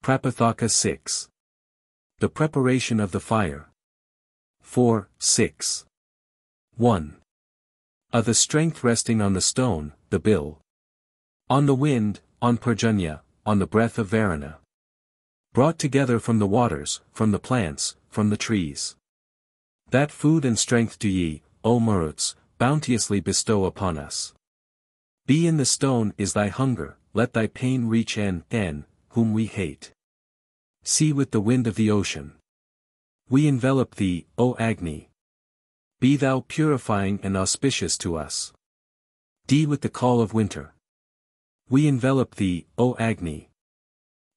Prapathaka III. The preparation of the fire. 4, 6. 1. The strength resting on the stone, the bill. On the wind, on Parjanya, on the breath of Varuna. Brought together from the waters, from the plants, from the trees. That food and strength do ye, O Maruts, bounteously bestow upon us. Be in the stone is thy hunger, let thy pain reach N, whom we hate. See with the wind of the ocean. We envelop thee, O Agni. Be thou purifying and auspicious to us. D with the call of winter. We envelop thee, O Agni.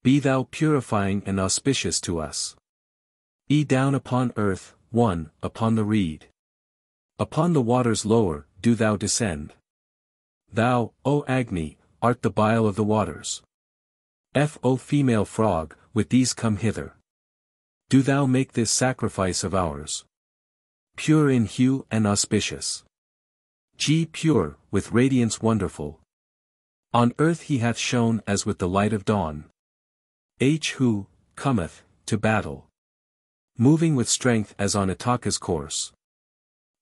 Be thou purifying and auspicious to us. E down upon earth, 1, upon the reed. Upon the waters lower, do thou descend. Thou, O Agni, art the bile of the waters. F O female frog, with these come hither. Do thou make this sacrifice of ours. Pure in hue and auspicious. G pure, with radiance wonderful. On earth he hath shone as with the light of dawn. H who, cometh, to battle. Moving with strength as on Ataka's course.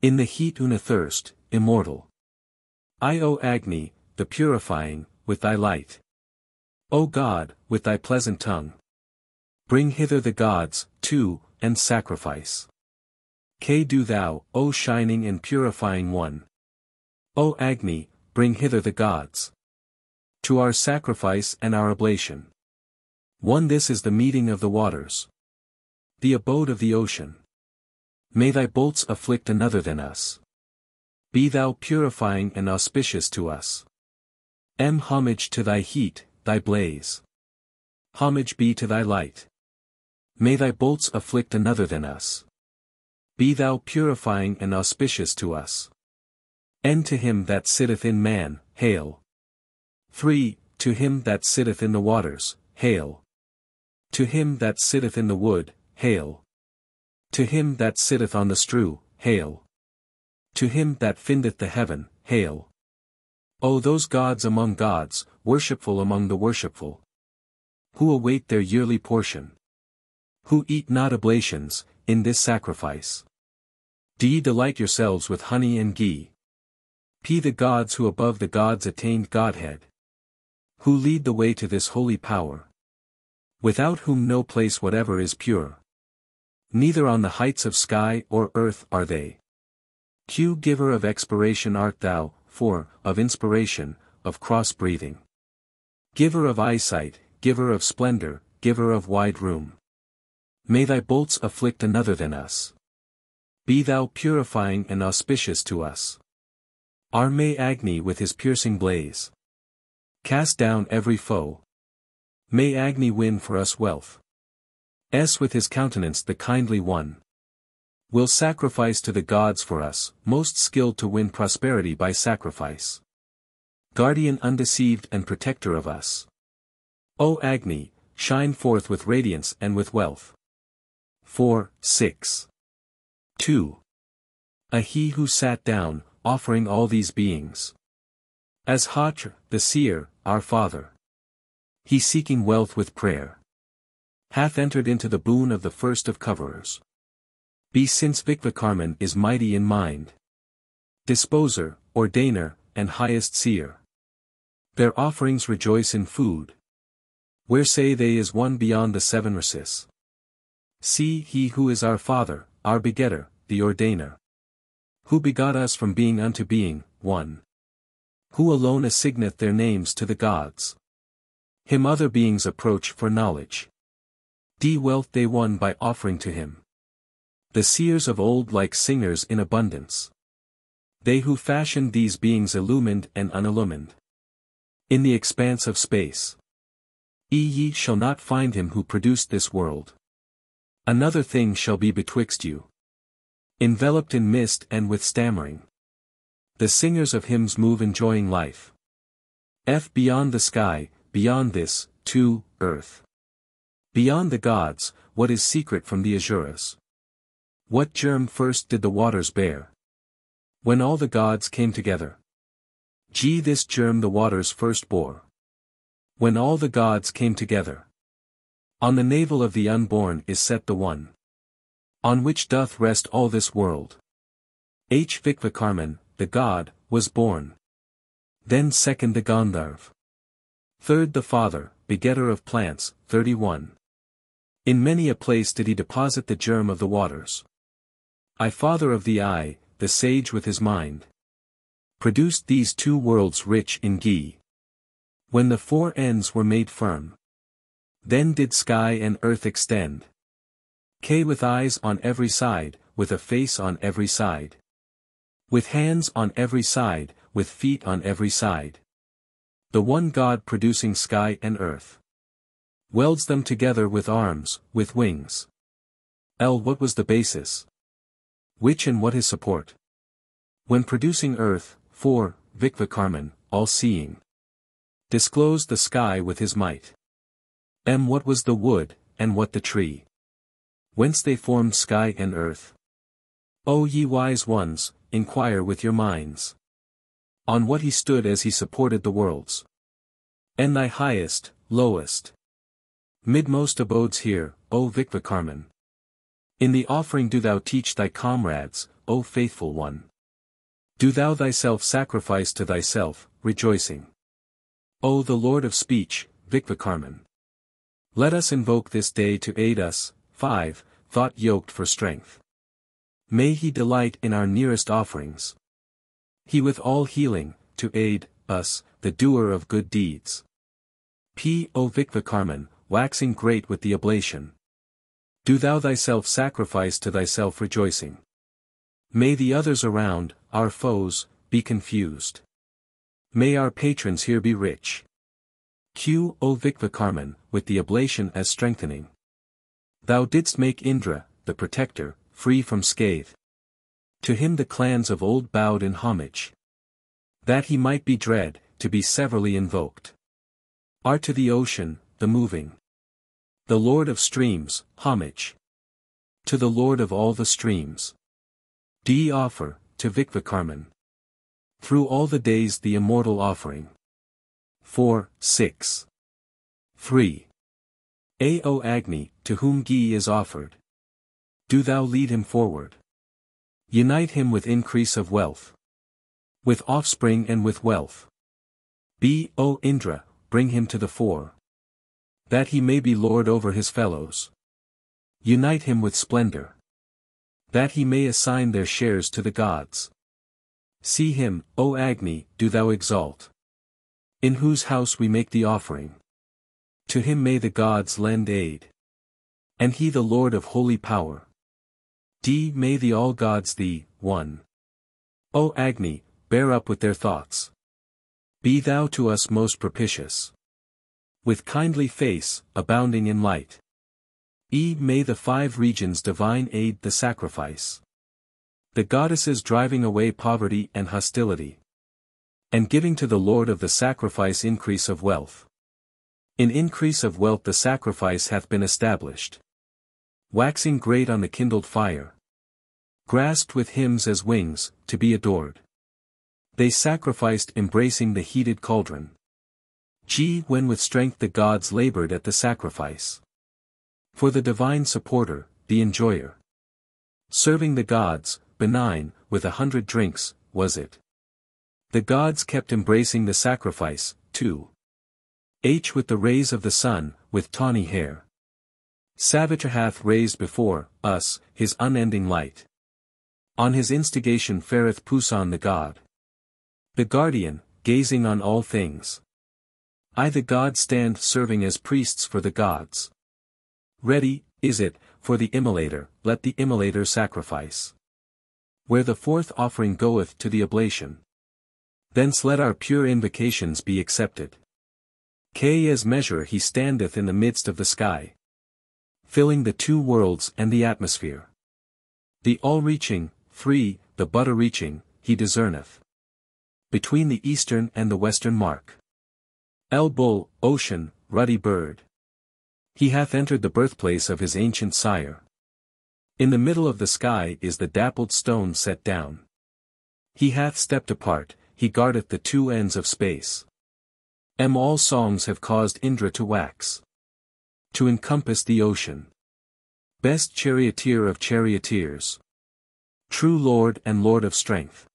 In the heat and athirst, immortal. I O Agni, the purifying, with thy light. O God, with thy pleasant tongue. Bring hither the gods, too, and sacrifice. K do thou, O shining and purifying one. O Agni, bring hither the gods. To our sacrifice and our oblation. 1 This is the meeting of the waters. The abode of the ocean. May thy bolts afflict another than us. Be thou purifying and auspicious to us. M homage to thy heat, thy blaze. Homage be to thy light. May thy bolts afflict another than us. Be thou purifying and auspicious to us. N to him that sitteth in man, hail. 3 To him that sitteth in the waters, hail. To him that sitteth in the wood, hail. To him that sitteth on the strew, hail. To him that findeth the heaven, hail. O those gods among gods, worshipful among the worshipful. Who await their yearly portion. Who eat not oblations, in this sacrifice. Do ye delight yourselves with honey and ghee? P the gods who above the gods attained Godhead. Who lead the way to this holy power. Without whom no place whatever is pure. Neither on the heights of sky or earth are they. Q giver of expiration art thou, 4, of inspiration, of cross-breathing. Giver of eyesight, giver of splendor, giver of wide room. May thy bolts afflict another than us. Be thou purifying and auspicious to us. R may Agni with his piercing blaze. Cast down every foe. May Agni win for us wealth. S with his countenance the kindly one. Will sacrifice to the gods for us, most skilled to win prosperity by sacrifice. Guardian undeceived and protector of us. O Agni, shine forth with radiance and with wealth. 4, 6. 2. He who sat down, offering all these beings. As Hatra, the seer, our father. He seeking wealth with prayer. Hath entered into the boon of the first of coverers. Be since Vikvakarman is mighty in mind. Disposer, ordainer, and highest seer. Their offerings rejoice in food. Where say they is one beyond the 7 races. See he who is our father, our begetter, the ordainer. Who begot us from being unto being, 1. Who alone assigneth their names to the gods. Him other beings approach for knowledge. D wealth they won by offering to him. The seers of old like singers in abundance. They who fashioned these beings illumined and unillumined. In the expanse of space. Ye shall not find him who produced this world. Another thing shall be betwixt you. Enveloped in mist and with stammering. The singers of hymns move enjoying life. F beyond the sky, beyond this, 2, earth. Beyond the gods, what is secret from the Asuras? What germ first did the waters bear? When all the gods came together. G this germ the waters first bore. When all the gods came together. On the navel of the unborn is set the one, on which doth rest all this world. H. Vikvakarman, the god, was born. Then second the Gandharv. Third the father, begetter of plants, 31. In many a place did he deposit the germ of the waters. I father of the eye, the sage with his mind, produced these two worlds rich in ghee. When the four ends were made firm, then did sky and earth extend. K with eyes on every side, with a face on every side, with hands on every side, with feet on every side. The one God producing sky and earth welds them together with arms, with wings. L. What was the basis? Which and what his support? When producing earth, 4. Vikvakarman, all-seeing, disclosed the sky with his might. M. What was the wood, and what the tree? Whence they formed sky and earth? O ye wise ones, inquire with your minds. On what he stood as he supported the worlds. And thy highest, lowest, midmost abodes here, O Vikvakarman. In the offering do thou teach thy comrades, O faithful one. Do thou thyself sacrifice to thyself, rejoicing. O the Lord of speech, Vikvakarman. Let us invoke this day to aid us. 5. Thought yoked for strength. May he delight in our nearest offerings. He with all healing, to aid us, the doer of good deeds. P. O Vikvakarman, waxing great with the oblation. Do thou thyself sacrifice to thyself rejoicing. May the others around, our foes, be confused. May our patrons here be rich. Q. O Vikvakarman, with the oblation as strengthening. Thou didst make Indra, the protector, free from scathe. To him the clans of old bowed in homage, that he might be dread, to be severally invoked. R. To the ocean, the moving, the Lord of streams, homage. To the Lord of all the streams. D. Offer, to Vikvakarman. Through all the days the immortal offering. 4, 6. 3. A. O Agni, to whom ghee is offered. Do thou lead him forward. Unite him with increase of wealth, with offspring and with wealth. B. O Indra, bring him to the fore, that he may be lord over his fellows. Unite him with splendor, that he may assign their shares to the gods. See him, O Agni, do thou exalt, in whose house we make the offering. To him may the gods lend aid, and he the Lord of holy power. D. May the all gods thee, 1. O Agni, bear up with their thoughts. Be thou to us most propitious, with kindly face, abounding in light. E. May the 5 regions divine aid the sacrifice, the goddesses driving away poverty and hostility, and giving to the Lord of the sacrifice increase of wealth. In increase of wealth the sacrifice hath been established, waxing great on the kindled fire, grasped with hymns as wings, to be adored. They sacrificed embracing the heated cauldron. G. When with strength the gods labored at the sacrifice, for the divine supporter, the enjoyer, serving the gods, benign, with 100 drinks, was it. The gods kept embracing the sacrifice. 2. H. With the rays of the sun, with tawny hair, Savitra hath raised before us his unending light. On his instigation fareth Pusan the god, the guardian, gazing on all things. I the god stand serving as priests for the gods. Ready, is it, for the immolator, let the immolator sacrifice. Where the 4th offering goeth to the oblation, thence let our pure invocations be accepted. K. As measure he standeth in the midst of the sky, filling the 2 worlds and the atmosphere. The all-reaching, 3, the but-a-reaching, he discerneth, between the eastern and the western mark. L. Bull, ocean, ruddy bird. He hath entered the birthplace of his ancient sire. In the middle of the sky is the dappled stone set down. He hath stepped apart, he guardeth the 2 ends of space. M. All songs have caused Indra to wax, To encompass the ocean. Best charioteer of charioteers. True Lord and Lord of strength.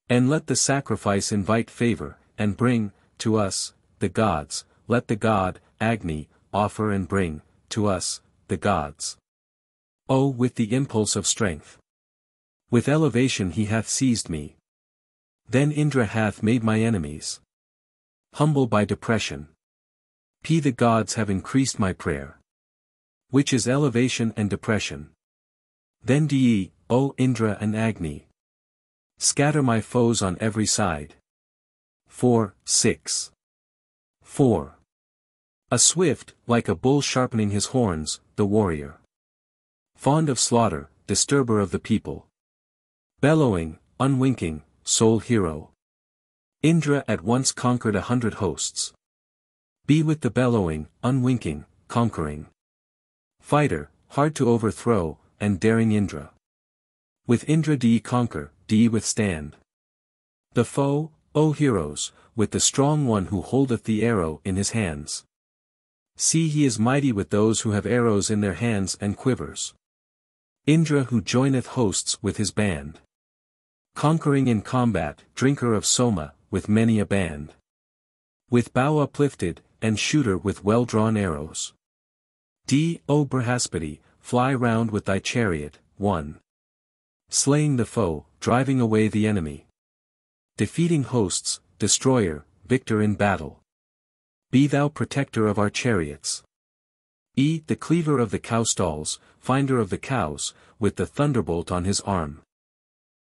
And let the sacrifice invite favor, and bring, to us, the gods, let the god, Agni, offer and bring, to us, the gods. Oh, with the impulse of strength. With elevation he hath seized me. Then Indra hath made my enemies humble by depression. The gods have increased my prayer. Which is elevation and depression. Then do ye, O Indra and Agni, scatter my foes on every side. 4, 6. 4. A swift, like a bull sharpening his horns, the warrior. Fond of slaughter, disturber of the people. Bellowing, unwinking, sole hero. Indra at once conquered 100 hosts. Be with the bellowing, unwinking, conquering. Fighter, hard to overthrow, and daring Indra. With Indra do ye conquer, do ye withstand the foe, O heroes, with the strong one who holdeth the arrow in his hands. See, he is mighty with those who have arrows in their hands and quivers. Indra who joineth hosts with his band. Conquering in combat, drinker of Soma, with many a band. With bow uplifted, and shooter with well-drawn arrows. O Brihaspati, fly round with thy chariot, 1. Slaying the foe, driving away the enemy. Defeating hosts, destroyer, victor in battle. Be thou protector of our chariots. The cleaver of the cow stalls, finder of the cows, with the thunderbolt on his arm.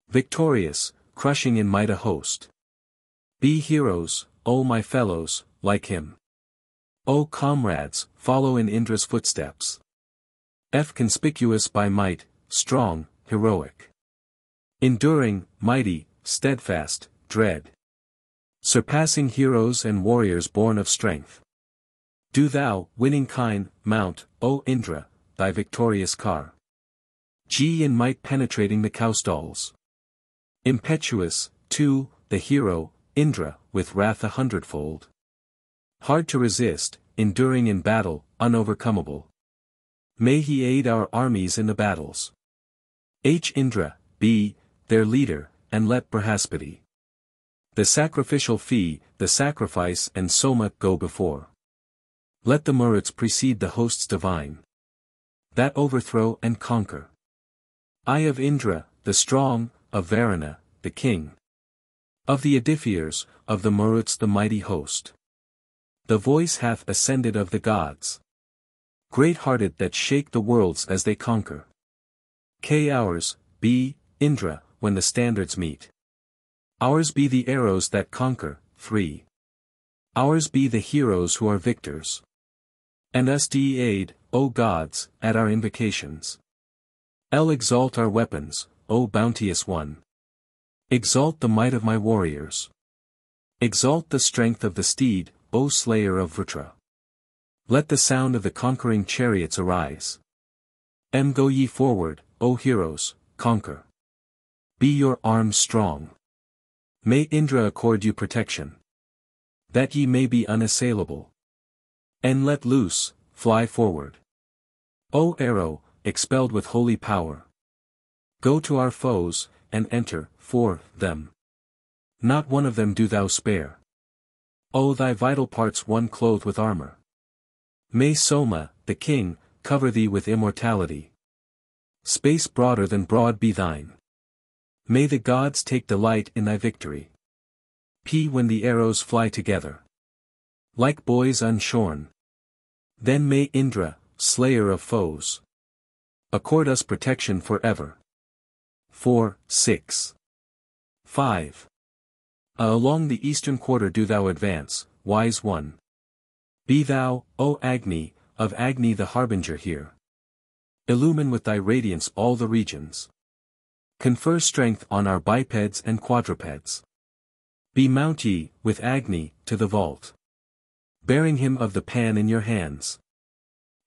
Victorious, crushing in might a host. Be heroes, O my fellows, like him. O comrades, follow in Indra's footsteps. Conspicuous by might, strong, heroic. Enduring, mighty, steadfast, dread. Surpassing heroes and warriors born of strength. Do thou, winning kine, mount, O Indra, thy victorious car. In might penetrating the cow stalls. Impetuous, too, the hero, Indra, with wrath 100-fold. Hard to resist, enduring in battle, unovercomable. May he aid our armies in the battles. Indra, be, their leader, and let Brihaspati. The sacrificial fee, the sacrifice and Soma go before. Let the Maruts precede the hosts divine. That overthrow and conquer. Eye of Indra, the strong, of Varuna, the king. Of the Edifiers, of the Maruts the mighty host. The voice hath ascended of the gods. Great-hearted that shake the worlds as they conquer. Ours, be, Indra, when the standards meet. Ours be the arrows that conquer, 3. Ours be the heroes who are victors. And us do ye aid, O gods, at our invocations. Exalt our weapons, O bounteous one. Exalt the might of my warriors. Exalt the strength of the steed, O slayer of Vrutra. Let the sound of the conquering chariots arise. Go ye forward, O heroes, conquer. Be your arms strong. May Indra accord you protection. That ye may be unassailable. And let loose, fly forward. O arrow, expelled with holy power. Go to our foes, and enter, for them. Not one of them do thou spare. O thy vital parts one clothe with armor. May Soma, the king, cover thee with immortality. Space broader than broad be thine. May the gods take delight in thy victory. When the arrows fly together. Like boys unshorn. Then may Indra, slayer of foes, accord us protection forever. 4, 6. 5. Along the eastern quarter do thou advance, wise one. Be thou, O Agni, of Agni the harbinger here. Illumine with thy radiance all the regions. Confer strength on our bipeds and quadrupeds. Be mount ye, with Agni, to the vault. Bearing him of the pan in your hands.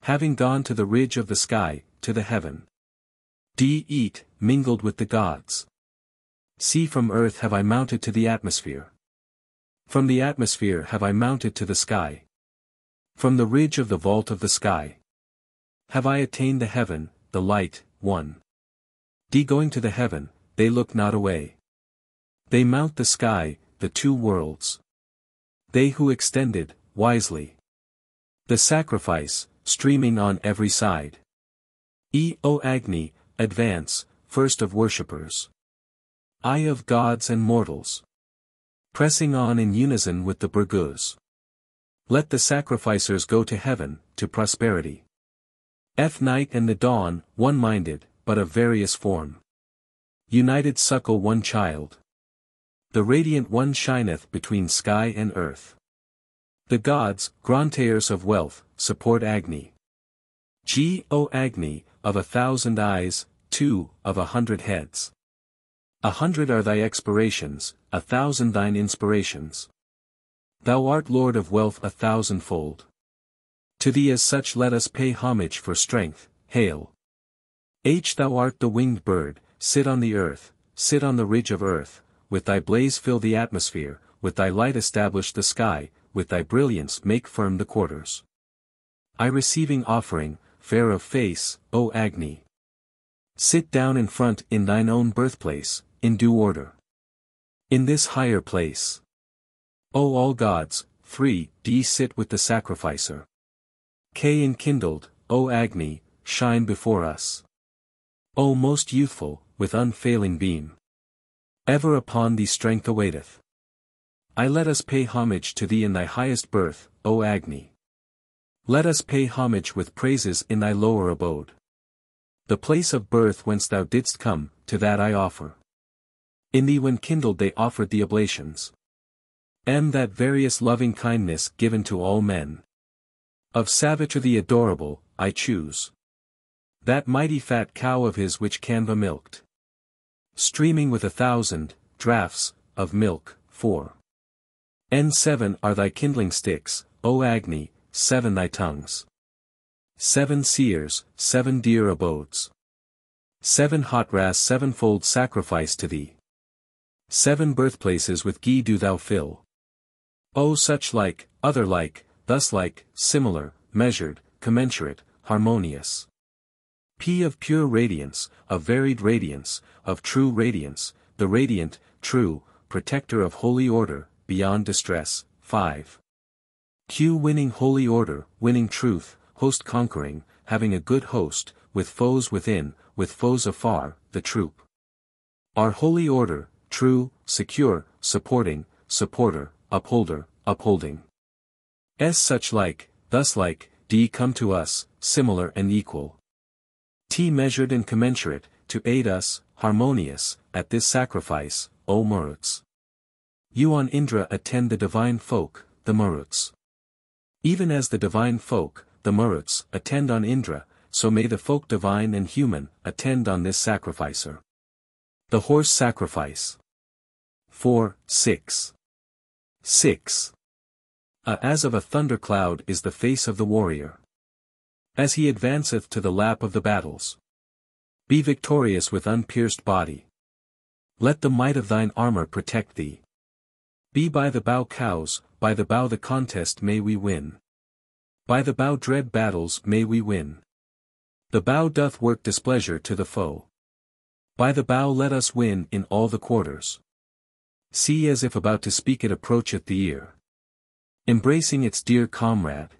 Having gone to the ridge of the sky, to the heaven. Eat, mingled with the gods. See, from earth have I mounted to the atmosphere. From the atmosphere have I mounted to the sky. From the ridge of the vault of the sky have I attained the heaven, the light, 1. D. Going to the heaven, they look not away. They mount the sky, the two worlds. They who extended, wisely, the sacrifice, streaming on every side. O Agni, advance, first of worshippers. Eye of gods and mortals. Pressing on in unison with the Bhrigus. Let the sacrificers go to heaven, to prosperity. Night and the dawn, one-minded, but of various form. United suckle one child. The radiant one shineth between sky and earth. The gods, grantaires of wealth, support Agni. O Agni, of 1,000 eyes, 2, of 100 heads. 100 are thy expirations, 1,000 thine inspirations. Thou art Lord of wealth 1,000-fold. To thee as such let us pay homage for strength, hail. Thou art the winged bird, sit on the earth, sit on the ridge of earth, with thy blaze fill the atmosphere, with thy light establish the sky, with thy brilliance make firm the quarters. I receiving offering, fair of face, O Agni. Sit down in front in thine own birthplace, in due order. In this higher place. O all gods, 3D sit with the sacrificer. K enkindled, O Agni, shine before us. O most youthful, with unfailing beam. Ever upon thee strength awaiteth. Let us pay homage to thee in thy highest birth, O Agni. Let us pay homage with praises in thy lower abode. The place of birth whence thou didst come, to that I offer. In thee when kindled they offered the oblations. That various loving kindness given to all men. Of Savitra the adorable, I choose. That mighty fat cow of his which KANDA milked. Streaming with 1,000 draughts of milk, 4. 7 are thy kindling sticks, O Agni, 7 thy tongues. 7 seers, 7 dear abodes. 7 hot ras 7-fold sacrifice to thee. 7 birthplaces with ghee do thou fill. O such like, other like, thus like, similar, measured, commensurate, harmonious. P of pure radiance, of varied radiance, of true radiance, the radiant, true, protector of holy order, beyond distress, 5. Q winning holy order, winning truth, host conquering, having a good host, with foes within, with foes afar, the troop. Our holy order, true, secure, supporting, supporter, upholder, upholding. S such like, thus like, D come to us, similar and equal. T measured and commensurate, to aid us, harmonious, at this sacrifice, O Maruts. You on Indra attend the divine folk, the Maruts. Even as the divine folk, the Maruts, attend on Indra, so may the folk divine and human, attend on this sacrificer. The horse sacrifice. 4, 6. 6. As of a thundercloud is the face of the warrior. As he advanceth to the lap of the battles. Be victorious with unpierced body. Let the might of thine armor protect thee. Be by the bow cows, by the bow the contest may we win. By the bow dread battles may we win. The bow doth work displeasure to the foe. By the bow let us win in all the quarters. See as if about to speak it approacheth the ear. Embracing its dear comrade.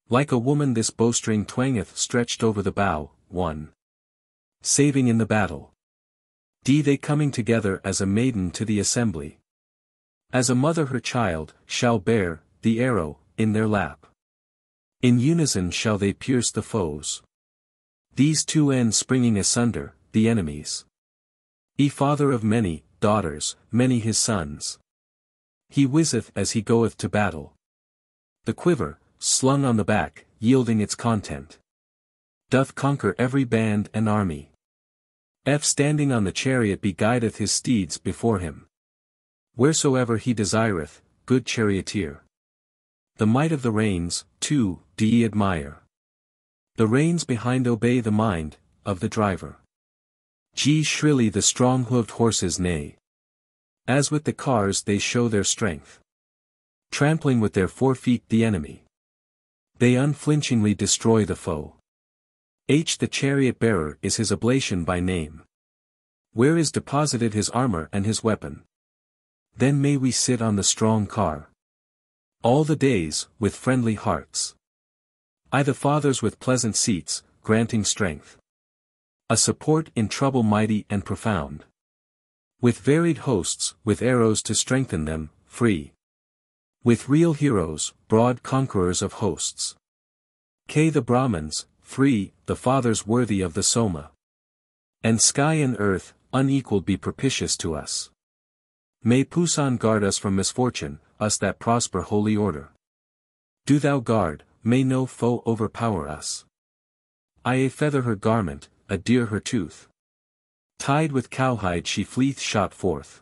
Like a woman this bowstring twangeth stretched over the bow, 1. Saving in the battle. D they coming together as a maiden to the assembly. As a mother her child, shall bear, the arrow, in their lap. In unison shall they pierce the foes. These two ends springing asunder, the enemies. Father of many, daughters, many his sons. He whizzeth as he goeth to battle. The quiver, slung on the back, yielding its content. Doth conquer every band and army. Standing on the chariot beguideth his steeds before him. Wheresoever he desireth, good charioteer. The might of the reins, too, do ye admire. The reins behind obey the mind, of the driver. Shrilly the strong-hooved horses neigh. As with the cars they show their strength. Trampling with their 4 feet the enemy. They unflinchingly destroy the foe. The chariot bearer is his oblation by name. Where is deposited his armor and his weapon? Then may we sit on the strong car. All the days, with friendly hearts. The fathers with pleasant seats, granting strength. A support in trouble mighty and profound. With varied hosts, with arrows to strengthen them, free. With real heroes, broad conquerors of hosts. The Brahmins, free, the fathers worthy of the Soma. And sky and earth, unequaled be propitious to us. May Pusan guard us from misfortune, us that prosper holy order. Do thou guard, may no foe overpower us. Feather her garment, a deer her tooth. Tied with cowhide she fleeth shot forth.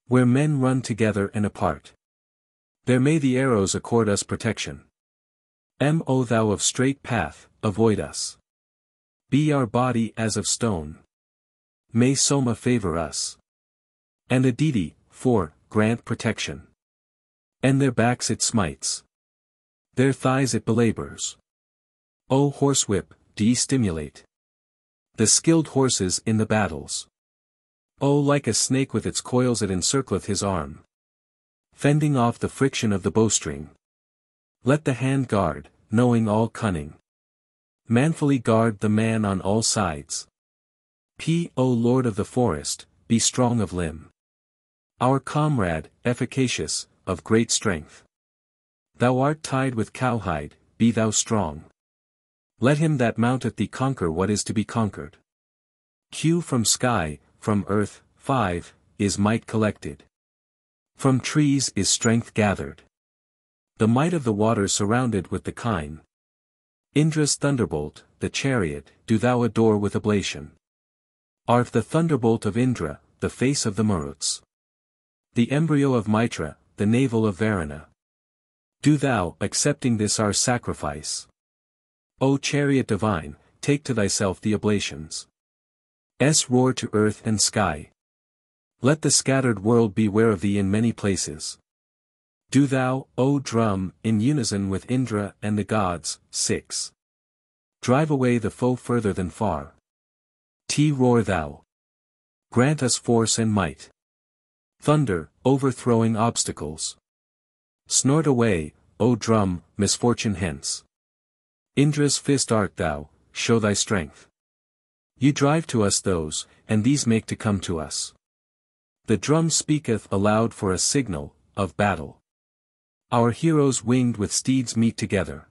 Where men run together and apart. There may the arrows accord us protection. O thou of straight path, avoid us. Be our body as of stone. May Soma favor us. And Aditi, grant protection. And their backs it smites. Their thighs it belabors. O horsewhip, de-stimulate. The skilled horses in the battles. O like a snake with its coils it encircleth his arm. Fending off the friction of the bowstring. Let the hand guard, knowing all cunning. Manfully guard the man on all sides. O Lord of the forest, be strong of limb. Our comrade, efficacious, of great strength. Thou art tied with cowhide, be thou strong. Let him that mounteth thee conquer what is to be conquered. From sky, from earth, is might collected. From trees is strength gathered. The might of the waters surrounded with the kine. Indra's thunderbolt, the chariot, do thou adore with oblation. Art the thunderbolt of Indra, the face of the Maruts. The embryo of Mitra, the navel of Varuna. Do thou, accepting this our sacrifice. O chariot divine, take to thyself the oblations. Roar to earth and sky. Let the scattered world beware of thee in many places. Do thou, O drum, in unison with Indra and the gods, 6. Drive away the foe further than far. Roar thou. Grant us force and might. Thunder, overthrowing obstacles. Snort away, O drum, misfortune hence. Indra's fist art thou, show thy strength. You drive to us those, and these make to come to us. The drum speaketh aloud for a signal, of battle. Our heroes winged with steeds meet together.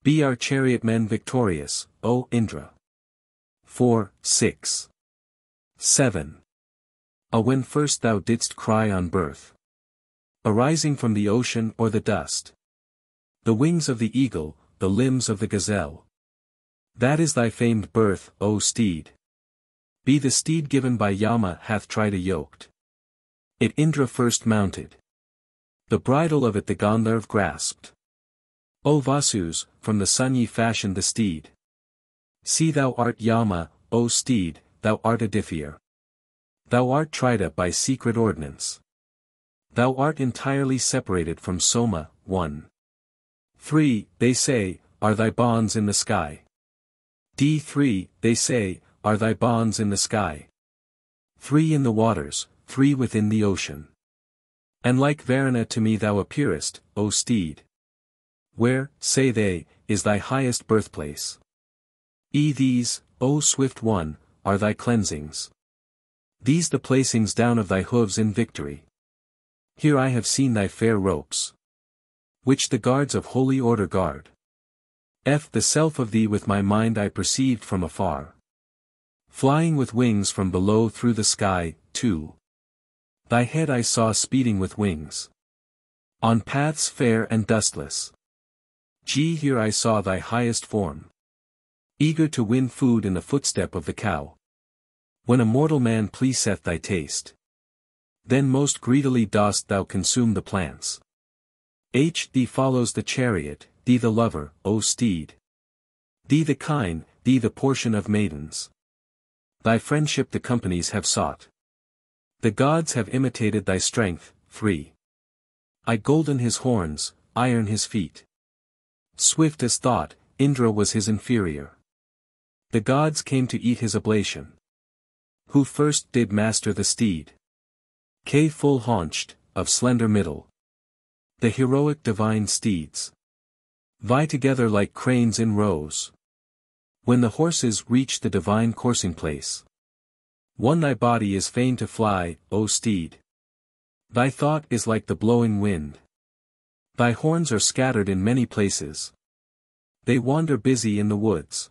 Be our chariotmen victorious, O Indra. 6. 7. When first thou didst cry on birth. Arising from the ocean or the dust. The wings of the eagle, the limbs of the gazelle. That is thy famed birth, O steed. Be the steed given by Yama hath tried a yoked. It Indra first mounted. The bridle of it the Gandharv grasped. O Vasus, from the sun ye fashioned the steed. See thou art Yama, O steed, thou art a Dithier. Thou art Trita by secret ordinance. Thou art entirely separated from Soma, 1. 3, they say, are thy bonds in the sky. D3, they say, are thy bonds in the sky. 3 in the waters, 3 within the ocean. And like Varuna to me thou appearest, O steed. Where, say they, is thy highest birthplace? These, O swift one, are thy cleansings. These the placings down of thy hooves in victory. Here I have seen thy fair ropes. Which the guards of holy order guard. The self of thee with my mind I perceived from afar. Flying with wings from below through the sky, 2. Thy head I saw speeding with wings. On paths fair and dustless. Here I saw thy highest form. Eager to win food in the footstep of the cow. When a mortal man pleaseth thy taste. Then most greedily dost thou consume the plants. Thee follows the chariot, thee the lover, O steed. Thee the kine, thee the portion of maidens. Thy friendship the companies have sought. The gods have imitated thy strength, 3. Golden his horns, iron his feet. Swift as thought, Indra was his inferior. The gods came to eat his oblation. Who first did master the steed? K full-haunched, of slender middle. The heroic divine steeds vie together like cranes in rows. When the horses reach the divine coursing place, one thy body is fain to fly, O steed. Thy thought is like the blowing wind. Thy horns are scattered in many places. They wander busy in the woods.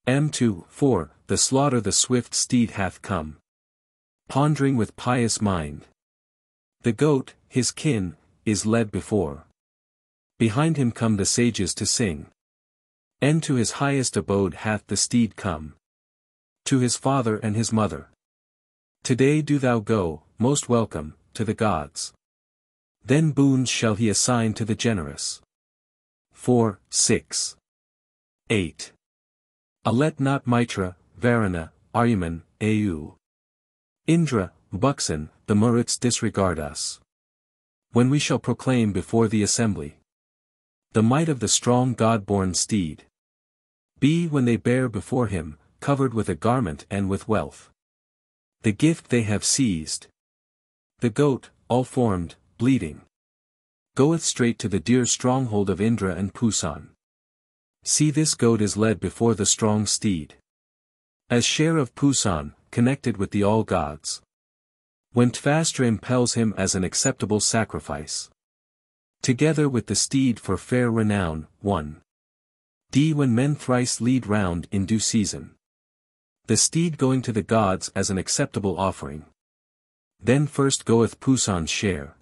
M2 4 The slaughter the swift steed hath come, pondering with pious mind. The goat, his kin, is led before. Behind him come the sages to sing. And to his highest abode hath the steed come, to his father and his mother. Today do thou go, most welcome, to the gods. Then boons shall he assign to the generous. 4, 6, 8. Let not Mitra, Varuna, Aryaman, Au, Indra, Buksan, the Maruts disregard us. When we shall proclaim before the assembly the might of the strong God-born steed. Be when they bear before him, covered with a garment and with wealth. The gift they have seized. The goat, all formed, bleeding, goeth straight to the dear stronghold of Indra and Pusan. See, this goat is led before the strong steed, as share of Pusan, connected with the all-gods. When Tvastra impels him as an acceptable sacrifice, together with the steed for fair renown, 1. D. When men thrice lead round in due season, the steed going to the gods as an acceptable offering. Then first goeth Pusan's share,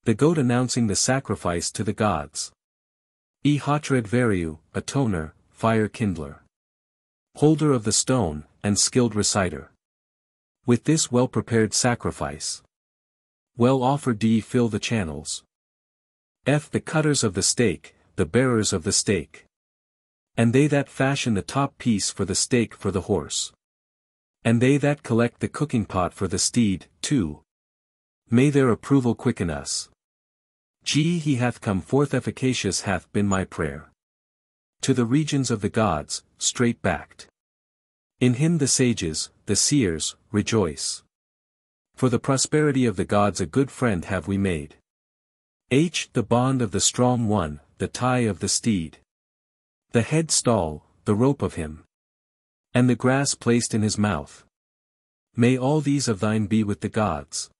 the goat announcing the sacrifice to the gods. E. Hatred Variu, atoner, fire kindler, holder of the stone, and skilled reciter. With this well-prepared sacrifice, well offered ye fill the channels. F. The cutters of the stake, the bearers of the stake, and they that fashion the top piece for the stake for the horse, and they that collect the cooking pot for the steed, 2. May their approval quicken us. G. He hath come forth, efficacious hath been my prayer. To the regions of the gods, straight-backed. In him the sages, the seers, rejoice. For the prosperity of the gods a good friend have we made. H. The bond of the strong one, the tie of the steed, the head stall, the rope of him, and the grass placed in his mouth. May all these of thine be with the gods.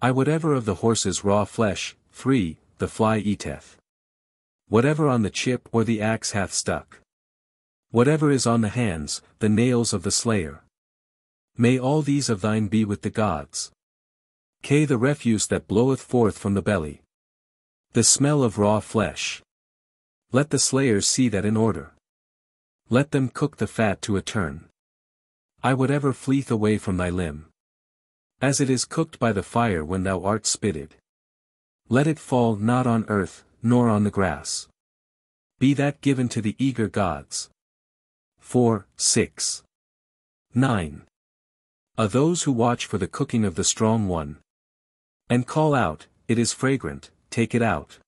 I whatever of the horse's raw flesh, 3. The fly eateth. Whatever on the chip or the axe hath stuck. Whatever is on the hands, the nails of the slayer. May all these of thine be with the gods. K. The refuse that bloweth forth from the belly, the smell of raw flesh. Let the slayers see that in order. Let them cook the fat to a turn. I whatever fleeth away from thy limb, as it is cooked by the fire when thou art spitted. Let it fall not on earth, nor on the grass. Be that given to the eager gods. 4, 6, 9. Those who watch for the cooking of the strong one, and call out, it is fragrant, take it out.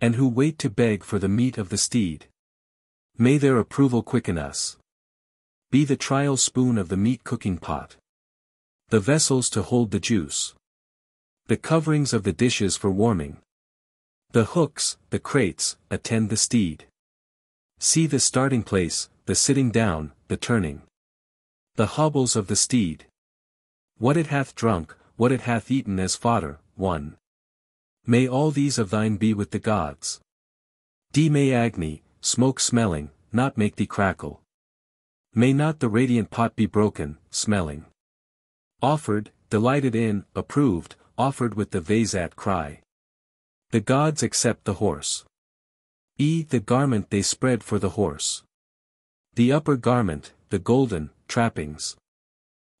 And who wait to beg for the meat of the steed. May their approval quicken us. Be the trial spoon of the meat cooking pot, the vessels to hold the juice, the coverings of the dishes for warming, the hooks, the crates, attend the steed. See the starting place, the sitting down, the turning, the hobbles of the steed. What it hath drunk, what it hath eaten as fodder, 1. May all these of thine be with the gods. D. May Agni, smoke smelling, not make thee crackle. May not the radiant pot be broken, smelling. Offered, delighted in, approved, offered with the Vaisat cry. The gods accept the horse. E. The garment they spread for the horse. The upper garment, the golden, trappings.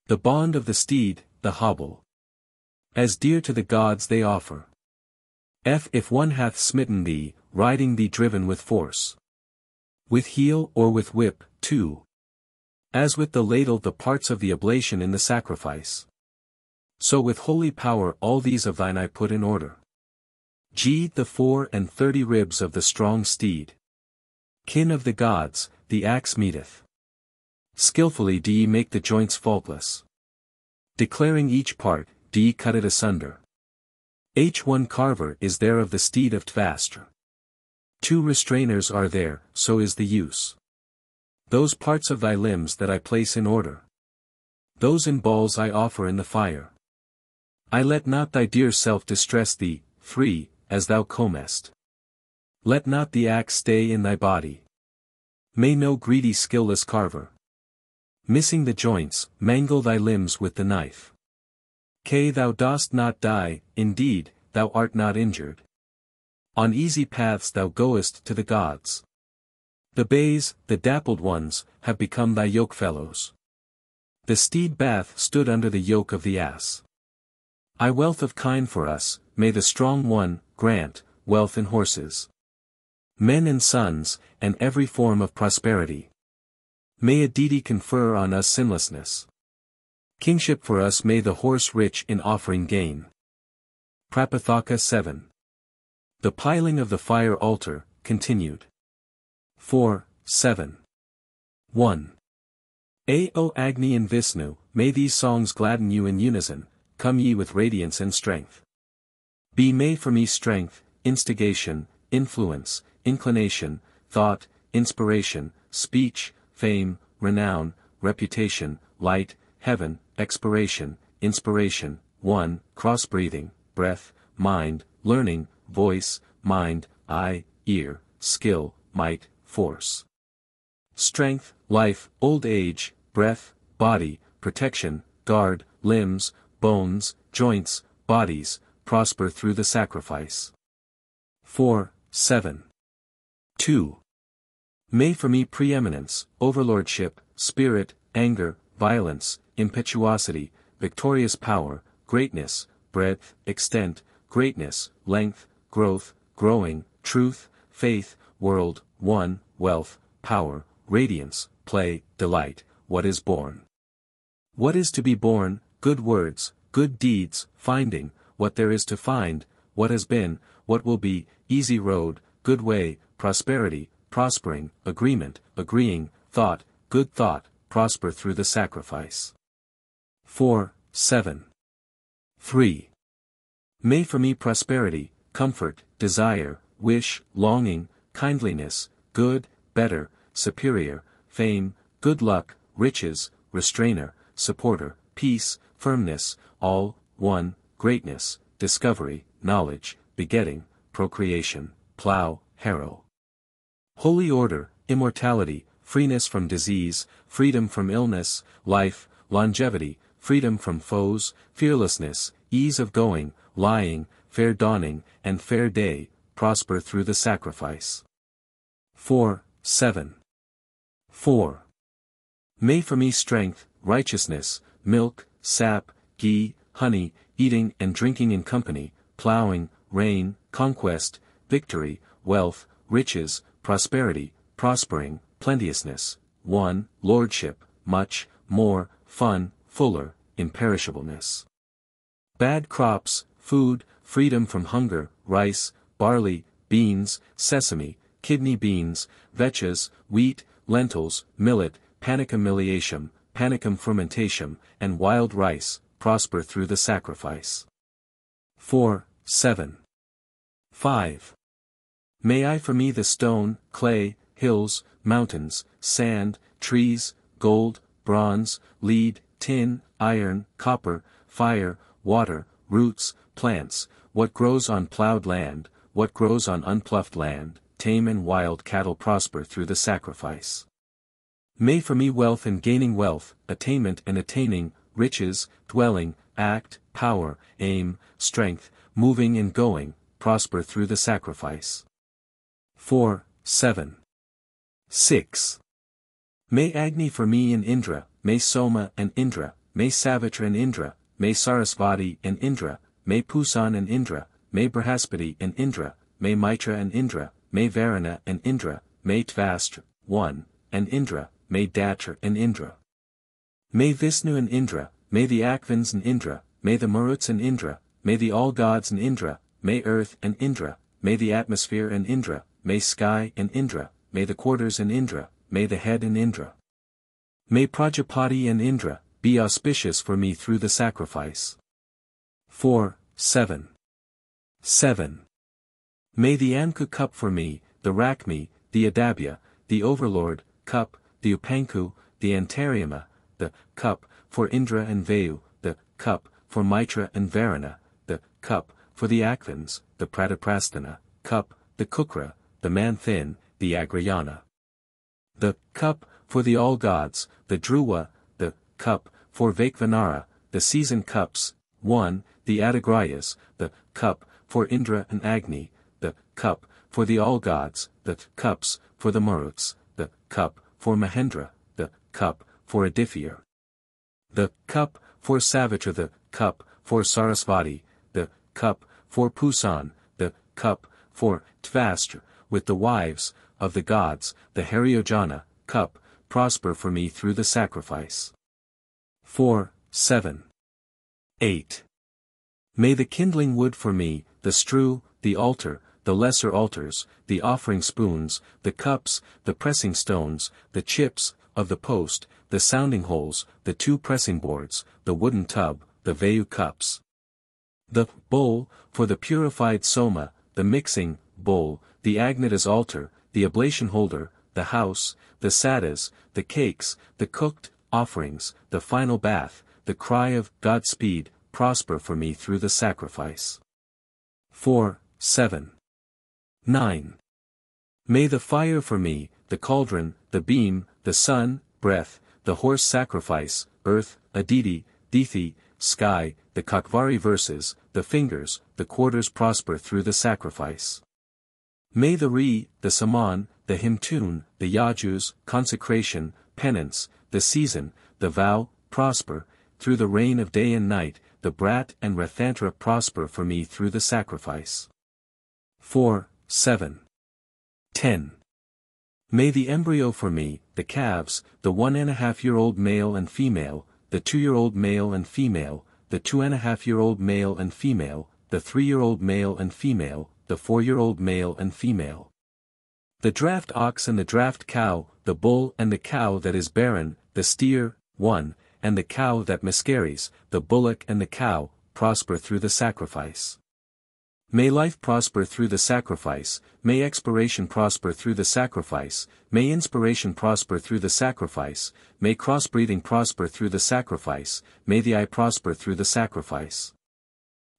The bond of the steed, the hobble. As dear to the gods they offer. F. If one hath smitten thee, riding thee driven with force, with heel or with whip, 2. As with the ladle the parts of the oblation in the sacrifice, so with holy power all these of thine I put in order. G. The 34 ribs of the strong steed. Kin of the gods, the axe meeteth. Skillfully do ye make the joints faultless. Declaring each part, do ye cut it asunder. One carver is there of the steed of Tvastra. 2 restrainers are there, so is the use. Those parts of thy limbs that I place in order. Those in balls I offer in the fire. I let not thy dear self distress thee, free, as thou comest. Let not the axe stay in thy body. May no greedy skillless carver, missing the joints, mangle thy limbs with the knife. Thou dost not die, indeed, thou art not injured. On easy paths thou goest to the gods. The bays, the dappled ones, have become thy yokefellows. The steed bath stood under the yoke of the ass. I wealth of kine for us, may the strong one, grant, wealth in horses. Men and sons, and every form of prosperity. May a deity confer on us sinlessness. Kingship for us may the horse rich in offering gain. Prapathaka III. The piling of the fire altar, continued. 4:7. 1. O Agni and Vishnu, may these songs gladden you in unison, come ye with radiance and strength. May for me strength, instigation, influence, inclination, thought, inspiration, speech, fame, renown, reputation, light, heaven, expiration, inspiration, 1, cross-breathing, breath, mind, learning, voice, mind, eye, ear, skill, might, force. Strength, life, old age, breath, body, protection, guard, limbs, bones, joints, bodies, prosper through the sacrifice. 4:7. 2. May for me preeminence, overlordship, spirit, anger, violence, impetuosity, victorious power, greatness, breadth, extent, greatness, length, growth, growing, truth, faith, world, 1, wealth, power, radiance, play, delight, what is born. What is to be born, good words, good deeds, finding, what there is to find, what has been, what will be, easy road, good way, prosperity, prospering, agreement, agreeing, thought, good thought, prosper through the sacrifice. 4:7. 3. May for me prosperity, comfort, desire, wish, longing, kindliness, good, better, superior, fame, good luck, riches, restrainer, supporter, peace, firmness, all, 1, greatness, discovery, knowledge, begetting, procreation, plow, harrow. Holy order, immortality, freeness from disease, freedom from illness, life, longevity, freedom from foes, fearlessness, ease of going, lying, fair dawning, and fair day, prosper through the sacrifice. 4:7. 4. May for me strength, righteousness, milk, sap, ghee, honey, eating and drinking in company, plowing, rain, conquest, victory, wealth, riches, prosperity, prospering, plenteousness, 1, lordship, much, more, fun, fuller, imperishableness. Bad crops, food, freedom from hunger, rice, barley, beans, sesame, kidney beans, vetches, wheat, lentils, millet, panicum miliatium, panicum fermentation, and wild rice, prosper through the sacrifice. 4:7. 5. May I for me the stone, clay, hills, mountains, sand, trees, gold, bronze, lead, tin, iron, copper, fire, water, roots, plants, what grows on plowed land, what grows on unploughed land, tame and wild cattle prosper through the sacrifice. May for me wealth and gaining wealth, attainment and attaining, riches, dwelling, act, power, aim, strength, moving and going, prosper through the sacrifice. 4:7. 6. May Agni for me and Indra, may Soma and Indra, may Savitra and Indra, may Sarasvati and Indra, may Pusan and Indra, may Brihaspati and Indra, may Mitra and Indra, may Varuna and Indra, may Tvastra, 1, and Indra, may Datra and Indra. May Vishnu and Indra, may the Akvins and Indra, may the Maruts and Indra, may the all-gods and Indra, may earth and Indra, may the atmosphere and Indra, may sky and Indra, may the quarters and Indra, may the head and Indra. May Prajapati and Indra, be auspicious for me through the sacrifice. 4, 7. 7. May the Anku cup for me, the Rakmi, the Adabhya, the Overlord, cup, the Upanku, the Antaryama, the cup, for Indra and Vayu, the cup, for Mitra and Varuna, the cup, for the Akvins, the Prataprasthana, cup, the Kukra, the Man-Thin, the Agrayana. The cup, for the all-gods, the Dhruva, the cup, for Vaikvanara, the season cups, 1, the Adagrayas, the cup, for Indra and Agni, the cup, for the all-gods, the cups, for the Maruts, the cup, for Mahendra, the cup, for Aditya. The cup, for Savitra, the cup, for Sarasvati, the cup, for Pusan, the cup, for Tvastra, with the wives, of the gods, the Hariojana, cup, prosper for me through the sacrifice. 4, 7. 8. May the kindling wood for me, the strew, the altar, the lesser altars, the offering spoons, the cups, the pressing stones, the chips, of the post, the sounding holes, the 2 pressing boards, the wooden tub, the Vayu cups. The bowl, for the purified Soma, the mixing bowl, the Agnita's altar, the oblation holder, the house, the sadas, the cakes, the cooked offerings, the final bath, the cry of Godspeed, prosper for me through the sacrifice. 4, 7. 9. May the fire for me, the cauldron, the beam, the sun, breath, the horse sacrifice, earth, Aditi, Dithi, sky, the Kakvari verses, the fingers, the quarters prosper through the sacrifice. May the Re, the Saman, the hymn tune, the Yajus, consecration, penance, the season, the vow, prosper, through the reign of day and night, the Brat and Rathantra prosper for me through the sacrifice. 4, 7. 10. May the embryo for me, the calves, the 1.5-year-old male and female, the 2-year-old male and female, the 2.5-year-old male and female, the 3-year-old male and female, the 4-year-old male and female. The draft ox and the draft cow, the bull and the cow that is barren, the steer, 1, and the cow that miscarries, the bullock and the cow, prosper through the sacrifice. May life prosper through the sacrifice, may expiration prosper through the sacrifice, may inspiration prosper through the sacrifice, may crossbreeding prosper through the sacrifice, may the eye prosper through the sacrifice.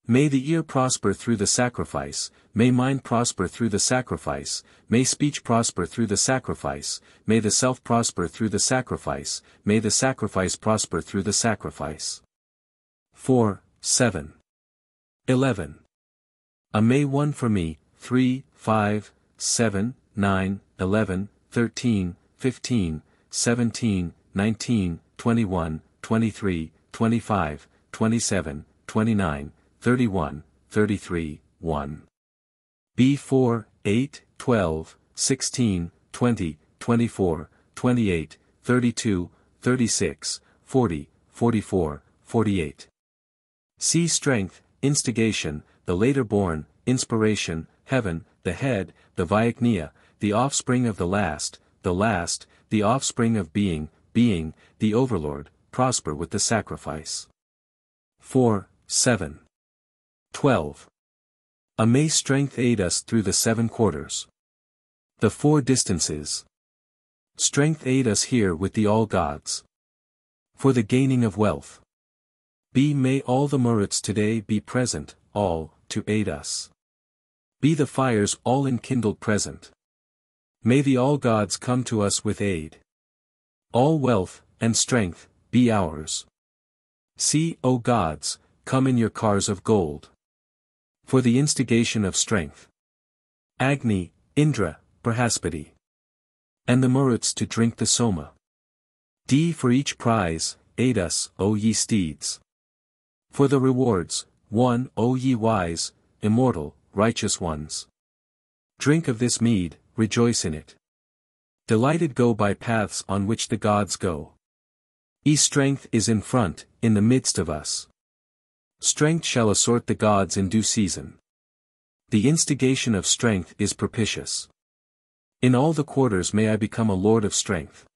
May the ear prosper through the sacrifice, may mind prosper through the sacrifice, may speech prosper through the sacrifice, may the self prosper through the sacrifice, may the sacrifice prosper through the sacrifice. 4, 7. 11. A may 1 for me, 3, 5, 7, 9, 11, 13, 15, 17, 19, 21, 23, 25, 27, 29, 31, 33, 1. B4, 8, 12, 16, 20, 24, 28, 32, 36, 40, 44, 48. C. Strength, instigation, the later born, inspiration, heaven, the head, the Vyagniya, the offspring of the last, the offspring of being, the overlord, prosper with the sacrifice. 4, 7. 12. A may strength aid us through the 7 quarters. The 4 distances. Strength aid us here with the all gods. For the gaining of wealth. B. May all the Maruts today be present, all, to aid us. Be the fires all enkindled present. May the all gods come to us with aid. All wealth, and strength, be ours. See, O gods, come in your cars of gold. For the instigation of strength. Agni, Indra, Brahaspati. And the Maruts to drink the Soma. D. For each prize, aid us, O ye steeds. For the rewards, 1, O ye wise, immortal, righteous ones. Drink of this mead, rejoice in it. Delighted go by paths on which the gods go. Strength is in front, in the midst of us. Strength shall assort the gods in due season. The instigation of strength is propitious. In all the quarters may I become a lord of strength.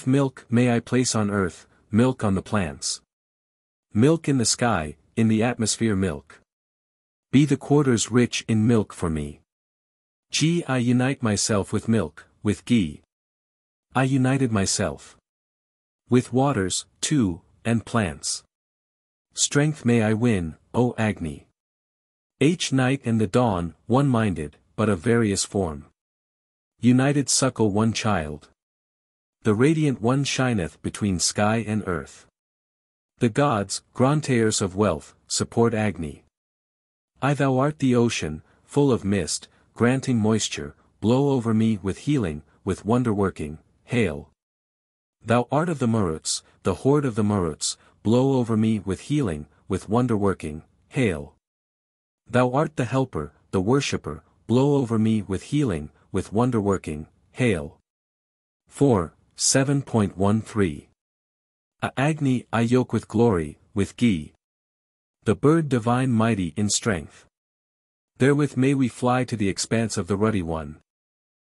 Milk may I place on earth, milk on the plants. Milk in the sky, in the atmosphere milk. Be the quarters rich in milk for me. I unite myself with milk, with ghee. I united myself. With waters, too, and plants. Strength may I win, O Agni. Night and the dawn, one-minded, but of various form. United suckle one child. The radiant one shineth between sky and earth. The gods, grantaires of wealth, support Agni. Thou art the ocean, full of mist, granting moisture, blow over me with healing, with wonder-working, hail. Thou art of the Maruts, the horde of the Maruts, blow over me with healing, with wonder-working, hail. Thou art the helper, the worshipper, blow over me with healing, with wonder-working, hail. 7.13 Agni I yoke with glory, with ghee. The bird divine mighty in strength. Therewith may we fly to the expanse of the ruddy one.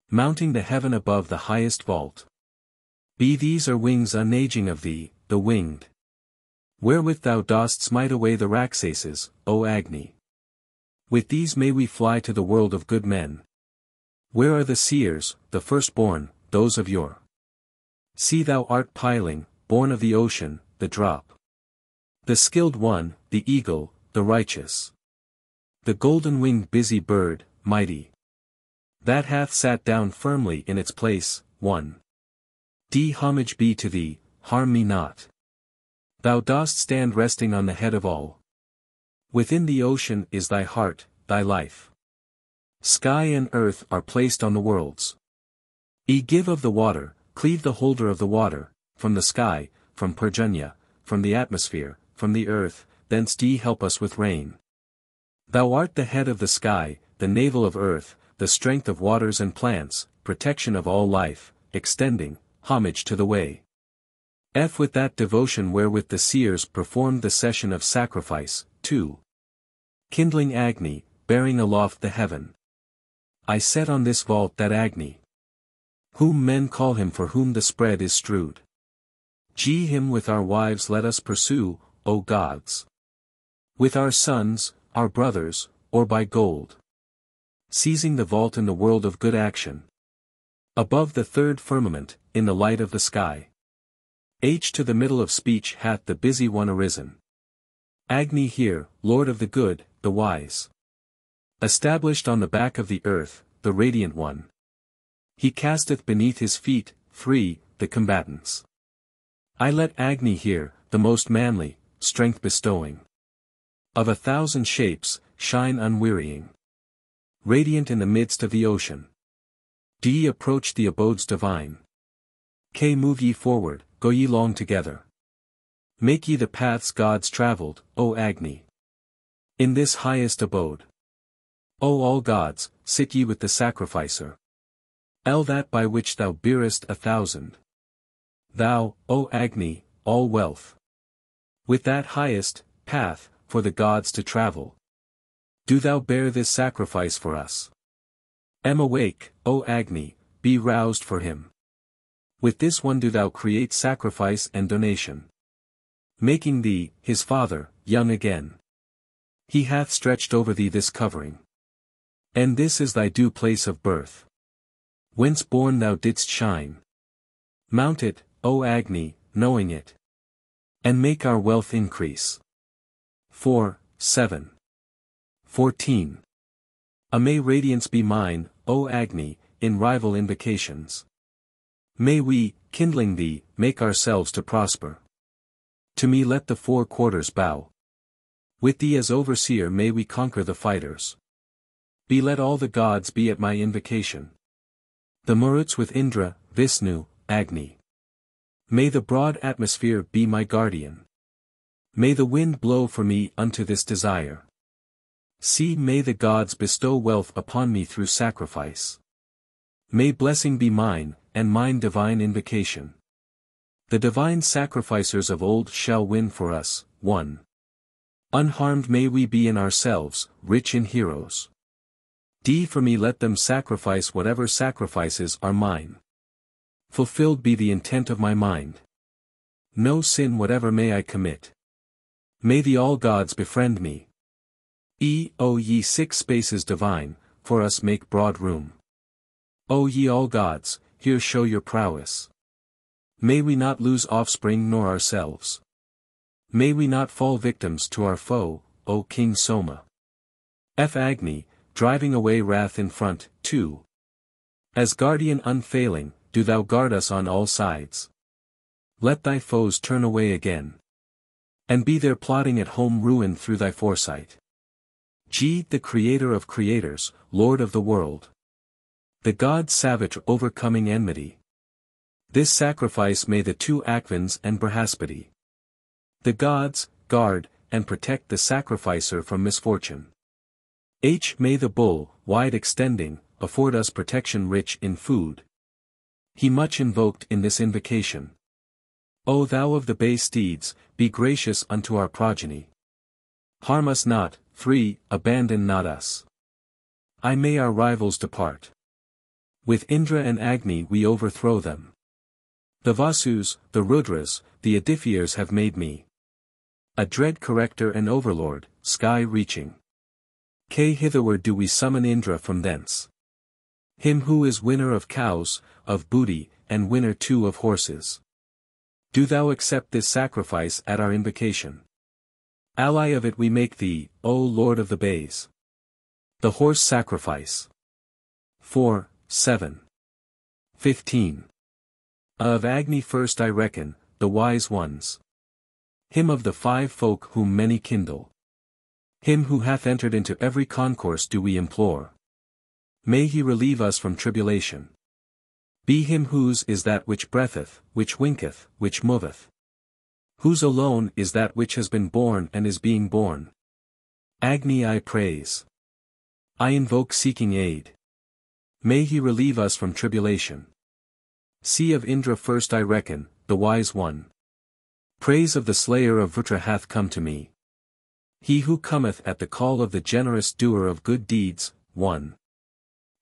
Mounting the heaven above the highest vault. Be these are wings unaging of thee, the winged. Wherewith thou dost smite away the Raksases, O Agni. With these may we fly to the world of good men. Where are the seers, the firstborn, those of yore? See thou art piling, born of the ocean, the drop. The skilled one, the eagle, the righteous. The golden-winged busy bird, mighty. That hath sat down firmly in its place, one. Homage be to thee, harm me not. Thou dost stand resting on the head of all. Within the ocean is thy heart, thy life. Sky and earth are placed on the worlds. Give of the water, cleave the holder of the water, from the sky, from Parjanya, from the atmosphere, from the earth, thence help us with rain. Thou art the head of the sky, the navel of earth, the strength of waters and plants, protection of all life, extending, homage to the way. With that devotion wherewith the seers performed the session of sacrifice, 2. Kindling Agni, bearing aloft the heaven. I set on this vault that Agni. Whom men call him for whom the spread is strewed. Him with our wives let us pursue, O gods. With our sons, our brothers, or by gold. Seizing the vault in the world of good action. Above the third firmament, in the light of the sky. To the middle of speech hath the busy one arisen. Agni here, Lord of the good, the wise. Established on the back of the earth, the radiant one. He casteth beneath his feet, free, the combatants. I let Agni here, the most manly, strength bestowing. Of 1,000 shapes, shine unwearying. Radiant in the midst of the ocean. Do ye approach the abodes divine? Move ye forward, go ye long together. Make ye the paths gods travelled, O Agni. In this highest abode. O all gods, sit ye with the sacrificer. That by which thou bearest 1,000. Thou, O Agni, all wealth. With that highest path, for the gods to travel. Do thou bear this sacrifice for us. Awake, O Agni, be roused for him. With this one do thou create sacrifice and donation. Making thee, his father, young again. He hath stretched over thee this covering. And this is thy due place of birth. Whence born thou didst shine. Mount it, O Agni, knowing it. And make our wealth increase. 7. 14. May radiance be mine, O Agni, in rival invocations. May we, kindling thee, make ourselves to prosper. To me let the 4 quarters bow. With thee as overseer may we conquer the fighters. Be let all the gods be at my invocation. The Maruts with Indra, Vishnu, Agni. May the broad atmosphere be my guardian. May the wind blow for me unto this desire. May the gods bestow wealth upon me through sacrifice. May blessing be mine, and mine divine invocation. The divine sacrificers of old shall win for us, 1. Unharmed may we be in ourselves, rich in heroes. D for me let them sacrifice whatever sacrifices are mine. Fulfilled be the intent of my mind. No sin whatever may I commit. May the all gods befriend me. O ye six spaces divine, for us make broad room. O ye all gods, here show your prowess. May we not lose offspring nor ourselves. May we not fall victims to our foe, O King Soma. Agni, driving away wrath in front, 2. As guardian unfailing, do thou guard us on all sides. Let thy foes turn away again. And be their plotting at home ruin through thy foresight. G. The Creator of creators, Lord of the world. The God savage overcoming enmity. This sacrifice may the two Akvins and Brihaspati. The gods, guard, and protect the sacrificer from misfortune. H. May the bull, wide extending, afford us protection rich in food. He much invoked in this invocation. O thou of the bay steeds, be gracious unto our progeny. Harm us not, 3. Abandon not us. I may our rivals depart. With Indra and Agni we overthrow them. The Vasus, the Rudras, the Adithyas have made me a dread corrector and overlord, sky-reaching. Hitherward do we summon Indra from thence. Him who is winner of cows, of booty, and winner too of horses. Do thou accept this sacrifice at our invocation. Ally of it we make thee, O Lord of the Bays. The horse sacrifice. 4, 7. 15. Of Agni first I reckon, the wise ones. Him of the 5 folk whom many kindle. Him who hath entered into every concourse do we implore. May he relieve us from tribulation. Be him whose is that which breatheth, which winketh, which moveth. Whose alone is that which has been born and is being born. Agni I praise. I invoke seeking aid. May he relieve us from tribulation. See of Indra first I reckon, the wise one. Praise of the slayer of Vrutra hath come to me. He who cometh at the call of the generous doer of good deeds, 1.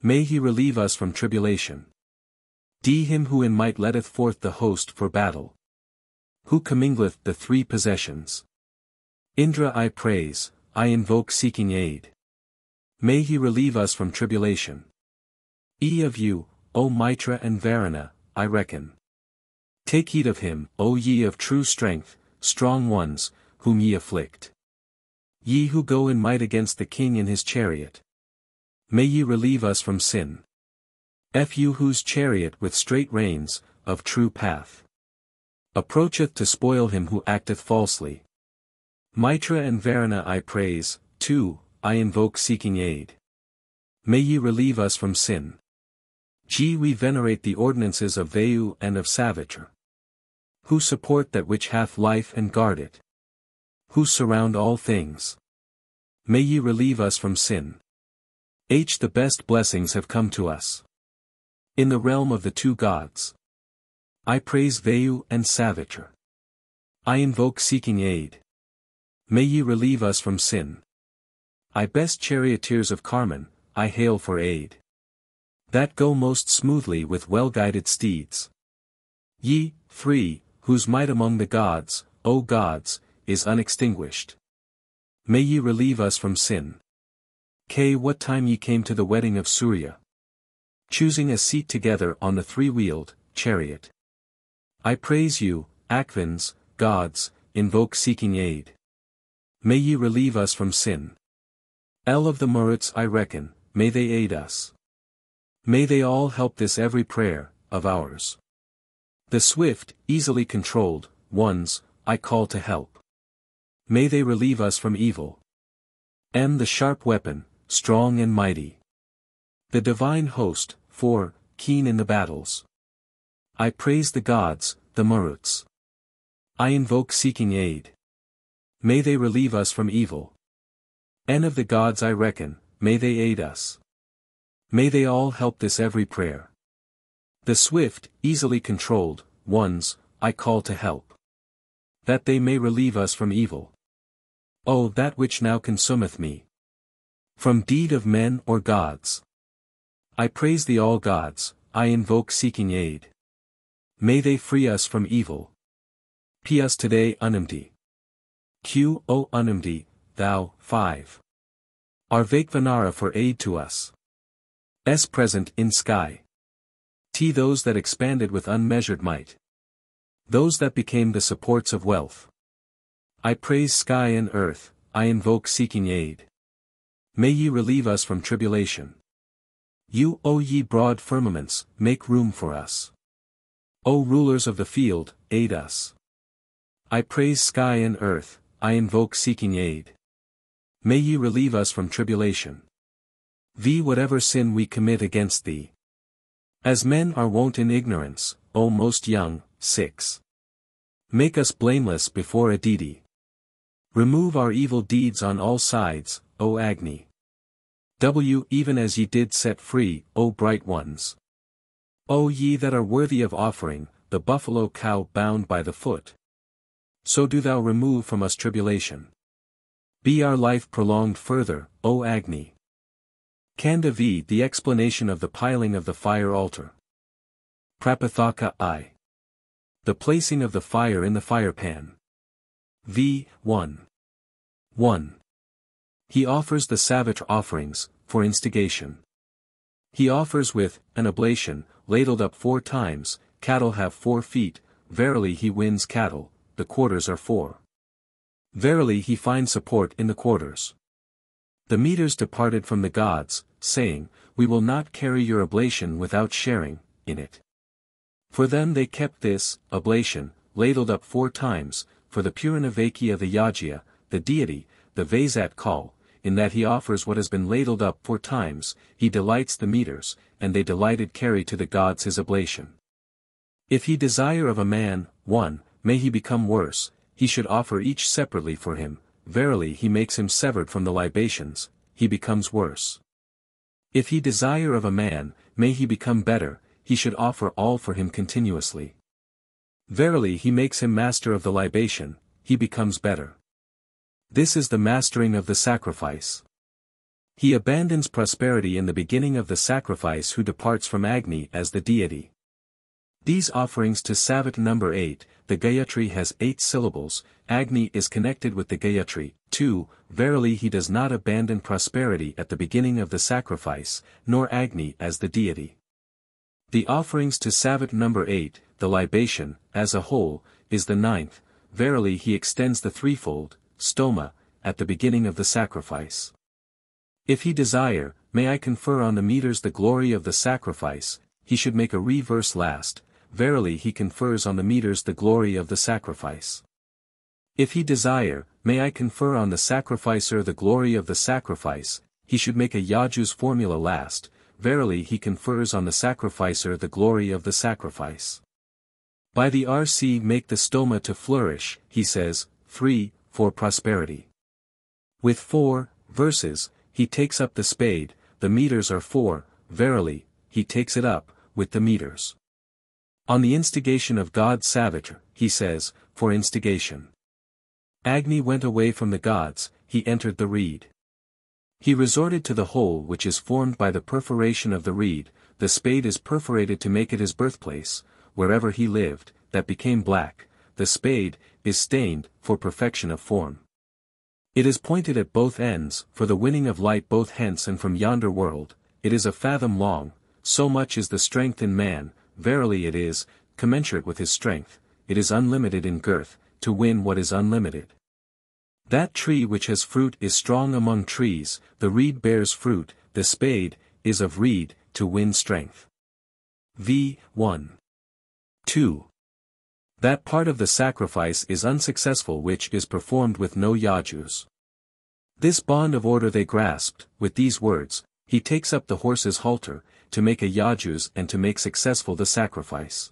May he relieve us from tribulation. D. Him who in might letteth forth the host for battle. Who commingleth the 3 possessions. Indra I praise, I invoke seeking aid. May he relieve us from tribulation. E. Of you, O Mitra and Varuna, I reckon. Take heed of him, O ye of true strength, strong ones, whom ye afflict. Ye who go in might against the king in his chariot. May ye relieve us from sin. You whose chariot with straight reins, of true path, approacheth to spoil him who acteth falsely. Mitra and Varuna I praise, 2, I invoke seeking aid. May ye relieve us from sin. G. We venerate the ordinances of Vayu and of Savitra. Who support that which hath life and guard it. Who surround all things. May ye relieve us from sin. H. The best blessings have come to us. In the realm of the 2 gods. I praise Vayu and Savitra. I invoke seeking aid. May ye relieve us from sin. I best charioteers of Carmen, I hail for aid. That go most smoothly with well-guided steeds. Ye, 3, whose might among the gods, O gods, is unextinguished. May ye relieve us from sin. K. What time ye came to the wedding of Surya. Choosing a seat together on the 3-wheeled chariot. I praise you, Akvins, gods, invoke seeking aid. May ye relieve us from sin. L. Of the Maruts I reckon, may they aid us. May they all help this every prayer, of ours. The swift, easily controlled, ones, I call to help. May they relieve us from evil. M. The sharp weapon, strong and mighty. The divine host, 4, keen in the battles. I praise the gods, the Maruts. I invoke seeking aid. May they relieve us from evil. N. Of the gods I reckon, may they aid us. May they all help this every prayer. The swift, easily controlled, ones, I call to help. That they may relieve us from evil. Oh, that which now consumeth me. From deed of men or gods. I praise thee all gods, I invoke seeking aid. May they free us from evil. P.S. Today Unamdi. Q. O Unamdi, thou, 5. Are Vaikvanara for aid to us. S. Present in sky. T. Those that expanded with unmeasured might. Those that became the supports of wealth. I praise sky and earth, I invoke seeking aid. May ye relieve us from tribulation. You, O ye broad firmaments, make room for us. O rulers of the field, aid us. I praise sky and earth, I invoke seeking aid. May ye relieve us from tribulation. V. Whatever sin we commit against thee. As men are wont in ignorance, O most young, 6. Make us blameless before a deity. Remove our evil deeds on all sides, O Agni. W. Even as ye did set free, O bright ones. O ye that are worthy of offering, the buffalo cow bound by the foot. So do thou remove from us tribulation. Be our life prolonged further, O Agni. Kanda V. The explanation of the piling of the fire altar. Prapathaka I. The placing of the fire in the firepan. V. 1. 1. He offers the Savitra offerings, for instigation. He offers with, an oblation, ladled up 4 times, cattle have 4 feet, verily he wins cattle, the quarters are 4. Verily he finds support in the quarters. The meters departed from the gods, saying, we will not carry your oblation without sharing, in it. For them they kept this, oblation, ladled up 4 times, for the Puranavakya the Yajya, the deity, the Vaisat call, in that he offers what has been ladled up 4 times, he delights the meters, and they delighted carry to the gods his oblation. If he desire of a man, 1, may he become worse, he should offer each separately for him, verily he makes him severed from the libations, he becomes worse. If he desire of a man, may he become better, he should offer all for him continuously. Verily he makes him master of the libation, he becomes better. This is the mastering of the sacrifice. He abandons prosperity in the beginning of the sacrifice who departs from Agni as the deity. These offerings to Savitra number 8, the Gayatri has 8 syllables, Agni is connected with the Gayatri. 2. Verily he does not abandon prosperity at the beginning of the sacrifice, nor Agni as the deity. The offerings to Savitra number 8, the libation, as a whole, is the 9th, verily he extends the threefold, stoma, at the beginning of the sacrifice. If he desire, may I confer on the meters the glory of the sacrifice, he should make a reverse last, verily he confers on the meters the glory of the sacrifice. If he desire, may I confer on the sacrificer the glory of the sacrifice, he should make a Yaju's formula last, verily he confers on the sacrificer the glory of the sacrifice. By the RC make the stoma to flourish, he says, 3, for prosperity. With 4 verses, he takes up the spade, the meters are 4, verily, he takes it up, with the meters. On the instigation of God Savitra, he says, for instigation. Agni went away from the gods, he entered the reed. He resorted to the hole which is formed by the perforation of the reed, the spade is perforated to make it his birthplace, wherever he lived, that became black, the spade, is stained, for perfection of form. It is pointed at both ends, for the winning of light both hence and from yonder world, it is a fathom long, so much is the strength in man, verily it is, commensurate with his strength, it is unlimited in girth, to win what is unlimited. That tree which has fruit is strong among trees, the reed bears fruit, the spade, is of reed, to win strength. V. 1. 2. That part of the sacrifice is unsuccessful which is performed with no yajus. This bond of order they grasped, with these words, he takes up the horse's halter, to make a yajus and to make successful the sacrifice.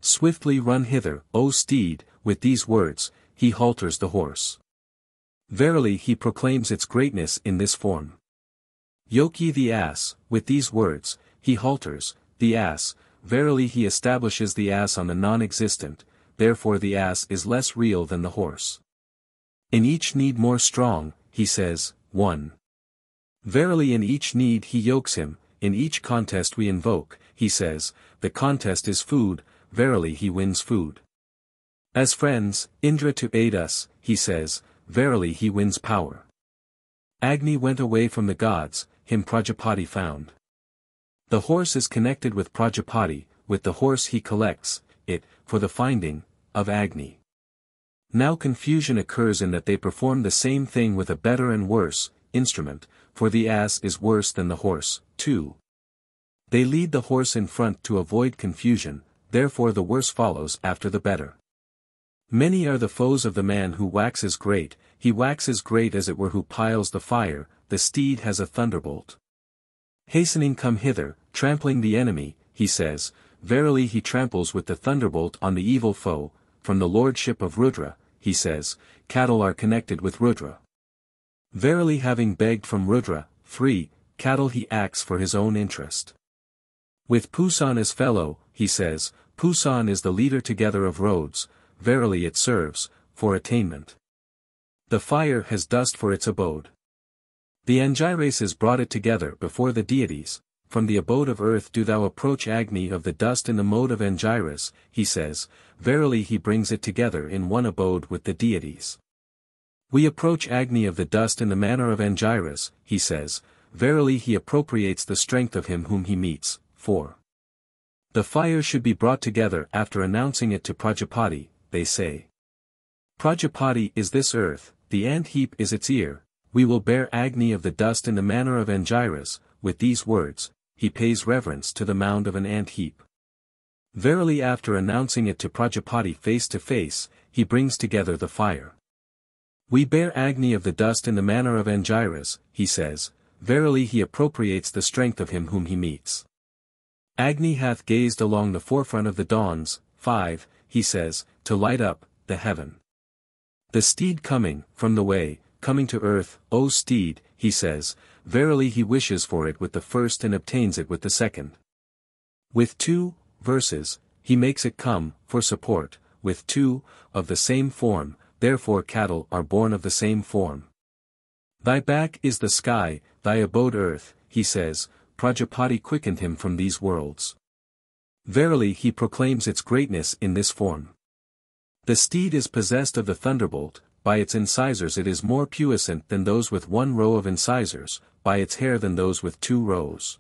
Swiftly run hither, O steed, with these words, he halters the horse. Verily he proclaims its greatness in this form. Yoke ye the ass, with these words, he halters, the ass, verily he establishes the ass on the non-existent, therefore the ass is less real than the horse. In each need more strong, he says, 1. Verily in each need he yokes him, in each contest we invoke, he says, the contest is food, verily he wins food. As friends, Indra to aid us, he says, verily he wins power. Agni went away from the gods, him Prajapati found. The horse is connected with Prajapati, with the horse he collects, it, for the finding, of Agni. Now confusion occurs in that they perform the same thing with a better and worse instrument, for the ass is worse than the horse, 2. They lead the horse in front to avoid confusion, therefore the worse follows after the better. Many are the foes of the man who waxes great, he waxes great as it were who piles the fire, the steed has a thunderbolt. Hastening come hither, trampling the enemy, he says, verily he tramples with the thunderbolt on the evil foe, from the lordship of Rudra, he says, cattle are connected with Rudra. Verily having begged from Rudra, free, cattle he acts for his own interest. With Pusan as fellow, he says, Pusan is the leader together of roads, verily it serves, for attainment. The fire has dust for its abode. The Angiras brought it together before the deities, from the abode of earth do thou approach Agni of the dust in the mode of Angiras, he says, verily he brings it together in one abode with the deities. We approach Agni of the dust in the manner of Angiras, he says, verily he appropriates the strength of him whom he meets, 4. The fire should be brought together after announcing it to Prajapati, they say. Prajapati is this earth, the ant heap is its ear, we will bear Agni of the dust in the manner of Angiras, with these words, he pays reverence to the mound of an ant heap. Verily after announcing it to Prajapati face to face, he brings together the fire. We bear Agni of the dust in the manner of Angiras, he says, verily he appropriates the strength of him whom he meets. Agni hath gazed along the forefront of the dawns, 5, he says, to light up, the heaven. The steed coming, from the way, coming to earth, O steed, he says, verily he wishes for it with the first and obtains it with the second. With 2 verses, he makes it come, for support, with 2, of the same form, therefore cattle are born of the same form. Thy back is the sky, thy abode earth, he says, Prajapati quickened him from these worlds. Verily he proclaims its greatness in this form. The steed is possessed of the thunderbolt, by its incisors it is more puissant than those with 1 row of incisors, by its hair than those with 2 rows.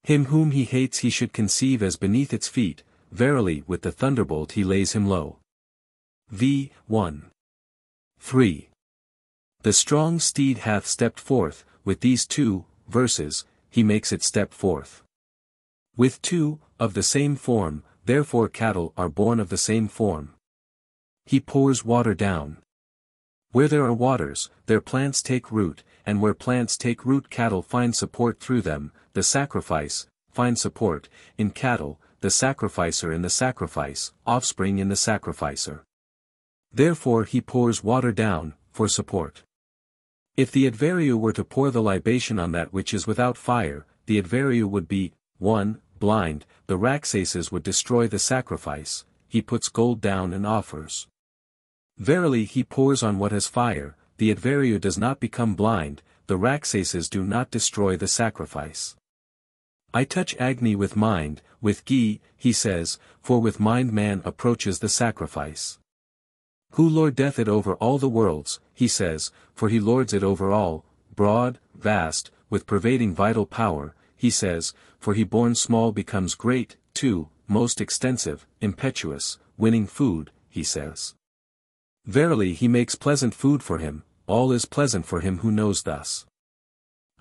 Him whom he hates he should conceive as beneath its feet, verily with the thunderbolt he lays him low. V. 1. 3. The strong steed hath stepped forth, with these 2 verses, he makes it step forth. With 2, of the same form, therefore cattle are born of the same form. He pours water down. Where there are waters, there plants take root, and where plants take root cattle find support through them, the sacrifice, find support, in cattle, the sacrificer in the sacrifice, offspring in the sacrificer. Therefore he pours water down, for support. If the Advaryu were to pour the libation on that which is without fire, the Advaryu would be, 1, blind, the Rakshasas would destroy the sacrifice, he puts gold down and offers. Verily he pours on what has fire, the Advaryu does not become blind, the Rakshasas do not destroy the sacrifice. I touch Agni with mind, with ghee, he says, for with mind man approaches the sacrifice. Who lordeth it over all the worlds, he says, for he lords it over all, broad, vast, with pervading vital power, he says, for he born small becomes great, 2, most extensive, impetuous, winning food, he says. Verily he makes pleasant food for him, all is pleasant for him who knows thus.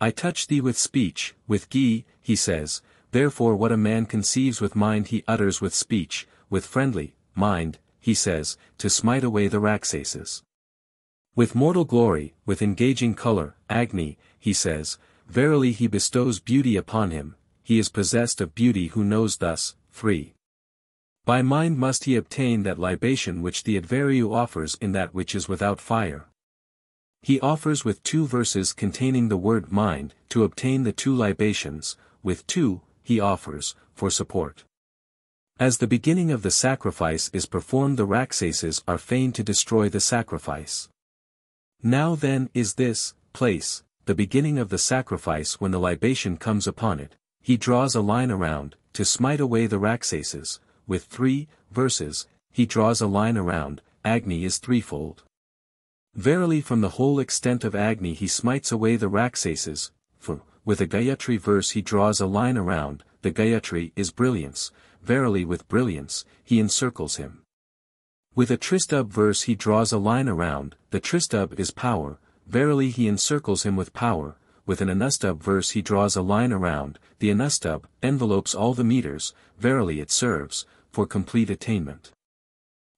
I touch thee with speech, with ghee, he says, therefore what a man conceives with mind he utters with speech, with friendly mind, he says, to smite away the Rakshasas. With mortal glory, with engaging color, Agni, he says, verily he bestows beauty upon him, he is possessed of beauty who knows thus, 3. By mind must he obtain that libation which the Advaryu offers in that which is without fire. He offers with 2 verses containing the word mind, to obtain the 2 libations, with 2, he offers, for support. As the beginning of the sacrifice is performed the Rakshasas are fain to destroy the sacrifice. Now then is this place, the beginning of the sacrifice. When the libation comes upon it, he draws a line around, to smite away the Rakshasas. With 3 verses, he draws a line around. Agni is threefold. Verily from the whole extent of Agni he smites away the Rakshasas, for, with a Gayatri verse he draws a line around. The Gayatri is brilliance, verily with brilliance, he encircles him. With a Tristubh verse he draws a line around. The Tristubh is power, verily he encircles him with power. With an Anustubh verse he draws a line around. The Anustubh envelopes all the meters, verily it serves, for complete attainment.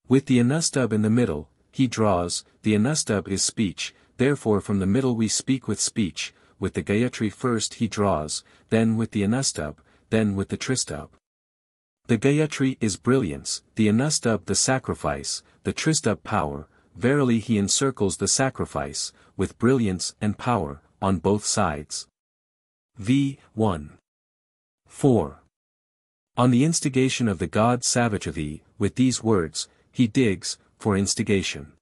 With the Anustubh in the middle, he draws. The Anustubh is speech, therefore from the middle we speak with speech. With the Gayatri first he draws, then with the Anustubh, then with the Tristubh. The Gayatri is brilliance, the Anustubh the sacrifice, the Tristubh power, verily he encircles the sacrifice, with brilliance and power, on both sides. V. 1. 4. On the instigation of the god Savitrhi, with these words, he digs, for instigation.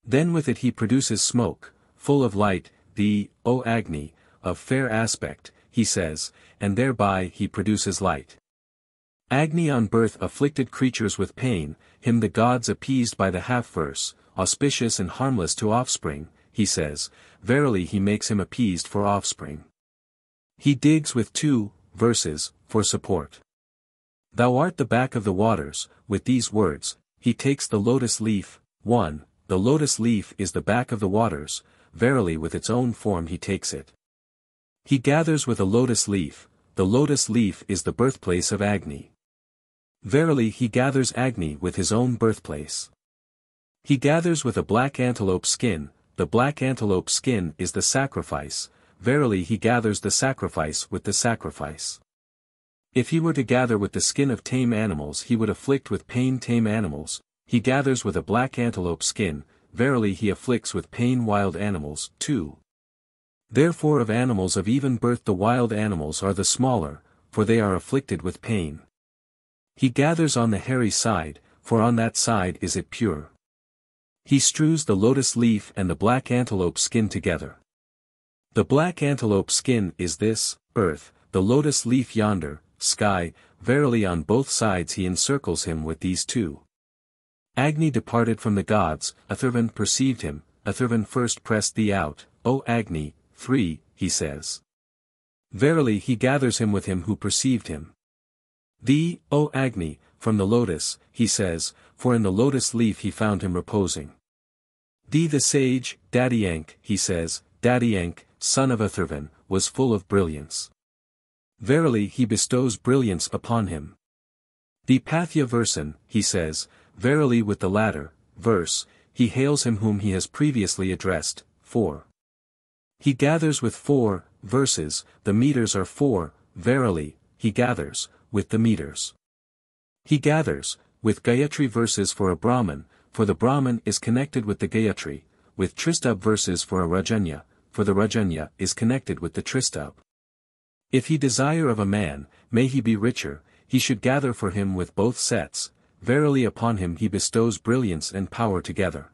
Then with it he produces smoke, full of light, the, O Agni, of fair aspect, he says, and thereby he produces light. Agni on birth afflicted creatures with pain, him the gods appeased by the half-verse, auspicious and harmless to offspring, he says, verily he makes him appeased for offspring. He digs with 2 verses, for support. Thou art the back of the waters. With these words, he takes the lotus leaf. 1. The lotus leaf is the back of the waters, verily with its own form he takes it. He gathers with a lotus leaf. The lotus leaf is the birthplace of Agni. Verily he gathers Agni with his own birthplace. He gathers with a black antelope skin. The black antelope skin is the sacrifice, verily he gathers the sacrifice with the sacrifice. If he were to gather with the skin of tame animals he would afflict with pain tame animals. He gathers with a black antelope skin, verily he afflicts with pain wild animals. 2. Therefore of animals of even birth the wild animals are the smaller, for they are afflicted with pain. He gathers on the hairy side, for on that side is it pure. He strews the lotus leaf and the black antelope skin together. The black antelope skin is this, earth, the lotus leaf yonder, sky, verily on both sides he encircles him with these 2. Agni departed from the gods, Athirvan perceived him, Athirvan first pressed thee out, O Agni. 3, he says. Verily he gathers him with him who perceived him. Thee, O Agni, from the lotus, he says, for in the lotus leaf he found him reposing. Thee the sage, Dadyank, he says, Dadyank, son of Athirvan, was full of brilliance. Verily he bestows brilliance upon him. The Pathya Versan, he says, verily with the latter verse, he hails him whom he has previously addressed. 4. He gathers with 4 verses, the meters are 4, verily, he gathers, with the meters. He gathers, with Gayatri verses for a Brahman, for the Brahman is connected with the Gayatri, with Tristubh verses for a Rajanya, for the Rajanya is connected with the Tristubh. If he desire of a man, may he be richer, he should gather for him with both sets, verily upon him he bestows brilliance and power together.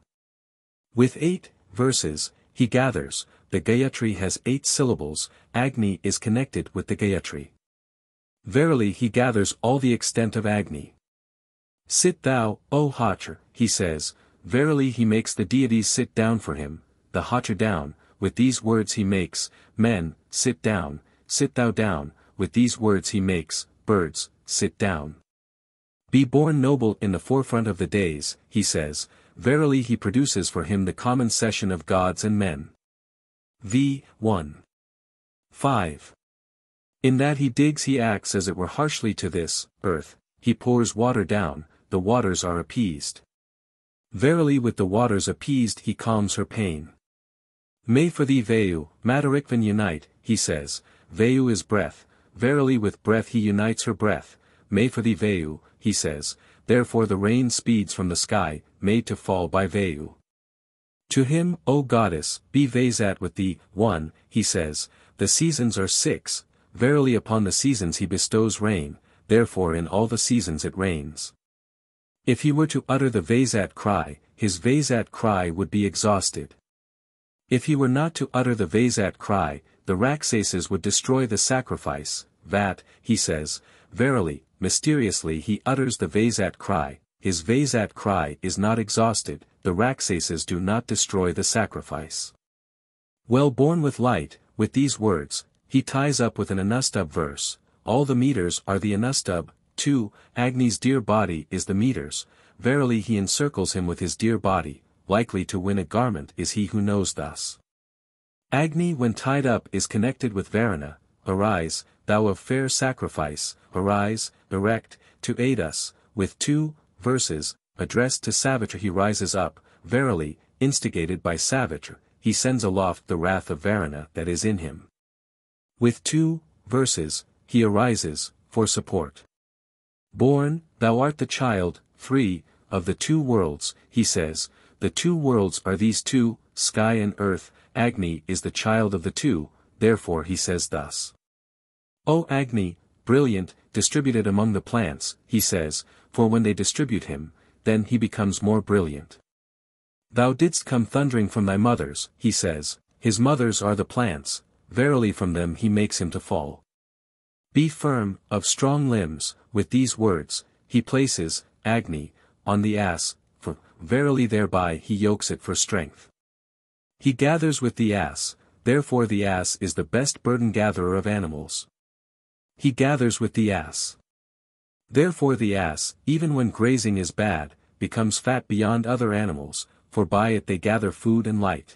With 8 verses, he gathers, the Gayatri has 8 syllables, Agni is connected with the Gayatri. Verily he gathers all the extent of Agni. Sit thou, O Hatra, he says, verily he makes the deities sit down for him, the Hatra down, with these words he makes, men, sit thou down, with these words he makes, birds, sit down. Be born noble in the forefront of the days, he says, verily he produces for him the common session of gods and men. V. 1. 5. In that he digs he acts as it were harshly to this, earth, he pours water down, the waters are appeased. Verily with the waters appeased he calms her pain. May for thee Vayu, Matarikvan unite, he says, Vayu is breath, verily with breath he unites her breath, may for thee Vayu, he says, therefore the rain speeds from the sky, made to fall by Vayu. To him, O goddess, be Vaisat with thee. 1, he says, the seasons are 6, verily upon the seasons he bestows rain, therefore in all the seasons it rains. If he were to utter the Vaisat cry, his Vaisat cry would be exhausted. If he were not to utter the Vajat cry, the Rakshasas would destroy the sacrifice. That, he says, verily, mysteriously he utters the Vajat cry, his Vajat cry is not exhausted, the Rakshasas do not destroy the sacrifice. Well born with light, with these words, he ties up with an Anustub verse, all the meters are the Anustub, 2, Agni's dear body is the meters, verily he encircles him with his dear body, likely to win a garment is he who knows thus. Agni when tied up is connected with Varuna, arise, thou of fair sacrifice, arise, erect, to aid us, with 2 verses, addressed to Savitra he rises up, verily, instigated by Savitra, he sends aloft the wrath of Varuna that is in him. With 2 verses, he arises, for support. Born, thou art the child, 3, of the 2 worlds, he says, the 2 worlds are these 2, sky and earth, Agni is the child of the 2, therefore he says thus. O Agni, brilliant, distributed among the plants, he says, for when they distribute him, then he becomes more brilliant. Thou didst come thundering from thy mothers, he says, his mothers are the plants, verily from them he makes him to fall. Be firm, of strong limbs, with these words, he places, Agni, on the ass, for, verily thereby he yokes it for strength. He gathers with the ass, therefore the ass is the best burden-gatherer of animals. He gathers with the ass. Therefore the ass, even when grazing is bad, becomes fat beyond other animals, for by it they gather food and light.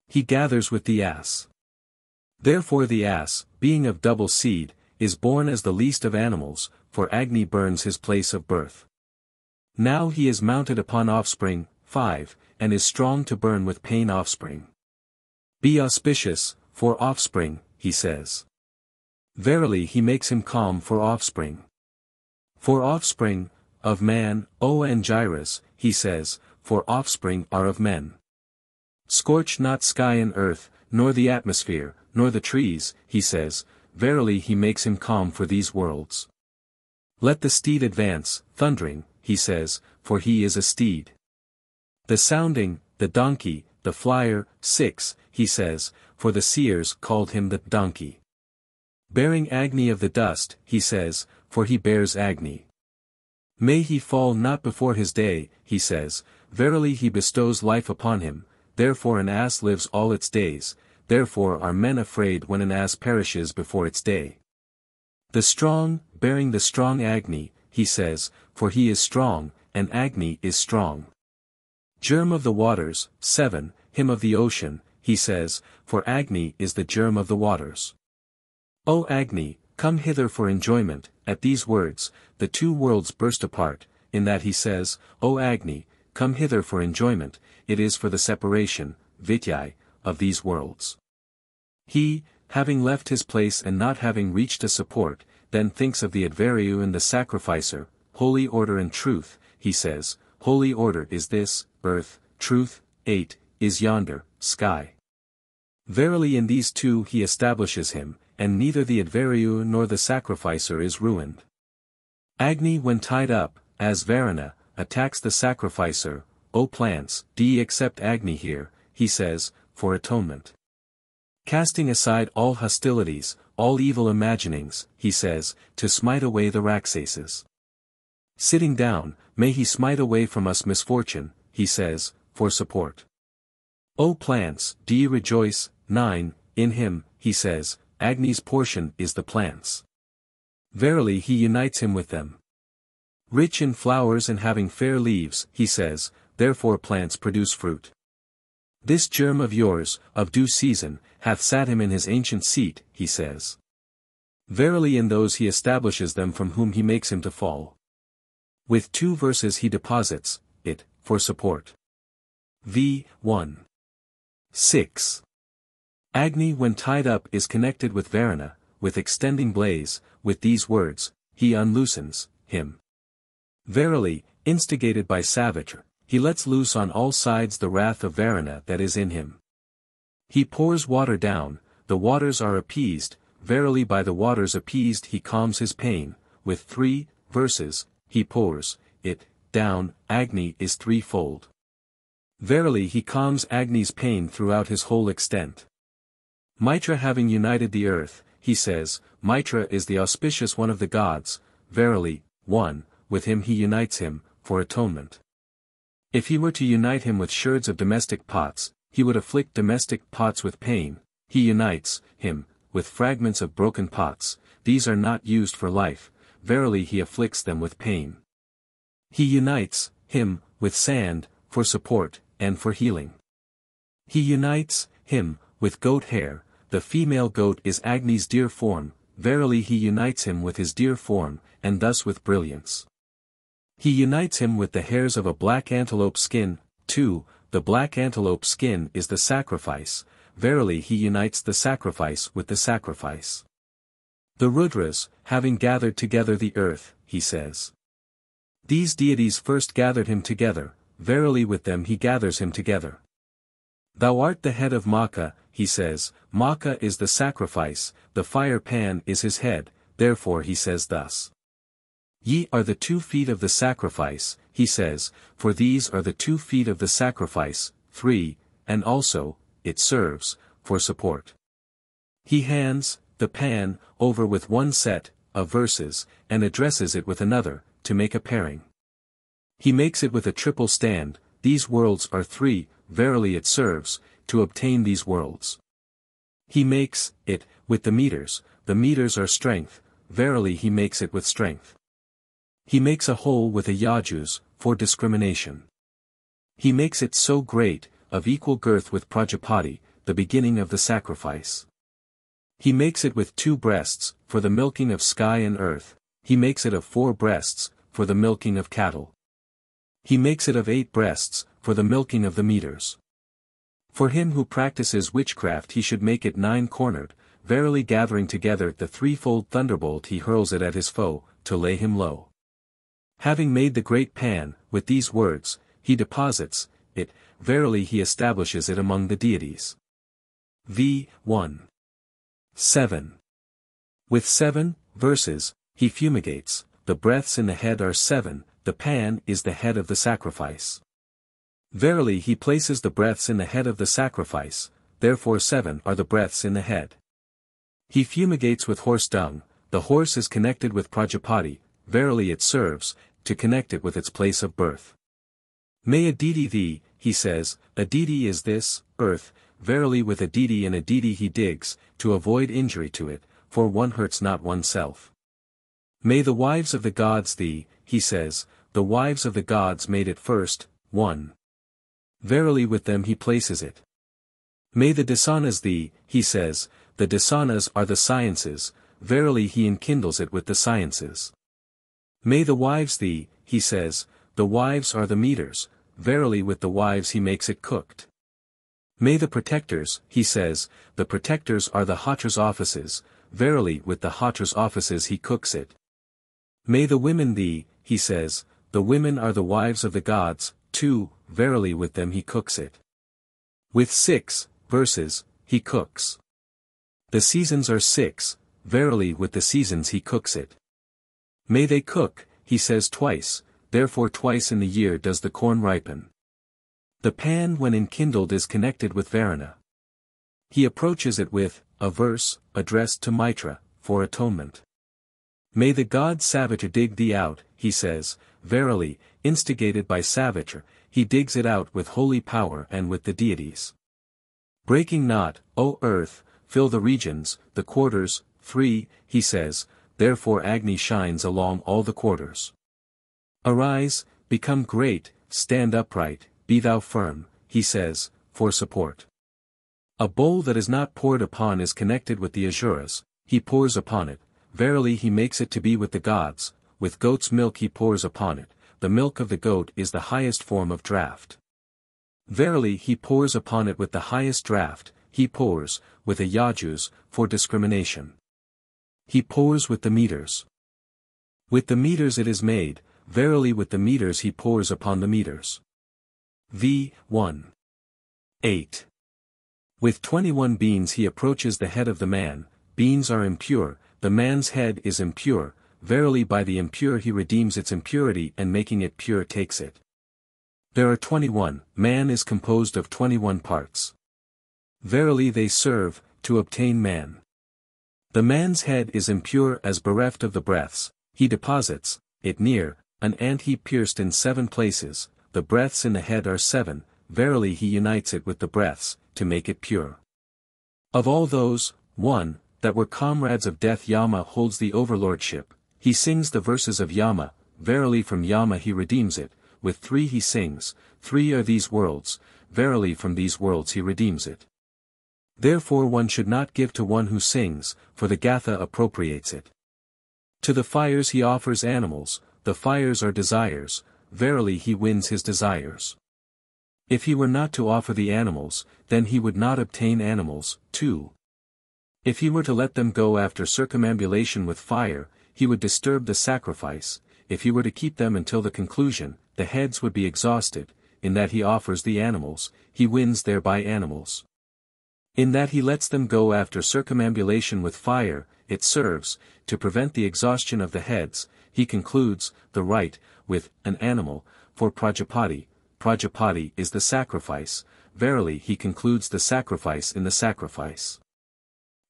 He gathers with the ass. Therefore the ass, being of double seed, is born as the least of animals, for Agni burns his place of birth. Now he is mounted upon offspring, 5, and is strong to burn with pain offspring. Be auspicious, for offspring, he says. Verily he makes him calm for offspring. For offspring, of man, O Angiras, he says, for offspring are of men. Scorch not sky and earth, nor the atmosphere, nor the trees, he says, verily he makes him calm for these worlds. Let the steed advance, thundering, he says, for he is a steed. The sounding, the donkey, the flyer, 6, he says, for the seers called him the donkey. Bearing Agni of the dust, he says, for he bears Agni. May he fall not before his day, he says, verily he bestows life upon him, therefore an ass lives all its days, therefore are men afraid when an ass perishes before its day. The strong, bearing the strong Agni, he says, for he is strong, and Agni is strong. Germ of the waters, 7, him of the ocean, he says, for Agni is the germ of the waters. O Agni, come hither for enjoyment, at these words, the 2 worlds burst apart, in that he says, O Agni, come hither for enjoyment, it is for the separation, Vityai, of these worlds. He, having left his place and not having reached a support, then thinks of the Advaryu and the sacrificer, holy order and truth, he says, holy order is this, earth, truth, 8, is yonder, sky. Verily in these 2 he establishes him, and neither the Advaryu nor the sacrificer is ruined. Agni when tied up, as Varuna, attacks the sacrificer, O plants, do ye accept Agni here, he says, for atonement. Casting aside all hostilities, all evil imaginings, he says, to smite away the Rakshasas. Sitting down, may he smite away from us misfortune, he says, for support. O plants, do ye rejoice, 9, in him, he says, Agni's portion is the plants. Verily he unites him with them. Rich in flowers and having fair leaves, he says, therefore plants produce fruit. This germ of yours, of due season, hath sat him in his ancient seat, he says. Verily in those he establishes them from whom he makes him to fall. With 2 verses he deposits, it, for support. V. 1. 6. Agni when tied up is connected with Varuna, with extending blaze, with these words, he unloosens, him. Verily, instigated by Savitra, he lets loose on all sides the wrath of Varuna that is in him. He pours water down, the waters are appeased, verily by the waters appeased he calms his pain, with 3 verses, he pours, it, down, Agni is threefold. Verily he calms Agni's pain throughout his whole extent. Mitra having united the earth, he says, Mitra is the auspicious one of the gods, verily, one, with him he unites him, for atonement. If he were to unite him with sherds of domestic pots, he would afflict domestic pots with pain. He unites him with fragments of broken pots, these are not used for life, verily he afflicts them with pain. He unites him with sand, for support, and for healing. He unites him with goat hair, the female goat is Agni's dear form, verily he unites him with his dear form, and thus with brilliance. He unites him with the hairs of a black antelope skin, too, the black antelope skin is the sacrifice, verily he unites the sacrifice with the sacrifice. The Rudras, having gathered together the earth, he says. These deities first gathered him together, verily with them he gathers him together. Thou art the head of Maka, he says, Maka is the sacrifice, the fire pan is his head, therefore he says thus. Ye are the 2 feet of the sacrifice, he says, for these are the 2 feet of the sacrifice, 3, and also, it serves, for support. He hands, the pan, over with one set, of verses, and addresses it with another, to make a pairing. He makes it with a triple stand, these worlds are 3, verily it serves, to obtain these worlds. He makes it, with the meters are strength, verily he makes it with strength. He makes a hole with a yajus, for discrimination. He makes it so great, of equal girth with Prajapati, the beginning of the sacrifice. He makes it with 2 breasts, for the milking of sky and earth, he makes it of 4 breasts, for the milking of cattle. He makes it of 8 breasts, for the milking of the meters. For him who practices witchcraft he should make it 9-cornered, verily gathering together the 3-fold thunderbolt he hurls it at his foe, to lay him low. Having made the great pan, with these words, he deposits it, verily he establishes it among the deities. v. 1. 7. With 7 verses, he fumigates, the breaths in the head are 7, the pan is the head of the sacrifice. Verily he places the breaths in the head of the sacrifice, therefore 7 are the breaths in the head. He fumigates with horse dung, the horse is connected with Prajapati, verily it serves, to connect it with its place of birth. May a deity thee, he says, a deity is this, earth, verily with a deity and a deity he digs, to avoid injury to it, for one hurts not oneself. May the wives of the gods thee, he says, the wives of the gods made it first, 1. Verily with them he places it. May the dasanas thee, he says, the dasanas are the sciences, verily he enkindles it with the sciences. May the wives thee, he says, the wives are the meters, verily with the wives he makes it cooked. May the protectors, he says, the protectors are the Hotra's offices, verily with the Hotra's offices he cooks it. May the women thee, he says, the women are the wives of the gods, 2, verily with them he cooks it. With 6 verses, he cooks. The seasons are 6, verily with the seasons he cooks it. May they cook, he says twice, therefore twice in the year does the corn ripen. The pan when enkindled is connected with Varuna. He approaches it with a verse, addressed to Mitra, for atonement. May the god Savitra dig thee out, he says, verily, instigated by Savitra, he digs it out with holy power and with the deities. Breaking not, O earth, fill the regions, the quarters, 3, he says, therefore Agni shines along all the quarters. Arise, become great, stand upright, be thou firm, he says, for support. A bowl that is not poured upon is connected with the Asuras, he pours upon it, verily he makes it to be with the gods, with goat's milk he pours upon it, the milk of the goat is the highest form of draught. Verily he pours upon it with the highest draught, he pours, with a yajus, for discrimination. He pours with the meters. With the meters it is made, verily with the meters he pours upon the meters. v. 1. 8. With 21 beans he approaches the head of the man, beans are impure, the man's head is impure, verily by the impure he redeems its impurity and making it pure takes it. There are 21, man is composed of 21 parts. Verily they serve, to obtain man. The man's head is impure as bereft of the breaths, he deposits, it near, an ant heap pierced in 7 places, the breaths in the head are 7, verily he unites it with the breaths, to make it pure. Of all those, 1, that were comrades of death Yama holds the overlordship, he sings the verses of Yama, verily from Yama he redeems it, with 3 he sings, 3 are these worlds, verily from these worlds he redeems it. Therefore one should not give to one who sings, for the Gatha appropriates it. To the fires he offers animals, the fires are desires, verily he wins his desires. If he were not to offer the animals, then he would not obtain animals, 2. If he were to let them go after circumambulation with fire, he would disturb the sacrifice, if he were to keep them until the conclusion, the heads would be exhausted, in that he offers the animals, he wins thereby animals. In that he lets them go after circumambulation with fire, it serves, to prevent the exhaustion of the heads, he concludes, the rite, with, an animal, for Prajapati is the sacrifice, verily he concludes the sacrifice in the sacrifice.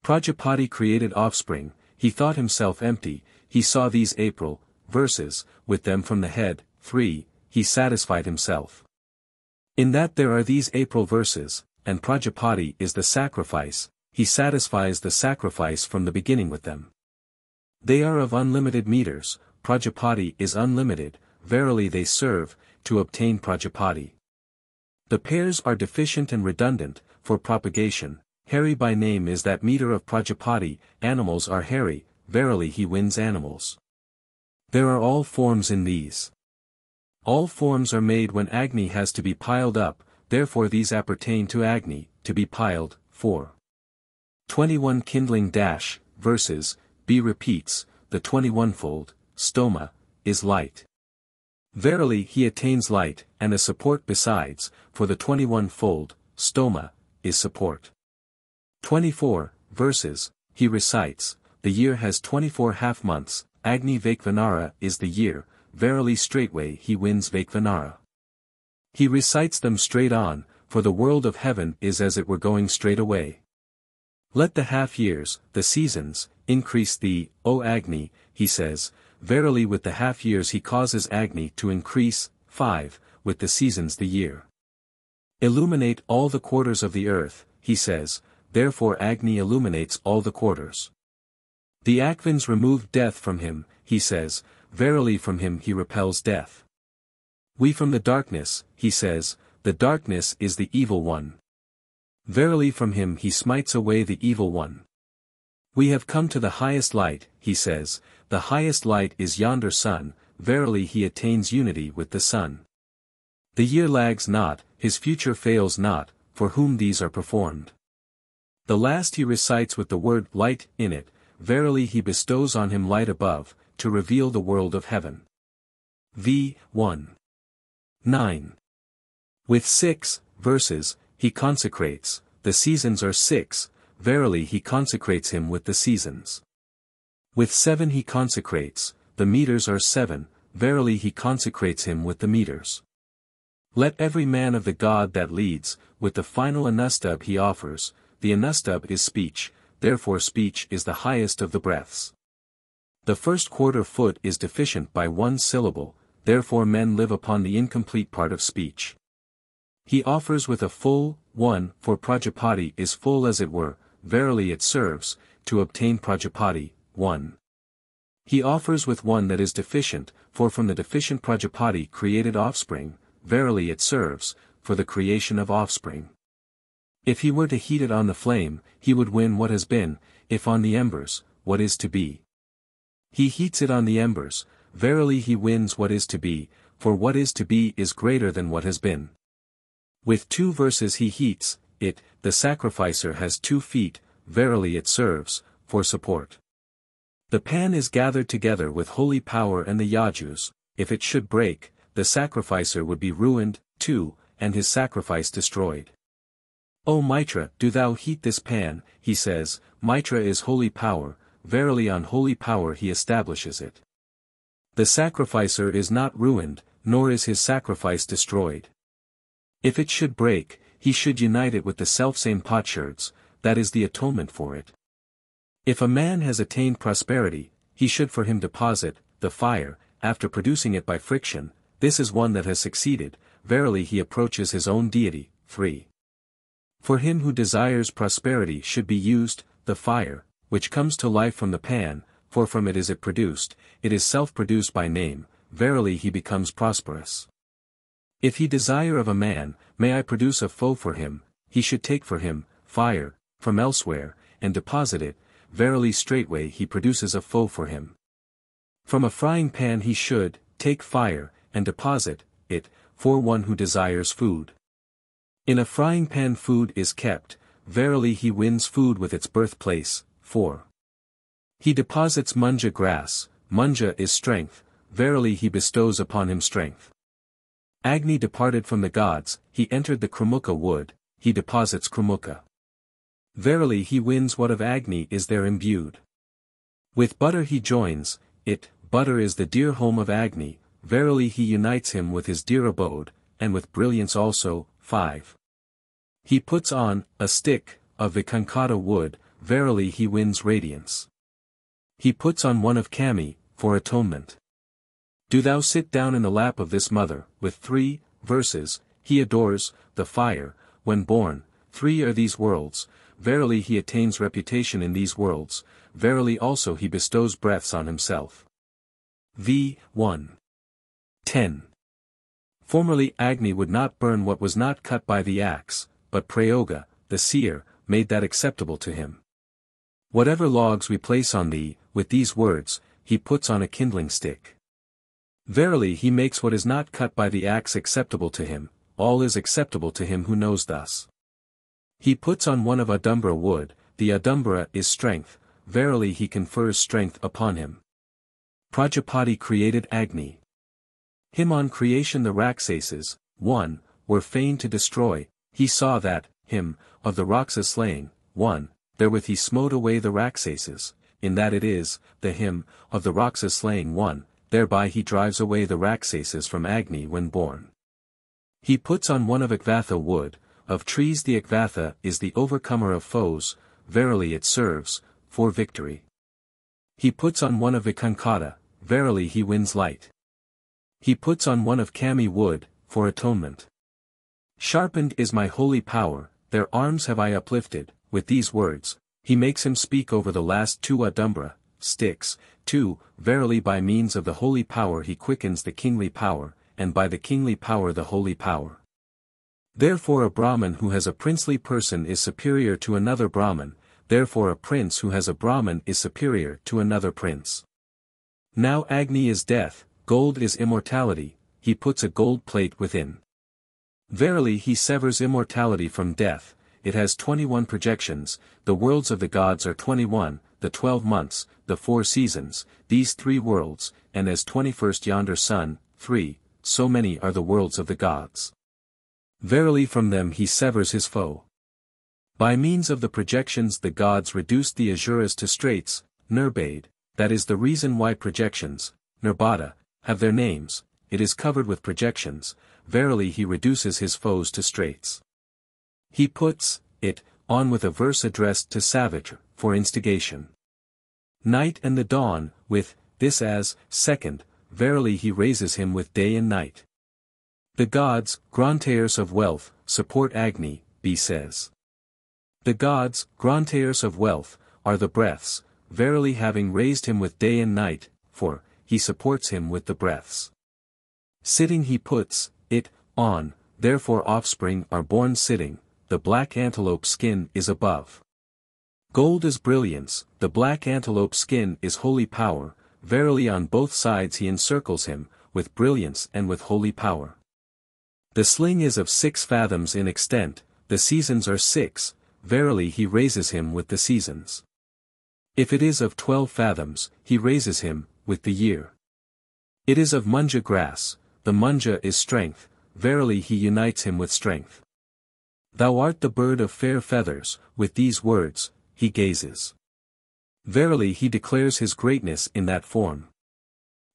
Prajapati created offspring, he thought himself empty, he saw these April, verses, with them from the head, 3, he satisfied himself. In that there are these April verses, and Prajapati is the sacrifice, he satisfies the sacrifice from the beginning with them. They are of unlimited meters, Prajapati is unlimited, verily they serve, to obtain Prajapati. The pairs are deficient and redundant, for propagation, hairy by name is that meter of Prajapati, animals are hairy, verily he wins animals. There are all forms in these. All forms are made when Agni has to be piled up, therefore these appertain to Agni, to be piled, 4. 21 kindling verses, B repeats, the 21-fold, stoma, is light. Verily he attains light, and a support besides, for the 21-fold, stoma, is support. 24, verses, he recites, the year has 24 half-months, Agni Vaikvanara is the year, verily straightway he wins Vaikvanara. He recites them straight on, for the world of heaven is as it were going straight away. Let the half-years, the seasons, increase thee, O Agni, he says, verily with the half-years he causes Agni to increase, 5, with the seasons the year. Illuminate all the quarters of the earth, he says, therefore Agni illuminates all the quarters. The Akvins remove death from him, he says, verily from him he repels death. We from the darkness, he says, the darkness is the evil one. Verily from him he smites away the evil one. We have come to the highest light, he says, the highest light is yonder sun, verily he attains unity with the sun. The year lags not, his future fails not, for whom these are performed. The last he recites with the word light in it, verily he bestows on him light above, to reveal the world of heaven. V. 1. 9. With 6, verses, he consecrates, the seasons are 6, verily he consecrates him with the seasons. With 7 he consecrates, the meters are 7, verily he consecrates him with the meters. Let every man of the God that leads, with the final anustub he offers, the anustub is speech, therefore speech is the highest of the breaths. The first quarter foot is deficient by 1 syllable, therefore men live upon the incomplete part of speech. He offers with a full, 1, for Prajapati is full as it were, verily it serves, to obtain Prajapati, 1. He offers with 1 that is deficient, for from the deficient Prajapati created offspring, verily it serves, for the creation of offspring. If he were to heat it on the flame, he would win what has been, if on the embers, what is to be. He heats it on the embers, verily he wins what is to be, for what is to be is greater than what has been. With 2 verses he heats it, the sacrificer has 2 feet, verily it serves, for support. The pan is gathered together with holy power and the Yajus, if it should break, the sacrificer would be ruined, 2, and his sacrifice destroyed. O Mitra, do thou heat this pan, he says, Mitra is holy power, verily on holy power he establishes it. The sacrificer is not ruined, nor is his sacrifice destroyed. If it should break, he should unite it with the selfsame potsherds, that is the atonement for it. If a man has attained prosperity, he should for him deposit the fire, after producing it by friction. This is one that has succeeded, verily he approaches his own deity. 3. For him who desires prosperity should be used the fire, which comes to life from the pan, for from it is it produced, it is self-produced by name, verily he becomes prosperous. If he desire of a man, may I produce a foe for him, he should take for him fire from elsewhere, and deposit it, verily straightway he produces a foe for him. From a frying pan he should take fire, and deposit it, for one who desires food. In a frying pan food is kept, verily he wins food with its birthplace. 4. He deposits munja grass, munja is strength, verily he bestows upon him strength. Agni departed from the gods, he entered the Kramukha wood, he deposits Kramukha. Verily he wins what of Agni is there imbued. With butter he joins it, butter is the dear home of Agni, verily he unites him with his dear abode, and with brilliance also. 5. He puts on a stick of Vikankata wood, verily he wins radiance. He puts on one of Kami, for atonement. Do thou sit down in the lap of this mother, with 3 verses, he adores the fire, when born. 3 are these worlds, verily he attains reputation in these worlds, verily also he bestows breaths on himself. v. 1. 10. Formerly Agni would not burn what was not cut by the axe, but Prayoga, the seer, made that acceptable to him. Whatever logs we place on thee, with these words, he puts on a kindling stick. Verily he makes what is not cut by the axe acceptable to him, all is acceptable to him who knows thus. He puts on one of Adumbra wood, the Adumbra is strength, verily he confers strength upon him. Prajapati created Agni. Him on creation the Raksases, 1, were fain to destroy, he saw that, him, of the Rakshas slaying, 1, therewith he smote away the Raksases, in that it is, the him, of the Rakshas slaying 1, thereby he drives away the Raksases from Agni when born. He puts on one of Akvatha wood, of trees the Akvatha is the overcomer of foes, verily it serves, for victory. He puts on one of Vikankata, verily he wins light. He puts on one of Kami wood, for atonement. Sharpened is my holy power, their arms have I uplifted, with these words, he makes him speak over the last 2 Adumbra, sticks, 2, verily by means of the holy power he quickens the kingly power, and by the kingly power the holy power. Therefore a Brahmin who has a princely person is superior to another Brahmin, therefore a prince who has a Brahmin is superior to another prince. Now Agni is death, gold is immortality, he puts a gold plate within. Verily he severs immortality from death, it has 21 projections, the worlds of the gods are 21, the 12 months, the 4 seasons, these 3 worlds, and as 21st yonder sun, 3, so many are the worlds of the gods. Verily from them he severs his foe. By means of the projections the gods reduced the Asuras to straits, Nirbade, that is the reason why projections, Nirbada, have their names, it is covered with projections, verily he reduces his foes to straits. He puts it on with a verse addressed to savage, for instigation. Night and the dawn, with this as second, verily he raises him with day and night. The gods, grantaires of wealth, support Agni, B says. The gods, grantaires of wealth, are the breaths, verily having raised him with day and night, for he supports him with the breaths. Sitting he puts it on, therefore offspring are born sitting, the black antelope skin is above. Gold is brilliance, the black antelope skin is holy power, verily on both sides he encircles him, with brilliance and with holy power. The sling is of 6 fathoms in extent, the seasons are 6, verily he raises him with the seasons. If it is of 12 fathoms, he raises him, with the year. It is of munja grass, the munja is strength, verily he unites him with strength. Thou art the bird of fair feathers, with these words, he gazes. Verily he declares his greatness in that form.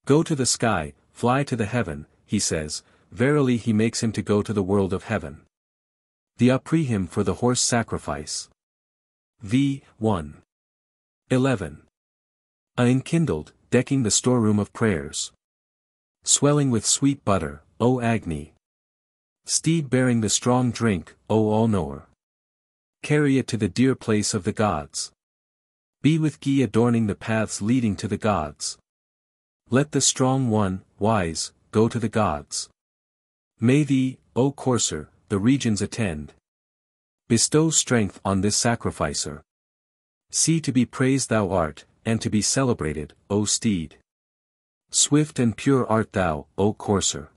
Go to the sky, fly to the heaven, he says, verily he makes him to go to the world of heaven. The Aprihim for the horse sacrifice. V. 1. 11. A enkindled, decking the storeroom of prayers. Swelling with sweet butter, O Agni. Steed bearing the strong drink, O All-Knower. Carry it to the dear place of the gods. Be with ghee adorning the paths leading to the gods. Let the strong one, wise, go to the gods. May thee, O courser, the regions attend. Bestow strength on this sacrificer. See to be praised thou art, and to be celebrated, O steed. Swift and pure art thou, O courser.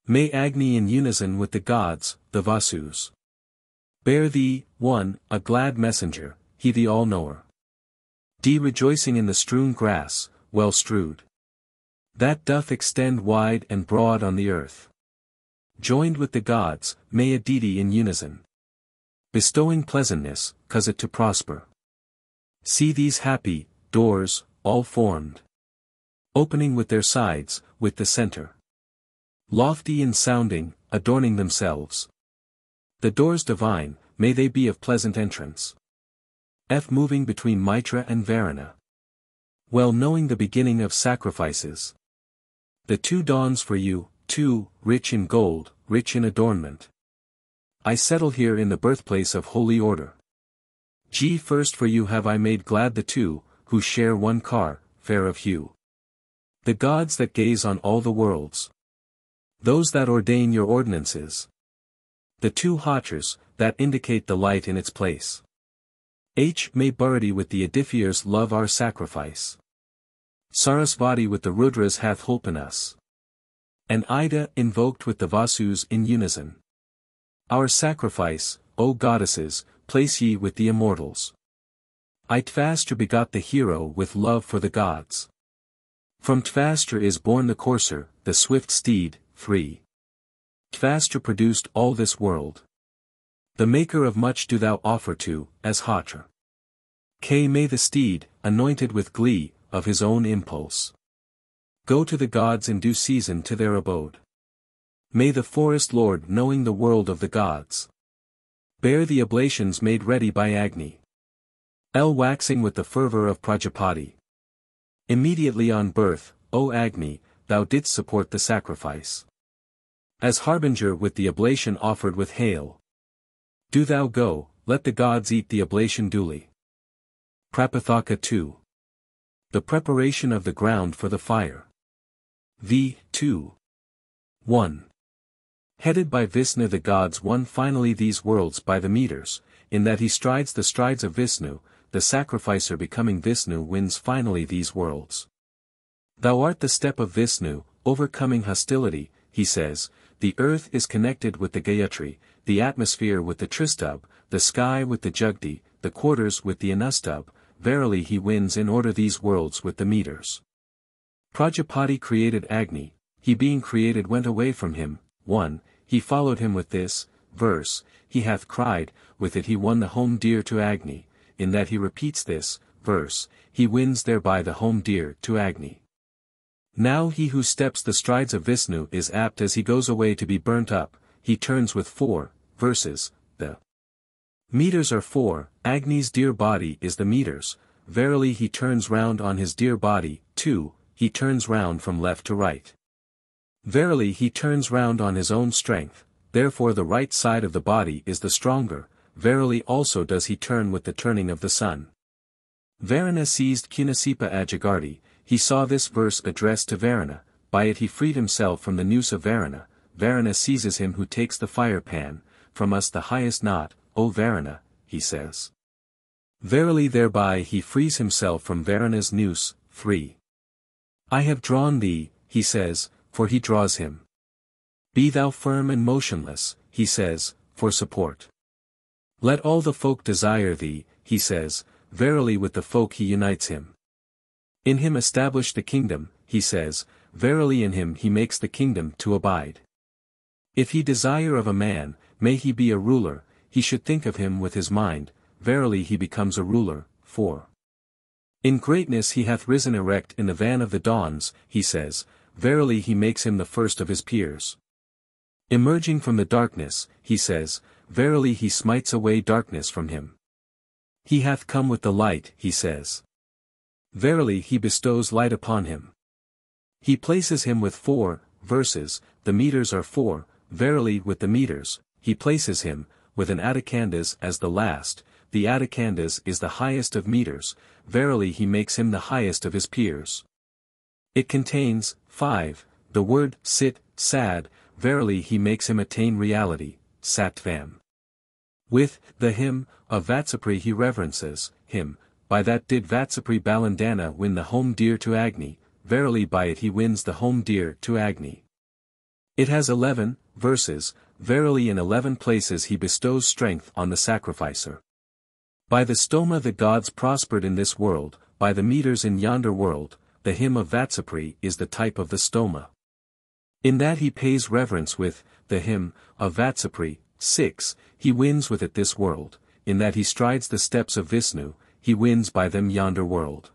May Agni in unison with the gods, the Vasus. Bear thee, one, a glad messenger, he the all-knower. D rejoicing in the strewn grass, well strewed. That doth extend wide and broad on the earth. Joined with the gods, may a deity in unison. Bestowing pleasantness, cause it to prosper. See these happy, doors, all formed. Opening with their sides, with the center. Lofty in sounding, adorning themselves. The doors divine, may they be of pleasant entrance. F moving between Mitra and Varuna. Well knowing the beginning of sacrifices. The two dawns for you, two, rich in gold, rich in adornment. I settle here in the birthplace of holy order. G first for you have I made glad the two, who share one car, fair of hue. The gods that gaze on all the worlds. Those that ordain your ordinances. The two hotchers, that indicate the light in its place. H may Bharati with the edifiers love our sacrifice. Sarasvati with the Rudras hath holpen us. And Ida invoked with the Vasus in unison. Our sacrifice, O goddesses, place ye with the immortals. Tvastra begot the hero with love for the gods. From Tvastra is born the courser, the swift steed, free. Tvastra produced all this world. The maker of much do thou offer to, as Hotra. K may the steed, anointed with glee, of his own impulse. Go to the gods in due season to their abode. May the forest lord knowing the world of the gods. Bear the oblations made ready by Agni. L waxing with the fervor of Prajapati. Immediately on birth, O Agni, thou didst support the sacrifice. As harbinger with the oblation offered with hail. Do thou go, let the gods eat the oblation duly. Prapathaka II. The preparation of the ground for the fire. V. 2. 1. Headed by Vishnu the gods won finally these worlds by the meters, in that he strides the strides of Vishnu, the sacrificer becoming Vishnu wins finally these worlds. Thou art the step of Vishnu, overcoming hostility, he says, the earth is connected with the Gayatri, the atmosphere with the Tristub, the sky with the Jugdi, the quarters with the Anustub, verily he wins in order these worlds with the meters. Prajapati created Agni, he being created went away from him, 1, he followed him with this, verse, he hath cried, with it he won the home dear to Agni, in that he repeats this, verse, he wins thereby the home dear to Agni. Now he who steps the strides of Vishnu is apt as he goes away to be burnt up, he turns with 4, verses, the meters are 4, Agni's dear body is the meters, verily he turns round on his dear body, 2, he turns round from left to right. Verily he turns round on his own strength, therefore the right side of the body is the stronger, verily also does he turn with the turning of the sun. Varuna seized Kunasipa Ajagardi, he saw this verse addressed to Varuna, by it he freed himself from the noose of Varuna, Varuna seizes him who takes the fire pan, from us the highest not, O Varuna, he says. Verily thereby he frees himself from Varuna's noose, 3. I have drawn thee, he says, for he draws him. Be thou firm and motionless, he says, for support. Let all the folk desire thee, he says, verily with the folk he unites him. In him establish the kingdom, he says, verily in him he makes the kingdom to abide. If he desire of a man, may he be a ruler, he should think of him with his mind, verily he becomes a ruler, 4. In greatness he hath risen erect in the van of the dawns, he says, verily he makes him the first of his peers. Emerging from the darkness, he says, verily he smites away darkness from him. He hath come with the light, he says. Verily he bestows light upon him. He places him with 4 verses, the meters are 4, verily with the meters, he places him, with an Adakandas as the last, the Adakandas is the highest of meters, verily he makes him the highest of his peers. It contains, 5, the word, sit, sad, verily he makes him attain reality, sattvam. With, the hymn, of Vatsapri he reverences, him, by that did Vatsapri Balandana win the home dear to Agni, verily by it he wins the home dear to Agni. It has 11 verses, verily in 11 places he bestows strength on the sacrificer. By the stoma the gods prospered in this world, by the meters in yonder world, the hymn of Vatsapri is the type of the stoma. In that he pays reverence with, the hymn, of Vatsapri, 6, he wins with it this world, in that he strides the steps of Vishnu, he wins by them yonder world.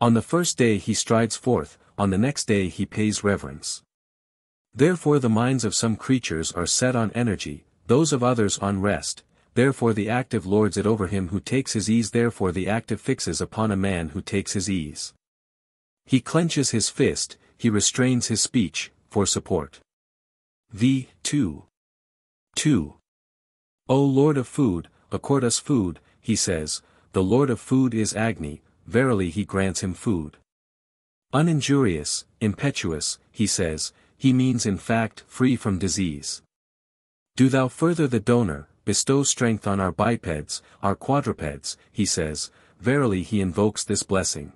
On the first day he strides forth, on the next day he pays reverence. Therefore the minds of some creatures are set on energy, those of others on rest, therefore the active lords it over him who takes his ease, therefore the active fixes upon a man who takes his ease. He clenches his fist, he restrains his speech, for support. V. 2. 2. O Lord of food, accord us food, he says, the Lord of food is Agni, verily he grants him food. Uninjurious, impetuous, he says, he means in fact free from disease. Do thou further the donor, bestow strength on our bipeds, our quadrupeds, he says, verily he invokes this blessing.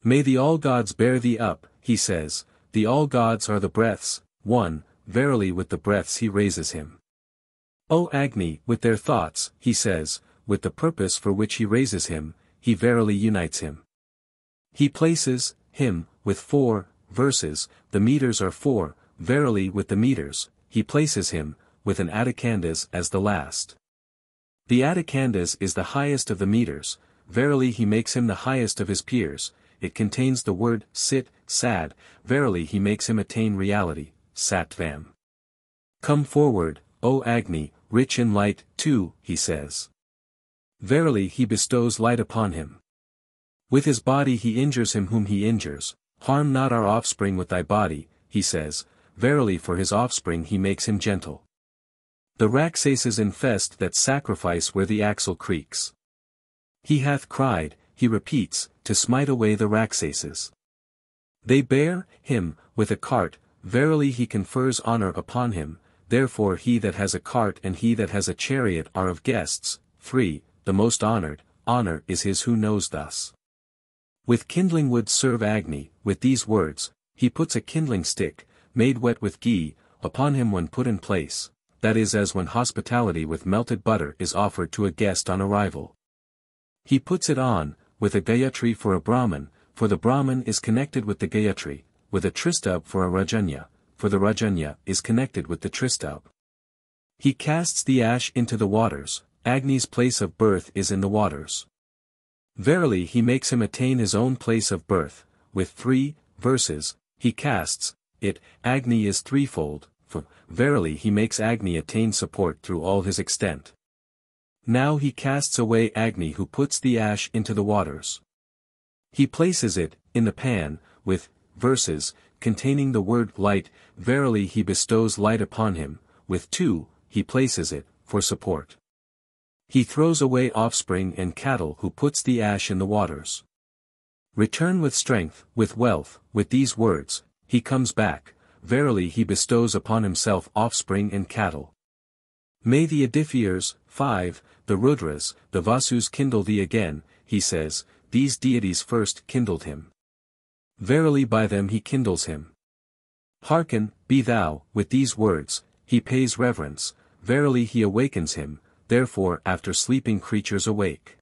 May the all gods bear thee up, he says, the all gods are the breaths, 1, verily with the breaths he raises him. O Agni, with their thoughts, he says, with the purpose for which he raises him, he verily unites him. He places, him, with 4 verses, the meters are 4, verily with the meters, he places him, with an Adakandas as the last. The Adakandas is the highest of the meters, verily he makes him the highest of his peers, it contains the word, sit, sad, verily he makes him attain reality, sattvam. Come forward, O Agni, rich in light, too, he says. Verily he bestows light upon him. With his body he injures him whom he injures, harm not our offspring with thy body, he says, verily for his offspring he makes him gentle. The Raksases infest that sacrifice where the axle creaks. He hath cried, he repeats, to smite away the Raksases. They bear him with a cart, verily he confers honor upon him, therefore he that has a cart and he that has a chariot are of guests. 3. The most honored, honor is his who knows thus. With kindling wood serve Agni, with these words, he puts a kindling stick, made wet with ghee, upon him when put in place, that is as when hospitality with melted butter is offered to a guest on arrival. He puts it on, with a Gayatri for a Brahman, for the Brahman is connected with the Gayatri, with a Tristub for a Rajanya, for the Rajanya is connected with the Tristub. He casts the ash into the waters, Agni's place of birth is in the waters. Verily he makes him attain his own place of birth, with 3 verses, he casts it, Agni is threefold, for, verily he makes Agni attain support through all his extent. Now he casts away Agni who puts the ash into the waters. He places it, in the pan, with, verses, containing the word light, verily he bestows light upon him, with 2, he places it, for support. He throws away offspring and cattle who puts the ash in the waters. Return with strength, with wealth, with these words, he comes back, verily he bestows upon himself offspring and cattle. May the Edifiers, 5, the Rudras, the Vasus kindle thee again, he says, these deities first kindled him. Verily by them he kindles him. Hearken, be thou, with these words, he pays reverence, verily he awakens him, therefore after sleeping creatures awake.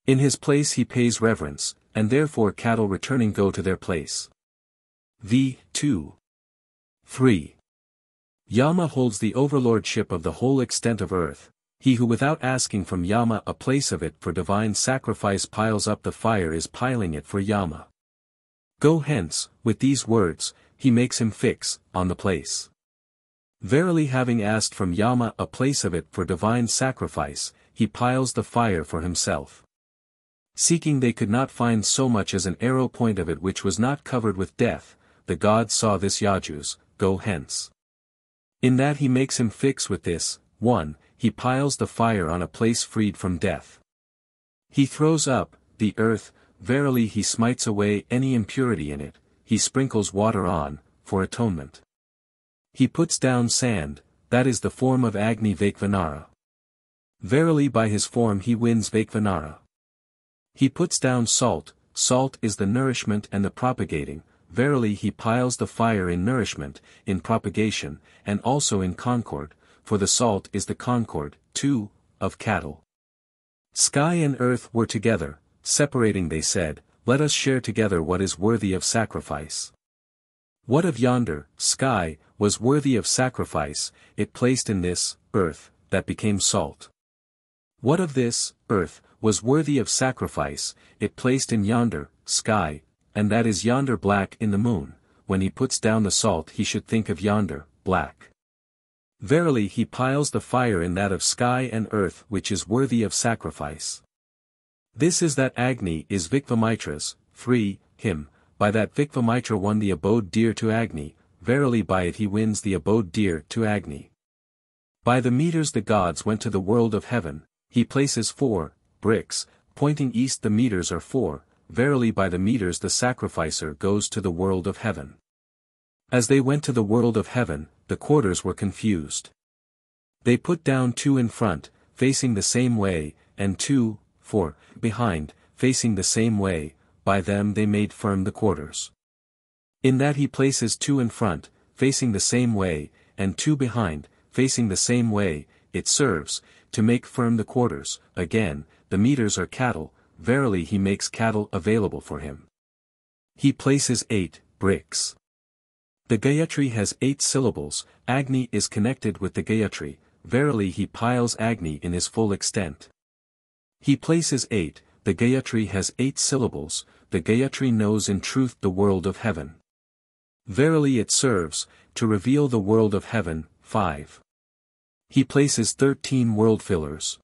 In his place he pays reverence, and therefore cattle returning go to their place. V. 2. 3. Yama holds the overlordship of the whole extent of earth, he who without asking from Yama a place of it for divine sacrifice piles up the fire is piling it for Yama. Go hence, with these words, he makes him fix, on the place. Verily, having asked from Yama a place of it for divine sacrifice, he piles the fire for himself. Seeking they could not find so much as an arrow point of it which was not covered with death, the gods saw this Yajus, go hence. In that he makes him fix with this, 1, he piles the fire on a place freed from death. He throws up, the earth, verily he smites away any impurity in it, he sprinkles water on, for atonement. He puts down sand, that is the form of Agni Vaikvanara. Verily by his form he wins Vaikvanara. He puts down salt, salt is the nourishment and the propagating, verily he piles the fire in nourishment, in propagation, and also in concord, for the salt is the concord, 2, of cattle. Sky and earth were together, separating they said, let us share together what is worthy of sacrifice. What of yonder, sky, was worthy of sacrifice, it placed in this, earth, that became salt. What of this, earth, was worthy of sacrifice, it placed in yonder, sky, and that is yonder black in the moon, when he puts down the salt he should think of yonder, black. Verily he piles the fire in that of sky and earth which is worthy of sacrifice. This is that Agni is Vikvamitra's, 3, him, by that Vikvamitra won the abode dear to Agni, verily by it he wins the abode dear to Agni. By the meters the gods went to the world of heaven, he places 4, bricks, pointing east the meters are 4, verily by the meters the sacrificer goes to the world of heaven. As they went to the world of heaven, the quarters were confused. They put down 2 in front, facing the same way, and 2, 4, behind, facing the same way, by them they made firm the quarters. In that he places 2 in front, facing the same way, and 2 behind, facing the same way, it serves, to make firm the quarters, again, the meters are cattle, verily he makes cattle available for him. He places 8, bricks. The Gayatri has 8 syllables, Agni is connected with the Gayatri, verily he piles Agni in his full extent. He places 8, the Gayatri has 8 syllables, the Gayatri knows in truth the world of heaven. Verily it serves, to reveal the world of heaven, 5. He places 13 world fillers.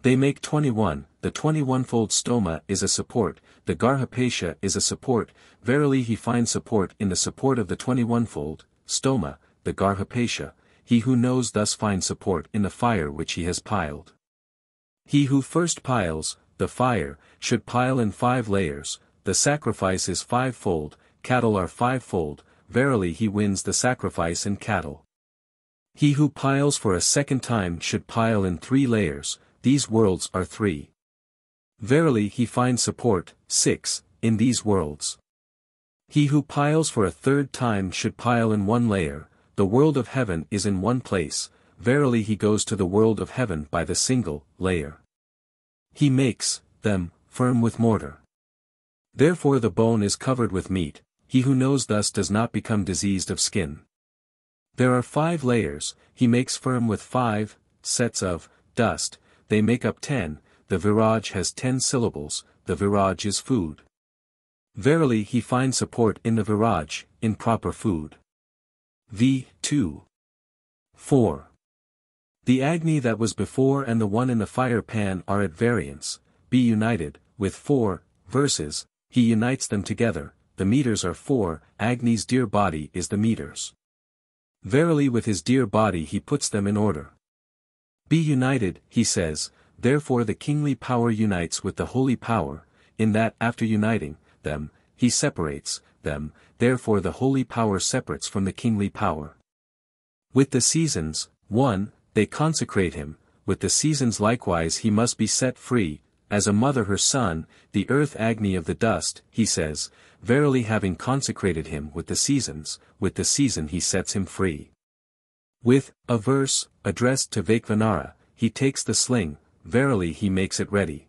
They make 21, the 21-fold stoma is a support, the Garhapesha is a support, verily he finds support in the support of the 21-fold, stoma, the Garhapesha, he who knows thus finds support in the fire which he has piled. He who first piles, the fire, should pile in 5 layers, the sacrifice is 5-fold, cattle are 5-fold, verily he wins the sacrifice in cattle. He who piles for a second time should pile in 3 layers, these worlds are 3. Verily he finds support, 6, in these worlds. He who piles for a third time should pile in 1 layer, the world of heaven is in 1 place, verily he goes to the world of heaven by the single layer. He makes them firm with mortar. Therefore the bone is covered with meat, he who knows thus does not become diseased of skin. There are 5 layers, he makes firm with 5 sets of dust, they make up 10, the viraj has 10 syllables, the viraj is food. Verily he finds support in the viraj, in proper food. V2. 4. The Agni that was before and the one in the fire pan are at variance, be united, with 4 verses, he unites them together, the meters are 4, Agni's dear body is the meters. Verily with his dear body he puts them in order. Be united, he says, therefore the kingly power unites with the holy power, in that after uniting them, he separates them, therefore the holy power separates from the kingly power. With the seasons, 1, they consecrate him, with the seasons likewise he must be set free, as a mother her son, the earth Agni of the dust, he says, verily having consecrated him with the seasons, with the season he sets him free. With a verse, addressed to Vaikvanara, he takes the sling, verily he makes it ready.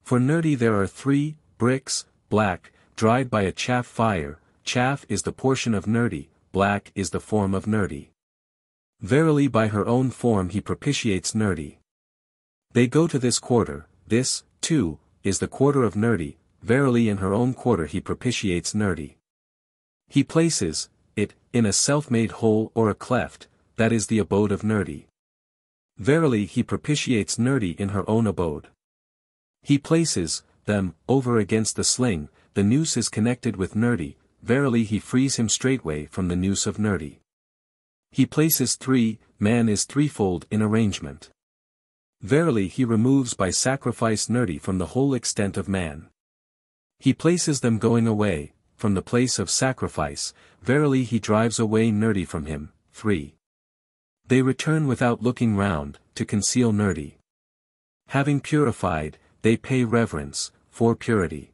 For Nirti there are 3, bricks, black, dried by a chaff fire, chaff is the portion of Nirti, black is the form of Nirti. Verily by her own form he propitiates Nirti. They go to this quarter, this, too, is the quarter of Nirti, verily in her own quarter he propitiates Nirti. He places it, in a self-made hole or a cleft, that is the abode of Nirti. Verily he propitiates Nirti in her own abode. He places them over against the sling, the noose is connected with Nirti, verily he frees him straightway from the noose of Nirti. He places three, man is threefold in arrangement. Verily he removes by sacrifice Nirti from the whole extent of man. He places them going away, from the place of sacrifice, verily he drives away Nirti from him. 3. They return without looking round, to conceal Nirti. Having purified, they pay reverence, for purity.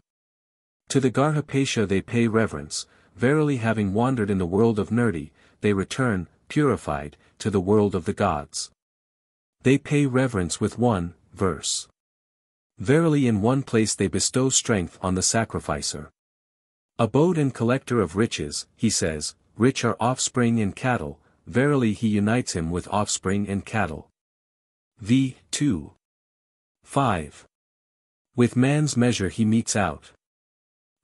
To the Garhapesha they pay reverence, verily having wandered in the world of Nirti, they return, purified, to the world of the gods. They pay reverence with one, verse. Verily in one place they bestow strength on the sacrificer. Abode and collector of riches, he says, rich are offspring and cattle, verily he unites him with offspring and cattle. v. 2. 5. With man's measure he meets out.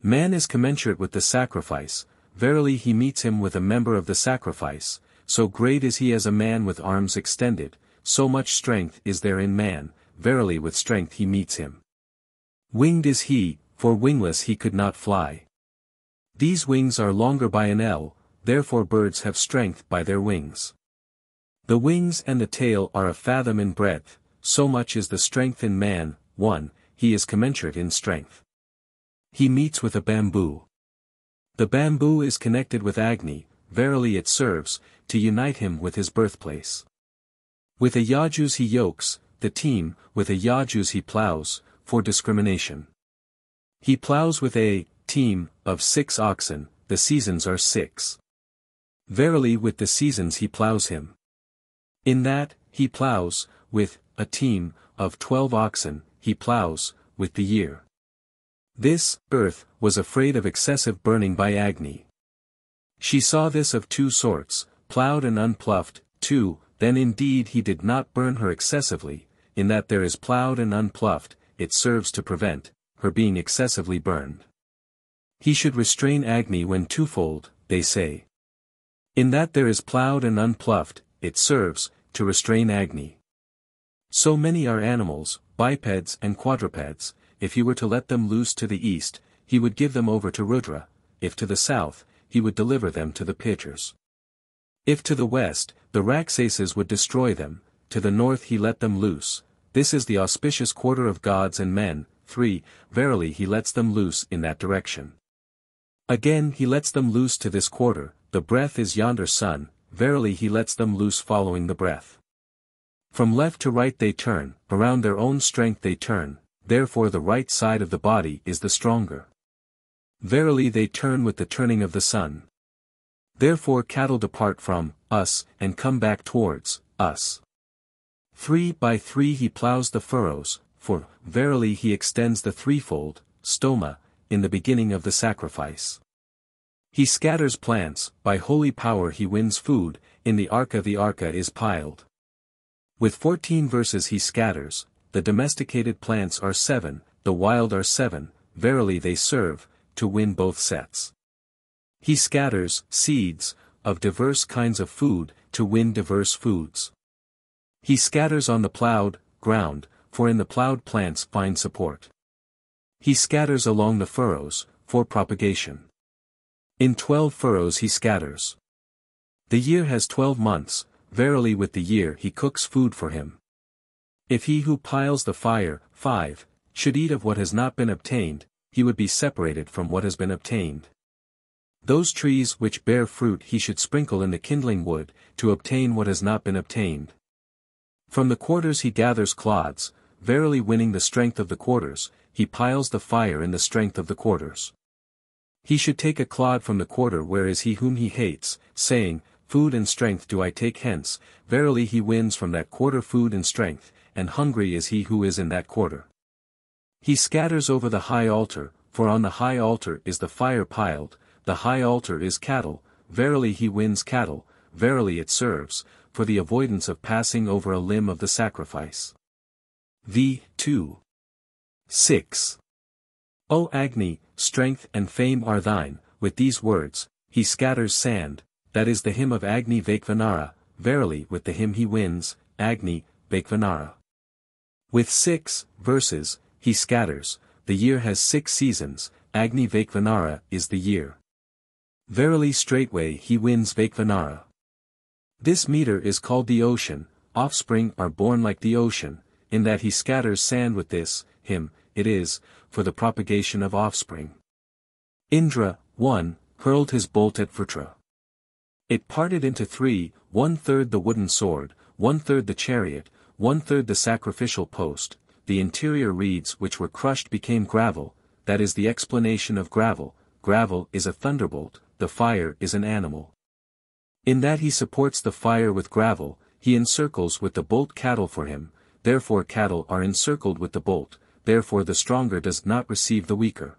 Man is commensurate with the sacrifice, verily he meets him with a member of the sacrifice, so great is he as a man with arms extended, so much strength is there in man, verily with strength he meets him. Winged is he, for wingless he could not fly. These wings are longer by an ell, therefore birds have strength by their wings. The wings and the tail are a fathom in breadth, so much is the strength in man. 1. He is commensurate in strength. He meets with a bamboo. The bamboo is connected with Agni, verily it serves, to unite him with his birthplace. With a Yajus he yokes, the team, with a Yajus he plows, for discrimination. He plows with a team of 6 oxen, the seasons are 6. Verily with the seasons he plows him. In that, he plows, with a team of 12 oxen, he plows, with the year. This, earth, was afraid of excessive burning by Agni. She saw this of 2 sorts, ploughed and unploughed. 2. Then indeed he did not burn her excessively, in that there is ploughed and unploughed, it serves to prevent her being excessively burned. He should restrain Agni when twofold, they say. In that there is ploughed and unploughed, it serves to restrain Agni. So many are animals, bipeds and quadrupeds, if he were to let them loose to the east, he would give them over to Rudra, if to the south, he would deliver them to the pitchers. If to the west, the Rakshasas would destroy them, to the north he let them loose, this is the auspicious quarter of gods and men. 3. Verily he lets them loose in that direction. Again he lets them loose to this quarter, the breath is yonder sun, verily he lets them loose following the breath. From left to right they turn, around their own strength they turn, therefore the right side of the body is the stronger. Verily they turn with the turning of the sun. Therefore cattle depart from us, and come back towards us. 3 by 3 he plows the furrows, for, verily he extends the threefold, stoma, in the beginning of the sacrifice. He scatters plants, by holy power he wins food, in the arka is piled. With 14 verses he scatters, the domesticated plants are 7, the wild are 7, verily they serve, to win both sets. He scatters, seeds, of diverse kinds of food, to win diverse foods. He scatters on the plowed ground, for in the plowed plants find support. He scatters along the furrows, for propagation. In 12 furrows he scatters. The year has 12 months, verily with the year he cooks food for him. If he who piles the fire, 5, should eat of what has not been obtained, he would be separated from what has been obtained. Those trees which bear fruit he should sprinkle in the kindling wood, to obtain what has not been obtained. From the quarters he gathers clods, verily winning the strength of the quarters, he piles the fire in the strength of the quarters. He should take a clod from the quarter where is he whom he hates, saying, food and strength do I take hence, verily he wins from that quarter food and strength, and hungry is he who is in that quarter. He scatters over the high altar, for on the high altar is the fire piled, the high altar is cattle, verily he wins cattle, verily it serves, for the avoidance of passing over a limb of the sacrifice. v. 2. 6. O Agni, strength and fame are thine, with these words, he scatters sand, that is the hymn of Agni Vaikvanara, verily with the hymn he wins, Agni, Vaikvanara. With 6 verses, he scatters, the year has 6 seasons, Agni Vaikvanara is the year. Verily straightway he wins Vaikvanara. This meter is called the ocean, offspring are born like the ocean, in that he scatters sand with this, hymn, it is, for the propagation of offspring. Indra, 1, hurled his bolt at Vritra. It parted into 3, 1/3 the wooden sword, 1/3 the chariot, 1/3 the sacrificial post, the interior reeds which were crushed became gravel, that is the explanation of gravel, gravel is a thunderbolt, the fire is an animal. In that he supports the fire with gravel, he encircles with the bolt cattle for him, therefore cattle are encircled with the bolt, therefore the stronger does not receive the weaker.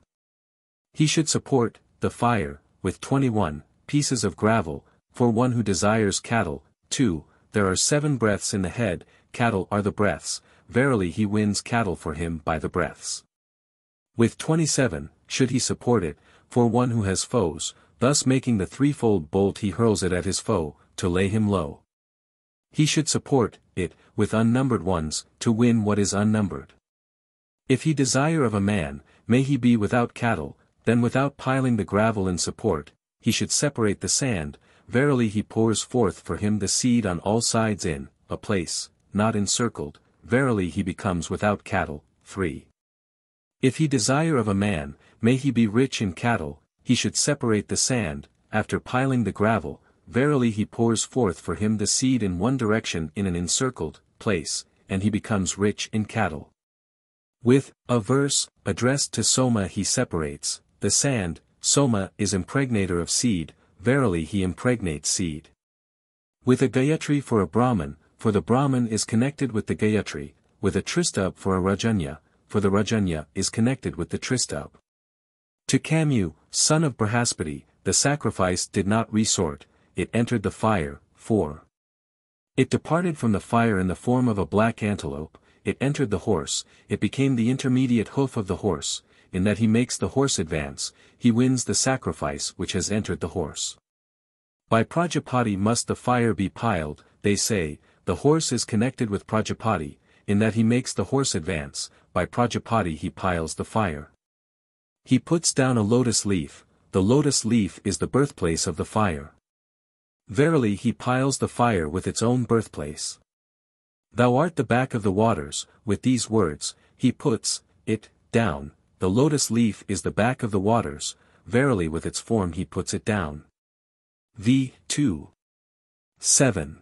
He should support, the fire, with 21 pieces of gravel, for one who desires cattle. 2, there are 7 breaths in the head, cattle are the breaths, verily he wins cattle for him by the breaths. With 27, should he support it, for one who has foes, thus making the threefold bolt he hurls it at his foe, to lay him low. He should support it, with unnumbered ones, to win what is unnumbered. If he desire of a man, may he be without cattle, then without piling the gravel in support, he should separate the sand, verily he pours forth for him the seed on all sides in a place, not encircled, verily he becomes without cattle. 3. If he desire of a man, may he be rich in cattle, he should separate the sand, after piling the gravel, verily he pours forth for him the seed in one direction in an encircled place, and he becomes rich in cattle. With a verse, addressed to Soma he separates, the sand, Soma is impregnator of seed, verily he impregnates seed. With a Gayatri for a Brahman, for the Brahman is connected with the Gayatri, with a Tristub for a Rajanya, for the Rajanya is connected with the Tristub. To Kamu, son of Brihaspati, the sacrifice did not resort, it entered the fire. 4. It departed from the fire in the form of a black antelope, it entered the horse, it became the intermediate hoof of the horse, in that he makes the horse advance, he wins the sacrifice which has entered the horse. By Prajapati must the fire be piled, they say, the horse is connected with Prajapati, in that he makes the horse advance, by Prajapati he piles the fire. He puts down a lotus leaf, the lotus leaf is the birthplace of the fire. Verily he piles the fire with its own birthplace. Thou art the back of the waters, with these words, he puts it down, the lotus leaf is the back of the waters, verily with its form he puts it down. V. 2. 7.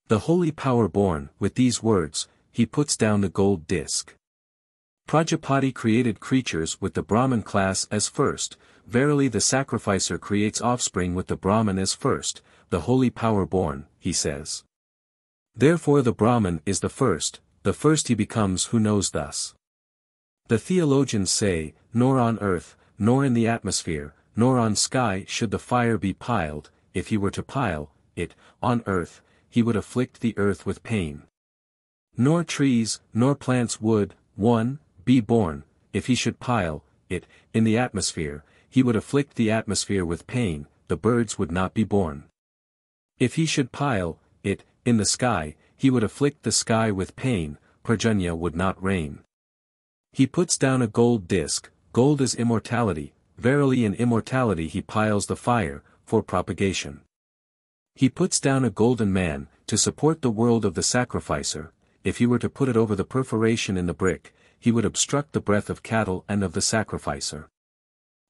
The holy power born, with these words, he puts down the gold disc. Prajapati created creatures with the Brahman class as first, verily the sacrificer creates offspring with the Brahman as first, the holy power born, he says. Therefore the Brahman is the first he becomes who knows thus. The theologians say, nor on earth, nor in the atmosphere, nor on sky should the fire be piled, if he were to pile it on earth, he would afflict the earth with pain. Nor trees, nor plants would, 1, be born, if he should pile it in the atmosphere, he would afflict the atmosphere with pain, the birds would not be born. If he should pile it in the sky, he would afflict the sky with pain, Parjanya would not rain. He puts down a gold disc, gold is immortality, verily in immortality he piles the fire, for propagation. He puts down a golden man, to support the world of the sacrificer, if he were to put it over the perforation in the brick, he would obstruct the breath of cattle and of the sacrificer.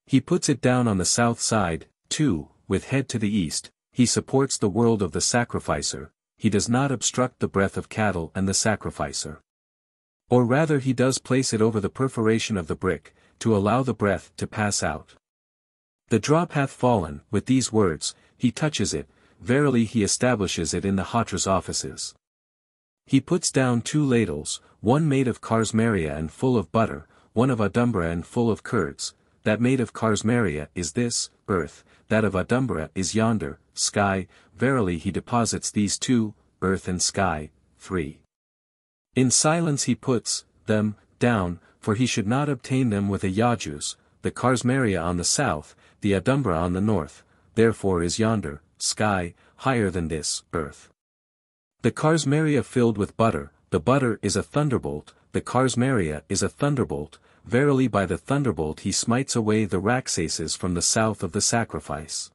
He puts it down on the south side, 2, with head to the east, he supports the world of the sacrificer, he does not obstruct the breath of cattle and the sacrificer. Or rather he does place it over the perforation of the brick, to allow the breath to pass out. The drop hath fallen, with these words, he touches it, verily he establishes it in the Hatra's offices. He puts down 2 ladles, one made of karsmaria and full of butter, one of adumbra and full of curds, that made of karsmaria is this, earth, that of adumbra is yonder, sky, verily he deposits these 2, earth and sky. 3. In silence he puts them down, for he should not obtain them with a yajus, the karsmaria on the south, the adumbra on the north, therefore is yonder, sky, higher than this, earth. The Karsmaria filled with butter, the butter is a thunderbolt, the Karsmaria is a thunderbolt, verily by the thunderbolt he smites away the Raksases from the south of the sacrifice.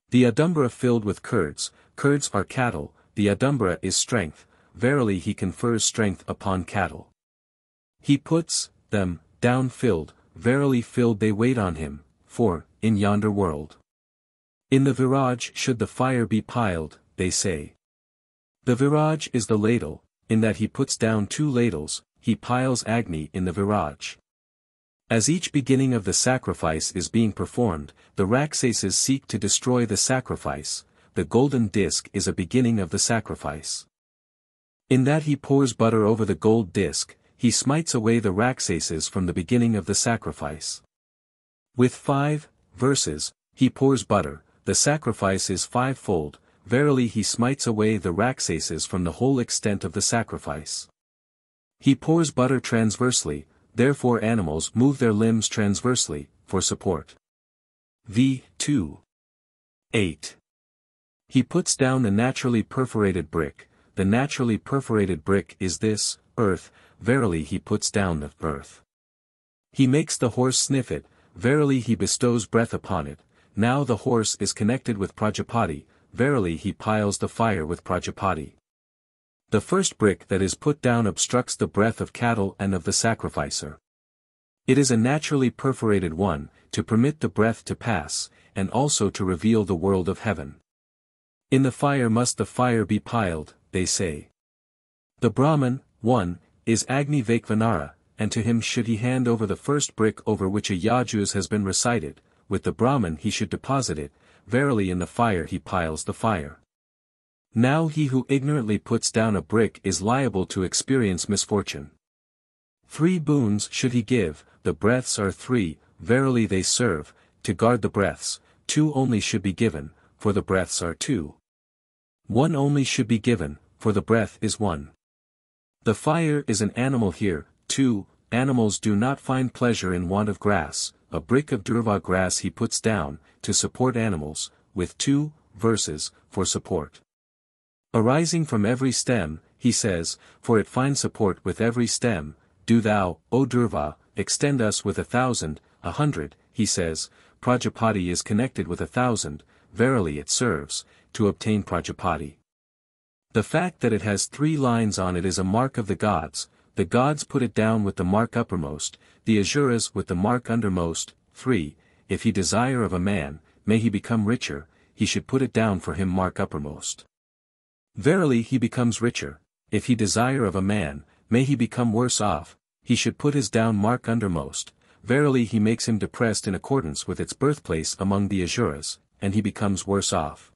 The Adumbra filled with curds, curds are cattle, the Adumbra is strength, verily he confers strength upon cattle. He puts them down filled, verily filled they wait on him, for, in yonder world. In the Viraj should the fire be piled, they say. The Viraj is the ladle, in that he puts down 2 ladles, he piles Agni in the Viraj. As each beginning of the sacrifice is being performed, the Raksases seek to destroy the sacrifice, the golden disc is a beginning of the sacrifice. In that he pours butter over the gold disc, he smites away the Raksases from the beginning of the sacrifice. With 5 verses, he pours butter, the sacrifice is 5-fold, verily he smites away the Raksases from the whole extent of the sacrifice. He pours butter transversely, therefore animals move their limbs transversely, for support. v. 2. 8. He puts down the naturally perforated brick, the naturally perforated brick is this, earth, verily he puts down the earth. He makes the horse sniff it, verily he bestows breath upon it, now the horse is connected with Prajapati, verily he piles the fire with Prajapati. The first brick that is put down obstructs the breath of cattle and of the sacrificer. It is a naturally perforated one, to permit the breath to pass, and also to reveal the world of heaven. In the fire must the fire be piled, they say. The Brahman, 1, is Agni Vaikvanara, and to him should he hand over the first brick over which a Yajus has been recited, with the Brahman he should deposit it, verily in the fire he piles the fire. Now he who ignorantly puts down a brick is liable to experience misfortune. 3 boons should he give, the breaths are 3, verily they serve, to guard the breaths, 2 only should be given, for the breaths are 2. 1 only should be given, for the breath is 1. The fire is an animal here, 2, animals do not find pleasure in want of grass, a brick of durva grass he puts down, to support animals, with 2 verses, for support. Arising from every stem, he says, for it finds support with every stem, do thou, O Durva, extend us with 1,000, 100, he says, Prajapati is connected with 1,000, verily it serves, to obtain Prajapati. The fact that it has 3 lines on it is a mark of the gods put it down with the mark uppermost, the Asuras with the mark undermost. 3, if he desire of a man, may he become richer, he should put it down for him mark uppermost. Verily he becomes richer, if he desire of a man, may he become worse off, he should put his down mark undermost, verily he makes him depressed in accordance with its birthplace among the Asuras, and he becomes worse off.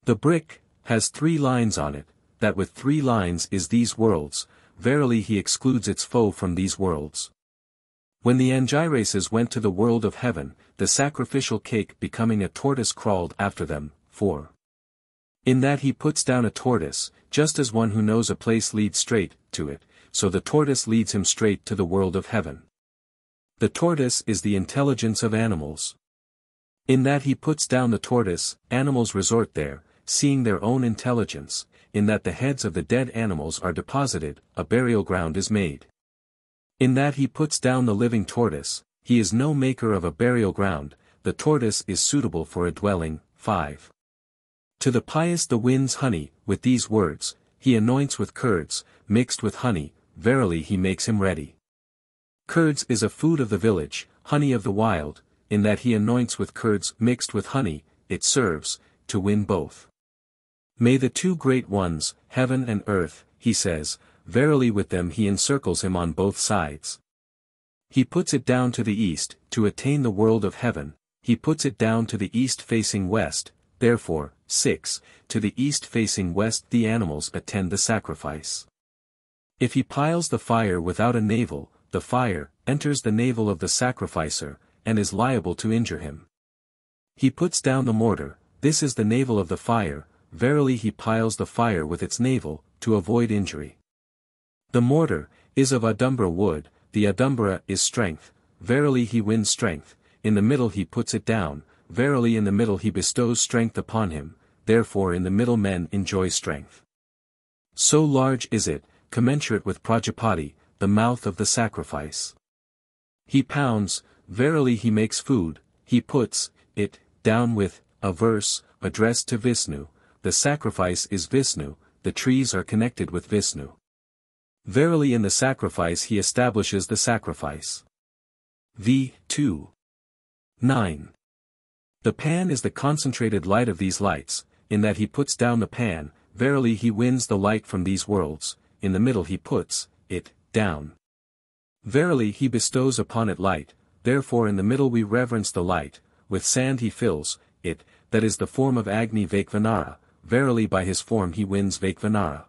The brick has 3 lines on it, that with 3 lines is these worlds, verily he excludes its foe from these worlds. When the Angirases went to the world of heaven, the sacrificial cake becoming a tortoise crawled after them, 4. In that he puts down a tortoise, just as one who knows a place leads straight to it, so the tortoise leads him straight to the world of heaven. The tortoise is the intelligence of animals. In that he puts down the tortoise, animals resort there, seeing their own intelligence, in that the heads of the dead animals are deposited, a burial ground is made. In that he puts down the living tortoise, he is no maker of a burial ground, the tortoise is suitable for a dwelling. 5. To the pious the winds honey, with these words, he anoints with curds, mixed with honey, verily he makes him ready. Curds is a food of the village, honey of the wild, in that he anoints with curds mixed with honey, it serves, to win both. May the 2 great ones, heaven and earth, he says, verily with them he encircles him on both sides. He puts it down to the east, to attain the world of heaven, he puts it down to the east facing west, therefore, 6, to the east facing west the animals attend the sacrifice. If he piles the fire without a navel, the fire enters the navel of the sacrificer, and is liable to injure him. He puts down the mortar, this is the navel of the fire, verily he piles the fire with its navel, to avoid injury. The mortar is of Adumbra wood, the Adumbra is strength, verily he wins strength, in the middle he puts it down, verily in the middle he bestows strength upon him, therefore in the middle men enjoy strength. So large is it, commensurate with Prajapati, the mouth of the sacrifice. He pounds, verily he makes food, he puts it down with a verse, addressed to Vishnu, the sacrifice is Vishnu, the trees are connected with Vishnu. Verily in the sacrifice he establishes the sacrifice. V. 2. 9. The pan is the concentrated light of these lights, in that he puts down the pan, verily he wins the light from these worlds, in the middle he puts it down. Verily he bestows upon it light, therefore in the middle we reverence the light, with sand he fills it, that is the form of Agni Vaikvanara, verily by his form he wins Vaikvanara.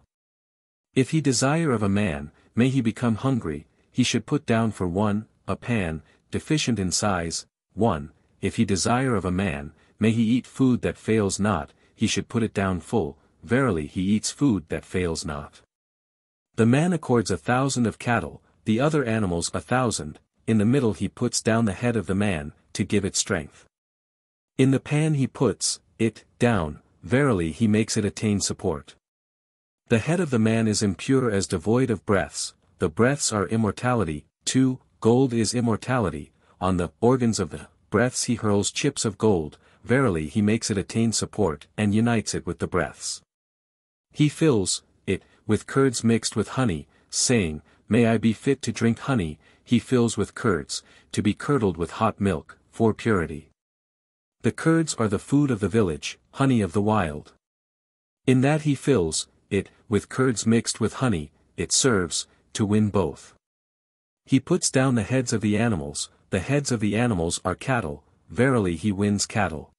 If he desire of a man, may he become hungry, he should put down for one, a pan, deficient in size, 1, if he desire of a man, may he eat food that fails not, he should put it down full, verily he eats food that fails not. The man accords 1,000 of cattle, the other animals 1,000, in the middle he puts down the head of the man, to give it strength. In the pan he puts it down, verily he makes it attain support. The head of the man is impure as devoid of breaths, the breaths are immortality, 2, gold is immortality, on the organs of the breaths he hurls chips of gold, verily he makes it attain support and unites it with the breaths. He fills it with curds mixed with honey, saying, may I be fit to drink honey, he fills with curds, to be curdled with hot milk, for purity. The curds are the food of the village, honey of the wild. In that he fills it with curds mixed with honey, it serves to win both. He puts down the heads of the animals are cattle, verily he wins cattle.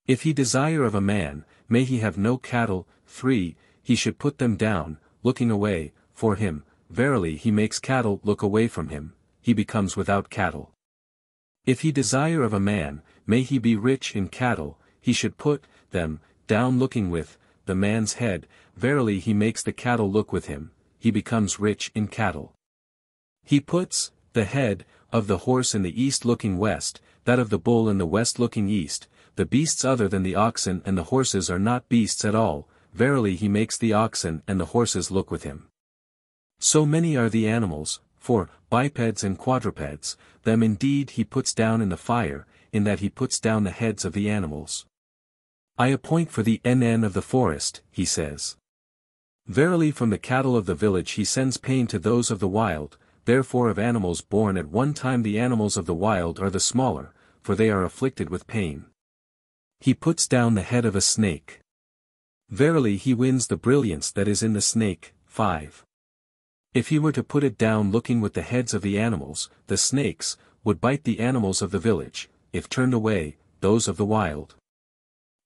If he desire of a man, may he have no cattle, 3, he should put them down, looking away, for him, verily he makes cattle look away from him, he becomes without cattle. If he desire of a man, may he be rich in cattle, he should put them down looking with the man's head, verily he makes the cattle look with him, he becomes rich in cattle. He puts the head of the horse in the east looking west, that of the bull in the west looking east, the beasts other than the oxen and the horses are not beasts at all, verily he makes the oxen and the horses look with him. So many are the animals, for bipeds and quadrupeds, them indeed he puts down in the fire, in that he puts down the heads of the animals. I appoint for the NN of the forest, he says. Verily from the cattle of the village he sends pain to those of the wild, therefore of animals born at one time the animals of the wild are the smaller, for they are afflicted with pain. He puts down the head of a snake. Verily he wins the brilliance that is in the snake, 5. If he were to put it down looking with the heads of the animals, the snakes, would bite the animals of the village, if turned away, those of the wild.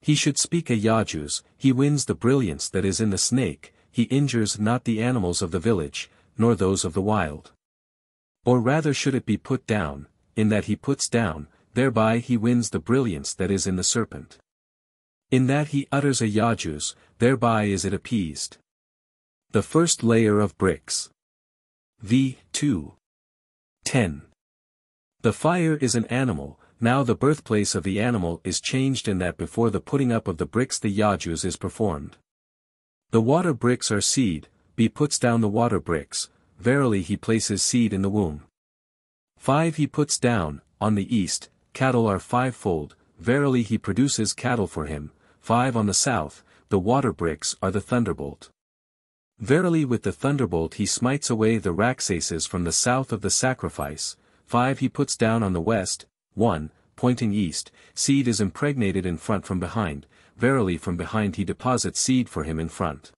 He should speak a yajus, he wins the brilliance that is in the snake, he injures not the animals of the village, nor those of the wild. Or rather should it be put down, in that he puts down, thereby he wins the brilliance that is in the serpent. In that he utters a yajus, thereby is it appeased. The first layer of bricks. V. 2. 10. The fire is an animal, now the birthplace of the animal is changed in that before the putting up of the bricks the yajus is performed. The water bricks are seed, he puts down the water bricks, verily he places seed in the womb. 5 he puts down, on the east, cattle are fivefold, verily he produces cattle for him, 5 on the south, the water bricks are the thunderbolt. Verily with the thunderbolt he smites away the Rakshasas from the south of the sacrifice, 5 he puts down on the west, 1, pointing east, seed is impregnated in front from behind, verily from behind he deposits seed for him in front.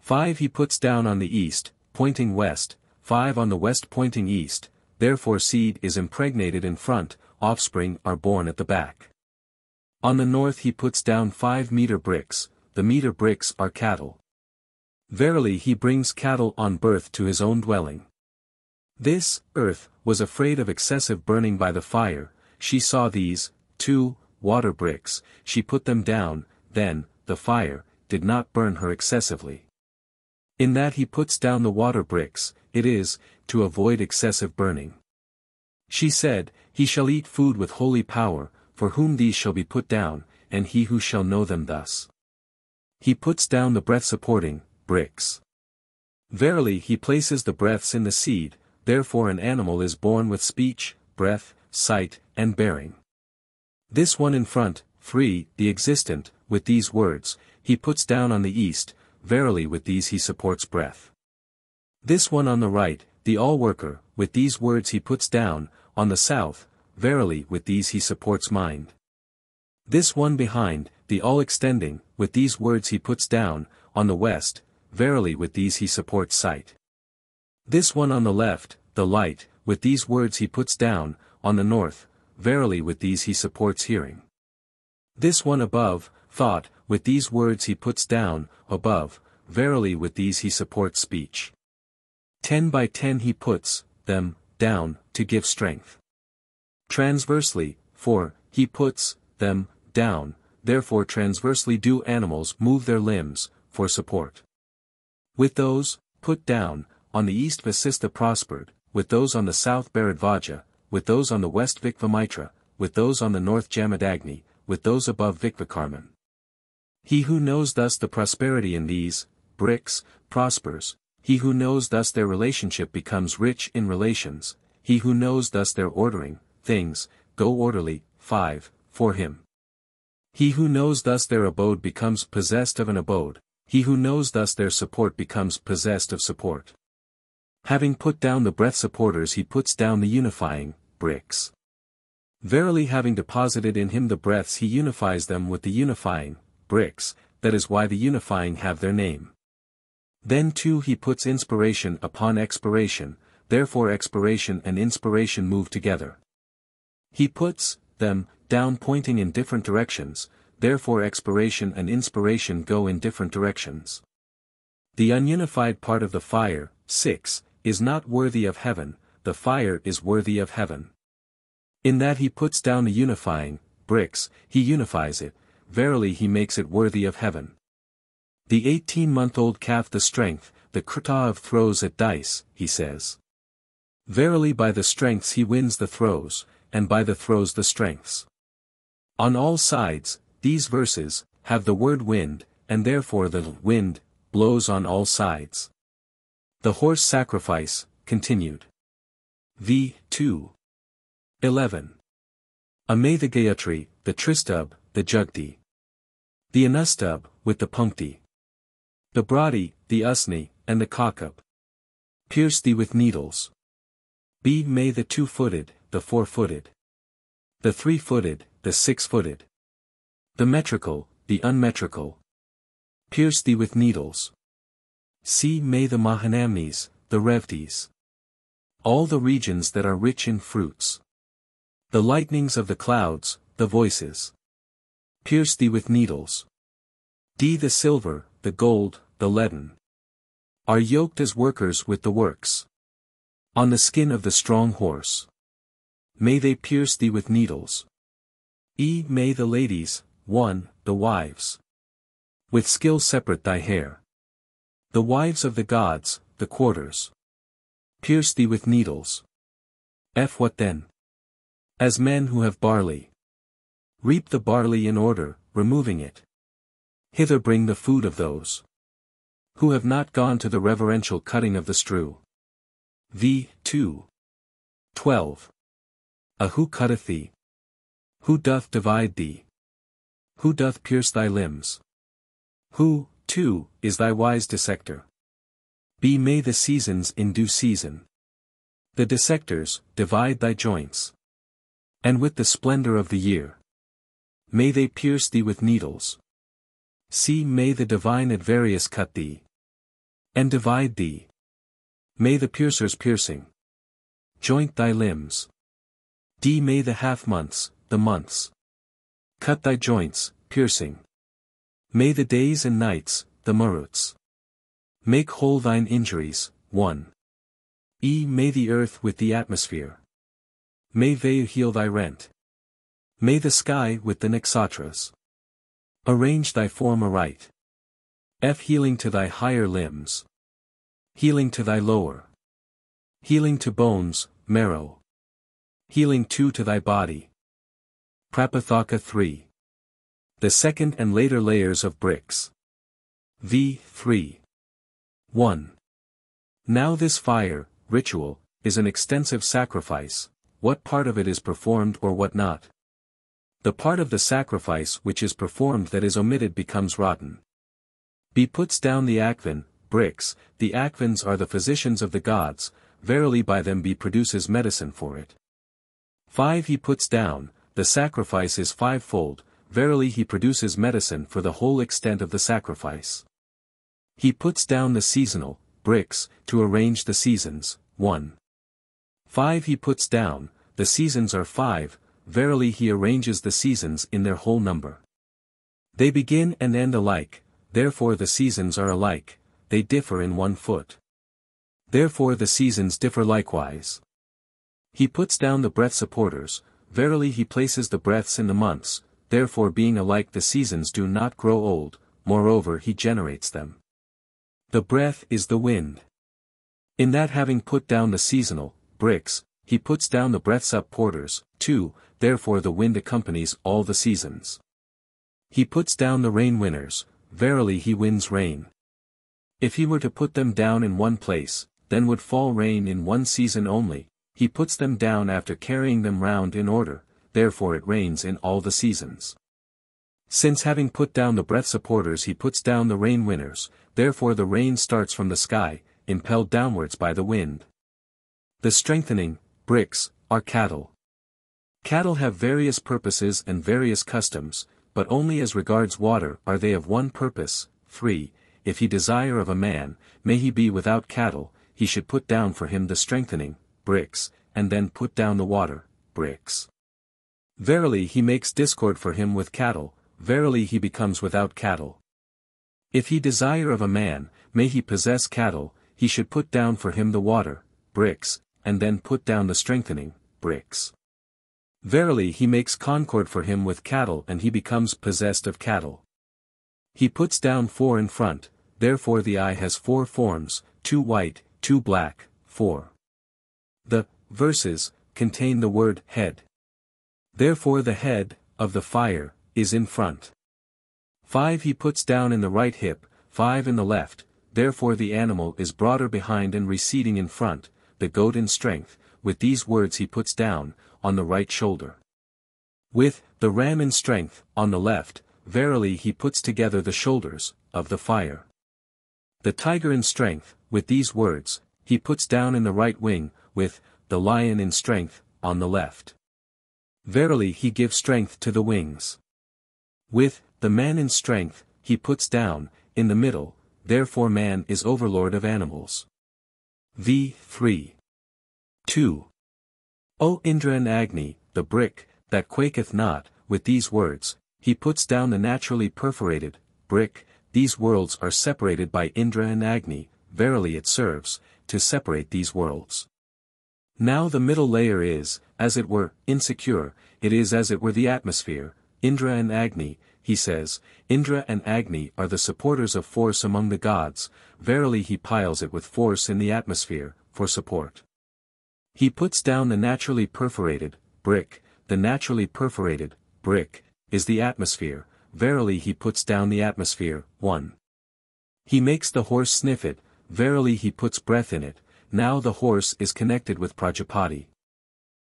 5 he puts down on the east, pointing west, 5 on the west pointing east, therefore seed is impregnated in front, offspring are born at the back. On the north he puts down 5 meter bricks, the meter bricks are cattle. Verily he brings cattle on birth to his own dwelling. This earth was afraid of excessive burning by the fire, she saw these 2 water bricks, she put them down, then, the fire, did not burn her excessively. In that he puts down the water bricks, it is, to avoid excessive burning. She said, he shall eat food with holy power, for whom these shall be put down, and he who shall know them thus. He puts down the breath supporting, bricks. Verily he places the breaths in the seed, therefore an animal is born with speech, breath, sight, and bearing. This one in front, free, the existent, with these words, he puts down on the east, verily with these he supports breath. This one on the right, the all-worker, with these words he puts down, on the south, verily with these he supports mind. This one behind, the all-extending, with these words he puts down, on the west, verily with these he supports sight. This one on the left, the light, with these words he puts down, on the north, verily with these he supports hearing. This one above, thought, with these words he puts down, above, verily with these he supports speech. 10 by 10 he puts them down, to give strength. Transversely, for he puts them down, therefore transversely do animals move their limbs, for support. With those, put down, on the east Vasistha prospered, with those on the south Bharadvaja, with those on the west Vikvamitra, with those on the north Jamadagni, with those above Vikvakarman. He who knows thus the prosperity in these, bricks, prospers, he who knows thus their relationship becomes rich in relations, he who knows thus their ordering, things, go orderly, 5, for him. He who knows thus their abode becomes possessed of an abode, he who knows thus their support becomes possessed of support. Having put down the breath supporters he puts down the unifying, bricks. Verily having deposited in him the breaths he unifies them with the unifying, bricks, that is why the unifying have their name. Then too he puts inspiration upon expiration, therefore expiration and inspiration move together. He puts them down pointing in different directions, therefore expiration and inspiration go in different directions. The ununified part of the fire, 6, is not worthy of heaven, the fire is worthy of heaven. In that he puts down the unifying, bricks, he unifies it, verily he makes it worthy of heaven. The 18-month-old calf the strength, the krita of throws at dice, he says. Verily by the strengths he wins the throws, and by the throws the strengths. On all sides, these verses, have the word wind, and therefore the wind, blows on all sides. The horse sacrifice, continued. v. 2. 11. Ame the Gayatri, the Tristub, the Jugti. The Anustub, with the Punkti. The Bradi, the Usni, and the Kakab. Pierce thee with needles. Be may the 2-footed, the 4-footed. The 3-footed, the 6-footed. The metrical, the unmetrical. Pierce thee with needles. See may the Mahanamnis, the Revtis. All the regions that are rich in fruits. The lightnings of the clouds, the voices. Pierce thee with needles. D the silver, the gold, the leaden. Are yoked as workers with the works. On the skin of the strong horse. May they pierce thee with needles. E may the ladies, 1, the wives. With skill separate thy hair. The wives of the gods, the quarters. Pierce thee with needles. F what then? As men who have barley. Reap the barley in order, removing it. Hither bring the food of those who have not gone to the reverential cutting of the strew. v. 2. 12. Who cutteth thee? Who doth divide thee? Who doth pierce thy limbs? Who, too, is thy wise dissector? Be may the seasons in due season. The dissectors, divide thy joints. And with the splendor of the year. May they pierce thee with needles. See may the divine Advarius cut thee. And divide thee. May the piercers piercing. Joint thy limbs. D may the half-months, the months. Cut thy joints, piercing. May the days and nights, the maruts. Make whole thine injuries, 1. E may the earth with the atmosphere. May Vayu heal thy rent. May the sky with the nakshatras. Arrange thy form aright. F healing to thy higher limbs. Healing to thy lower. Healing to bones, marrow. Healing too to thy body. Prapathaka III. The second and later layers of bricks. v. 1. Now this fire, ritual, is an extensive sacrifice. What part of it is performed or what not? The part of the sacrifice which is performed that is omitted becomes rotten. B puts down the akvan, bricks. The akvans are the physicians of the gods, verily by them B produces medicine for it. 5 He puts down, the sacrifice is fivefold, verily he produces medicine for the whole extent of the sacrifice. He puts down the seasonal, bricks, to arrange the seasons. 1. 5 He puts down, the seasons are 5, verily he arranges the seasons in their whole number. They begin and end alike, therefore the seasons are alike, they differ in 1 foot. Therefore the seasons differ likewise. He puts down the breath supporters, verily he places the breaths in the months, therefore being alike the seasons do not grow old, moreover he generates them. The breath is the wind. In that having put down the seasonal, bricks, he puts down the breaths up porters. 2, Therefore the wind accompanies all the seasons. He puts down the rain winners, verily he wins rain. If he were to put them down in one place, then would fall rain in one season only. He puts them down after carrying them round in order, therefore it rains in all the seasons. Since having put down the breath supporters he puts down the rain winners, therefore the rain starts from the sky, impelled downwards by the wind. The strengthening, bricks, are cattle. Cattle have various purposes and various customs, but only as regards water are they of one purpose. 3. If he desire of a man, may he be without cattle, he should put down for him the strengthening, bricks, and then put down the water, bricks. Verily he makes discord for him with cattle, verily he becomes without cattle. If he desire of a man, may he possess cattle, he should put down for him the water, bricks, and then put down the strengthening, bricks. Verily he makes concord for him with cattle and he becomes possessed of cattle. He puts down 4 in front, therefore the eye has 4 forms, 2 white, 2 black, 4. The verses contain the word head. Therefore the head of the fire is in front. 5 He puts down in the right hip, 5 in the left, therefore the animal is broader behind and receding in front, the goat in strength, with these words he puts down, on the right shoulder. With the ram in strength, on the left, verily he puts together the shoulders, of the fire. The tiger in strength, with these words, he puts down in the right wing, with the lion in strength, on the left. Verily he gives strength to the wings. With the man in strength, he puts down, in the middle, therefore man is overlord of animals. v. 3. 2. O Indra and Agni, the brick, that quaketh not, with these words, he puts down the naturally perforated, brick, these worlds are separated by Indra and Agni, verily it serves, to separate these worlds. Now the middle layer is, as it were, insecure, it is as it were the atmosphere, Indra and Agni, he says, Indra and Agni are the supporters of force among the gods, verily he piles it with force in the atmosphere, for support. He puts down the naturally perforated, brick, the naturally perforated, brick, is the atmosphere, verily he puts down the atmosphere. 1. He makes the horse sniff it, verily he puts breath in it, now the horse is connected with Prajapati.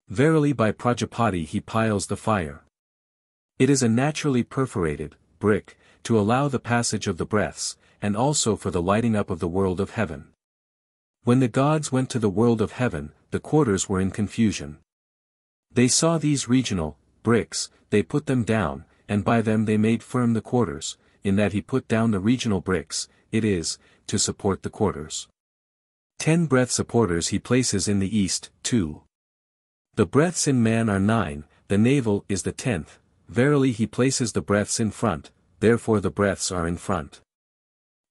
Verily by Prajapati he piles the fire. It is a naturally perforated, brick, to allow the passage of the breaths, and also for the lighting up of the world of heaven. When the gods went to the world of heaven, the quarters were in confusion. They saw these regional, bricks, they put them down, and by them they made firm the quarters, in that he put down the regional bricks, it is, to support the quarters. 10 breath supporters he places in the east. 2. The breaths in man are 9, the navel is the 10th, verily he places the breaths in front, therefore the breaths are in front.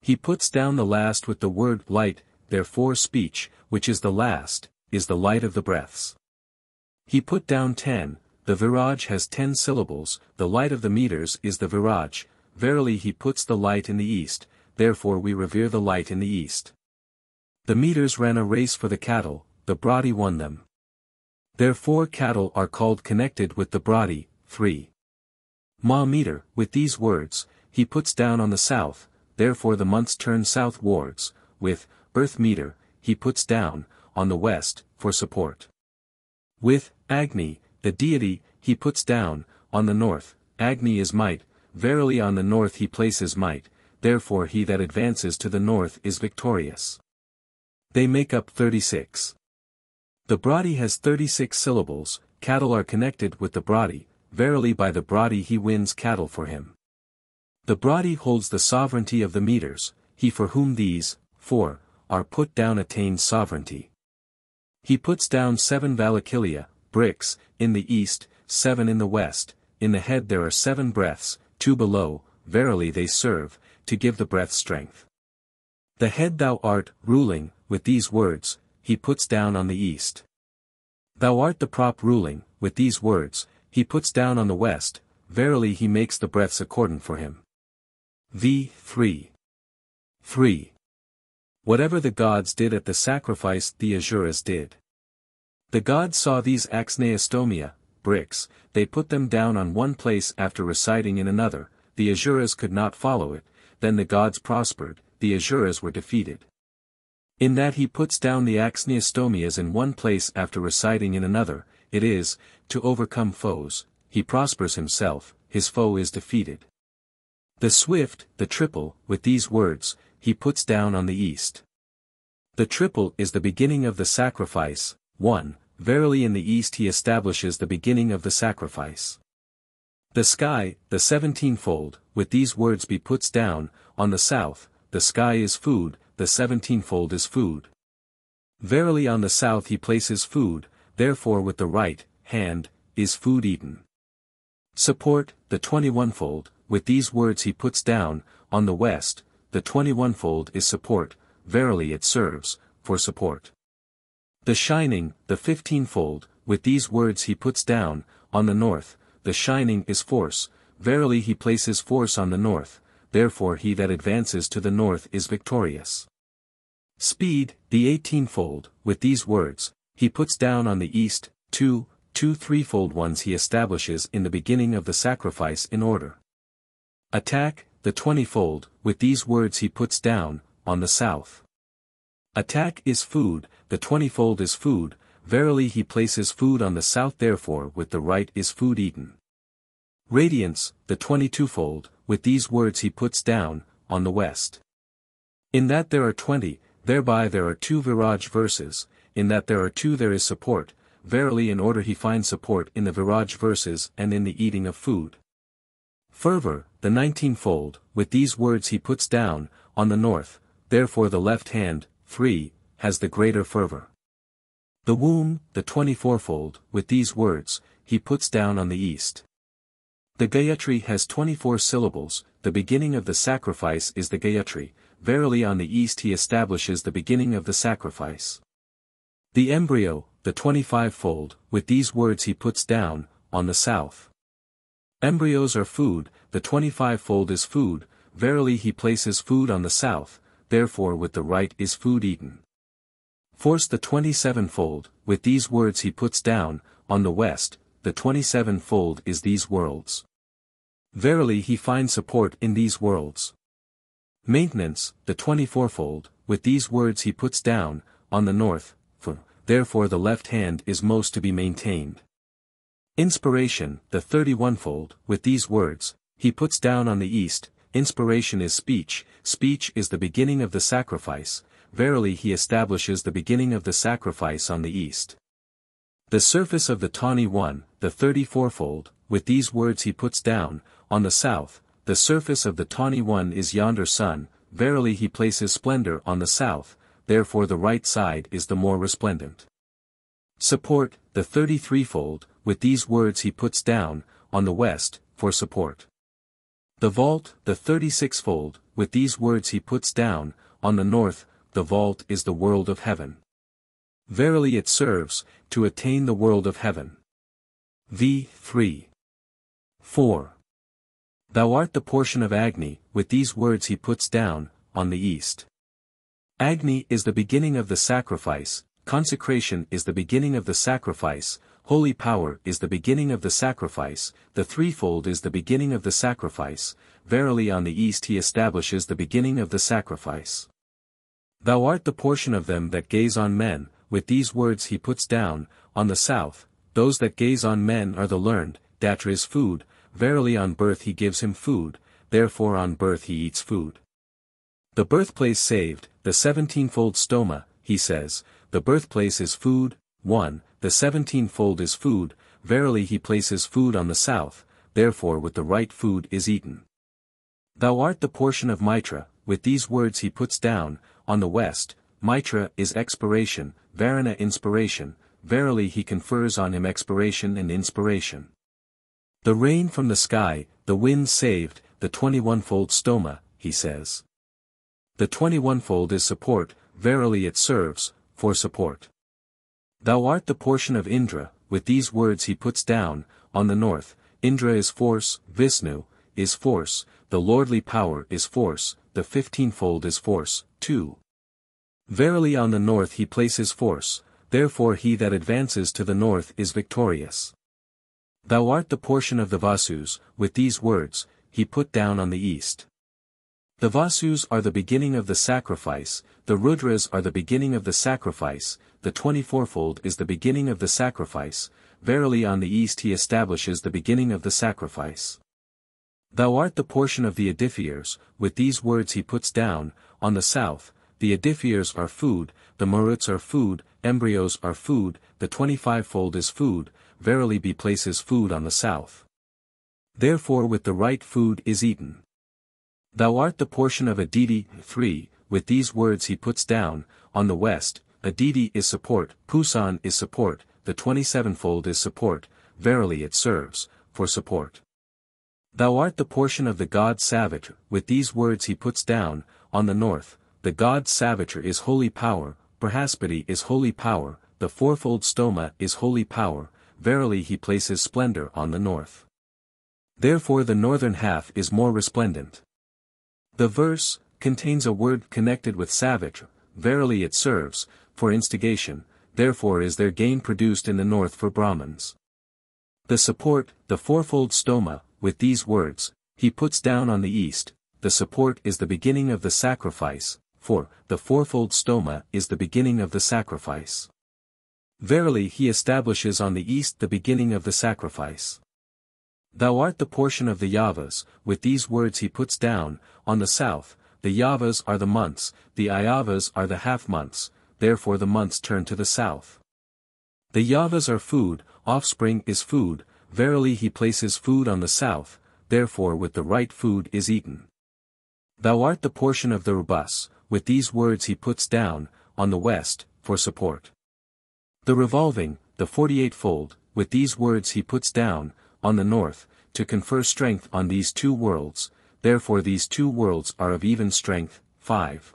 He puts down the last with the word light, therefore speech, which is the last, is the light of the breaths. He put down 10, the viraj has 10 syllables, the light of the meters is the viraj, verily he puts the light in the east, therefore we revere the light in the east. The meters ran a race for the cattle, the Brahdi won them. Therefore cattle are called connected with the Brahdi. 3. Ma meter, with these words, he puts down on the south, therefore the months turn southwards, with, earth meter, he puts down, on the west, for support. With, Agni, the deity, he puts down, on the north, Agni is might, verily on the north he places might, therefore he that advances to the north is victorious. They make up 36. The Brahdi has 36 syllables, cattle are connected with the Brahdi, verily by the Brahdi he wins cattle for him. The Brahdi holds the sovereignty of the meters, he for whom these, 4, are put down attains sovereignty. He puts down 7 valakilia, bricks, in the east, 7 in the west, in the head there are 7 breaths, 2 below, verily they serve, to give the breath strength. The head thou art, ruling, with these words, he puts down on the east. Thou art the prop ruling, with these words, he puts down on the west, verily he makes the breaths accordant for him. V. 3. 3. Whatever the gods did at the sacrifice the Asuras did. The gods saw these axneostomia, bricks, they put them down on one place after reciting in another, the Asuras could not follow it, then the gods prospered, the Asuras were defeated. In that he puts down the axneostomias in one place after reciting in another, it is, to overcome foes, he prospers himself, his foe is defeated. The swift, the triple, with these words, he puts down on the east. The triple is the beginning of the sacrifice, 1, verily in the east he establishes the beginning of the sacrifice. The sky, the 17-fold, with these words he puts down, on the south, the sky is food, the 17-fold is food. Verily on the south he places food, therefore with the right hand, is food eaten. Support, the 21-fold, with these words he puts down, on the west, the 21-fold is support, verily it serves, for support. The shining, the 15-fold, with these words he puts down, on the north, the shining is force, verily he places force on the north, therefore he that advances to the north is victorious. Speed, the 18-fold, with these words, he puts down on the east, 2 3-fold ones he establishes in the beginning of the sacrifice in order. Attack, the 20-fold, with these words he puts down, on the south. Attack is food, the 20-fold is food, verily he places food on the south therefore with the right is food eaten. Radiance, the 22-fold, with these words he puts down, on the west. In that there are 20, thereby there are 2 Viraj verses, in that there are 2 there is support, verily in order he finds support in the Viraj verses and in the eating of food. Fervor, the 19-fold, with these words he puts down, on the north, therefore the left hand, 3, has the greater fervor. The womb, the 24-fold, with these words, he puts down on the east. The Gayatri has 24 syllables, the beginning of the sacrifice is the Gayatri, verily on the east he establishes the beginning of the sacrifice. The embryo, the 25-fold, with these words he puts down, on the south. Embryos are food, the 25-fold is food, verily he places food on the south, therefore with the right is food eaten. Force the 27-fold, with these words he puts down, on the west, the 27-fold is these worlds. Verily he finds support in these worlds. Maintenance, the 24-fold, with these words he puts down, on the north, for, therefore the left hand is most to be maintained. Inspiration, the 31-fold, with these words, he puts down on the east, inspiration is speech is the beginning of the sacrifice, verily he establishes the beginning of the sacrifice on the east. The surface of the tawny one, the 34-fold, with these words he puts down, on the south, the surface of the tawny one is yonder sun, verily he places splendor on the south, therefore the right side is the more resplendent. Support, the 33-fold, with these words he puts down, on the west, for support. The vault, the 36-fold, with these words he puts down, on the north, the vault is the world of heaven. Verily it serves, to attain the world of heaven. V. 3. 4. Thou art the portion of Agni, with these words he puts down, on the east. Agni is the beginning of the sacrifice, consecration is the beginning of the sacrifice, holy power is the beginning of the sacrifice, the threefold is the beginning of the sacrifice, verily on the east he establishes the beginning of the sacrifice. Thou art the portion of them that gaze on men, with these words he puts down, on the south, those that gaze on men are the learned, Datra is food, verily on birth he gives him food, therefore on birth he eats food. The birthplace saved, the 17-fold stoma, he says, the birthplace is food, 1, the 17-fold is food, verily he places food on the south, therefore with the right food is eaten. Thou art the portion of Mitra, with these words he puts down, on the west, Mitra is expiration, Varuna inspiration, verily he confers on him expiration and inspiration. The rain from the sky, the wind saved, the 21-fold stoma, he says. The 21-fold is support, verily it serves, for support. Thou art the portion of Indra, with these words he puts down, on the north, Indra is force, Vishnu, is force, the lordly power is force, the 15-fold is force, 2. Verily on the north he places force, therefore he that advances to the north is victorious. Thou art the portion of the Vasus, with these words, he put down on the east. The Vasus are the beginning of the sacrifice, the Rudras are the beginning of the sacrifice, the 24-fold is the beginning of the sacrifice, verily on the east he establishes the beginning of the sacrifice. Thou art the portion of the Edifiers, with these words he puts down, on the south, the Edifiers are food, the Maruts are food, embryos are food, the 25-fold is food, verily he places food on the south. Therefore with the right food is eaten. Thou art the portion of Aditi, 3, with these words he puts down, on the west, Aditi is support, Pusan is support, the 27-fold is support, verily it serves, for support. Thou art the portion of the god Savitra, with these words he puts down, on the north, the god Savitra is holy power, Brahaspati is holy power, the fourfold stoma is holy power, verily he places splendor on the north. Therefore the northern half is more resplendent. The verse contains a word connected with Savitra, verily it serves, for instigation, therefore is there gain produced in the north for Brahmins. The support, the fourfold stoma, with these words, he puts down on the east, the support is the beginning of the sacrifice, for, the fourfold stoma is the beginning of the sacrifice. Verily he establishes on the east the beginning of the sacrifice. Thou art the portion of the Yavas, with these words he puts down, on the south, the Yavas are the months, the Ayavas are the half-months, therefore the months turn to the south. The Yavas are food, offspring is food, verily he places food on the south, therefore with the right food is eaten. Thou art the portion of the Rubas, with these words he puts down, on the west, for support. The revolving, the 48-fold, with these words he puts down, on the north, to confer strength on these two worlds, therefore these two worlds are of even strength, 5.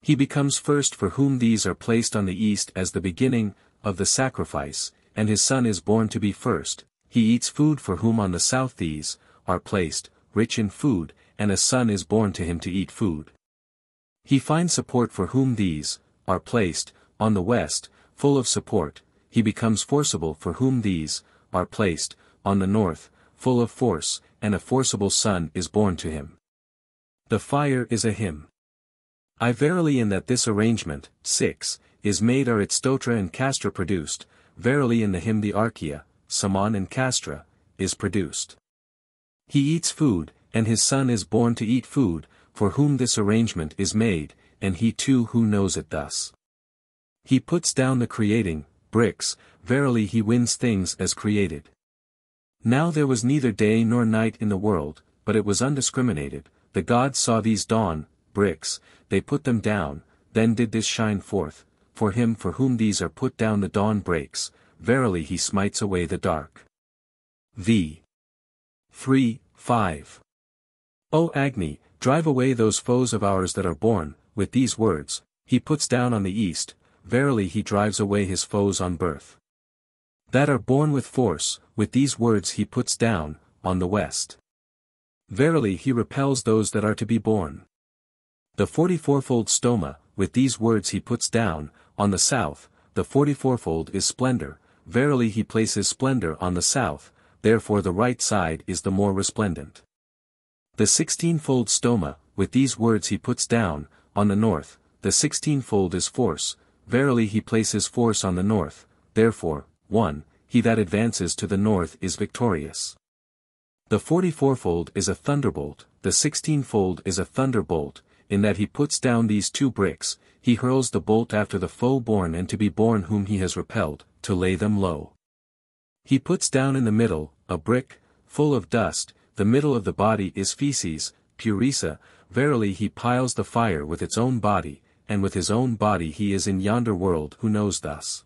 He becomes first for whom these are placed on the east as the beginning, of the sacrifice, and his son is born to be first, he eats food for whom on the south these, are placed, rich in food, and a son is born to him to eat food. He finds support for whom these, are placed, on the west, full of support, he becomes forcible for whom these, are placed, on the north, full of force, and a forcible son is born to him. The fire is a hymn. I verily in that this arrangement, 6, is made are its stotra and castra produced, verily in the hymn the archaea, saman and castra, is produced. He eats food, and his son is born to eat food, for whom this arrangement is made, and he too who knows it thus. He puts down the creating, bricks, verily he wins things as created. Now there was neither day nor night in the world, but it was undiscriminated, the gods saw these dawn, bricks, they put them down, then did this shine forth, for him for whom these are put down the dawn breaks, verily he smites away the dark. V. 3, 5. O Agni, drive away those foes of ours that are born, with these words, he puts down on the east, verily he drives away his foes on birth. That are born with force, with these words he puts down, on the west. Verily he repels those that are to be born. The 44-fold stoma, with these words he puts down, on the south, the 44-fold is splendor, verily he places splendor on the south, therefore the right side is the more resplendent. The 16-fold stoma, with these words he puts down, on the north, the 16-fold is force, verily he places force on the north, therefore, 1, he that advances to the north is victorious. The 44-fold is a thunderbolt, the 16-fold is a thunderbolt, in that he puts down these two bricks, he hurls the bolt after the foe born and to be born whom he has repelled, to lay them low. He puts down in the middle, a brick, full of dust, the middle of the body is feces, purisa, verily he piles the fire with its own body, and with his own body he is in yonder world who knows thus.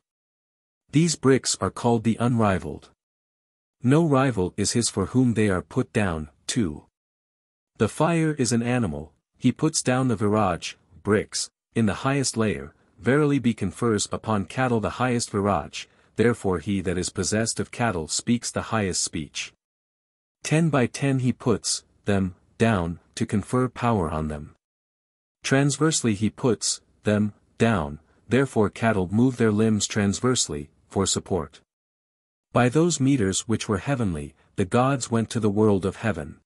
These bricks are called the unrivaled. No rival is his for whom they are put down. 2. The fire is an animal, he puts down the viraj, bricks, in the highest layer, verily he confers upon cattle the highest viraj, therefore he that is possessed of cattle speaks the highest speech. 10 by 10 he puts them down, to confer power on them. Transversely he puts them down, therefore cattle move their limbs transversely, for support. By those meters which were heavenly, the gods went to the world of heaven.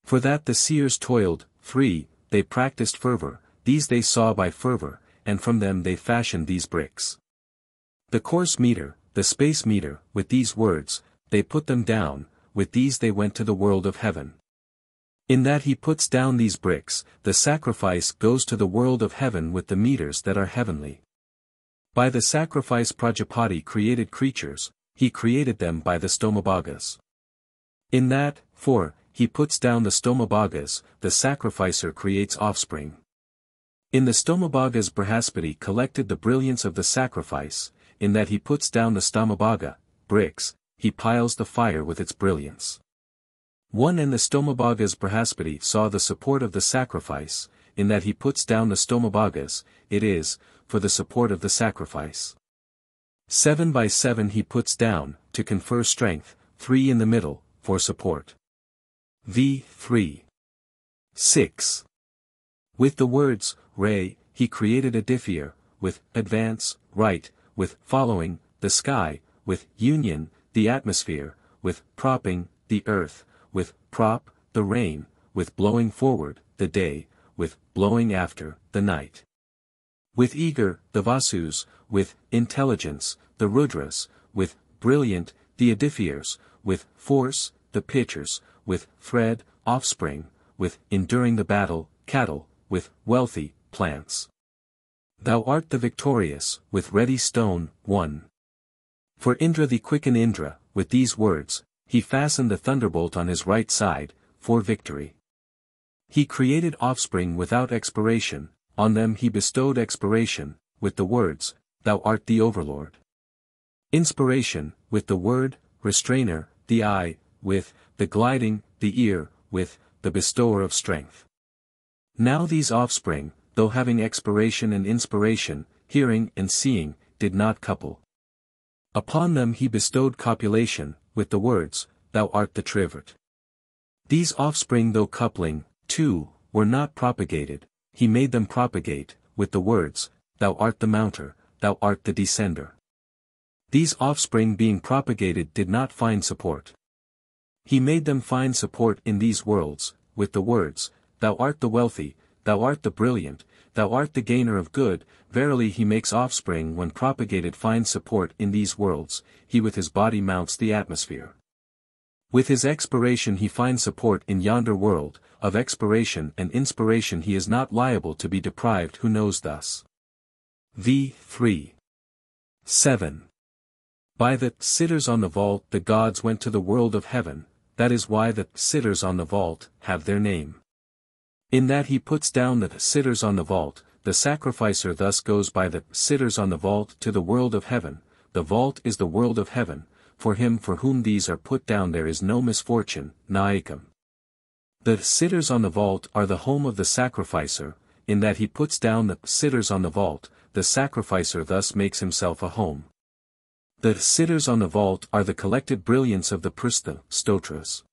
For that the seers toiled, 3, they practiced fervor, these they saw by fervor, and from them they fashioned these bricks. The course meter, the space meter, with these words, they put them down, with these they went to the world of heaven. In that he puts down these bricks, the sacrifice goes to the world of heaven with the meters that are heavenly. By the sacrifice Prajapati created creatures, he created them by the stomabhagas. In that, 4, he puts down the stomabhagas, the sacrificer creates offspring. In the stomabhagas Brihaspati collected the brilliance of the sacrifice, in that he puts down the stomabhaga, bricks, he piles the fire with its brilliance. 1 And the stomabhagas Brihaspati saw the support of the sacrifice, in that he puts down the stomabhagas, it is, for the support of the sacrifice. 7 by 7 he puts down, to confer strength, 3 in the middle, for support. V. 3. 6. With the words, Re, he created a diffeer, with advance, right, with following, the sky, with union, the atmosphere, with propping, the earth, with prop, the rain, with blowing forward, the day, with blowing after, the night. With eager, the vasus, with intelligence, the rudras, with brilliant, the edifiers, with force, the pitchers, with thread, offspring, with enduring the battle, cattle, with wealthy, plants. Thou art the victorious, with ready stone, 1. For Indra the quicken Indra, with these words, he fastened the thunderbolt on his right side, for victory. He created offspring without expiration, on them he bestowed expiration, with the words, Thou art the overlord. Inspiration, with the word, restrainer, the eye, with, the gliding, the ear, with, the bestower of strength. Now these offspring, though having expiration and inspiration, hearing and seeing, did not couple. Upon them he bestowed copulation, with the words, Thou art the trivert. These offspring though coupling, 2, were not propagated, he made them propagate, with the words, Thou art the mounter, thou art the descender. These offspring being propagated did not find support. He made them find support in these worlds, with the words, Thou art the wealthy, thou art the brilliant, thou art the gainer of good, verily he makes offspring when propagated find support in these worlds, he with his body mounts the atmosphere. With his expiration he finds support in yonder world, of expiration and inspiration he is not liable to be deprived who knows thus. V. 3. 7. By the sitters on the vault the gods went to the world of heaven, that is why the sitters on the vault have their name. In that he puts down the sitters on the vault, the sacrificer thus goes by the sitters on the vault to the world of heaven, the vault is the world of heaven, for him for whom these are put down there is no misfortune, naikam. The sitters on the vault are the home of the sacrificer, in that he puts down the sitters on the vault, the sacrificer thus makes himself a home. The sitters on the vault are the collected brilliance of the pristha, stotras.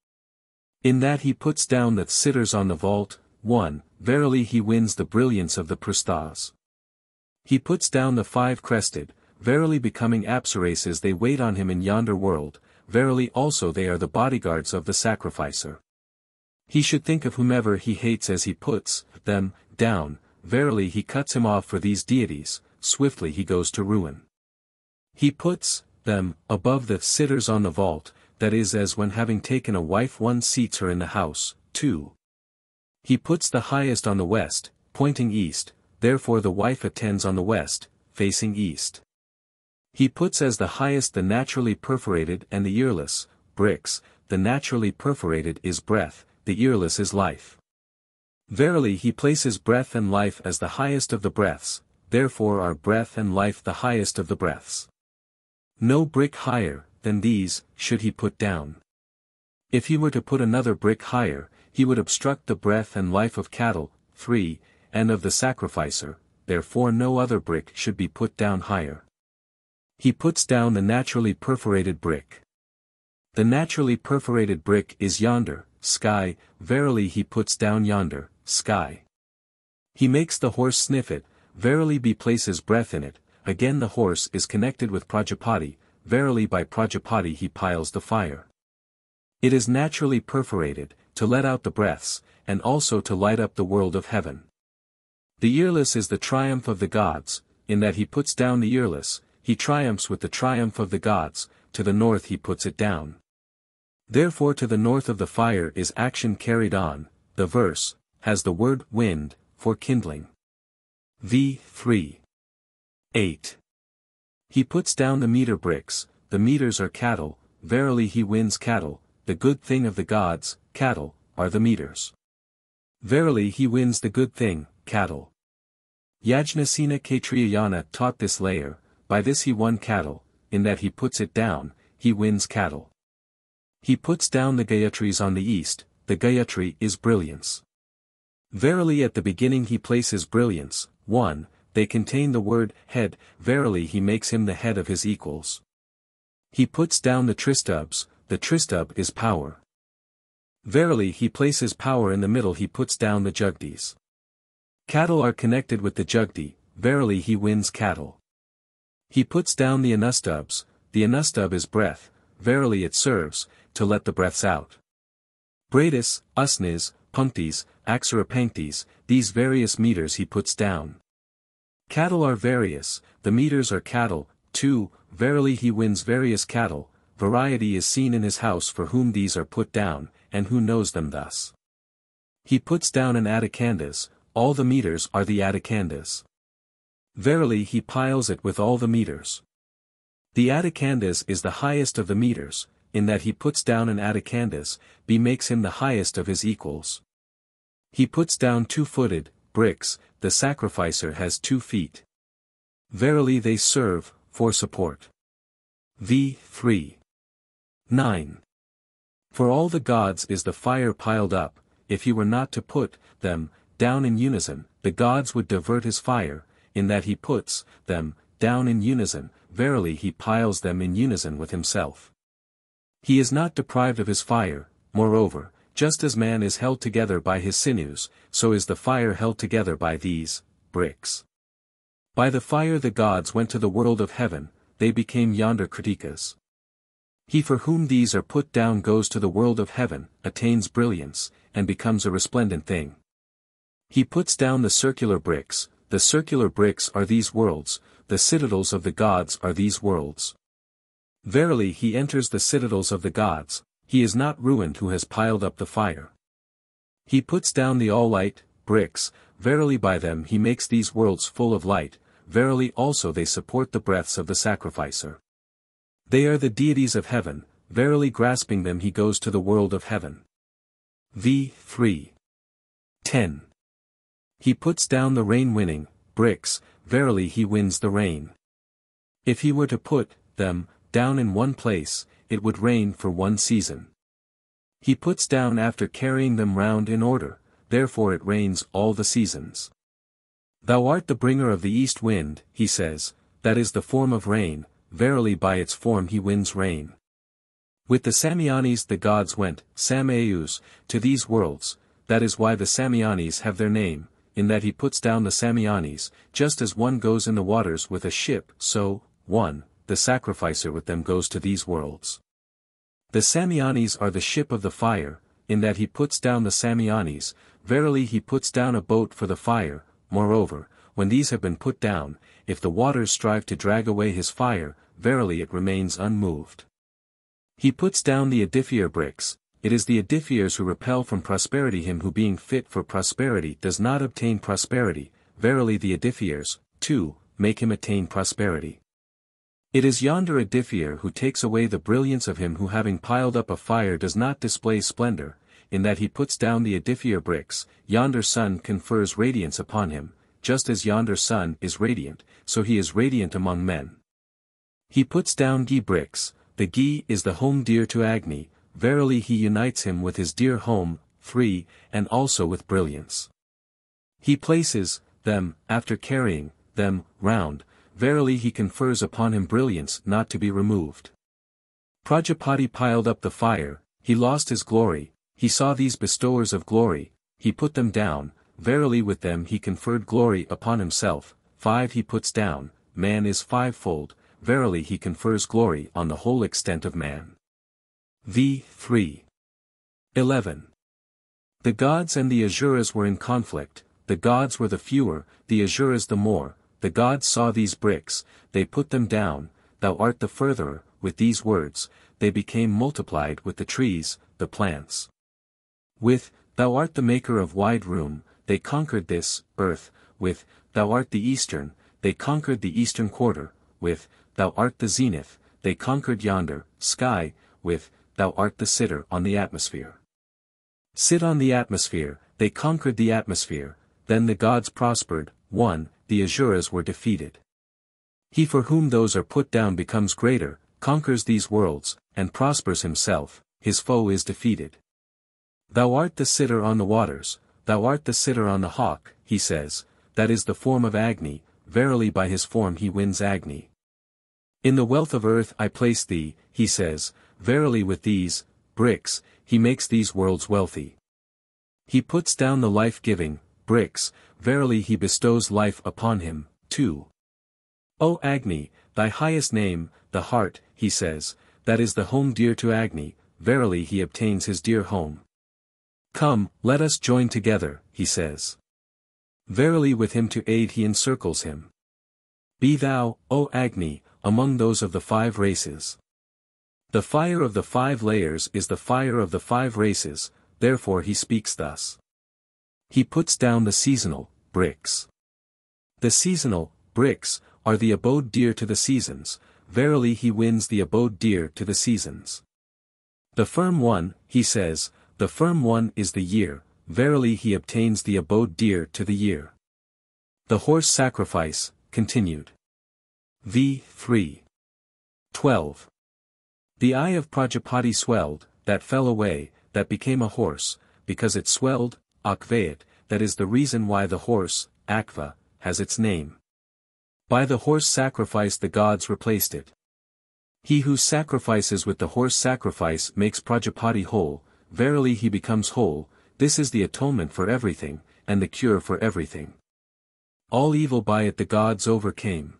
In that he puts down the sitters on the vault, 1, verily he wins the brilliance of the pristhas. He puts down the 5 crested, verily becoming apsaras they wait on him in yonder world, verily also they are the bodyguards of the sacrificer. He should think of whomever he hates as he puts them down, verily he cuts him off for these deities, swiftly he goes to ruin. He puts them above the sitters on the vault, that is as when having taken a wife one seats her in the house. 2. He puts the highest on the west, pointing east, therefore the wife attends on the west, facing east. He puts as the highest the naturally perforated and the earless bricks, the naturally perforated is breath, the earless is life. Verily he places breath and life as the highest of the breaths, therefore are breath and life the highest of the breaths. No brick higher than these should he put down. If he were to put another brick higher, he would obstruct the breath and life of cattle. 3, and of the sacrificer, therefore no other brick should be put down higher. He puts down the naturally perforated brick. The naturally perforated brick is yonder, sky, verily he puts down yonder, sky. He makes the horse sniff it, verily he places breath in it, again the horse is connected with Prajapati, verily by Prajapati he piles the fire. It is naturally perforated, to let out the breaths, and also to light up the world of heaven. The earless is the triumph of the gods, in that he puts down the earless, he triumphs with the triumph of the gods, to the north he puts it down. Therefore to the north of the fire is action carried on, the verse, has the word wind, for kindling. v. 3. 8. He puts down the meter bricks, the meters are cattle, verily he wins cattle, the good thing of the gods, cattle, are the meters. Verily he wins the good thing, cattle. Yajnasena Kshatriyana taught this layer, by this he won cattle, in that he puts it down, he wins cattle. He puts down the Gayatris on the east, the Gayatri is brilliance. Verily at the beginning he places brilliance. 1, they contain the word head, verily he makes him the head of his equals. He puts down the Tristubs, the Tristub is power. Verily he places power in the middle, he puts down the Jugdis. Cattle are connected with the Jugdi, verily he wins cattle. He puts down the Anustubs, the Anustub is breath, verily it serves, to let the breaths out. Bratis, Usnis, Punctis, Axarapanctis, these various meters he puts down. Cattle are various, the meters are cattle. 2, verily he wins various cattle, variety is seen in his house for whom these are put down, and who knows them thus. He puts down an Adikandas, all the meters are the Adikandas. Verily he piles it with all the meters. The Adikandas is the highest of the meters, in that he puts down an Adikandas, B makes him the highest of his equals. He puts down 2-footed bricks, the sacrificer has 2 feet. Verily they serve, for support. v. 3. 9. For all the gods is the fire piled up, if he were not to put them down in unison, the gods would divert his fire, in that he puts them down in unison, verily he piles them in unison with himself. He is not deprived of his fire, moreover, just as man is held together by his sinews, so is the fire held together by these bricks. By the fire the gods went to the world of heaven, they became yonder kritikas. He for whom these are put down goes to the world of heaven, attains brilliance, and becomes a resplendent thing. He puts down the circular bricks, the circular bricks are these worlds, the citadels of the gods are these worlds. Verily he enters the citadels of the gods, he is not ruined who has piled up the fire. He puts down the all-light bricks, verily by them he makes these worlds full of light, verily also they support the breaths of the sacrificer. They are the deities of heaven, verily grasping them he goes to the world of heaven. v. 3. 10. He puts down the rain-winning bricks, verily he wins the rain. If he were to put them down in one place, it would rain for one season. He puts down after carrying them round in order, therefore it rains all the seasons. Thou art the bringer of the east wind, he says, that is the form of rain, verily by its form he wins rain. With the Samyanis the gods went, Samayus, to these worlds, that is why the Samyanis have their name, in that he puts down the Samyanis, just as one goes in the waters with a ship, so, 1, the sacrificer with them goes to these worlds. The Samyanis are the ship of the fire, in that he puts down the Samyanis, verily he puts down a boat for the fire, moreover, when these have been put down, if the waters strive to drag away his fire, verily it remains unmoved. He puts down the edifier bricks, it is the edifiers who repel from prosperity him who being fit for prosperity does not obtain prosperity, verily the edifiers, too, make him attain prosperity. It is yonder edifier who takes away the brilliance of him who having piled up a fire does not display splendor, in that he puts down the edifier bricks, yonder sun confers radiance upon him, just as yonder sun is radiant, so he is radiant among men. He puts down ghee bricks, the ghee is the home dear to Agni, verily he unites him with his dear home, 3, and also with brilliance. He places them, after carrying them round, verily he confers upon him brilliance not to be removed. Prajapati piled up the fire, he lost his glory, he saw these bestowers of glory, he put them down, verily with them he conferred glory upon himself. 5 He puts down, man is fivefold, verily he confers glory on the whole extent of man. v. 3. 11. The gods and the Asuras were in conflict, the gods were the fewer, the Asuras the more, the gods saw these bricks, they put them down, thou art the furtherer, with these words, they became multiplied with the trees, the plants. With, thou art the maker of wide room, they conquered this, earth, with, thou art the eastern, they conquered the eastern quarter, with, thou art the zenith, they conquered yonder, sky, with, thou art the sitter on the atmosphere. Sit on the atmosphere, they conquered the atmosphere, then the gods prospered. 1 The Asuras were defeated. He for whom those are put down becomes greater, conquers these worlds, and prospers himself, his foe is defeated. Thou art the sitter on the waters, thou art the sitter on the hawk, he says, that is the form of Agni, verily by his form he wins Agni. In the wealth of earth I place thee, he says, verily with these bricks, he makes these worlds wealthy. He puts down the life-giving bricks, verily he bestows life upon him. 2. O Agni, thy highest name, the heart, he says, that is the home dear to Agni, verily he obtains his dear home. Come, let us join together, he says. Verily with him to aid he encircles him. Be thou, O Agni, among those of the 5 races. The fire of the 5 layers is the fire of the 5 races, therefore he speaks thus. He puts down the seasonal bricks. The seasonal bricks are the abode dear to the seasons, verily he wins the abode dear to the seasons. The firm one, he says, the firm one is the year, verily he obtains the abode dear to the year. The horse sacrifice, continued. v. 3. 12. The eye of Prajapati swelled, that fell away, that became a horse, because it swelled, akvayat, that is the reason why the horse, akva, has its name. By the horse sacrifice the gods replaced it. He who sacrifices with the horse sacrifice makes Prajapati whole, verily he becomes whole, this is the atonement for everything, and the cure for everything. All evil by it the gods overcame.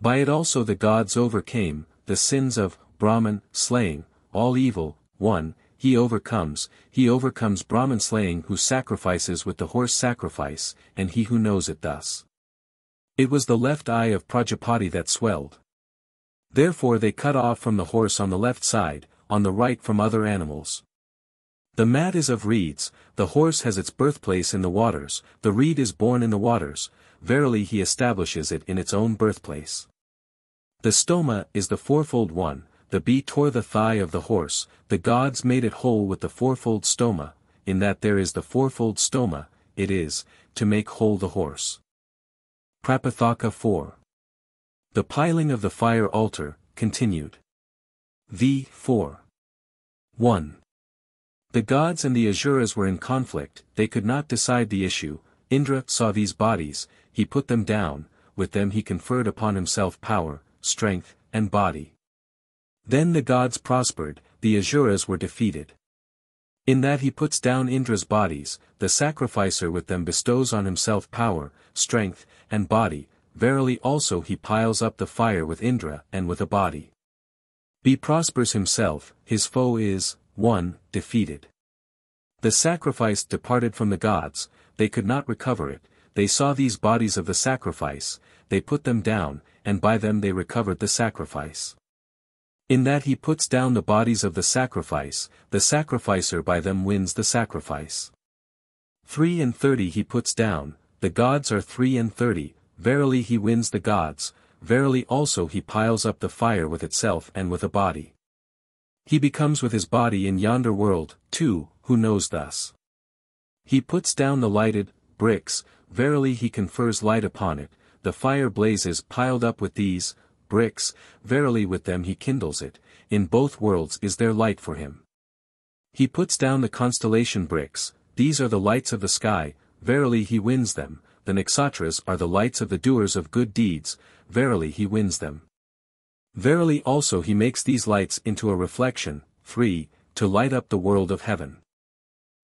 By it also the gods overcame, the sins of Brahman slaying, all evil. 1 He overcomes Brahman slaying who sacrifices with the horse sacrifice, and he who knows it thus. It was the left eye of Prajapati that swelled. Therefore they cut off from the horse on the left side, on the right from other animals. The mat is of reeds, the horse has its birthplace in the waters, the reed is born in the waters, verily he establishes it in its own birthplace. The stoma is the fourfold one, the bee tore the thigh of the horse, the gods made it whole with the fourfold stoma, in that there is the fourfold stoma, it is, to make whole the horse. Prapathaka 4. The piling of the fire altar, continued. v. 4. 1. The gods and the Asuras were in conflict, they could not decide the issue. Indra saw these bodies, he put them down, with them he conferred upon himself power, strength, and body. Then the gods prospered, the Asuras were defeated. In that he puts down Indra's bodies, the sacrificer with them bestows on himself power, strength, and body, verily also he piles up the fire with Indra and with a body. B prospers himself, his foe is, 1. Defeated. The sacrifice departed from the gods, they could not recover it, they saw these bodies of the sacrifice, they put them down, and by them they recovered the sacrifice. In that he puts down the bodies of the sacrificer by them wins the sacrifice. 3 and 30 he puts down, the gods are 3 and 30, verily he wins the gods, verily also he piles up the fire with itself and with a body. He becomes with his body in yonder world, 2, who knows thus. He puts down the lighted bricks, verily he confers light upon it, the fire blazes piled up with these bricks, verily with them he kindles it, in both worlds is there light for him. He puts down the constellation bricks, these are the lights of the sky, verily he wins them, the nakshatras are the lights of the doers of good deeds, verily he wins them. Verily also he makes these lights into a reflection, 3, to light up the world of heaven.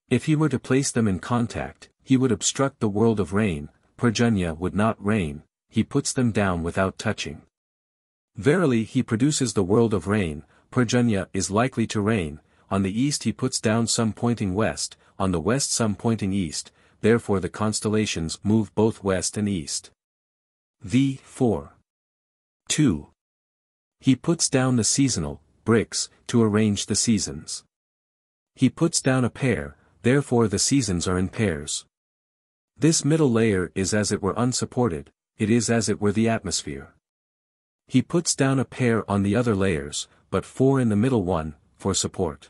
If he were to place them in contact, he would obstruct the world of rain, Parjanya would not rain, he puts them down without touching. Verily he produces the world of rain, Parjanya is likely to rain, on the east he puts down some pointing west, on the west some pointing east, therefore the constellations move both west and east. V. 4. 2. He puts down the seasonal bricks, to arrange the seasons. He puts down a pair, therefore the seasons are in pairs. This middle layer is as it were unsupported, it is as it were the atmosphere. He puts down a pair on the other layers, but 4 in the middle one, for support.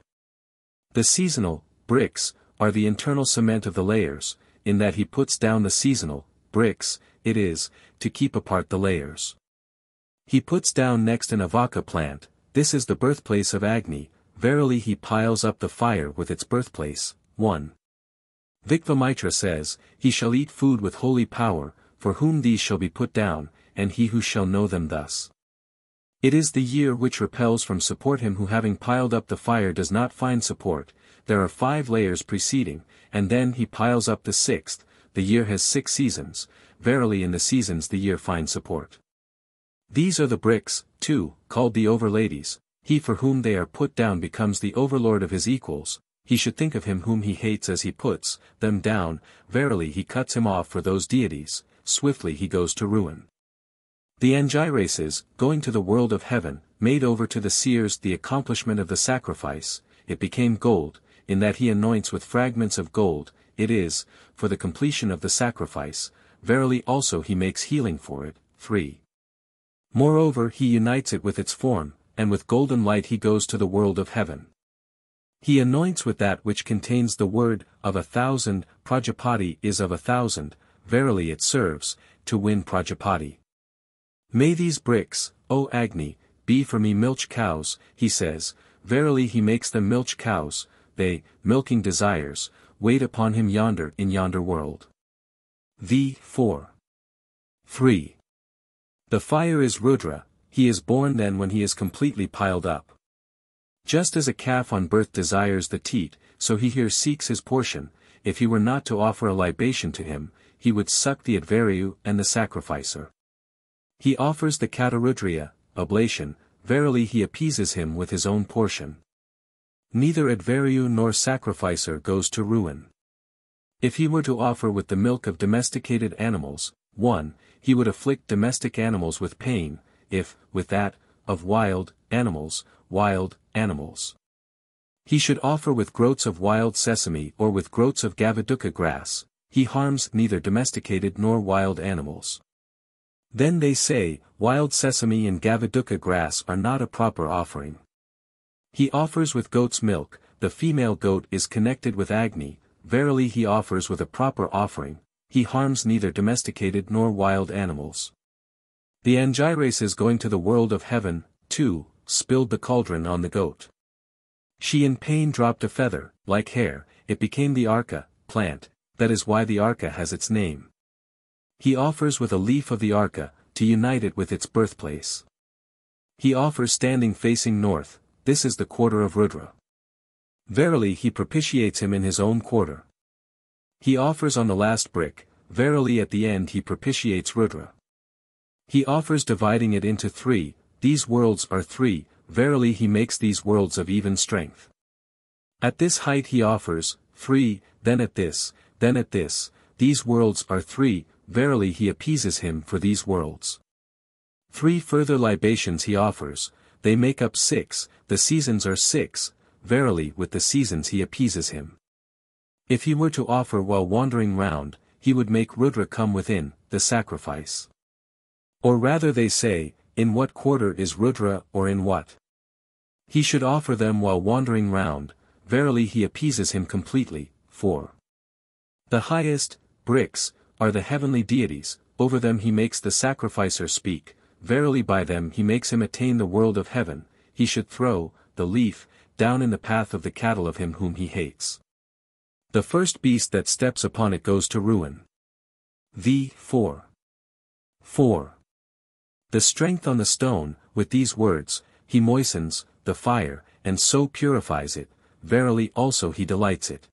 The seasonal bricks are the internal cement of the layers, in that he puts down the seasonal bricks, it is, to keep apart the layers. He puts down next an avaka plant, this is the birthplace of Agni, verily he piles up the fire with its birthplace. 1. Vikvamitra says, he shall eat food with holy power, for whom these shall be put down, and he who shall know them thus. It is the year which repels from support him who having piled up the fire does not find support, there are 5 layers preceding, and then he piles up the 6th, the year has 6 seasons, verily in the seasons the year finds support. These are the bricks, 2, called the overladies, he for whom they are put down becomes the overlord of his equals, he should think of him whom he hates as he puts them down, verily he cuts him off for those deities, swiftly he goes to ruin. The Angiraces, going to the world of heaven, made over to the seers the accomplishment of the sacrifice, it became gold, in that he anoints with fragments of gold, it is, for the completion of the sacrifice, verily also he makes healing for it. 3. Moreover he unites it with its form, and with golden light he goes to the world of heaven. He anoints with that which contains the word of 1,000, Prajapati is of 1,000, verily it serves, to win Prajapati. May these bricks, O Agni, be for me milch cows, he says, verily he makes them milch cows, they, milking desires, wait upon him yonder in yonder world. V. 4. 3. The fire is Rudra, he is born then when he is completely piled up. Just as a calf on birth desires the teat, so he here seeks his portion, if he were not to offer a libation to him, he would suck the Advaryu and the sacrificer. He offers the Katarudriya, oblation, verily he appeases him with his own portion. Neither Advaryu nor sacrificer goes to ruin. If he were to offer with the milk of domesticated animals, 1, he would afflict domestic animals with pain, if, with that, of wild animals. He should offer with groats of wild sesame or with groats of Gavaduka grass, he harms neither domesticated nor wild animals. Then they say, wild sesame and Gavaduka grass are not a proper offering. He offers with goat's milk, the female goat is connected with Agni, verily he offers with a proper offering, he harms neither domesticated nor wild animals. The Angiraces going to the world of heaven, 2, spilled the cauldron on the goat. She in pain dropped a feather, like hair, it became the arka, plant, that is why the arka has its name. He offers with a leaf of the arka, to unite it with its birthplace. He offers standing facing north, this is the quarter of Rudra. Verily he propitiates him in his own quarter. He offers on the last brick, verily at the end he propitiates Rudra. He offers dividing it into three, these worlds are three, verily he makes these worlds of even strength. At this height he offers, three, then at this, these worlds are three, verily he appeases him for these worlds. Three further libations he offers, they make up 6, the seasons are 6, verily with the seasons he appeases him. If he were to offer while wandering round, he would make Rudra come within, the sacrifice. Or rather they say, in what quarter is Rudra or in what? He should offer them while wandering round, verily he appeases him completely, for the highest, bricks, are the heavenly deities, over them he makes the sacrificer speak, verily by them he makes him attain the world of heaven, he should throw, the leaf, down in the path of the cattle of him whom he hates. The first beast that steps upon it goes to ruin. The 4. The strength on the stone, with these words, he moistens, the fire, and so purifies it, verily also he delights it.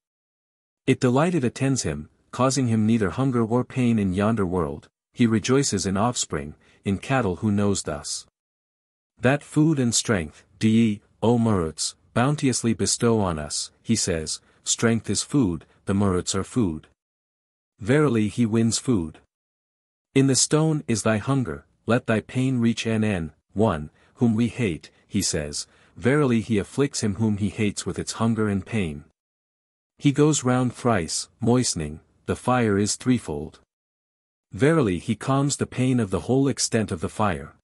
It delighted attends him, causing him neither hunger or pain in yonder world, he rejoices in offspring, in cattle who knows thus. That food and strength, do ye, O Maruts, bounteously bestow on us, he says, strength is food, the Maruts are food. Verily he wins food. In the stone is thy hunger, let thy pain reach one, whom we hate, he says, verily he afflicts him whom he hates with its hunger and pain. He goes round thrice, moistening, the fire is threefold. Verily he calms the pain of the whole extent of the fire.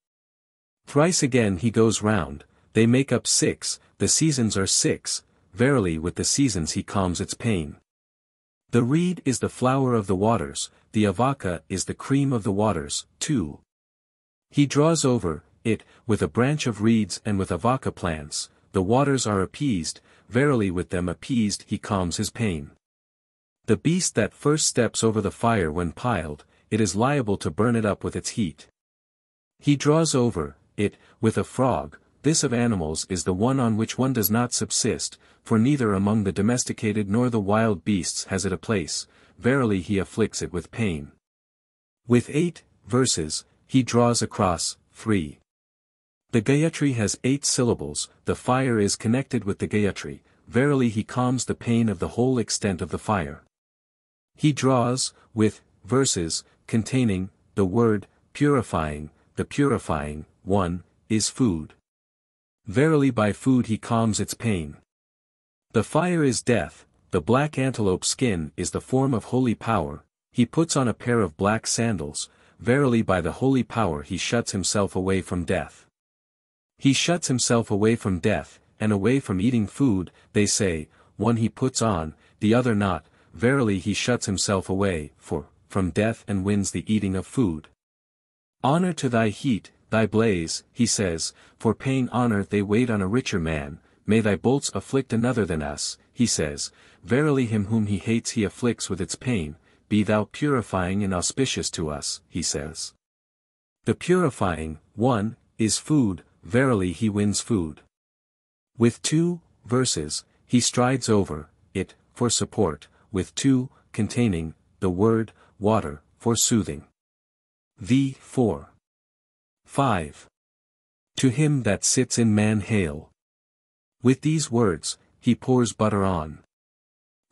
Thrice again he goes round, they make up 6, the seasons are 6, verily with the seasons he calms its pain. The reed is the flower of the waters, the avaka is the cream of the waters, 2. He draws over it, with a branch of reeds and with avaka plants, the waters are appeased, verily with them appeased he calms his pain. The beast that first steps over the fire when piled, it is liable to burn it up with its heat. He draws over it, with a frog, this of animals is the one on which one does not subsist, for neither among the domesticated nor the wild beasts has it a place, verily he afflicts it with pain. With 8 verses, he draws across, 3. The Gayatri has 8 syllables, the fire is connected with the Gayatri, verily he calms the pain of the whole extent of the fire. He draws, with, verses, containing, the word, purifying, the purifying, 1, is food. Verily by food he calms its pain. The fire is death, the black antelope skin is the form of holy power, he puts on a pair of black sandals, verily by the holy power he shuts himself away from death. He shuts himself away from death, and away from eating food, they say, one he puts on, the other not, verily he shuts himself away, from death and wins the eating of food. Honor to thy heat, thy blaze, he says, for paying honor they wait on a richer man, may thy bolts afflict another than us, he says, verily him whom he hates he afflicts with its pain, be thou purifying and auspicious to us, he says. The purifying, 1, is food, verily he wins food. With 2 verses, he strides over it, for support, with 2, containing, the word, water, for soothing. The 4. 5. To him that sits in man hail. With these words, he pours butter on.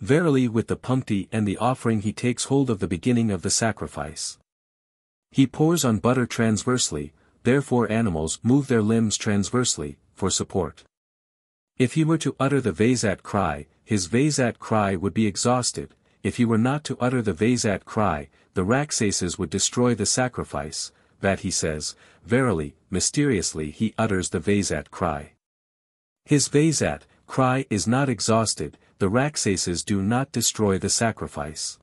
Verily with the pumpti and the offering he takes hold of the beginning of the sacrifice. He pours on butter transversely, therefore animals move their limbs transversely, for support. If he were to utter the Vaisat cry, his Vaisat cry would be exhausted, if he were not to utter the Vaisat cry, the Raksases would destroy the sacrifice, that he says, verily, mysteriously he utters the Vaisat cry. His Vaisat cry is not exhausted, the Raksases do not destroy the sacrifice.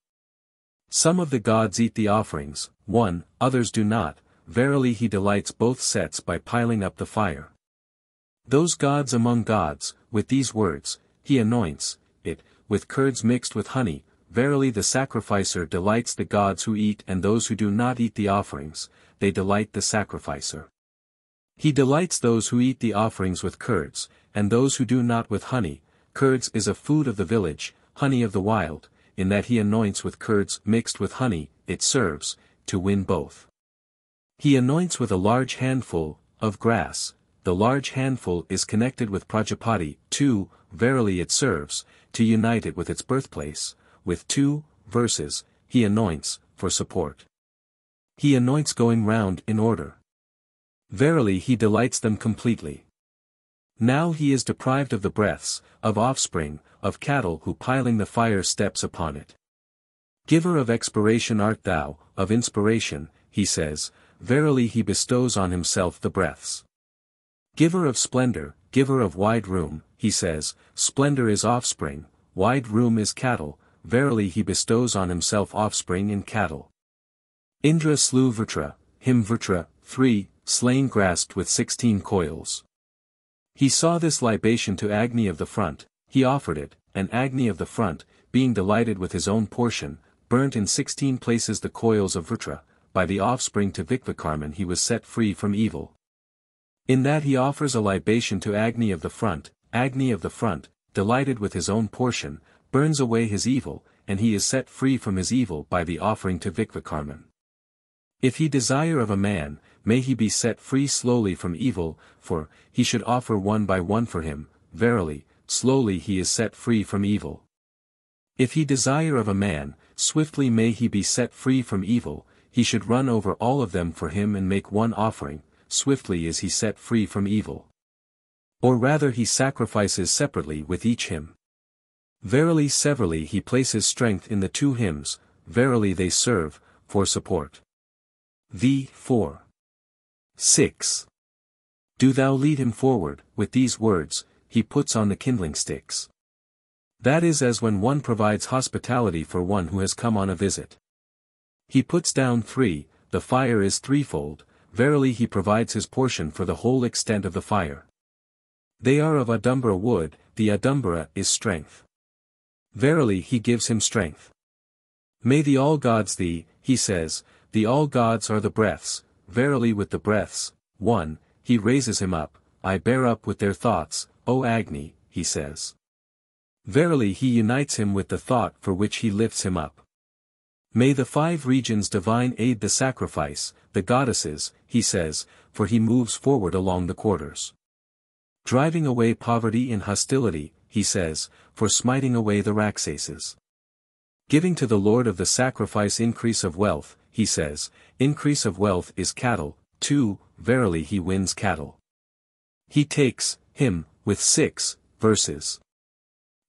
Some of the gods eat the offerings, 1, others do not, verily he delights both sets by piling up the fire. Those gods among gods, with these words, he anoints it, with curds mixed with honey, verily the sacrificer delights the gods who eat and those who do not eat the offerings, they delight the sacrificer. He delights those who eat the offerings with curds, and those who do not with honey, curds is a food of the village, honey of the wild, in that he anoints with curds mixed with honey, it serves, to win both. He anoints with a large handful of grass. The large handful is connected with Prajapati II, verily it serves, to unite it with its birthplace, with 2 verses, he anoints, for support. He anoints going round in order. Verily he delights them completely. Now he is deprived of the breaths, of offspring, of cattle who piling the fire steps upon it. Giver of expiration art thou, of inspiration, he says, verily he bestows on himself the breaths. Giver of splendor, giver of wide room, he says, splendor is offspring, wide room is cattle, verily he bestows on himself offspring in cattle. Indra slew Vritra, him Vritra, 3, slain grasped with 16 coils. He saw this libation to Agni of the front, he offered it, and Agni of the front, being delighted with his own portion, burnt in 16 places the coils of Vritra, by the offspring to Vikvakarman he was set free from evil. In that he offers a libation to Agni of the front, delighted with his own portion, burns away his evil, and he is set free from his evil by the offering to Vikvakarman. If he desire of a man, may he be set free slowly from evil, for, he should offer one by one for him, verily, slowly he is set free from evil. If he desire of a man, swiftly may he be set free from evil, he should run over all of them for him and make one offering, swiftly is he set free from evil. Or rather he sacrifices separately with each hymn. Verily severally he places strength in the 2 hymns, verily they serve, for support. V. 4. 6. Do thou lead him forward, with these words, he puts on the kindling sticks. That is as when one provides hospitality for one who has come on a visit. He puts down 3, the fire is threefold, verily he provides his portion for the whole extent of the fire. They are of adumbra wood, the adumbra is strength. Verily he gives him strength. May the all gods thee, he says, the all gods are the breaths, verily with the breaths, 1, he raises him up, I bear up with their thoughts, O Agni, he says. Verily he unites him with the thought for which he lifts him up. May the 5 regions divine aid the sacrifice, the goddesses, he says, for he moves forward along the quarters. Driving away poverty and hostility, he says, for smiting away the Raksases. Giving to the Lord of the sacrifice increase of wealth, he says, increase of wealth is cattle, 2, verily he wins cattle. He takes, him, with 6, verses.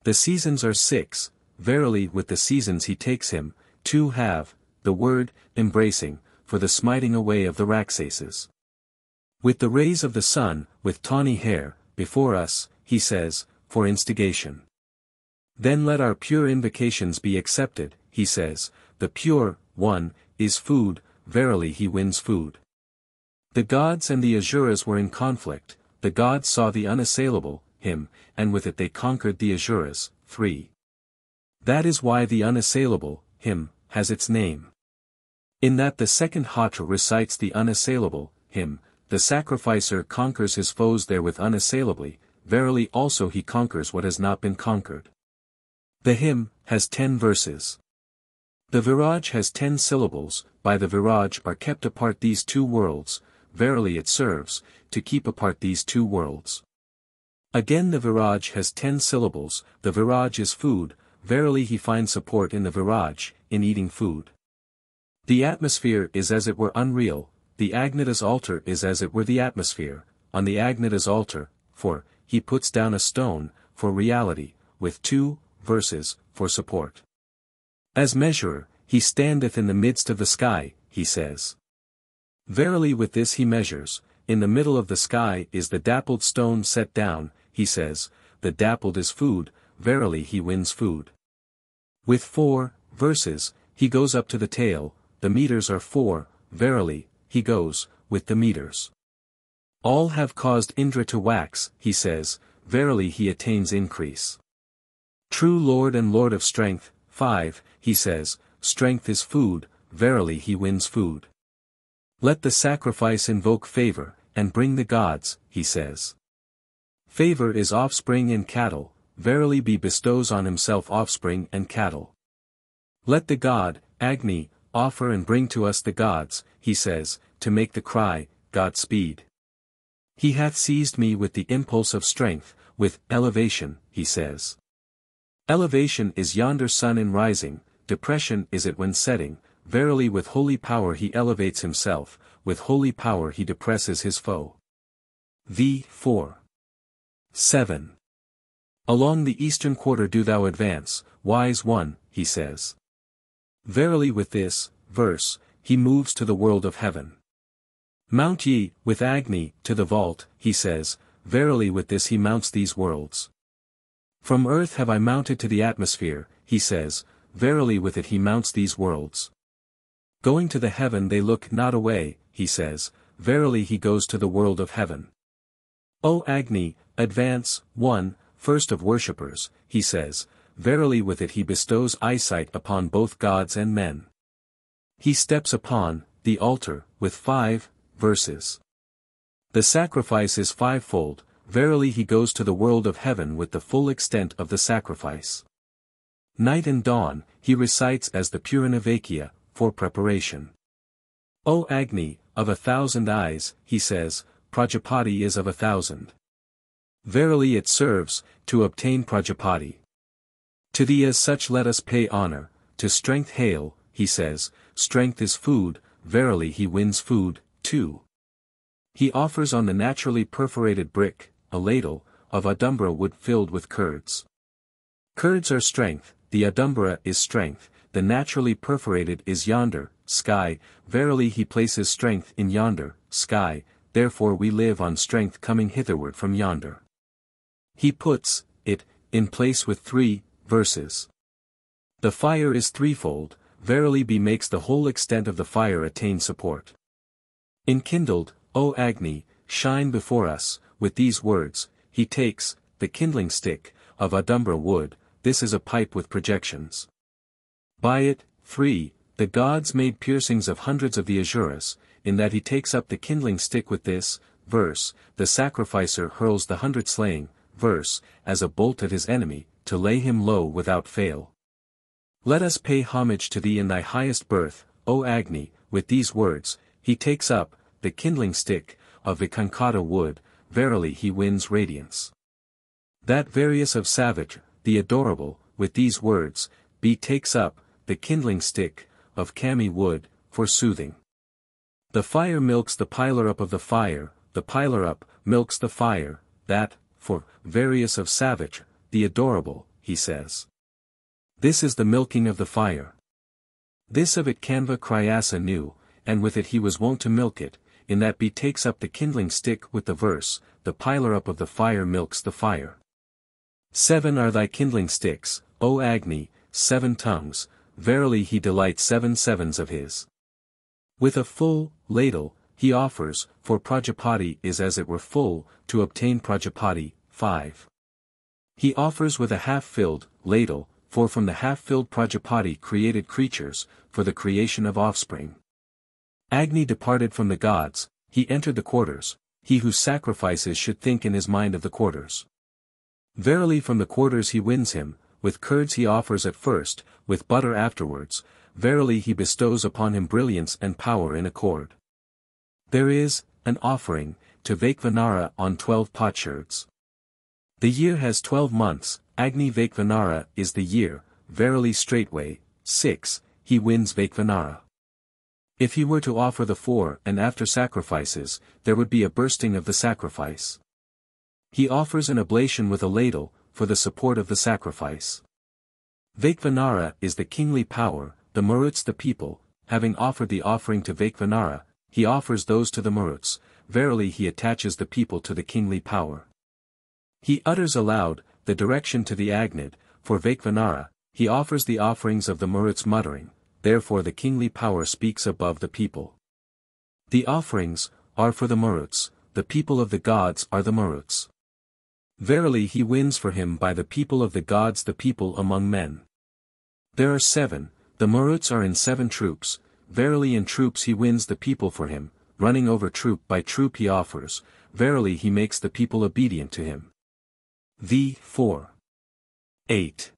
The seasons are 6, verily with the seasons he takes him, 2 have, the word, embracing, for the smiting away of the Raksases. With the rays of the sun, with tawny hair, before us, he says, for instigation. Then let our pure invocations be accepted, he says, the pure, 1, is food, verily he wins food. The gods and the Asuras were in conflict, the gods saw the unassailable, him, and with it they conquered the Asuras, 3. That is why the unassailable, him, has its name. In that the second Hatra recites the unassailable, him, the sacrificer conquers his foes therewith unassailably, verily also he conquers what has not been conquered. The hymn has 10 verses. The Viraj has 10 syllables, by the Viraj are kept apart these 2 worlds, verily it serves, to keep apart these 2 worlds. Again the Viraj has 10 syllables, the Viraj is food, verily he finds support in the Viraj, in eating food. The atmosphere is as it were unreal, the Agnita's altar is as it were the atmosphere, on the Agnita's altar, for, he puts down a stone, for reality, with 2 verses, for support. As measurer, he standeth in the midst of the sky, he says. Verily with this he measures, in the middle of the sky is the dappled stone set down, he says, the dappled is food, verily he wins food. With 4 verses, he goes up to the tail, the meters are 4, verily, he goes, with the meters. All have caused Indra to wax, he says, verily he attains increase. True Lord and Lord of strength, 5, he says, strength is food, verily he wins food. Let the sacrifice invoke favor, and bring the gods, he says. Favor is offspring and cattle, verily he bestows on himself offspring and cattle. Let the god, Agni, offer and bring to us the gods, he says, to make the cry, Godspeed. He hath seized me with the impulse of strength, with elevation, he says. Elevation is yonder sun in rising, depression is it when setting, verily with holy power he elevates himself, with holy power he depresses his foe. V. 4. 7. Along the eastern quarter do thou advance, wise one, he says. Verily with this verse, he moves to the world of heaven. Mount ye, with Agni, to the vault, he says, verily with this he mounts these worlds. From earth have I mounted to the atmosphere, he says, verily with it he mounts these worlds. Going to the heaven they look not away, he says, verily he goes to the world of heaven. O Agni, advance, one, first of worshippers, he says, verily with it he bestows eyesight upon both gods and men. He steps upon the altar, with 5 verses. The sacrifice is fivefold, verily he goes to the world of heaven with the full extent of the sacrifice. Night and dawn, he recites as the Puranavakya, for preparation. O Agni, of 1,000 eyes, he says, Prajapati is of 1,000. Verily it serves, to obtain Prajapati. To thee as such let us pay honor, to strength hail, he says, strength is food, verily he wins food, too. He offers on the naturally perforated brick, a ladle, of adumbra wood filled with curds. Curds are strength, the adumbra is strength, the naturally perforated is yonder, sky, verily he places strength in yonder, sky, therefore we live on strength coming hitherward from yonder. He puts it in place with 3 verses. The fire is threefold, verily be makes the whole extent of the fire attain support. Enkindled, O Agni, shine before us, with these words, he takes, the kindling stick, of adumbra wood, this is a pipe with projections. By it, 3, the gods made piercings of hundreds of the asuras, in that he takes up the kindling stick with this, verse, the sacrificer hurls the 100 slaying, verse, as a bolt at his enemy, to lay him low without fail. Let us pay homage to thee in thy highest birth, O Agni, with these words, he takes up, the kindling stick, of the Kankata wood, verily he wins radiance. That various of savage, the adorable, with these words, be takes up, the kindling stick, of Kami wood, for soothing. The fire milks the piler up of the fire, the piler up, milks the fire, that, for, various of savage, the adorable, he says. This is the milking of the fire. This of it Kanva Kryasa knew, and with it he was wont to milk it, in that be takes up the kindling stick with the verse, the piler up of the fire milks the fire. 7 are thy kindling sticks, O Agni, 7 tongues, verily he delights 7 sevens of his. With a full ladle, he offers, for Prajapati is as it were full, to obtain Prajapati, 5. He offers with a half-filled ladle, for from the half-filled Prajapati created creatures, for the creation of offspring. Agni departed from the gods, he entered the quarters, he who sacrifices should think in his mind of the quarters. Verily from the quarters he wins him, with curds he offers at first, with butter afterwards, verily he bestows upon him brilliance and power in accord. There is, an offering, to Vaikvanara on 12 potsherds. The year has 12 months, Agni Vaikvanara is the year, verily straightway, 6, he wins Vaikvanara. If he were to offer the 4 and after sacrifices, there would be a bursting of the sacrifice. He offers an oblation with a ladle, for the support of the sacrifice. Vaikvanara is the kingly power, the Maruts the people, having offered the offering to Vaikvanara, he offers those to the Maruts, verily he attaches the people to the kingly power. He utters aloud, the direction to the Agnid, for Vaikvanara, he offers the offerings of the Maruts muttering, therefore the kingly power speaks above the people. The offerings, are for the Maruts, the people of the gods are the Maruts. Verily he wins for him by the people of the gods the people among men. There are 7, the Maruts are in 7 troops, verily in troops he wins the people for him, running over troop by troop he offers, verily he makes the people obedient to him. V. 4. 8.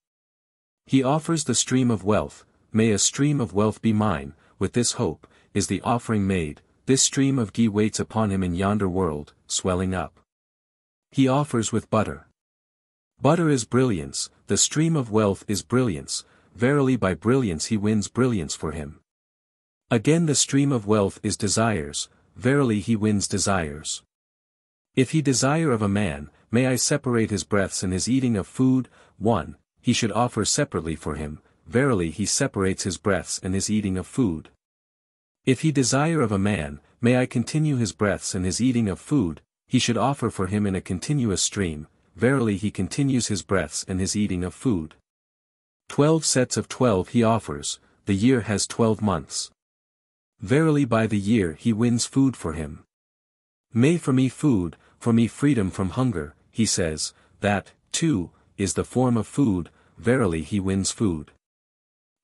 He offers the stream of wealth, may a stream of wealth be mine, with this hope, is the offering made, this stream of ghee waits upon him in yonder world, swelling up. He offers with butter. Butter is brilliance, the stream of wealth is brilliance, verily by brilliance he wins brilliance for him. Again the stream of wealth is desires, verily he wins desires. If he desire of a man, may I separate his breaths and his eating of food, 1, he should offer separately for him, verily he separates his breaths and his eating of food. If he desire of a man, may I continue his breaths and his eating of food, he should offer for him in a continuous stream, verily he continues his breaths and his eating of food. 12 sets of 12 he offers, the year has 12 months. Verily by the year he wins food for him. May for me food, for me freedom from hunger, he says, that, too, is the form of food, verily he wins food.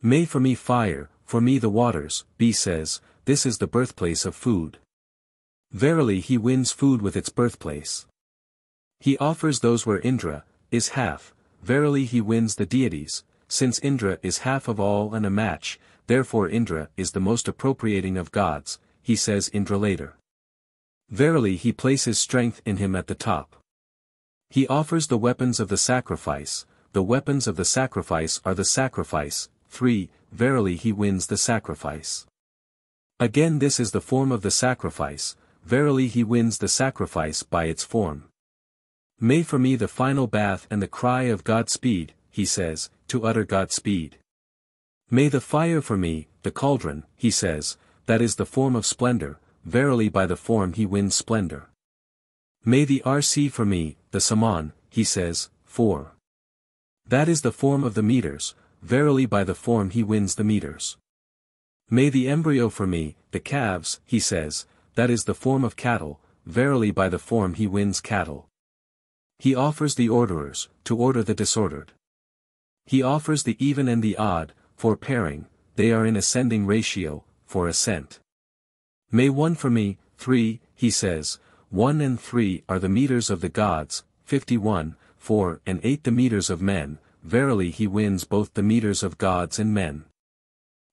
May for me fire, for me the waters, B says, this is the birthplace of food. Verily he wins food with its birthplace. He offers those where Indra is half, verily he wins the deities, since Indra is half of all and a match, therefore Indra is the most appropriating of gods, he says Indra later. Verily he places strength in him at the top. He offers the weapons of the sacrifice, the weapons of the sacrifice are the sacrifice, 3, verily he wins the sacrifice. Again this is the form of the sacrifice, verily he wins the sacrifice by its form. May for me the final bath and the cry of Godspeed, he says, to utter Godspeed. May the fire for me, the cauldron, he says, that is the form of splendor, verily by the form he wins splendor. May the RC for me, the saman, he says, 4. That is the form of the meters, verily by the form he wins the meters. May the embryo for me, the calves, he says, that is the form of cattle, verily by the form he wins cattle. He offers the orderers, to order the disordered. He offers the even and the odd, for pairing, they are in ascending ratio, for ascent. May 1 for me, 3, he says, 1 and 3 are the meters of the gods, 51, 4 and 8 the meters of men, verily he wins both the meters of gods and men.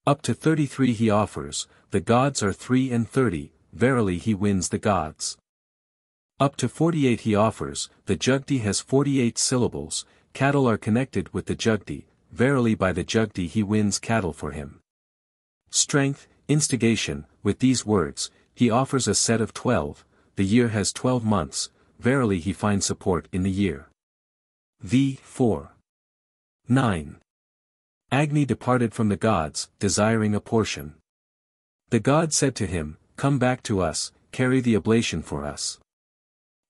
Up to 33 he offers, the gods are 3 and 30, verily he wins the gods. Up to 48 he offers, the Jugdi has 48 syllables, cattle are connected with the Jugdi, verily by the Jugdi he wins cattle for him. Strength, instigation, with these words, he offers a set of 12, the year has 12 months, verily he finds support in the year. V. 4. 9. Agni departed from the gods, desiring a portion. The god said to him, come back to us, carry the oblation for us.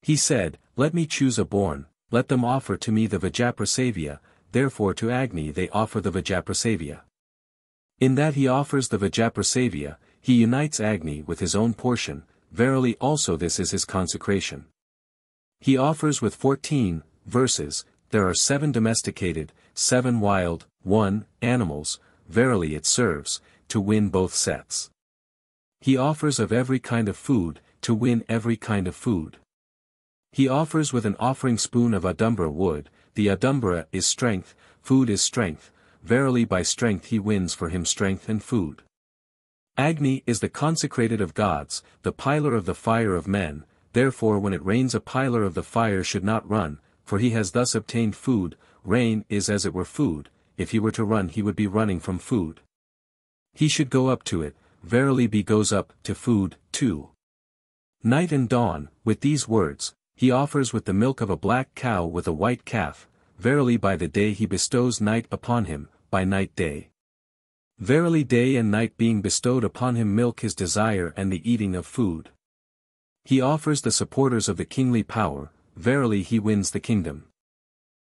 He said, let me choose a born, let them offer to me the Vajaprasavya, therefore to Agni they offer the Vajaprasavya. In that he offers the Vajaprasavya, he unites Agni with his own portion, verily also this is his consecration. He offers with 14 verses, there are 7 domesticated, 7 wild, 1 animals, verily it serves, to win both sets. He offers of every kind of food, to win every kind of food. He offers with an offering spoon of adumbra wood, the adumbra is strength, food is strength, verily by strength he wins for him strength and food. Agni is the consecrated of gods, the pilar of the fire of men, therefore when it rains a pilar of the fire should not run, for he has thus obtained food, rain is as it were food, if he were to run he would be running from food. He should go up to it, verily be goes up to food, too. Night and dawn, with these words, he offers with the milk of a black cow with a white calf, verily by the day he bestows night upon him, by night day. Verily day and night being bestowed upon him milk his desire and the eating of food. He offers the supporters of the kingly power, verily he wins the kingdom.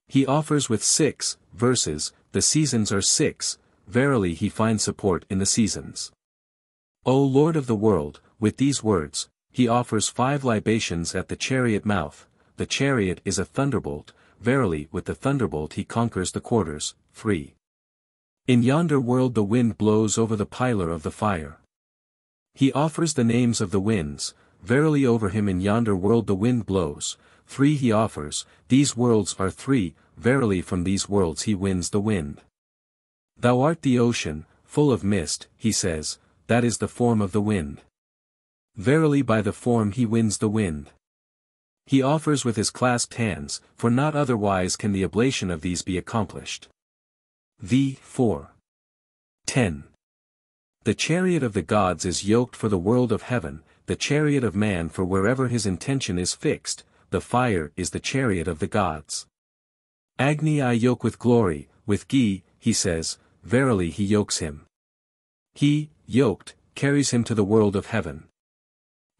He offers with 6 verses, the seasons are 6, verily he finds support in the seasons. O Lord of the world, with these words, he offers 5 libations at the chariot mouth, the chariot is a thunderbolt, verily with the thunderbolt he conquers the quarters, 3. In yonder world the wind blows over the pilar of the fire. He offers the names of the winds, verily over him in yonder world the wind blows, 3 he offers, these worlds are 3, verily from these worlds he wins the wind. Thou art the ocean, full of mist, he says, that is the form of the wind. Verily by the form he wins the wind. He offers with his clasped hands, for not otherwise can the oblation of these be accomplished. V. 4. 10. The chariot of the gods is yoked for the world of heaven, the chariot of man for wherever his intention is fixed, the fire is the chariot of the gods. Agni I yoke with glory, with ghee, he says, verily he yokes him. He, yoked, carries him to the world of heaven.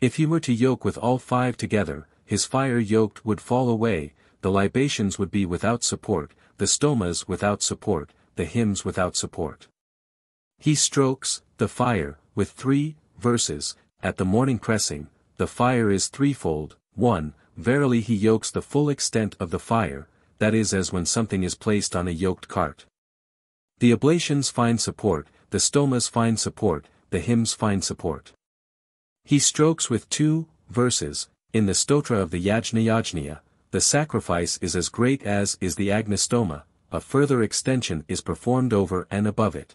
If he were to yoke with all five together, his fire yoked would fall away, the libations would be without support, the stomas without support, the hymns without support. He strokes, the fire, with 3 verses, at the morning pressing, the fire is threefold. 1. Verily he yokes the full extent of the fire, that is as when something is placed on a yoked cart. The oblations find support, the stomas find support, the hymns find support. He strokes with 2 verses, in the stotra of the Yajna, the sacrifice is as great as is the Agnistoma, a further extension is performed over and above it.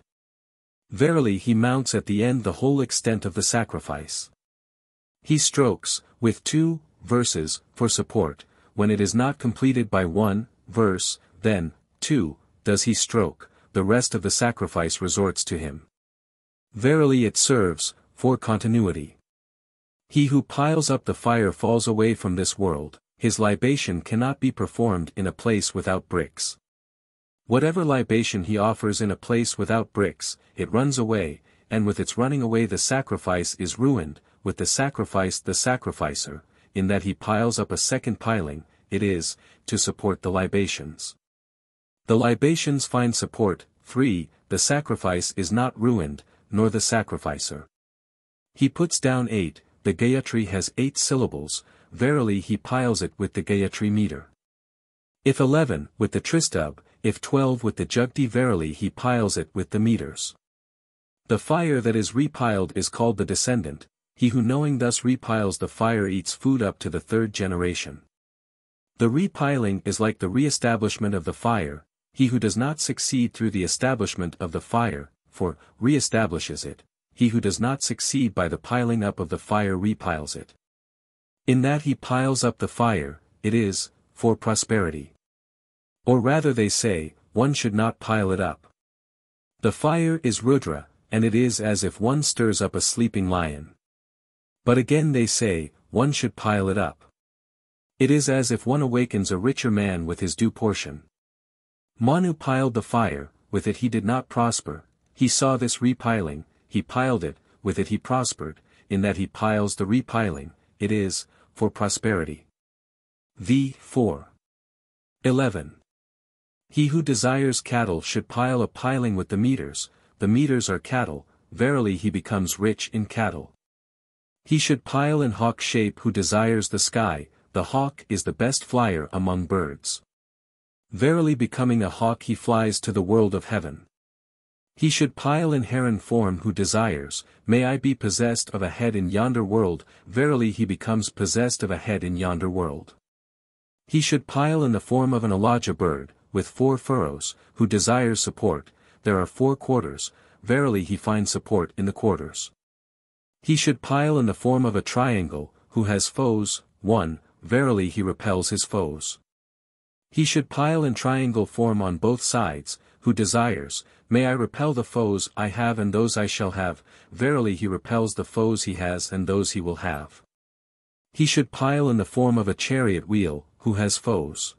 Verily he mounts at the end the whole extent of the sacrifice. He strokes, with 2 verses, for support, when it is not completed by 1 verse, then, 2, does he stroke, the rest of the sacrifice resorts to him. Verily it serves, for continuity. He who piles up the fire falls away from this world, his libation cannot be performed in a place without bricks. Whatever libation he offers in a place without bricks, it runs away, and with its running away the sacrifice is ruined, with the sacrifice the sacrificer, in that he piles up a second piling, it is, to support the libations. The libations find support. 3. The sacrifice is not ruined, nor the sacrificer. He puts down 8, the Gayatri has 8 syllables, verily he piles it with the Gayatri meter. If 11, with the Tristub, if 12 with the Jugti verily he piles it with the meters. The fire that is repiled is called the descendant, he who knowing thus repiles the fire eats food up to the 3rd generation. The repiling is like the re-establishment of the fire, he who does not succeed through the establishment of the fire, for, re-establishes it, he who does not succeed by the piling up of the fire repiles it. In that he piles up the fire, it is, for prosperity. Or rather they say, one should not pile it up. The fire is Rudra, and it is as if one stirs up a sleeping lion. But again they say, one should pile it up. It is as if one awakens a richer man with his due portion. Manu piled the fire, with it he did not prosper, he saw this repiling, he piled it, with it he prospered, in that he piles the repiling, it is, for prosperity. V. 4. 11. He who desires cattle should pile a piling with the meters are cattle, verily he becomes rich in cattle. He should pile in hawk shape who desires the sky, the hawk is the best flyer among birds. Verily becoming a hawk he flies to the world of heaven. He should pile in heron form who desires, may I be possessed of a head in yonder world, verily he becomes possessed of a head in yonder world. He should pile in the form of an alaja bird, with 4 furrows, who desires support, there are 4 quarters, verily he finds support in the quarters. He should pile in the form of a triangle, who has foes, 1, verily he repels his foes. He should pile in triangle form on both sides, who desires, may I repel the foes I have and those I shall have, verily he repels the foes he has and those he will have. He should pile in the form of a chariot wheel, who has foes.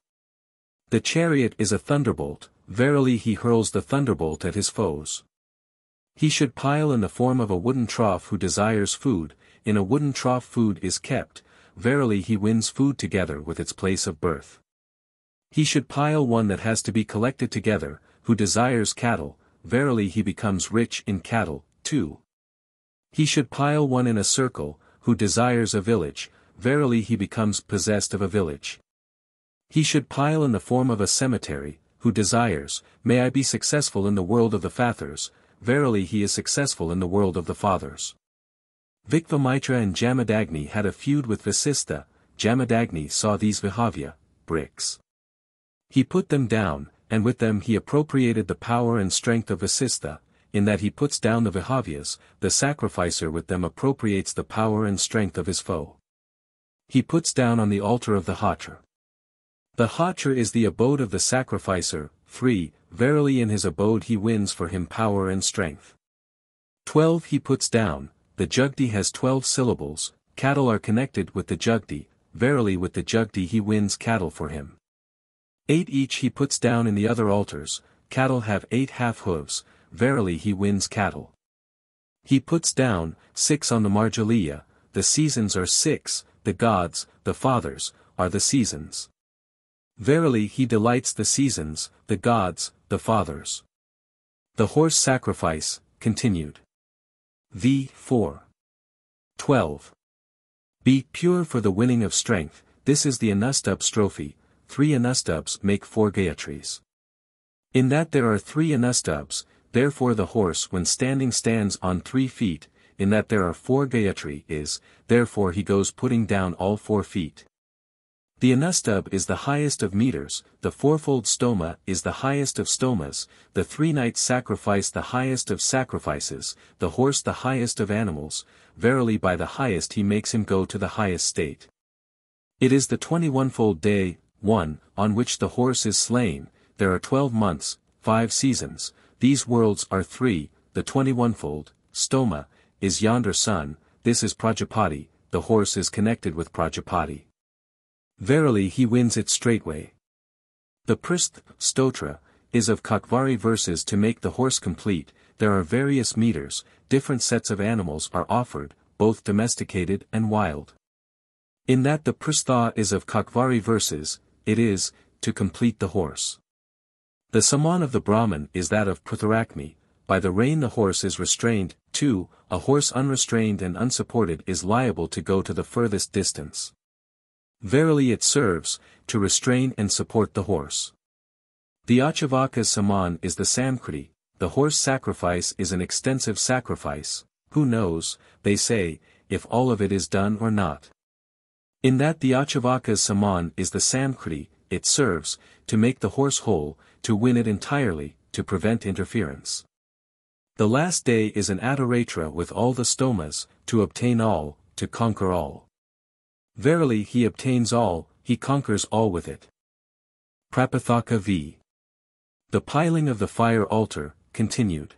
The chariot is a thunderbolt, verily he hurls the thunderbolt at his foes. He should pile in the form of a wooden trough who desires food, in a wooden trough food is kept, verily he wins food together with its place of birth. He should pile one that has to be collected together, who desires cattle, verily he becomes rich in cattle. 2. He should pile one in a circle, who desires a village, verily he becomes possessed of a village. He should pile in the form of a cemetery, who desires, may I be successful in the world of the fathers, verily he is successful in the world of the fathers. Vikvamitra and Jamadagni had a feud with Vasistha, Jamadagni saw these Vihavya, bricks. He put them down, and with them he appropriated the power and strength of Vasistha, in that he puts down the Vihavyas, the sacrificer with them appropriates the power and strength of his foe. He puts down on the altar of the Hatra. The Hatra is the abode of the sacrificer. 3. Verily in his abode he wins for him power and strength. 12. He puts down, the Jugdi has 12 syllables, cattle are connected with the Jugdi, verily with the Jugdi he wins cattle for him. 8. Each he puts down in the other altars, cattle have 8 half-hooves, verily he wins cattle. He puts down, 6 on the Marjaliya, the seasons are 6, the gods, the fathers, are the seasons. Verily he delights the seasons, the gods, the fathers. The horse sacrifice, continued. V. 4. 12. Be pure for the winning of strength, this is the Anustubh strophe, 3 Anustubhs make 4 Gayatris. In that there are 3 Anustubhs, therefore the horse when standing stands on 3 feet, in that there are 4 Gayatri is, therefore he goes putting down all 4 feet. The Anustubh is the highest of meters, the fourfold stoma is the highest of stomas, the 3 nights sacrifice the highest of sacrifices, the horse the highest of animals, verily by the highest he makes him go to the highest state. It is the 21-fold day, 1, on which the horse is slain, there are 12 months, 5 seasons, these worlds are 3, the 21-fold, stoma, is yonder sun, this is Prajapati, the horse is connected with Prajapati. Verily he wins it straightway. The Pristha, Stotra, is of Kakvari verses to make the horse complete, there are various meters, different sets of animals are offered, both domesticated and wild. In that the Pristha is of Kakvari verses, it is, to complete the horse. The Saman of the Brahman is that of Prutharakmi, by the rein the horse is restrained, 2, a horse unrestrained and unsupported is liable to go to the furthest distance. Verily it serves, to restrain and support the horse. The Achavaka's Saman is the Samkriti, the horse sacrifice is an extensive sacrifice, who knows, they say, if all of it is done or not. In that the Achavaka's Saman is the Samkriti, it serves, to make the horse whole, to win it entirely, to prevent interference. The last day is an Adoratra with all the stomas, to obtain all, to conquer all. Verily he obtains all, he conquers all with it. Prapathaka V. The piling of the fire altar, continued.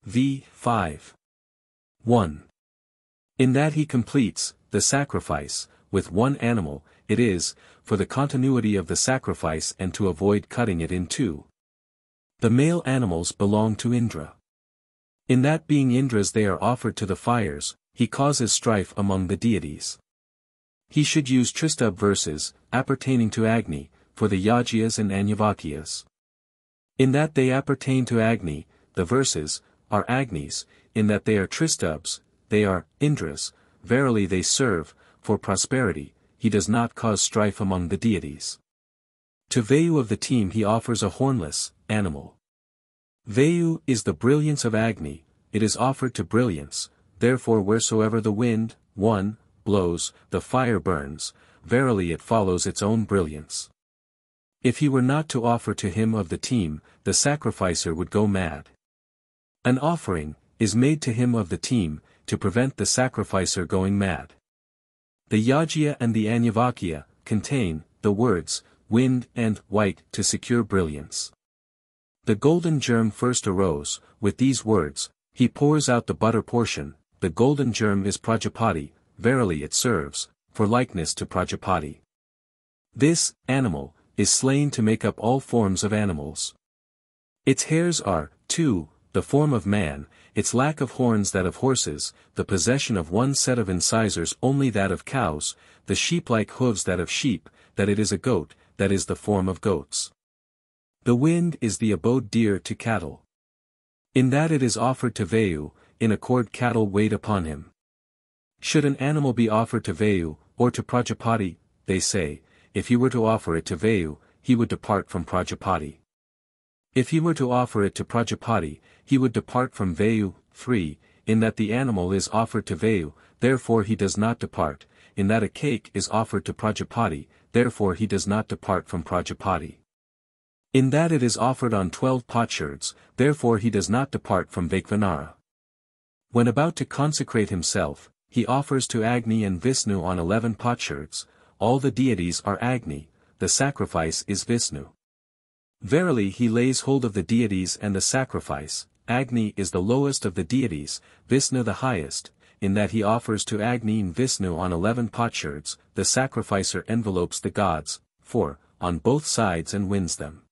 V. 5. 1. In that he completes, the sacrifice, with one animal, it is, for the continuity of the sacrifice and to avoid cutting it in 2. The male animals belong to Indra. In that being Indra's they are offered to the fires, he causes strife among the deities. He should use Tristubh verses, appertaining to Agni, for the Yagyas and Anyavakyas. In that they appertain to Agni, the verses, are Agnis, in that they are Tristubhs, they are Indras, verily they serve, for prosperity, he does not cause strife among the deities. To Vayu of the team he offers a hornless, animal. Vayu is the brilliance of Agni, it is offered to brilliance, therefore wheresoever the wind, 1, blows, the fire burns, verily it follows its own brilliance. If he were not to offer to him of the team, the sacrificer would go mad. An offering, is made to him of the team, to prevent the sacrificer going mad. The Yajya and the Anyavakya, contain, the words, wind and white to secure brilliance. The golden germ first arose, with these words, he pours out the butter portion, the golden germ is Prajapati, verily it serves, for likeness to Prajapati. This, animal, is slain to make up all forms of animals. Its hairs are, 2, the form of man, its lack of horns that of horses, the possession of one set of incisors only that of cows, the sheep-like hooves that of sheep, that it is a goat, that is the form of goats. The wind is the abode dear to cattle. In that it is offered to Vayu, in accord cattle wait upon him. Should an animal be offered to Vayu, or to Prajapati, they say, if he were to offer it to Vayu, he would depart from Prajapati. If he were to offer it to Prajapati, he would depart from Vayu. 3, in that the animal is offered to Vayu, therefore he does not depart, in that a cake is offered to Prajapati, therefore he does not depart from Prajapati. In that it is offered on 12 potsherds, therefore he does not depart from Vaikvanara. When about to consecrate himself, he offers to Agni and Vishnu on 11 potsherds. All the deities are Agni, the sacrifice is Vishnu. Verily he lays hold of the deities and the sacrifice. Agni is the lowest of the deities, Vishnu the highest, in that he offers to Agni and Vishnu on 11 potsherds. The sacrificer envelopes the gods, on both sides and wins them.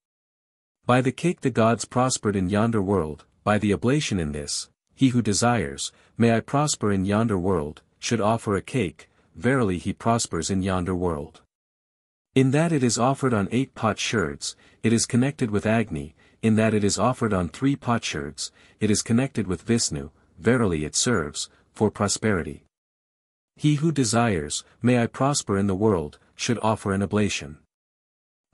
By the cake the gods prospered in yonder world, by the oblation in this, he who desires, may I prosper in yonder world, should offer a cake, verily he prospers in yonder world. In that it is offered on 8 potsherds, it is connected with Agni, in that it is offered on 3 potsherds, it is connected with Vishnu, verily it serves, for prosperity. He who desires, may I prosper in the world, should offer an oblation.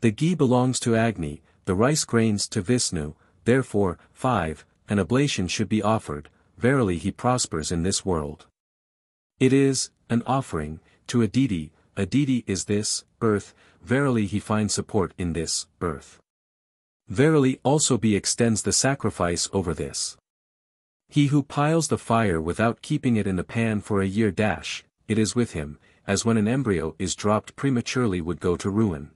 The ghee belongs to Agni, the rice grains to Vishnu, therefore, an oblation should be offered, verily he prospers in this world. It is, an offering, to a deity is this, earth, verily he finds support in this, earth. Verily also be extends the sacrifice over this. He who piles the fire without keeping it in the pan for a year it is with him, as when an embryo is dropped prematurely would go to ruin.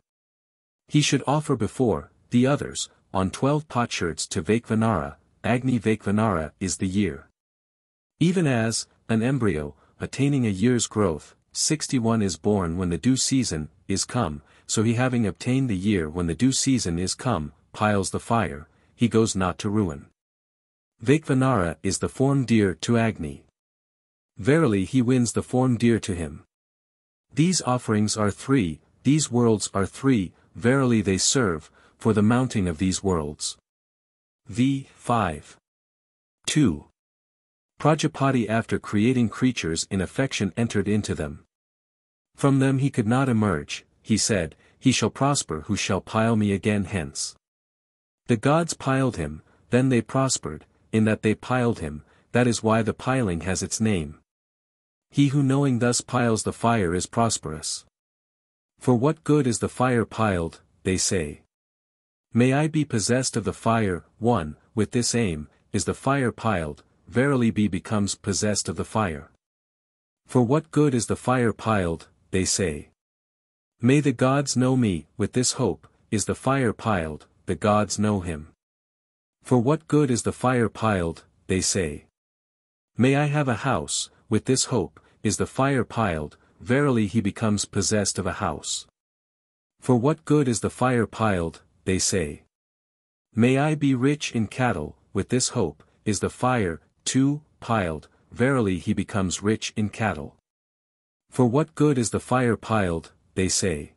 He should offer before, the others, on 12 potsherds to Vaikvanara, Agni Vaikvanara is the year. Even as, an embryo, attaining a year's growth, 61 is born when the due season is come, so he having obtained the year when the due season is come, piles the fire, he goes not to ruin. Vaikvanara is the form dear to Agni. Verily he wins the form dear to him. These offerings are 3, these worlds are 3, verily they serve, for the mounting of these worlds. V. 5. 2. Prajapati after creating creatures in affection entered into them. From them he could not emerge, he said, he shall prosper who shall pile me again hence. The gods piled him, then they prospered, in that they piled him, that is why the piling has its name. He who knowing thus piles the fire is prosperous. For what good is the fire piled, they say. May I be possessed of the fire, with this aim, is the fire piled, verily be becomes possessed of the fire. For what good is the fire piled, they say. May the gods know me, with this hope, is the fire piled, the gods know him. For what good is the fire piled, they say. May I have a house, with this hope, is the fire piled, verily he becomes possessed of a house. For what good is the fire piled, they say. May I be rich in cattle, with this hope, is the fire, piled, verily he becomes rich in cattle. For what good is the fire piled, they say.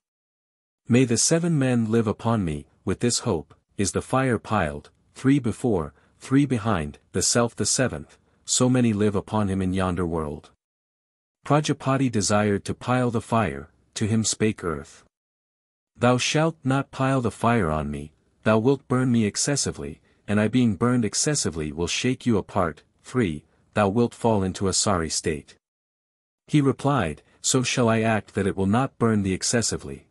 May the 7 men live upon me, with this hope, is the fire piled, 3 before, 3 behind, the self the 7th, so many live upon him in yonder world. Prajapati desired to pile the fire, to him spake earth. Thou shalt not pile the fire on me, thou wilt burn me excessively, and I being burned excessively will shake you apart, 3, thou wilt fall into a sorry state. He replied, so shall I act that it will not burn thee excessively.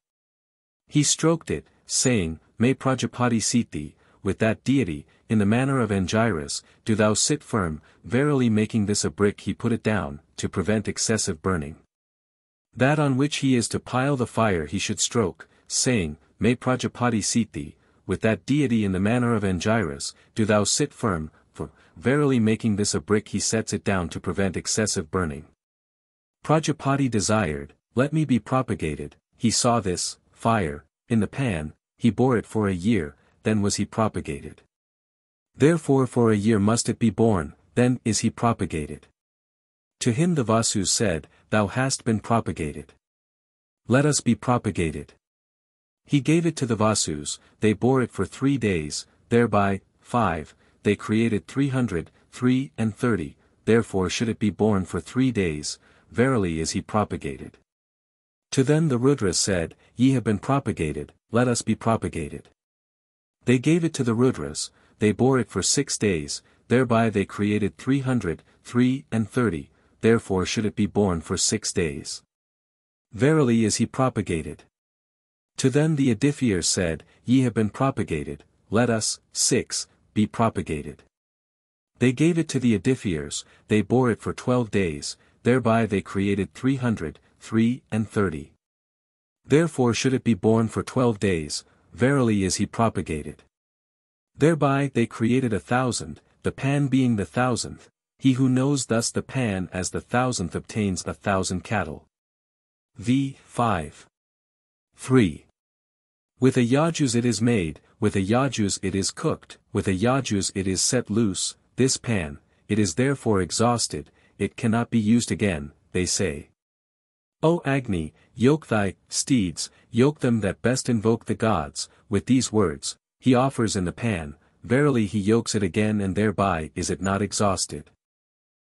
He stroked it, saying, may Prajapati seat thee, with that deity, in the manner of Angiras, do thou sit firm, verily making this a brick he put it down, to prevent excessive burning. That on which he is to pile the fire he should stroke, saying, may Prajapati seat thee, with that deity in the manner of Angiras, do thou sit firm, for, verily making this a brick he sets it down to prevent excessive burning. Prajapati desired, let me be propagated, he saw this, fire, in the pan, he bore it for a year, then was he propagated. Therefore for a year must it be borne, then is he propagated. To him the Vasus said, thou hast been propagated. Let us be propagated. He gave it to the Vasus, they bore it for 3 days, thereby, they created 330, therefore should it be borne for 3 days, verily is he propagated. To them the Rudras said, ye have been propagated, let us be propagated. They gave it to the Rudras, they bore it for 6 days, thereby they created 330, therefore should it be borne for 6 days. Verily is he propagated. To them the edifiers said, Ye have been propagated, let us, 6, be propagated. They gave it to the edifiers, they bore it for 12 days, thereby they created 330. Therefore should it be borne for 12 days, verily is he propagated. Thereby they created 1,000, the pan being the 1,000th, he who knows thus the pan as the 1,000th obtains 1,000 cattle. V. 5. 3. With a yajus it is made, with a yajus it is cooked, with a yajus it is set loose, this pan, it is therefore exhausted, it cannot be used again, they say. O Agni, yoke thy steeds, yoke them that best invoke the gods, with these words, he offers in the pan, verily he yokes it again and thereby is it not exhausted.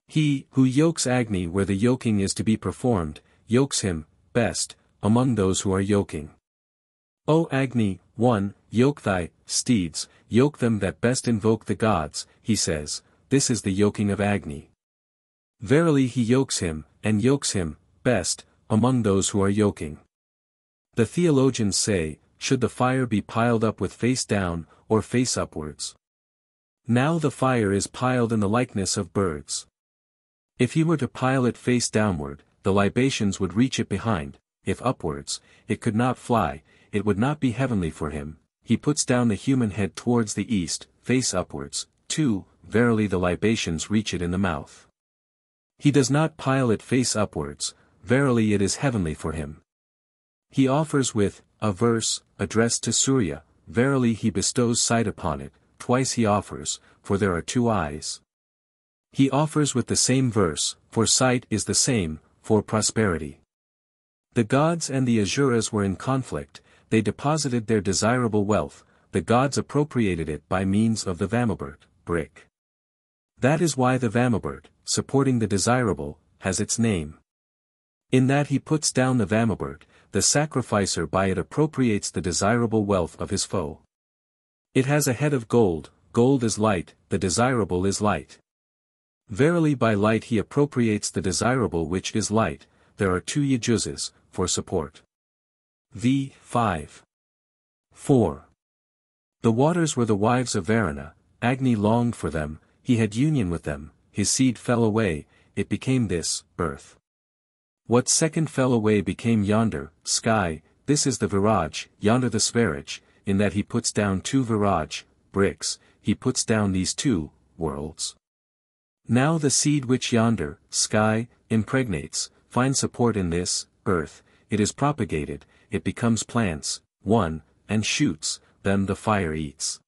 He, who yokes Agni where the yoking is to be performed, yokes him, best, among those who are yoking. O Agni, 1, yoke thy steeds, yoke them that best invoke the gods, he says, this is the yoking of Agni. Verily he yokes him, and yokes him, best, among those who are yoking. The theologians say, should the fire be piled up with face down, or face upwards? Now the fire is piled in the likeness of birds. If he were to pile it face downward, the libations would reach it behind, if upwards, it could not fly, it would not be heavenly for him. He puts down the human head towards the east, face upwards, 2, verily the libations reach it in the mouth. He does not pile it face upwards, verily it is heavenly for him. He offers with, a verse, addressed to Surya, verily he bestows sight upon it, twice he offers, for there are 2 eyes. He offers with the same verse, for sight is the same, for prosperity. The gods and the Asuras were in conflict, they deposited their desirable wealth, the gods appropriated it by means of the Vamaburt, brick. That is why the Vamaburt, supporting the desirable, has its name. In that he puts down the Vamaburt, the sacrificer by it appropriates the desirable wealth of his foe. It has a head of gold, gold is light, the desirable is light. Verily by light he appropriates the desirable which is light, there are 2 yajuses, for support. V. 5. 4. The waters were the wives of Varuna, Agni longed for them, he had union with them, his seed fell away, it became this, earth. What second fell away became yonder, sky, this is the Viraj, yonder the Sveraj, in that he puts down 2 Viraj, bricks, he puts down these 2, worlds. Now the seed which yonder, sky, impregnates, finds support in this, earth, it is propagated, it becomes plants, 1, and shoots, them the fire eats.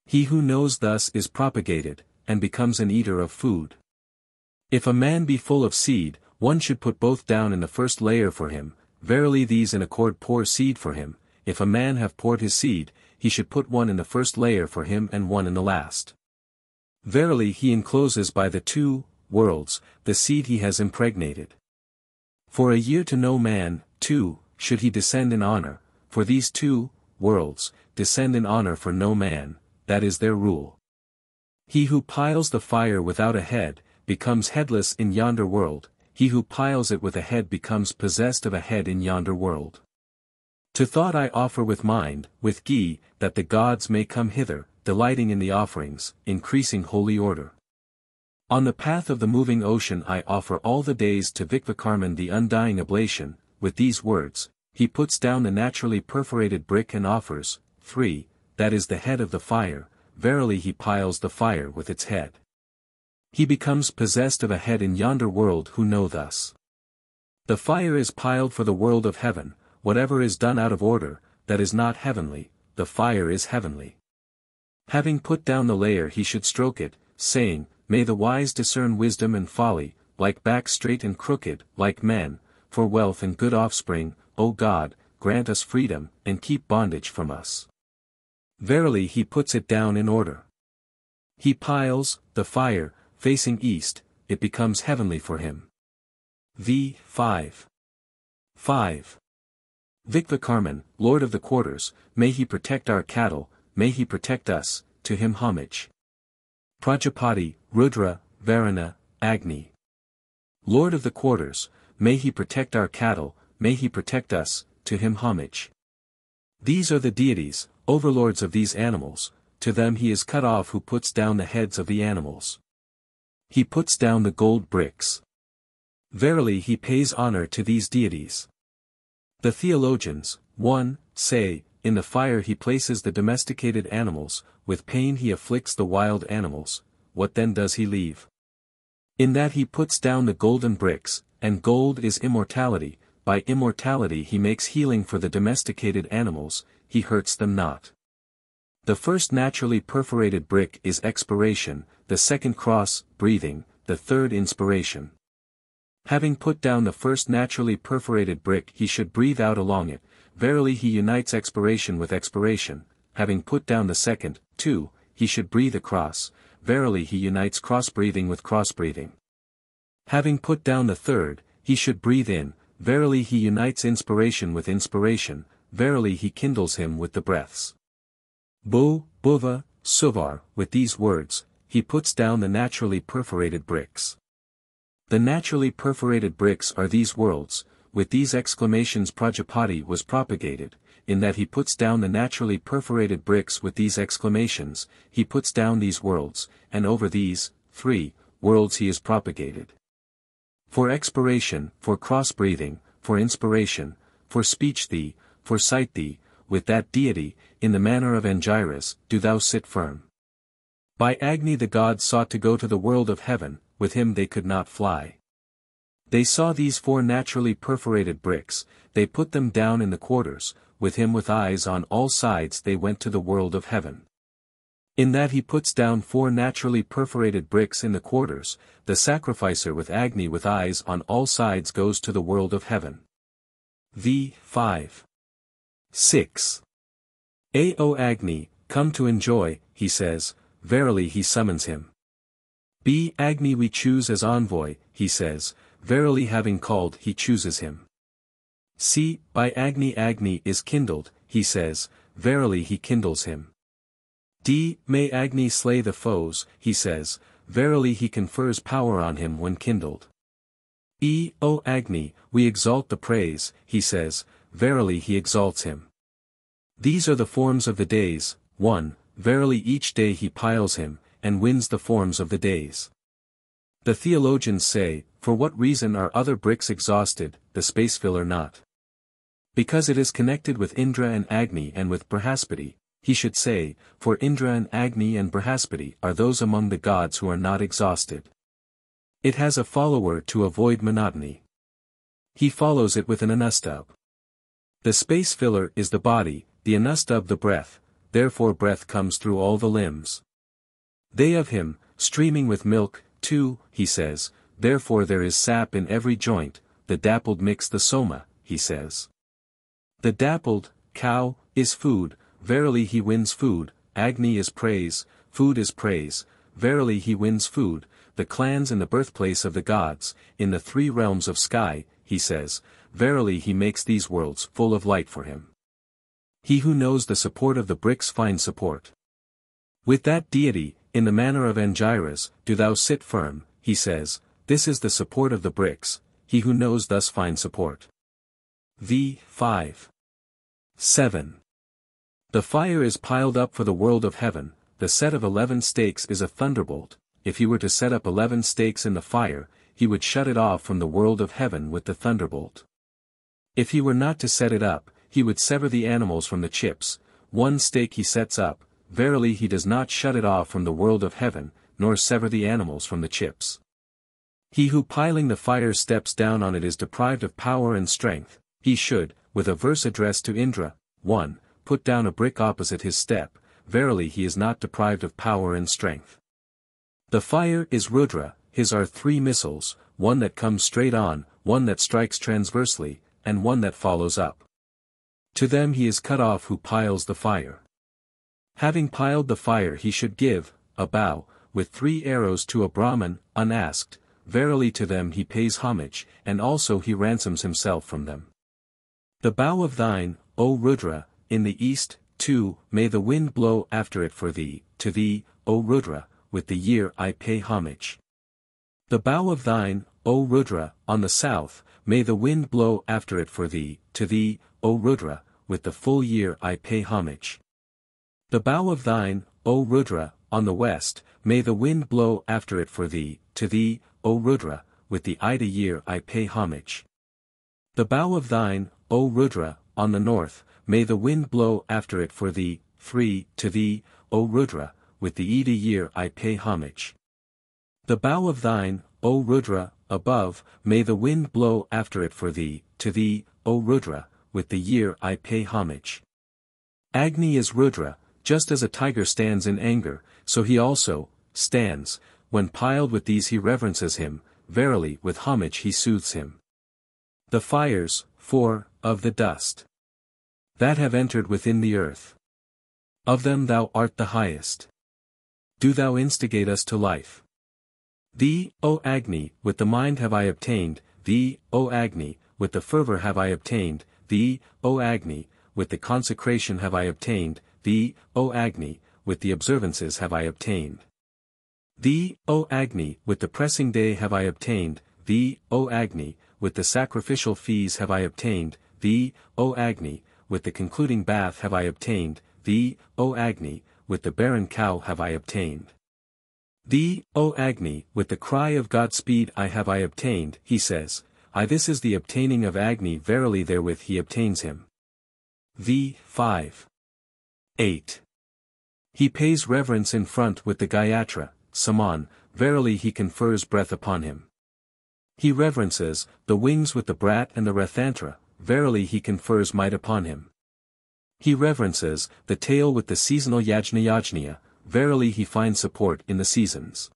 He who knows thus is propagated, and becomes an eater of food. If a man be full of seed, one should put both down in the first layer for him, verily these in accord pour seed for him, if a man have poured his seed, he should put one in the first layer for him and one in the last. Verily he encloses by the 2, worlds, the seed he has impregnated. For a year to no man, 2, should he descend in honor, for these 2, worlds, descend in honor for no man, that is their rule. He who piles the fire without a head, becomes headless in yonder world, he who piles it with a head becomes possessed of a head in yonder world. To thought I offer with mind, with ghee, that the gods may come hither, delighting in the offerings, increasing holy order. On the path of the moving ocean I offer all the days to Vikvakarman the undying oblation, with these words, he puts down the naturally perforated brick and offers, 3, that is the head of the fire, verily he piles the fire with its head. He becomes possessed of a head in yonder world who know thus. The fire is piled for the world of heaven, whatever is done out of order, that is not heavenly, the fire is heavenly. Having put down the layer he should stroke it, saying, may the wise discern wisdom and folly, like back straight and crooked, like men, for wealth and good offspring, O God, grant us freedom, and keep bondage from us. Verily he puts it down in order. He piles, the fire, facing east, it becomes heavenly for him. V. 5. 5. Vikvakarman, Lord of the quarters, may he protect our cattle, may he protect us, to him homage. Prajapati, Rudra, Varuna, Agni. Lord of the quarters, may he protect our cattle, may he protect us, to him homage. These are the deities, overlords of these animals, to them he is cut off who puts down the heads of the animals. He puts down the gold bricks. Verily he pays honor to these deities. The theologians, 1, say, in the fire he places the domesticated animals, with pain he afflicts the wild animals, what then does he leave? In that he puts down the golden bricks, and gold is immortality, by immortality he makes healing for the domesticated animals, he hurts them not. The first naturally perforated brick is expiration, the second cross, breathing, the third inspiration. Having put down the first naturally perforated brick he should breathe out along it, verily he unites expiration with expiration, having put down the second, 2, he should breathe across, verily he unites cross-breathing with cross-breathing. Having put down the third, he should breathe in, verily he unites inspiration with inspiration, verily he kindles him with the breaths. Bu, Buva, Suvar, with these words, he puts down the naturally perforated bricks. The naturally perforated bricks are these worlds, with these exclamations Prajapati was propagated, in that he puts down the naturally perforated bricks with these exclamations, he puts down these worlds, and over these, 3, worlds he is propagated. For expiration, for cross-breathing, for inspiration, for speech thee, for sight thee, with that deity, in the manner of Angiras, do thou sit firm. By Agni the gods sought to go to the world of heaven, with him they could not fly. They saw these 4 naturally perforated bricks, they put them down in the quarters, with him with eyes on all sides they went to the world of heaven. In that he puts down 4 naturally perforated bricks in the quarters, the sacrificer with Agni with eyes on all sides goes to the world of heaven. V. 5. 6. O Agni, come to enjoy, he says, verily he summons him. B. Agni we choose as envoy, he says, verily having called he chooses him. C. By Agni Agni is kindled, he says, verily he kindles him. D. May Agni slay the foes, he says, verily he confers power on him when kindled. E. O Agni, we exalt the praise, he says, verily he exalts him. These are the forms of the days, 1, verily each day he piles him, and wins the forms of the days. The theologians say, for what reason are other bricks exhausted, the space filler not? Because it is connected with Indra and Agni and with Brihaspati, he should say, for Indra and Agni and Brihaspati are those among the gods who are not exhausted. It has a follower to avoid monotony. He follows it with an anustub. The space filler is the body, the anustub the breath, therefore breath comes through all the limbs. They of him, streaming with milk, too, he says, therefore there is sap in every joint, the dappled mix the Soma, he says. The dappled, cow, is food, verily he wins food, Agni is praise, food is praise, verily he wins food, the clans in the birthplace of the gods, in the 3 realms of sky, he says, verily he makes these worlds full of light for him. He who knows the support of the bricks finds support. With that deity, in the manner of Angiras, do thou sit firm, he says, this is the support of the bricks, he who knows thus finds support. V. 5. 7. The fire is piled up for the world of heaven, the set of 11 stakes is a thunderbolt, if he were to set up 11 stakes in the fire, he would shut it off from the world of heaven with the thunderbolt. If he were not to set it up, he would sever the animals from the chips, 1 stake he sets up, verily he does not shut it off from the world of heaven, nor sever the animals from the chips. He who piling the fire steps down on it is deprived of power and strength, he should, with a verse addressed to Indra, 1, put down a brick opposite his step, verily he is not deprived of power and strength. The fire is Rudra, his are 3 missiles, 1 that comes straight on, 1 that strikes transversely, and 1 that follows up. To them he is cut off who piles the fire. Having piled the fire he should give, a bow, with 3 arrows to a Brahman, unasked, verily to them he pays homage, and also he ransoms himself from them. The bow of thine, O Rudra, in the east, 2, may the wind blow after it for thee, to thee, O Rudra, with the year I pay homage. The bow of thine, O Rudra, on the south, may the wind blow after it for thee, to thee, O Rudra, with the full year I pay homage. The bough of thine, O Rudra, on the west, may the wind blow after it for thee, to thee, O Rudra, with the Ida year I pay homage. The bough of thine, O Rudra, on the north, may the wind blow after it for thee, 3, to thee, O Rudra, with the Ida year I pay homage. The bough of thine, O Rudra, above, may the wind blow after it for thee, to thee, O Rudra, with the year I pay homage. Agni is Rudra, just as a tiger stands in anger, so he also stands. When piled with these he reverences him, verily with homage he soothes him. The fires, 4, of the dust that have entered within the earth. Of them thou art the highest. Do thou instigate us to life. Thee, O Agni, with the mind have I obtained, thee, O Agni, with the fervor have I obtained, thee, O Agni, with the consecration have I obtained, thee, O Agni, with the observances have I obtained. Thee, O Agni, with the pressing day have I obtained, thee, O Agni, with the sacrificial fees have I obtained, thee, O Agni, with the concluding bath have I obtained, thee, O Agni, with the barren cow have I obtained. Thee, O Agni, with the cry of Godspeed I obtained, he says, this is the obtaining of Agni, verily therewith he obtains him. V. 5. 8. He pays reverence in front with the Gayatra, Saman, verily he confers breath upon him. He reverences the wings with the Brat and the Rathantra, verily he confers might upon him. He reverences the tail with the seasonal Yajna, verily he finds support in the seasons.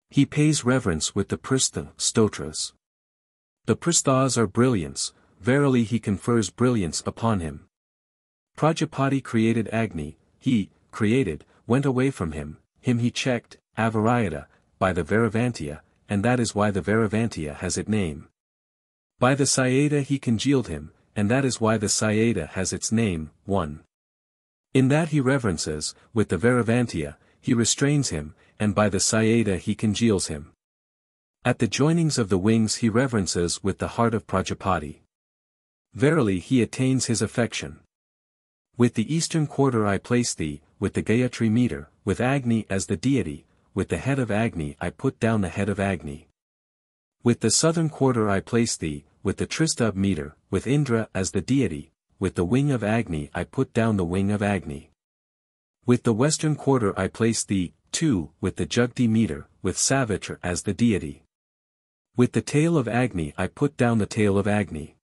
He pays reverence with the Pristha, Stotras. The Pristhas are brilliance, verily he confers brilliance upon him. Prajapati created Agni, he, created, went away from him he checked, Avarayata, by the Varavantiya, and that is why the Varavantiya has its name. By the Sayada he congealed him, and that is why the Sayada has its name, 1. In that he reverences, with the Varavantiya, he restrains him, and by the Sayada he congeals him. At the joinings of the wings he reverences with the heart of Prajapati. Verily he attains his affection. With the eastern quarter I place thee, with the Gayatri meter, with Agni as the deity, with the head of Agni I put down the head of Agni. With the southern quarter I place thee, with the Tristubh meter, with Indra as the deity, with the wing of Agni I put down the wing of Agni. With the western quarter I place thee, too, with the Jugti meter, with Savitra as the deity. With the tail of Agni I put down the tail of Agni.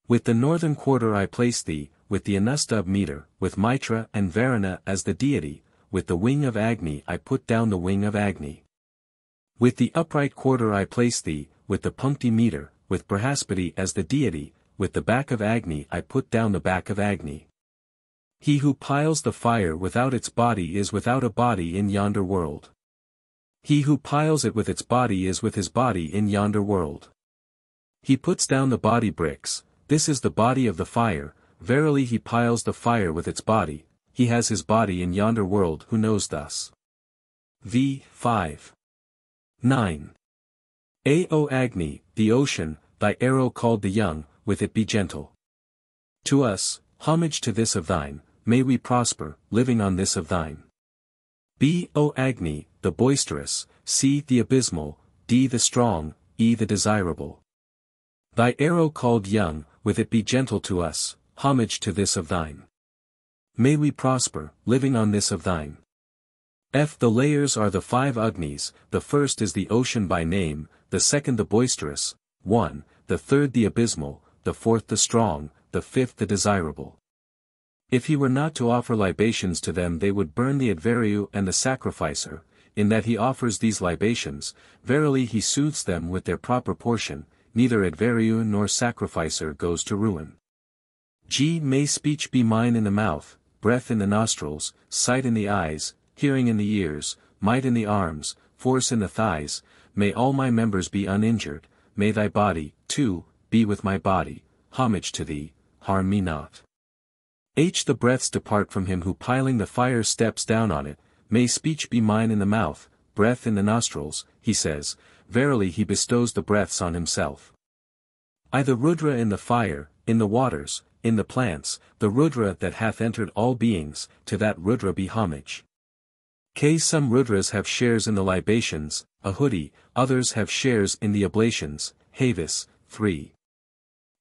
With the northern quarter I place thee, with the Anustubh meter, with Mitra and Varuna as the deity, with the wing of Agni I put down the wing of Agni. With the upright quarter I place thee, with the Punkti meter, with Brahaspati as the deity, with the back of Agni I put down the back of Agni. He who piles the fire without its body is without a body in yonder world. He who piles it with its body is with his body in yonder world. He puts down the body bricks, this is the body of the fire, verily he piles the fire with its body, he has his body in yonder world who knows thus. V. 5. 9. O Agni, the ocean, thy arrow called the young, with it be gentle. To us, homage to this of thine, may we prosper, living on this of thine. B. O Agni, the boisterous, C. the abysmal, D. the strong, E. the desirable. Thy arrow called young, with it be gentle to us, homage to this of thine. May we prosper, living on this of thine. F. The layers are the 5 Agnis, the first is the ocean by name, the second the boisterous, 1, the third the abysmal, the fourth the strong, the fifth the desirable. If he were not to offer libations to them they would burn the advariu and the sacrificer, in that he offers these libations, verily he soothes them with their proper portion, neither advariu nor sacrificer goes to ruin. G. May speech be mine in the mouth, breath in the nostrils, sight in the eyes, hearing in the ears, might in the arms, force in the thighs, may all my members be uninjured, may thy body, too, be with my body, homage to thee, harm me not. H. The breaths depart from him who piling the fire steps down on it, may speech be mine in the mouth, breath in the nostrils, he says, verily he bestows the breaths on himself. I the Rudra in the fire, in the waters, in the plants, the Rudra that hath entered all beings, to that Rudra be homage. Some Rudras have shares in the libations, Ahudi, others have shares in the oblations, Havis, 3.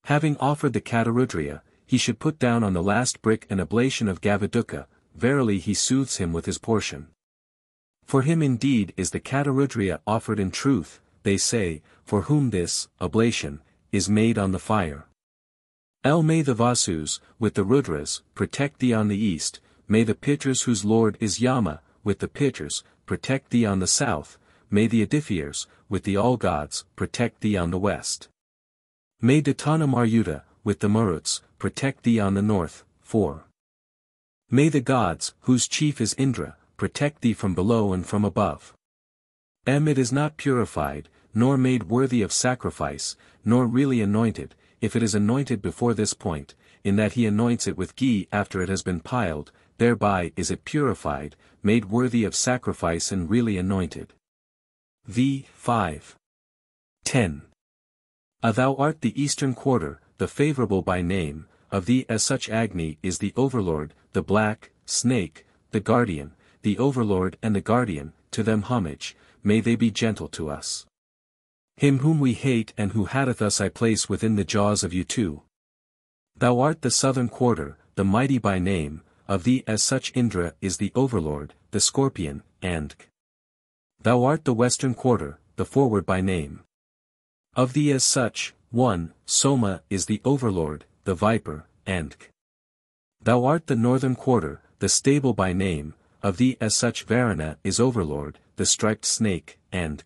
Having offered the Katarudriya, he should put down on the last brick an oblation of Gavaduka, verily he soothes him with his portion. For him indeed is the Katarudriya offered in truth, they say, for whom this, oblation, is made on the fire. May the Vasus, with the Rudras, protect thee on the east, may the Pitras whose lord is Yama, with the Pitras, protect thee on the south, may the Adithyas, with the all-gods, protect thee on the west. May Datana Maryuta, with the Maruts, protect thee on the north, 4. May the gods, whose chief is Indra, protect thee from below and from above. It is not purified, nor made worthy of sacrifice, nor really anointed, if it is anointed before this point, in that he anoints it with ghee after it has been piled, thereby is it purified, made worthy of sacrifice and really anointed. V. 5. 10. Thou art the eastern quarter, the favorable by name, of thee as such Agni is the overlord, the black, snake, the guardian, the overlord and the guardian, to them homage, may they be gentle to us. Him whom we hate and who hateth us I place within the jaws of you too. Thou art the southern quarter, the mighty by name, of thee as such Indra is the overlord, the scorpion, and thou art the western quarter, the forward by name. Of thee as such, 1, Soma is the overlord, the viper, and thou art the northern quarter, the stable by name, of thee as such Varuna is overlord, the striped snake, and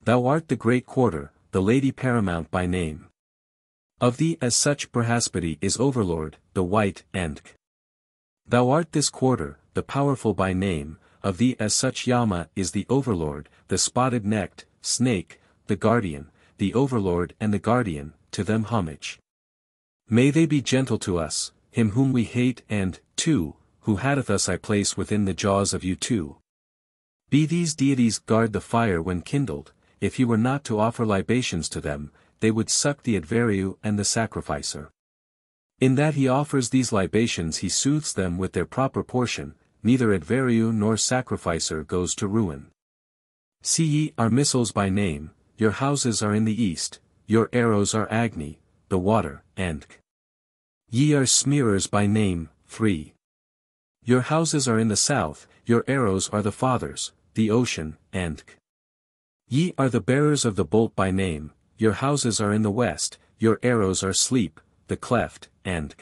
thou art the great quarter, the lady paramount by name. Of thee as such Brahaspati is overlord, the white, and thou art this quarter, the powerful by name, of thee as such Yama is the overlord, the spotted-necked, snake, the guardian, the overlord and the guardian, to them homage. May they be gentle to us, him whom we hate and, 2, who hateth us I place within the jaws of you too. Be these deities guard the fire when kindled, if he were not to offer libations to them, they would suck the advariu and the sacrificer. In that he offers these libations he soothes them with their proper portion, neither advariu nor sacrificer goes to ruin. See ye are missiles by name, your houses are in the east, your arrows are Agni, the water, and ye are smearers by name, 3. Your houses are in the south, your arrows are the fathers, the ocean, and ye are the bearers of the bolt by name, your houses are in the west, your arrows are sleep, the cleft, and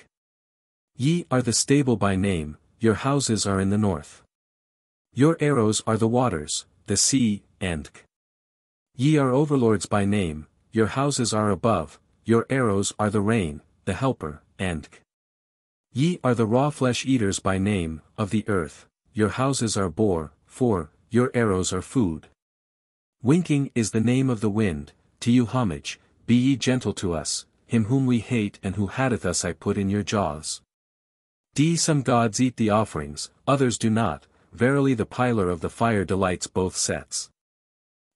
ye are the stable by name, your houses are in the north. Your arrows are the waters, the sea, and ye are overlords by name, your houses are above, your arrows are the rain, the helper, and ye are the raw flesh eaters by name, of the earth, your houses are boar, 4, your arrows are food. Winking is the name of the wind, to you homage, be ye gentle to us, him whom we hate and who hateth us I put in your jaws. Some gods eat the offerings, others do not, verily the piler of the fire delights both sets.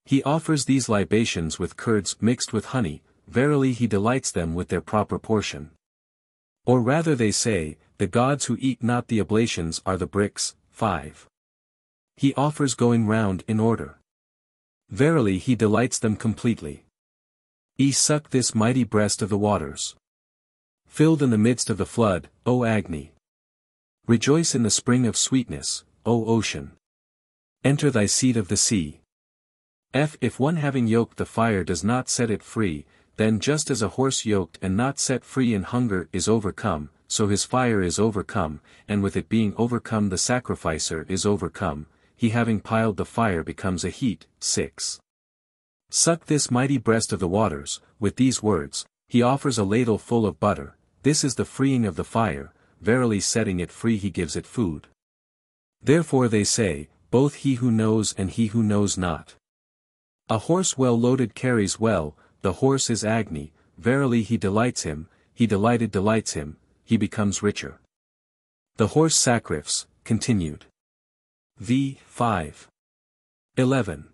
He offers these libations with curds mixed with honey, verily he delights them with their proper portion. Or rather they say, the gods who eat not the oblations are the bricks, 5. He offers going round in order. Verily he delights them completely. Suck this mighty breast of the waters. Filled in the midst of the flood, O Agni. Rejoice in the spring of sweetness, O ocean. Enter thy seat of the sea. If one having yoked the fire does not set it free, then just as a horse yoked and not set free in hunger is overcome, so his fire is overcome, and with it being overcome the sacrificer is overcome, he having piled the fire becomes a heat. 6. Suck this mighty breast of the waters, with these words, he offers a ladle full of butter, this is the freeing of the fire, verily setting it free he gives it food. Therefore they say, both he who knows and he who knows not. A horse well loaded carries well, the horse is Agni, verily he delights him, he delights him, he becomes richer. The horse sacrifice, continued. V. 5. 11.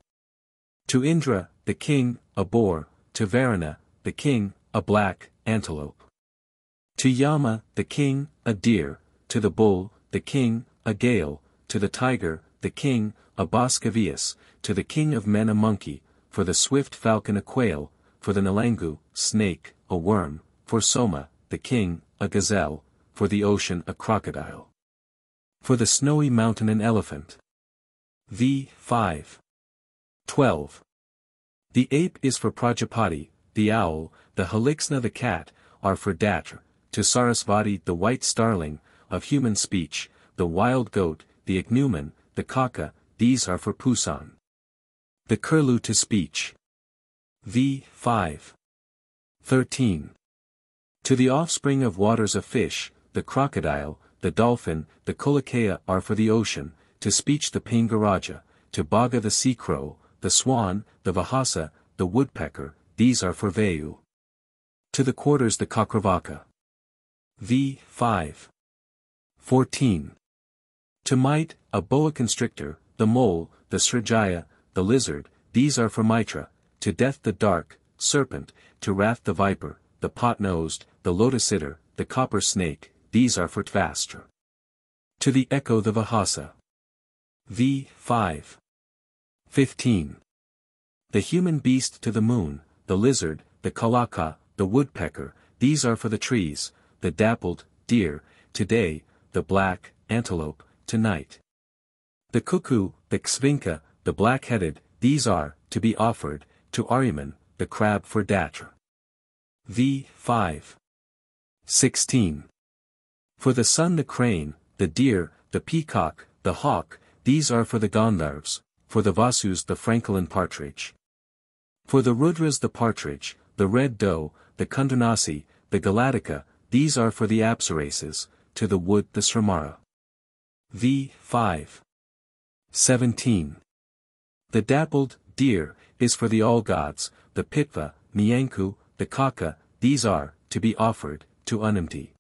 To Indra, the king, a boar, to Varuna, the king, a black, antelope. To Yama, the king, a deer, to the bull, the king, a gale, to the tiger, the king, a boscavius, to the king of men a monkey, for the swift falcon a quail, for the nalangu, snake, a worm, for Soma, the king, a gazelle, for the ocean a crocodile. For the snowy mountain an elephant. V. 5. 12. The ape is for Prajapati, the owl, the Haliksna the cat, are for Datra, to Sarasvati the white starling, of human speech, the wild goat, the ichneumon, the kaka, these are for Pusan. The curlew to speech. V. 5. 13. To the offspring of waters a fish, the crocodile, the dolphin, the kolakea are for the ocean, to speech the pingaraja, to baga the sea crow, the swan, the vahasa, the woodpecker, these are for Vayu. To the quarters the kakravaka. V. 5. 14. To might, a boa constrictor, the mole, the srijaya, the lizard, these are for Mitra, to death the dark, serpent, to wrath the viper, the pot-nosed, the lotus-eater, the copper snake, these are for Tvastra. To the echo the vahasa. V. 5. 15. The human beast to the moon, the lizard, the kalaka, the woodpecker, these are for the trees, the dappled, deer, today, the black, antelope, tonight. The cuckoo, the ksvinka, the black-headed, these are, to be offered, to Aryaman, the crab for Datra. V. 5. 16. For the sun the crane, the deer, the peacock, the hawk, these are for the Gandharvas, for the Vasus the francolin partridge. For the Rudras the partridge, the red doe, the Kundranasi, the Galatika, these are for the Apsarases, to the wood the Sramara. V. 5. 17. The dappled, deer, is for the all-gods, the Pitva, Nyanku, the Kaka, these are, to be offered, to Unamti.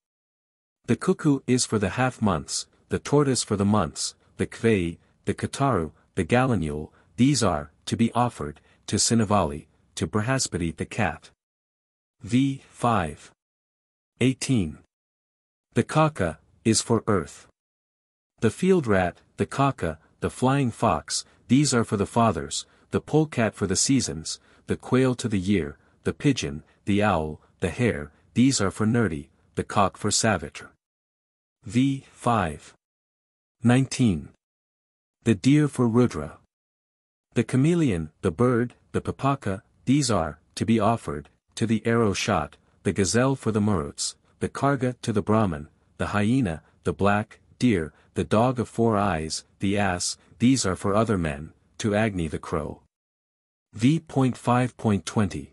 The cuckoo is for the half-months, the tortoise for the months, the Kvei, the Kataru, the Galanule, these are, to be offered, to Sinavali, to Brahaspati the cat. V. 5. 18. The Kaka, is for earth. The field rat, the Kaka, the flying fox, these are for the fathers, the polecat for the seasons, the quail to the year, the pigeon, the owl, the hare, these are for Nurdi, the cock for Savitra. V. 5. 19. The deer for Rudra. The chameleon, the bird, the papaka, these are, to be offered, to the arrow shot, the gazelle for the Maruts, the karga to the Brahman, the hyena, the black, deer, the dog of 4 eyes, the ass, these are for other men, to Agni the crow. V. 5.20.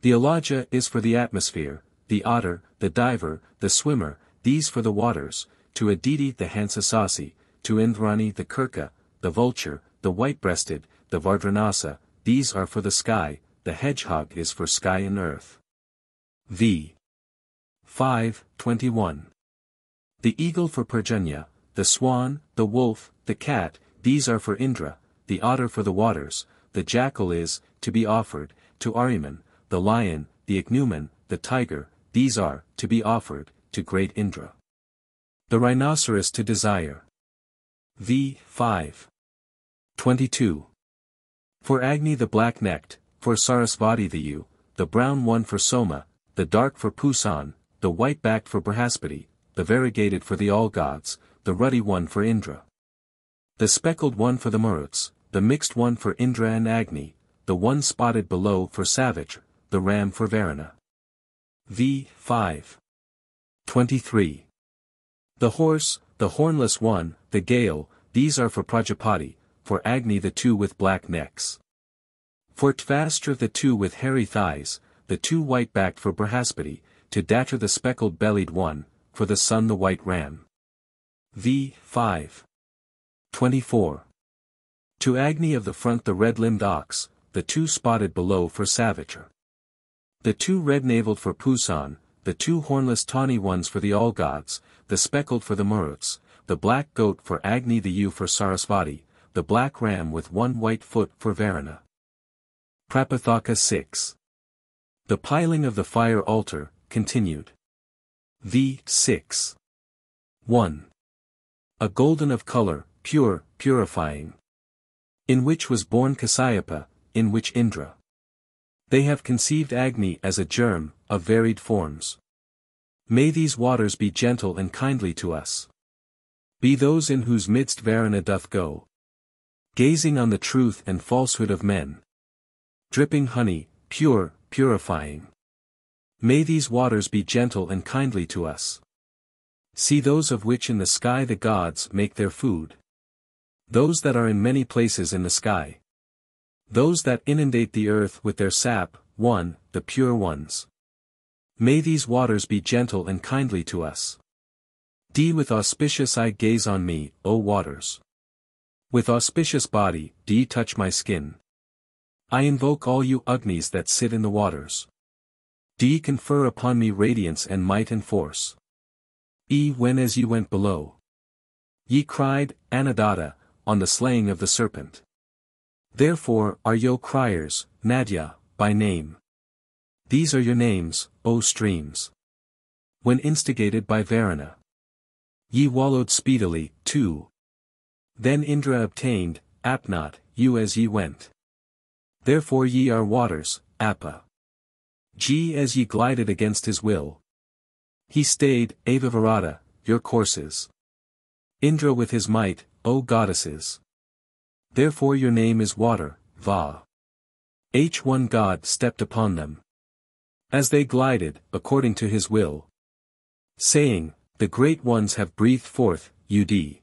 The alaja is for the atmosphere, the otter, the diver, the swimmer, these for the waters, to Aditi the Hansasasi, to Indrani the Kirka, the vulture, the white-breasted, the Vardranasa, these are for the sky, the hedgehog is for sky and earth. V. 5.21. The eagle for Parjanya, the swan, the wolf, the cat, these are for Indra, the otter for the waters, the jackal is, to be offered, to Aryaman, the lion, the ichneumon, the tiger, these are, to be offered, to great Indra. The rhinoceros to desire. V. 5. 22. For Agni the black-necked, for Sarasvati the ewe, the brown one for Soma, the dark for Pusan, the white-backed for Brahaspati, the variegated for the all-gods, the ruddy one for Indra. The speckled one for the Maruts, the mixed one for Indra and Agni, the one spotted below for Savitra, the ram for Varuna. V. 5. 23. The horse, the hornless one, the gale, these are for Prajapati, for Agni the 2 with black necks. For Tvastra the 2 with hairy thighs, the 2 white-backed for Brahaspati, to Datra the speckled-bellied one, for the sun the white ram. V. 5. 24. To Agni of the front the red-limbed ox, the 2 spotted below for Savitra. The 2 red-naveled for Pusan, the 2 hornless tawny ones for the all-gods, the speckled for the Maruts, the black goat for Agni the ewe for Sarasvati, the black ram with 1 white foot for Varuna. Prapathaka 6. The piling of the fire altar, continued. v6. 1. A golden of color, pure, purifying. In which was born Kasyapa, in which Indra. They have conceived Agni as a germ, of varied forms. May these waters be gentle and kindly to us. Be those in whose midst Varuna doth go. Gazing on the truth and falsehood of men. Dripping honey, pure, purifying. May these waters be gentle and kindly to us. See those of which in the sky the gods make their food. Those that are in many places in the sky. Those that inundate the earth with their sap, the pure ones. May these waters be gentle and kindly to us. D with auspicious eye gaze on me, O waters. With auspicious body, D touch my skin. I invoke all you Agnis that sit in the waters. D confer upon me radiance and might and force. E when as ye went below. Ye cried, Anadatta, on the slaying of the serpent. Therefore are yo criers, Nadya, by name. These are your names, O streams. When instigated by Varuna. Ye wallowed speedily, too. Then Indra obtained, Apnot, you as ye went. Therefore ye are waters, Appa. G as ye glided against his will. He stayed, Avavarata, your courses. Indra with his might, O goddesses. Therefore your name is water, Va. One God stepped upon them. As they glided, according to his will. Saying, the great ones have breathed forth, Ud.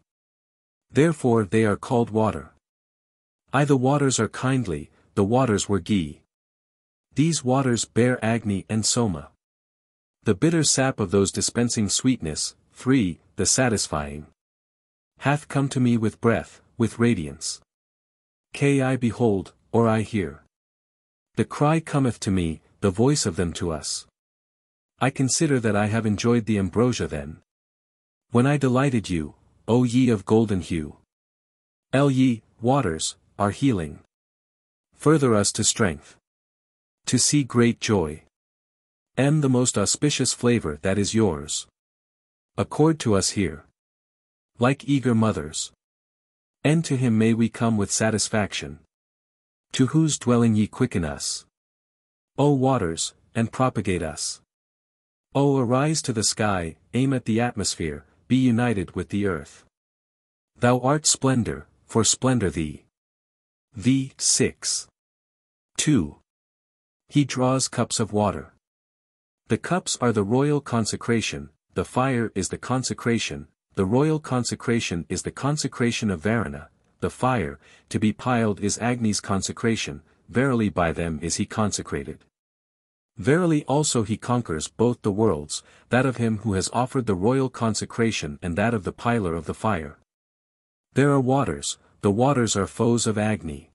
Therefore they are called water. The waters are kindly, the waters were ghee. These waters bear Agni and Soma. The bitter sap of those dispensing sweetness, 3, the satisfying. Hath come to me with breath, with radiance. I behold, or I hear. The cry cometh to me, the voice of them to us. I consider that I have enjoyed the ambrosia then. When I delighted you, O ye of golden hue. Ye, waters, are healing. Further us to strength. To see great joy. The most auspicious flavor that is yours. Accord to us here. Like eager mothers. To him may we come with satisfaction. To whose dwelling ye quicken us. O waters, and propagate us. O arise to the sky, aim at the atmosphere, be united with the earth. Thou art splendor, for splendor thee. v6. 2. He draws cups of water. The cups are the royal consecration, the fire is the consecration, the royal consecration is the consecration of Varuna, the fire, to be piled is Agni's consecration, verily by them is he consecrated. Verily also he conquers both the worlds, that of him who has offered the royal consecration and that of the piler of the fire. There are waters, the waters are foes of Agni.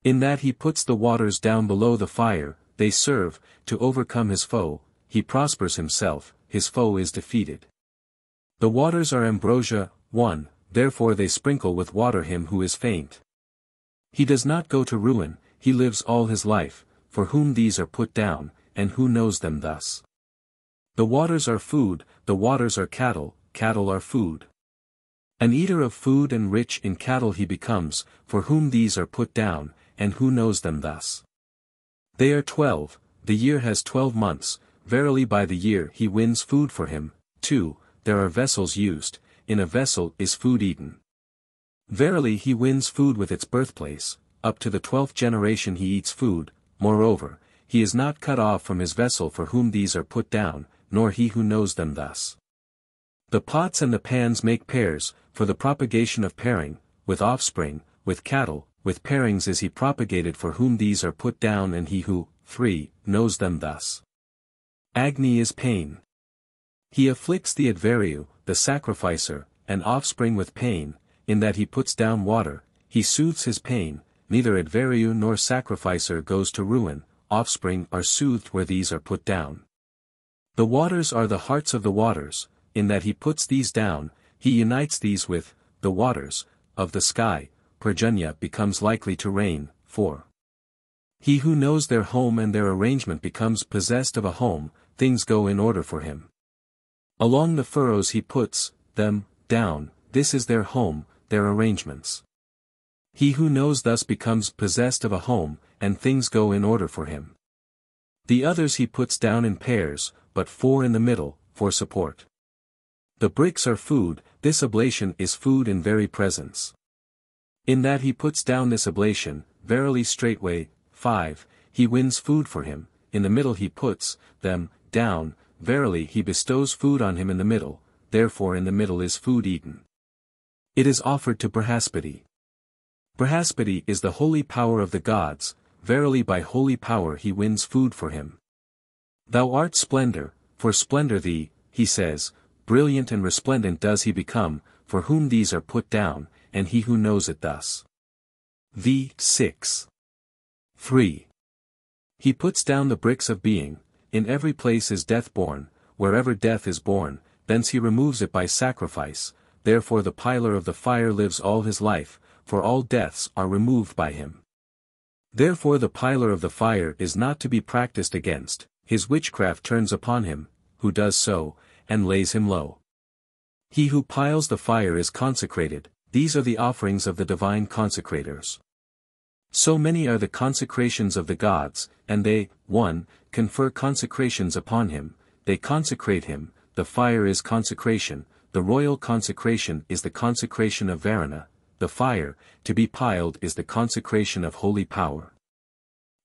In that he puts the waters down below the fire, they serve, to overcome his foe, he prospers himself, his foe is defeated. The waters are ambrosia, 1, therefore they sprinkle with water him who is faint. He does not go to ruin, he lives all his life, for whom these are put down, and who knows them thus. The waters are food, the waters are cattle, cattle are food. An eater of food and rich in cattle he becomes, for whom these are put down, and who knows them thus. They are 12, the year has 12 months, verily by the year he wins food for him. 2, there are vessels used, in a vessel is food eaten. Verily he wins food with its birthplace, up to the 12th generation he eats food, moreover, he is not cut off from his vessel for whom these are put down, nor he who knows them thus. The pots and the pans make pairs, for the propagation of pairing, with offspring, with cattle, with pairings is he propagated for whom these are put down and he who, 3, knows them thus. Agni is pain. He afflicts the adveru, the sacrificer, and offspring with pain, in that he puts down water, he soothes his pain, neither adveru nor sacrificer goes to ruin, offspring are soothed where these are put down. The waters are the hearts of the waters, in that he puts these down, he unites these with, the waters, of the sky, Prajanya becomes likely to reign, 4. He who knows their home and their arrangement becomes possessed of a home, things go in order for him. Along the furrows he puts them down, this is their home, their arrangements. He who knows thus becomes possessed of a home, and things go in order for him. The others he puts down in pairs, but four in the middle, for support. The bricks are food, this oblation is food in very presence. In that he puts down this oblation, verily straightway, 5, he wins food for him, in the middle he puts them down, verily he bestows food on him in the middle, therefore in the middle is food eaten. It is offered to Brihaspati. Brihaspati is the holy power of the gods, verily by holy power he wins food for him. Thou art splendor, for splendor thee, he says, brilliant and resplendent does he become, for whom these are put down, and he who knows it thus. V. 6. 3. He puts down the bricks of being, in every place is death born, wherever death is born, thence he removes it by sacrifice, therefore the pilar of the fire lives all his life, for all deaths are removed by him. Therefore the pilar of the fire is not to be practiced against, his witchcraft turns upon him, who does so, and lays him low. He who piles the fire is consecrated, these are the offerings of the divine consecrators. So many are the consecrations of the gods, and they, 1, confer consecrations upon him, they consecrate him, the fire is consecration, the royal consecration is the consecration of Varuna, the fire, to be piled is the consecration of holy power.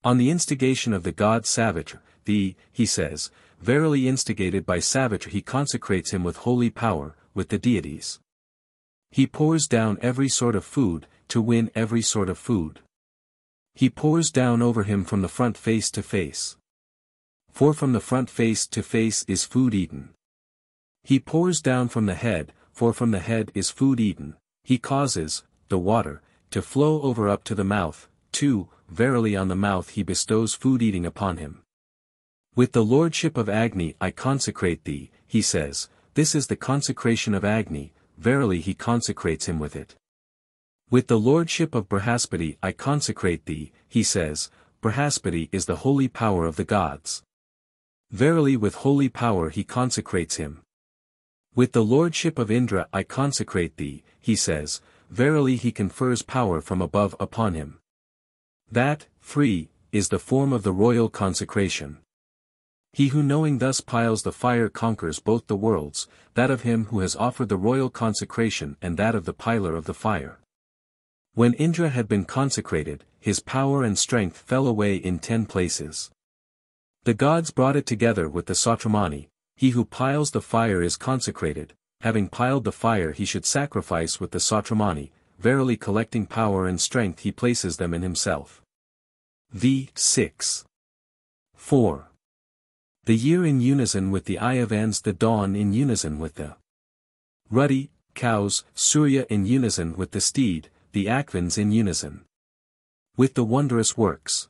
On the instigation of the god Savitra, he says, verily instigated by Savitra he consecrates him with holy power, with the deities. He pours down every sort of food, to win every sort of food. He pours down over him from the front face to face. For from the front face to face is food eaten. He pours down from the head, for from the head is food eaten. He causes, the water, to flow over up to the mouth, 2, verily on the mouth he bestows food eating upon him. With the lordship of Agni I consecrate thee, he says, this is the consecration of Agni, verily he consecrates him with it. With the lordship of Brihaspati I consecrate thee, he says, Brihaspati is the holy power of the gods. Verily with holy power he consecrates him. With the lordship of Indra I consecrate thee, he says, verily he confers power from above upon him. That, 3, is the form of the royal consecration. He who knowing thus piles the fire conquers both the worlds, that of him who has offered the royal consecration and that of the piler of the fire. When Indra had been consecrated, his power and strength fell away in 10 places. The gods brought it together with the Sattramani, he who piles the fire is consecrated, having piled the fire he should sacrifice with the Sattramani, verily collecting power and strength he places them in himself. V. 6. 4. The year in unison with the Ayavans, the dawn in unison with the ruddy cows, Surya in unison with the steed, the Akvans in unison with the wondrous works.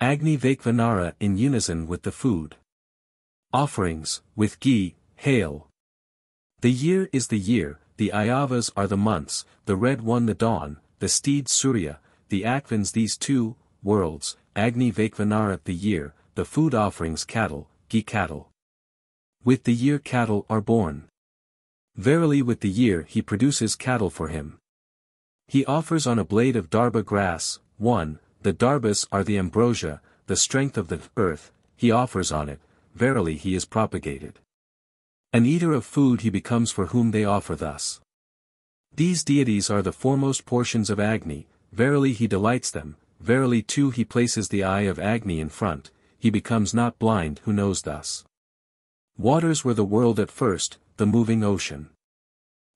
Agni Vaikvanara in unison with the food. Offerings, with ghee, hail. The year is the year, the Ayavas are the months, the red one the dawn, the steed Surya, the Akvans these 2 worlds, Agni Vaikvanara the year, the food offerings cattle, ghee cattle. With the year cattle are born. Verily with the year he produces cattle for him. He offers on a blade of darba grass, 1, the darbas are the ambrosia, the strength of the earth, he offers on it, verily he is propagated. An eater of food he becomes for whom they offer thus. These deities are the foremost portions of Agni, verily he delights them, verily too he places the eye of Agni in front, he becomes not blind who knows thus. Waters were the world at first, the moving ocean.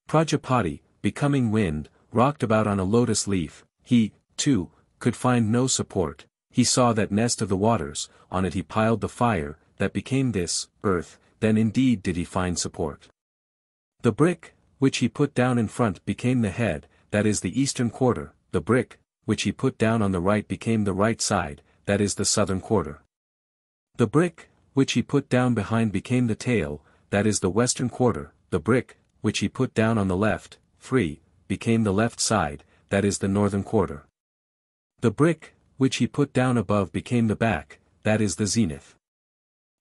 Prajapati, becoming wind, rocked about on a lotus leaf, he, too, could find no support, he saw that nest of the waters, on it he piled the fire, that became this, earth, then indeed did he find support. The brick, which he put down in front became the head, that is the eastern quarter, the brick, which he put down on the right became the right side, that is the southern quarter. The brick, which he put down behind became the tail, that is the western quarter, the brick, which he put down on the left, 3, became the left side, that is the northern quarter. The brick, which he put down above became the back, that is the zenith.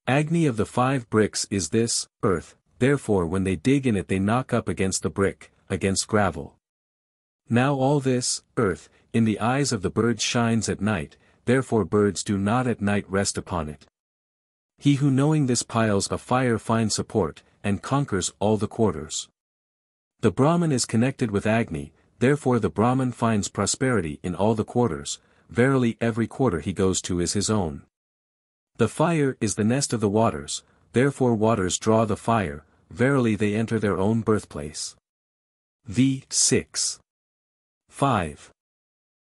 Agni of the 5 bricks is this, earth, therefore when they dig in it they knock up against the brick, against gravel. Now all this, earth, in the eyes of the birds shines at night, therefore birds do not at night rest upon it. He who knowing this piles a fire finds support, and conquers all the quarters. The Brahman is connected with Agni, therefore the Brahman finds prosperity in all the quarters, verily every quarter he goes to is his own. The fire is the nest of the waters, therefore waters draw the fire, verily they enter their own birthplace. V. 6. 5.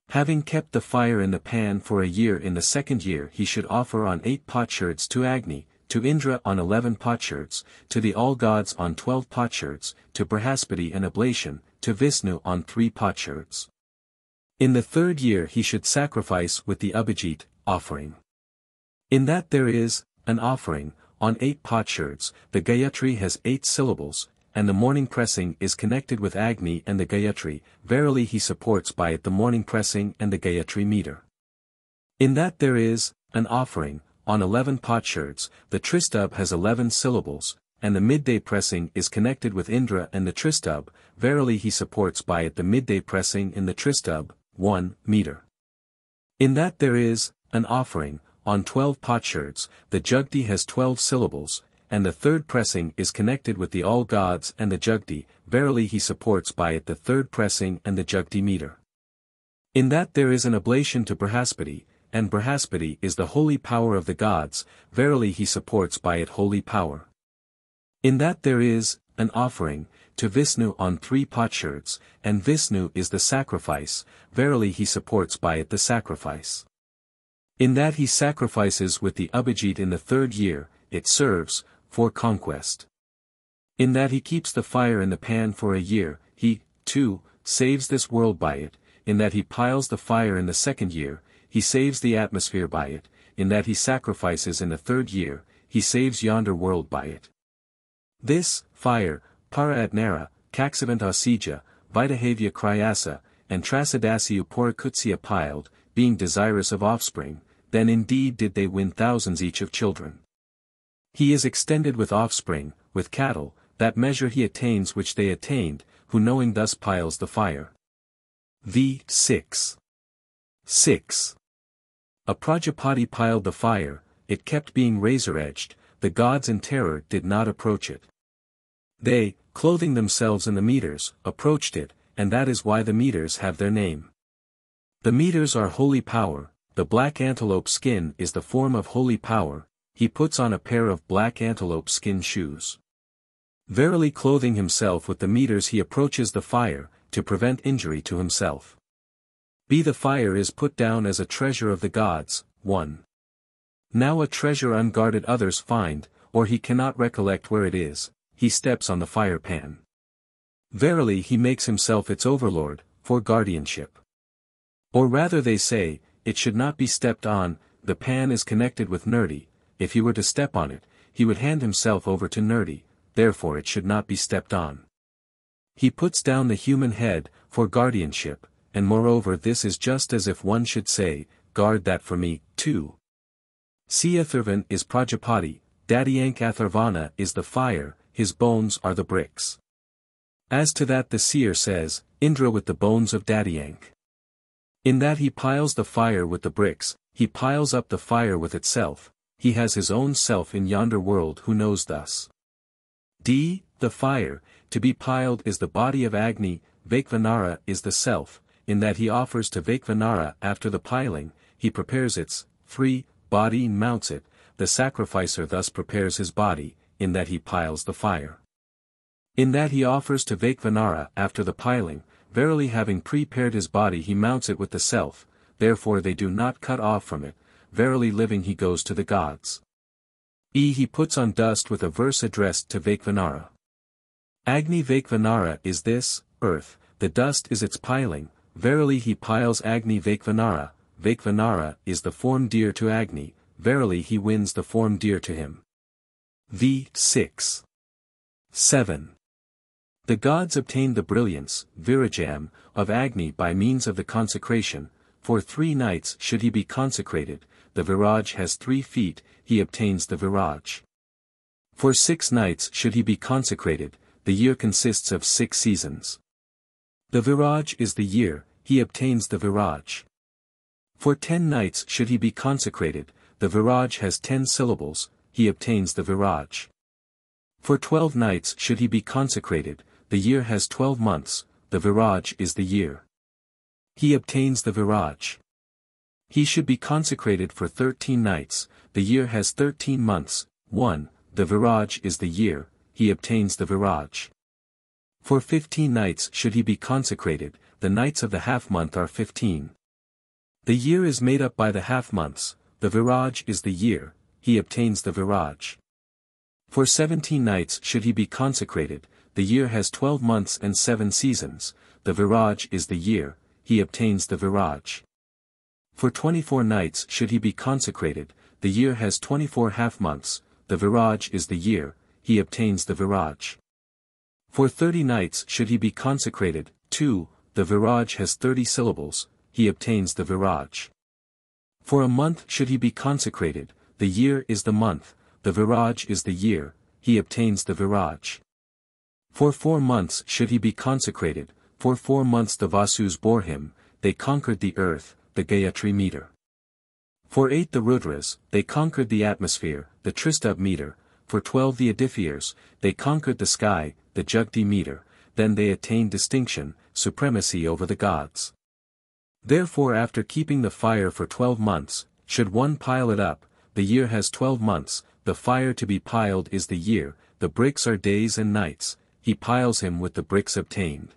Having kept the fire in the pan for a year, in the second year he should offer on 8 potsherds to Agni, to Indra on 11 potsherds, to the all-gods on 12 potsherds, to Brihaspati an oblation, to Vishnu on 3 potsherds. In the third year he should sacrifice with the Abhijit, offering. In that there is, an offering, on 8 potsherds, the Gayatri has 8 syllables, and the morning pressing is connected with Agni and the Gayatri, verily he supports by it the morning pressing and the Gayatri meter. In that there is, an offering, on 11 potsherds, the Tristubh has 11 syllables, and the midday pressing is connected with Indra and the Tristubh, verily he supports by it the midday pressing in the Tristubh, 1 meter. In that there is, an offering, on 12 potsherds, the Jugti has 12 syllables, and the third pressing is connected with the all-gods and the Jugti, verily he supports by it the third pressing and the Jugti meter. In that there is an oblation to Brihaspati, and Brihaspati is the holy power of the gods, verily he supports by it holy power. In that there is, an offering, to Vishnu on 3 potsherds, and Vishnu is the sacrifice, verily he supports by it the sacrifice. In that he sacrifices with the Abhijit in the third year, it serves, for conquest. In that he keeps the fire in the pan for a year, he, too, saves this world by it, in that he piles the fire in the second year, he saves the atmosphere by it, in that he sacrifices in the third year, he saves yonder world by it. This, fire, para atnara, kaksavanta Vitahavya Kriyasa, and Trasadasi Upurikutsya piled, being desirous of offspring, then indeed did they win thousands each of children. He is extended with offspring, with cattle, that measure he attains which they attained, who knowing thus piles the fire. V. 6. 6. A Prajapati piled the fire, it kept being razor-edged, the gods in terror did not approach it. They, clothing themselves in the meters, approached it, and that is why the meters have their name. The meters are holy power, the black antelope skin is the form of holy power, he puts on a pair of black antelope skin shoes. Verily clothing himself with the meters he approaches the fire, to prevent injury to himself. B. The fire is put down as a treasure of the gods, 1. Now a treasure unguarded others find, or he cannot recollect where it is, he steps on the fire pan. Verily he makes himself its overlord, for guardianship. Or rather they say, it should not be stepped on, the pan is connected with Nirdi, if he were to step on it, he would hand himself over to Nirdi, therefore it should not be stepped on. He puts down the human head, for guardianship, and moreover this is just as if one should say, guard that for me, too. See Atharvan is Prajapati, Dadyank Atharvana is the fire, his bones are the bricks. As to that the seer says, Indra with the bones of Dadyank. In that he piles the fire with the bricks, he piles up the fire with itself, he has his own self in yonder world who knows thus. D. The fire, to be piled is the body of Agni, Vaikvanara is the self, in that he offers to Vaikvanara after the piling, he prepares its, 3, body mounts it, the sacrificer thus prepares his body, in that he piles the fire. In that he offers to Vaikvanara after the piling, verily having prepared his body he mounts it with the self, therefore they do not cut off from it, verily living he goes to the gods. E. He puts on dust with a verse addressed to Vaikvanara. Agni Vaikvanara is this, earth, the dust is its piling, verily he piles Agni Vaikvanara, Vaikvanara is the form dear to Agni, verily he wins the form dear to him. V. 6. 7. The gods obtained the brilliance, Virajam, of Agni by means of the consecration, for 3 nights should he be consecrated, the Viraj has 3 feet, he obtains the Viraj. For 6 nights should he be consecrated, the year consists of 6 seasons. The viraj is the year, he obtains the viraj. For 10 nights should he be consecrated, the viraj has 10 syllables, he obtains the viraj. For 12 nights should he be consecrated, the year has 12 months, the viraj is the year. He obtains the viraj. He should be consecrated for 13 nights, the year has 13 months, 1, the viraj is the year, he obtains the viraj. For 15 nights should he be consecrated, the nights of the half-month are 15. The year is made up by the half-months, the viraj is the year, he obtains the viraj. For 17 nights should he be consecrated, the year has 12 months and 7 seasons, the viraj is the year, he obtains the viraj. For 24 nights should he be consecrated, the year has 24 half-months, the viraj is the year, he obtains the viraj. For 30 nights should he be consecrated, 2, the viraj has 30 syllables, he obtains the viraj. For a month should he be consecrated, the year is the month, the viraj is the year, he obtains the viraj. For 4 months should he be consecrated, for 4 months the Vasus bore him, they conquered the earth, the Gayatri meter. For 8 the Rudras, they conquered the atmosphere, the Tristubh meter, for 12 the Adithyas, they conquered the sky, the Jugti meter, then they attained distinction, supremacy over the gods. Therefore after keeping the fire for 12 months, should one pile it up, the year has 12 months, the fire to be piled is the year, the bricks are days and nights, he piles him with the bricks obtained.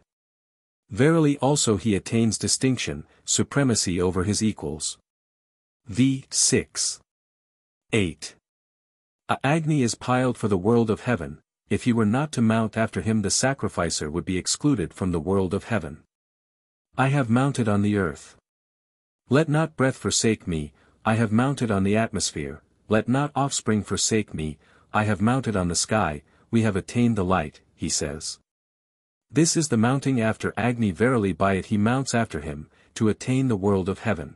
Verily also he attains distinction, supremacy over his equals. V. 6. 8. Agni is piled for the world of heaven, if he were not to mount after him the sacrificer would be excluded from the world of heaven. I have mounted on the earth. Let not breath forsake me, I have mounted on the atmosphere, let not offspring forsake me, I have mounted on the sky, we have attained the light, he says. This is the mounting after Agni, verily by it he mounts after him, to attain the world of heaven.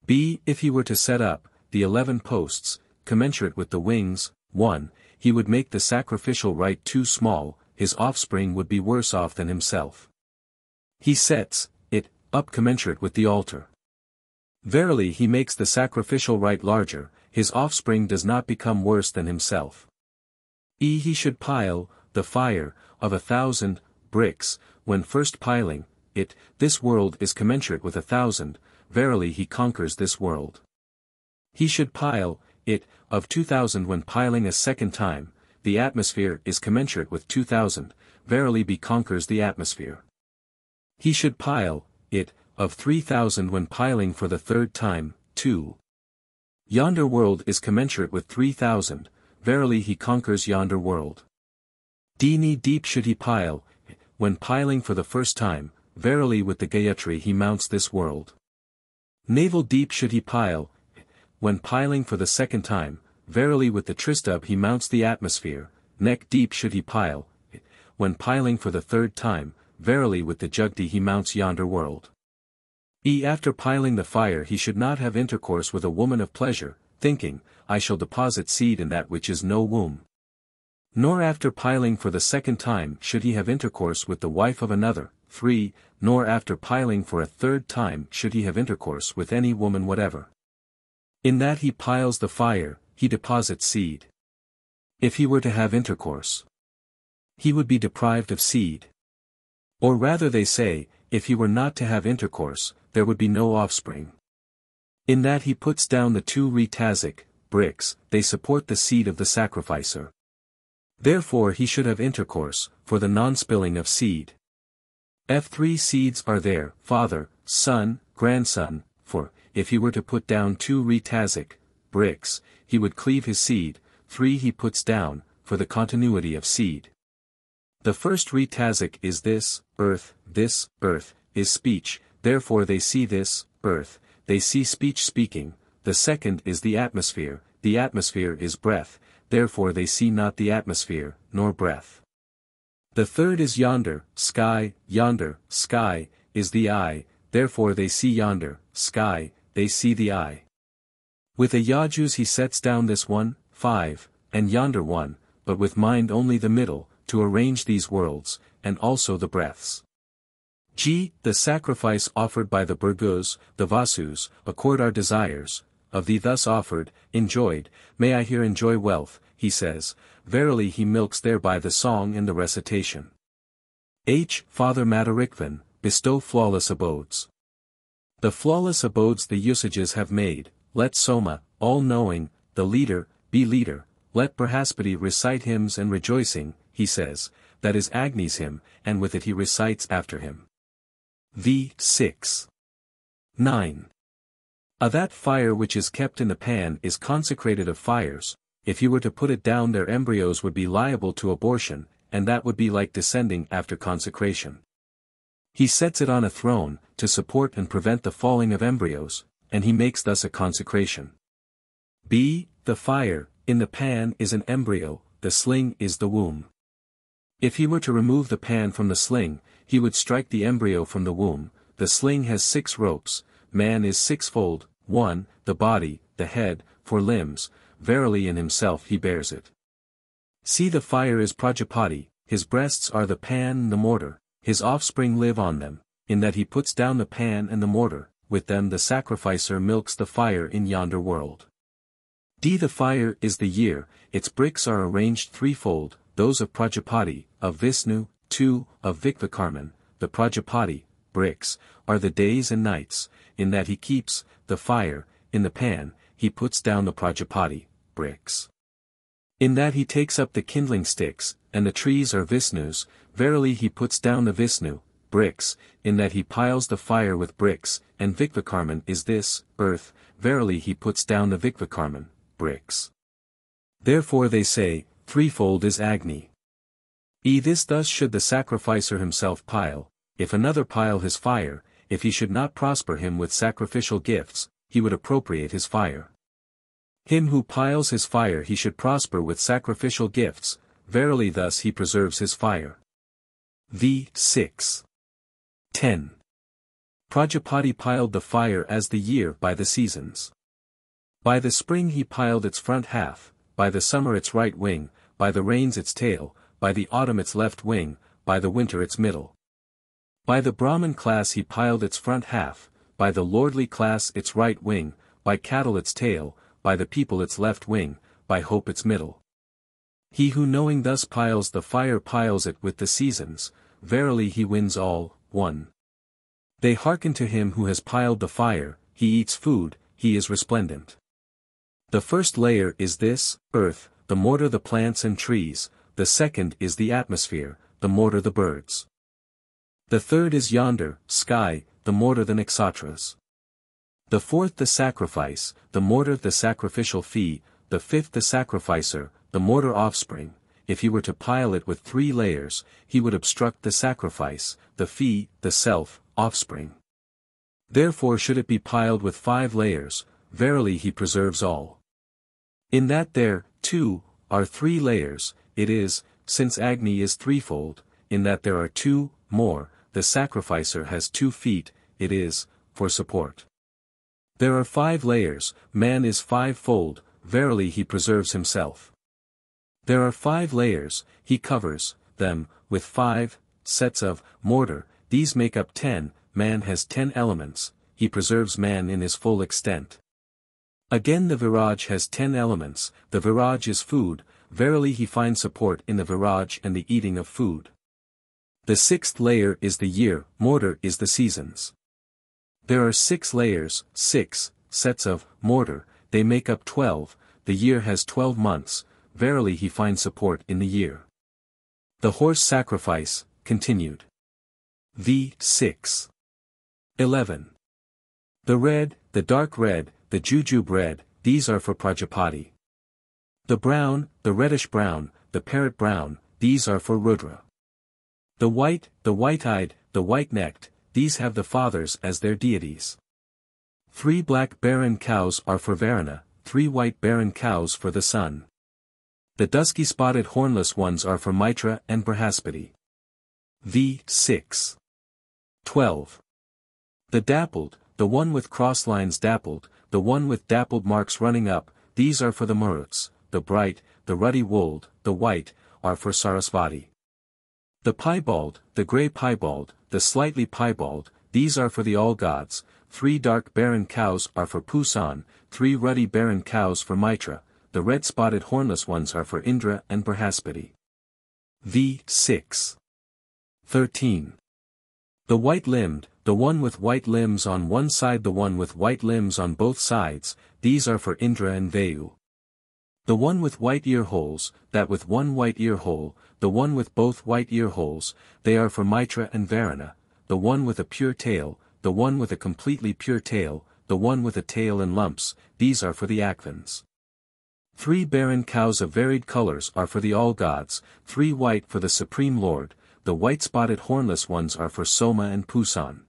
B. If he were to set up, the 11 posts, commensurate with the wings, 1, he would make the sacrificial rite too small, his offspring would be worse off than himself. He sets it up commensurate with the altar. Verily he makes the sacrificial rite larger, his offspring does not become worse than himself. E. He should pile, the fire, of 1,000, bricks, when first piling, it, this world is commensurate with 1,000, verily he conquers this world. He should pile, it, of 2,000 when piling a second time, the atmosphere is commensurate with 2,000, verily he conquers the atmosphere. He should pile, it, of 3,000 when piling for the third time, 2. Yonder world is commensurate with 3,000, verily he conquers yonder world. D. Knee deep should he pile, when piling for the first time, verily with the Gayatri he mounts this world. Navel deep should he pile, when piling for the second time, verily with the Tristubh he mounts the atmosphere. Neck deep should he pile, when piling for the third time, verily with the Jugti he mounts yonder world. E. After piling the fire he should not have intercourse with a woman of pleasure, thinking, I shall deposit seed in that which is no womb. Nor after piling for the second time should he have intercourse with the wife of another. 3. Nor after piling for a third time should he have intercourse with any woman whatever. In that he piles the fire, he deposits seed. If he were to have intercourse, he would be deprived of seed. Or rather they say, if he were not to have intercourse, there would be no offspring. In that he puts down the 2 ritazic, bricks, they support the seed of the sacrificer. Therefore he should have intercourse, for the non-spilling of seed. F3 seeds are there, father, son, grandson, for, if he were to put down 2 ritazic, bricks, he would cleave his seed, 3 he puts down, for the continuity of seed. The first ritazic is this earth, is speech, therefore they see this, earth, they see speech speaking, the second is the atmosphere is breath, therefore they see not the atmosphere, nor breath. The third is yonder sky, is the eye, therefore they see yonder sky, they see the eye. With a Yajus he sets down this one, 5, and yonder one, but with mind only the middle, to arrange these worlds, and also the breaths. G. The sacrifice offered by the Bhrigus, the Vasus, accord our desires, of thee thus offered, enjoyed, may I here enjoy wealth, he says, verily he milks thereby the song and the recitation. H. Father Madarikvan, bestow flawless abodes. The flawless abodes the usages have made, let Soma, all-knowing, the leader, be leader, let Brihaspati recite hymns and rejoicing, he says, that is Agni's hymn, and with it he recites after him. V. 6. 9. That fire which is kept in the pan is consecrated of fires, if you were to put it down their embryos would be liable to abortion, and that would be like descending after consecration. He sets it on a throne, to support and prevent the falling of embryos, and he makes thus a consecration. B. The fire, in the pan is an embryo, the sling is the womb. If he were to remove the pan from the sling, he would strike the embryo from the womb. The sling has 6 ropes, man is sixfold, 1, the body, the head, 4 limbs, verily in himself he bears it. See the fire is Prajapati, his breasts are the pan and the mortar, his offspring live on them, in that he puts down the pan and the mortar, with them the sacrificer milks the fire in yonder world. D. The fire is the year, its bricks are arranged threefold, those of Prajapati, of Vishnu, 2, of Vikvakarman, the Prajapati, bricks, are the days and nights, in that he keeps, the fire, in the pan, he puts down the Prajapati, bricks. In that he takes up the kindling sticks, and the trees are Vishnu's, verily he puts down the Vishnu, bricks, in that he piles the fire with bricks, and Vikvakarman is this, earth, verily he puts down the Vikvakarman, bricks. Therefore they say, threefold is Agni. This thus should the sacrificer himself pile, if another pile his fire, if he should not prosper him with sacrificial gifts, he would appropriate his fire. Him who piles his fire he should prosper with sacrificial gifts, verily thus he preserves his fire. V. 6. 10. Prajapati piled the fire as the year by the seasons. By the spring he piled its front half, by the summer its right wing, by the rains its tail, by the autumn its left wing, by the winter its middle. By the Brahmin class he piled its front half, by the lordly class its right wing, by cattle its tail, by the people its left wing, by hope its middle. He who knowing thus piles the fire piles it with the seasons, verily he wins all. 1. They hearken to him who has piled the fire, he eats food, he is resplendent. The first layer is this, earth, the mortar the plants and trees, the second is the atmosphere, the mortar the birds. The third is yonder, sky, the mortar the nakshatras. The fourth the sacrifice, the mortar the sacrificial fee, the fifth the sacrificer, the mortar offspring. If he were to pile it with 3 layers, he would obstruct the sacrifice, the fee, the self, offspring. Therefore should it be piled with 5 layers, verily he preserves all. In that there, too, are 3 layers, it is, since Agni is threefold, in that there are 2 more, the sacrificer has 2 feet, it is, for support. There are 5 layers, man is 5-fold, verily he preserves himself. There are 5 layers, he covers them with 5 sets of mortar, these make up 10, man has 10 elements, he preserves man in his full extent. Again the viraj has 10 elements, the viraj is food, verily he finds support in the viraj and the eating of food. The 6th layer is the year, mortar is the seasons. There are 6 layers, 6 sets of mortar, they make up 12, the year has 12 months, verily he finds support in the year. The horse sacrifice, continued. V. 6. 11. The red, the dark red, the jujube red, these are for Prajapati. The brown, the reddish brown, the parrot brown, these are for Rudra. The white-eyed, the white-necked, these have the fathers as their deities. 3 black barren cows are for Varuna, 3 white barren cows for the sun. The dusky spotted hornless ones are for Mitra and Brihaspati. V. 6. 12. The dappled, the one with cross lines dappled, the one with dappled marks running up, these are for the Maruts, the bright, the ruddy-wooled, the white, are for Sarasvati. The piebald, the grey piebald, the slightly piebald, these are for the all-gods. 3 dark barren cows are for Pusan, 3 ruddy barren cows for Mitra, the red-spotted hornless ones are for Indra and Brihaspati. V. 6. 13. The white-limbed, the one with white limbs on one side, the one with white limbs on both sides, these are for Indra and Vayu. The one with white ear holes, that with one white ear hole, the one with both white ear holes, they are for Mitra and Varuna, the one with a pure tail, the one with a completely pure tail, the one with a tail and lumps, these are for the Akvins. 3 barren cows of varied colors are for the all-gods, 3 white for the Supreme Lord, the white-spotted hornless ones are for Soma and Pusan.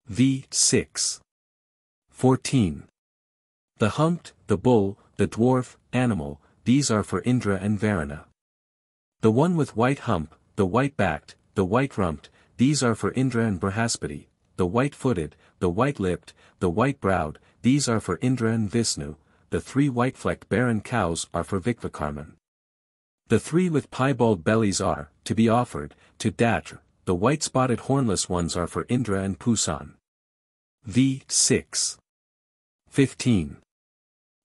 V. 6. 14. The humped, the bull, the dwarf, animal, these are for Indra and Varuna. The one with white hump, the white-backed, the white-rumped, these are for Indra and Brihaspati, the white-footed, the white-lipped, the white-browed, these are for Indra and Vishnu, the 3 white-flecked barren cows are for Vikvakarman. The 3 with piebald bellies are, to be offered, to Datra, the white-spotted hornless ones are for Indra and Pusan. V. 6. 15.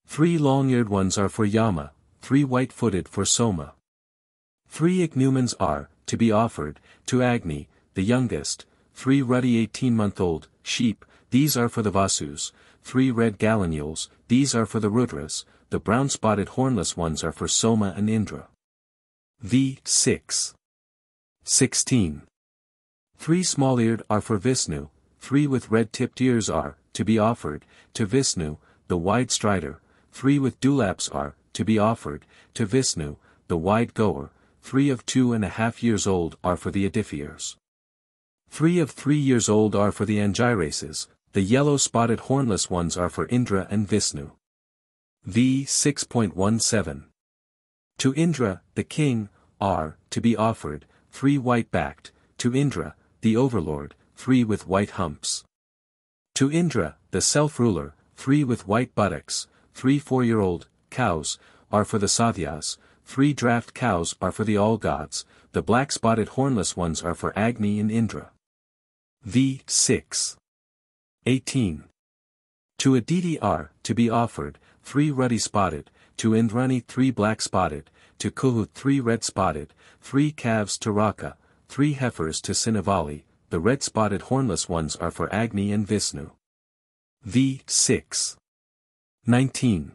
3 long-eared ones are for Yama, 3 white-footed for Soma. 3 ichneumons are, to be offered, to Agni, the youngest, 3 ruddy 18-month-old, sheep, these are for the Vasus, 3 red gallinules, these are for the Rudras, the brown-spotted hornless ones are for Soma and Indra. V. 6. 16. 3 small-eared are for Vishnu, 3 with red-tipped ears are, to be offered, to Vishnu, the wide-strider, 3 with dewlaps are, to be offered, to Vishnu, the wide-goer, 3 of 2.5 years old are for the Adiphiers. 3 of 3 years old are for the Angirases, the yellow-spotted hornless ones are for Indra and Vishnu. V. 6.17. To Indra, the king, are, to be offered, 3 white-backed, to Indra, the overlord, 3 with white humps. To Indra, the self-ruler, 3 with white buttocks, 3 4-year-old, cows, are for the Sathyas, 3 draft cows are for the all-gods, the black-spotted hornless ones are for Agni and Indra. V. 6. 18. To Aditi are, to be offered, 3 ruddy-spotted, to Indrani 3 black-spotted, to Kuhut 3 red-spotted, 3 calves to Raka, 3 heifers to Siksha, the red-spotted hornless ones are for Agni and Vishnu. V. 6. 19.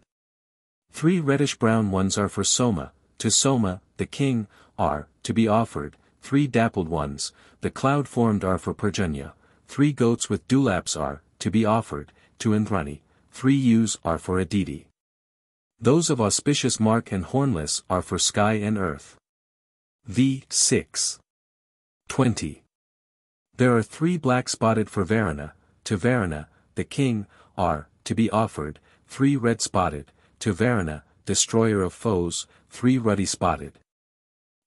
3 reddish-brown ones are for Soma, to Soma, the king, are, to be offered, 3 dappled ones, the cloud-formed are for Parjanya, 3 goats with dewlaps are, to be offered, to Indrani, 3 ewes are for Aditi. Those of auspicious mark and hornless are for sky and earth. V. 6. 20. There are 3 black-spotted for Varuna, to Varuna, the king, are, to be offered, 3 red-spotted, to Varuna, destroyer of foes, 3 ruddy-spotted.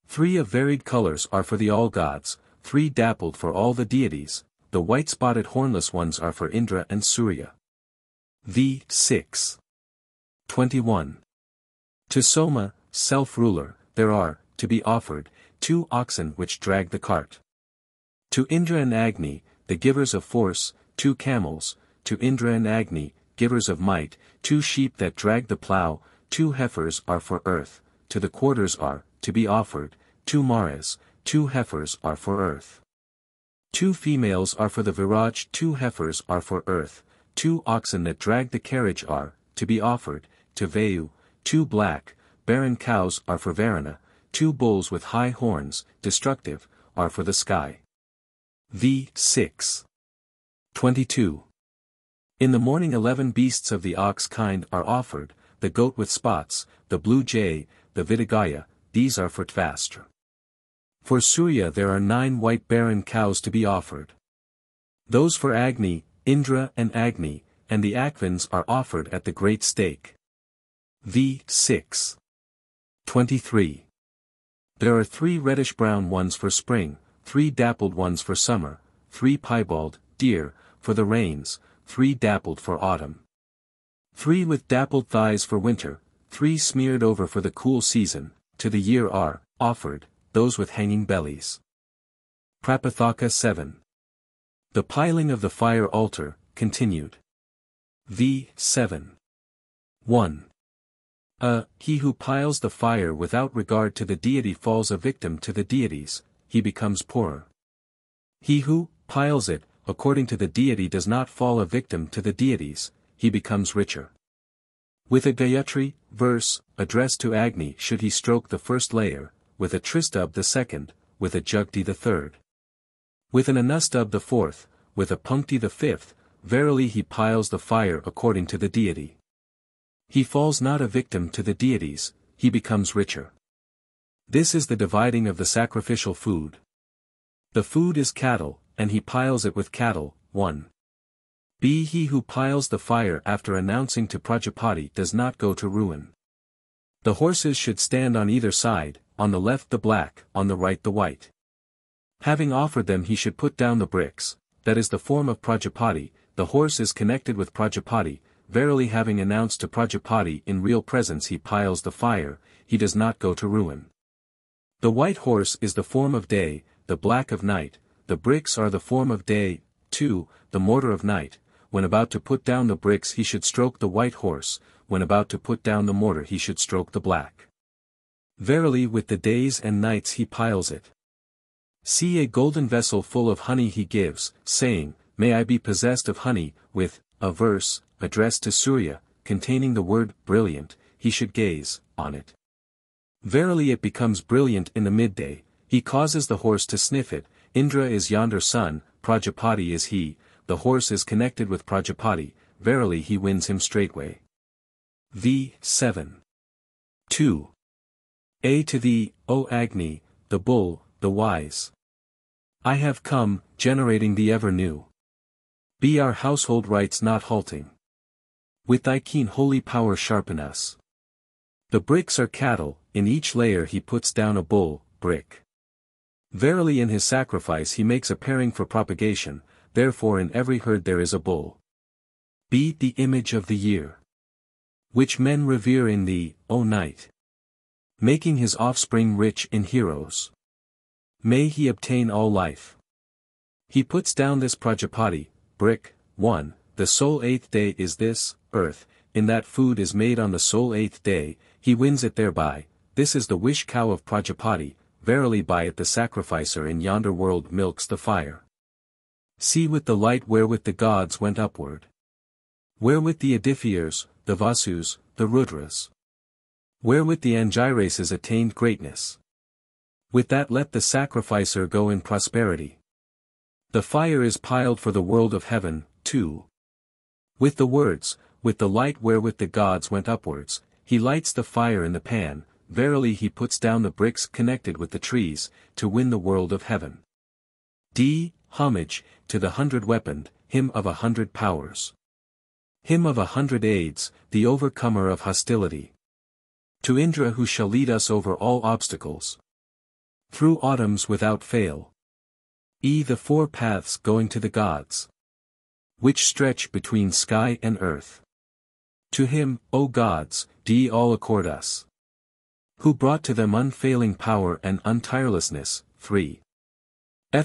3 of varied colors are for the all-gods, 3 dappled for all the deities, the white-spotted hornless ones are for Indra and Surya. V. 6. 21. To Soma, self-ruler, there are, to be offered, 2 oxen which drag the cart. To Indra and Agni, the givers of force, 2 camels, to Indra and Agni, givers of might, 2 sheep that drag the plough, 2 heifers are for earth, to the quarters are, to be offered, 2 maras, 2 heifers are for earth. 2 females are for the Viraj, 2 heifers are for earth, 2 oxen that drag the carriage are, to be offered, to Vayu, 2 black, barren cows are for Varuna, 2 bulls with high horns, destructive, are for the sky. V. 6. 22. In the morning 11 beasts of the ox kind are offered, the goat with spots, the blue jay, the Vidagaya, these are for Tvastra. For Surya there are 9 white barren cows to be offered. Those for Agni, Indra and the Akvins are offered at the great stake. V. 6. 23. There are 3 reddish-brown ones for spring, 3 dappled ones for summer, 3 piebald, deer, for the rains, 3 dappled for autumn. 3 with dappled thighs for winter, 3 smeared over for the cool season, to the year are offered, those with hanging bellies. Prapathaka 7. The piling of the fire altar, continued. v. 7. 1. He who piles the fire without regard to the deity falls a victim to the deities, he becomes poorer. He who piles it, according to the deity does not fall a victim to the deities, he becomes richer. With a Gayatri verse, addressed to Agni should he stroke the first layer, with a Tristubh the second, with a Jugti the third. With an Anustubh the fourth, with a Punkti the fifth, verily he piles the fire according to the deity. He falls not a victim to the deities, he becomes richer. This is the dividing of the sacrificial food. The food is cattle, and he piles it with cattle. 1. B. He who piles the fire after announcing to Prajapati does not go to ruin. The horses should stand on either side, on the left the black, on the right the white. Having offered them he should put down the bricks, that is the form of Prajapati, the horse is connected with Prajapati, verily having announced to Prajapati in real presence he piles the fire, he does not go to ruin. The white horse is the form of day, the black of night, the bricks are the form of day. 2. The mortar of night, when about to put down the bricks he should stroke the white horse, when about to put down the mortar he should stroke the black. Verily with the days and nights he piles it. See a golden vessel full of honey he gives, saying, May I be possessed of honey, with a verse, addressed to Surya, containing the word brilliant, he should gaze on it. Verily it becomes brilliant in the midday, he causes the horse to sniff it. Indra is yonder sun, Prajapati is he, the horse is connected with Prajapati, verily he wins him straightway. v. 7. 2. A to thee, O Agni, the bull, the wise. I have come, generating the ever new. Be our household rites not halting. With thy keen holy power sharpen us. The bricks are cattle, in each layer he puts down a bull, brick. Verily in his sacrifice he makes a pairing for propagation, therefore in every herd there is a bull. Be the image of the year, which men revere in thee, O night. Making his offspring rich in heroes. May he obtain all life. He puts down this Prajapati, brick. 1. The sole 8th day is this, earth, in that food is made on the sole 8th day, he wins it thereby, this is the wish cow of Prajapati, verily by it the sacrificer in yonder world milks the fire. See with the light wherewith the gods went upward. Wherewith the Adithyas, the Vasus, the Rudras. Wherewith the Angirases attained greatness. With that let the sacrificer go in prosperity. The fire is piled for the world of heaven. 2. With the words, with the light wherewith the gods went upwards, he lights the fire in the pan, verily he puts down the bricks connected with the trees, to win the world of heaven. D. Homage, to the 100-weaponed, him of 100 powers. Him of 100 aids, the overcomer of hostility. To Indra who shall lead us over all obstacles. Through autumns without fail. The 4 paths going to the gods. Which stretch between sky and earth. To him, O gods, do all accord us. Who brought to them unfailing power and untirelessness. 3.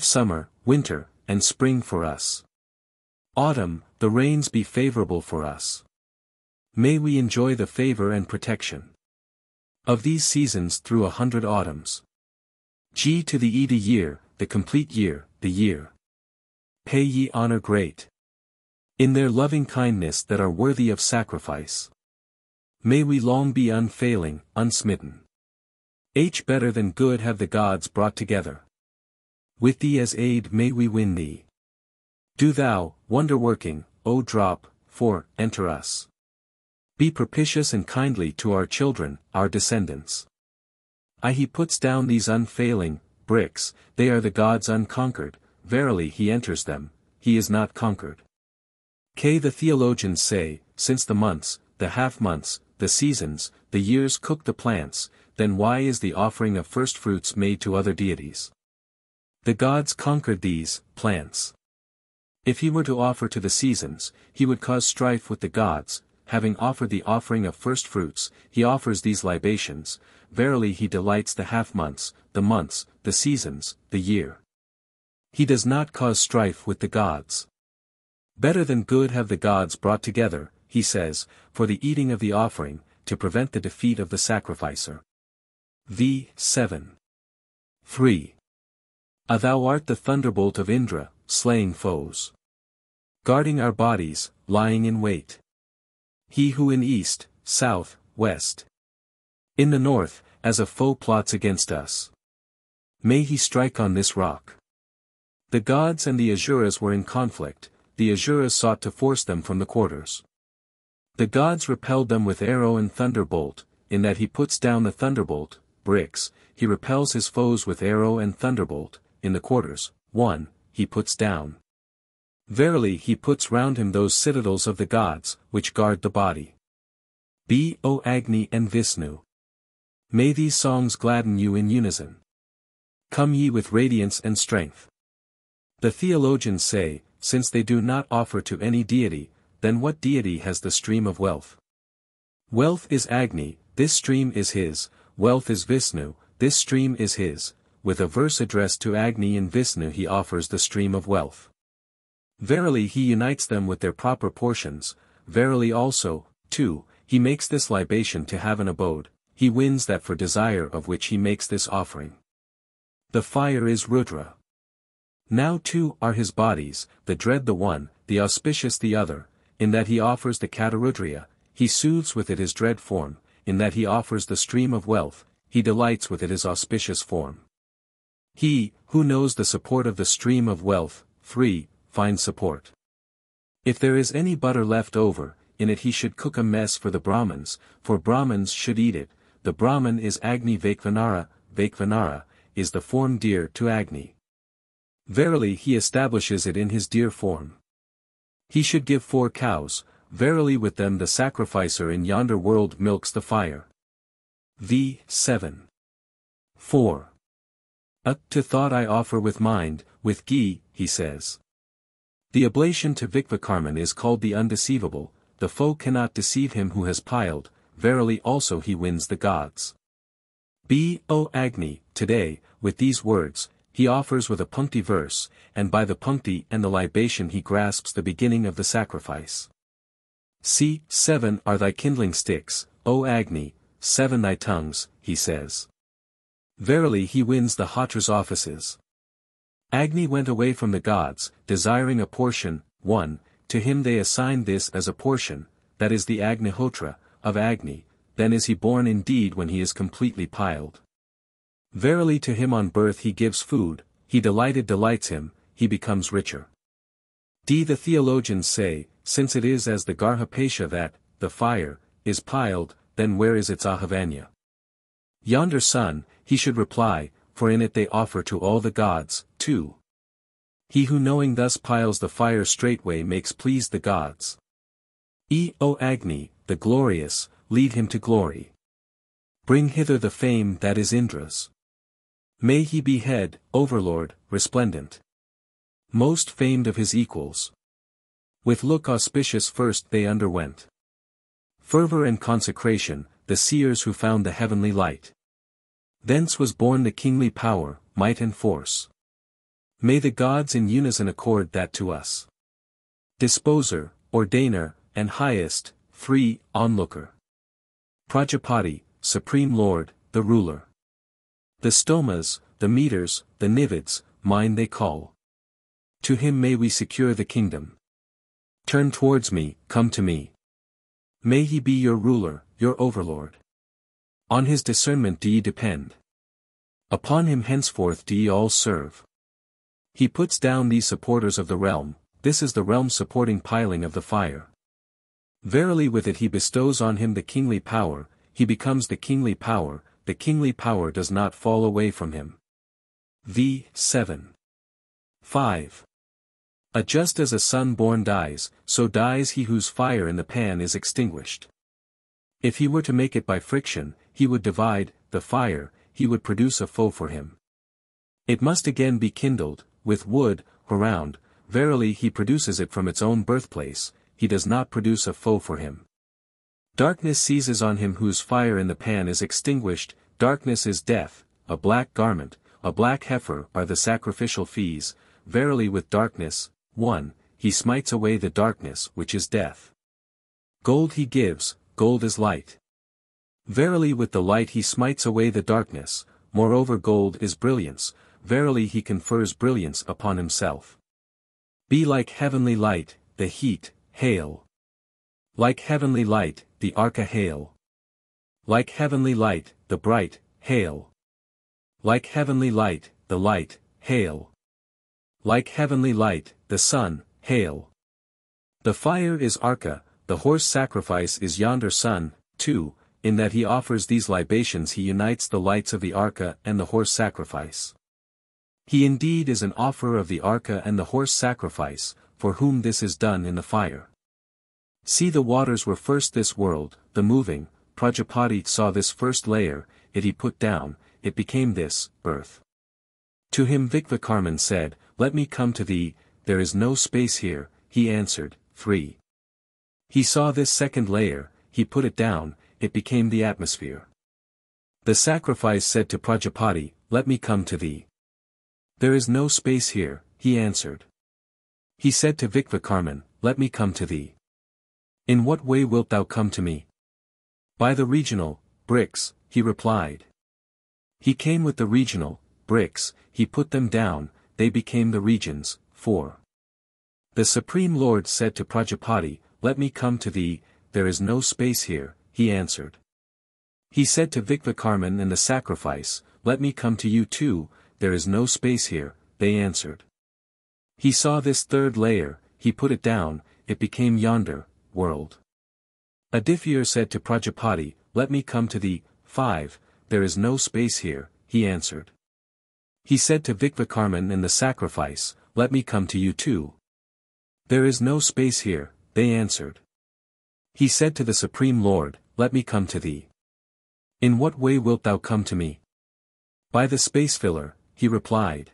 Summer, winter, and spring for us. Autumn, the rains be favorable for us. May we enjoy the favor and protection of these seasons through 100 autumns. G to the Eda year, the complete year, the year. Pay ye honor great. In their loving kindness that are worthy of sacrifice. May we long be unfailing, unsmitten. Better than good have the gods brought together. With thee as aid may we win thee. Do thou, wonder-working, O drop, 4, enter us. Be propitious and kindly to our children, our descendants. He puts down these unfailing bricks, they are the gods unconquered, verily he enters them, he is not conquered. The theologians say, since the months, the half-months, the seasons, the years cook the plants, then why is the offering of first-fruits made to other deities? The gods conquered these plants. If he were to offer to the seasons, he would cause strife with the gods, having offered the offering of first fruits, he offers these libations. Verily he delights the half-months, the seasons, the year. He does not cause strife with the gods. Better than good have the gods brought together, he says, for the eating of the offering, to prevent the defeat of the sacrificer. V. 7. 3. Thou art the thunderbolt of Indra, slaying foes. Guarding our bodies, lying in wait. He who in east, south, west. In the north, as a foe plots against us. May he strike on this rock. The gods and the Asuras were in conflict, the Asuras sought to force them from the quarters. The gods repelled them with arrow and thunderbolt, in that he puts down the thunderbolt, bricks, he repels his foes with arrow and thunderbolt, in the quarters, 1, he puts down. Verily he puts round him those citadels of the gods, which guard the body. B. O Agni and Vishnu. May these songs gladden you in unison. Come ye with radiance and strength. The theologians say, since they do not offer to any deity, then what deity has the stream of wealth? Wealth is Agni, this stream is his, wealth is Vishnu, this stream is his. With a verse addressed to Agni and Vishnu he offers the stream of wealth. Verily he unites them with their proper portions, verily also, 2, he makes this libation to have an abode, he wins that for desire of which he makes this offering. The fire is Rudra. Now 2 are his bodies, the dread the one, the auspicious the other, in that he offers the Katarudriya, he soothes with it his dread form, in that he offers the stream of wealth, he delights with it his auspicious form. He, who knows the support of the stream of wealth, 3, finds support. If there is any butter left over, in it he should cook a mess for the Brahmins, for Brahmins should eat it. The Brahman is Agni Vaikvanara, is the form dear to Agni. Verily he establishes it in his dear form. He should give 4 cows, verily with them the sacrificer in yonder world milks the fire. V. 7. 4. To thought I offer with mind, with ghee, he says. The oblation to Vikvakarman is called the undeceivable, the foe cannot deceive him who has piled, verily also he wins the gods. B. O Agni, today, with these words, he offers with a puncti verse, and by the puncti and the libation he grasps the beginning of the sacrifice. C. 7 are thy kindling sticks, O Agni, 7 thy tongues, he says. Verily he wins the Hotra's offices. Agni went away from the gods, desiring a portion, 1, to him they assigned this as a portion, that is the Agnihotra, of Agni, then is he born indeed when he is completely piled. Verily to him on birth he gives food, he delights him, he becomes richer. D. The theologians say, since it is as the Garhapesha that, the fire, is piled, then where is its Ahavanya? Yonder sun, he should reply, for in it they offer to all the gods, 2. He who knowing thus piles the fire straightway makes pleased the gods. E. O Agni, the glorious, lead him to glory. Bring hither the fame that is Indra's. May he be head, overlord, resplendent. Most famed of his equals. With look auspicious first they underwent fervor and consecration, the seers who found the heavenly light. Thence was born the kingly power, might and force. May the gods in unison accord that to us. Disposer, ordainer, and highest, 3, onlooker. Prajapati, supreme lord, the ruler. The stomas, the meters, the nivids, mine they call. To him may we secure the kingdom. Turn towards me, come to me. May he be your ruler, your overlord. On his discernment do ye depend. Upon him henceforth do ye all serve. He puts down these supporters of the realm, this is the realm supporting piling of the fire. Verily with it he bestows on him the kingly power, he becomes the kingly power does not fall away from him. V. 7. 5. Just as a son born dies, so dies he whose fire in the pan is extinguished. If he were to make it by friction, he would divide, the fire, he would produce a foe for him. It must again be kindled, with wood, around, verily he produces it from its own birthplace, he does not produce a foe for him. Darkness seizes on him whose fire in the pan is extinguished, darkness is death, a black garment, a black heifer are the sacrificial fees, verily with darkness, 1, he smites away the darkness which is death. Gold he gives, gold is light. Verily with the light he smites away the darkness, moreover gold is brilliance, verily he confers brilliance upon himself. Be like heavenly light, the heat, hail. Like heavenly light, the arca hail. Like heavenly light, the bright, hail. Like heavenly light, the light, hail. Like heavenly light, the sun, hail. The fire is arca, the horse sacrifice is yonder sun, 2, in that he offers these libations he unites the lights of the arca and the horse sacrifice. He indeed is an offerer of the arca and the horse sacrifice, for whom this is done in the fire. See the waters were first this world, the moving, Prajapati saw this first layer, it he put down, it became this, earth. To him Vikvakarman said, let me come to thee, there is no space here, he answered, 3. He saw this second layer, he put it down, it became the atmosphere. The sacrifice said to Prajapati, let me come to thee. There is no space here, he answered. He said to Vikvakarman, let me come to thee. In what way wilt thou come to me? By the regional, bricks, he replied. He came with the regional, bricks, he put them down, they became the regions, 4. The Supreme Lord said to Prajapati, let me come to thee, there is no space here, he answered. He said to Vikvakarman and the sacrifice, let me come to you too, there is no space here, they answered. He saw this third layer, he put it down, it became yonder, world. Aditya said to Prajapati, let me come to thee, 5, there is no space here, he answered. He said to Vikvakarman and the sacrifice, let me come to you too. There is no space here, they answered. He said to the Supreme Lord, let me come to thee. In what way wilt thou come to me? By the space filler, he replied.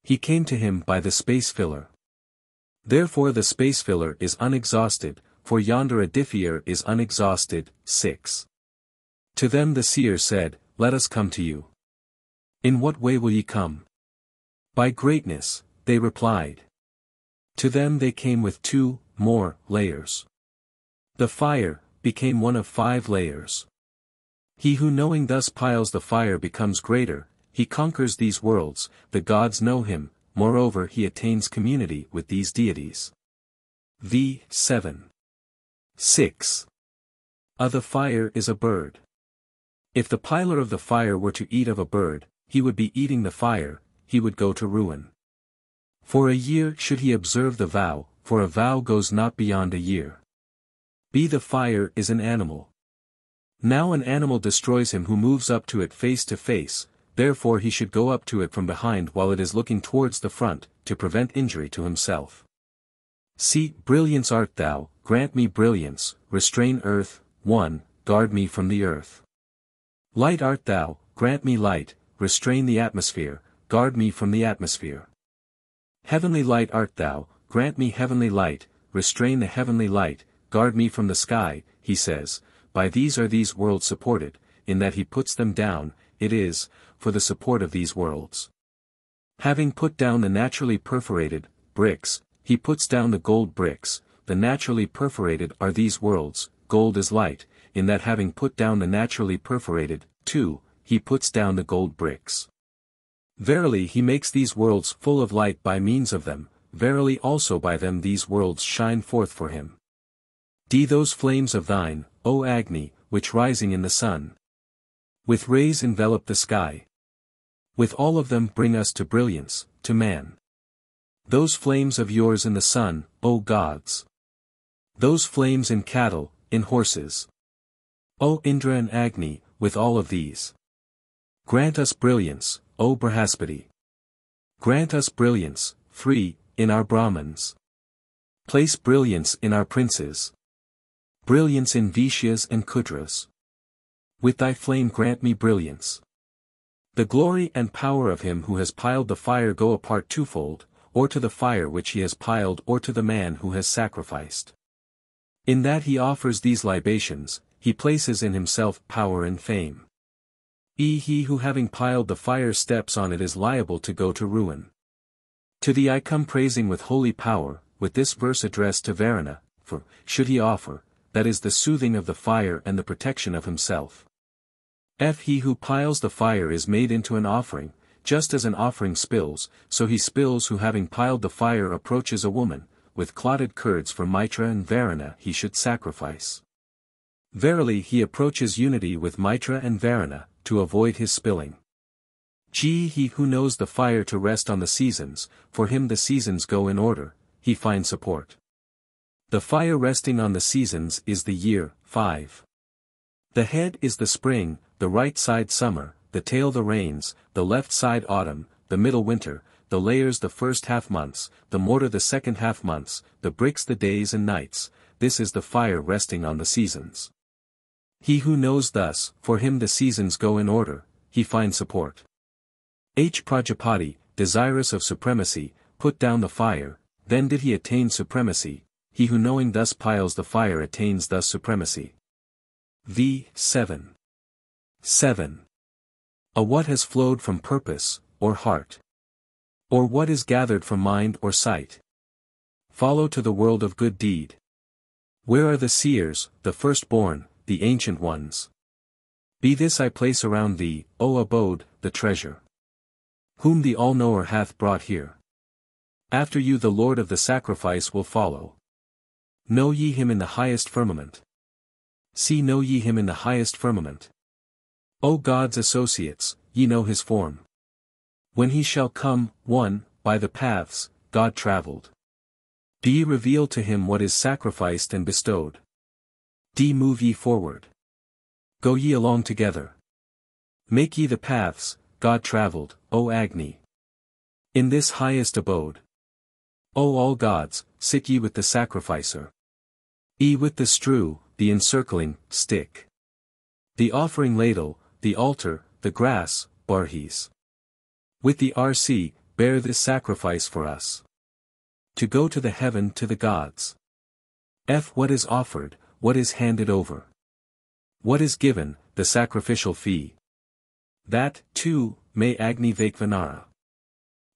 He came to him by the space filler. Therefore the space filler is unexhausted, for yonder Aditya is unexhausted, 6. To them the seer said, let us come to you. In what way will ye come? By greatness, they replied. To them they came with 2 more layers. The fire became one of 5 layers. He who knowing thus piles the fire becomes greater, he conquers these worlds, the gods know him, moreover he attains community with these deities. V. 7. 6. The fire is a bird. If the piler of the fire were to eat of a bird, he would be eating the fire, he would go to ruin. For a year should he observe the vow, for a vow goes not beyond a year. B. The fire is an animal. Now an animal destroys him who moves up to it face to face, therefore he should go up to it from behind while it is looking towards the front, to prevent injury to himself. C. Brilliance art thou, grant me brilliance, restrain earth, 1, guard me from the earth. Light art thou, grant me light, restrain the atmosphere, guard me from the atmosphere. Heavenly light art thou, grant me heavenly light, restrain the heavenly light, guard me from the sky, he says, by these are these worlds supported, in that he puts them down, it is, for the support of these worlds. Having put down the naturally perforated, bricks, he puts down the gold bricks, the naturally perforated are these worlds, gold is light, in that having put down the naturally perforated, 2, he puts down the gold bricks. Verily he makes these worlds full of light by means of them, verily also by them these worlds shine forth for him. D. Those flames of thine, O Agni, which rising in the sun, with rays envelop the sky. With all of them bring us to brilliance, to man. Those flames of yours in the sun, O gods. Those flames in cattle, in horses. O Indra and Agni, with all of these. Grant us brilliance, O Brihaspati. Grant us brilliance, 3, in our Brahmins. Place brilliance in our princes. Brilliance in Vaishyas and Kudras. With thy flame grant me brilliance. The glory and power of him who has piled the fire go apart twofold, or to the fire which he has piled or to the man who has sacrificed. In that he offers these libations, he places in himself power and fame. He who having piled the fire steps on it is liable to go to ruin. To thee I come praising with holy power, with this verse addressed to Varuna, for, should he offer, that is the soothing of the fire and the protection of himself. He who piles the fire is made into an offering, just as an offering spills, so he spills who having piled the fire approaches a woman, with clotted curds for Mitra and Varuna he should sacrifice. Verily he approaches unity with Mitra and Varuna, to avoid his spilling. He who knows the fire to rest on the seasons, for him the seasons go in order, he finds support. The fire resting on the seasons is the year, 5. The head is the spring, the right side summer, the tail the rains, the left side autumn, the middle winter, the layers the first half months, the mortar the second half months, the bricks the days and nights, this is the fire resting on the seasons. He who knows thus, for him the seasons go in order, he finds support. Prajapati, desirous of supremacy, put down the fire, then did he attain supremacy, he who knowing thus piles the fire attains thus supremacy. 7. 7. What has flowed from purpose, or heart? Or what is gathered from mind or sight? Follow to the world of good deed. Where are the seers, the firstborn, the ancient ones? Be this I place around thee, O abode, the treasure. Whom the all-knower hath brought here. After you the Lord of the sacrifice will follow. Know ye him in the highest firmament. Know ye him in the highest firmament. O God's associates, ye know his form. When he shall come, 1, by the paths, God travelled. Do ye reveal to him what is sacrificed and bestowed? Move ye forward. Go ye along together. Make ye the paths, God travelled, O Agni. In this highest abode. O all gods, sit ye with the sacrificer. With the strew, the encircling, stick. The offering ladle, the altar, the grass, barhis. With the RC, bear this sacrifice for us. To go to the heaven to the gods. What is offered, what is handed over? What is given, the sacrificial fee? That, too, may Agni Vaikvanara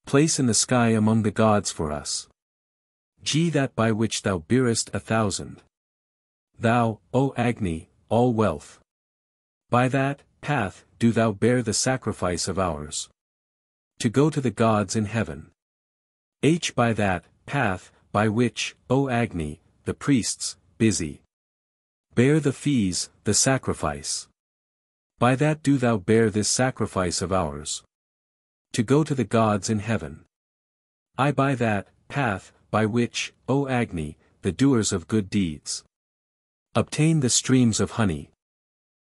place in the sky among the gods for us. That by which thou bearest 1,000. Thou, O Agni, all wealth. By that path do thou bear the sacrifice of ours. To go to the gods in heaven. By that path, by which, O Agni, the priests, busy. Bear the fees, the sacrifice. By that do thou bear this sacrifice of ours. To go to the gods in heaven. By that path, by which, O Agni, the doers of good deeds. Obtain the streams of honey.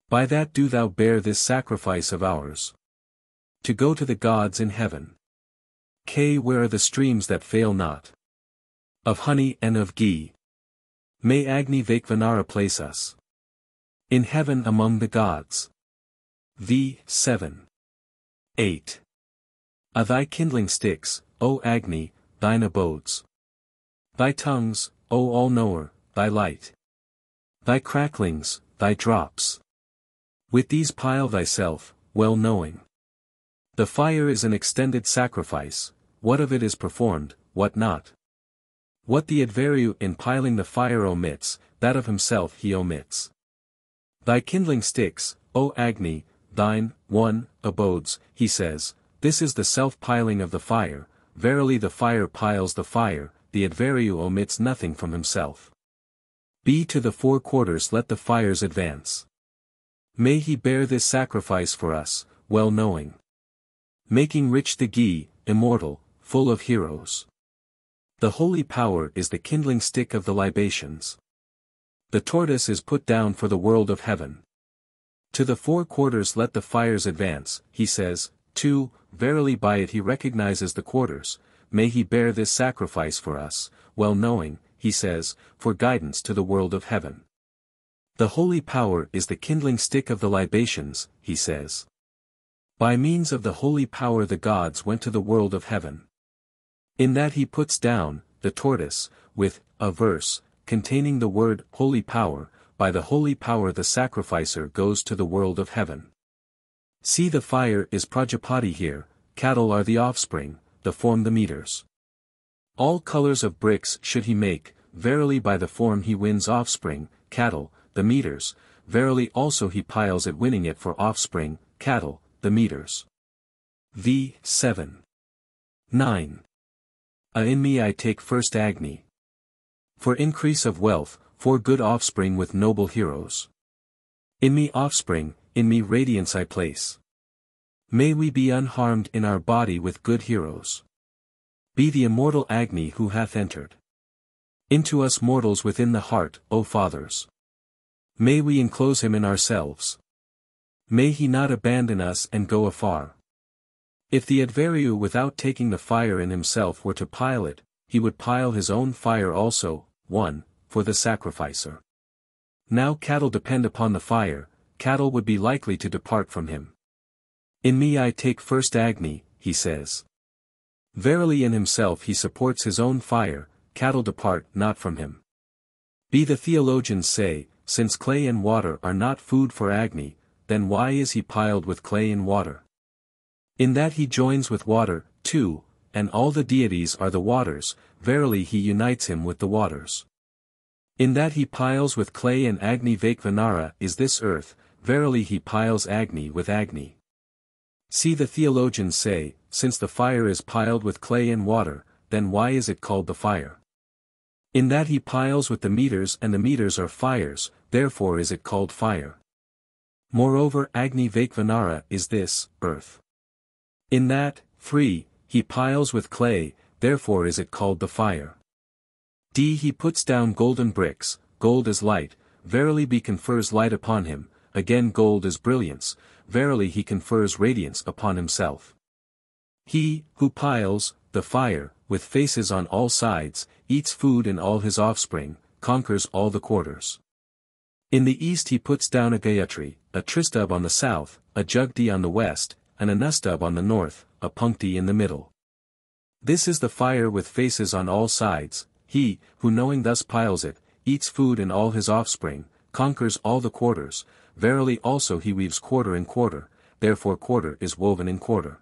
By that do thou bear this sacrifice of ours. To go to the gods in heaven. Where are the streams that fail not? Of honey and of ghee. May Agni Vaikvanara place us. In heaven among the gods. 7. 8. Thy kindling sticks, O Agni, thine abodes. Thy tongues, O all-knower, thy light. Thy cracklings, thy drops. With these pile thyself, well knowing. The fire is an extended sacrifice, what of it is performed, what not. What the adveru in piling the fire omits, that of himself he omits. Thy kindling sticks, O Agni, thine, 1, abodes, he says, this is the self-piling of the fire, verily the fire piles the fire, the adveru omits nothing from himself. To the 4 quarters let the fires advance. May he bear this sacrifice for us, well knowing. Making rich the ghee, immortal, full of heroes. The holy power is the kindling stick of the libations. The tortoise is put down for the world of heaven. To the 4 quarters let the fires advance, he says, 2, verily by it he recognizes the quarters, may he bear this sacrifice for us, well knowing, he says, for guidance to the world of heaven. The holy power is the kindling stick of the libations, he says. By means of the holy power the gods went to the world of heaven. In that he puts down, the tortoise, with, a verse, containing the word holy power. By the holy power the sacrificer goes to the world of heaven. See, the fire is Prajapati here, cattle are the offspring, the form the meters. All colors of bricks should he make, verily by the form he wins offspring, cattle, the meters, verily also he piles it winning it for offspring, cattle, the meters. V. 7. 9. In me I take first Agni. For increase of wealth, for good offspring with noble heroes. In me offspring, in me radiance I place. May we be unharmed in our body with good heroes. Be the immortal Agni who hath entered into us mortals within the heart, O fathers. May we enclose him in ourselves. May he not abandon us and go afar. If the Advaryu without taking the fire in himself were to pile it, he would pile his own fire also. 1. For the sacrificer. Now cattle depend upon the fire, cattle would be likely to depart from him. In me I take first Agni, he says. Verily in himself he supports his own fire, cattle depart not from him. Be the theologians say, since clay and water are not food for Agni, then why is he piled with clay and water? In that he joins with water, too, and all the deities are the waters, verily he unites him with the waters. In that he piles with clay and Agni Vaikvanara is this earth, verily he piles Agni with Agni. See, the theologians say, since the fire is piled with clay and water, then why is it called the fire? In that he piles with the meters and the meters are fires, therefore is it called fire. Moreover Agni Vaikvanara is this, earth. In that, 3, he piles with clay, therefore is it called the fire. D. He puts down golden bricks, gold is light, verily he confers light upon him, again gold is brilliance, verily he confers radiance upon himself. He, who piles, the fire, with faces on all sides, eats food in all his offspring, conquers all the quarters. In the east he puts down a Gayatri, a Tristub on the south, a Jugdi on the west, and a Nustub on the north, a Punkti in the middle. This is the fire with faces on all sides. He, who knowing thus piles it, eats food in all his offspring, conquers all the quarters, verily also he weaves quarter in quarter, therefore quarter is woven in quarter.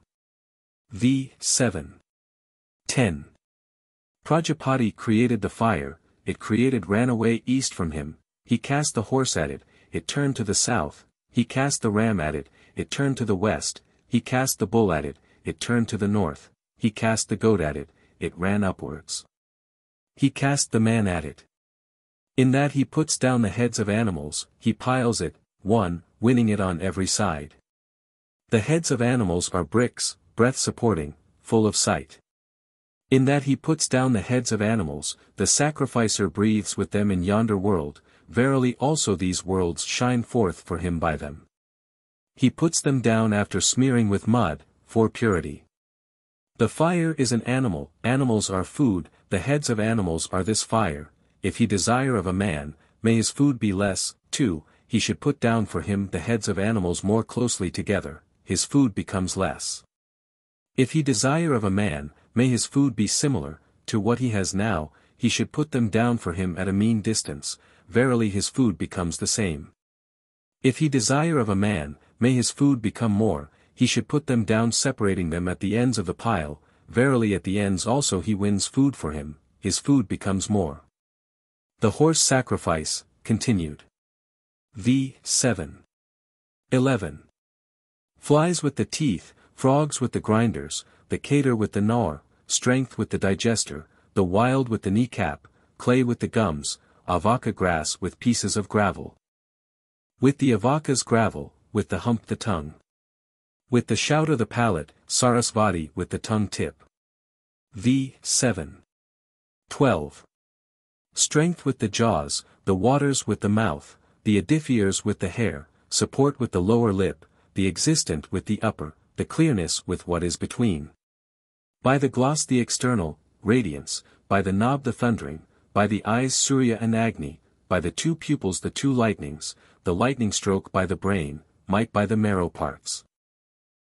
V. 7. 10. Prajapati created the fire, it created ran away east from him, he cast the horse at it, it turned to the south, he cast the ram at it, it turned to the west, he cast the bull at it, it turned to the north, he cast the goat at it, it ran upwards. He cast the man at it. In that he puts down the heads of animals, he piles it, 1, winning it on every side. The heads of animals are bricks, breath supporting, full of sight. In that he puts down the heads of animals, the sacrificer breathes with them in yonder world, verily also these worlds shine forth for him by them. He puts them down after smearing with mud, for purity. The fire is an animal, animals are food, the heads of animals are this fire, if he desire of a man, may his food be less, 2, he should put down for him the heads of animals more closely together, his food becomes less. If he desire of a man, may his food be similar, to what he has now, he should put them down for him at a mean distance, verily his food becomes the same. If he desire of a man, may his food become more, he should put them down separating them at the ends of the pile, verily at the ends also he wins food for him, his food becomes more. The horse sacrifice, continued. V. 7. 11. Flies with the teeth, frogs with the grinders, the cater with the gnawer, strength with the digester, the wild with the kneecap, clay with the gums, avaka grass with pieces of gravel. With the avaka's gravel, with the hump the tongue. With the shout of the palate, Sarasvati with the tongue tip. V. 7. 12. Strength with the jaws, the waters with the mouth, the edifiers with the hair, support with the lower lip, the existent with the upper, the clearness with what is between. By the gloss the external, radiance, by the knob the thundering, by the eyes Surya and Agni, by the two pupils the two lightnings, the lightning stroke by the brain, might by the marrow parts.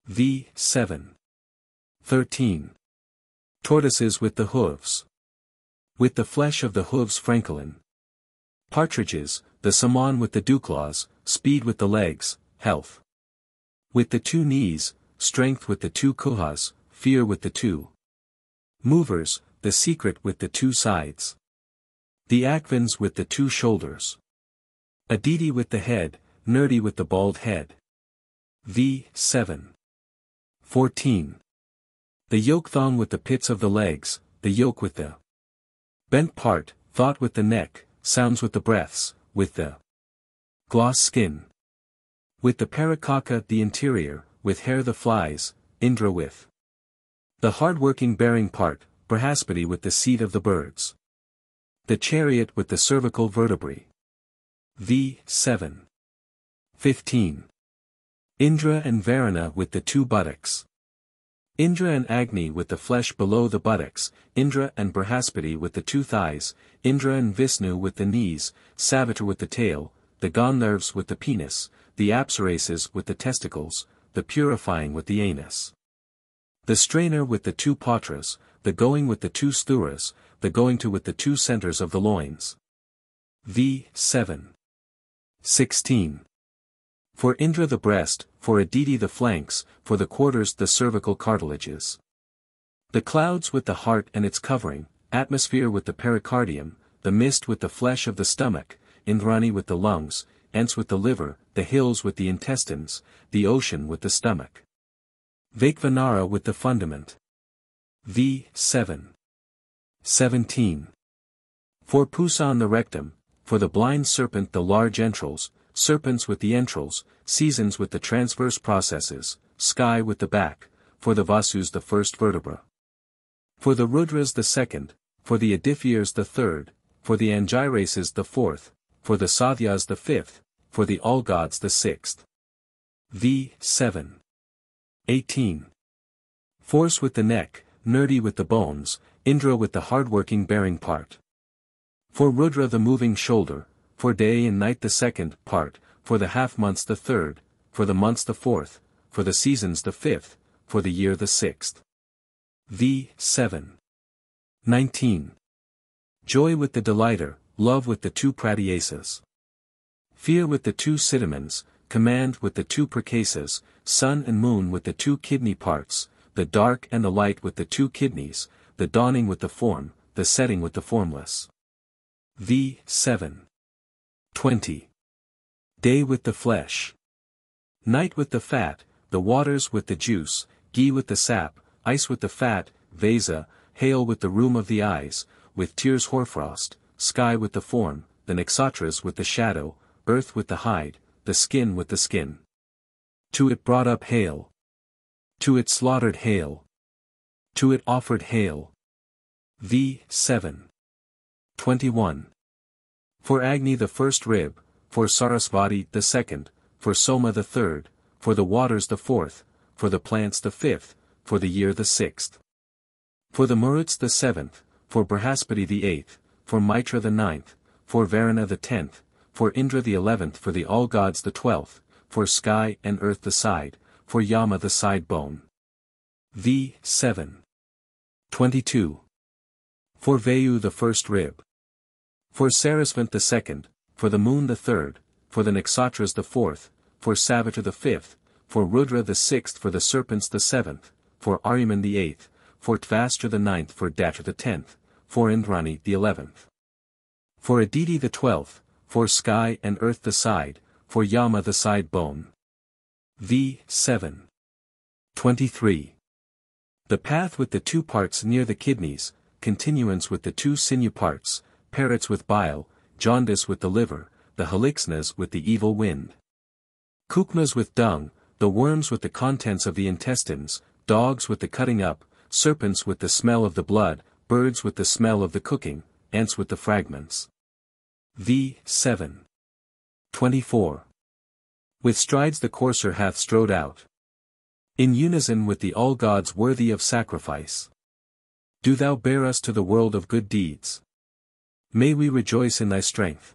V. 7. 13. Tortoises with the hooves. With the flesh of the hooves francolin. Partridges, the saman with the dewclaws, speed with the legs, health. With the 2 knees, strength with the 2 kuhas, fear with the 2 movers, the secret with the 2 sides. The akvins with the 2 shoulders. Aditi with the head, nerdy with the bald head. V7. 14. The yoke thong with the pits of the legs, the yoke with the bent part, thought with the neck, sounds with the breaths, with the gloss skin. With the parakaka the interior, with hair the flies, Indra with the hard-working bearing part, Brihaspati with the seat of the birds. The chariot with the cervical vertebrae. V7. 15. Indra and Varuna with the 2 buttocks. Indra and Agni with the flesh below the buttocks, Indra and Brihaspati with the 2 thighs, Indra and Vishnu with the knees, Savitra with the tail, the Gandharvas with the penis, the Apsarases with the testicles, the purifying with the anus. The strainer with the 2 patras, the going with the 2 sturas, the going to with the 2 centers of the loins. V7. 16. For Indra the breast, for Aditi the flanks, for the quarters the cervical cartilages. The clouds with the heart and its covering, atmosphere with the pericardium, the mist with the flesh of the stomach, Indrani with the lungs, Ents with the liver, the hills with the intestines, the ocean with the stomach. Vaikvanara with the fundament. V7. 17. For Pusan the rectum, for the blind serpent the large entrails, serpents with the entrails, seasons with the transverse processes, sky with the back, for the Vasus the first vertebra. For the Rudras the second, for the Adiphyrs the third, for the Angirases the fourth, for the Sathyas the fifth, for the All-Gods the sixth. V7. 18. Force with the neck, nerdy with the bones, Indra with the hard-working bearing part. For Rudra the moving shoulder, for day and night the second part, for the half-months the third, for the months the fourth, for the seasons the fifth, for the year the sixth. V7. 19. Joy with the delighter, love with the 2 pratyasas. Fear with the 2 cinnamons, command with the 2 prakasas, sun and moon with the 2 kidney parts, the dark and the light with the 2 kidneys, the dawning with the form, the setting with the formless. V7. 20. Day with the flesh. Night with the fat, the waters with the juice, ghee with the sap, ice with the fat, Vesa, hail with the rheum of the eyes, with tears hoarfrost, sky with the form, the nakshatras with the shadow, earth with the hide, the skin with the skin. To it brought up hail. To it slaughtered hail. To it offered hail. V7. 21. For Agni the first rib, for Sarasvati the second, for Soma the third, for the waters the fourth, for the plants the fifth, for the year the sixth. For the Maruts the seventh, for Brihaspati the eighth, for Mitra the ninth, for Varuna the 10th, for Indra the 11th, for the all-gods the 12th, for sky and earth the side, for Yama the side bone. V7. 22. For Vayu the first rib. For Sarasvant the second, for the moon the third, for the Nakshatras the fourth, for Savitra the fifth, for Rudra the sixth, for the serpents the seventh, for Aryaman the eighth, for Tvastra the ninth, for Datra the 10th, for Indrani the 11th. For Aditi the 12th, for sky and earth the side, for Yama the side bone. V7. 23. The path with the 2 parts near the kidneys, continuance with the 2 sinew parts, parrots with bile, jaundice with the liver, the helixnas with the evil wind. Kukmas with dung, the worms with the contents of the intestines, dogs with the cutting up, serpents with the smell of the blood, birds with the smell of the cooking, ants with the fragments. V7. 24. With strides the courser hath strode out. In unison with the all-gods worthy of sacrifice. Do thou bear us to the world of good deeds. May we rejoice in thy strength.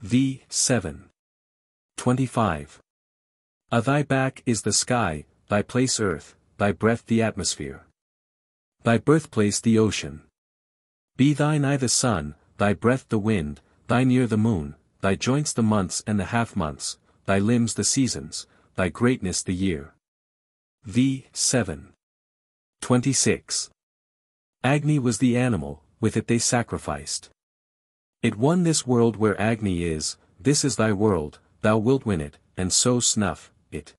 V7. 25. A thy back is the sky, thy place earth, thy breath the atmosphere. Thy birthplace the ocean. Be thine eye the sun, thy breath the wind, thine ear the moon, thy joints the months and the half-months, thy limbs the seasons, thy greatness the year. V. 7. 26. Agni was the animal, with it they sacrificed. It won this world where Agni is, this is thy world, thou wilt win it, and so snuff it.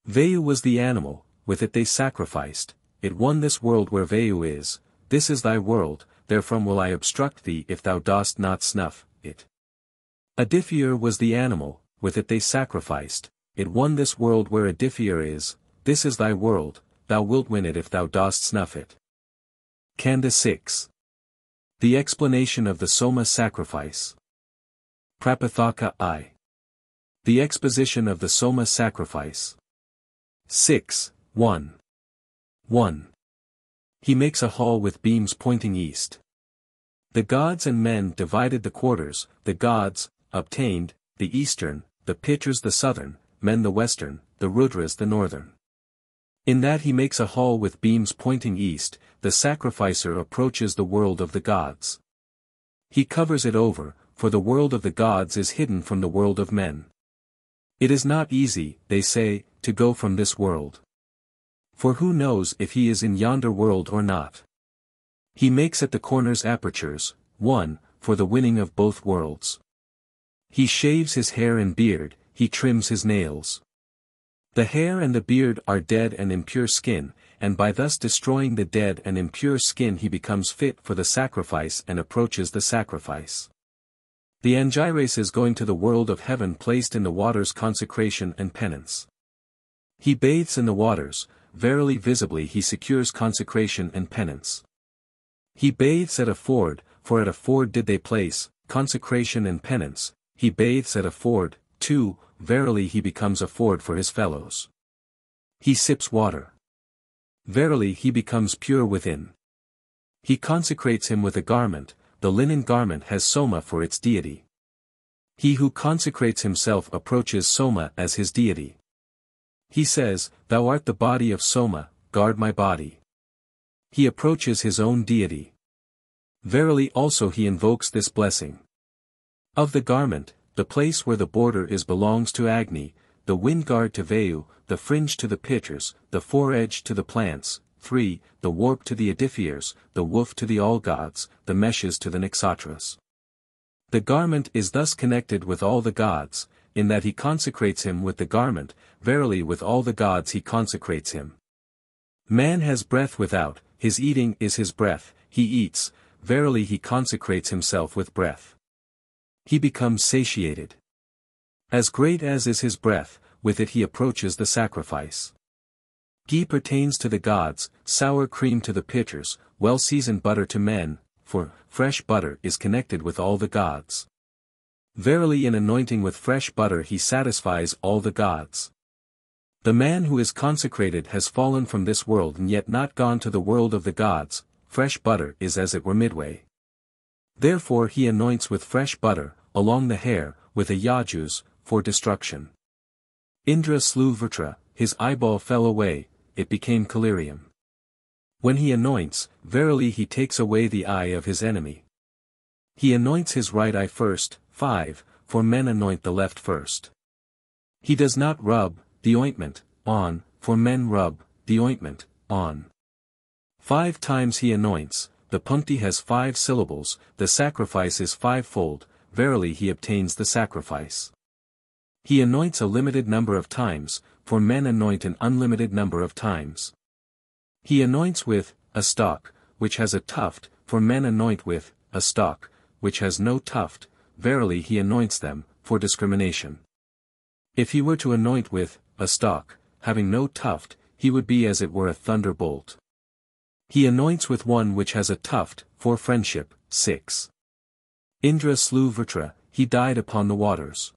Vayu was the animal, with it they sacrificed, it won this world where Vayu is, this is thy world, therefrom will I obstruct thee if thou dost not snuff it. Adithyur was the animal, with it they sacrificed, it won this world where Adithyur is, this is thy world, thou wilt win it if thou dost snuff it. KANDA 6. The explanation of the Soma sacrifice. Prapathaka I. The exposition of the Soma sacrifice. 6. 1. 1. He makes a hall with beams pointing east. The gods and men divided the quarters, the gods, obtained, the eastern, the Pitras the southern, men the western, the Rudras the northern. In that he makes a hall with beams pointing east, the sacrificer approaches the world of the gods. He covers it over, for the world of the gods is hidden from the world of men. It is not easy, they say, to go from this world. For who knows if he is in yonder world or not? He makes at the corners apertures, one, for the winning of both worlds. He shaves his hair and beard, he trims his nails. The hair and the beard are dead and impure skin, and by thus destroying the dead and impure skin he becomes fit for the sacrifice and approaches the sacrifice. The Angires is going to the world of heaven placed in the waters consecration and penance. He bathes in the waters, verily visibly he secures consecration and penance. He bathes at a ford, for at a ford did they place, consecration and penance, he bathes at a ford, too, verily he becomes a ford for his fellows. He sips water. Verily he becomes pure within. He consecrates him with a garment, the linen garment has Soma for its deity. He who consecrates himself approaches Soma as his deity. He says, Thou art the body of Soma, guard my body. He approaches his own deity. Verily also he invokes this blessing. Of the garment, the place where the border is belongs to Agni, the wind guard to Vayu, the fringe to the Pitras, the foredge to the plants, 3, the warp to the Adithyurs, the woof to the all-gods, the meshes to the Nakshatras. The garment is thus connected with all the gods, in that he consecrates him with the garment, verily with all the gods he consecrates him. Man has breath without, his eating is his breath, he eats, verily he consecrates himself with breath. He becomes satiated. As great as is his breath, with it he approaches the sacrifice. Ghee pertains to the gods, sour cream to the Pitras, well-seasoned butter to men, for fresh butter is connected with all the gods. Verily in anointing with fresh butter he satisfies all the gods. The man who is consecrated has fallen from this world and yet not gone to the world of the gods, fresh butter is as it were midway. Therefore he anoints with fresh butter, along the hair, with a yajus, for destruction. Indra slew Vritra, his eyeball fell away, it became collyrium. When he anoints, verily he takes away the eye of his enemy. He anoints his right eye first, 5, for men anoint the left first. He does not rub, the ointment, on, for men rub, the ointment, on. 5 times he anoints, the punkti has 5 syllables, the sacrifice is 5-fold, verily he obtains the sacrifice. He anoints a limited number of times, for men anoint an unlimited number of times. He anoints with a stalk, which has a tuft, for men anoint with a stalk, which has no tuft, verily he anoints them, for discrimination. If he were to anoint with a stalk, having no tuft, he would be as it were a thunderbolt. He anoints with one which has a tuft, for friendship. 6. Indra slew Vritra, he died upon the waters.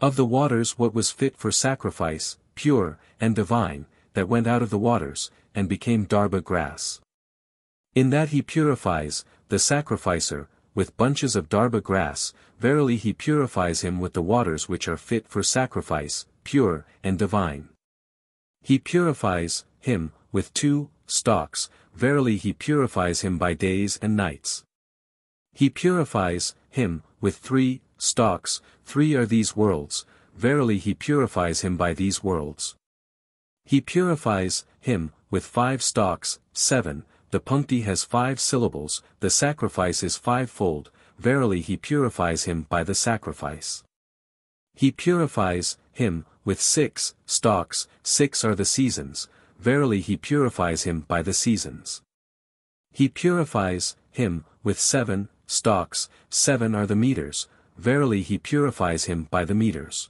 Of the waters what was fit for sacrifice, pure, and divine, that went out of the waters, and became darba grass. In that he purifies, the sacrificer, with bunches of darba grass, verily he purifies him with the waters which are fit for sacrifice, pure, and divine. He purifies him, with 2 stalks, verily he purifies him by days and nights. He purifies him, with 3 stalks, 3 are these worlds, verily he purifies him by these worlds. He purifies him with 5 stalks, 7, the puncti has 5 syllables, the sacrifice is 5-fold, verily he purifies him by the sacrifice. He purifies him with 6 stalks, 6 are the seasons, verily he purifies him by the seasons. He purifies him with 7 stalks, 7 are the meters, verily he purifies him by the meters.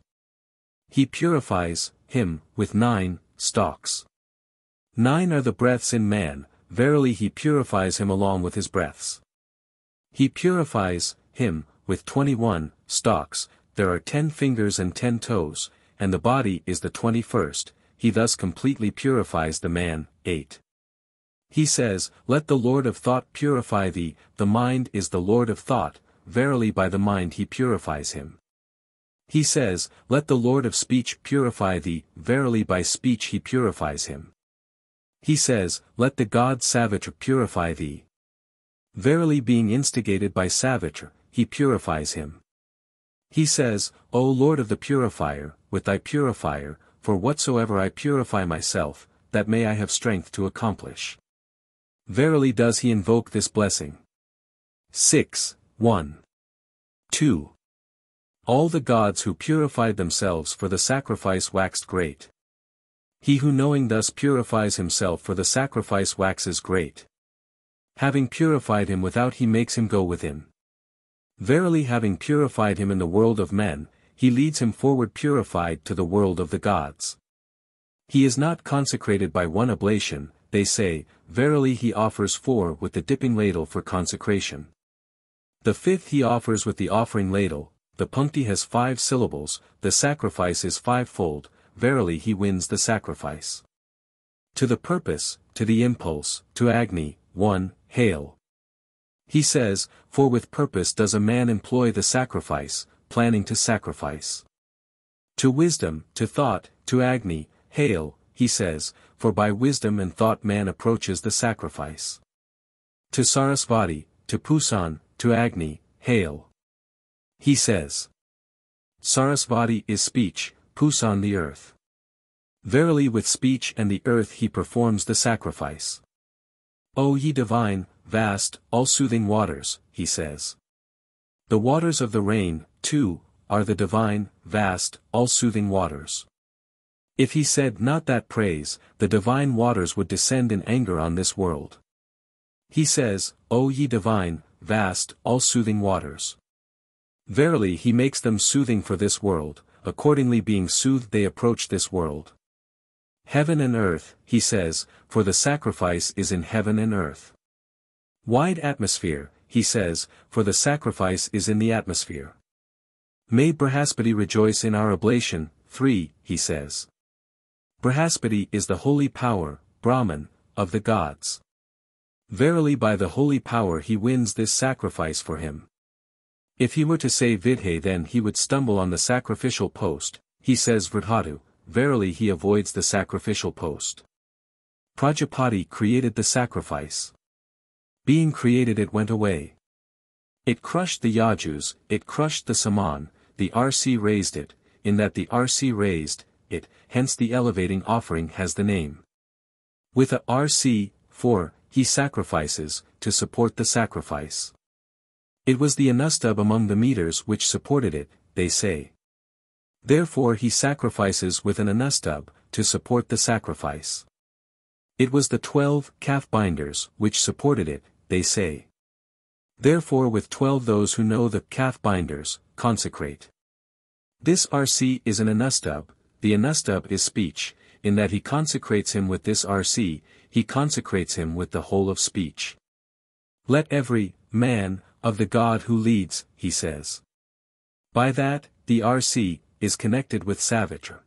He purifies him with 9 stalks. 9 are the breaths in man, verily he purifies him along with his breaths. He purifies him with 21 stalks, there are 10 fingers and 10 toes, and the body is the 21st, he thus completely purifies the man. 8. He says, let the Lord of thought purify thee, the mind is the Lord of thought, verily by the mind he purifies him. He says, let the Lord of speech purify thee, verily by speech he purifies him. He says, let the God Sattva purify thee. Verily being instigated by Sattva, he purifies him. He says, O Lord of the purifier, with thy purifier, for whatsoever I purify myself, that may I have strength to accomplish. Verily does he invoke this blessing. 6, 1. 2. All the gods who purified themselves for the sacrifice waxed great. He who knowing thus purifies himself for the sacrifice waxes great. Having purified him without he makes him go within. Verily having purified him in the world of men, he leads him forward purified to the world of the gods. He is not consecrated by one oblation, they say, verily he offers 4 with the dipping ladle for consecration. The 5th he offers with the offering ladle, the puncti has 5 syllables, the sacrifice is 5-fold, verily he wins the sacrifice. To the purpose, to the impulse, to Agni, 1, hail. He says, for with purpose does a man employ the sacrifice, planning to sacrifice. To wisdom, to thought, to Agni, hail, he says, for by wisdom and thought man approaches the sacrifice. To Sarasvati, to Pusan, to Agni, hail. He says. Sarasvati is speech, Pusan the earth. Verily with speech and the earth he performs the sacrifice. O ye divine, vast, all-soothing waters, he says. The waters of the rain, too, are the divine, vast, all-soothing waters. If he said not that praise, the divine waters would descend in anger on this world. He says, O ye divine, vast, all-soothing waters. Verily he makes them soothing for this world, accordingly being soothed they approach this world. Heaven and earth, he says, for the sacrifice is in heaven and earth. Wide atmosphere, he says, for the sacrifice is in the atmosphere. May Brihaspati rejoice in our oblation. 3, he says. Brihaspati is the holy power, Brahman, of the gods. Verily by the holy power he wins this sacrifice for him. If he were to say Vidhe then he would stumble on the sacrificial post, he says Vridhatu, verily he avoids the sacrificial post. Prajapati created the sacrifice. Being created it went away. It crushed the Yajus, it crushed the Saman, the RC raised it, in that the RC raised it, hence the elevating offering has the name. With a RC, for, he sacrifices, to support the sacrifice. It was the anustub among the meters which supported it, they say. Therefore he sacrifices with an anustub, to support the sacrifice. It was the 12 calf binders which supported it, they say. Therefore with 12 those who know the calf binders, consecrate. This RC is an anustub, the anustub is speech, in that he consecrates him with this RC, he consecrates him with the whole of speech. Let every man of the God who leads, he says. By that, the RC is connected with Savitra.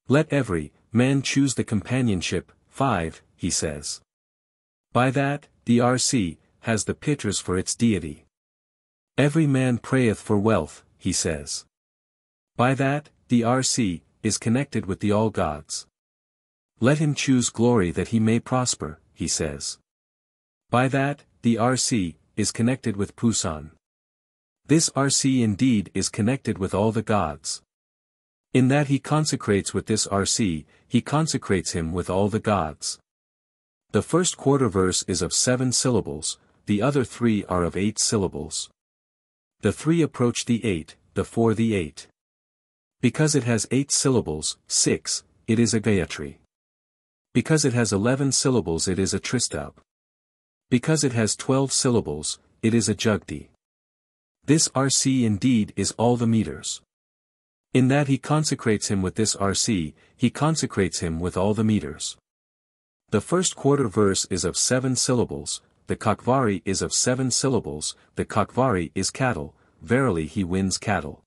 Let every man choose the companionship. 5, he says. By that, the RC has the Pitras for its deity. Every man prayeth for wealth, he says. By that, the RC is connected with the all gods. Let him choose glory that he may prosper, he says. By that, the RC is connected with Pusan. This RC indeed is connected with all the gods. In that he consecrates with this RC, he consecrates him with all the gods. The first quarter verse is of 7 syllables, the other 3 are of 8 syllables. The 3 approach the 8, the 4 the 8. Because it has 8 syllables, 6, it is a Gayatri. Because it has 11 syllables it is a Tristab. Because it has 12 syllables, it is a Jugdi. This RC indeed is all the meters. In that he consecrates him with this RC, he consecrates him with all the meters. The first quarter verse is of 7 syllables, the Kakvari is of 7 syllables, the Kakvari is cattle, verily he wins cattle.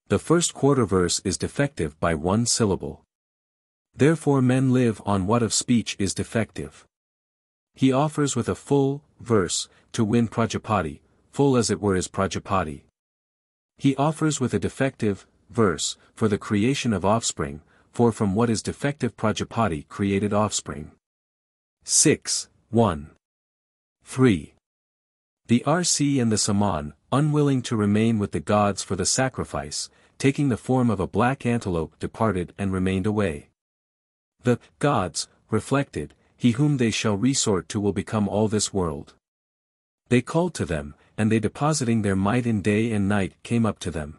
The first quarter verse is defective by 1 syllable. Therefore men live on what of speech is defective. He offers with a full verse to win Prajapati, full as it were is Prajapati. He offers with a defective verse for the creation of offspring, for from what is defective Prajapati created offspring. 6, 1. 3. The RC and the Saman, unwilling to remain with the gods for the sacrifice, taking the form of a black antelope departed and remained away. The gods reflected, he whom they shall resort to will become all this world. They called to them, and they depositing their might in day and night came up to them.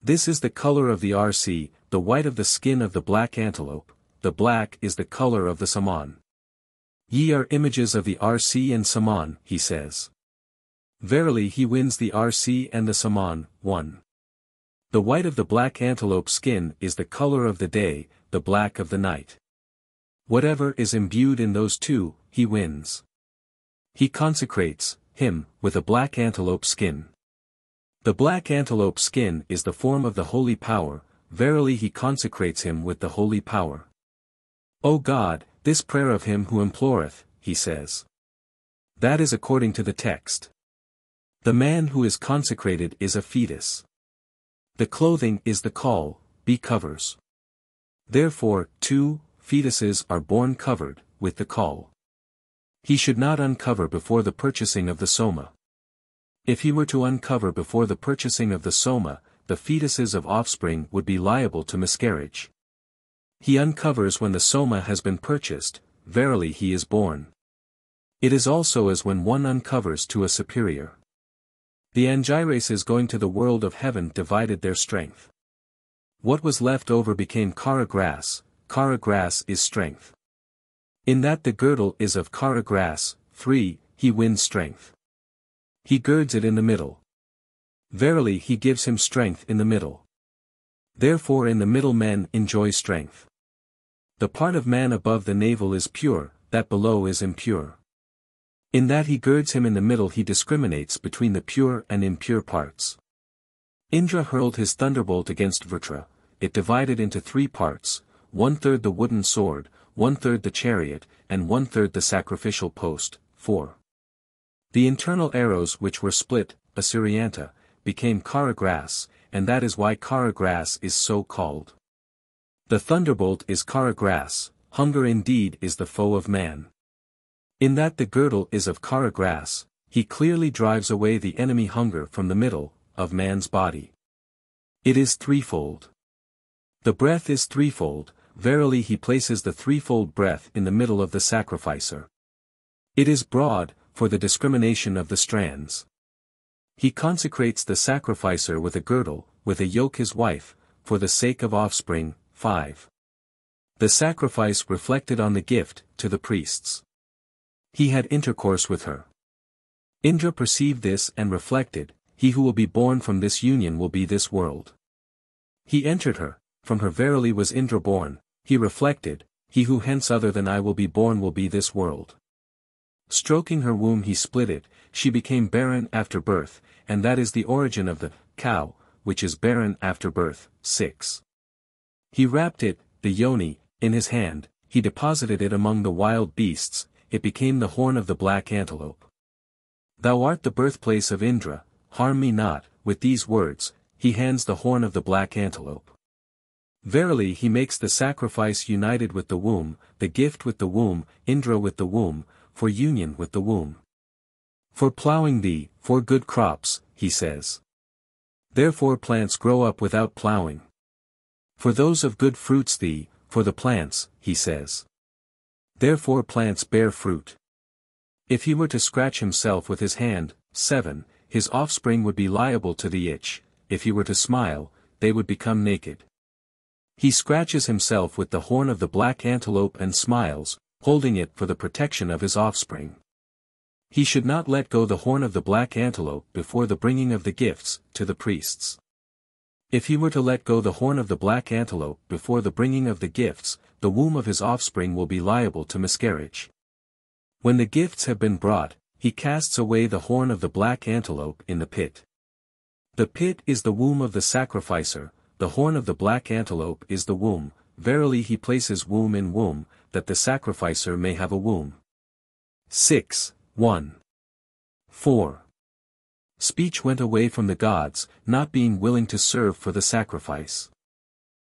This is the color of the RC, the white of the skin of the black antelope, the black is the color of the Saman. Ye are images of the RC and Saman, he says. Verily he wins the RC and the Saman. 1. The white of the black antelope skin is the color of the day, the black of the night. Whatever is imbued in those two, he wins. He consecrates him with a black antelope skin. The black antelope skin is the form of the holy power, verily he consecrates him with the holy power. O God, this prayer of him who imploreth, he says. That is according to the text. The man who is consecrated is a fetus. The clothing is the call, be covers. Therefore, 2 fetuses are born covered, with the call. He should not uncover before the purchasing of the Soma. If he were to uncover before the purchasing of the Soma, the fetuses of offspring would be liable to miscarriage. He uncovers when the Soma has been purchased, verily he is born. It is also as when one uncovers to a superior. The Angirases going to the world of heaven divided their strength. What was left over became Kara grass is strength. In that the girdle is of Kara grass, 3, he wins strength. He girds it in the middle. Verily he gives him strength in the middle. Therefore in the middle men enjoy strength. The part of man above the navel is pure, that below is impure. In that he girds him in the middle he discriminates between the pure and impure parts. Indra hurled his thunderbolt against Vritra, it divided into 3 parts, 1/3 the wooden sword, 1/3 the chariot, and 1/3 the sacrificial post. 4. The internal arrows which were split, Assyrianta, became Kara grass, and that is why Kara grass is so called. The thunderbolt is Kara grass, hunger indeed is the foe of man. In that the girdle is of Kara grass, he clearly drives away the enemy hunger from the middle of man's body. It is threefold. The breath is threefold, verily he places the threefold breath in the middle of the sacrificer. It is broad, for the discrimination of the strands. He consecrates the sacrificer with a girdle, with a yoke his wife, for the sake of offspring. 5. The sacrifice reflected on the gift, to the priests. He had intercourse with her. Indra perceived this and reflected, he who will be born from this union will be this world. He entered her, from her verily was Indra born, he reflected, he who hence other than I will be born will be this world. Stroking her womb he split it, she became barren after birth, and that is the origin of the cow, which is barren after birth. 6. He wrapped it, the yoni, in his hand, he deposited it among the wild beasts, it became the horn of the black antelope. Thou art the birthplace of Indra, harm me not. With these words, he hands the horn of the black antelope. Verily he makes the sacrifice united with the womb, the gift with the womb, Indra with the womb, for union with the womb. For plowing thee, for good crops, he says. Therefore plants grow up without plowing. For those of good fruits thee, for the plants, he says. Therefore plants bear fruit. If he were to scratch himself with his hand, 7, his offspring would be liable to the itch. If he were to smile, they would become naked. He scratches himself with the horn of the black antelope and smiles, holding it for the protection of his offspring. He should not let go the horn of the black antelope before the bringing of the gifts, to the priests. If he were to let go the horn of the black antelope before the bringing of the gifts, the womb of his offspring will be liable to miscarriage. When the gifts have been brought, he casts away the horn of the black antelope in the pit. The pit is the womb of the sacrificer, the horn of the black antelope is the womb. Verily he places womb in womb, that the sacrificer may have a womb. 6. 1. 4. Speech went away from the gods, not being willing to serve for the sacrifice.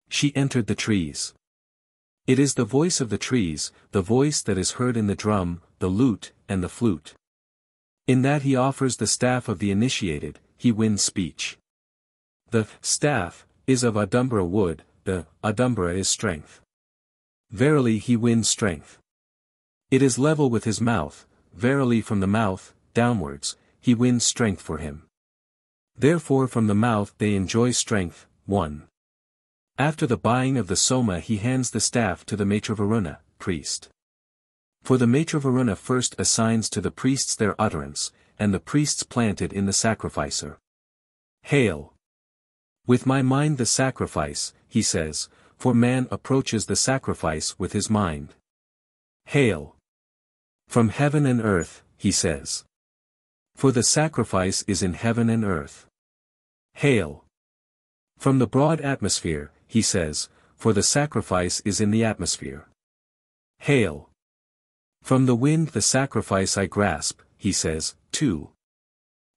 She entered the trees. It is the voice of the trees, the voice that is heard in the drum, the lute, and the flute. In that he offers the staff of the initiated, he wins speech. The staff is of adumbra wood, the adumbra is strength. Verily he wins strength. It is level with his mouth, verily from the mouth, downwards, he wins strength for him. Therefore from the mouth they enjoy strength. 1. After the buying of the Soma he hands the staff to the Maitrevaruna, priest. For the Maitrevaruna first assigns to the priests their utterance, and the priests plant it in the sacrificer. Hail! With my mind the sacrifice, he says, for man approaches the sacrifice with his mind. Hail! From heaven and earth, he says. For the sacrifice is in heaven and earth. Hail! From the broad atmosphere, he says, for the sacrifice is in the atmosphere. Hail! From the wind the sacrifice I grasp, he says. 2.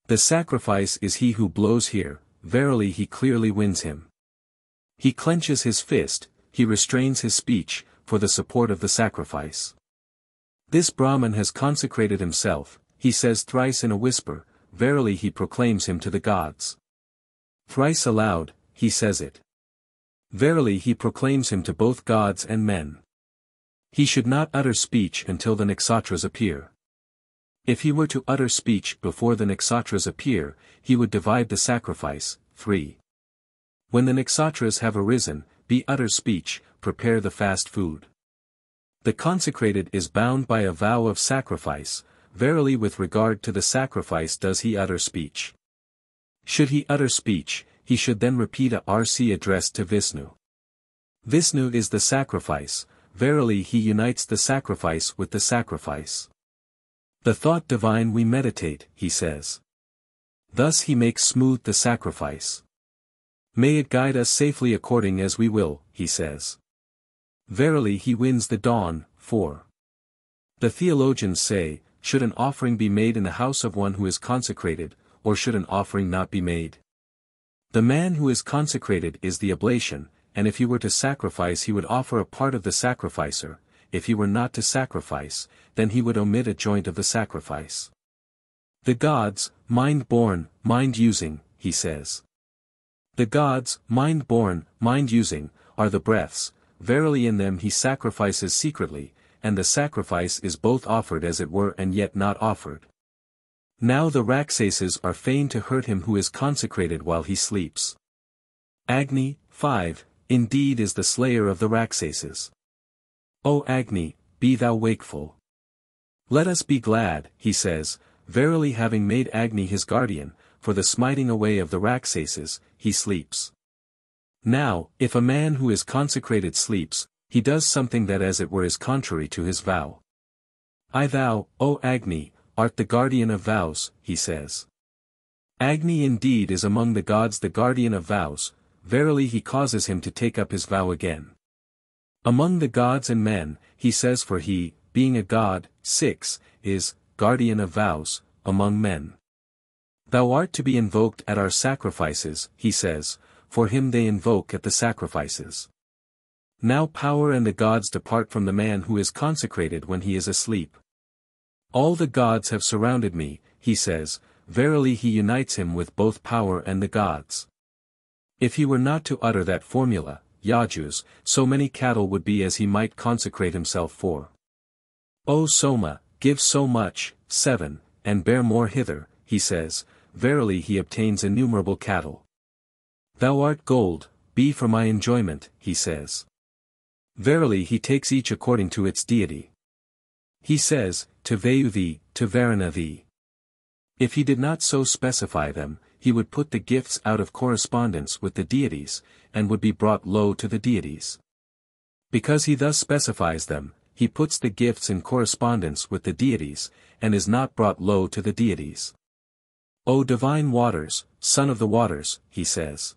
The sacrifice is he who blows here, verily he clearly wins him. He clenches his fist, he restrains his speech, for the support of the sacrifice. This Brahman has consecrated himself, he says thrice in a whisper, verily he proclaims him to the gods. Thrice aloud, he says it. Verily he proclaims him to both gods and men. He should not utter speech until the Nakshatras appear. If he were to utter speech before the Nakshatras appear, he would divide the sacrifice. 3. When the Nakshatras have arisen, be utter speech, prepare the fast food. The consecrated is bound by a vow of sacrifice, verily with regard to the sacrifice does he utter speech. Should he utter speech, he should then repeat a RC addressed to Vishnu. Vishnu is the sacrifice, verily he unites the sacrifice with the sacrifice. The thought divine we meditate, he says. Thus he makes smooth the sacrifice. May it guide us safely according as we will, he says. Verily he wins the dawn. 4. The theologians say, should an offering be made in the house of one who is consecrated, or should an offering not be made? The man who is consecrated is the oblation, and if he were to sacrifice he would offer a part of the sacrificer, if he were not to sacrifice, then he would omit a joint of the sacrifice. The gods, mind-born, mind-using, he says. The gods, mind-born, mind-using, are the breaths, verily in them he sacrifices secretly, and the sacrifice is both offered as it were and yet not offered. Now the Raksases are fain to hurt him who is consecrated while he sleeps. Agni, 5, indeed is the slayer of the Raksases. O Agni, be thou wakeful. Let us be glad, he says, verily having made Agni his guardian, for the smiting away of the Raksases, he sleeps. Now, if a man who is consecrated sleeps, he does something that as it were is contrary to his vow. Thou, O Agni, art the guardian of vows, he says. Agni indeed is among the gods the guardian of vows, verily he causes him to take up his vow again. Among the gods and men, he says for he, being a god, 6, is, guardian of vows, among men. Thou art to be invoked at our sacrifices, he says, for him they invoke at the sacrifices. Now power and the gods depart from the man who is consecrated when he is asleep. All the gods have surrounded me, he says, verily he unites him with both power and the gods. If he were not to utter that formula, Yajus, so many cattle would be as he might consecrate himself for. O Soma, give so much, 7, and bear more hither, he says, verily he obtains innumerable cattle. Thou art gold, be for my enjoyment, he says. Verily he takes each according to its deity. He says, to Vayu thee, to Varuna thee. If he did not so specify them, he would put the gifts out of correspondence with the deities, and would be brought low to the deities. Because he thus specifies them, he puts the gifts in correspondence with the deities, and is not brought low to the deities. O divine waters, son of the waters, he says.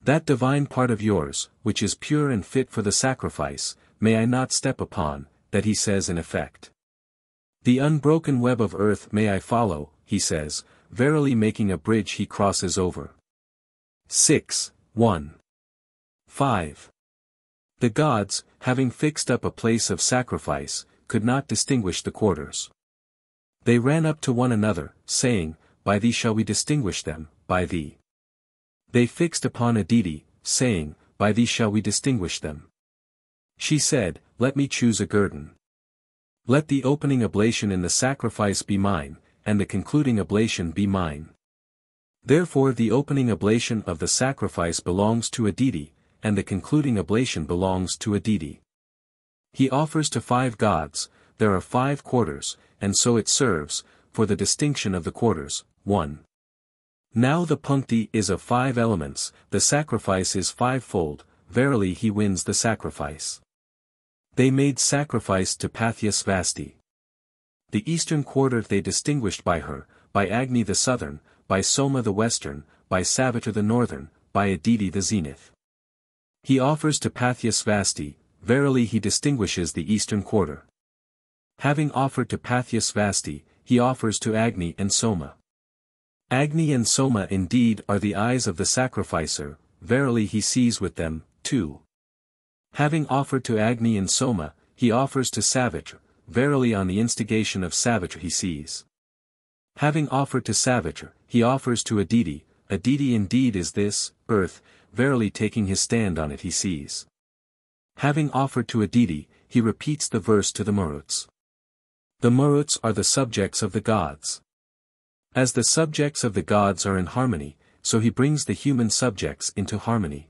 That divine part of yours, which is pure and fit for the sacrifice, may I not step upon, that he says in effect. The unbroken web of earth may I follow, he says, verily making a bridge he crosses over. 6, 1. 5. The gods, having fixed up a place of sacrifice, could not distinguish the quarters. They ran up to one another, saying, by thee shall we distinguish them, by thee. They fixed upon a deity, saying, by thee shall we distinguish them. She said, let me choose a guerdon. Let the opening oblation in the sacrifice be mine, and the concluding oblation be mine. Therefore the opening oblation of the sacrifice belongs to a deity, and the concluding oblation belongs to a deity. He offers to 5 gods, there are 5 quarters, and so it serves, for the distinction of the quarters, 1. Now the punkti is of 5 elements, the sacrifice is 5-fold, verily he wins the sacrifice. They made sacrifice to Patyasvasti. The eastern quarter they distinguished by her, by Agni the southern, by Soma the western, by Savitra the northern, by Aditi the zenith. He offers to Patyasvasti, verily he distinguishes the eastern quarter. Having offered to Patyasvasti, he offers to Agni and Soma. Agni and Soma indeed are the eyes of the sacrificer, verily he sees with them, 2. Having offered to Agni and Soma, he offers to Savitra, verily on the instigation of Savitra he sees. Having offered to Savitra, he offers to Aditi indeed is this, earth, verily taking his stand on it he sees. Having offered to Aditi, he repeats the verse to the Maruts. The Maruts are the subjects of the gods. As the subjects of the gods are in harmony, so he brings the human subjects into harmony.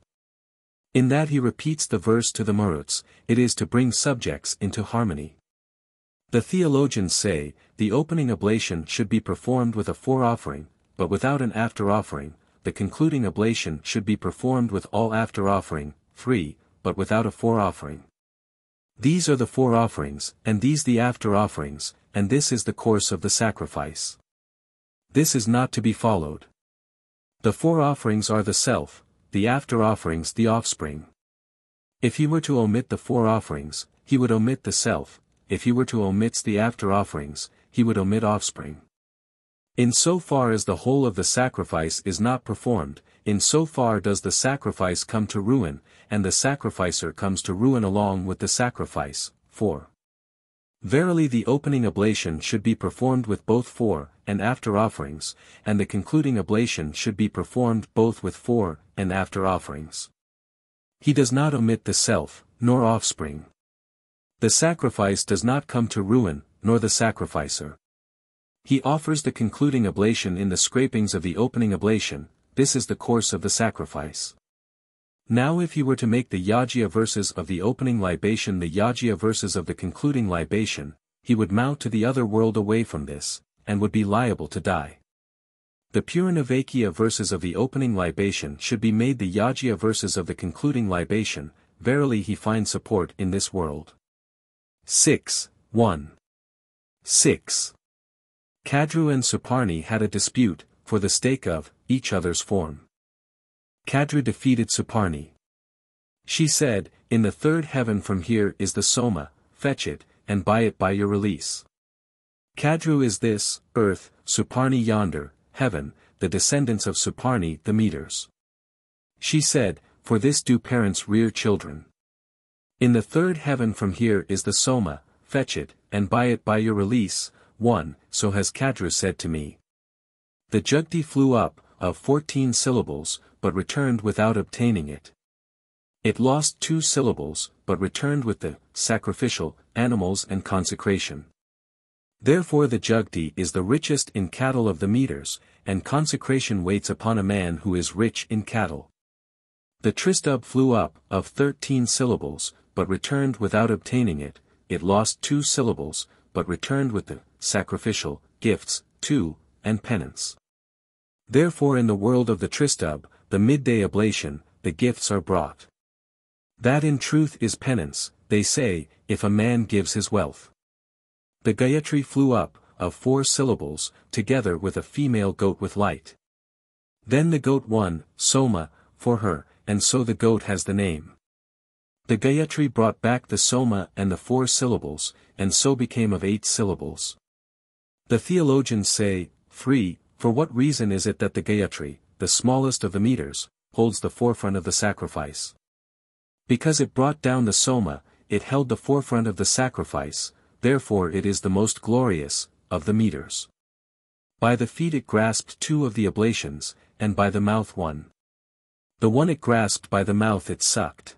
In that he repeats the verse to the Maruts, it is to bring subjects into harmony. The theologians say, the opening oblation should be performed with a fore-offering, but without an after-offering, the concluding oblation should be performed with all after-offering, 3, but without a fore-offering. These are the fore-offerings, and these the after-offerings, and this is the course of the sacrifice. This is not to be followed. The fore-offerings are the self, the after-offerings the offspring. If he were to omit the fore-offerings, he would omit the self, if he were to omit the after-offerings, he would omit offspring. In so far as the whole of the sacrifice is not performed, in so far does the sacrifice come to ruin, and the sacrificer comes to ruin along with the sacrifice. 4. Verily the opening oblation should be performed with both fore and after offerings, and the concluding oblation should be performed both with fore and after offerings. He does not omit the self, nor offspring. The sacrifice does not come to ruin, nor the sacrificer. He offers the concluding oblation in the scrapings of the opening oblation, this is the course of the sacrifice. Now if he were to make the yajya verses of the opening libation the yajya verses of the concluding libation, he would mount to the other world away from this, and would be liable to die. The Puranavakya verses of the opening libation should be made the yajya verses of the concluding libation, verily he finds support in this world. 6, 1. 6. Kadru and Suparni had a dispute, for the stake of, each other's form. Kadru defeated Suparni. She said, in the third heaven from here is the Soma, fetch it, and buy it by your release. Kadru is this, earth, Suparni yonder, heaven, the descendants of Suparni the meters. She said, for this do parents rear children. In the third heaven from here is the Soma, fetch it, and buy it by your release, 1, so has Kadru said to me. The Jugti flew up, of 14 syllables, but returned without obtaining it. It lost 2 syllables, but returned with the sacrificial, animals and consecration. Therefore the Jugti is the richest in cattle of the meters, and consecration waits upon a man who is rich in cattle. The Tristub flew up, of 13 syllables, but returned without obtaining it. It lost 2 syllables, but returned with the sacrificial, gifts, 2, and penance. Therefore in the world of the Tristub, the midday oblation, the gifts are brought. That in truth is penance, they say, if a man gives his wealth. The Gayatri flew up, of 4 syllables, together with a female goat with light. Then the goat won, Soma, for her, and so the goat has the name. The Gayatri brought back the Soma and the 4 syllables, and so became of 8 syllables. The theologians say, 3, for what reason is it that the Gayatri, the smallest of the meters, holds the forefront of the sacrifice? Because it brought down the Soma, it held the forefront of the sacrifice, therefore it is the most glorious, of the meters. By the feet it grasped 2 of the oblations, and by the mouth 1. The one it grasped by the mouth it sucked.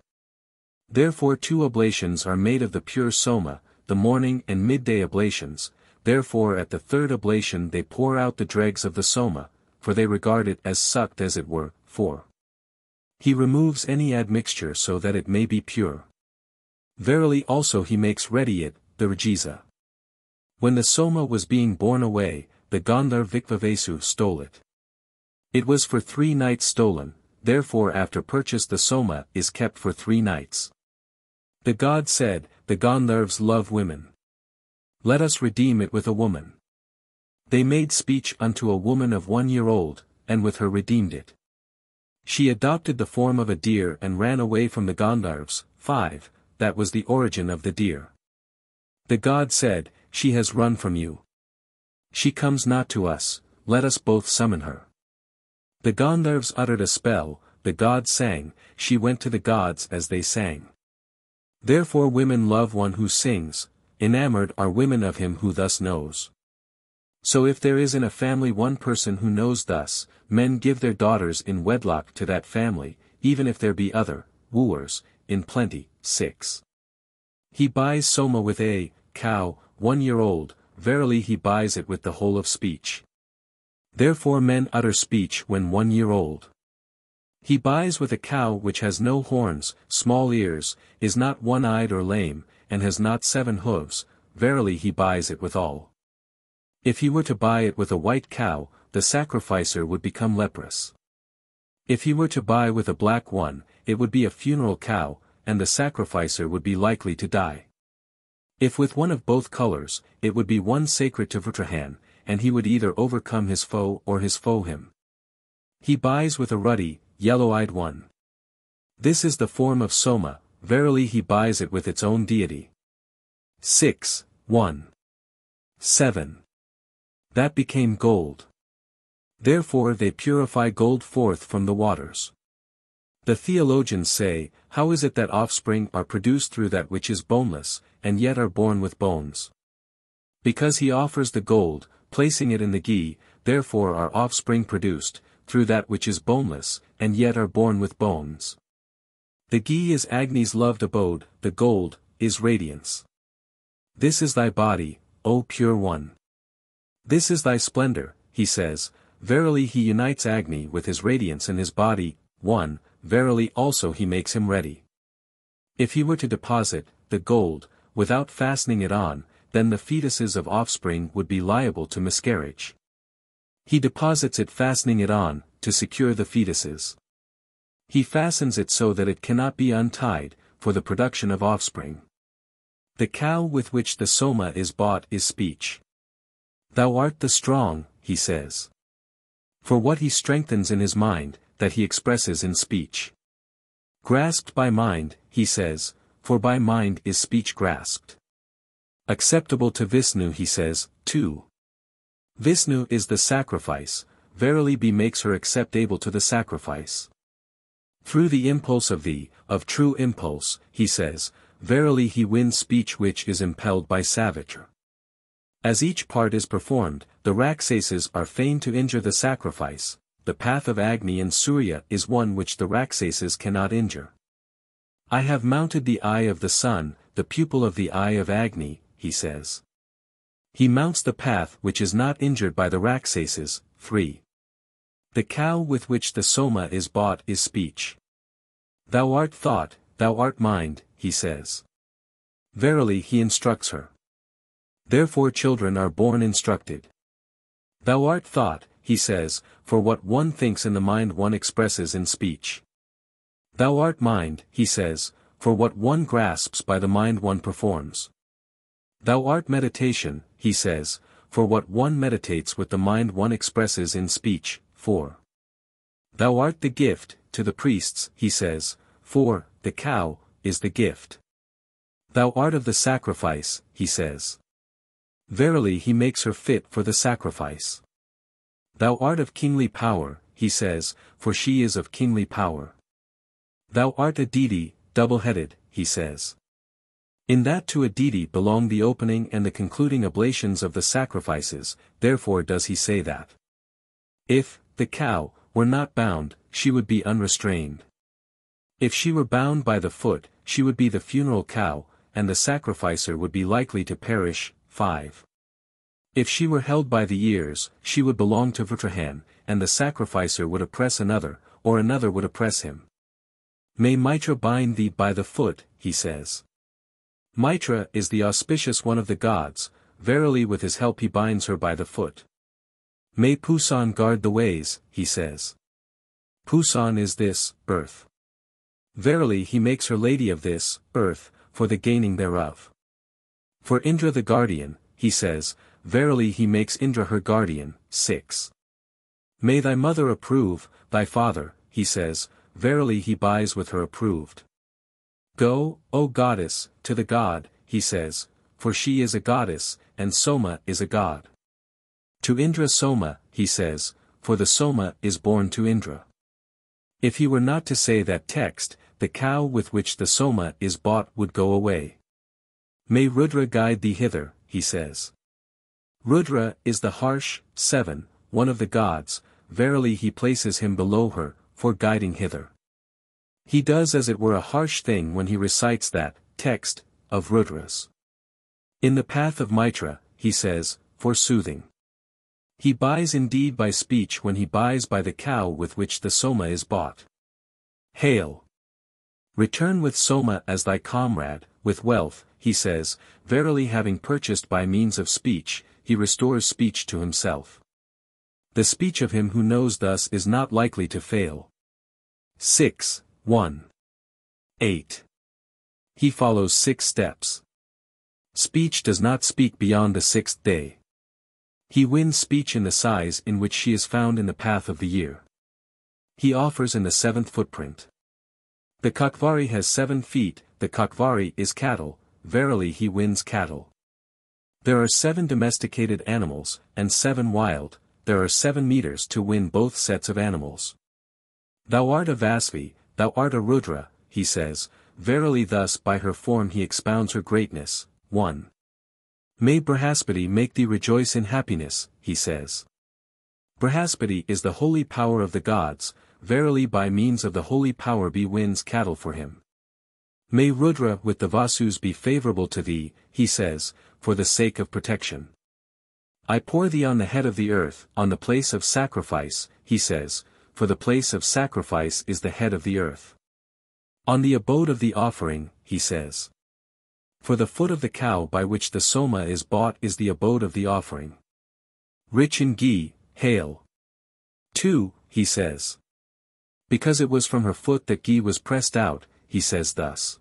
Therefore 2 oblations are made of the pure Soma, the morning and midday oblations, therefore at the 3rd oblation they pour out the dregs of the Soma, for they regard it as sucked as it were. 4. He removes any admixture so that it may be pure. Verily also he makes ready it, the Rajisa. When the Soma was being borne away, the Gandhar Vikvavesu stole it. It was for 3 nights stolen, therefore after purchase the Soma is kept for 3 nights. The god said, the Gandharvs love women. Let us redeem it with a woman. They made speech unto a woman of 1 year old, and with her redeemed it. She adopted the form of a deer and ran away from the Gandharvs. 5, that was the origin of the deer. The god said, she has run from you. She comes not to us, let us both summon her. The Gandharvs uttered a spell, the gods sang, she went to the gods as they sang. Therefore women love one who sings, enamored are women of him who thus knows. So if there is in a family one person who knows thus, men give their daughters in wedlock to that family, even if there be other, wooers, in plenty. 6. He buys Soma with a cow, 1 year old, verily he buys it with the whole of speech. Therefore men utter speech when 1 year old. He buys with a cow which has no horns, small ears, is not one-eyed or lame, and has not 7 hooves, verily he buys it with all. If he were to buy it with a white cow, the sacrificer would become leprous. If he were to buy with a black one, it would be a funeral cow, and the sacrificer would be likely to die. If with one of both colors, it would be one sacred to Vrutrahan, and he would either overcome his foe or his foe him. He buys with a ruddy, yellow-eyed one. This is the form of Soma, verily he buys it with its own deity. 6, 1. 7. That became gold. Therefore they purify gold forth from the waters. The theologians say, how is it that offspring are produced through that which is boneless, and yet are born with bones? Because he offers the gold, placing it in the ghee, therefore are offspring produced, through that which is boneless, and yet are born with bones. The ghee is Agni's loved abode, the gold, is radiance. This is thy body, O pure one. This is thy splendor, he says, verily he unites Agni with his radiance and his body. 1, verily also he makes him ready. If he were to deposit the gold, without fastening it on, then the fetuses of offspring would be liable to miscarriage. He deposits it fastening it on, to secure the fetuses. He fastens it so that it cannot be untied, for the production of offspring. The cow with which the Soma is bought is speech. Thou art the strong, he says. For what he strengthens in his mind, that he expresses in speech. Grasped by mind, he says, for by mind is speech grasped. Acceptable to Vishnu, he says. 2. Vishnu is the sacrifice, verily Be makes her acceptable to the sacrifice. Through the impulse of true impulse, he says, verily he wins speech which is impelled by Savitra. As each part is performed, the Rakshasas are fain to injure the sacrifice. The path of Agni and Surya is one which the Rakshasas cannot injure. I have mounted the eye of the sun, the pupil of the eye of Agni, he says. He mounts the path which is not injured by the Rakshasas. 3. The cow with which the Soma is bought is speech. Thou art thought, thou art mind, he says. Verily he instructs her. Therefore children are born instructed. Thou art thought, he says, for what one thinks in the mind one expresses in speech. Thou art mind, he says, for what one grasps by the mind one performs. Thou art meditation, he says, for what one meditates with the mind one expresses in speech. 4. Thou art the gift, to the priests, he says, for, the cow, is the gift. Thou art of the sacrifice, he says. Verily he makes her fit for the sacrifice. Thou art of kingly power, he says, for she is of kingly power. Thou art a deity, double-headed, he says. In that to a deity belong the opening and the concluding oblations of the sacrifices, therefore does he say that. If, the cow, were not bound, she would be unrestrained. If she were bound by the foot, she would be the funeral cow, and the sacrificer would be likely to perish. 5. If she were held by the ears, she would belong to Vrutrahan, and the sacrificer would oppress another, or another would oppress him. May Mitra bind thee by the foot, he says. Mitra is the auspicious one of the gods, verily with his help he binds her by the foot. May Pusan guard the ways, he says. Pusan is this, earth. Verily he makes her lady of this, earth, for the gaining thereof. For Indra the guardian, he says, verily he makes Indra her guardian. 6. May thy mother approve, thy father, he says, verily he buys with her approved. Go, O goddess, to the god, he says, for she is a goddess, and Soma is a god. To Indra Soma, he says, for the Soma is born to Indra. If he were not to say that text, the cow with which the Soma is bought would go away. May Rudra guide thee hither, he says. Rudra is the harsh. 7, one of the gods, verily he places him below her, for guiding hither. He does as it were a harsh thing when he recites that text of Rudras. In the path of Mitra, he says, for soothing. He buys indeed by speech when he buys by the cow with which the Soma is bought. Hail! Return with Soma as thy comrade, with wealth, he says, verily having purchased by means of speech, he restores speech to himself. The speech of him who knows thus is not likely to fail. 6. 1. 8. He follows 6 steps. Speech does not speak beyond the 6th day. He wins speech in the size in which she is found in the path of the year. He offers in the 7th footprint. The Kakvari has 7 feet, the Kakvari is cattle, verily he wins cattle. There are 7 domesticated animals, and 7 wild, there are 7 meters to win both sets of animals. Thou art a Vasvi, thou art a Rudra, he says, verily thus by her form he expounds her greatness. 1. May Brihaspati make thee rejoice in happiness, he says. Brihaspati is the holy power of the gods, verily by means of the holy power he wins cattle for him. May Rudra with the Vasus be favorable to thee, he says, for the sake of protection. I pour thee on the head of the earth, on the place of sacrifice, he says, for the place of sacrifice is the head of the earth. On the abode of the offering, he says. For the foot of the cow by which the Soma is bought is the abode of the offering. Rich in ghee, hail. 2, he says. Because it was from her foot that ghee was pressed out, he says thus.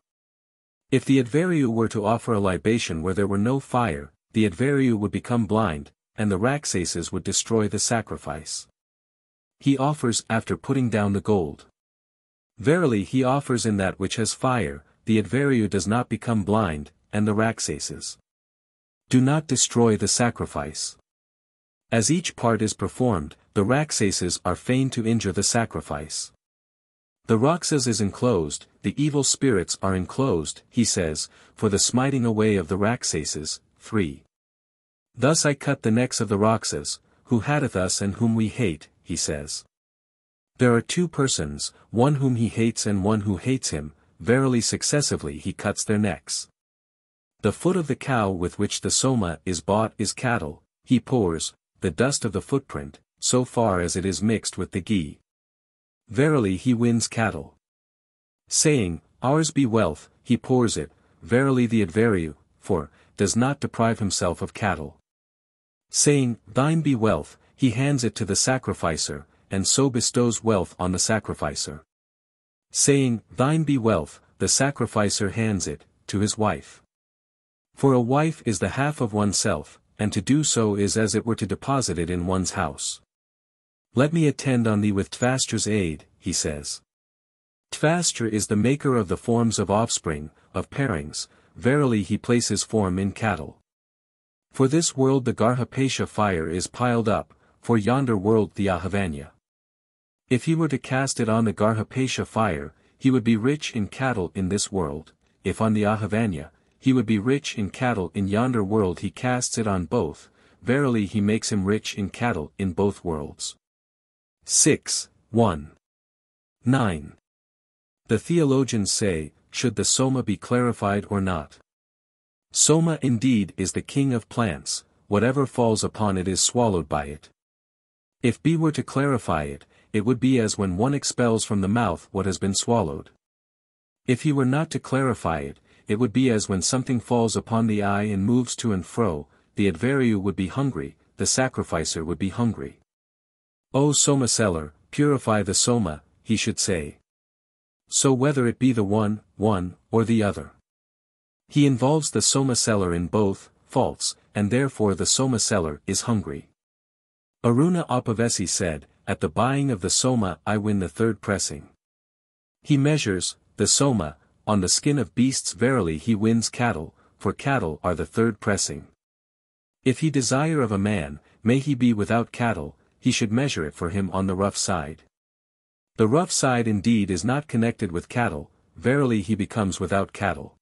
If the Advaryu were to offer a libation where there were no fire, the Advaryu would become blind, and the Rakshasas would destroy the sacrifice. He offers after putting down the gold. Verily he offers in that which has fire, the Advaryu does not become blind, and the Rakshasas do not destroy the sacrifice. As each part is performed, the Rakshasas are fain to injure the sacrifice. The Rakshas is enclosed, the evil spirits are enclosed, he says, for the smiting away of the Rakshasas. 3. Thus I cut the necks of the Rakshas, who hateth us and whom we hate, he says. There are two persons, one whom he hates and one who hates him, verily successively he cuts their necks. The foot of the cow with which the Soma is bought is cattle, he pours, the dust of the footprint, so far as it is mixed with the ghee. Verily he wins cattle. Saying, ours be wealth, he pours it, verily the adveru, for, does not deprive himself of cattle. Saying, thine be wealth, he hands it to the sacrificer, and so bestows wealth on the sacrificer. Saying, thine be wealth, the sacrificer hands it, to his wife. For a wife is the half of oneself, and to do so is as it were to deposit it in one's house. Let me attend on thee with Tvastra's aid, he says. Tvastra is the maker of the forms of offspring, of pairings, verily he places form in cattle. For this world the Garhapesha fire is piled up, for yonder world the Ahavanya. If he were to cast it on the Garhapesha fire, he would be rich in cattle in this world, if on the Ahavanya, he would be rich in cattle in yonder world he casts it on both, verily he makes him rich in cattle in both worlds. 6, 1. 9. The theologians say, should the Soma be clarified or not? Soma indeed is the king of plants, whatever falls upon it is swallowed by it. If B were to clarify it, it would be as when one expels from the mouth what has been swallowed. If he were not to clarify it, it would be as when something falls upon the eye and moves to and fro, the adveru would be hungry, the sacrificer would be hungry. O Soma seller, purify the Soma, he should say. So whether it be the one, or the other. He involves the Soma seller in both, faults, and therefore the Soma seller is hungry. Aruna Apavesi said, at the buying of the Soma I win the third pressing. He measures, the Soma, on the skin of beasts verily he wins cattle, for cattle are the third pressing. If he desire of a man, may he be without cattle, he should measure it for him on the rough side. The rough side indeed is not connected with cattle, verily he becomes without cattle.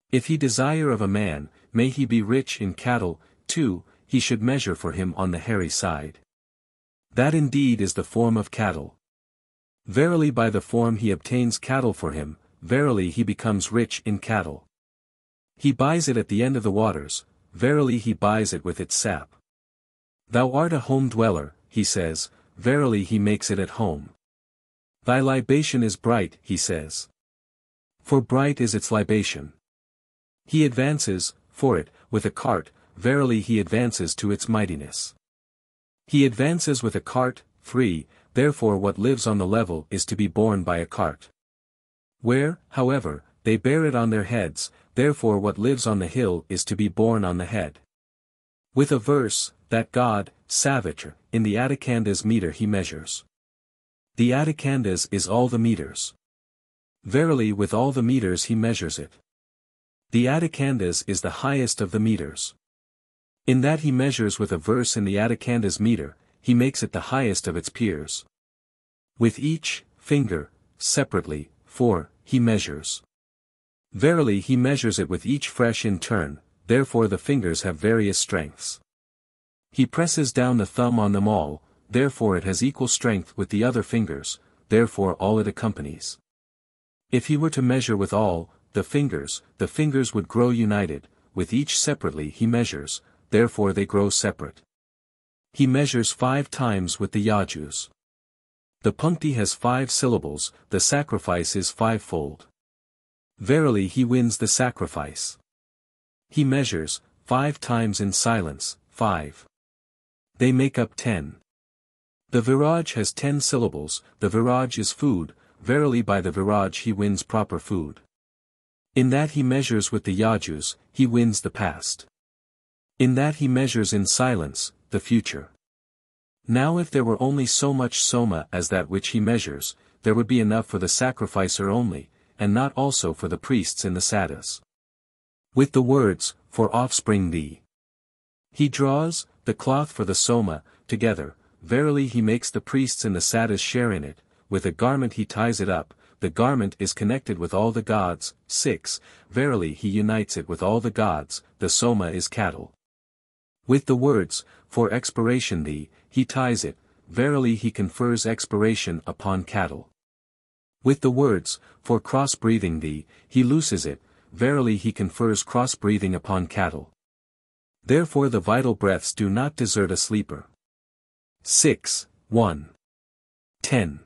If he desire of a man, may he be rich in cattle, too, he should measure for him on the hairy side. That indeed is the form of cattle. Verily by the form he obtains cattle for him, verily he becomes rich in cattle. He buys it at the end of the waters, verily he buys it with its sap. Thou art a home dweller, he says, verily he makes it at home. Thy libation is bright, he says. For bright is its libation. He advances, for it, with a cart, verily he advances to its mightiness. He advances with a cart, free, therefore what lives on the level is to be borne by a cart. Where, however, they bear it on their heads, therefore what lives on the hill is to be borne on the head. With a verse, that God, Savitra, in the Adikandas meter he measures. The Adikandas is all the meters. Verily with all the meters he measures it. The Adikandas is the highest of the meters. In that he measures with a verse in the Adikandas meter, he makes it the highest of its peers. With each finger, separately, he measures. Verily he measures it with each fresh in turn, therefore the fingers have various strengths. He presses down the thumb on them all, therefore it has equal strength with the other fingers, therefore all it accompanies. If he were to measure with all, the fingers would grow united, with each separately he measures, therefore they grow separate. He measures 5 times with the yajus. The punkti has 5 syllables, the sacrifice is 5-fold. Verily he wins the sacrifice. He measures, 5 times in silence, 5. They make up 10. The viraj has 10 syllables, the viraj is food, verily by the viraj he wins proper food. In that he measures with the yajus, he wins the past. In that he measures in silence, the future. Now if there were only so much soma as that which he measures, there would be enough for the sacrificer only, and not also for the priests in the sadhas. With the words, for offspring thee. He draws, the cloth for the soma, together, verily he makes the priests in the sadhas share in it, with a garment he ties it up, the garment is connected with all the gods, 6, verily he unites it with all the gods, the soma is cattle. With the words, for expiration thee, he ties it, verily he confers expiration upon cattle. With the words, for cross-breathing thee, he looses it, verily he confers cross-breathing upon cattle. Therefore the vital breaths do not desert a sleeper. 6. 1. 10.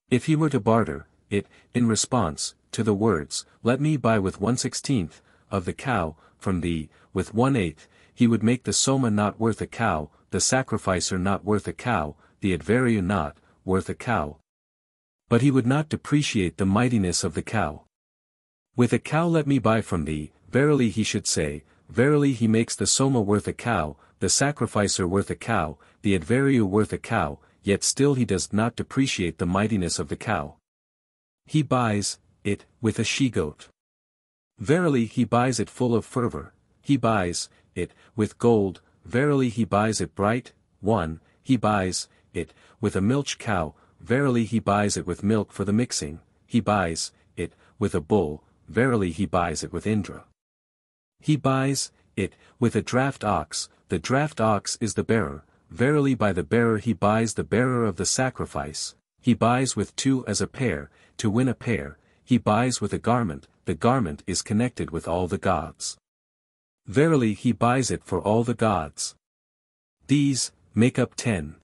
If he were to barter it, in response to the words, let me buy with 1/16 of the cow, from thee, with 1/8, he would make the Soma not worth a cow, the sacrificer not worth a cow, the advaryu not worth a cow. But he would not depreciate the mightiness of the cow. With a cow let me buy from thee, verily he should say, verily he makes the Soma worth a cow, the sacrificer worth a cow, the advaryu worth a cow, yet still he does not depreciate the mightiness of the cow. He buys it with a she-goat. Verily he buys it full of fervor, he buys it with gold, verily he buys it bright. 1. He buys it with a milch cow, verily he buys it with milk for the mixing, he buys it with a bull, verily he buys it with Indra. He buys it with a draft ox, the draft ox is the bearer, verily by the bearer he buys the bearer of the sacrifice, he buys with 2 as a pair, to win a pair, he buys with a garment, the garment is connected with all the gods. Verily he buys it for all the gods. These make up 10.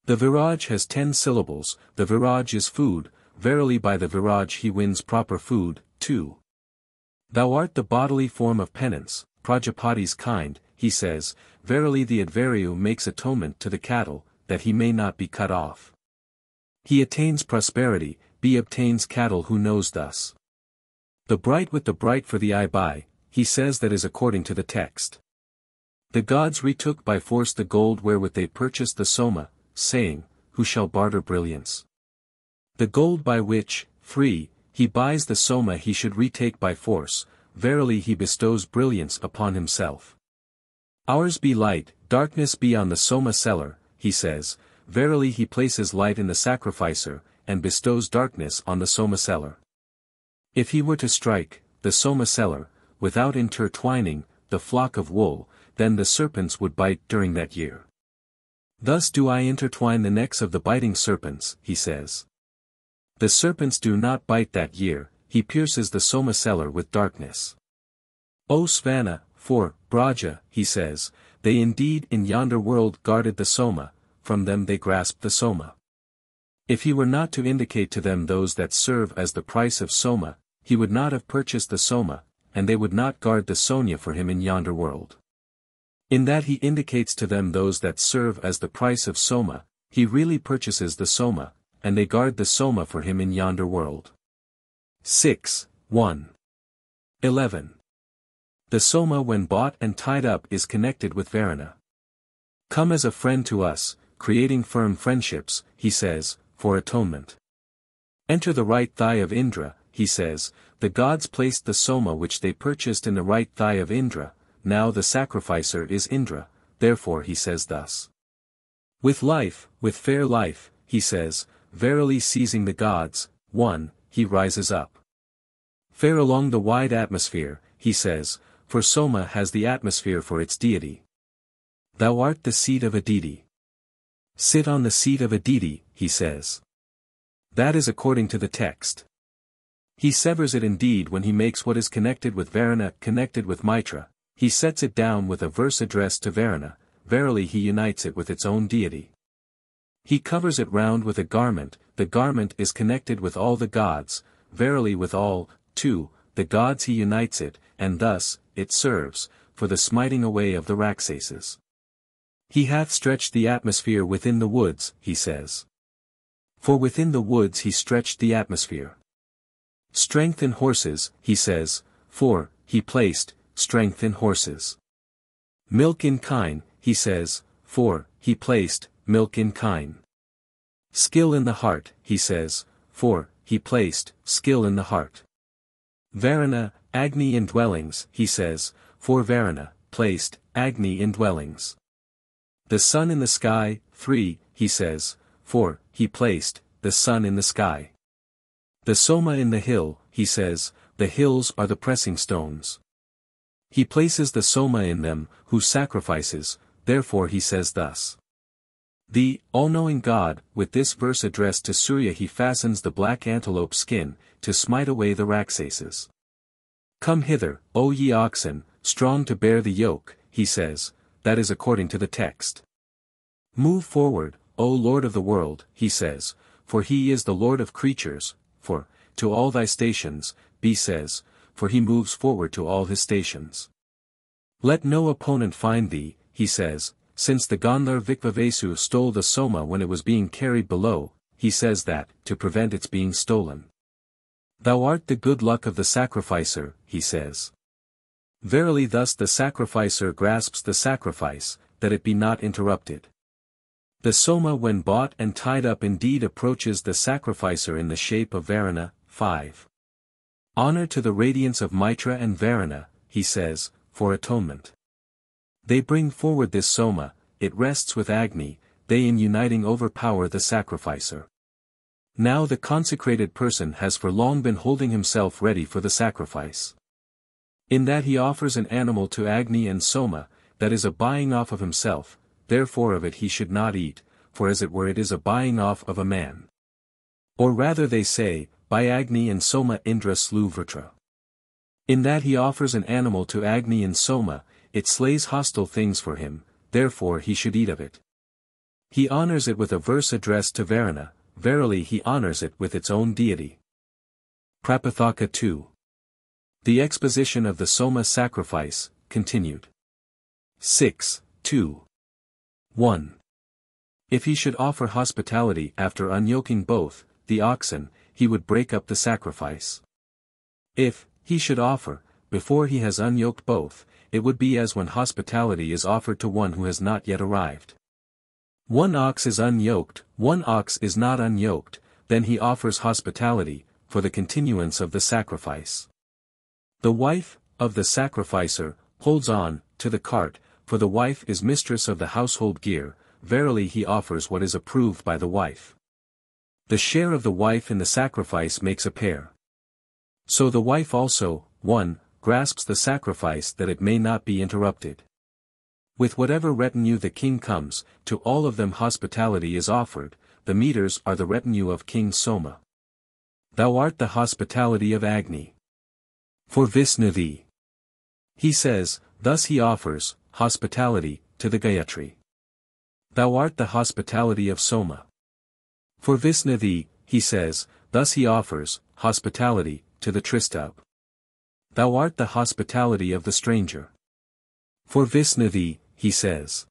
The viraj has 10 syllables, the viraj is food, verily by the viraj he wins proper food. 2. Thou art the bodily form of penance, Prajapati's kind, he says, verily the advaryu makes atonement to the cattle, that he may not be cut off. He attains prosperity, he obtains cattle who knows thus. The bright with the bright for the eye buy, he says that is according to the text. The gods retook by force the gold wherewith they purchased the Soma, saying, who shall barter brilliance? The gold by which, free, he buys the Soma he should retake by force, verily he bestows brilliance upon himself. Ours be light, darkness be on the Soma seller, he says, verily he places light in the sacrificer, and bestows darkness on the Soma seller. If he were to strike, the Soma seller, without intertwining, the flock of wool, then the serpents would bite during that year. Thus do I intertwine the necks of the biting serpents, he says. The serpents do not bite that year, he pierces the Soma seller with darkness. O Svana, for, Braja, he says, they indeed in yonder world guarded the Soma, from them they grasped the Soma. If he were not to indicate to them those that serve as the price of Soma, he would not have purchased the Soma, and they would not guard the Sonya for him in yonder world. In that he indicates to them those that serve as the price of Soma, he really purchases the Soma, and they guard the Soma for him in yonder world. 6. 1. 11. The Soma when bought and tied up is connected with Varuna. Come as a friend to us, creating firm friendships, he says, for atonement. Enter the right thigh of Indra, he says, the gods placed the Soma which they purchased in the right thigh of Indra, now the sacrificer is Indra, therefore he says thus. With life, with fair life, he says, verily seizing the gods, 1, he rises up. Fair along the wide atmosphere, he says, for Soma has the atmosphere for its deity. Thou art the seat of a deity. Sit on the seat of a deity, he says. That is according to the text. He severs it indeed when he makes what is connected with Varuna connected with Mitra, he sets it down with a verse addressed to Varuna, verily he unites it with its own deity. He covers it round with a garment, the garment is connected with all the gods, verily with all, 2, the gods he unites it, and thus, it serves, for the smiting away of the Raksases. He hath stretched the atmosphere within the woods, he says. For within the woods he stretched the atmosphere. Strength in horses, he says, for, he placed, strength in horses. Milk in kine, he says, for, he placed, milk in kine. Skill in the heart, he says, for, he placed, skill in the heart. Varuna, Agni in dwellings, he says, for Varuna, placed, Agni in dwellings. The sun in the sky, 3, he says, for, he placed, the sun in the sky. The Soma in the hill, he says, the hills are the pressing stones. He places the Soma in them, who sacrifices, therefore he says thus. The all-knowing God, with this verse addressed to Surya he fastens the black antelope skin, to smite away the Raksases. Come hither, O ye oxen, strong to bear the yoke, he says, that is according to the text. Move forward, O Lord of the world, he says, for he is the Lord of creatures, for, to all thy stations, B says, for he moves forward to all his stations. Let no opponent find thee, he says, since the Gandhar Vikvavesu stole the Soma when it was being carried below, he says that, to prevent its being stolen. Thou art the good luck of the sacrificer, he says. Verily thus the sacrificer grasps the sacrifice, that it be not interrupted. The Soma when bought and tied up indeed approaches the sacrificer in the shape of Varuna. 5. Honor to the radiance of Mitra and Varuna, he says, for atonement. They bring forward this Soma, it rests with Agni, they in uniting overpower the sacrificer. Now the consecrated person has for long been holding himself ready for the sacrifice. In that he offers an animal to Agni and Soma, that is a buying off of himself, therefore of it he should not eat, for as it were it is a buying off of a man. Or rather they say, by Agni and Soma Indra slew Vritra. In that he offers an animal to Agni and Soma, it slays hostile things for him, therefore he should eat of it. He honors it with a verse addressed to Varuna, verily he honors it with its own deity. Prapathaka II. The exposition of the Soma sacrifice, continued. 6, 2. 1. If he should offer hospitality after unyoking both, the oxen, he would break up the sacrifice. If he should offer, before he has unyoked both, it would be as when hospitality is offered to one who has not yet arrived. One ox is unyoked, one ox is not unyoked, then he offers hospitality, for the continuance of the sacrifice. The wife, of the sacrificer, holds on, to the cart, for the wife is mistress of the household gear, verily he offers what is approved by the wife. The share of the wife in the sacrifice makes a pair. So the wife also, 1, grasps the sacrifice that it may not be interrupted. With whatever retinue the king comes, to all of them hospitality is offered, the meters are the retinue of King Soma. Thou art the hospitality of Agni. For Vishnu thee. He says, thus he offers, hospitality, to the Gayatri. Thou art the hospitality of Soma. For Vishnu thee, he says, thus he offers, hospitality, to the Tristub. Thou art the hospitality of the stranger. For Vishnu thee, he says.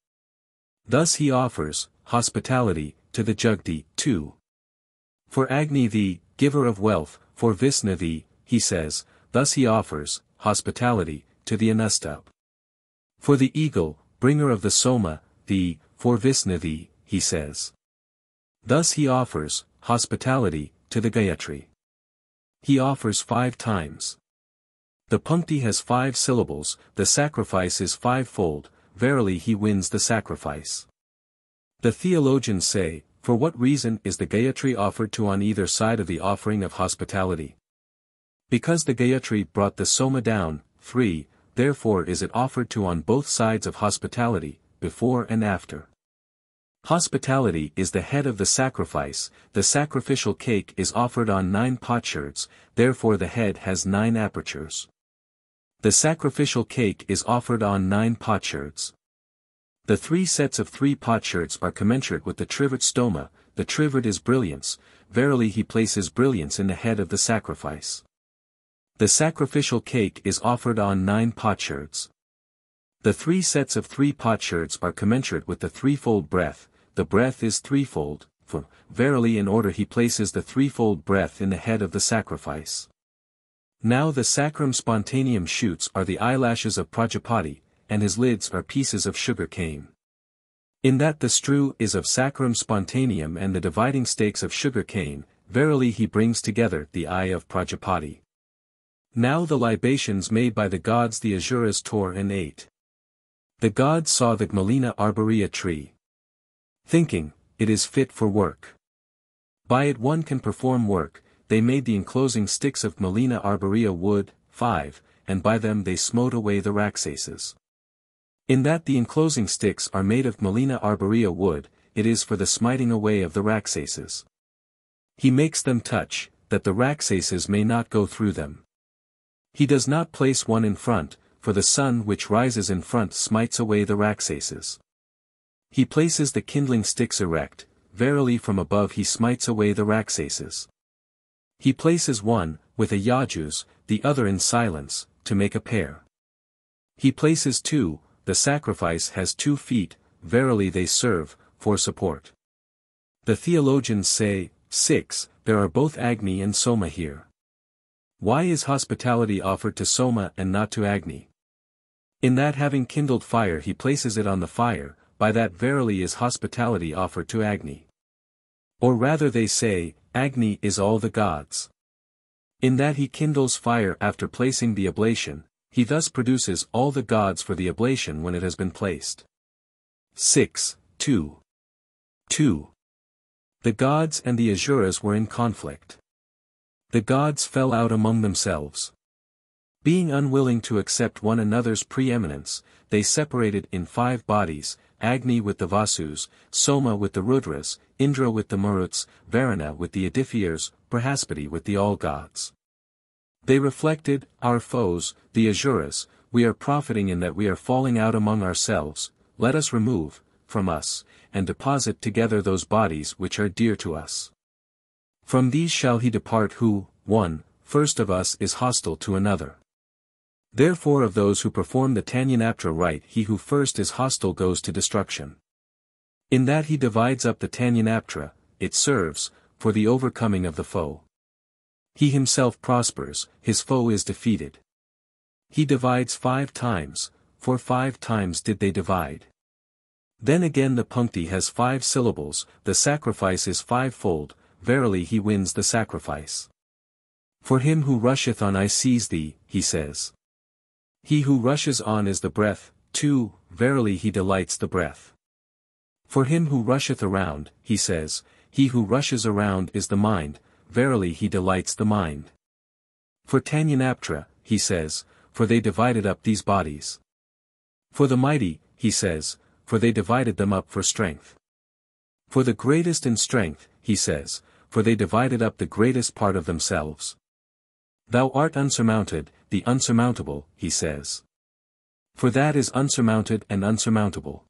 Thus he offers, hospitality, to the Jugdi. 2. For Agni thee, giver of wealth, for Vishnu thee, he says, thus he offers, hospitality, to the Anustub. For the eagle, bringer of the Soma, thee, for Vishnu thee, he says. Thus he offers, hospitality, to the Gayatri. He offers 5 times. The Punkti has 5 syllables, the sacrifice is 5-fold, verily he wins the sacrifice. The theologians say, for what reason is the Gayatri offered to on either side of the offering of hospitality? Because the Gayatri brought the Soma down. 3, therefore is it offered to on both sides of hospitality, before and after. Hospitality is the head of the sacrificial cake is offered on 9 potsherds, therefore the head has 9 apertures. The sacrificial cake is offered on 9 potsherds. The 3 sets of 3 potsherds are commensurate with the trivet stoma, the trivet is brilliance, verily he places brilliance in the head of the sacrifice. The sacrificial cake is offered on 9 potsherds. The 3 sets of 3 potsherds are commensurate with the threefold breath, the breath is threefold, for, verily in order he places the threefold breath in the head of the sacrifice. Now the sacrum spontaneum shoots are the eyelashes of Prajapati, and his lids are pieces of sugar cane. In that the strew is of sacrum spontaneum and the dividing stakes of sugar cane, verily he brings together the eye of Prajapati. Now the libations made by the gods the Asuras tore and ate. The gods saw the Gmalina arborea tree. Thinking, it is fit for work. By it one can perform work, they made the enclosing sticks of Gmalina arborea wood. 5, and by them they smote away the Rakshasas. In that the enclosing sticks are made of Melina arborea wood, it is for the smiting away of the Rakshasas. He makes them touch, that the Rakshasas may not go through them. He does not place one in front, for the sun which rises in front smites away the Rakshasas. He places the kindling sticks erect, verily from above he smites away the Rakshasas. He places one, with a yajus, the other in silence, to make a pair. He places two, the sacrifice has 2 feet, verily they serve, for support. The theologians say, 6, there are both Agni and Soma here. Why is hospitality offered to Soma and not to Agni? In that having kindled fire he places it on the fire, by that verily is hospitality offered to Agni. Or rather they say, Agni is all the gods. In that he kindles fire after placing the oblation, he thus produces all the gods for the oblation when it has been placed. 6, 2. 2. The gods and the Asuras were in conflict. The gods fell out among themselves. Being unwilling to accept one another's preeminence, they separated in 5 bodies, Agni with the Vasus, Soma with the Rudras, Indra with the Maruts, Varuna with the Adithyas, Brihaspati with the all-gods. They reflected, our foes, the Asuras, we are profiting in that we are falling out among ourselves, let us remove, from us, and deposit together those bodies which are dear to us. From these shall he depart who, one, first of us is hostile to another. Therefore of those who perform the Tanyanaptra rite he who first is hostile goes to destruction. In that he divides up the Tanyanaptra, it serves, for the overcoming of the foe. He himself prospers, his foe is defeated. He divides 5 times, for 5 times did they divide. Then again the Punkti has 5 syllables, the sacrifice is 5-fold, verily he wins the sacrifice. For him who rusheth on I seize thee, he says. He who rushes on is the breath, 2, verily he delights the breath. For him who rusheth around, he says, he who rushes around is the mind, verily he delights the mind. For Tanyanaptra, he says, for they divided up these bodies. For the mighty, he says, for they divided them up for strength. For the greatest in strength, he says, for they divided up the greatest part of themselves. Thou art unsurmounted, the unsurmountable, he says. For that is unsurmounted and unsurmountable.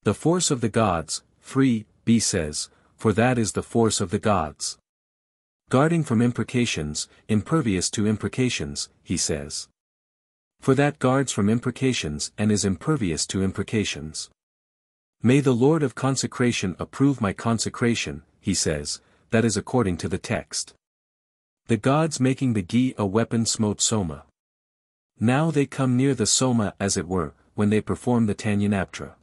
The force of the gods, 3b says, for that is the force of the gods. Guarding from imprecations, impervious to imprecations, he says. For that guards from imprecations and is impervious to imprecations. May the Lord of consecration approve my consecration, he says, that is according to the text. The gods making the ghee a weapon smote Soma. Now they come near the Soma as it were, when they perform the Tanyanaptra.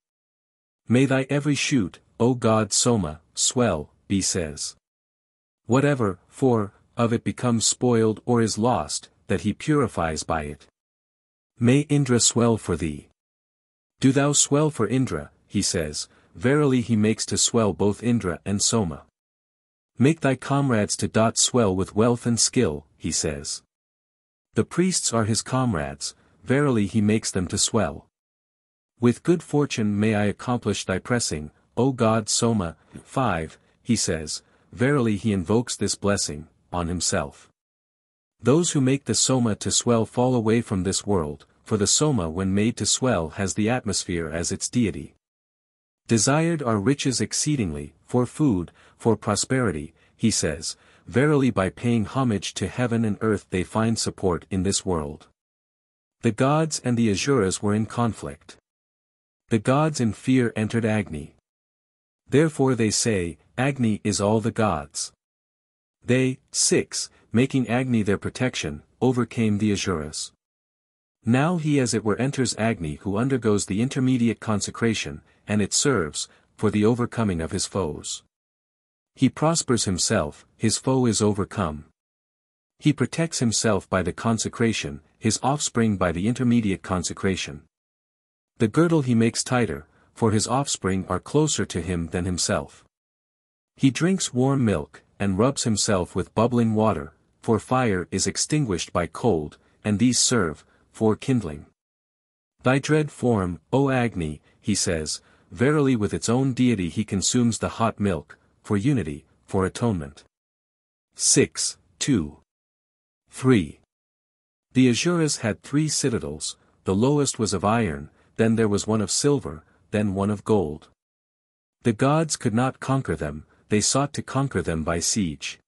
May thy every shoot, O God Soma, swell, B says. Whatever, for, of it becomes spoiled or is lost, that he purifies by it. May Indra swell for thee. Do thou swell for Indra, he says, verily he makes to swell both Indra and Soma. Make thy comrades to swell with wealth and skill, he says. The priests are his comrades, verily he makes them to swell. With good fortune may I accomplish thy pressing, O God Soma, 5, he says, verily he invokes this blessing, on himself. Those who make the Soma to swell fall away from this world, for the Soma when made to swell has the atmosphere as its deity. Desired are riches exceedingly, for food, for prosperity, he says, verily by paying homage to heaven and earth they find support in this world. The gods and the Asuras were in conflict. The gods in fear entered Agni. Therefore they say, Agni is all the gods. They, 6, making Agni their protection, overcame the Asuras. Now he as it were enters Agni who undergoes the intermediate consecration, and it serves, for the overcoming of his foes. He prospers himself, his foe is overcome. He protects himself by the consecration, his offspring by the intermediate consecration. The girdle he makes tighter, for his offspring are closer to him than himself. He drinks warm milk, and rubs himself with bubbling water, for fire is extinguished by cold, and these serve, for kindling. Thy dread form, O Agni, he says, verily with its own deity he consumes the hot milk, for unity, for atonement. 6, 2. 3. The Asuras had 3 citadels, the lowest was of iron, then there was one of silver, then one of gold. The gods could not conquer them, they sought to conquer them by siege.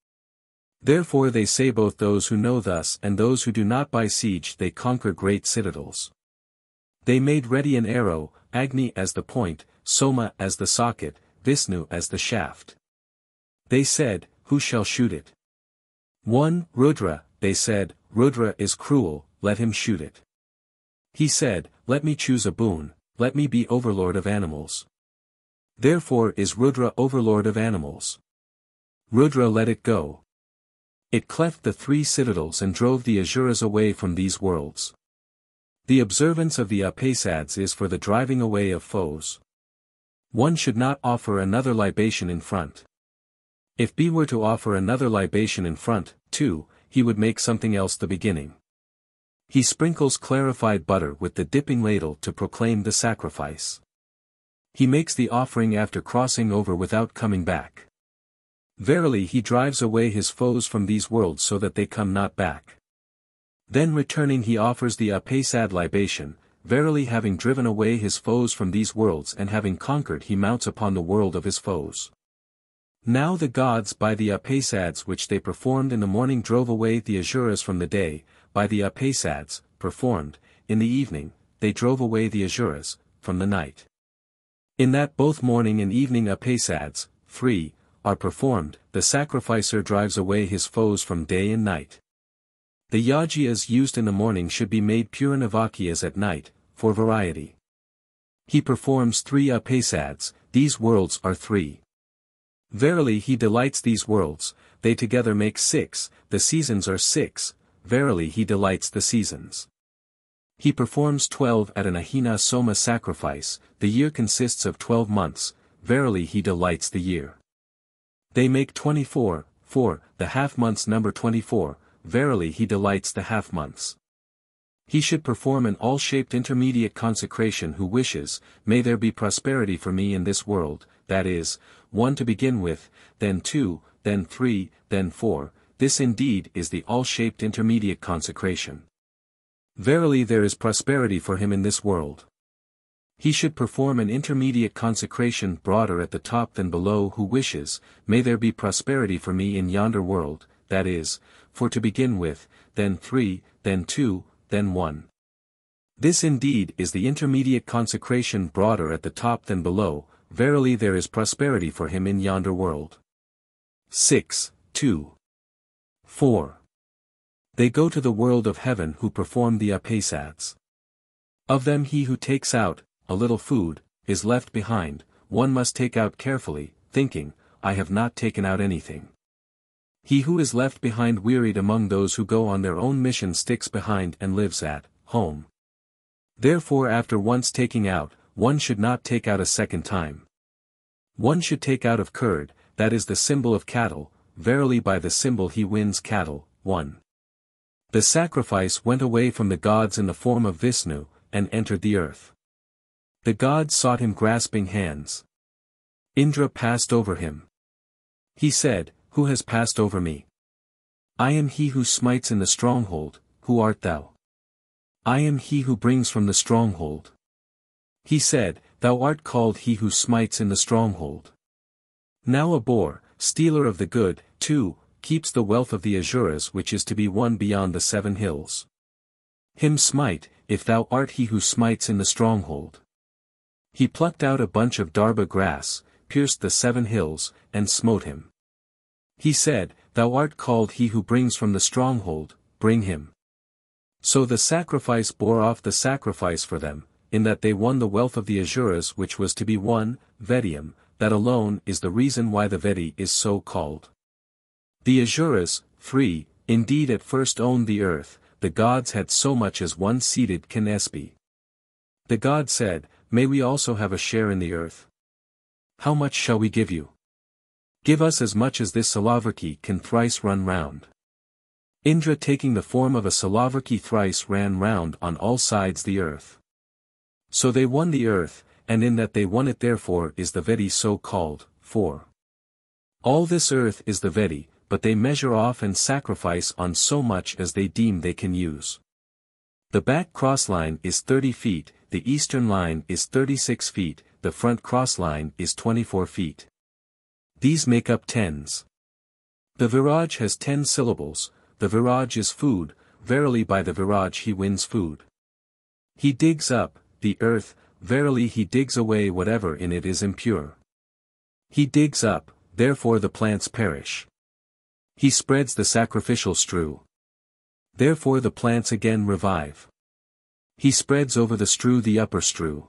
Therefore they say both those who know thus and those who do not by siege they conquer great citadels. They made ready an arrow, Agni as the point, Soma as the socket, Vishnu as the shaft. They said, who shall shoot it? 1. Rudra, they said, Rudra is cruel, let him shoot it. He said, let me choose a boon, let me be overlord of animals. Therefore is Rudra overlord of animals. Rudra let it go. It cleft the 3 citadels and drove the Asuras away from these worlds. The observance of the Upanishads is for the driving away of foes. One should not offer another libation in front. If B were to offer another libation in front, too, he would make something else the beginning. He sprinkles clarified butter with the dipping ladle to proclaim the sacrifice. He makes the offering after crossing over without coming back. Verily he drives away his foes from these worlds so that they come not back. Then returning he offers the Upanishad libation, verily having driven away his foes from these worlds and having conquered he mounts upon the world of his foes. Now the gods by the Upanishads which they performed in the morning drove away the Asuras from the day, by the Upanishads, performed, in the evening, they drove away the Asuras, from the night. In that both morning and evening Upanishads, 3, are performed, the sacrificer drives away his foes from day and night. The yagyas used in the morning should be made pure navakyas at night, for variety. He performs 3 Upanishads, these worlds are 3. Verily he delights these worlds, they together make 6, the seasons are 6, verily he delights the seasons. He performs 12 at an Ahina Soma sacrifice, the year consists of 12 months, verily he delights the year. They make 24, for, the half-months number 24, verily he delights the half-months. He should perform an all-shaped intermediate consecration who wishes, may there be prosperity for me in this world, that is, 1 to begin with, then 2, then 3, then 4, this indeed is the all-shaped intermediate consecration. Verily there is prosperity for him in this world. He should perform an intermediate consecration broader at the top than below who wishes, may there be prosperity for me in yonder world, that is, for to begin with, then 3, then 2, then 1. This indeed is the intermediate consecration broader at the top than below, verily there is prosperity for him in yonder world. 6, 2. 4. They go to the world of heaven who perform the Upanishads. Of them he who takes out a little food, is left behind, one must take out carefully, thinking, I have not taken out anything. He who is left behind wearied among those who go on their own mission sticks behind and lives at home. Therefore after once taking out, one should not take out a second time. One should take out of curd, that is the symbol of cattle, verily by the symbol he wins cattle. 1. The sacrifice went away from the gods in the form of Vishnu, and entered the earth. The gods sought him grasping hands. Indra passed over him. He said, who has passed over me? I am he who smites in the stronghold, who art thou? I am he who brings from the stronghold. He said, thou art called he who smites in the stronghold. Now a boar, stealer of the good, too, keeps the wealth of the Asuras which is to be won beyond the 7 hills. Him smite, if thou art he who smites in the stronghold. He plucked out a bunch of darba grass, pierced the 7 hills, and smote him. He said, thou art called he who brings from the stronghold, bring him. So the sacrifice bore off the sacrifice for them, in that they won the wealth of the Asuras which was to be won, Vedium, that alone is the reason why the Vedi is so called. The Asuras, 3, indeed at first owned the earth, the gods had so much as one seated Kanespi. The god said, may we also have a share in the earth? How much shall we give you? Give us as much as this Salavraki can thrice run round. Indra taking the form of a Salavraki thrice ran round on all sides the earth. So they won the earth, and in that they won it therefore is the Vedi so called. 4. All this earth is the Vedi, but they measure off and sacrifice on so much as they deem they can use. The back cross line is 30 feet, the eastern line is 36 feet, the front cross line is 24 feet. These make up tens. The Viraj has 10 syllables, the Viraj is food, verily by the Viraj he wins food. He digs up, the earth, verily he digs away whatever in it is impure. He digs up, therefore the plants perish. He spreads the sacrificial strew. Therefore the plants again revive. He spreads over the strew the upper strew.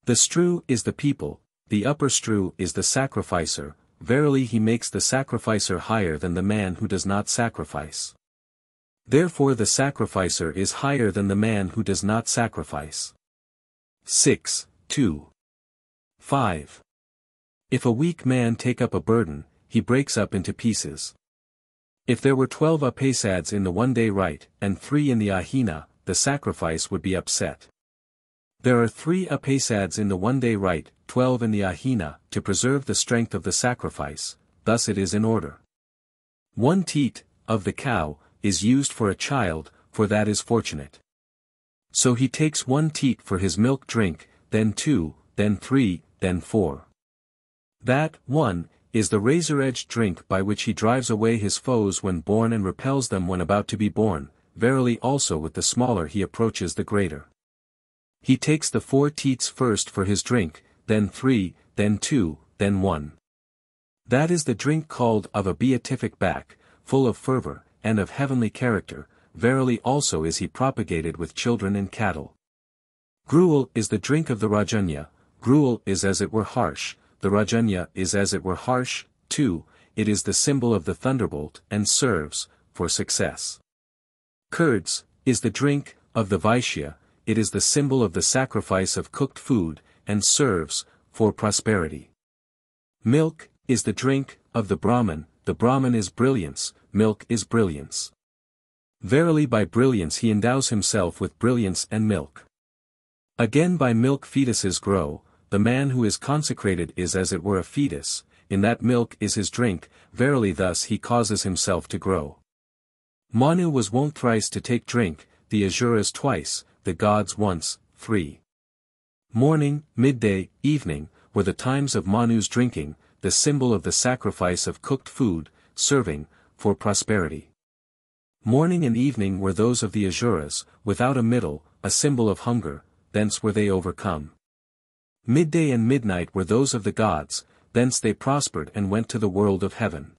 The strew is the people, the upper strew is the sacrificer, verily he makes the sacrificer higher than the man who does not sacrifice. Therefore the sacrificer is higher than the man who does not sacrifice. 6, 2. 5. If a weak man take up a burden, he breaks up into pieces. If there were 12 apasads in the one-day rite, and 3 in the Ahina, the sacrifice would be upset. There are 3 apasads in the one-day rite, 12 in the Ahina, to preserve the strength of the sacrifice, thus it is in order. 1 teat, of the cow, is used for a child, for that is fortunate. So he takes 1 teat for his milk drink, then 2, then 3, then 4. That, 1, is the razor-edged drink by which he drives away his foes when born and repels them when about to be born, verily also with the smaller he approaches the greater. He takes the 4 teats first for his drink, then 3, then 2, then 1. That is the drink called of a beatific back, full of fervor, and of heavenly character, verily also is he propagated with children and cattle. Gruel is the drink of the Rajanya, gruel is as it were harsh, the Rajanya is as it were harsh, 2, it is the symbol of the thunderbolt and serves, for success. Curds, is the drink, of the Vaishya, it is the symbol of the sacrifice of cooked food, and serves, for prosperity. Milk, is the drink, of the Brahman is brilliance, milk is brilliance. Verily by brilliance he endows himself with brilliance and milk. Again by milk fetuses grow, the man who is consecrated is as it were a fetus, in that milk is his drink, verily thus he causes himself to grow. Manu was wont thrice to take drink, the Asuras twice, the gods once, 3. Morning, midday, evening, were the times of Manu's drinking, the symbol of the sacrifice of cooked food, serving, for prosperity. Morning and evening were those of the Asuras, without a middle, a symbol of hunger, thence were they overcome. Midday and midnight were those of the gods, thence they prospered and went to the world of heaven.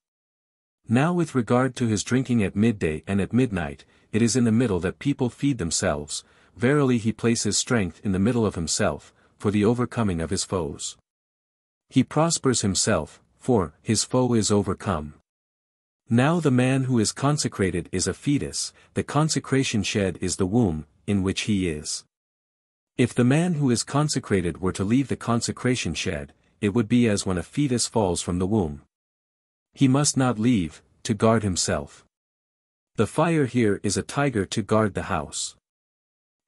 Now with regard to his drinking at midday and at midnight, it is in the middle that people feed themselves, verily he places strength in the middle of himself, for the overcoming of his foes. He prospers himself, for his foe is overcome. Now the man who is consecrated is a fetus, the consecration shed is the womb, in which he is. If the man who is consecrated were to leave the consecration shed, it would be as when a fetus falls from the womb. He must not leave, to guard himself. The fire here is a tiger to guard the house.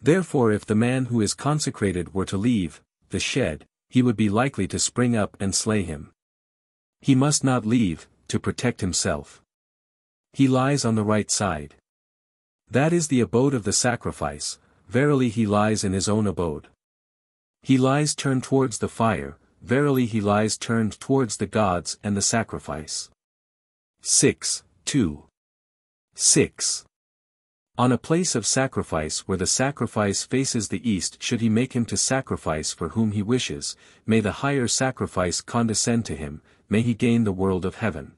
Therefore if the man who is consecrated were to leave, the shed, he would be likely to spring up and slay him. He must not leave, to protect himself. He lies on the right side. That is the abode of the sacrifice, verily he lies in his own abode. He lies turned towards the fire, verily he lies turned towards the gods and the sacrifice. 6, 2. 6. On a place of sacrifice where the sacrifice faces the east should he make him to sacrifice for whom he wishes, may the higher sacrifice condescend to him, may he gain the world of heaven.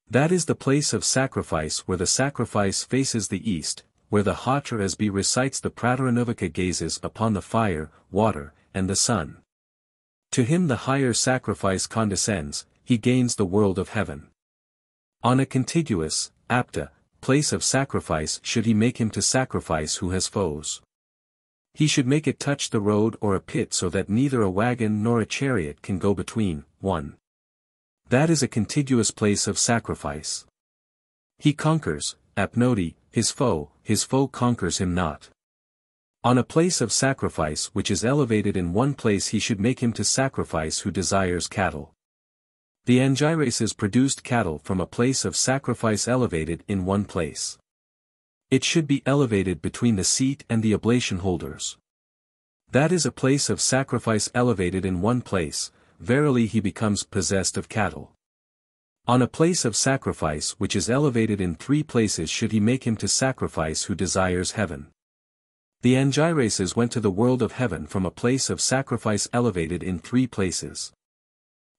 That is the place of sacrifice where the sacrifice faces the east, where the Hatra Asbi recites the Prataranuvaka gazes upon the fire, water, and the sun. To him the higher sacrifice condescends, he gains the world of heaven. On a contiguous, apta, place of sacrifice should he make him to sacrifice who has foes. He should make it touch the road or a pit so that neither a wagon nor a chariot can go between. 1. That is a contiguous place of sacrifice. He conquers, apnoti, his foe conquers him not. On a place of sacrifice which is elevated in one place he should make him to sacrifice who desires cattle. The Angirases produced cattle from a place of sacrifice elevated in one place. It should be elevated between the seat and the oblation holders. That is a place of sacrifice elevated in one place, verily he becomes possessed of cattle. On a place of sacrifice which is elevated in 3 places should he make him to sacrifice who desires heaven. The Angirases went to the world of heaven from a place of sacrifice elevated in 3 places.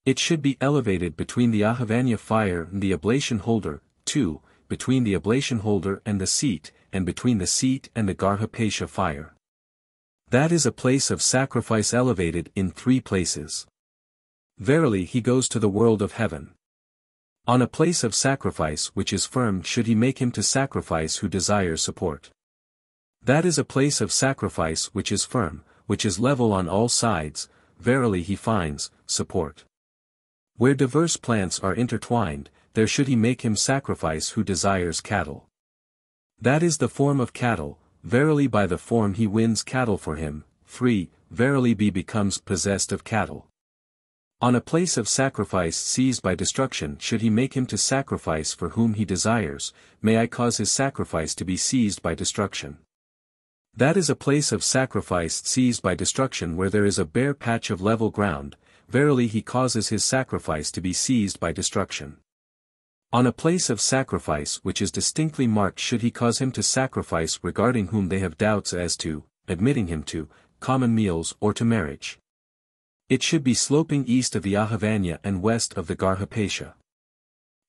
It should be elevated between the Ahivanya fire and the oblation holder, 2, between the oblation holder and the seat, and between the seat and the Garhapesha fire. That is a place of sacrifice elevated in 3 places. Verily he goes to the world of heaven. On a place of sacrifice which is firm should he make him to sacrifice who desires support. That is a place of sacrifice which is firm, which is level on all sides, verily he finds support. Where diverse plants are intertwined, there should he make him sacrifice who desires cattle. That is the form of cattle, verily by the form he wins cattle for him. 3. Verily he becomes possessed of cattle. On a place of sacrifice seized by destruction should he make him to sacrifice for whom he desires, may I cause his sacrifice to be seized by destruction. That is a place of sacrifice seized by destruction where there is a bare patch of level ground, verily he causes his sacrifice to be seized by destruction. On a place of sacrifice which is distinctly marked should he cause him to sacrifice regarding whom they have doubts as to, admitting him to, common meals or to marriage. It should be sloping east of the Ahivanya and west of the Garhapesha.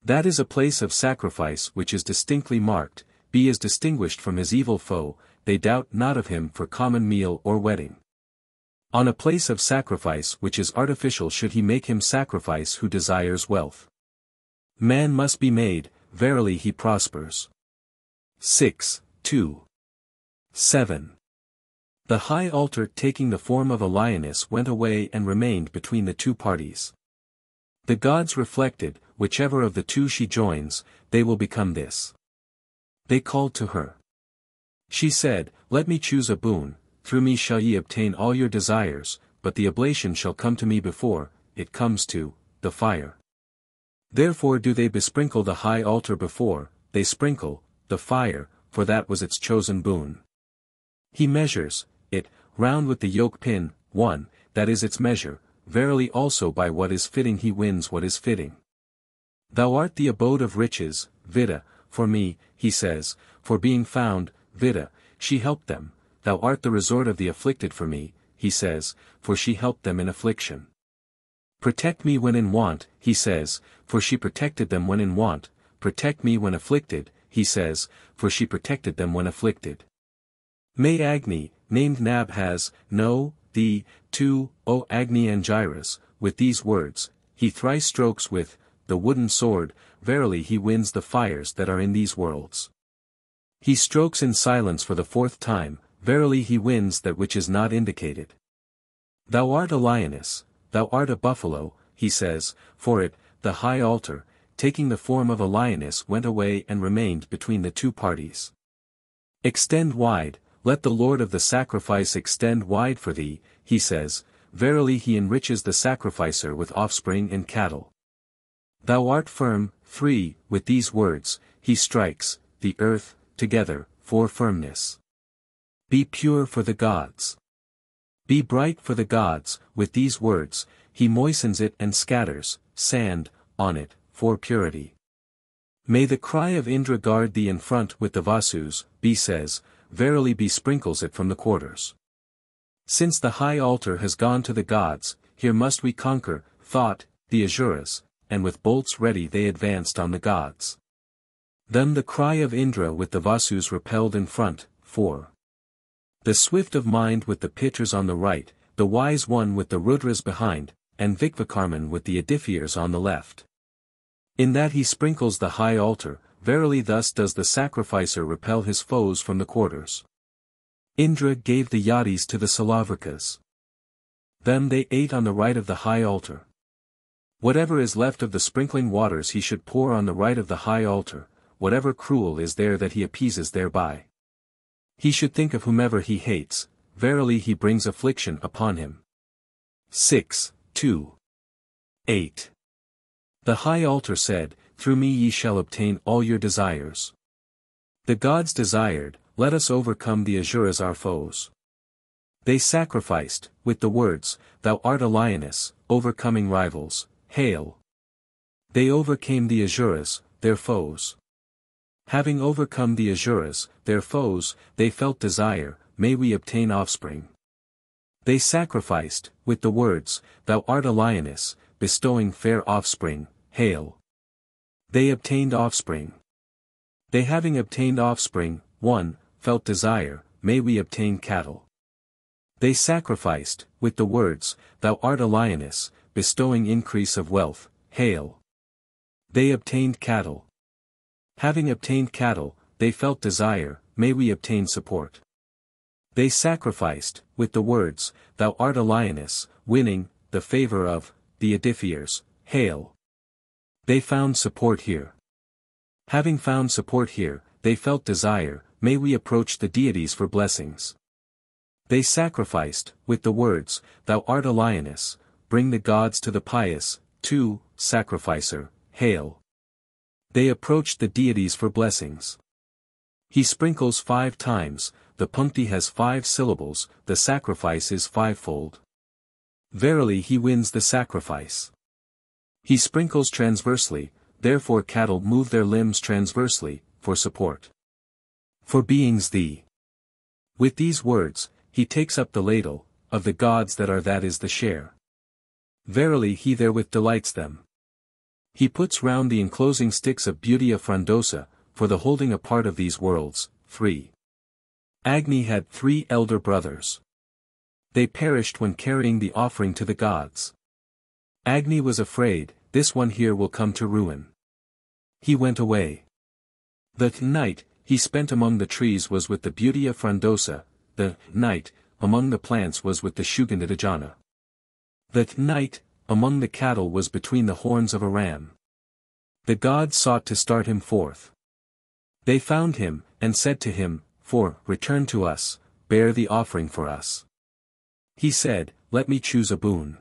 That is a place of sacrifice which is distinctly marked, be is distinguished from his evil foe, they doubt not of him for common meal or wedding. On a place of sacrifice which is artificial should he make him sacrifice who desires wealth. Man must be made, verily he prospers. 6, 2. 7. The high altar taking the form of a lioness went away and remained between the 2 parties. The gods reflected, whichever of the 2 she joins, they will become this. They called to her. She said, let me choose a boon, through me shall ye obtain all your desires, but the oblation shall come to me before, it comes to, the fire. Therefore do they besprinkle the high altar before, they sprinkle, the fire, for that was its chosen boon. He measures, it, round with the yoke pin, 1, that is its measure, verily also by what is fitting he wins what is fitting. Thou art the abode of riches, Vida, for me, he says, for being found, Vida, she helped them, thou art the resort of the afflicted for me, he says, for she helped them in affliction. Protect me when in want, he says, for she protected them when in want, protect me when afflicted, he says, for she protected them when afflicted. May Agni, named Nab has, know, thee, too, O Agni Angiras, with these words, he thrice strokes with, the wooden sword, verily he wins the fires that are in these worlds. He strokes in silence for the 4th time, verily he wins that which is not indicated. Thou art a lioness, thou art a buffalo, he says, for it, the high altar, taking the form of a lioness went away and remained between the 2 parties. Extend wide, let the Lord of the sacrifice extend wide for thee, he says, verily he enriches the sacrificer with offspring and cattle. Thou art firm, 3, with these words, he strikes, the earth, together, for firmness. Be pure for the gods. Be bright for the gods, with these words, he moistens it and scatters, sand, on it, for purity. May the cry of Indra guard thee in front with the Vasus, B says, verily B sprinkles it from the quarters. Since the high altar has gone to the gods, here must we conquer, thought, the Asuras, and with bolts ready they advanced on the gods. Then the cry of Indra with the Vasus repelled in front, 4. The swift of mind with the Pitras on the right, the wise one with the Rudras behind, and Vikvakarman with the Adithyas on the left. In that he sprinkles the high altar, verily thus does the sacrificer repel his foes from the quarters. Indra gave the Yadis to the Salavrikas. Then they ate on the right of the high altar. Whatever is left of the sprinkling waters he should pour on the right of the high altar, whatever cruel is there that he appeases thereby. He should think of whomever he hates, verily he brings affliction upon him. 6, 2. 8. The high altar said, through me ye shall obtain all your desires. The gods desired, let us overcome the Asuras our foes. They sacrificed, with the words, thou art a lioness, overcoming rivals, hail. They overcame the Asuras, their foes. Having overcome the Asuras, their foes, they felt desire, may we obtain offspring. They sacrificed, with the words, thou art a lioness, bestowing fair offspring, hail. They obtained offspring. They having obtained offspring, 1, felt desire, may we obtain cattle. They sacrificed, with the words, thou art a lioness, bestowing increase of wealth, hail. They obtained cattle. Having obtained cattle, they felt desire, may we obtain support. They sacrificed, with the words, thou art a lioness, winning, the favor of, the edifiers, hail. They found support here. Having found support here, they felt desire, may we approach the deities for blessings. They sacrificed, with the words, thou art a lioness, bring the gods to the pious, 2, sacrificer, hail. They approached the deities for blessings. He sprinkles 5 times, the puncti has 5 syllables, the sacrifice is 5-fold. Verily he wins the sacrifice. He sprinkles transversely, therefore cattle move their limbs transversely, for support. For beings thee. With these words, he takes up the ladle, of the gods that is the share. Verily he therewith delights them. He puts round the enclosing sticks of beauty of frondosa, for the holding apart of these worlds. 3. Agni had 3 elder brothers. They perished when carrying the offering to the gods. Agni was afraid, this one here will come to ruin. He went away. The night he spent among the trees was with the beauty of frondosa, the night among the plants was with the Shugandhadajana. The night among the cattle was between the horns of a ram. The gods sought to start him forth. They found him, and said to him, return to us, bear the offering for us. He said, let me choose a boon.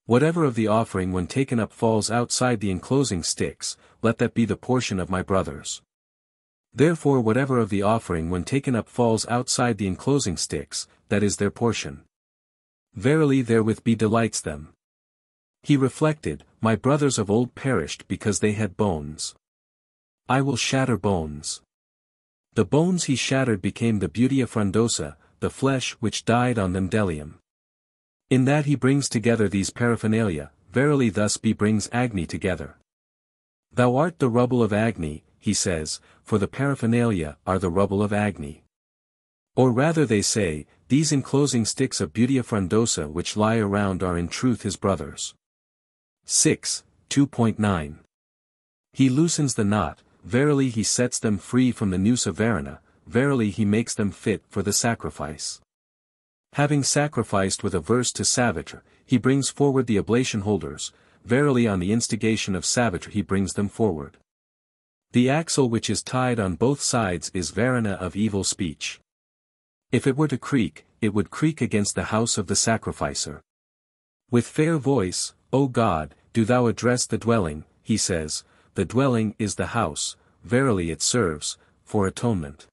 Whatever of the offering when taken up falls outside the enclosing sticks, let that be the portion of my brothers. Therefore whatever of the offering when taken up falls outside the enclosing sticks, that is their portion. Verily therewith be delights them. He reflected, my brothers of old perished because they had bones. I will shatter bones. The bones he shattered became the beauty of frondosa, the flesh which died on them delium. In that he brings together these paraphernalia, verily thus brings Agni together. Thou art the rubble of Agni, he says, for the paraphernalia are the rubble of Agni. Or rather they say, these enclosing sticks of beauty of frondosa which lie around are in truth his brothers. 6, 2.9. He loosens the knot, verily he sets them free from the noose of Varuna, verily he makes them fit for the sacrifice. Having sacrificed with a verse to Savitra, he brings forward the oblation holders, verily on the instigation of Savitra he brings them forward. The axle which is tied on both sides is Varuna of evil speech. If it were to creak, it would creak against the house of the sacrificer. With fair voice, O God, do thou address the dwelling, he says, the dwelling is the house, verily it serves, for atonement.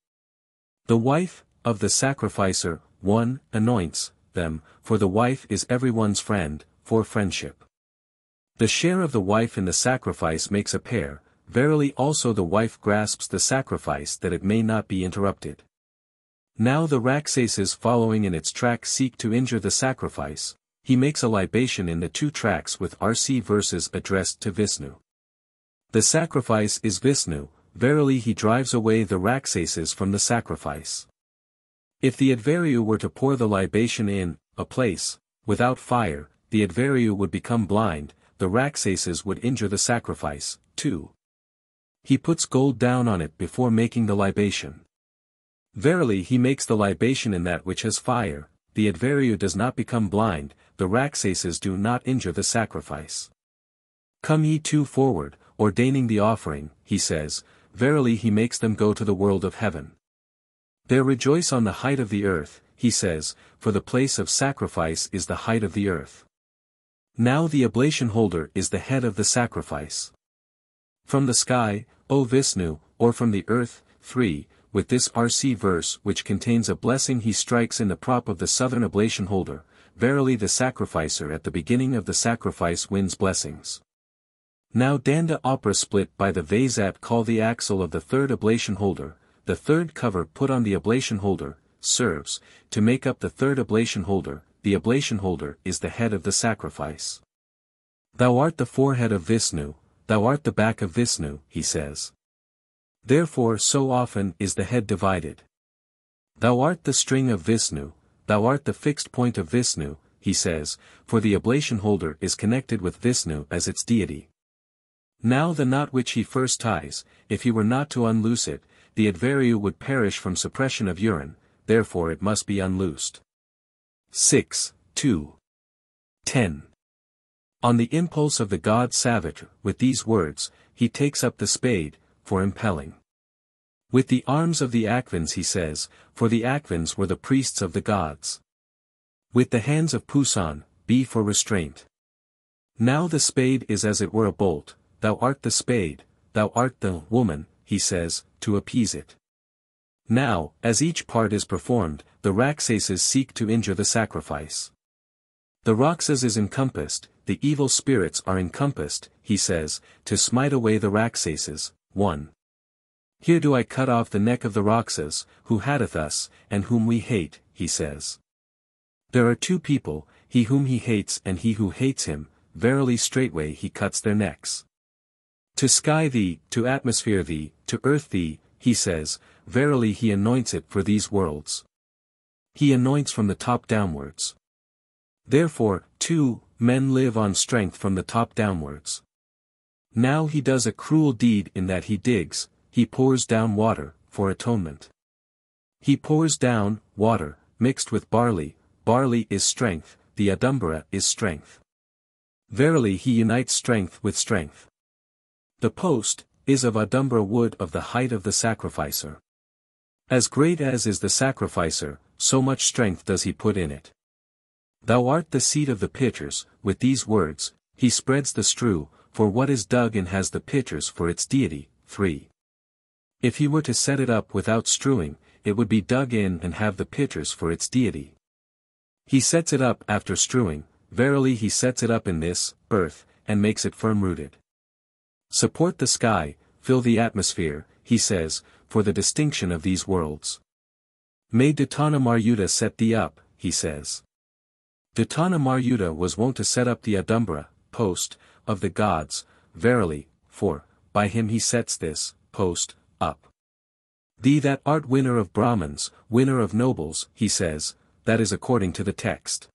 The wife, of the sacrificer, 1, anoints, them, for the wife is everyone's friend, for friendship. The share of the wife in the sacrifice makes a pair, verily also the wife grasps the sacrifice that it may not be interrupted. Now the Raksases following in its track seek to injure the sacrifice, he makes a libation in the 2 tracks with RC verses addressed to Vishnu. The sacrifice is Vishnu, verily he drives away the Raksases from the sacrifice. If the Advaryu were to pour the libation in a place, without fire, the Advaryu would become blind, the Raksases would injure the sacrifice. 2. He puts gold down on it before making the libation. Verily he makes the libation in that which has fire, the Advaryu does not become blind, the Raksases do not injure the sacrifice. Come ye 2 forward, ordaining the offering, he says, verily he makes them go to the world of heaven. There rejoice on the height of the earth, he says, for the place of sacrifice is the height of the earth. Now the oblation holder is the head of the sacrifice. From the sky, O Vishnu, or from the earth, 3, with this RC verse which contains a blessing he strikes in the prop of the southern oblation holder, verily the sacrificer at the beginning of the sacrifice wins blessings. Now Danda opera split by the Vazat call the axle of the third oblation holder, the third cover put on the oblation holder, serves, to make up the third oblation holder. The oblation holder is the head of the sacrifice. Thou art the forehead of Vishnu, thou art the back of Vishnu, he says. Therefore so often is the head divided. Thou art the string of Vishnu, thou art the fixed point of Vishnu, he says, for the oblation holder is connected with Vishnu as its deity. Now the knot which he first ties, if he were not to unloose it, the advaryu would perish from suppression of urine, therefore it must be unloosed. 6, 2. 10. On the impulse of the god Savitra, with these words, he takes up the spade, for impelling. With the arms of the Akvins he says, for the Akvins were the priests of the gods. With the hands of Pusan, be for restraint. Now the spade is as it were a bolt, thou art the spade, thou art the woman, he says, to appease it. Now, as each part is performed, the Rakshasas seek to injure the sacrifice. The Rakshas is encompassed, the evil spirits are encompassed, he says, to smite away the Rakshasas. 1. Here do I cut off the neck of the Rakshas, who hateth us, and whom we hate, he says. There are two people, he whom he hates and he who hates him, verily straightway he cuts their necks. To sky thee, to atmosphere thee, to earth thee, he says, verily he anoints it for these worlds. He anoints from the top downwards. Therefore, 2, men live on strength from the top downwards. Now he does a cruel deed in that he digs, he pours down water, for atonement. He pours down, water, mixed with barley is strength, the adumbara is strength. Verily he unites strength with strength. The post, is of adumbara wood of the height of the sacrificer. As great as is the sacrificer, so much strength does he put in it. Thou art the seat of the pitchers, with these words, he spreads the strew, for what is dug in has the pitchers for its deity. 3. If he were to set it up without strewing, it would be dug in and have the pitchers for its deity. He sets it up after strewing, verily he sets it up in this, earth, and makes it firm-rooted. Support the sky, fill the atmosphere, he says, for the distinction of these worlds. May Dutana Maryuta set thee up, he says. Dutana Maryuta was wont to set up the adumbara, post, of the gods, verily, for, by him he sets this, post, up. Thee that art winner of Brahmins, winner of nobles, he says, that is according to the text.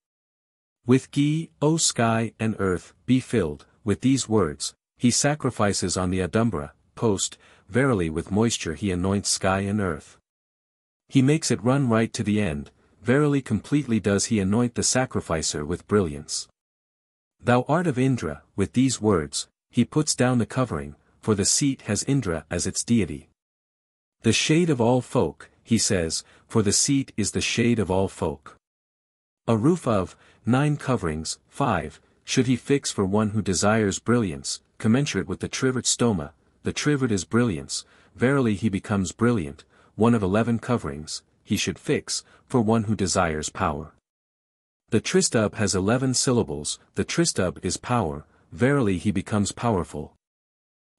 With ghee, O sky and earth, be filled, with these words, he sacrifices on the adumbara, post, verily with moisture he anoints sky and earth. He makes it run right to the end, verily completely does he anoint the sacrificer with brilliance. Thou art of Indra, with these words, he puts down the covering, for the seat has Indra as its deity. The shade of all folk, he says, for the seat is the shade of all folk. A roof of 9 coverings, 5, should he fix for one who desires brilliance, commensurate with the trivert stoma, the trivert is brilliance, verily he becomes brilliant, one of 11 coverings, he should fix, for one who desires power. The tristub has 11 syllables, the tristub is power, verily he becomes powerful.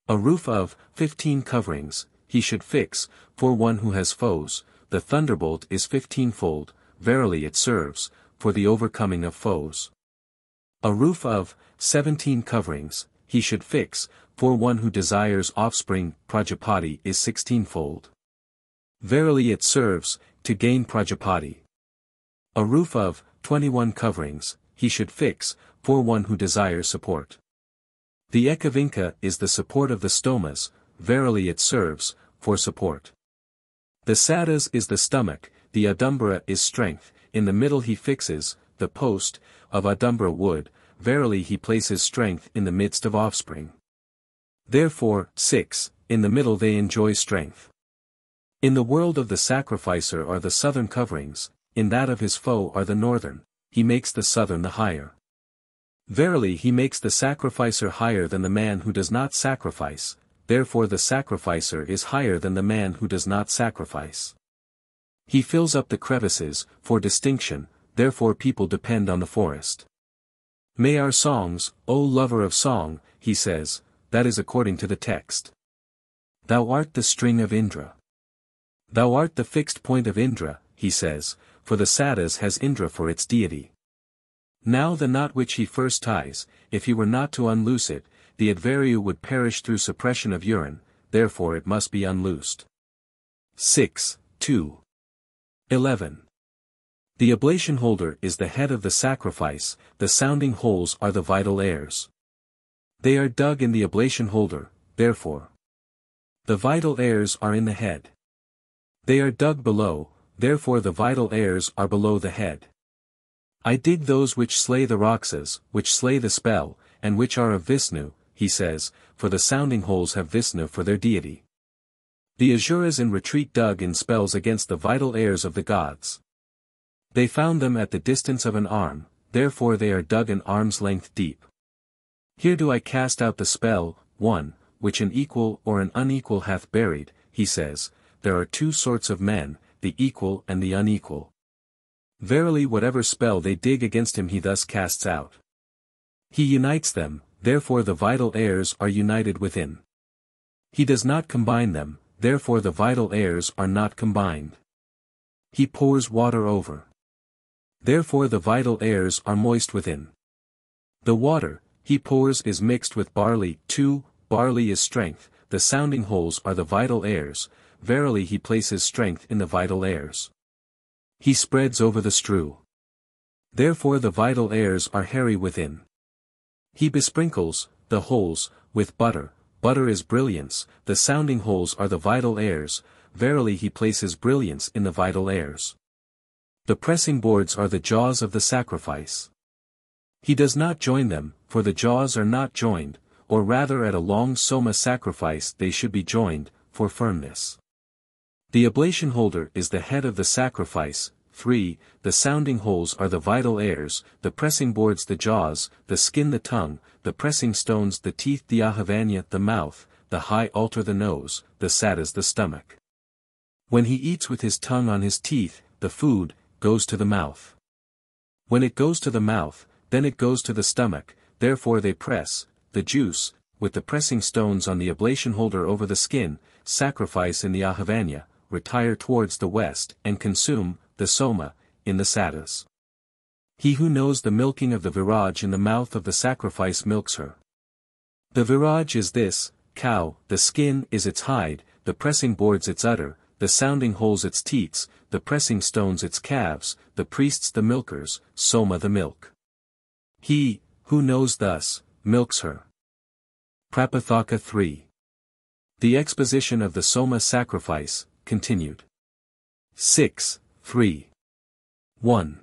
A roof of 15 coverings, he should fix, for one who has foes, the thunderbolt is 15-fold, verily it serves, for the overcoming of foes. A roof of 17 coverings, he should fix, for one who desires offspring, Prajapati is 16-fold. Verily it serves, to gain Prajapati. A roof of 21 coverings, he should fix, for one who desires support. The Ekavinka is the support of the stomas, verily it serves, for support. The sadas is the stomach, the adumbara is strength, in the middle he fixes, the post, of adumbara wood, verily he places strength in the midst of offspring. Therefore, 6, in the middle they enjoy strength. In the world of the sacrificer are the southern coverings, in that of his foe are the northern, he makes the southern the higher. Verily he makes the sacrificer higher than the man who does not sacrifice, therefore the sacrificer is higher than the man who does not sacrifice. He fills up the crevices, for distinction, therefore people depend on the forest. May our songs, O lover of song, he says, that is according to the text. Thou art the string of Indra. Thou art the fixed point of Indra, he says, for the Sattras has Indra for its deity. Now the knot which he first ties, if he were not to unloose it, the advaryu would perish through suppression of urine, therefore it must be unloosed. 6, 2. 11. The oblation holder is the head of the sacrifice, the sounding holes are the vital airs. They are dug in the oblation holder, therefore. The vital airs are in the head. They are dug below, therefore the vital airs are below the head. I dig those which slay the Raksas, which slay the spell, and which are of Vishnu, he says, for the sounding holes have Vishnu for their deity. The Asuras in retreat dug in spells against the vital airs of the gods. They found them at the distance of an arm, therefore they are dug an arm's length deep. Here do I cast out the spell, 1, which an equal or an unequal hath buried, he says, there are two sorts of men, the equal and the unequal. Verily whatever spell they dig against him he thus casts out. He unites them, therefore the vital airs are united within. He does not combine them, therefore the vital airs are not combined. He pours water over. Therefore the vital airs are moist within. The water, he pours is mixed with barley. 2. Barley is strength, the sounding holes are the vital airs, verily he places strength in the vital airs. He spreads over the strew. Therefore the vital airs are hairy within. He besprinkles, the holes, with butter, butter is brilliance, the sounding holes are the vital airs, verily he places brilliance in the vital airs. The pressing boards are the jaws of the sacrifice. He does not join them, for the jaws are not joined, or rather at a long Soma sacrifice they should be joined, for firmness. The oblation holder is the head of the sacrifice. 3. The sounding holes are the vital airs, the pressing boards the jaws, the skin the tongue, the pressing stones the teeth, the Ahivanya the mouth, the high altar the nose, the Sattras the stomach. When he eats with his tongue on his teeth, the food goes to the mouth. When it goes to the mouth, then it goes to the stomach, therefore they press, the juice, with the pressing stones on the oblation holder over the skin, sacrifice in the Ahivanya, retire towards the west, and consume, the Soma, in the Sattras. He who knows the milking of the viraj in the mouth of the sacrifice milks her. The viraj is this, cow, the skin is its hide, the pressing boards its udder, the sounding holes its teats, the pressing stones its calves, the priests the milkers, Soma the milk. He, who knows thus, milks her. Prapathaka III. The exposition of the Soma sacrifice, continued. 6, 3. 1.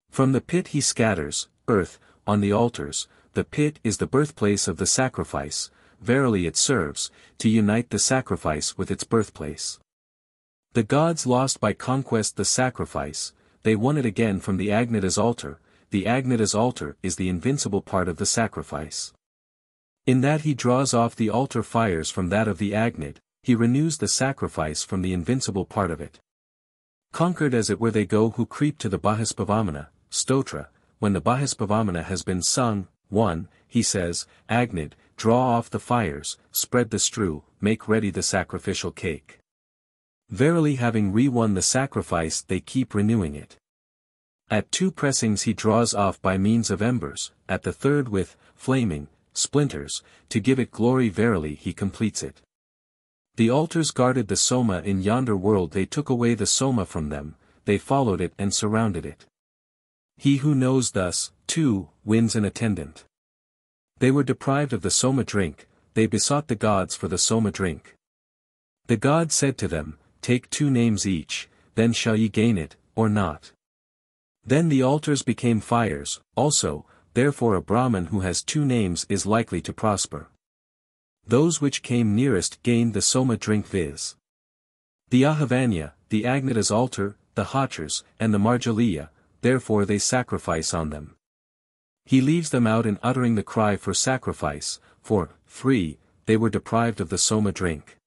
From the pit he scatters, earth, on the altars, the pit is the birthplace of the sacrifice, verily it serves, to unite the sacrifice with its birthplace. The gods lost by conquest the sacrifice, they won it again from the Agnita's altar, the Agnita's altar is the invincible part of the sacrifice. In that he draws off the altar fires from that of the Agnit, he renews the sacrifice from the invincible part of it. Conquered as it were they go who creep to the Bahispavamana, Stotra, when the Bahispavamana has been sung. 1, he says, Agnid, draw off the fires, spread the strew, make ready the sacrificial cake. Verily having re-won the sacrifice they keep renewing it. At 2 pressings he draws off by means of embers, at the 3rd with, flaming, splinters, to give it glory verily he completes it. The altars guarded the Soma in yonder world they took away the Soma from them, they followed it and surrounded it. He who knows thus, 2, wins an attendant. They were deprived of the Soma drink, they besought the gods for the Soma drink. The god said to them, take 2 names each, then shall ye gain it, or not. Then the altars became fires, also, therefore a Brahmin who has 2 names is likely to prosper. Those which came nearest gained the Soma drink, viz. the Ahivanya, the Agnita's altar, the Hachars, and the Marjaliya, therefore they sacrifice on them. He leaves them out in uttering the cry for sacrifice, for, 3, they were deprived of the Soma drink.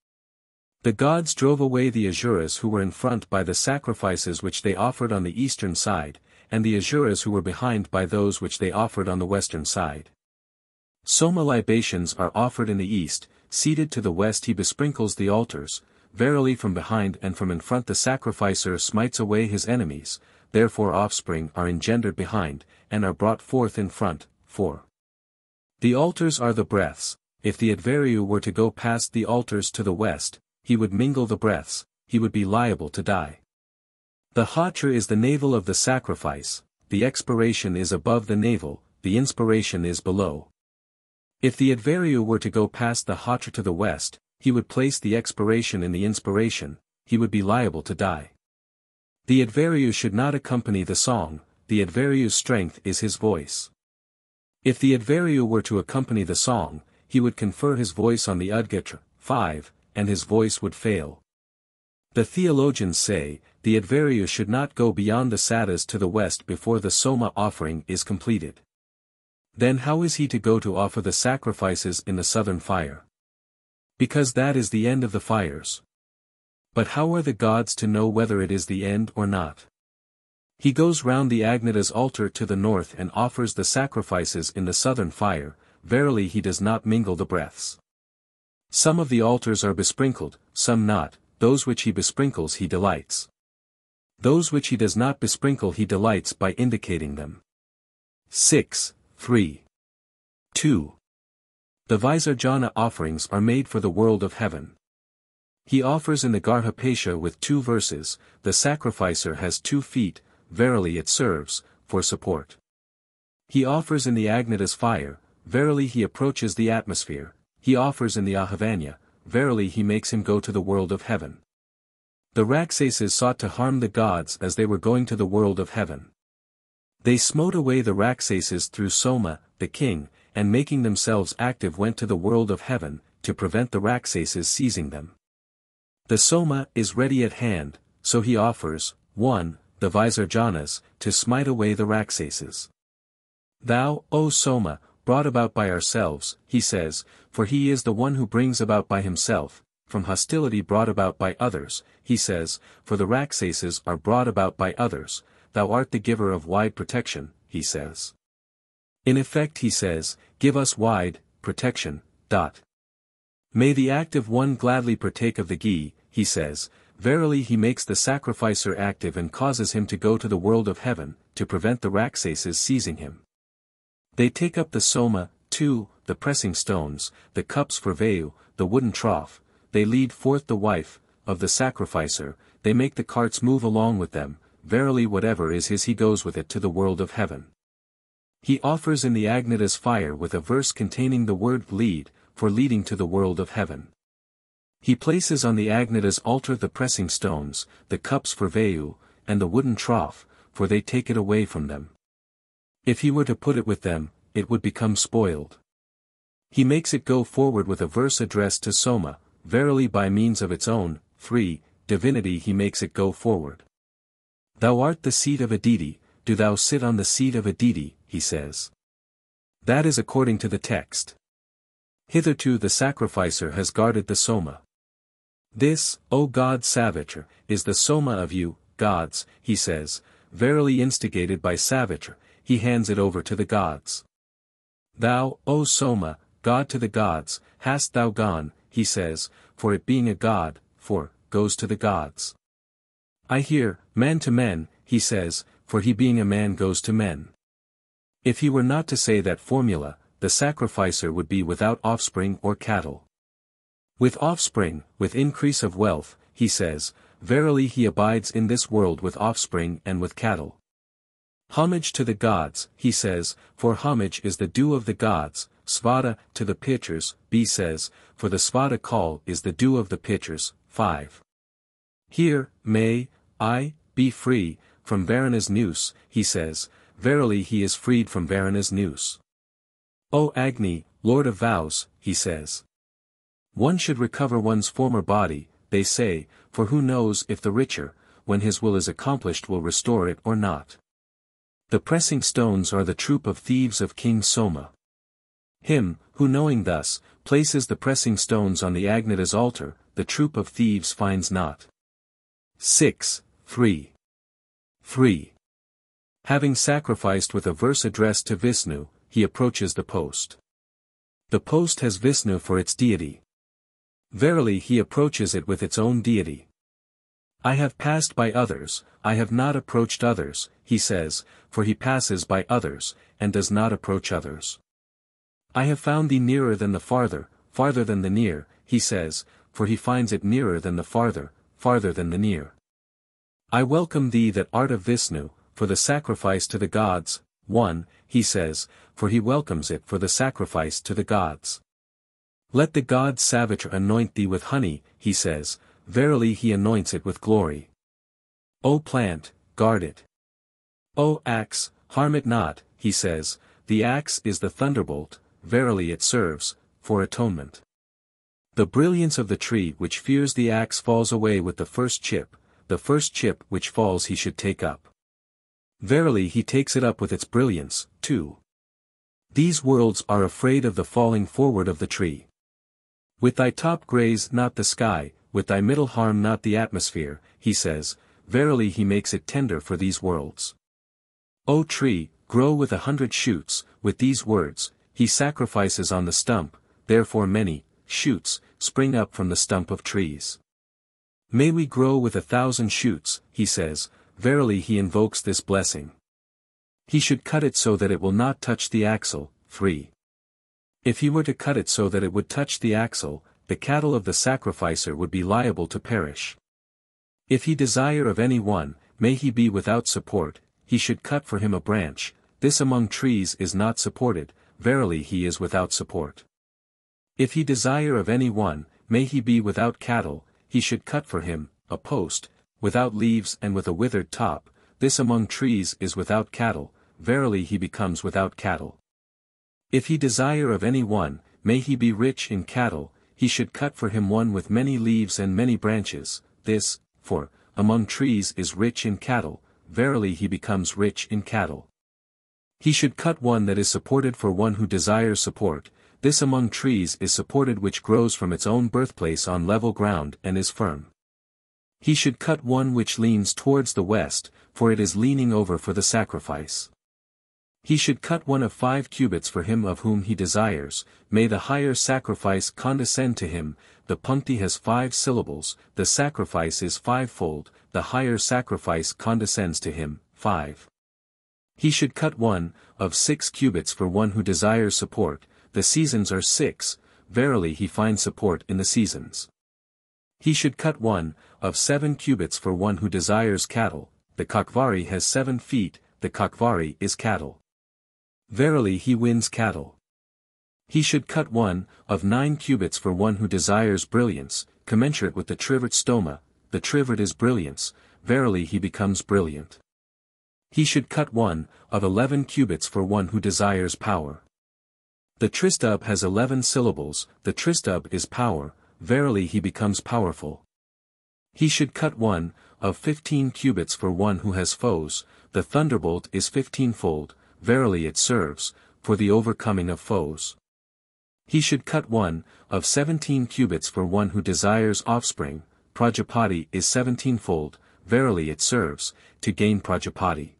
The gods drove away the Asuras who were in front by the sacrifices which they offered on the eastern side, and the Asuras who were behind by those which they offered on the western side. Soma libations are offered in the east, seated to the west he besprinkles the altars, verily from behind and from in front the sacrificer smites away his enemies, therefore offspring are engendered behind, and are brought forth in front, 4. The altars are the breaths, if the Advaryu were to go past the altars to the west, he would mingle the breaths, he would be liable to die. The Hachar is the navel of the sacrifice, the expiration is above the navel, the inspiration is below. If the Advaryu were to go past the Hachar to the west, he would place the expiration in the inspiration, he would be liable to die. The Advaryu should not accompany the song, the Advaryu's strength is his voice. If the Advaryu were to accompany the song, he would confer his voice on the Udgatra, 5, and his voice would fail. The theologians say, the Advaryu should not go beyond the Sattras to the west before the Soma offering is completed. Then how is he to go to offer the sacrifices in the southern fire? Because that is the end of the fires. But how are the gods to know whether it is the end or not? He goes round the Agnita's altar to the north and offers the sacrifices in the southern fire, verily he does not mingle the breaths. Some of the altars are besprinkled, some not, those which he besprinkles he delights. Those which he does not besprinkle he delights by indicating them. 6, 3. 2. The Visarjana offerings are made for the world of heaven. He offers in the Garhapesha with 2 verses, the sacrificer has 2 feet, verily it serves, for support. He offers in the Agnita's fire, verily he approaches the atmosphere, he offers in the Ahivanya, verily he makes him go to the world of heaven. The Rakshasas sought to harm the gods as they were going to the world of heaven. They smote away the Rakshasas through Soma, the king, and making themselves active went to the world of heaven, to prevent the Rakshasas seizing them. The Soma is ready at hand, so he offers, 1, the Visarjanas, to smite away the Rakshasas. Thou, O Soma, brought about by ourselves, he says, for he is the one who brings about by himself, from hostility brought about by others, he says, for the Rakshasas are brought about by others, thou art the giver of wide protection, he says. In effect he says, give us wide protection. May the active one gladly partake of the ghee, he says, verily he makes the sacrificer active and causes him to go to the world of heaven, to prevent the Rakshasas seizing him. They take up the Soma, 2, the pressing stones, the cups for Vayu, the wooden trough, they lead forth the wife of the sacrificer, they make the carts move along with them, verily whatever is his he goes with it to the world of heaven. He offers in the Agnita's fire with a verse containing the word lead, for leading to the world of heaven. He places on the Agnita's altar the pressing stones, the cups for Vayu, and the wooden trough, for they take it away from them. If he were to put it with them, it would become spoiled. He makes it go forward with a verse addressed to Soma, verily by means of its own, 3, divinity he makes it go forward. Thou art the seat of Aditi, do thou sit on the seat of Aditi, he says. That is according to the text. Hitherto the sacrificer has guarded the Soma. This, O God Savitra, is the Soma of you, gods, he says, verily instigated by Savitra, he hands it over to the gods. Thou, O Soma, God to the gods, hast thou gone, he says, for it being a god, for, goes to the gods. I hear, man to men, he says, for he being a man goes to men. If he were not to say that formula, the sacrificer would be without offspring or cattle. With offspring, with increase of wealth, he says, verily he abides in this world with offspring and with cattle. Homage to the gods, he says, for homage is the due of the gods, svada to the pitchers, B says, for the svada call is the due of the pitchers, 5. Here, may I be free from Varana's noose, he says, verily he is freed from Varana's noose. O Agni, Lord of vows, he says. One should recover one's former body, they say, for who knows if the richer, when his will is accomplished, will restore it or not. The pressing stones are the troop of thieves of King Soma. Him, who knowing thus, places the pressing stones on the Agnita's altar, the troop of thieves finds not. 6.3. 3. Having sacrificed with a verse addressed to Vishnu, he approaches the post. The post has Vishnu for its deity. Verily he approaches it with its own deity. I have passed by others, I have not approached others, he says, for he passes by others, and does not approach others. I have found thee nearer than the farther, farther than the near, he says, for he finds it nearer than the farther, farther than the near. I welcome thee that art of Vishnu, for the sacrifice to the gods, 1, he says, for he welcomes it for the sacrifice to the gods. Let the god Savitra anoint thee with honey, he says, verily he anoints it with glory. O plant, guard it. O axe, harm it not, he says, the axe is the thunderbolt, verily it serves, for atonement. The brilliance of the tree which fears the axe falls away with the first chip which falls he should take up. Verily he takes it up with its brilliance, too. These worlds are afraid of the falling forward of the tree. With thy top graze not the sky, with thy middle harm not the atmosphere, he says, verily he makes it tender for these worlds. O tree, grow with 100 shoots, with these words, he sacrifices on the stump, therefore many shoots spring up from the stump of trees. May we grow with 1,000 shoots, he says, verily he invokes this blessing. He should cut it so that it will not touch the axle. 3. If he were to cut it so that it would touch the axle, the cattle of the sacrificer would be liable to perish. If he desire of any one, may he be without support, he should cut for him a branch, this among trees is not supported, verily he is without support. If he desire of any one, may he be without cattle, he should cut for him a post, without leaves and with a withered top, this among trees is without cattle, verily he becomes without cattle. If he desire of any one, may he be rich in cattle, he should cut for him one with many leaves and many branches, this, for, among trees is rich in cattle, verily he becomes rich in cattle. He should cut one that is supported for one who desires support, this among trees is supported which grows from its own birthplace on level ground and is firm. He should cut one which leans towards the west, for it is leaning over for the sacrifice. He should cut one of 5 cubits for him of whom he desires, may the higher sacrifice condescend to him, the puncti has 5 syllables, the sacrifice is 5-fold, the higher sacrifice condescends to him, 5. He should cut one of 6 cubits for one who desires support, the seasons are 6, verily he finds support in the seasons. He should cut one of 7 cubits for one who desires cattle, the kakvari has 7 feet, the kakvari is cattle. Verily he wins cattle. He should cut one of 9 cubits for one who desires brilliance, commensurate with the trivert stoma, the trivert is brilliance, verily he becomes brilliant. He should cut one of 11 cubits for one who desires power. The tristub has 11 syllables, the tristub is power, verily he becomes powerful. He should cut one of 15 cubits for one who has foes, the thunderbolt is 15-fold, verily it serves, for the overcoming of foes. He should cut one of 17 cubits for one who desires offspring, Prajapati is 17-fold, verily it serves, to gain Prajapati.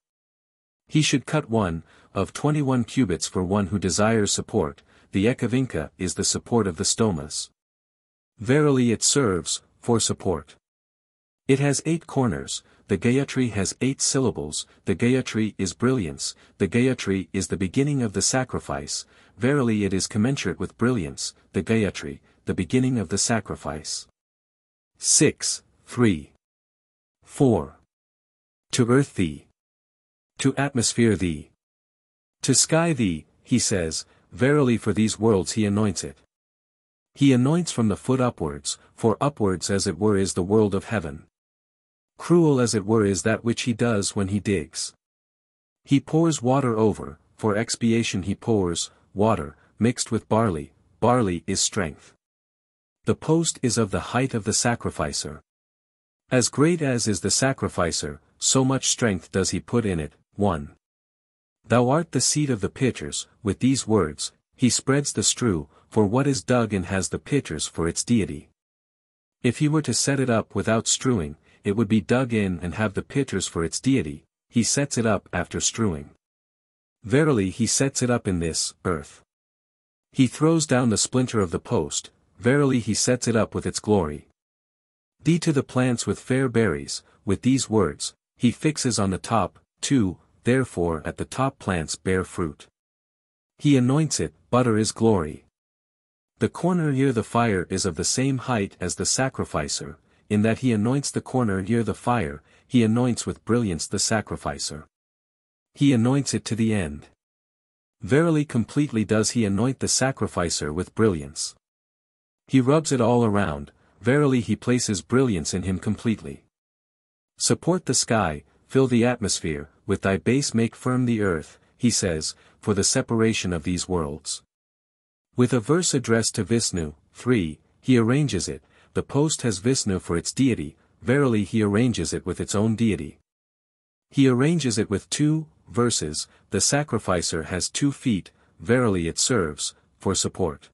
He should cut one of 21 cubits for one who desires support, the Ekavinka is the support of the stomas. Verily it serves, for support. It has 8 corners, the Gayatri has 8 syllables, the Gayatri is brilliance, the Gayatri is the beginning of the sacrifice, verily it is commensurate with brilliance, the Gayatri, the beginning of the sacrifice. 6, 3. 4. To earth thee. To atmosphere thee. To sky thee, he says, verily for these worlds he anoints it. He anoints from the foot upwards, for upwards as it were is the world of heaven. Cruel as it were is that which he does when he digs. He pours water over, for expiation he pours, water, mixed with barley, barley is strength. The post is of the height of the sacrificer. As great as is the sacrificer, so much strength does he put in it. 1. Thou art the seat of the pitchers. With these words, he spreads the strew, for what is dug in has the pitchers for its deity. If he were to set it up without strewing, it would be dug in and have the pitchers for its deity. He sets it up after strewing. Verily he sets it up in this earth. He throws down the splinter of the post, verily he sets it up with its glory. D to the plants with fair berries. With these words, he fixes on the top. 2. Therefore at the top plants bear fruit. He anoints it. Butter is glory. The corner near the fire is of the same height as the sacrificer, in that he anoints the corner near the fire. He anoints with brilliance the sacrificer. He anoints it to the end. Verily completely does he anoint the sacrificer with brilliance. He rubs it all around, verily he places brilliance in him completely. Support the sky, fill the atmosphere, with thy base make firm the earth, he says, for the separation of these worlds. With a verse addressed to Vishnu. 3, he arranges it. The post has Vishnu for its deity, verily he arranges it with its own deity. He arranges it with 2 verses. The sacrificer has 2 feet, verily it serves for support.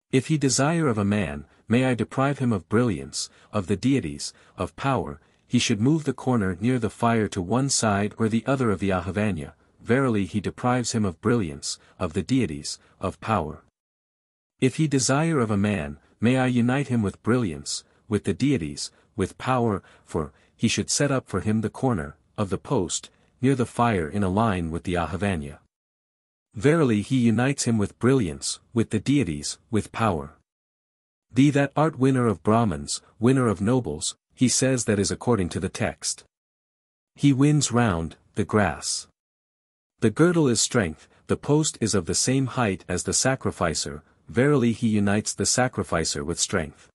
If he desire of a man, may I deprive him of brilliance, of the deities, of power, he should move the corner near the fire to one side or the other of the Ahina, verily he deprives him of brilliance, of the deities, of power. If he desire of a man, may I unite him with brilliance, with the deities, with power, for he should set up for him the corner of the post, near the fire in a line with the Ahina. Verily he unites him with brilliance, with the deities, with power. Thee that art winner of Brahmins, winner of nobles, he says that is according to the text. He wins round the grass. The girdle is strength, the post is of the same height as the sacrificer, verily he unites the sacrificer with strength.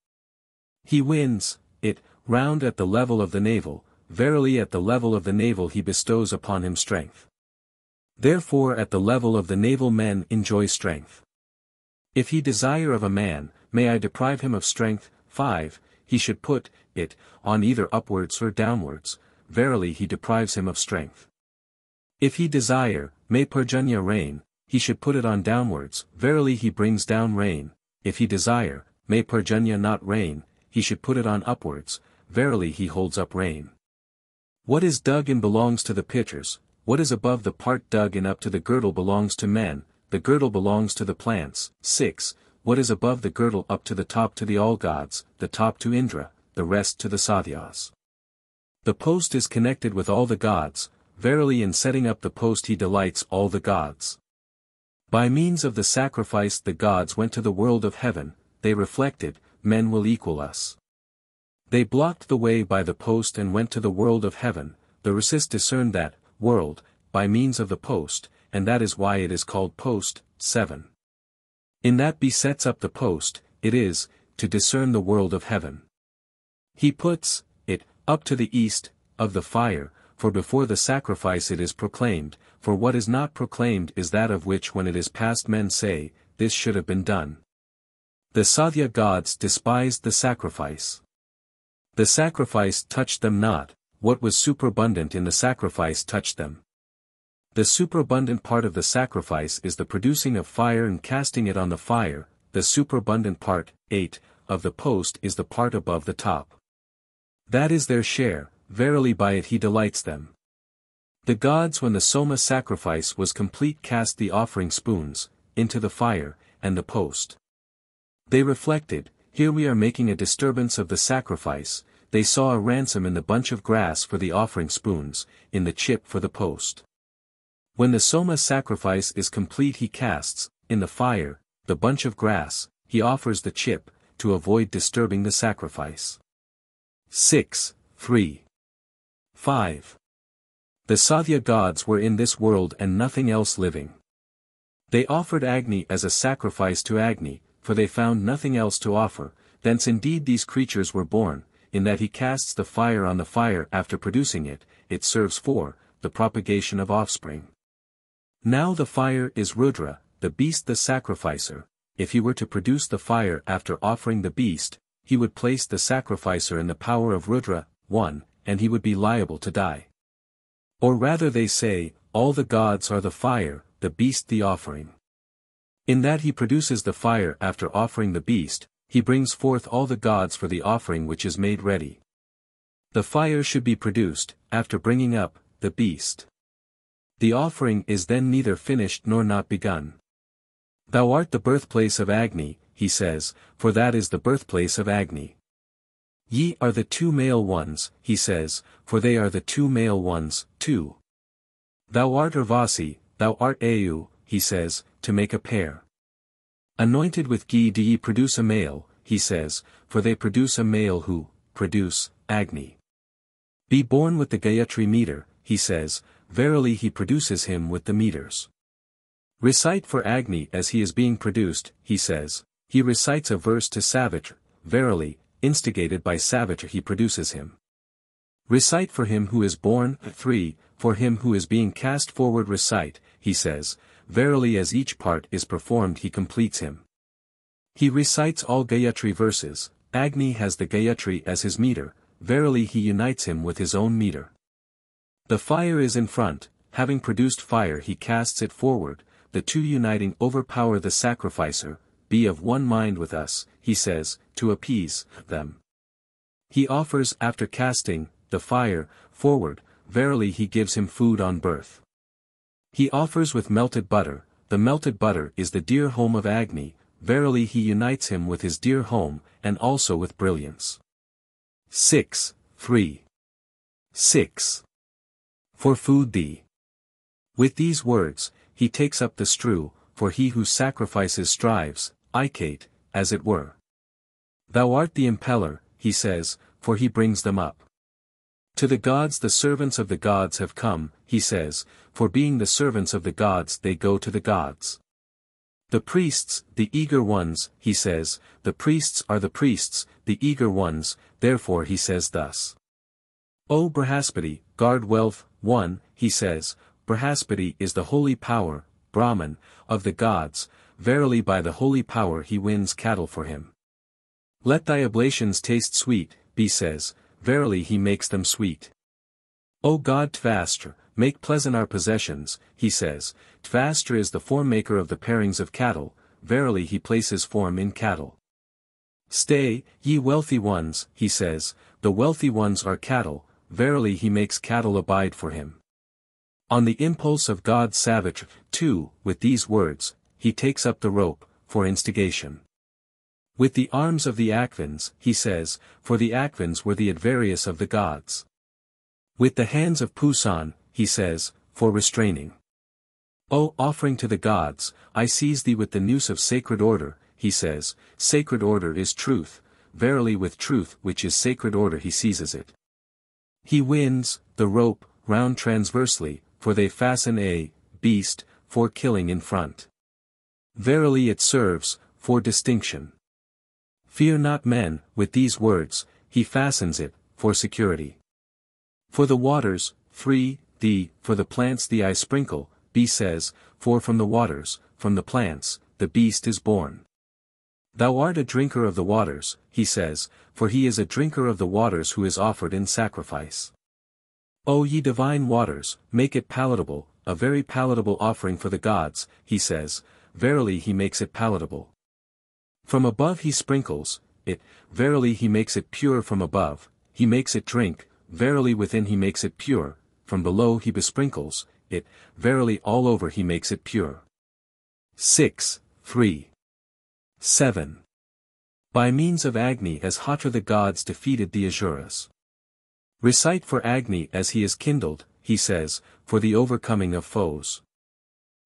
He wins it round at the level of the navel, verily at the level of the navel he bestows upon him strength. Therefore at the level of the navel men enjoy strength. If he desire of a man, may I deprive him of strength. 5, he should put it on either upwards or downwards, verily he deprives him of strength. If he desire, may Parjanya rain, he should put it on downwards, verily he brings down rain. If he desire, may Parjanya not rain, he should put it on upwards, verily he holds up rain. What is dug in belongs to the pitchers, what is above the part dug in up to the girdle belongs to men, the girdle belongs to the plants. 6, what is above the girdle up to the all gods, the top to Indra, the rest to the Satyas. The post is connected with all the gods, verily in setting up the post he delights all the gods. By means of the sacrifice the gods went to the world of heaven, they reflected, men will equal us. They blocked the way by the post and went to the world of heaven. The rishis discerned that world by means of the post, and that is why it is called post. 7. In that he sets up the post, it is, to discern the world of heaven. He puts it up to the east of the fire, for before the sacrifice it is proclaimed, for what is not proclaimed is that of which when it is past men say, this should have been done. The Satya gods despised the sacrifice. The sacrifice touched them not, what was superabundant in the sacrifice touched them. The superabundant part of the sacrifice is the producing of fire and casting it on the fire, the superabundant part, 8, of the post is the part above the top. That is their share, verily by it he delights them. The gods when the Soma sacrifice was complete cast the offering spoons, into the fire, and the post. They reflected, here we are making a disturbance of the sacrifice, they saw a ransom in the bunch of grass for the offering spoons, in the chip for the post. When the Soma sacrifice is complete he casts, in the fire, the bunch of grass, he offers the chip, to avoid disturbing the sacrifice. 6, 3. 5. The Satya gods were in this world and nothing else living. They offered Agni as a sacrifice to Agni, for they found nothing else to offer, thence indeed these creatures were born, in that he casts the fire on the fire after producing it, it serves for the propagation of offspring. Now the fire is Rudra, the beast the sacrificer, if he were to produce the fire after offering the beast, he would place the sacrificer in the power of Rudra, 1, and he would be liable to die. Or rather they say, all the gods are the fire, the beast the offering. In that he produces the fire after offering the beast, he brings forth all the gods for the offering which is made ready. The fire should be produced, after bringing up, the beast. The offering is then neither finished nor not begun. Thou art the birthplace of Agni, he says, for that is the birthplace of Agni. Ye are the two male ones, he says, for they are the two male ones, too. Thou art Urvasi, thou art Au, he says, to make a pair. Anointed with ghee do ye produce a male, he says, for they produce a male who produce Agni. Be born with the Gayatri meter, he says, verily he produces him with the meters. Recite for Agni as he is being produced, he says, he recites a verse to Savitra, verily, instigated by Savitra he produces him. Recite for him who is born, 3, for him who is being cast forward recite, he says, verily as each part is performed he completes him. He recites all Gayatri verses, Agni has the Gayatri as his meter, verily he unites him with his own meter. The fire is in front, having produced fire he casts it forward, the two uniting overpower the sacrificer, be of one mind with us, he says, to appease them. He offers after casting, the fire, forward, verily he gives him food on birth. He offers with melted butter, the melted butter is the dear home of Agni, verily he unites him with his dear home, and also with brilliance. 6, 3. 6. For food thee. With these words, he takes up the strew, for he who sacrifices strives, Ikate, as it were. Thou art the impeller, he says, for he brings them up. To the gods the servants of the gods have come, he says, for being the servants of the gods they go to the gods. The priests, the eager ones, he says, the priests are the priests, the eager ones, therefore he says thus. O Brihaspati, guard wealth, 1, he says, Brihaspati is the holy power, Brahman, of the gods, verily by the holy power he wins cattle for him. Let thy oblations taste sweet, he says, verily he makes them sweet. O God Tvastra, make pleasant our possessions, he says, Tvastra is the form maker of the pairings of cattle, verily he places form in cattle. Stay, ye wealthy ones, he says, the wealthy ones are cattle, verily he makes cattle abide for him. On the impulse of God Savitra, 2, with these words, he takes up the rope, for instigation. With the arms of the Akvins, he says, for the Akvins were the advarious of the gods. With the hands of Pusan, he says, for restraining. O offering to the gods, I seize thee with the noose of sacred order, he says, sacred order is truth, verily with truth which is sacred order he seizes it. He winds, the rope, round transversely, for they fasten a beast, for killing in front. Verily it serves, for distinction. Fear not men, with these words, he fastens it, for security. For the waters, 3, for the plants the I sprinkle, B says, for from the waters, from the plants, the beast is born. Thou art a drinker of the waters, he says, for he is a drinker of the waters who is offered in sacrifice. O ye divine waters, make it palatable, a very palatable offering for the gods, he says, verily he makes it palatable. From above he sprinkles it, verily he makes it pure from above, he makes it drink, verily within he makes it pure, from below he besprinkles it, verily all over he makes it pure. 6, 3. 7. By means of Agni as Hatra the gods defeated the Asuras. Recite for Agni as he is kindled, he says, for the overcoming of foes.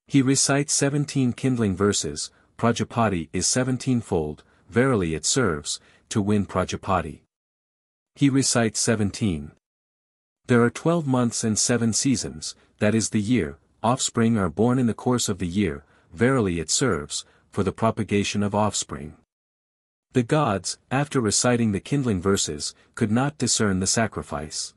He recites 17 kindling verses, Prajapati is 17-fold, verily it serves, to win Prajapati. He recites 17. There are 12 months and 7 seasons, that is the year, offspring are born in the course of the year, verily it serves, for the propagation of offspring. The gods, after reciting the kindling verses, could not discern the sacrifice.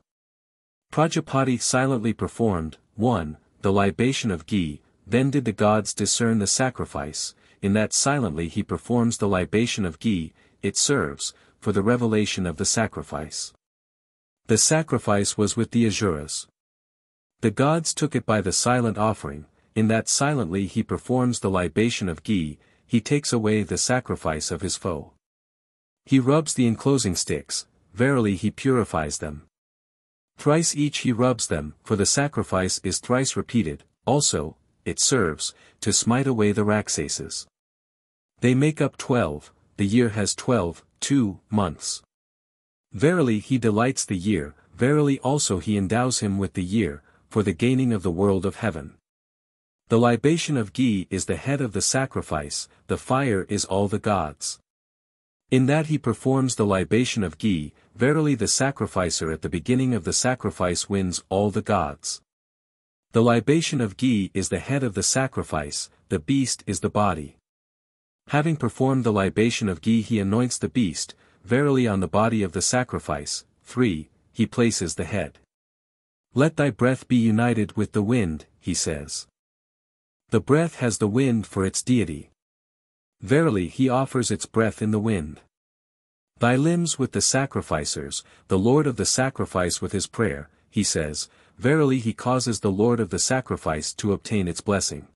Prajapati silently performed, 1, the libation of ghee, then did the gods discern the sacrifice, in that silently he performs the libation of ghee, it serves, for the revelation of the sacrifice. The sacrifice was with the Asuras. The gods took it by the silent offering, in that silently he performs the libation of ghee, he takes away the sacrifice of his foe. He rubs the enclosing sticks, verily he purifies them. Thrice each he rubs them, for the sacrifice is thrice repeated, also, it serves, to smite away the Rakshasas. They make up 12, the year has 12, 2 months. Verily he delights the year, verily also he endows him with the year, for the gaining of the world of heaven. The libation of ghee is the head of the sacrifice, the fire is all the gods. In that he performs the libation of ghee, verily the sacrificer at the beginning of the sacrifice wins all the gods. The libation of ghee is the head of the sacrifice, the beast is the body. Having performed the libation of ghee he anoints the beast, verily on the body of the sacrifice. 3. He places the head. Let thy breath be united with the wind, he says. The breath has the wind for its deity. Verily he offers its breath in the wind. Thy limbs with the sacrificers, the Lord of the sacrifice with his prayer, he says, verily he causes the Lord of the sacrifice to obtain its blessing.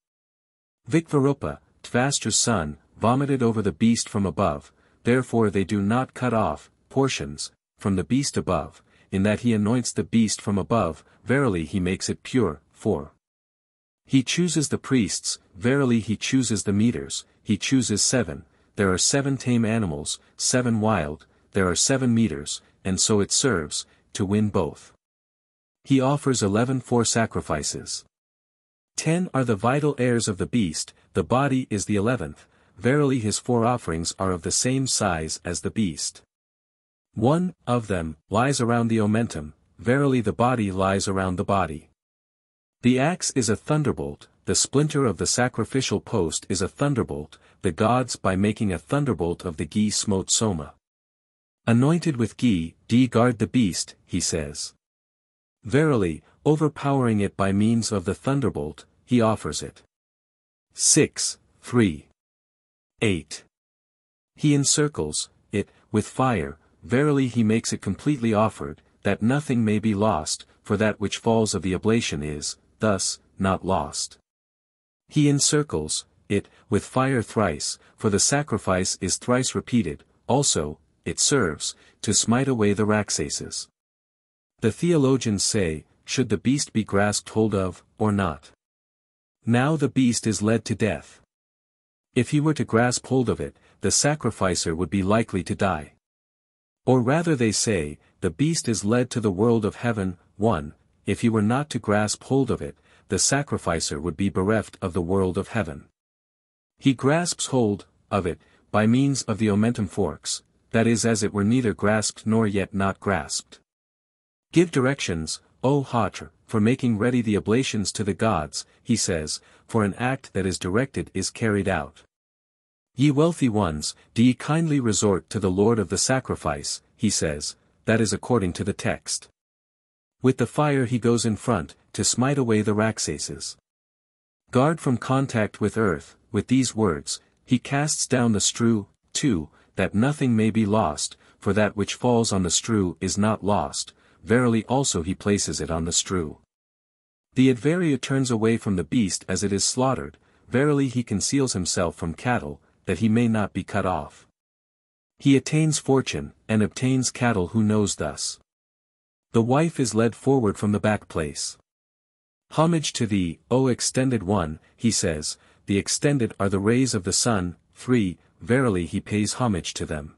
Vikvarupa, Tvastra's son, vomited over the beast from above, therefore they do not cut off portions from the beast above, in that he anoints the beast from above, verily he makes it pure. 4. He chooses the priests, verily he chooses the meters, he chooses 7, there are 7 tame animals, 7 wild, there are 7 meters, and so it serves, to win both. He offers 11 for sacrifices. 10 are the vital heirs of the beast, the body is the 11th, verily his 4 offerings are of the same size as the beast. 1 of them lies around the omentum, verily the body lies around the body. The axe is a thunderbolt, the splinter of the sacrificial post is a thunderbolt, the gods by making a thunderbolt of the ghee smote Soma. Anointed with ghee, guard the beast, he says. Verily, overpowering it by means of the thunderbolt, he offers it. 6, 3. 8. He encircles it with fire, verily he makes it completely offered, that nothing may be lost, for that which falls of the oblation is, thus, not lost. He encircles it with fire thrice, for the sacrifice is thrice repeated, also, it serves, to smite away the Rakshasas. The theologians say, should the beast be grasped hold of, or not? Now the beast is led to death. If he were to grasp hold of it, the sacrificer would be likely to die. Or rather they say, the beast is led to the world of heaven. 1. If he were not to grasp hold of it, the sacrificer would be bereft of the world of heaven. He grasps hold of it, by means of the omentum forks, that is as it were neither grasped nor yet not grasped. Give directions, O Hatra, for making ready the oblations to the gods, he says, for an act that is directed is carried out. Ye wealthy ones, do ye kindly resort to the Lord of the sacrifice, he says, that is according to the text. With the fire he goes in front, to smite away the Rakshasas. Guard from contact with earth, with these words, he casts down the strew. 2, that nothing may be lost, for that which falls on the strew is not lost, verily also he places it on the strew. The advarya turns away from the beast as it is slaughtered, verily he conceals himself from cattle, that he may not be cut off. He attains fortune, and obtains cattle who knows thus. The wife is led forward from the back place. Homage to thee, O extended one, he says, the extended are the rays of the sun. 3, verily he pays homage to them.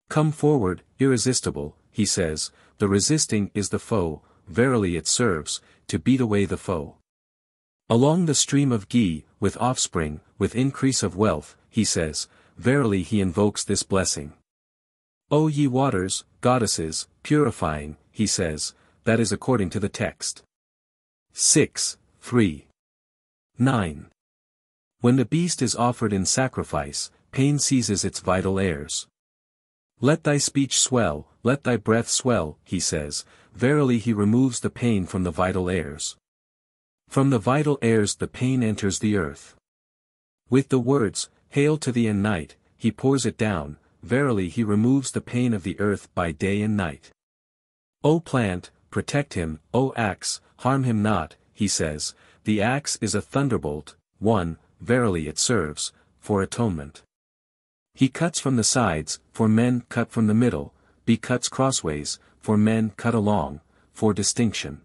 Come forward, irresistible, he says, the resisting is the foe, verily it serves, to beat away the foe. Along the stream of ghee, with offspring, with increase of wealth, he says, verily he invokes this blessing. O ye waters, goddesses, purifying, he says, that is according to the text. 6, 3. 9. When the beast is offered in sacrifice, pain seizes its vital airs. Let thy speech swell, let thy breath swell, he says, verily he removes the pain from the vital airs. From the vital airs the pain enters the earth. With the words, Hail to thee and night, he pours it down, verily he removes the pain of the earth by day and night. O plant, protect him, O axe, harm him not, he says, the axe is a thunderbolt, 1, verily it serves, for atonement. He cuts from the sides, for men cut from the middle, B cuts crossways, for men cut along, for distinction.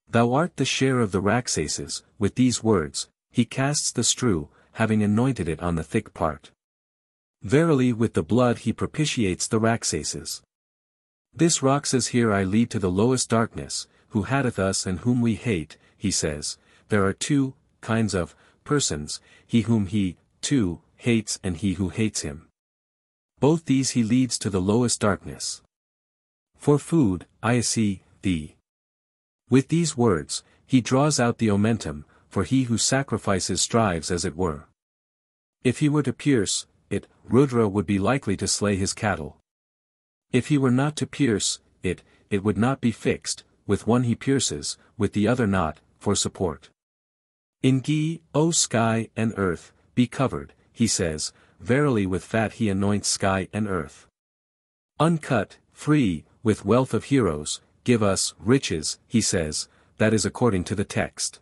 Thou art the share of the Raksases, with these words, he casts the strew, having anointed it on the thick part. Verily with the blood he propitiates the Raksases. This Raksas here I lead to the lowest darkness, who hateth us and whom we hate, he says, there are two kinds of persons, he whom he, too, hates and he who hates him. Both these he leads to the lowest darkness. For food, I see thee. With these words, he draws out the omentum, for he who sacrifices strives as it were. If he were to pierce it, Rudra would be likely to slay his cattle. If he were not to pierce it, it would not be fixed, with one he pierces, with the other not, for support. In ghee, O sky and earth, be covered, he says, verily with fat he anoints sky and earth. Uncut, free, with wealth of heroes, give us riches, he says, that is according to the text.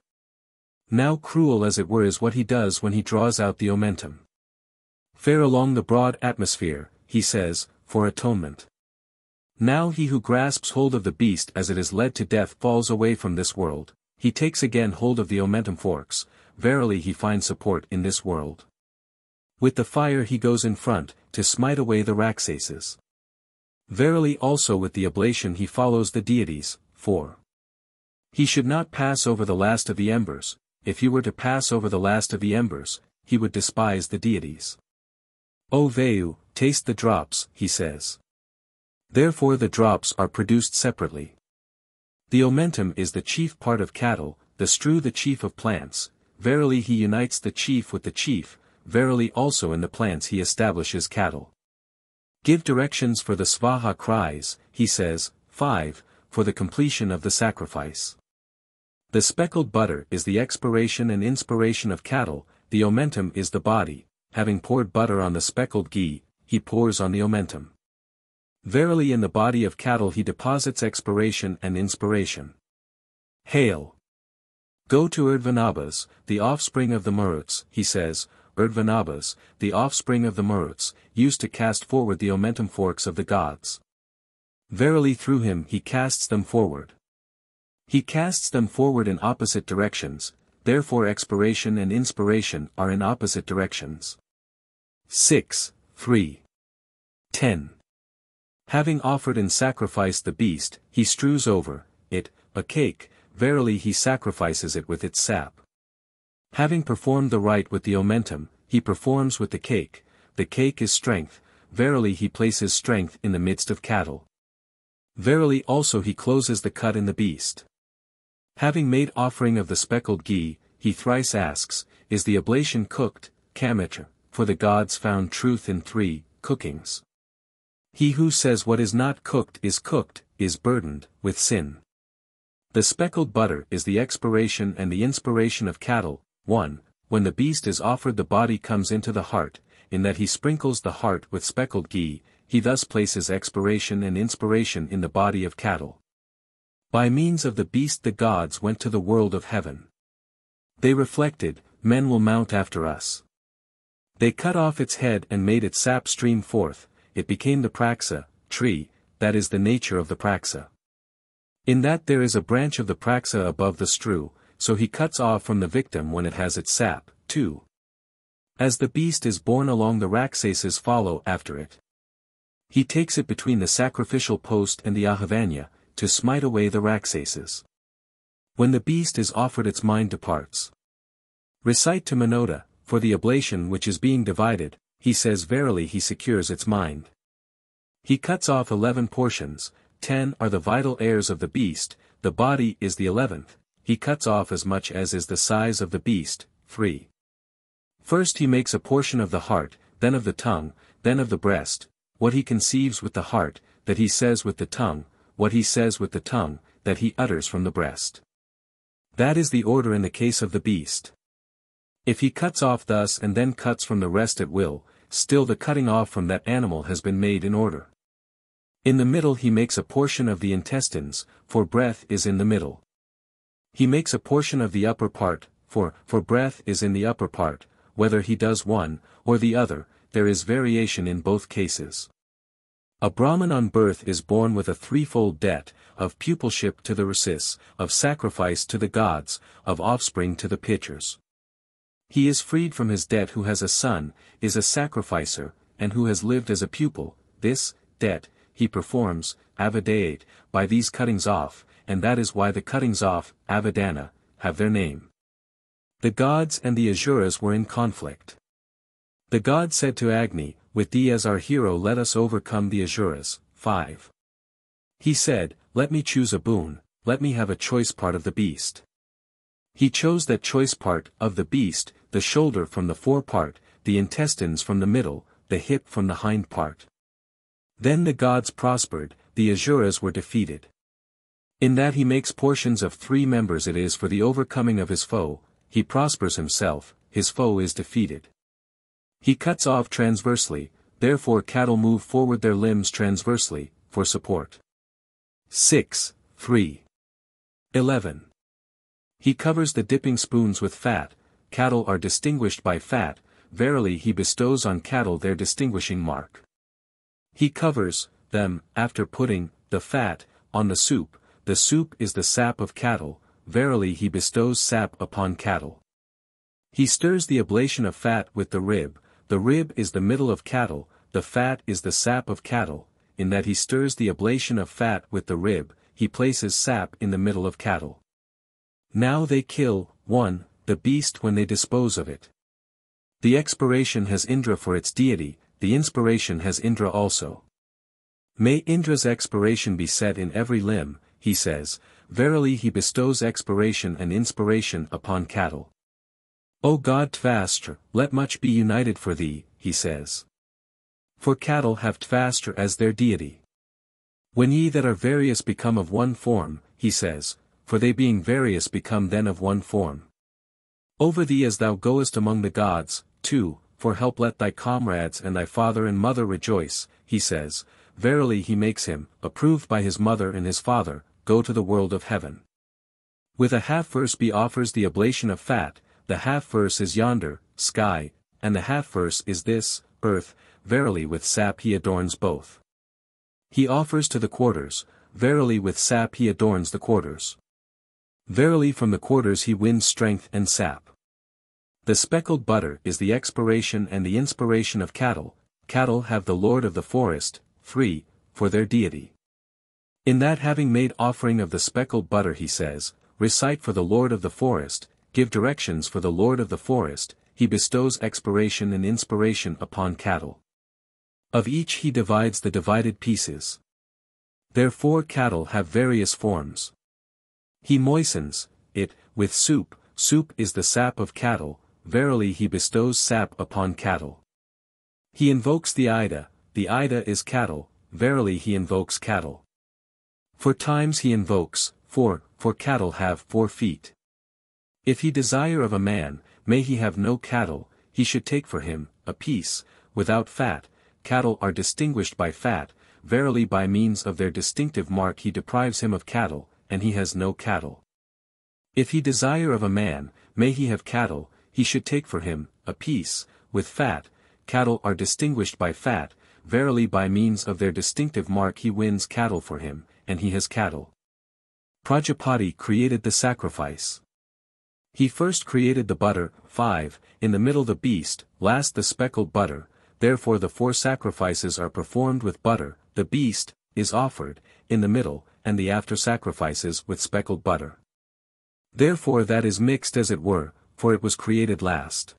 Now cruel as it were is what he does when he draws out the omentum. Fare along the broad atmosphere, he says, for atonement. Now he who grasps hold of the beast as it is led to death falls away from this world, he takes again hold of the omentum forks, verily he finds support in this world. With the fire he goes in front, to smite away the Raksases. Verily also with the oblation he follows the deities, for he should not pass over the last of the embers, if he were to pass over the last of the embers, he would despise the deities. O Vayu, taste the drops, he says. Therefore the drops are produced separately. The omentum is the chief part of cattle, the strew the chief of plants, verily he unites the chief with the chief, verily also in the plants he establishes cattle. Give directions for the Svaha cries, he says, 5, for the completion of the sacrifice. The speckled butter is the expiration and inspiration of cattle, the omentum is the body, having poured butter on the speckled ghee, he pours on the omentum. Verily in the body of cattle he deposits expiration and inspiration. Hail! Go to Urdhvanabhas, the offspring of the Maruts, he says, Urdhvanabhas, the offspring of the Maruts, used to cast forward the omentum forks of the gods. Verily through him he casts them forward. He casts them forward in opposite directions, therefore expiration and inspiration are in opposite directions. 6, 3. 10. Having offered in sacrifice the beast, he strews over it a cake, verily he sacrifices it with its sap. Having performed the rite with the omentum, he performs with the cake is strength, verily he places strength in the midst of cattle. Verily also he closes the cut in the beast. Having made offering of the speckled ghee, he thrice asks, is the oblation cooked, Kamitra, for the gods found truth in 3 cookings. He who says what is not cooked, is burdened with sin. The speckled butter is the expiration and the inspiration of cattle. 1. When the beast is offered the body comes into the heart, in that he sprinkles the heart with speckled ghee, he thus places expiration and inspiration in the body of cattle. By means of the beast the gods went to the world of heaven. They reflected, men will mount after us. They cut off its head and made its sap stream forth, it became the praxa, tree, that is the nature of the praxa. In that there is a branch of the praxa above the strew, so he cuts off from the victim when it has its sap. 2. As the beast is borne along the Raksases follow after it. He takes it between the sacrificial post and the Ahavanya, to smite away the Raksases. When the beast is offered its mind departs. Recite to Manoda, for the oblation which is being divided, he says verily he secures its mind. He cuts off 11 portions, 10 are the vital heirs of the beast, the body is the 11th, he cuts off as much as is the size of the beast. 3. First he makes a portion of the heart, then of the tongue, then of the breast, what he conceives with the heart, that he says with the tongue, what he says with the tongue, that he utters from the breast. That is the order in the case of the beast. If he cuts off thus and then cuts from the rest at will, still the cutting off from that animal has been made in order. In the middle he makes a portion of the intestines, for breath is in the middle. He makes a portion of the upper part, for breath is in the upper part. Whether he does one, or the other, there is variation in both cases. A Brahmin on birth is born with a threefold debt, of pupilship to the rasis, of sacrifice to the gods, of offspring to the pitchers. He is freed from his debt who has a son, is a sacrificer, and who has lived as a pupil. This debt he performs, avadayate, by these cuttings off, and that is why the cuttings off, avadana, have their name. The gods and the Asuras were in conflict. The god said to Agni, "With thee as our hero let us overcome the Asuras." 5. He said, "Let me choose a boon, let me have a choice part of the beast." He chose that choice part of the beast, the shoulder from the forepart, the intestines from the middle, the hip from the hind part. Then the gods prospered, the Asuras were defeated. In that he makes portions of 3 members it is for the overcoming of his foe, he prospers himself, his foe is defeated. He cuts off transversely, therefore cattle move forward their limbs transversely, for support. 6, 3. 11. He covers the dipping spoons with fat, cattle are distinguished by fat, verily he bestows on cattle their distinguishing mark. He covers them, after putting the fat on the soup is the sap of cattle, verily he bestows sap upon cattle. He stirs the oblation of fat with the rib is the middle of cattle, the fat is the sap of cattle, in that he stirs the oblation of fat with the rib, he places sap in the middle of cattle. Now they kill, 1, the beast when they dispose of it. The expiration has Indra for its deity, the inspiration has Indra also. May Indra's expiration be set in every limb, he says, verily he bestows expiration and inspiration upon cattle. O God Tvastra, let much be united for thee, he says. For cattle have Tvastra as their deity. When ye that are various become of one form, he says, for they being various become then of one form. Over thee as thou goest among the gods, 2, for help let thy comrades and thy father and mother rejoice, he says, verily he makes him, approved by his mother and his father, go to the world of heaven. With a half-verse he offers the oblation of fat, the half-verse is yonder, sky, and the half-verse is this, earth, verily with sap he adorns both. He offers to the quarters, verily with sap he adorns the quarters. Verily from the quarters he wins strength and sap. The speckled butter is the expiration and the inspiration of cattle, cattle have the lord of the forest, 3, for their deity. In that having made offering of the speckled butter he says, recite for the lord of the forest, give directions for the lord of the forest, he bestows expiration and inspiration upon cattle. Of each he divides the divided pieces. Therefore cattle have various forms. He moistens it with soup is the sap of cattle, verily he bestows sap upon cattle. He invokes the Ida is cattle, verily he invokes cattle. For times he invokes, for cattle have 4 feet. If he desire of a man, may he have no cattle, he should take for him, a piece, without fat, cattle are distinguished by fat, verily by means of their distinctive mark he deprives him of cattle, and he has no cattle. If he desire of a man, may he have cattle, he should take for him, a piece, with fat, cattle are distinguished by fat, verily by means of their distinctive mark he wins cattle for him, and he has cattle. Prajapati created the sacrifice. He first created the butter, 5, in the middle the beast, last the speckled butter, therefore the 4 sacrifices are performed with butter, the beast, is offered, in the middle, and the after sacrifices with speckled butter. Therefore that is mixed as it were, for it was created last.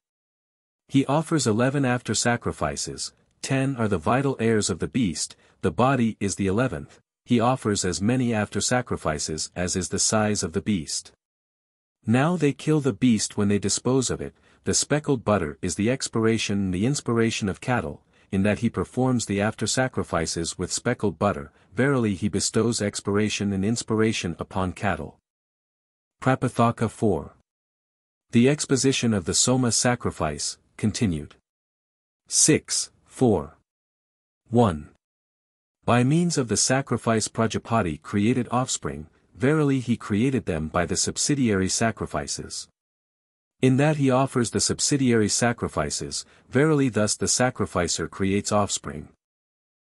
He offers 11 after sacrifices, 10 are the vital heirs of the beast, the body is the 11th, he offers as many after sacrifices as is the size of the beast. Now they kill the beast when they dispose of it, the speckled butter is the expiration and the inspiration of cattle, in that he performs the after sacrifices with speckled butter, verily he bestows expiration and inspiration upon cattle. Prapathaka 4. The exposition of the Soma sacrifice, continued. 6:4. 1. By means of the sacrifice Prajapati created offspring, verily he created them by the subsidiary sacrifices. In that he offers the subsidiary sacrifices, verily thus the sacrificer creates offspring.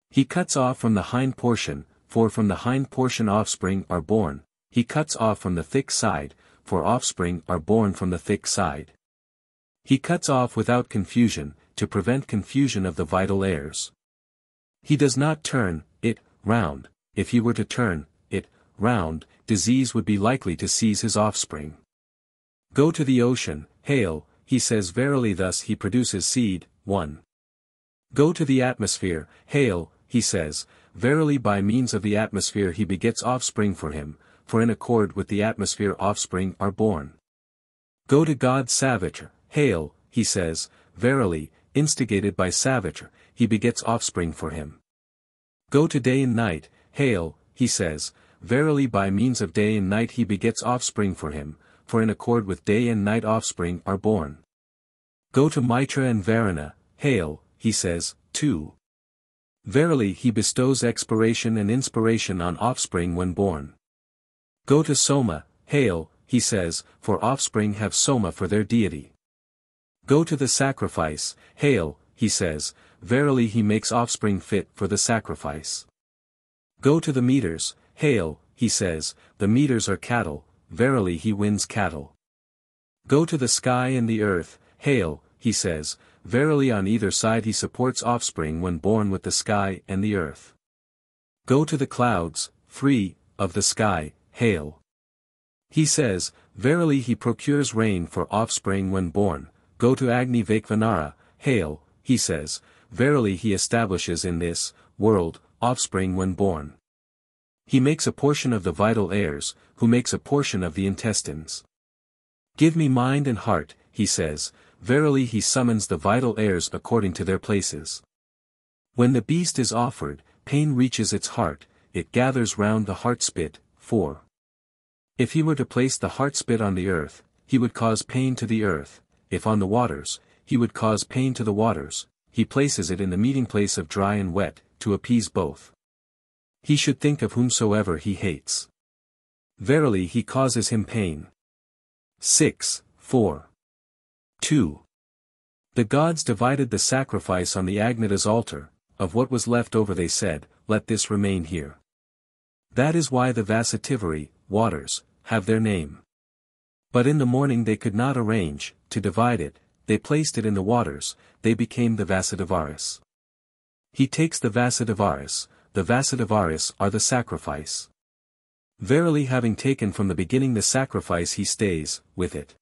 He cuts off from the hind portion, for from the hind portion offspring are born, he cuts off from the thick side, for offspring are born from the thick side. He cuts off without confusion, to prevent confusion of the vital heirs. He does not turn it round. If he were to turn it round, disease would be likely to seize his offspring. Go to the ocean, hail, he says verily thus he produces seed. 1. Go to the atmosphere, hail, he says, verily by means of the atmosphere he begets offspring for him, for in accord with the atmosphere offspring are born. Go to God Savitra, hail, he says, verily, instigated by Savitra, he begets offspring for him. Go to day and night, hail, he says, verily by means of day and night he begets offspring for him, for in accord with day and night offspring are born. Go to Mitra and Varuna, hail, he says, 2. Verily he bestows expiration and inspiration on offspring when born. Go to Soma, hail, he says, for offspring have Soma for their deity. Go to the sacrifice, hail, he says, verily he makes offspring fit for the sacrifice. Go to the meters, hail, he says, the meters are cattle, verily he wins cattle. Go to the sky and the earth, hail, he says, verily on either side he supports offspring when born with the sky and the earth. Go to the clouds, free, of the sky, hail. He says, verily he procures rain for offspring when born. Go to Agni Vaikvanara, hail, he says, verily he establishes in this world offspring when born. He makes a portion of the vital heirs, who makes a portion of the intestines. Give me mind and heart, he says, verily he summons the vital heirs according to their places. When the beast is offered, pain reaches its heart, it gathers round the heart spit. 4. If he were to place the heart spit on the earth, he would cause pain to the earth, if on the waters, he would cause pain to the waters, he places it in the meeting place of dry and wet, to appease both. He should think of whomsoever he hates. Verily he causes him pain. 6:4. 2. The gods divided the sacrifice on the Agnita's altar, of what was left over they said, let this remain here. That is why the Vasativari, waters, have their name. But in the morning they could not arrange, to divide it, they placed it in the waters, they became the Vasadivaris. He takes the Vasadivaris are the sacrifice. Verily having taken from the beginning the sacrifice he stays, with it.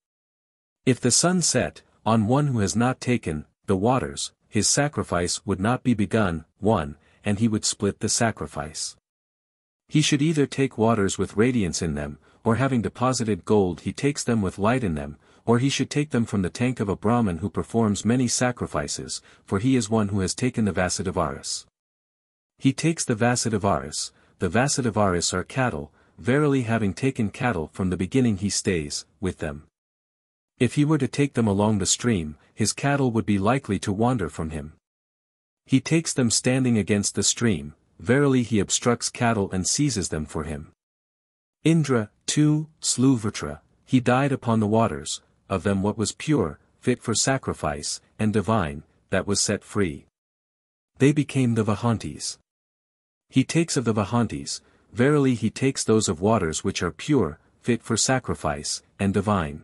If the sun set, on one who has not taken, the waters, his sacrifice would not be begun, 1, and he would split the sacrifice. He should either take waters with radiance in them, or having deposited gold he takes them with light in them, or he should take them from the tank of a Brahmin who performs many sacrifices, for he is one who has taken the Vasadivaris. He takes the Vasadivaris are cattle, verily having taken cattle from the beginning he stays, with them. If he were to take them along the stream, his cattle would be likely to wander from him. He takes them standing against the stream, verily he obstructs cattle and seizes them for him. Indra, 2, slew Vritra, he died upon the waters, of them what was pure, fit for sacrifice, and divine, that was set free. They became the Vahantis. He takes of the Vahantis, verily he takes those of waters which are pure, fit for sacrifice, and divine.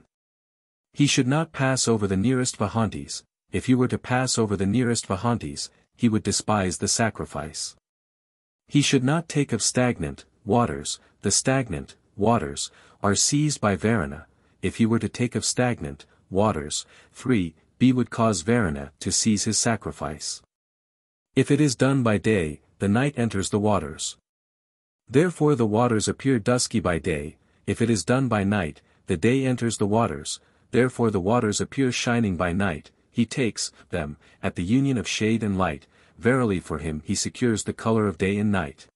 He should not pass over the nearest Vahantis, if he were to pass over the nearest Vahantis, he would despise the sacrifice. He should not take of stagnant waters, the stagnant waters are seized by Varuna, if he were to take of stagnant waters, 3, B would cause Varuna to seize his sacrifice. If it is done by day, the night enters the waters. Therefore the waters appear dusky by day, if it is done by night, the day enters the waters, therefore the waters appear shining by night, he takes them, at the union of shade and light, verily for him he secures the color of day and night.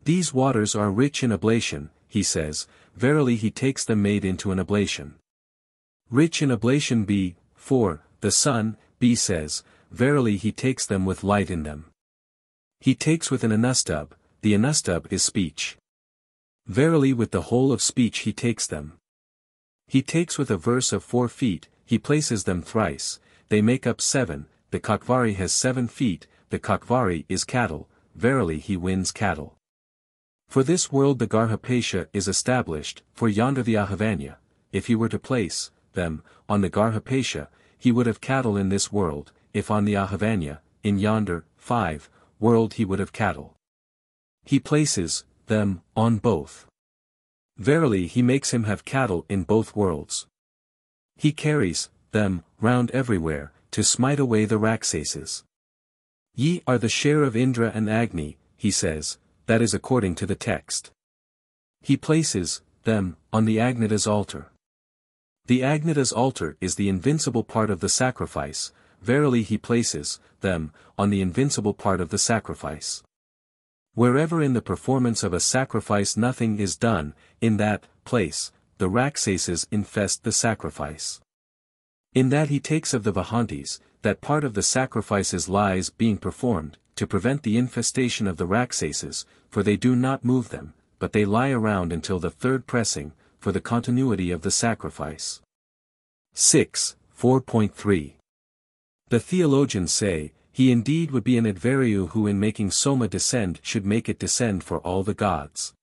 These waters are rich in oblation, he says, verily he takes them made into an oblation. Rich in oblation B. 4. The sun, B says, verily he takes them with light in them. He takes with an anustub, the anustub is speech. Verily with the whole of speech he takes them. He takes with a verse of 4 feet, he places them thrice, they make up 7, the Kakvari has 7 feet, the Kakvari is cattle, verily he wins cattle. For this world the Garhapesha is established, for yonder the Ahavanya, if he were to place them on the Garhapesha, he would have cattle in this world, if on the Ahavanya, in yonder 5 world he would have cattle. He places them on both. Verily he makes him have cattle in both worlds. He carries them round everywhere, to smite away the Raksases. Ye are the share of Indra and Agni, he says, that is according to the text. He places them on the Agnita's altar. The Agnita's altar is the invincible part of the sacrifice, verily he places them on the invincible part of the sacrifice. Wherever in the performance of a sacrifice nothing is done, in that place, the Raksases infest the sacrifice. In that he takes of the Vahantis, that part of the sacrifices lies being performed, to prevent the infestation of the Raksases, for they do not move them, but they lie around until the third pressing, for the continuity of the sacrifice. 6. 4.3. The theologians say, he indeed would be an Advaryu who in making Soma descend should make it descend for all the gods.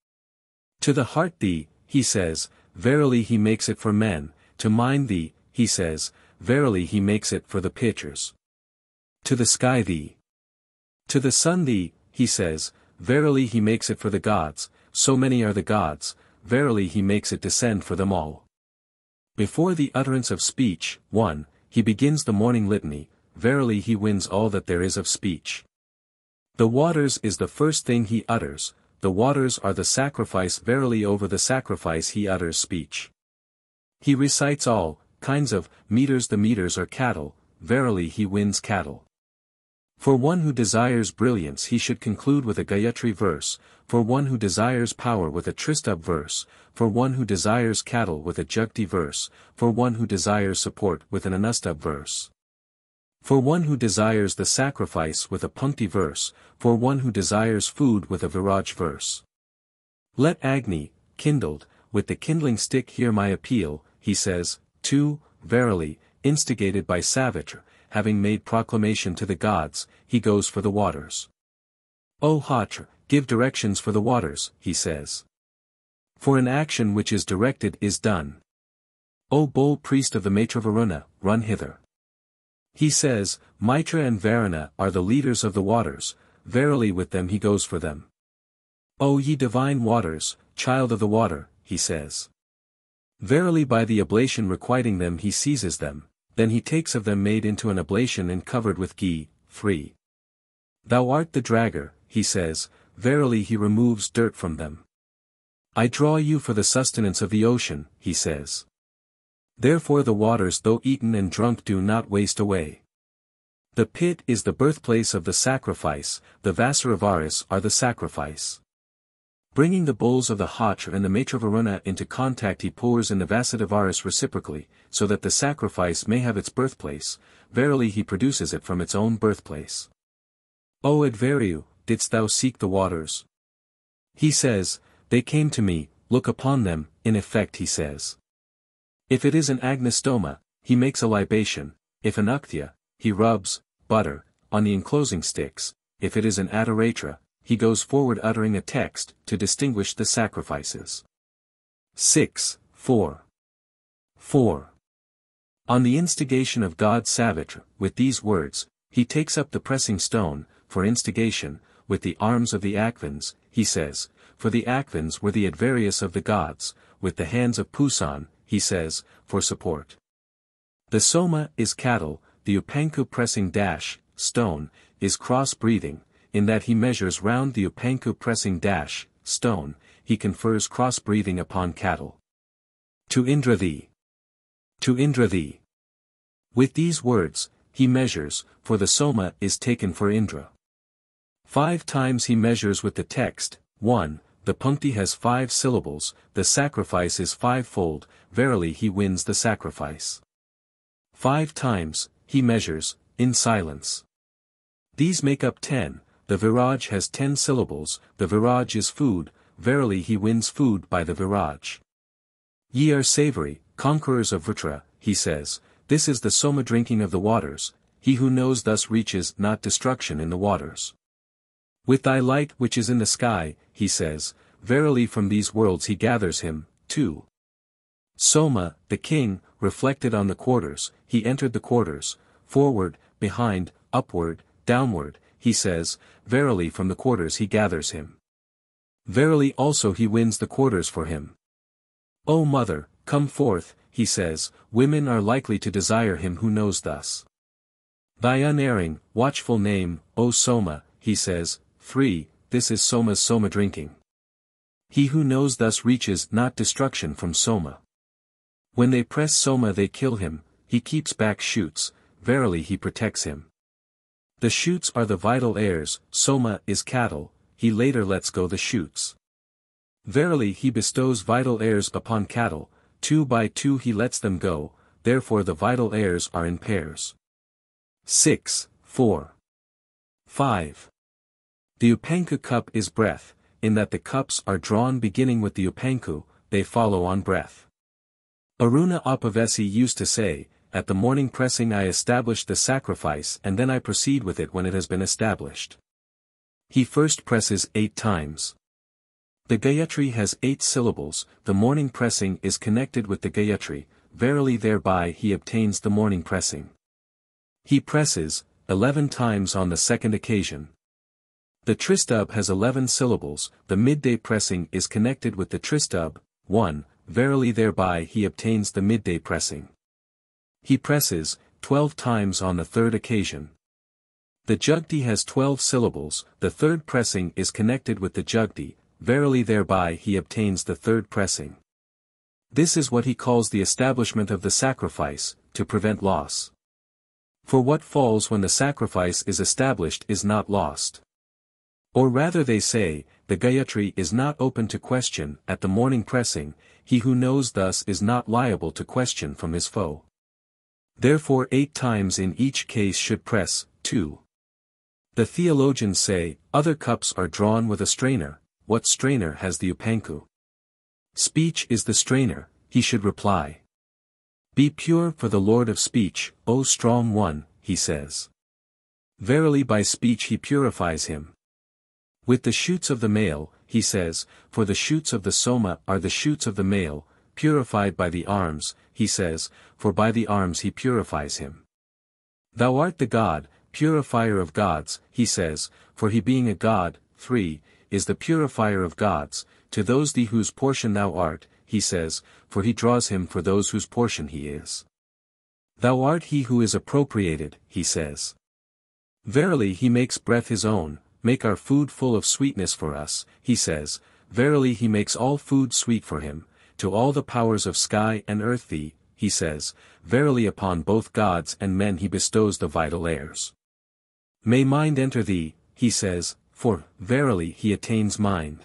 To the heart thee, he says, verily he makes it for men, to mind thee, he says, verily he makes it for the pitchers. To the sky thee. To the sun thee, he says, verily he makes it for the gods, so many are the gods, verily he makes it descend for them all. Before the utterance of speech, 1, he begins the morning litany, verily he wins all that there is of speech. The waters is the first thing he utters, the waters are the sacrifice, verily over the sacrifice he utters speech. He recites all kinds of meters, the meters are cattle, verily he wins cattle. For one who desires brilliance he should conclude with a Gayatri verse, for one who desires power with a Tristub verse, for one who desires cattle with a Jugti verse, for one who desires support with an Anustub verse. For one who desires the sacrifice with a Punkti verse, for one who desires food with a Viraj verse. Let Agni, kindled, with the kindling stick hear my appeal, he says. 2. Verily, instigated by Savitra, having made proclamation to the gods, he goes for the waters. O Hatra, give directions for the waters, he says. For an action which is directed is done. O bold priest of the Maitra-Varuna, run hither. He says, Mitra and Varuna are the leaders of the waters, verily with them he goes for them. O ye divine waters, child of the water, he says. Verily by the oblation requiting them he seizes them, then he takes of them made into an oblation and covered with ghee, free. Thou art the dragger, he says, verily he removes dirt from them. I draw you for the sustenance of the ocean, he says. Therefore the waters though eaten and drunk do not waste away. The pit is the birthplace of the sacrifice, the Vasaravaras are the sacrifice. Bringing the bowls of the Hatra and the Maitra-Varuna into contact he pours in the Vasudavaras reciprocally, so that the sacrifice may have its birthplace, verily he produces it from its own birthplace. O Advaryu, didst thou seek the waters? He says, they came to me, look upon them, in effect he says. If it is an Agnistoma, he makes a libation, if an Uktya, he rubs butter on the enclosing sticks, if it is an Adoratra, he goes forward uttering a text to distinguish the sacrifices. 6. 4. 4. On the instigation of God Savitra, with these words, he takes up the pressing stone, for instigation, with the arms of the Akvins, he says, for the Akvins were the Advaryas of the gods, with the hands of Pusan, he says, for support. The Soma is cattle, the Upanku pressing dash, stone, is cross-breathing, in that he measures round the Upanku pressing dash, stone, he confers cross-breathing upon cattle. To Indra thee. To Indra thee. With these words, he measures, for the Soma is taken for Indra. 5 times he measures with the text, 1, the puncti has 5 syllables, the sacrifice is 5-fold, verily he wins the sacrifice. 5 times, he measures, in silence. These make up 10, the viraj has 10 syllables, the viraj is food, verily he wins food by the viraj. Ye are savory, conquerors of Vritra, he says, this is the Soma drinking of the waters, he who knows thus reaches not destruction in the waters. With thy light which is in the sky, he says, verily from these worlds he gathers him, too. Soma, the king, reflected on the quarters, he entered the quarters, forward, behind, upward, downward, he says, verily from the quarters he gathers him. Verily also he wins the quarters for him. O mother, come forth, he says, women are likely to desire him who knows thus. Thy unerring, watchful name, O Soma, he says, 3, this is Soma's Soma drinking. He who knows thus reaches not destruction from Soma. When they press Soma they kill him, he keeps back shoots, verily he protects him. The shoots are the vital heirs, Soma is cattle, he later lets go the shoots. Verily he bestows vital heirs upon cattle, 2 by 2 he lets them go, therefore the vital heirs are in pairs. 6, 4. 5. The Upanku cup is breath, in that the cups are drawn beginning with the Upanku, they follow on breath. Aruna Apavesi used to say, at the morning pressing I establish the sacrifice and then I proceed with it when it has been established. He first presses 8 times. The Gayatri has 8 syllables, the morning pressing is connected with the Gayatri, verily thereby he obtains the morning pressing. He presses 11 times on the second occasion. The Tristub has 11 syllables, the midday pressing is connected with the Tristub, 1, verily thereby he obtains the midday pressing. He presses 12 times on the third occasion. The Jugdi has 12 syllables, the third pressing is connected with the Jugdi, verily thereby he obtains the third pressing. This is what he calls the establishment of the sacrifice, to prevent loss. For what falls when the sacrifice is established is not lost. Or rather they say, the Gayatri is not open to question at the morning pressing, he who knows thus is not liable to question from his foe. Therefore 8 times in each case should press, 2. The theologians say, other cups are drawn with a strainer, what strainer has the Upanku? Speech is the strainer, he should reply. Be pure for the Lord of speech, O strong one, he says. Verily by speech he purifies him. With the shoots of the male, he says, for the shoots of the Soma are the shoots of the male, purified by the arms, he says, for by the arms he purifies him. Thou art the God, purifier of gods, he says, for he being a God, 3, is the purifier of gods, to those thee whose portion thou art, he says, for he draws him for those whose portion he is. Thou art he who is appropriated, he says. Verily he makes breath his own, make our food full of sweetness for us, he says, verily he makes all food sweet for him, to all the powers of sky and earth thee, he says, verily upon both gods and men he bestows the vital airs. May mind enter thee, he says, for, verily he attains mind.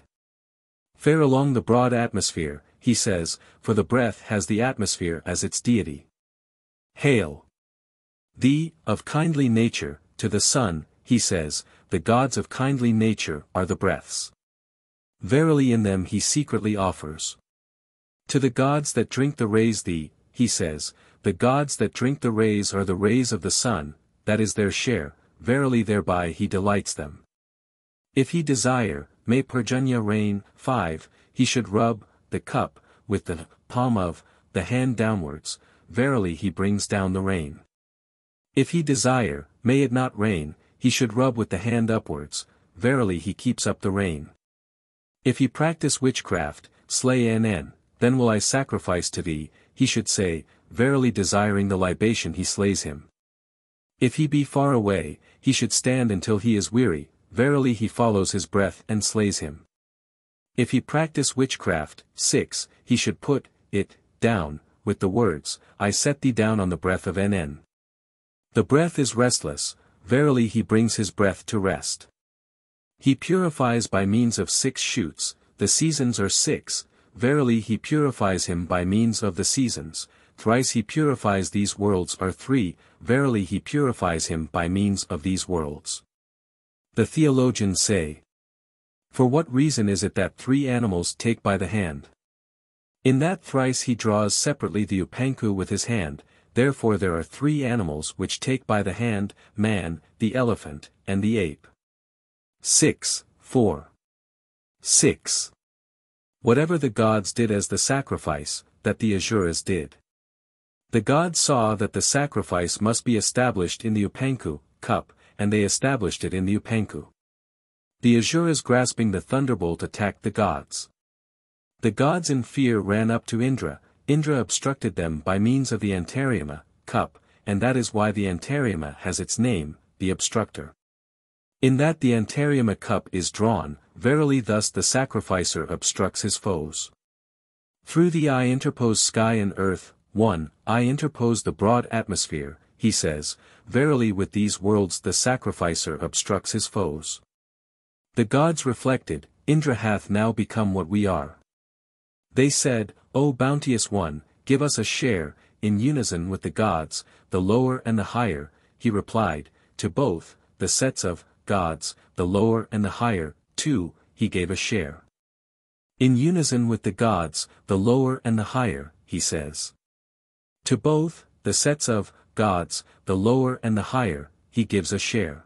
Fare along the broad atmosphere, he says, for the breath has the atmosphere as its deity. Hail! Thee, of kindly nature, to the sun, he says, the gods of kindly nature are the breaths. Verily in them he secretly offers. To the gods that drink the rays thee, he says, the gods that drink the rays are the rays of the sun, that is their share, verily thereby he delights them. If he desire, may Parjanya rain, 5, he should rub the cup with the palm of the hand downwards, verily he brings down the rain. If he desire, may it not rain, he should rub with the hand upwards, verily he keeps up the rain. If he practice witchcraft, slay NN, then will I sacrifice to thee, he should say, verily desiring the libation he slays him. If he be far away, he should stand until he is weary, verily he follows his breath and slays him. If he practice witchcraft, 6, he should put it down, with the words, I set thee down on the breath of NN. The breath is restless, verily he brings his breath to rest. He purifies by means of 6 shoots, the seasons are 6, verily he purifies him by means of the seasons, thrice he purifies these worlds are 3, verily he purifies him by means of these worlds. The theologians say, for what reason is it that 3 animals take by the hand? In that thrice he draws separately the Upanku with his hand, therefore there are 3 animals which take by the hand, man, the elephant, and the ape. 6, 4. 6. Whatever the gods did as the sacrifice, that the Asuras did. The gods saw that the sacrifice must be established in the Upanku, cup, and they established it in the Upanku. The Asuras grasping the thunderbolt attacked the gods. The gods in fear ran up to Indra, Indra obstructed them by means of the Antaryama, cup, and that is why the Antaryama has its name, the obstructor. In that the Antaryama cup is drawn, verily thus the sacrificer obstructs his foes. Through the I interpose sky and earth, 1, I interpose the broad atmosphere, he says, verily with these worlds the sacrificer obstructs his foes. The gods reflected, Indra hath now become what we are. They said, O bounteous one, give us a share, in unison with the gods, the lower and the higher, he replied, to both, the sets of gods, the lower and the higher, too, he gave a share. In unison with the gods, the lower and the higher, he says. To both, the sets of gods, the lower and the higher, he gives a share.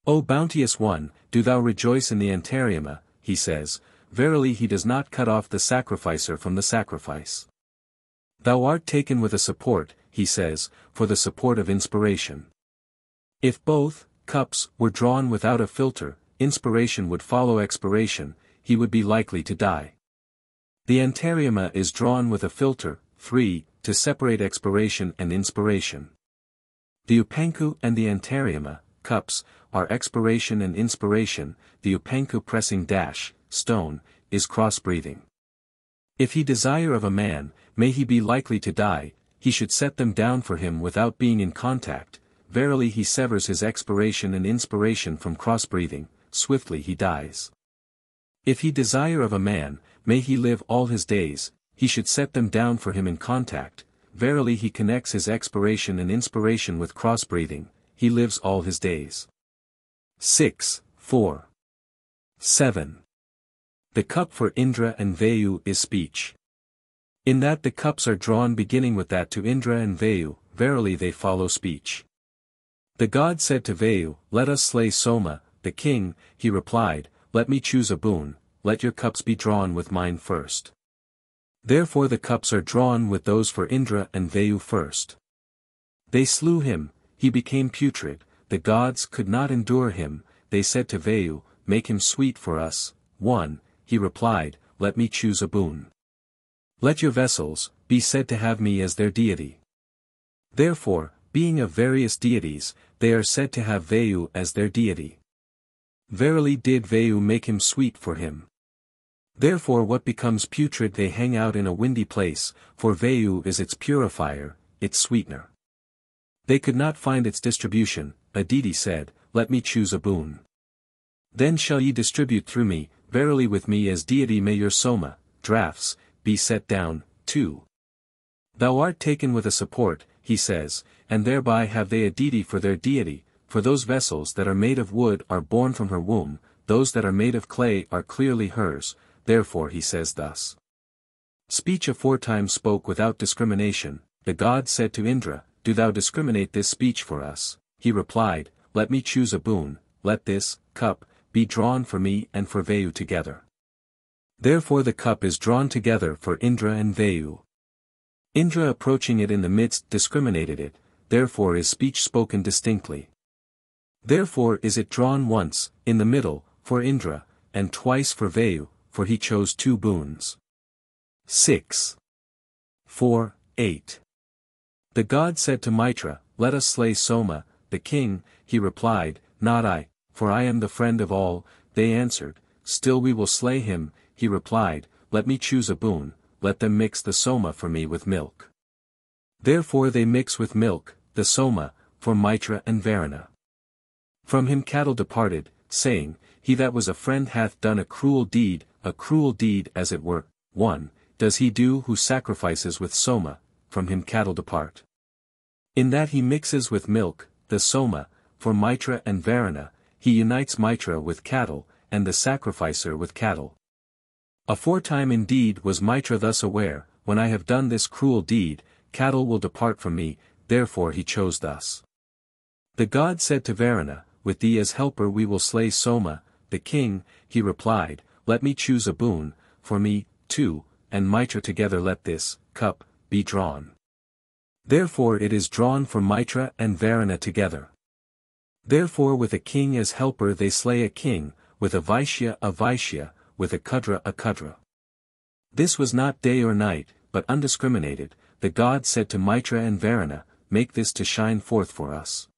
O bounteous one, do thou rejoice in the Antaryama, he says, verily he does not cut off the sacrificer from the sacrifice. Thou art taken with a support, he says, for the support of inspiration. If both cups were drawn without a filter, inspiration would follow expiration, he would be likely to die. The Antaryama is drawn with a filter, 3, to separate expiration and inspiration. The Upanku and the Antaryama, cups, are expiration and inspiration, the Upanku pressing stone, is cross-breathing. If he desire of a man, may he be likely to die, he should set them down for him without being in contact, verily he severs his expiration and inspiration from cross-breathing, swiftly he dies. If he desire of a man, may he live all his days, he should set them down for him in contact, verily he connects his expiration and inspiration with cross-breathing, he lives all his days. 6, 4. 7. The cup for Indra and Vayu is speech. In that the cups are drawn beginning with that to Indra and Vayu, verily they follow speech. The god said to Vayu, let us slay Soma, the king, he replied, let me choose a boon, let your cups be drawn with mine first. Therefore the cups are drawn with those for Indra and Vayu first. They slew him, he became putrid, the gods could not endure him, they said to Vayu, make him sweet for us, 1, he replied, let me choose a boon. Let your vessels, be said to have me as their deity. Therefore, being of various deities, they are said to have Vayu as their deity. Verily did Vayu make him sweet for him. Therefore what becomes putrid they hang out in a windy place, for Vayu is its purifier, its sweetener. They could not find its distribution, a deity said, let me choose a boon. Then shall ye distribute through me, verily with me as deity may your Soma, draughts, be set down, too. Thou art taken with a support, he says, and thereby have they a deity for their deity, for those vessels that are made of wood are born from her womb, those that are made of clay are clearly hers, therefore he says thus. Speech aforetime spoke without discrimination, the god said to Indra, do thou discriminate this speech for us, he replied, let me choose a boon, let this cup be drawn for me and for Vayu together. Therefore the cup is drawn together for Indra and Vayu. Indra approaching it in the midst discriminated it, therefore is speech spoken distinctly. Therefore is it drawn once, in the middle, for Indra, and twice for Vayu, for he chose 2 boons. 6. 4, 8. The god said to Mitra, let us slay Soma, the king, he replied, not I, for I am the friend of all, they answered, still we will slay him, he replied, let me choose a boon, let them mix the Soma for me with milk. Therefore they mix with milk, the Soma, for Mitra and Varuna. From him cattle departed, saying, He that was a friend hath done a cruel deed as it were. 1. Does he do who sacrifices with Soma, from him cattle depart. In that he mixes with milk, the Soma, for Mitra and Varuna, he unites Mitra with cattle, and the sacrificer with cattle. Aforetime indeed was Mitra thus aware, when I have done this cruel deed, cattle will depart from me, therefore he chose thus. The god said to Varuna, With thee as helper we will slay Soma, the king. He replied, Let me choose a boon, for me, too, and Mitra together let this cup be drawn. Therefore it is drawn for Mitra and Varuna together. Therefore with a king as helper they slay a king, with a Vaishya, with a Kudra. This was not day or night, but undiscriminated. The god said to Mitra and Varuna, Make this to shine forth for us.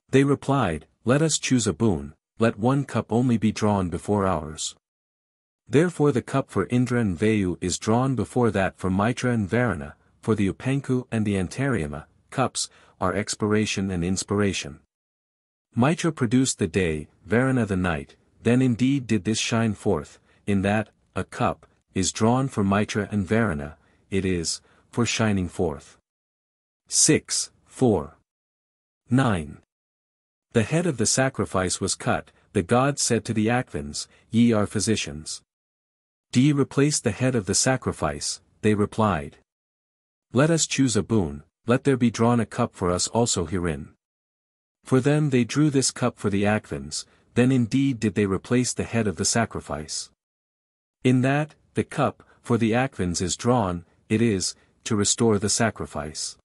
They replied, Let us choose a boon, let one cup only be drawn before ours. Therefore the cup for Indra and Vayu is drawn before that for Mitra and Varuna, for the Upanku and the Antaryama, cups, are expiration and inspiration. Mitra produced the day, Varuna the night, then indeed did this shine forth, in that, a cup, is drawn for Mitra and Varuna, it is, for shining forth. 6, 4. 9. The head of the sacrifice was cut, the god said to the Akvins, Ye are physicians. Do ye replace the head of the sacrifice? They replied. Let us choose a boon, let there be drawn a cup for us also herein. For them they drew this cup for the Akvins, then indeed did they replace the head of the sacrifice. In that, the cup, for the Akvins is drawn, it is, to restore the sacrifice.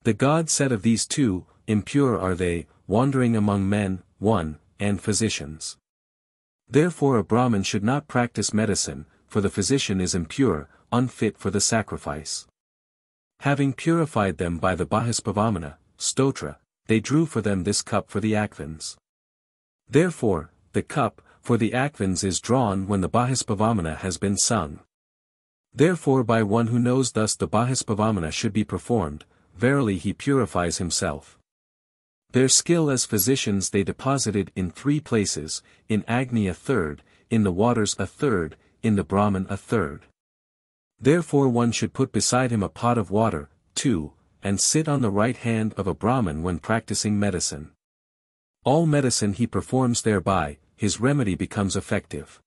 The god said of these two, Impure are they, wandering among men, 1, and physicians. Therefore a Brahmin should not practice medicine, for the physician is impure, unfit for the sacrifice. Having purified them by the Bahispavamana, Stotra, they drew for them this cup for the Akvins. Therefore, the cup, for the Akvins is drawn when the Bahispavamana has been sung. Therefore by one who knows thus the Bahispavamana should be performed, verily he purifies himself. Their skill as physicians they deposited in 3 places, in Agni a third, in the waters a third, in the Brahman a third. Therefore one should put beside him a pot of water, 2, and sit on the right hand of a Brahmin when practicing medicine. All medicine he performs thereby, his remedy becomes effective.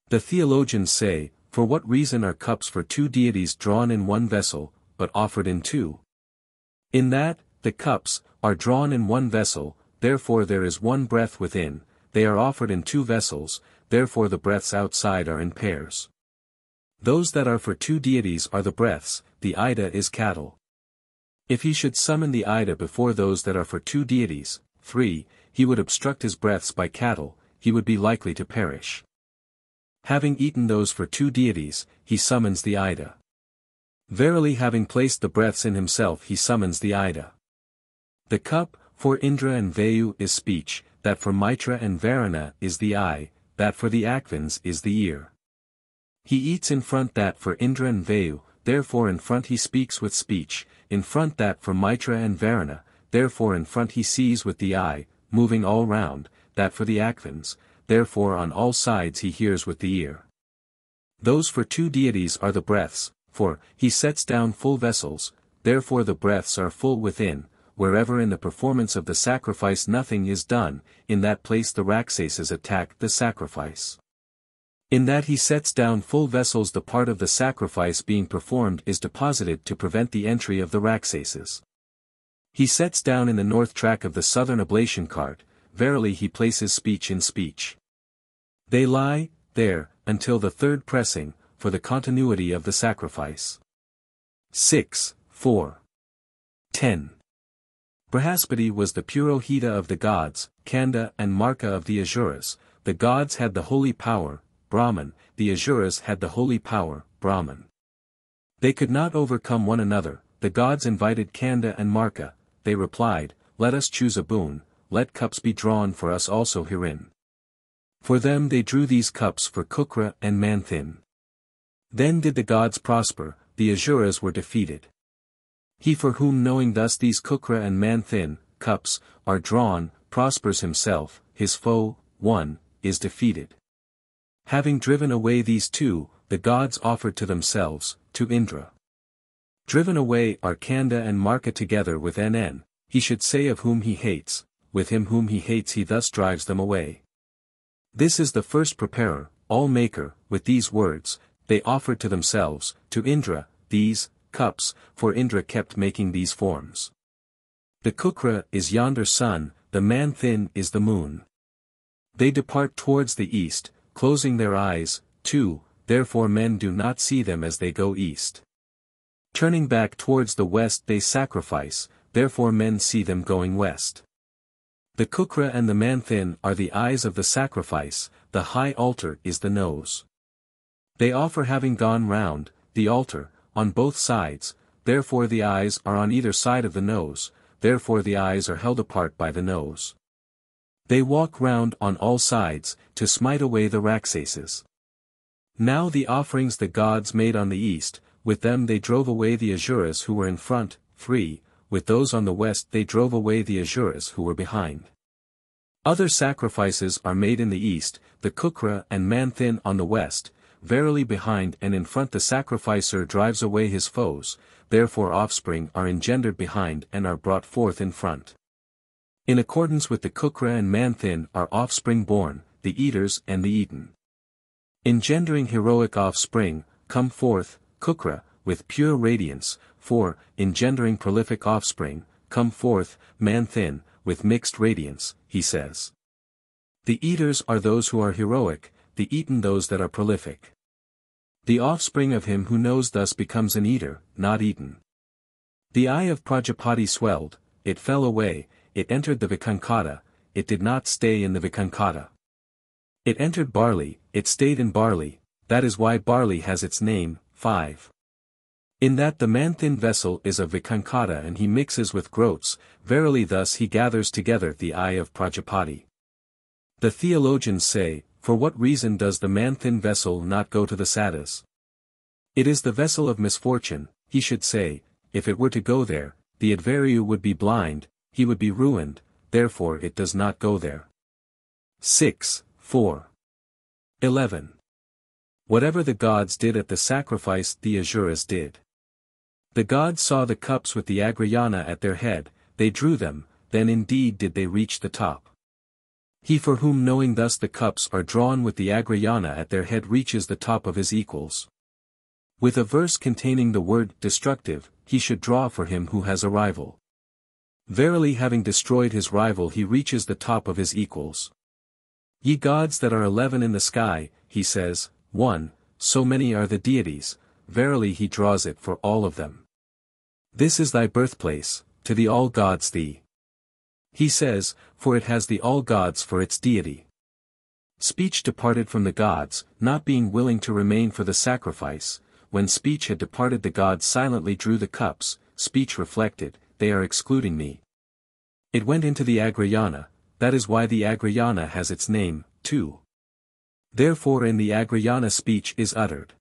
The theologians say, For what reason are cups for 2 deities drawn in 1 vessel, but offered in 2? In that, the cups, are drawn in 1 vessel, therefore there is 1 breath within, they are offered in 2 vessels, therefore the breaths outside are in pairs. Those that are for 2 deities are the breaths, the Ida is cattle. If he should summon the Ida before those that are for 2 deities, 3, he would obstruct his breaths by cattle, he would be likely to perish. Having eaten those for 2 deities, he summons the Ida. Verily having placed the breaths in himself he summons the Ida. The cup, for Indra and Vayu is speech, that for Mitra and Varuna is the eye, that for the Akvins is the ear. He eats in front that for Indra and Vayu, therefore in front he speaks with speech, in front that for Mitra and Varuna, therefore in front he sees with the eye, moving all round, that for the Akvins, therefore on all sides he hears with the ear. Those for 2 deities are the breaths, for, he sets down full vessels, therefore the breaths are full within, wherever in the performance of the sacrifice nothing is done, in that place the Rakshasas attack the sacrifice. In that he sets down full vessels the part of the sacrifice being performed is deposited to prevent the entry of the Rakshasas. He sets down in the north track of the southern oblation cart, verily he places speech in speech. They lie, there, until the 3rd pressing, for the continuity of the sacrifice. 6, 4. 10. Brihaspati was the Purohita of the gods, Kanda and Marka of the Asuras, the gods had the holy power, Brahman, the Asuras had the holy power, Brahman. They could not overcome one another, the gods invited Kanda and Marka, they replied, Let us choose a boon, let cups be drawn for us also herein. For them they drew these cups for Kukra and Manthin. Then did the gods prosper, the Asuras were defeated. He for whom knowing thus these Kukra and Manthin, cups, are drawn, prospers himself, his foe, 1, is defeated. Having driven away these two, the gods offered to themselves, to Indra. Driven away are Kanda and Marka together with NN, he should say of whom he hates, with him whom he hates he thus drives them away. This is the first preparer, all maker, with these words, they offered to themselves, to Indra, these, cups, for Indra kept making these forms. The Kukra is yonder sun, the man thin is the moon. They depart towards the east, closing their eyes, too, therefore men do not see them as they go east. Turning back towards the west they sacrifice, therefore men see them going west. The Kukra and the Manthin are the eyes of the sacrifice, the high altar is the nose. They offer having gone round, the altar, on both sides, therefore the eyes are on either side of the nose, therefore the eyes are held apart by the nose. They walk round on all sides, to smite away the Raksases. Now the offerings the gods made on the east, with them they drove away the Asuras who were in front, 3, with those on the west they drove away the Asuras who were behind. Other sacrifices are made in the east, the Kukra and Manthin on the west, verily behind and in front the sacrificer drives away his foes, therefore offspring are engendered behind and are brought forth in front. In accordance with the Kukra and Manthin are offspring born, the eaters and the eaten. Engendering heroic offspring, come forth, Kukra, with pure radiance, 4, engendering prolific offspring, come forth, Manthin, with mixed radiance, he says. The eaters are those who are heroic, the eaten those that are prolific. The offspring of him who knows thus becomes an eater, not eaten. The eye of Prajapati swelled, it fell away, it entered the Vikankata, it did not stay in the Vikankata. It entered barley, it stayed in barley, that is why barley has its name, 5. In that the Manthin vessel is of Vikankata and he mixes with groats, verily thus he gathers together the eye of Prajapati. The theologians say, for what reason does the Manthin vessel not go to the Sattras? It is the vessel of misfortune, he should say, if it were to go there, the Advaryu would be blind, he would be ruined, therefore it does not go there. 6, 4. 11. Whatever the gods did at the sacrifice the Asuras did. The gods saw the cups with the Agrayana at their head, they drew them, then indeed did they reach the top. He for whom knowing thus the cups are drawn with the Agrayana at their head reaches the top of his equals. With a verse containing the word destructive, he should draw for him who has a rival. Verily having destroyed his rival he reaches the top of his equals. Ye gods that are 11 in the sky, he says, 1, so many are the deities, verily he draws it for all of them. This is thy birthplace, to the all gods thee. He says, for it has the all gods for its deity. Speech departed from the gods, not being willing to remain for the sacrifice, when speech had departed the gods silently drew the cups, speech reflected, they are excluding me. It went into the Agrayana, that is why the Agrayana has its name, 2. Therefore in the Agrayana speech is uttered.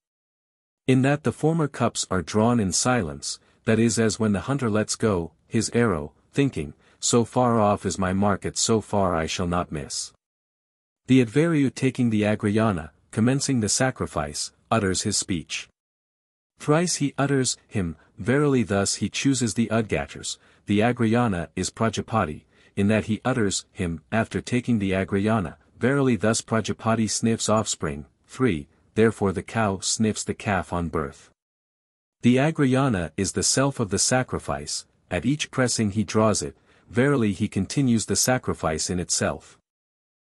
In that the former cups are drawn in silence, that is as when the hunter lets go, his arrow, thinking, so far off is my market so far I shall not miss. The Advaryu taking the Agrayana, commencing the sacrifice, utters his speech. Thrice he utters him, verily thus he chooses the Udgaters, the Agrayana is Prajapati, in that he utters him after taking the Agrayana, verily thus Prajapati sniffs offspring, 3, therefore the cow sniffs the calf on birth. The Agrayana is the self of the sacrifice, at each pressing he draws it, verily he continues the sacrifice in itself.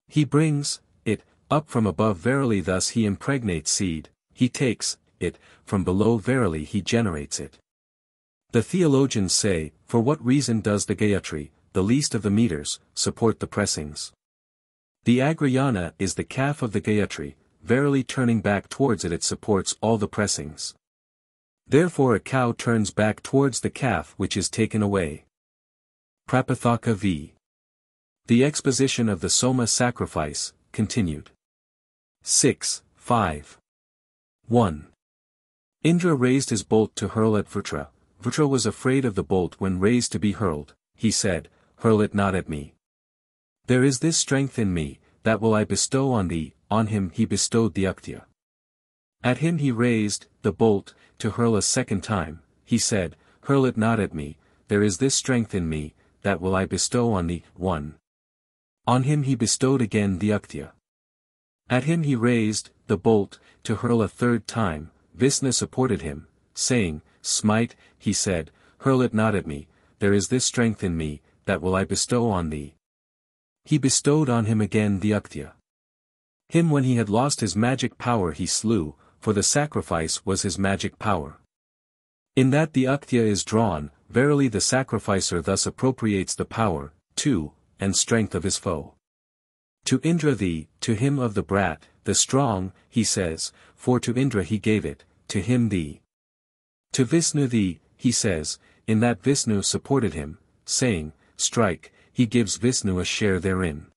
He brings it up from above verily thus he impregnates seed, he takes it from below verily he generates it. The theologians say, for what reason does the Gayatri, the least of the meters, support the pressings? The Agrayana is the calf of the Gayatri, verily turning back towards it supports all the pressings. Therefore a cow turns back towards the calf which is taken away. Prapathaka v. The exposition of the Soma sacrifice, continued. 6, 5. 1. Indra raised his bolt to hurl at Vritra. Vritra was afraid of the bolt when raised to be hurled, he said, hurl it not at me. There is this strength in me, that will I bestow on thee. On him he bestowed the Uktya. At him he raised, the bolt, to hurl a second time. He said, hurl it not at me, there is this strength in me, that will I bestow on thee. 1. On him he bestowed again the Uktya. At him he raised, the bolt, to hurl a third time. Vishnu supported him, saying, smite. He said, hurl it not at me, there is this strength in me, that will I bestow on thee. He bestowed on him again the Uktya. Him when he had lost his magic power he slew, for the sacrifice was his magic power. In that the Uktya is drawn, verily the sacrificer thus appropriates the power, 2, and strength of his foe. To Indra thee, to him of the brat, the strong, he says, for to Indra he gave it, to him thee. To Vishnu thee, he says, in that Vishnu supported him, saying, strike, he gives Vishnu a share therein.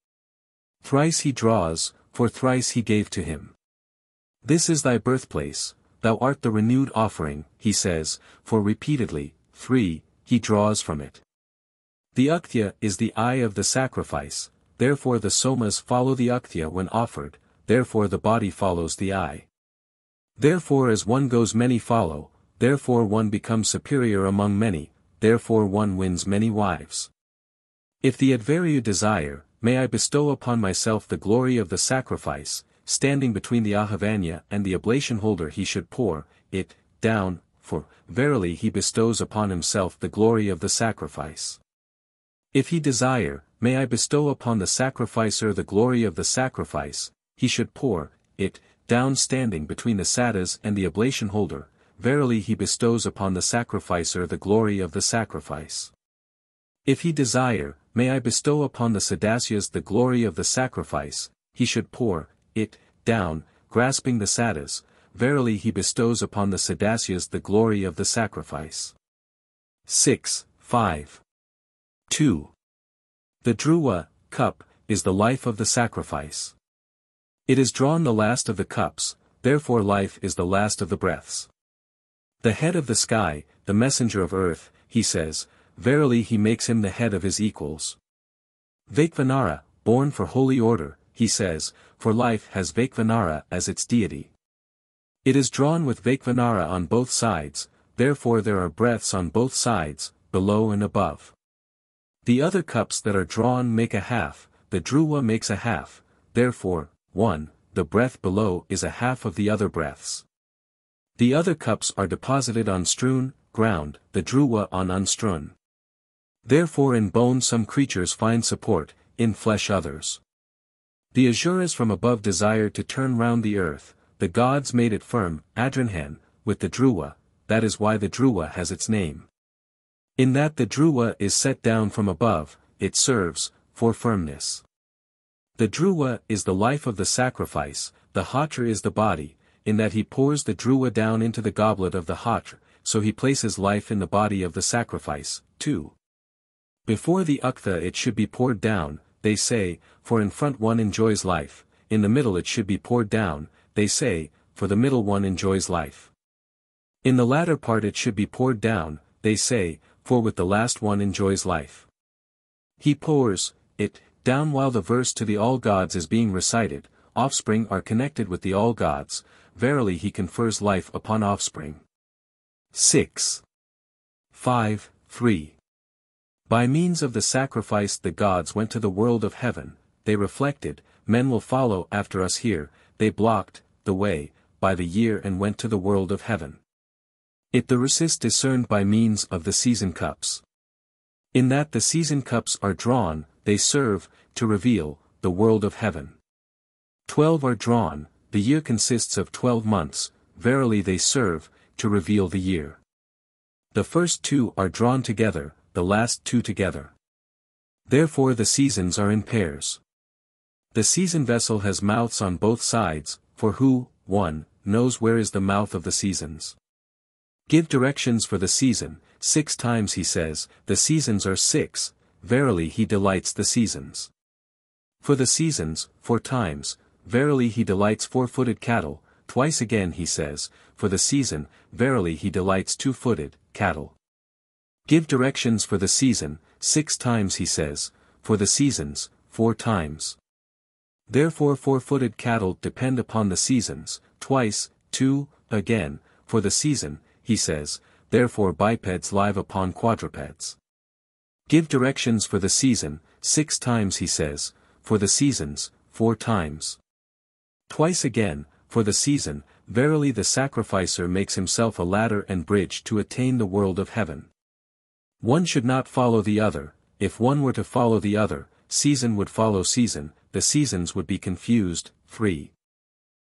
Thrice he draws, for thrice he gave to him. This is thy birthplace, thou art the renewed offering, he says, for repeatedly, 3, he draws from it. The Uktya is the eye of the sacrifice, therefore the Somas follow the Uktya when offered, therefore the body follows the eye. Therefore as one goes many follow, therefore one becomes superior among many, therefore one wins many wives. If the Advaryu desire, may I bestow upon myself the glory of the sacrifice, standing between the Ahavanya and the oblation holder he should pour it down, for, verily he bestows upon himself the glory of the sacrifice. If he desire, may I bestow upon the sacrificer the glory of the sacrifice, he should pour it down standing between the Sattras and the oblation holder, verily he bestows upon the sacrificer the glory of the sacrifice. If he desire, may I bestow upon the Sadasyas the glory of the sacrifice, he should pour it down, grasping the Sattras, verily he bestows upon the Sadasyas the glory of the sacrifice. 6, 5. 2. The Dhruva, cup, is the life of the sacrifice. It is drawn the last of the cups, therefore life is the last of the breaths. The head of the sky, the messenger of earth, he says, verily he makes him the head of his equals. Vaikvanara, born for holy order, he says, for life has Vaikvanara as its deity. It is drawn with Vaikvanara on both sides, therefore there are breaths on both sides, below and above. The other cups that are drawn make a half, the Dhruva makes a half, therefore, 1, the breath below is a half of the other breaths. The other cups are deposited on strewn ground, the Dhruva on unstrewn. Therefore in bone some creatures find support, in flesh others. The Asuras from above desired to turn round the earth, the gods made it firm, Adranhan, with the Dhruva, that is why the Dhruva has its name. In that the Dhruva is set down from above, it serves, for firmness. The Dhruva is the life of the sacrifice, the Hotra is the body, in that he pours the Dhruva down into the goblet of the Hotra, so he places life in the body of the sacrifice, 2. Before the Uktha it should be poured down, they say, for in front one enjoys life, in the middle it should be poured down, they say, for the middle one enjoys life. In the latter part it should be poured down, they say, for with the last one enjoys life. He pours it down while the verse to the all gods is being recited, offspring are connected with the all gods, verily he confers life upon offspring. 6. 5, 3. By means of the sacrifice the gods went to the world of heaven, they reflected, men will follow after us here, they blocked the way by the year and went to the world of heaven. It the Rasis discerned by means of the season cups. In that the season cups are drawn, they serve, to reveal, the world of heaven. 12 are drawn, the year consists of 12 months, verily they serve, to reveal the year. The first 2 are drawn together, the last 2 together. Therefore the seasons are in pairs. The season vessel has mouths on both sides, for who, 1, knows where is the mouth of the seasons. Give directions for the season, 6 times he says, the seasons are 6, verily he delights the seasons. For the seasons, 4 times, verily he delights 4-footed cattle, twice again he says, for the season, verily he delights 2-footed cattle. Give directions for the season, 6 times he says, for the seasons, 4 times. Therefore 4-footed cattle depend upon the seasons, twice, 2, again, for the season, he says, therefore bipeds live upon quadrupeds. Give directions for the season, 6 times he says, for the seasons, 4 times. Twice again, for the season, verily the sacrificer makes himself a ladder and bridge to attain the world of heaven. One should not follow the other, if one were to follow the other, season would follow season, the seasons would be confused. 3.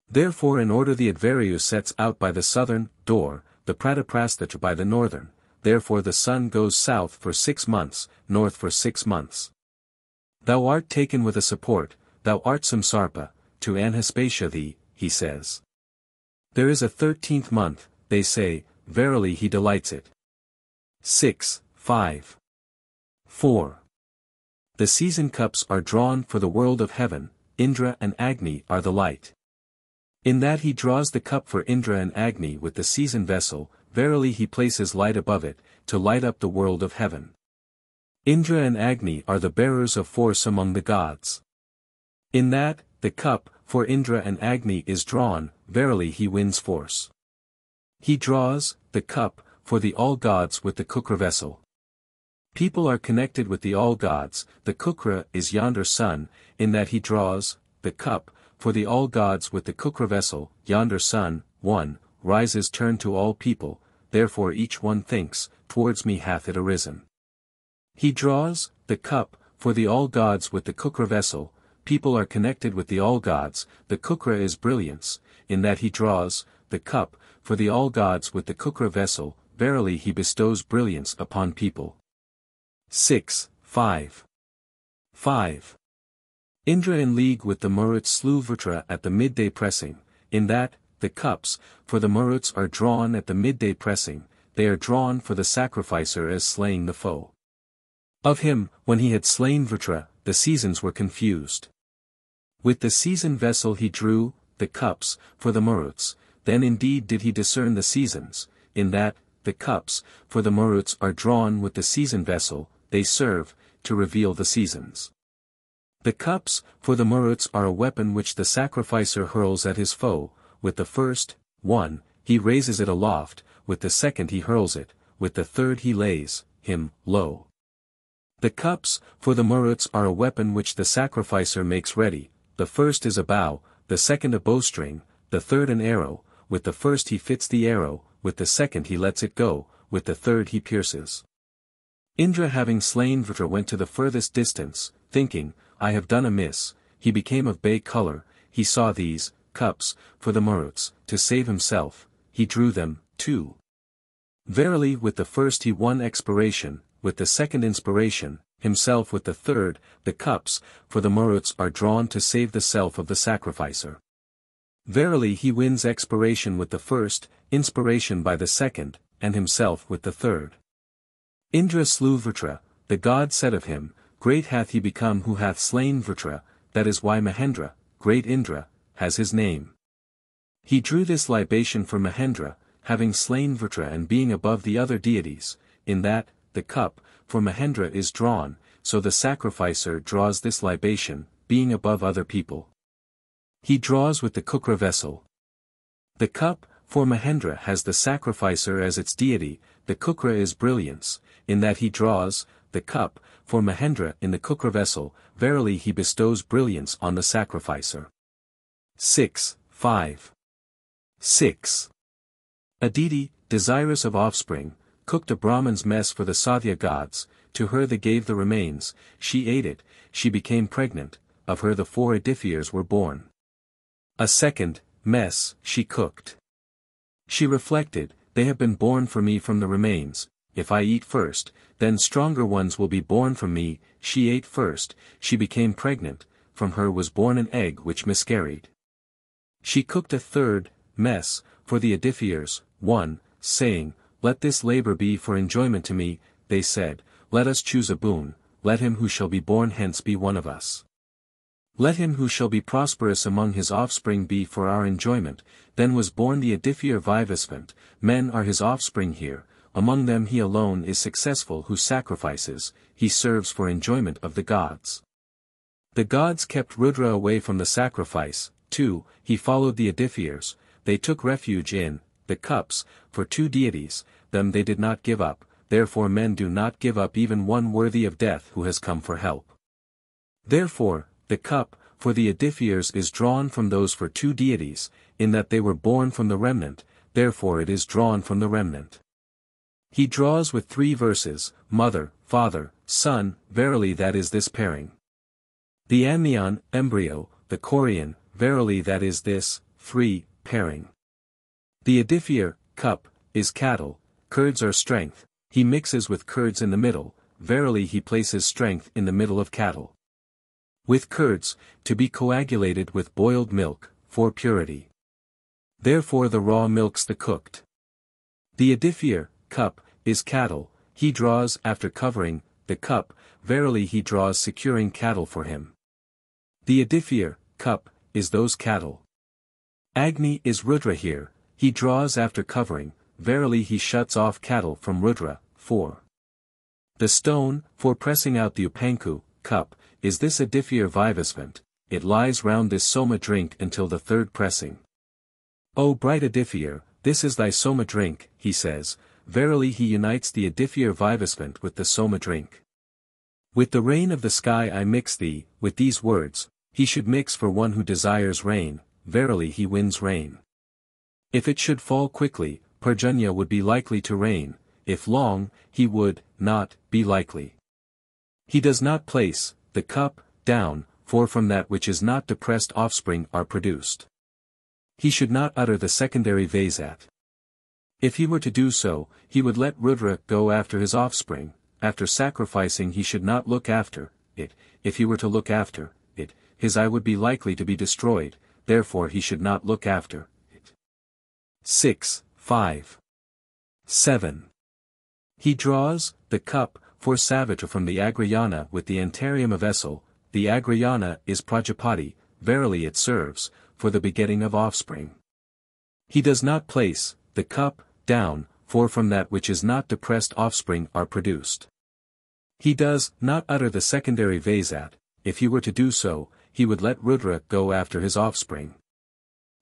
Therefore in order the Advaryus sets out by the southern door, the Prapathaka by the northern, therefore the sun goes south for 6 months, north for 6 months. Thou art taken with a support, thou art samsarpa, to anhespatia thee, he says. There is a 13th month, they say, verily he delights it. 6, 5. 4. The season cups are drawn for the world of heaven, Indra and Agni are the light. In that he draws the cup for Indra and Agni with the season vessel, verily he places light above it, to light up the world of heaven. Indra and Agni are the bearers of force among the gods. In that, the cup, for Indra and Agni is drawn, verily he wins force. He draws, the cup, for the all-gods with the kukra vessel. People are connected with the all-gods, the kukra is yonder sun, in that he draws, the cup, for the all-gods with the kukra vessel, yonder sun, 1, rises turned to all people, therefore each one thinks, towards me hath it arisen. He draws, the cup, for the all-gods with the kukra vessel, people are connected with the all-gods, the kukra is brilliance, in that he draws, the cup, for the all-gods with the kukra vessel, verily he bestows brilliance upon people. 6, 5. 5. Indra in league with the Maruts slew Vritra at the midday pressing, in that, the cups, for the Maruts are drawn at the midday pressing, they are drawn for the sacrificer as slaying the foe. Of him, when he had slain Vritra, the seasons were confused. With the season vessel he drew, the cups, for the Maruts, then indeed did he discern the seasons, in that, the cups, for the Maruts are drawn with the season vessel, they serve, to reveal the seasons. The cups, for the Maruts are a weapon which the sacrificer hurls at his foe, with the first, 1, he raises it aloft, with the second he hurls it, with the third he lays, him, low. The cups, for the Maruts are a weapon which the sacrificer makes ready, the first is a bow, the second a bowstring, the third an arrow, with the first he fits the arrow, with the second he lets it go, with the third he pierces. Indra having slain Vritra went to the furthest distance, thinking, I have done amiss, he became of bay color, he saw these, cups, for the Maruts, to save himself, he drew them, 2. Verily with the first he won expiration, with the second inspiration, himself with the third, the cups, for the Maruts are drawn to save the self of the sacrificer. Verily he wins expiration with the first, inspiration by the second, and himself with the third. Indra slew Vritra, the god said of him, great hath he become who hath slain Vritra, that is why Mahendra, great Indra, has his name. He drew this libation for Mahendra, having slain Vritra and being above the other deities, in that, the cup, for Mahendra is drawn, so the sacrificer draws this libation, being above other people. He draws with the kukra vessel. The cup, for Mahendra has the sacrificer as its deity, the kukra is brilliance, in that he draws, the cup, for Mahendra in the kukra vessel, verily he bestows brilliance on the sacrificer. 6, 5. 6. Aditi, desirous of offspring, cooked a Brahman's mess for the Sathya gods, to her they gave the remains, she ate it, she became pregnant, of her the 4 Edifiers were born. A second, mess, she cooked. She reflected, they have been born for me from the remains, if I eat first, then stronger ones will be born from me, she ate first, she became pregnant, from her was born an egg which miscarried. She cooked a third, mess, for the Edifiers, 1, saying, let this labor be for enjoyment to me, they said, let us choose a boon, let him who shall be born hence be one of us. Let him who shall be prosperous among his offspring be for our enjoyment, then was born the Edifier Vivasvant, men are his offspring here, among them he alone is successful who sacrifices, he serves for enjoyment of the gods. The gods kept Rudra away from the sacrifice. 2. He followed the Edifiers, they took refuge in the cups, for 2 deities, them they did not give up, therefore men do not give up even one worthy of death who has come for help. Therefore, the cup, for the Edifiers is drawn from those for 2 deities, in that they were born from the remnant, therefore it is drawn from the remnant. He draws with 3 verses, mother, father, son, verily that is this pairing. The amnion, embryo, the chorion, verily that is this, 3, pairing. The Edifier, cup, is cattle, curds are strength, he mixes with curds in the middle, verily he places strength in the middle of cattle. With curds, to be coagulated with boiled milk, for purity. Therefore the raw milks the cooked. The Edifier, cup, is cattle, he draws after covering, the cup, verily he draws securing cattle for him. The Edifier, cup, is those cattle. Agni is Rudra here, he draws after covering, verily he shuts off cattle from Rudra. 4. The stone, for pressing out the Upanku, cup, is this Edifier vivasvant, it lies round this Soma drink until the 3rd pressing. O bright Edifier, this is thy Soma drink, he says, verily he unites the Edifier vivasvant with the Soma drink. With the rain of the sky I mix thee, with these words, he should mix for one who desires rain, verily he wins rain. If it should fall quickly, Parjanya would be likely to rain, if long, he would not be likely. He does not place the cup down, for from that which is not depressed offspring are produced. He should not utter the secondary Vasat. If he were to do so, he would let Rudra go after his offspring, after sacrificing he should not look after it, if he were to look after it, his eye would be likely to be destroyed, therefore he should not look after it. 6, 5. 7. He draws the cup, for Savitra from the Agrayana with the Antarium of Essel, the Agrayana is Prajapati, verily it serves, for the begetting of offspring. He does not place the cup down, for from that which is not depressed offspring are produced. He does not utter the secondary Vasat, if he were to do so, he would let Rudra go after his offspring.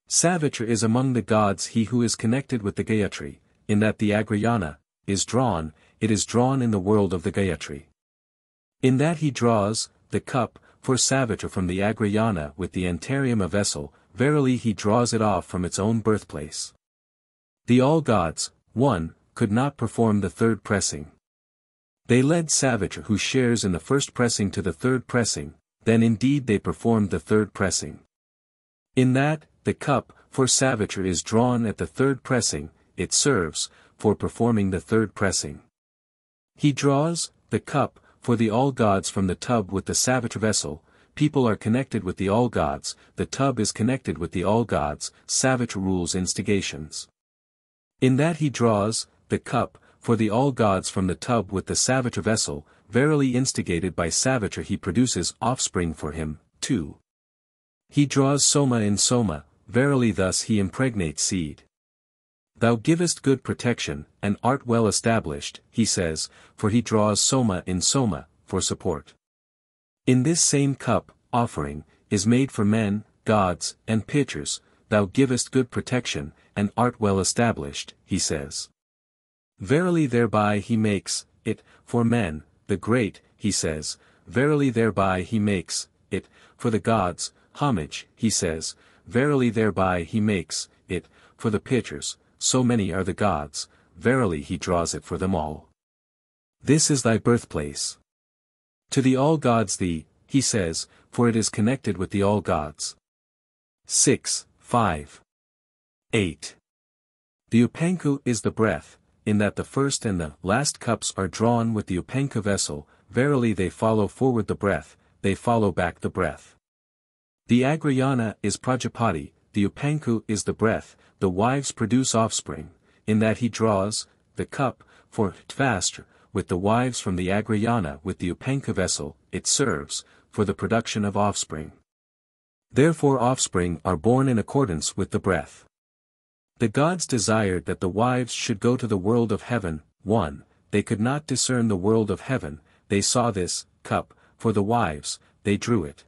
Savitra is among the gods he who is connected with the Gayatri, in that the Agrayana is drawn, it is drawn in the world of the Gayatri. In that he draws the cup, for Savitra from the Agrayana with the Antarium of Essel, verily he draws it off from its own birthplace. The all-gods, 1, could not perform the 3rd pressing. They led Savitra who shares in the 1st pressing to the 3rd pressing, then indeed they performed the 3rd pressing. In that, the cup, for Savitra is drawn at the 3rd pressing, it serves, for performing the 3rd pressing. He draws the cup, for the all-gods from the tub with the Savitra vessel, people are connected with the all-gods, the tub is connected with the all-gods, Savitra rules instigations. In that he draws the cup, for the all-gods from the tub with the Savitra vessel, verily instigated by Savitra he produces offspring for him. 2. He draws Soma in Soma, verily thus he impregnates seed. Thou givest good protection, and art well established, he says, for he draws Soma in Soma, for support. In this same cup, offering, is made for men, gods, and pitchers, thou givest good protection, and art well established, he says. Verily thereby he makes it, for men, the great, he says, verily thereby he makes it, for the gods, homage, he says, verily thereby he makes it, for the pitchers, so many are the gods, verily he draws it for them all. This is thy birthplace. To the all gods thee, he says, for it is connected with the all gods. 6, 5. 8. The Upanku is the breath, in that the first and the last cups are drawn with the Upanka vessel, verily they follow forward the breath, they follow back the breath. The Agrayana is Prajapati, the Upanku is the breath, the wives produce offspring, in that he draws the cup, for Tvastra, with the wives from the Agrayana with the Upanka vessel, it serves, for the production of offspring. Therefore offspring are born in accordance with the breath. The gods desired that the wives should go to the world of heaven. 1. They could not discern the world of heaven, they saw this cup, for the wives, they drew it.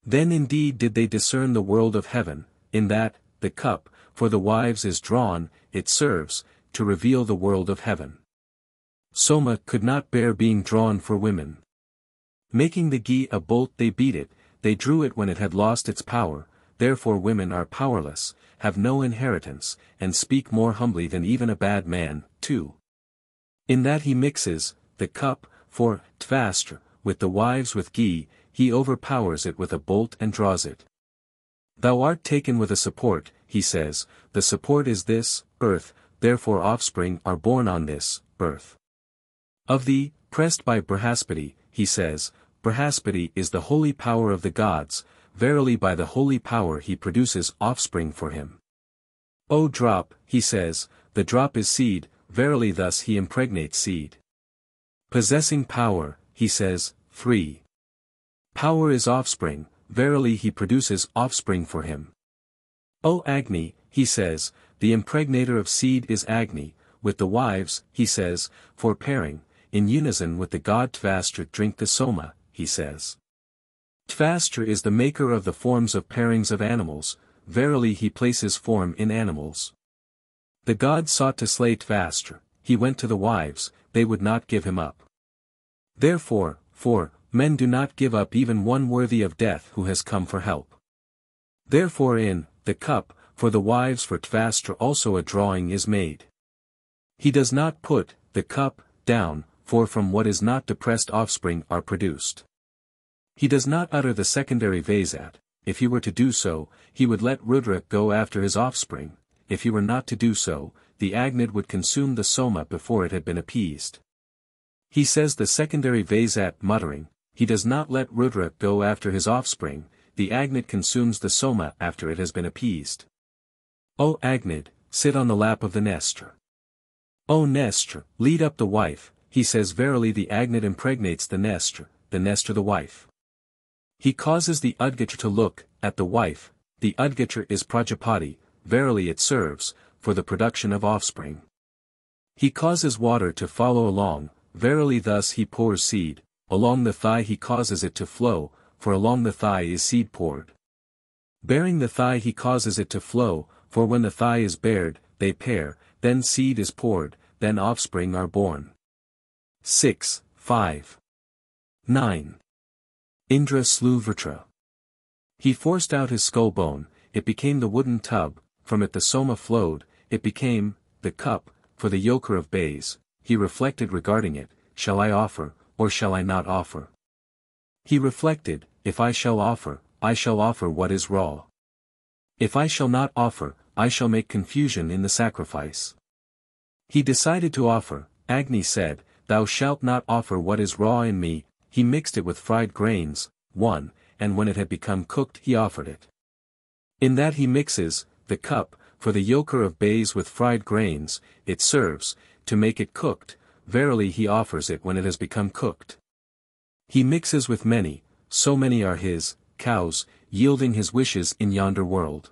Then indeed did they discern the world of heaven, in that, the cup, for the wives is drawn, it serves, to reveal the world of heaven. Soma could not bear being drawn for women. Making the ghee a bolt they beat it, they drew it when it had lost its power, therefore women are powerless, have no inheritance, and speak more humbly than even a bad man, too. In that he mixes, the cup, for tvastra, with the wives with ghee, he overpowers it with a bolt and draws it. Thou art taken with a support, he says, the support is this, earth, therefore offspring are born on this, earth. Of thee, pressed by Brihaspati, he says, Brihaspati is the holy power of the gods, verily by the holy power he produces offspring for him. O drop, he says, the drop is seed, verily thus he impregnates seed. Possessing power, he says, 3. Power is offspring, verily he produces offspring for him. O Agni, he says, the impregnator of seed is Agni, with the wives, he says, for pairing, in unison with the god Tvastra drink the Soma, he says. Tvastra is the maker of the forms of pairings of animals, verily he places form in animals. The god sought to slay Tvastra, he went to the wives, they would not give him up. Therefore, men do not give up even one worthy of death who has come for help. Therefore in, the cup, for the wives for Tvastra also a drawing is made. He does not put, the cup, down, for from what is not depressed offspring are produced. He does not utter the secondary Vasat, if he were to do so, he would let Rudra go after his offspring, if he were not to do so, the Agnid would consume the Soma before it had been appeased. He says the secondary Vasat muttering, he does not let Rudra go after his offspring, the Agnid consumes the Soma after it has been appeased. O Agnid, sit on the lap of the Nestra. O Nestra, lead up the wife, he says verily the Agnid impregnates the Nestra the wife. He causes the Udgatra to look, at the wife, the Udgatra is Prajapati, verily it serves, for the production of offspring. He causes water to follow along, verily thus he pours seed, along the thigh he causes it to flow, for along the thigh is seed poured. Bearing the thigh he causes it to flow, for when the thigh is bared, they pair, then seed is poured, then offspring are born. 6, 5. 9. Indra slew Vritra. He forced out his skull bone, it became the wooden tub, from it the Soma flowed, it became, the cup, for the yoker of bays, he reflected regarding it, shall I offer, or shall I not offer? He reflected, if I shall offer what is raw. If I shall not offer, I shall make confusion in the sacrifice. He decided to offer, Agni said, thou shalt not offer what is raw in me, he mixed it with fried grains, 1, and when it had become cooked he offered it. In that he mixes, the cup, for the yoker of bays with fried grains, it serves, to make it cooked, verily he offers it when it has become cooked. He mixes with many, so many are his, cows, yielding his wishes in yonder world.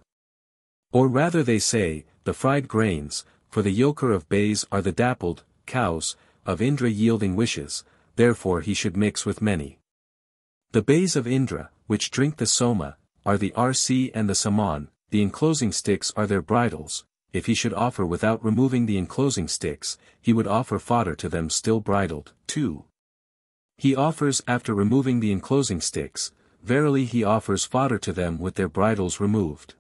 Or rather they say, the fried grains, for the yoker of bays are the dappled, cows, of Indra yielding wishes, therefore he should mix with many. The bays of Indra, which drink the Soma, are the RC and the Saman, the enclosing sticks are their bridles, if he should offer without removing the enclosing sticks, he would offer fodder to them still bridled, 2. He offers after removing the enclosing sticks, verily he offers fodder to them with their bridles removed.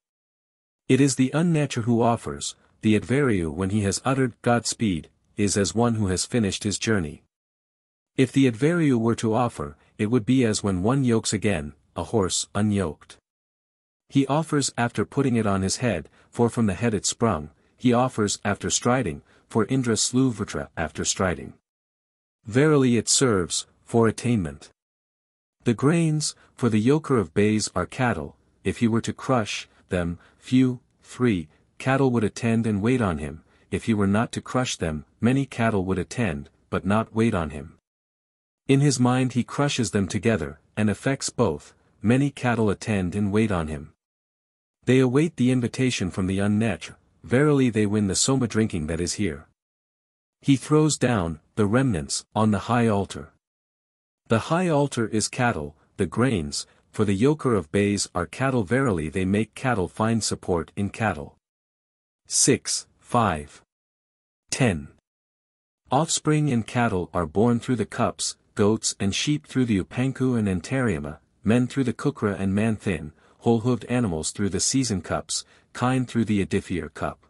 It is the unnatural who offers, the Advaryu when he has uttered Godspeed, is as one who has finished his journey. If the Advaryu were to offer, it would be as when one yokes again, a horse unyoked. He offers after putting it on his head, for from the head it sprung, he offers after striding, for Indra slew Vritra after striding. Verily it serves, for attainment. The grains, for the yoker of bays are cattle, if he were to crush them, few, 3, cattle would attend and wait on him, if he were not to crush them, many cattle would attend, but not wait on him. In his mind he crushes them together, and affects both, many cattle attend and wait on him. They await the invitation from the unnatural, verily they win the Soma drinking that is here. He throws down, the remnants, on the high altar. The high altar is cattle, the grains, for the yoker of bays are cattle, verily they make cattle find support in cattle. 6, 5. 10. Offspring in cattle are born through the cups, goats and sheep through the upanku and anterioma, men through the kukra and man-thin, whole-hooved animals through the season cups, kine through the edifier cup.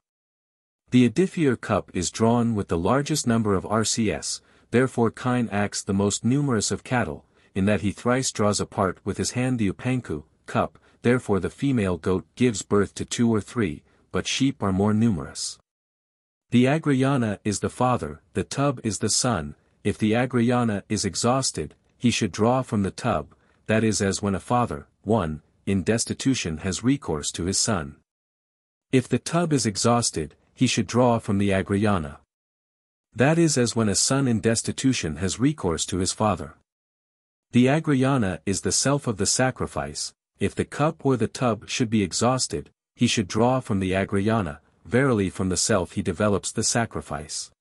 The edifier cup is drawn with the largest number of RCS, therefore kine acts the most numerous of cattle, in that he thrice draws apart with his hand the upanku cup, therefore the female goat gives birth to 2 or 3, but sheep are more numerous. The agrayana is the father, the tub is the son. If the agrayana is exhausted, he should draw from the tub, that is as when a father, 1, in destitution has recourse to his son. If the tub is exhausted, he should draw from the agrayana. That is as when a son in destitution has recourse to his father. The agrayana is the self of the sacrifice. If the cup or the tub should be exhausted, he should draw from the agrayana, verily from the self he develops the sacrifice.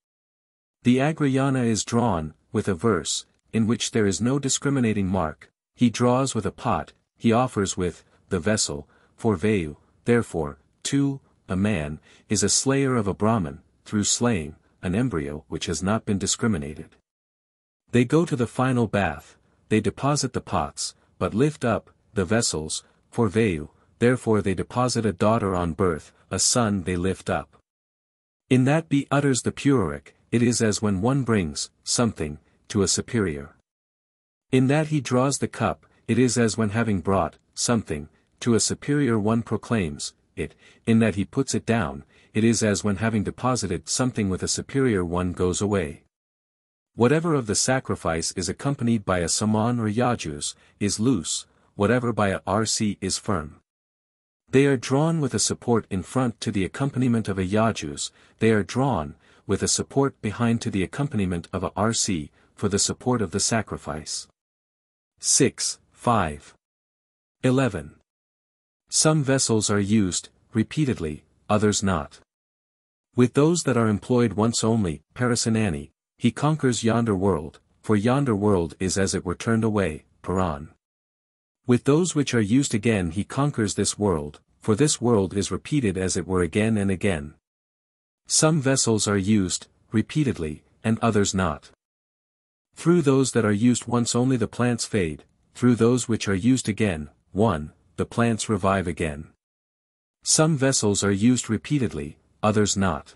The agrayana is drawn, with a verse, in which there is no discriminating mark. He draws with a pot, he offers with, the vessel, for vayu, therefore, 2, a man, is a slayer of a Brahman, through slaying, an embryo which has not been discriminated. They go to the final bath, they deposit the pots, but lift up, the vessels, for vayu, therefore they deposit a daughter on birth, a son they lift up. In that be utters the puroric, it is as when one brings, something, to a superior. In that he draws the cup, it is as when having brought, something, to a superior one proclaims, it, in that he puts it down, it is as when having deposited something with a superior one goes away. Whatever of the sacrifice is accompanied by a saman or yajus, is loose, whatever by a rc is firm. They are drawn with a support in front to the accompaniment of a yajus, they are drawn, with a support behind to the accompaniment of a rc, for the support of the sacrifice. 6, 5. 11. Some vessels are used, repeatedly, others not. With those that are employed once only, Parasanani, he conquers yonder world, for yonder world is as it were turned away, Paran. With those which are used again he conquers this world, for this world is repeated as it were again and again. Some vessels are used, repeatedly, and others not. Through those that are used once only the plants fade, through those which are used again, 1, the plants revive again. Some vessels are used repeatedly, others not.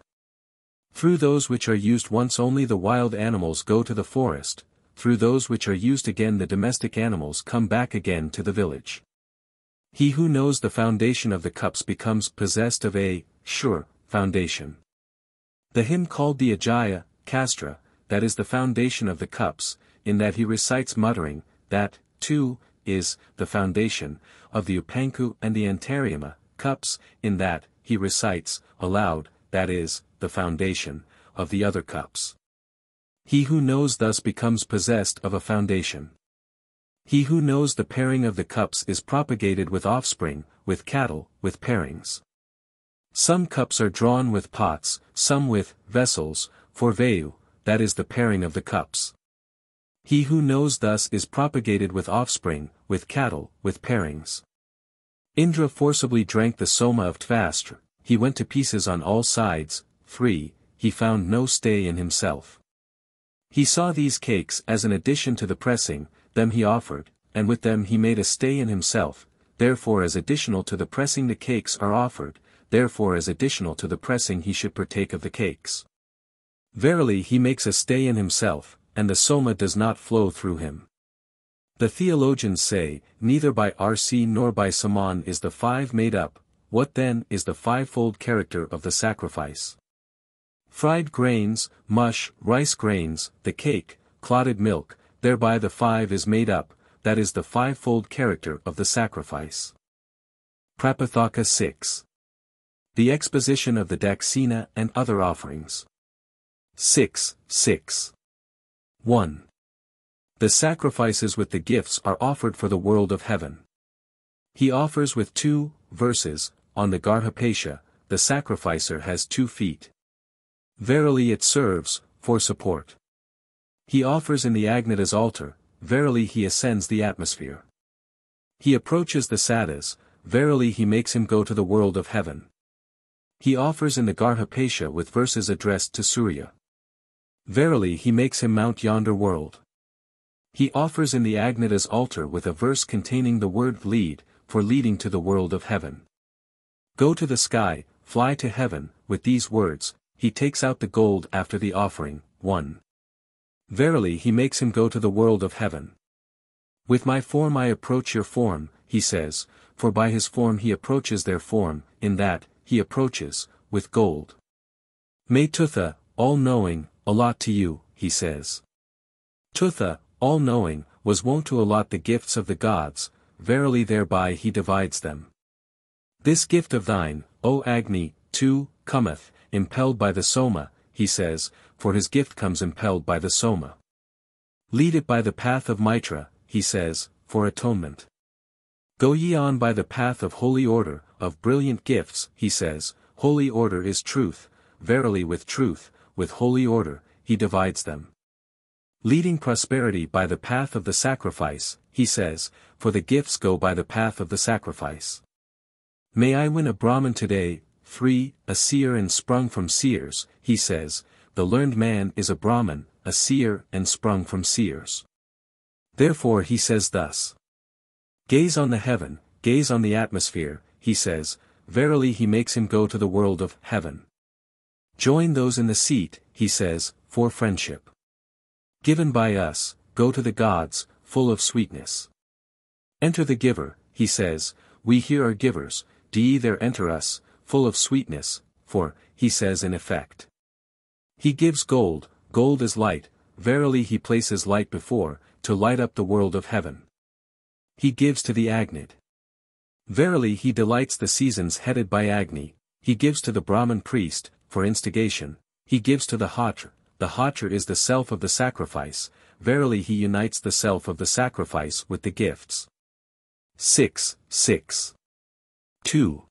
Through those which are used once only the wild animals go to the forest, through those which are used again the domestic animals come back again to the village. He who knows the foundation of the cups becomes possessed of a, sure, foundation. The hymn called the Ajaya, Castra, that is the foundation of the cups, in that he recites muttering, that, too, is, the foundation, of the upanku and the anterioma, cups, in that, he recites, aloud, that is, the foundation, of the other cups. He who knows thus becomes possessed of a foundation. He who knows the pairing of the cups is propagated with offspring, with cattle, with pairings. Some cups are drawn with pots, some with, vessels, for vayu, that is the pairing of the cups. He who knows thus is propagated with offspring, with cattle, with pairings. Indra forcibly drank the Soma of Tvastra, he went to pieces on all sides. 3, he found no stay in himself. He saw these cakes as an addition to the pressing, them he offered, and with them he made a stay in himself, therefore as additional to the pressing the cakes are offered, therefore as additional to the pressing he should partake of the cakes. Verily he makes a stay in himself, and the Soma does not flow through him. The theologians say, neither by RC nor by Saman is the 5 made up. What then is the 5-fold character of the sacrifice? Fried grains, mush, rice grains, the cake, clotted milk, thereby the 5 is made up, that is the 5-fold character of the sacrifice. Prapathaka 6. The exposition of the Daksina and other offerings. 6, 6. 1. The sacrifices with the gifts are offered for the world of heaven. He offers with 2 verses, on the Garhapesha, the sacrificer has 2 feet. Verily it serves, for support. He offers in the Agnita's altar, verily he ascends the atmosphere. He approaches the Sattras, verily he makes him go to the world of heaven. He offers in the Garhapesha with verses addressed to Surya. Verily he makes him mount yonder world. He offers in the Agnita's altar with a verse containing the word lead, for leading to the world of heaven. Go to the sky, fly to heaven, with these words, he takes out the gold after the offering. 1. Verily he makes him go to the world of heaven. With my form I approach your form, he says, for by his form he approaches their form, in that, he approaches, with gold. May Tutha, all-knowing, allot to you, he says. Tutha, all-knowing, was wont to allot the gifts of the gods, verily thereby he divides them. This gift of thine, O Agni, too, cometh, impelled by the Soma, he says, for his gift comes impelled by the Soma. Lead it by the path of Mitra, he says, for atonement. Go ye on by the path of holy order, of brilliant gifts, he says, holy order is truth, verily with truth, with holy order, he divides them. Leading prosperity by the path of the sacrifice, he says, for the gifts go by the path of the sacrifice. May I win a Brahmin today. 3. A seer and sprung from seers, he says, the learned man is a Brahmin, a seer and sprung from seers. Therefore he says thus. Gaze on the heaven, gaze on the atmosphere, he says, verily he makes him go to the world of heaven. Join those in the seat, he says, for friendship. Given by us, go to the gods, full of sweetness. Enter the giver, he says, we here are givers, do ye there enter us, full of sweetness, for, he says in effect. He gives gold, gold is light, verily he places light before, to light up the world of heaven. He gives to the Agnid. Verily he delights the seasons headed by Agni, he gives to the Brahmin priest, for instigation, he gives to the Hotra is the self of the sacrifice, verily he unites the self of the sacrifice with the gifts. 6. 2.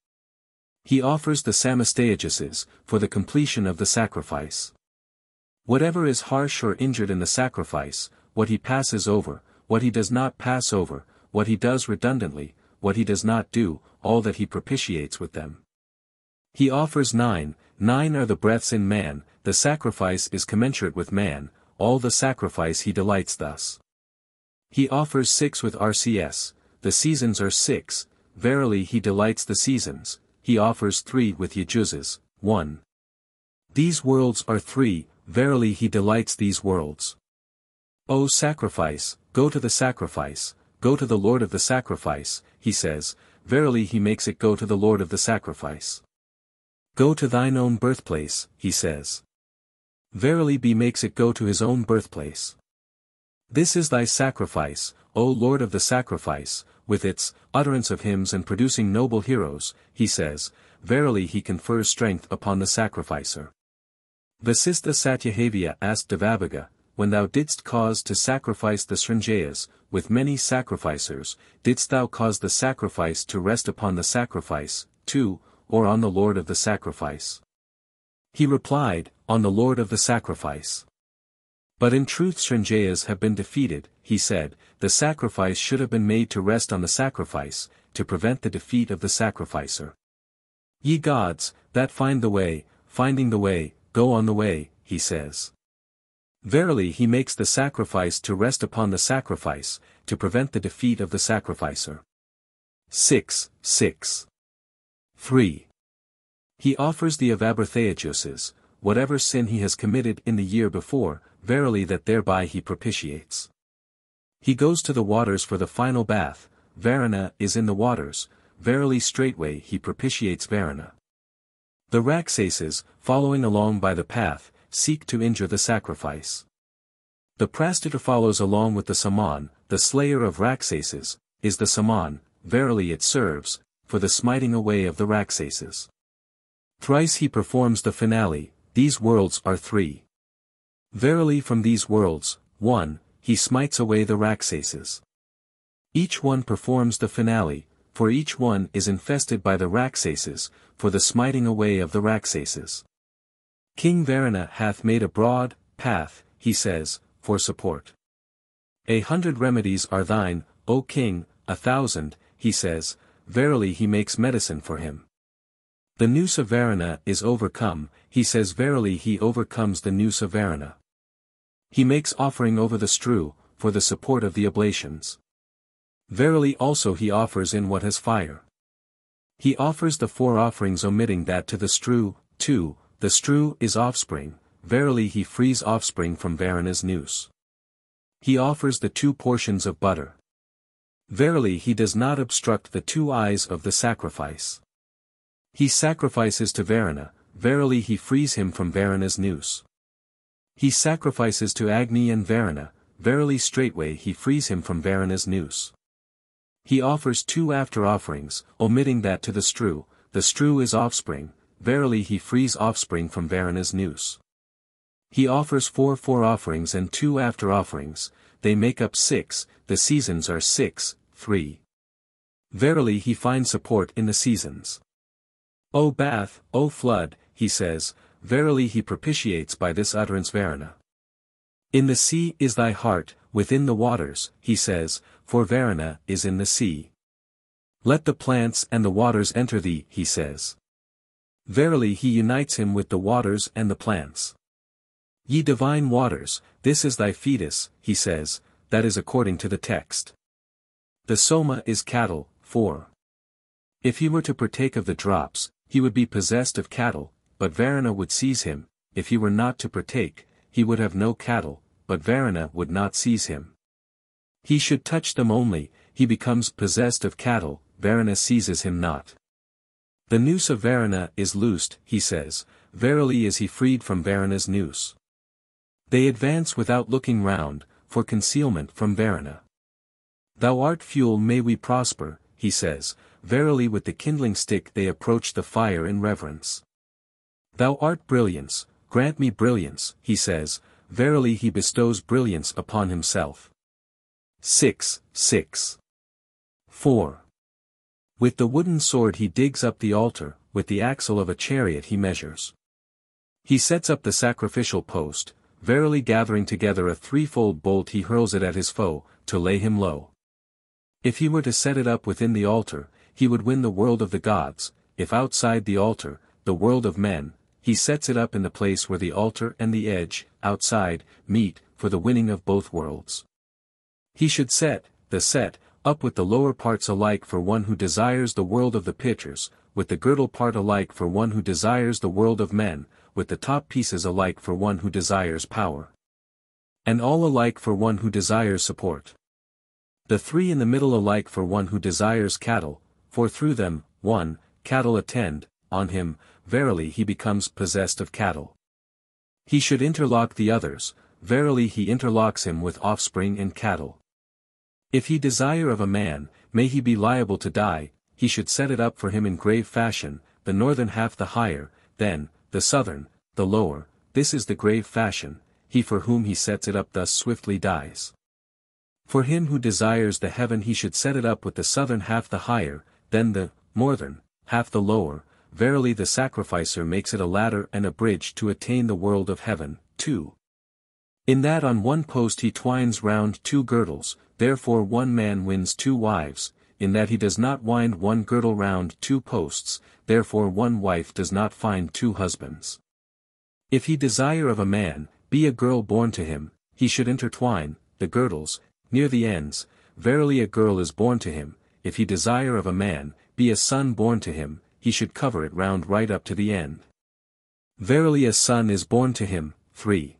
He offers the Samastayajases, for the completion of the sacrifice. Whatever is harsh or injured in the sacrifice, what he passes over, what he does not pass over, what he does redundantly, what he does not do, all that he propitiates with them. He offers 9 are the breaths in man, the sacrifice is commensurate with man, all the sacrifice he delights thus. He offers 6 with RCS, the seasons are 6, verily he delights the seasons, he offers 3 with Yajuzas, 1. These worlds are 3, verily he delights these worlds. O sacrifice, go to the sacrifice, go to the Lord of the sacrifice, he says, verily he makes it go to the Lord of the sacrifice. Go to thine own birthplace, he says. Verily he makes it go to his own birthplace. This is thy sacrifice, O Lord of the sacrifice, with its utterance of hymns and producing noble heroes, he says, verily he confers strength upon the sacrificer. Vasistha Satyahavya asked Devabhaga, when thou didst cause to sacrifice the Srinjayas, with many sacrificers, didst thou cause the sacrifice to rest upon the sacrifice, too, or on the Lord of the sacrifice? He replied, on the Lord of the sacrifice. But in truth Srinjayas have been defeated, he said, the sacrifice should have been made to rest on the sacrifice, to prevent the defeat of the sacrificer. Ye gods, that find the way, finding the way, go on the way, he says. Verily he makes the sacrifice to rest upon the sacrifice, to prevent the defeat of the sacrificer. 6. 3. He offers the Avabrthayajoses, whatever sin he has committed in the year before, verily that thereby he propitiates. He goes to the waters for the final bath, Varana is in the waters, verily straightway he propitiates Varana. The Raksases, following along by the path, seek to injure the sacrifice. The Prastuta follows along with the Saman, the slayer of Raksases, is the Saman, verily it serves, for the smiting away of the Raksases. Thrice he performs the finale, these worlds are 3. Verily from these worlds, 1, he smites away the Raksases. Each one performs the finale, for each one is infested by the Raksases, for the smiting away of the Raksases. King Varuna hath made a broad path, he says, for support. 100 remedies are thine, O king, 1,000, he says, verily he makes medicine for him. The noose of Varuna is overcome, he says verily he overcomes the noose of Varuna. He makes offering over the strew, for the support of the oblations. Verily also he offers in what has fire. He offers the 4 offerings omitting that to the strew, 2, the strew is offspring, verily he frees offspring from Varuna's noose. He offers the 2 portions of butter. Verily he does not obstruct the 2 eyes of the sacrifice. He sacrifices to Varuna, verily he frees him from Varuna's noose. He sacrifices to Agni and Varuna, verily straightway he frees him from Varuna's noose. He offers 2 after offerings, omitting that to the strew is offspring, verily he frees offspring from Varuna's noose. He offers 4 offerings and 2 after offerings, they make up 6, the seasons are 6, 3. Verily he finds support in the seasons. O bath, O flood, he says, verily he propitiates by this utterance Varuna. In the sea is thy heart, within the waters, he says, for Varuna is in the sea. Let the plants and the waters enter thee, he says. Verily he unites him with the waters and the plants. Ye divine waters, this is thy fetus, he says, that is according to the text. The Soma is cattle, 4. If he were to partake of the drops, he would be possessed of cattle, but Varuna would seize him, if he were not to partake, he would have no cattle, but Varuna would not seize him. He should touch them only, he becomes possessed of cattle, Varuna seizes him not. The noose of Varuna is loosed, he says, verily is he freed from Varuna's noose. They advance without looking round, for concealment from Varuna. Thou art fuel, may we prosper, he says, verily with the kindling stick they approach the fire in reverence. Thou art brilliance, grant me brilliance, he says, verily he bestows brilliance upon himself. 6. 4. With the wooden sword he digs up the altar, with the axle of a chariot he measures. He sets up the sacrificial post, verily gathering together a 3-fold bolt he hurls it at his foe, to lay him low. If he were to set it up within the altar, he would win the world of the gods, if outside the altar, the world of men, he sets it up in the place where the altar and the edge, outside, meet, for the winning of both worlds. He should set, up with the lower parts alike for one who desires the world of the pitchers, with the girdle part alike for one who desires the world of men, with the top pieces alike for one who desires power. And all alike for one who desires support. The 3 in the middle alike for one who desires cattle, for through them, 1, cattle attend, on him, verily he becomes possessed of cattle. He should interlock the others, verily he interlocks him with offspring and cattle. If he desire of a man, may he be liable to die, he should set it up for him in grave fashion, the northern half the higher, then, the southern, the lower, this is the grave fashion, he for whom he sets it up thus swiftly dies. For him who desires the heaven he should set it up with the southern half the higher, then the northern half the lower, verily the sacrificer makes it a ladder and a bridge to attain the world of heaven. 2. In that on one post he twines round 2 girdles, therefore one man wins 2 wives, in that he does not wind one girdle round 2 posts, therefore one wife does not find 2 husbands. If he desire of a man, be a girl born to him, he should intertwine the girdles, near the ends, verily a girl is born to him, if he desire of a man, be a son born to him, he should cover it round right up to the end. Verily a son is born to him. 3.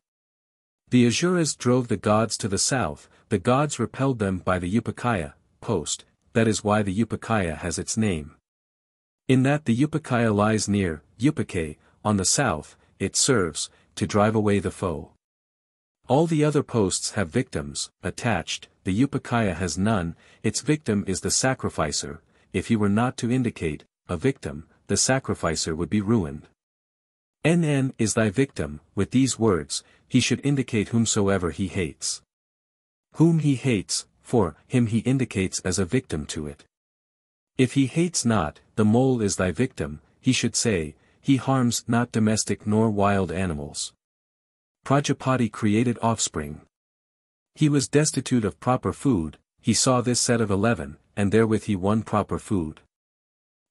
The Asuras drove the gods to the south, the gods repelled them by the Upakaya post, that is why the Upakaya has its name. In that the Upakaya lies near, Upake, on the south, it serves, to drive away the foe. All the other posts have victims, attached, the Upakaya has none, its victim is the sacrificer, if he were not to indicate, a victim, the sacrificer would be ruined. NN is thy victim, with these words, he should indicate whomsoever he hates. Whom he hates, for him he indicates as a victim to it. If he hates not, the mole is thy victim, he should say, he harms not domestic nor wild animals. Prajapati created offspring. He was destitute of proper food, he saw this set of 11, and therewith he won proper food.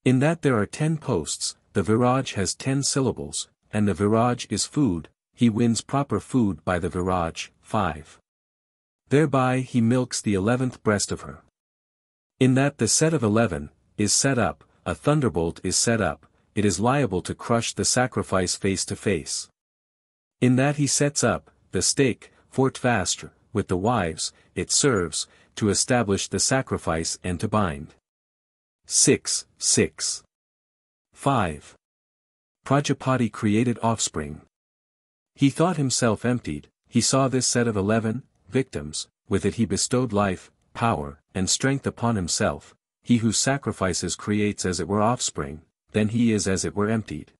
In that there are 10 posts, the viraj has 10 syllables, and the viraj is food, he wins proper food by the viraj. 5. Thereby he milks the 11th breast of her. In that the set of 11, is set up, a thunderbolt is set up, it is liable to crush the sacrifice face to face. In that he sets up, the stake, fort fast, with the wives, it serves, to establish the sacrifice and to bind. 6. 5. Prajapati created offspring. He thought himself emptied, he saw this set of 11, victims, with it he bestowed life, power, and strength upon himself, he who sacrifices creates as it were offspring, then he is as it were emptied.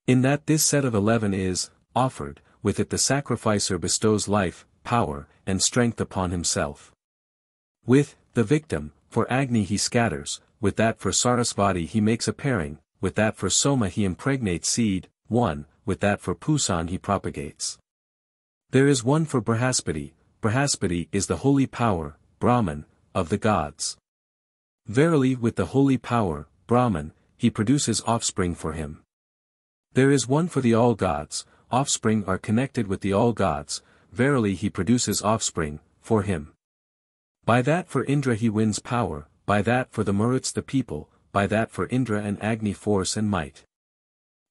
In that this set of 11 is, offered, with it the sacrificer bestows life, power, and strength upon himself. With, the victim, for Agni he scatters, with that for Sarasvati he makes a pairing, with that for Soma he impregnates seed, 1, with that for Pusan he propagates. There is one for Brihaspati, Brihaspati is the holy power, Brahman, of the gods. Verily with the holy power, Brahman, he produces offspring for him. There is one for the all gods, offspring are connected with the all gods, verily he produces offspring, for him. By that for Indra he wins power, by that for the Maruts the people, by that for Indra and Agni force and might.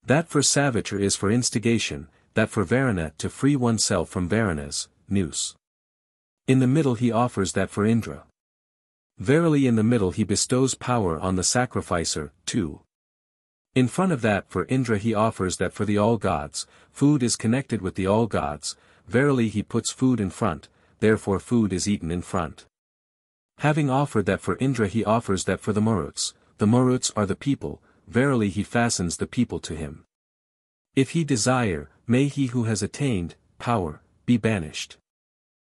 That for Savitra is for instigation, that for Varuna to free oneself from Varunas, noose. In the middle he offers that for Indra. Verily in the middle he bestows power on the sacrificer, 2. In front of that for Indra he offers that for the all gods, food is connected with the all gods, verily he puts food in front, therefore food is eaten in front. Having offered that for Indra he offers that for the Maruts are the people, verily he fastens the people to him. If he desire, may he who has attained, power, be banished.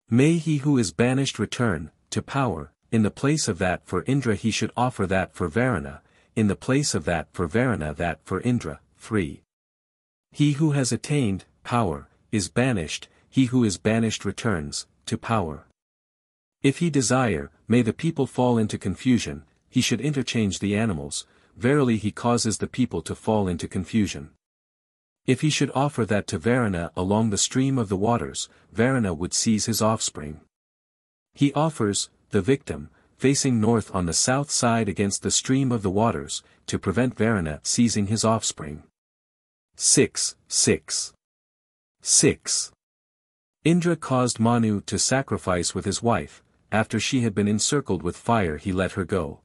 May he who is banished return, to power, in the place of that for Indra he should offer that for Varuna, in the place of that for Varuna that for Indra. 3. He who has attained, power, is banished, he who is banished returns, to power. If he desire, may the people fall into confusion, he should interchange the animals, verily he causes the people to fall into confusion. If he should offer that to Varuna along the stream of the waters, Varuna would seize his offspring. He offers, the victim, facing north on the south side against the stream of the waters, to prevent Varuna seizing his offspring. 6. Indra caused Manu to sacrifice with his wife, after she had been encircled with fire he let her go.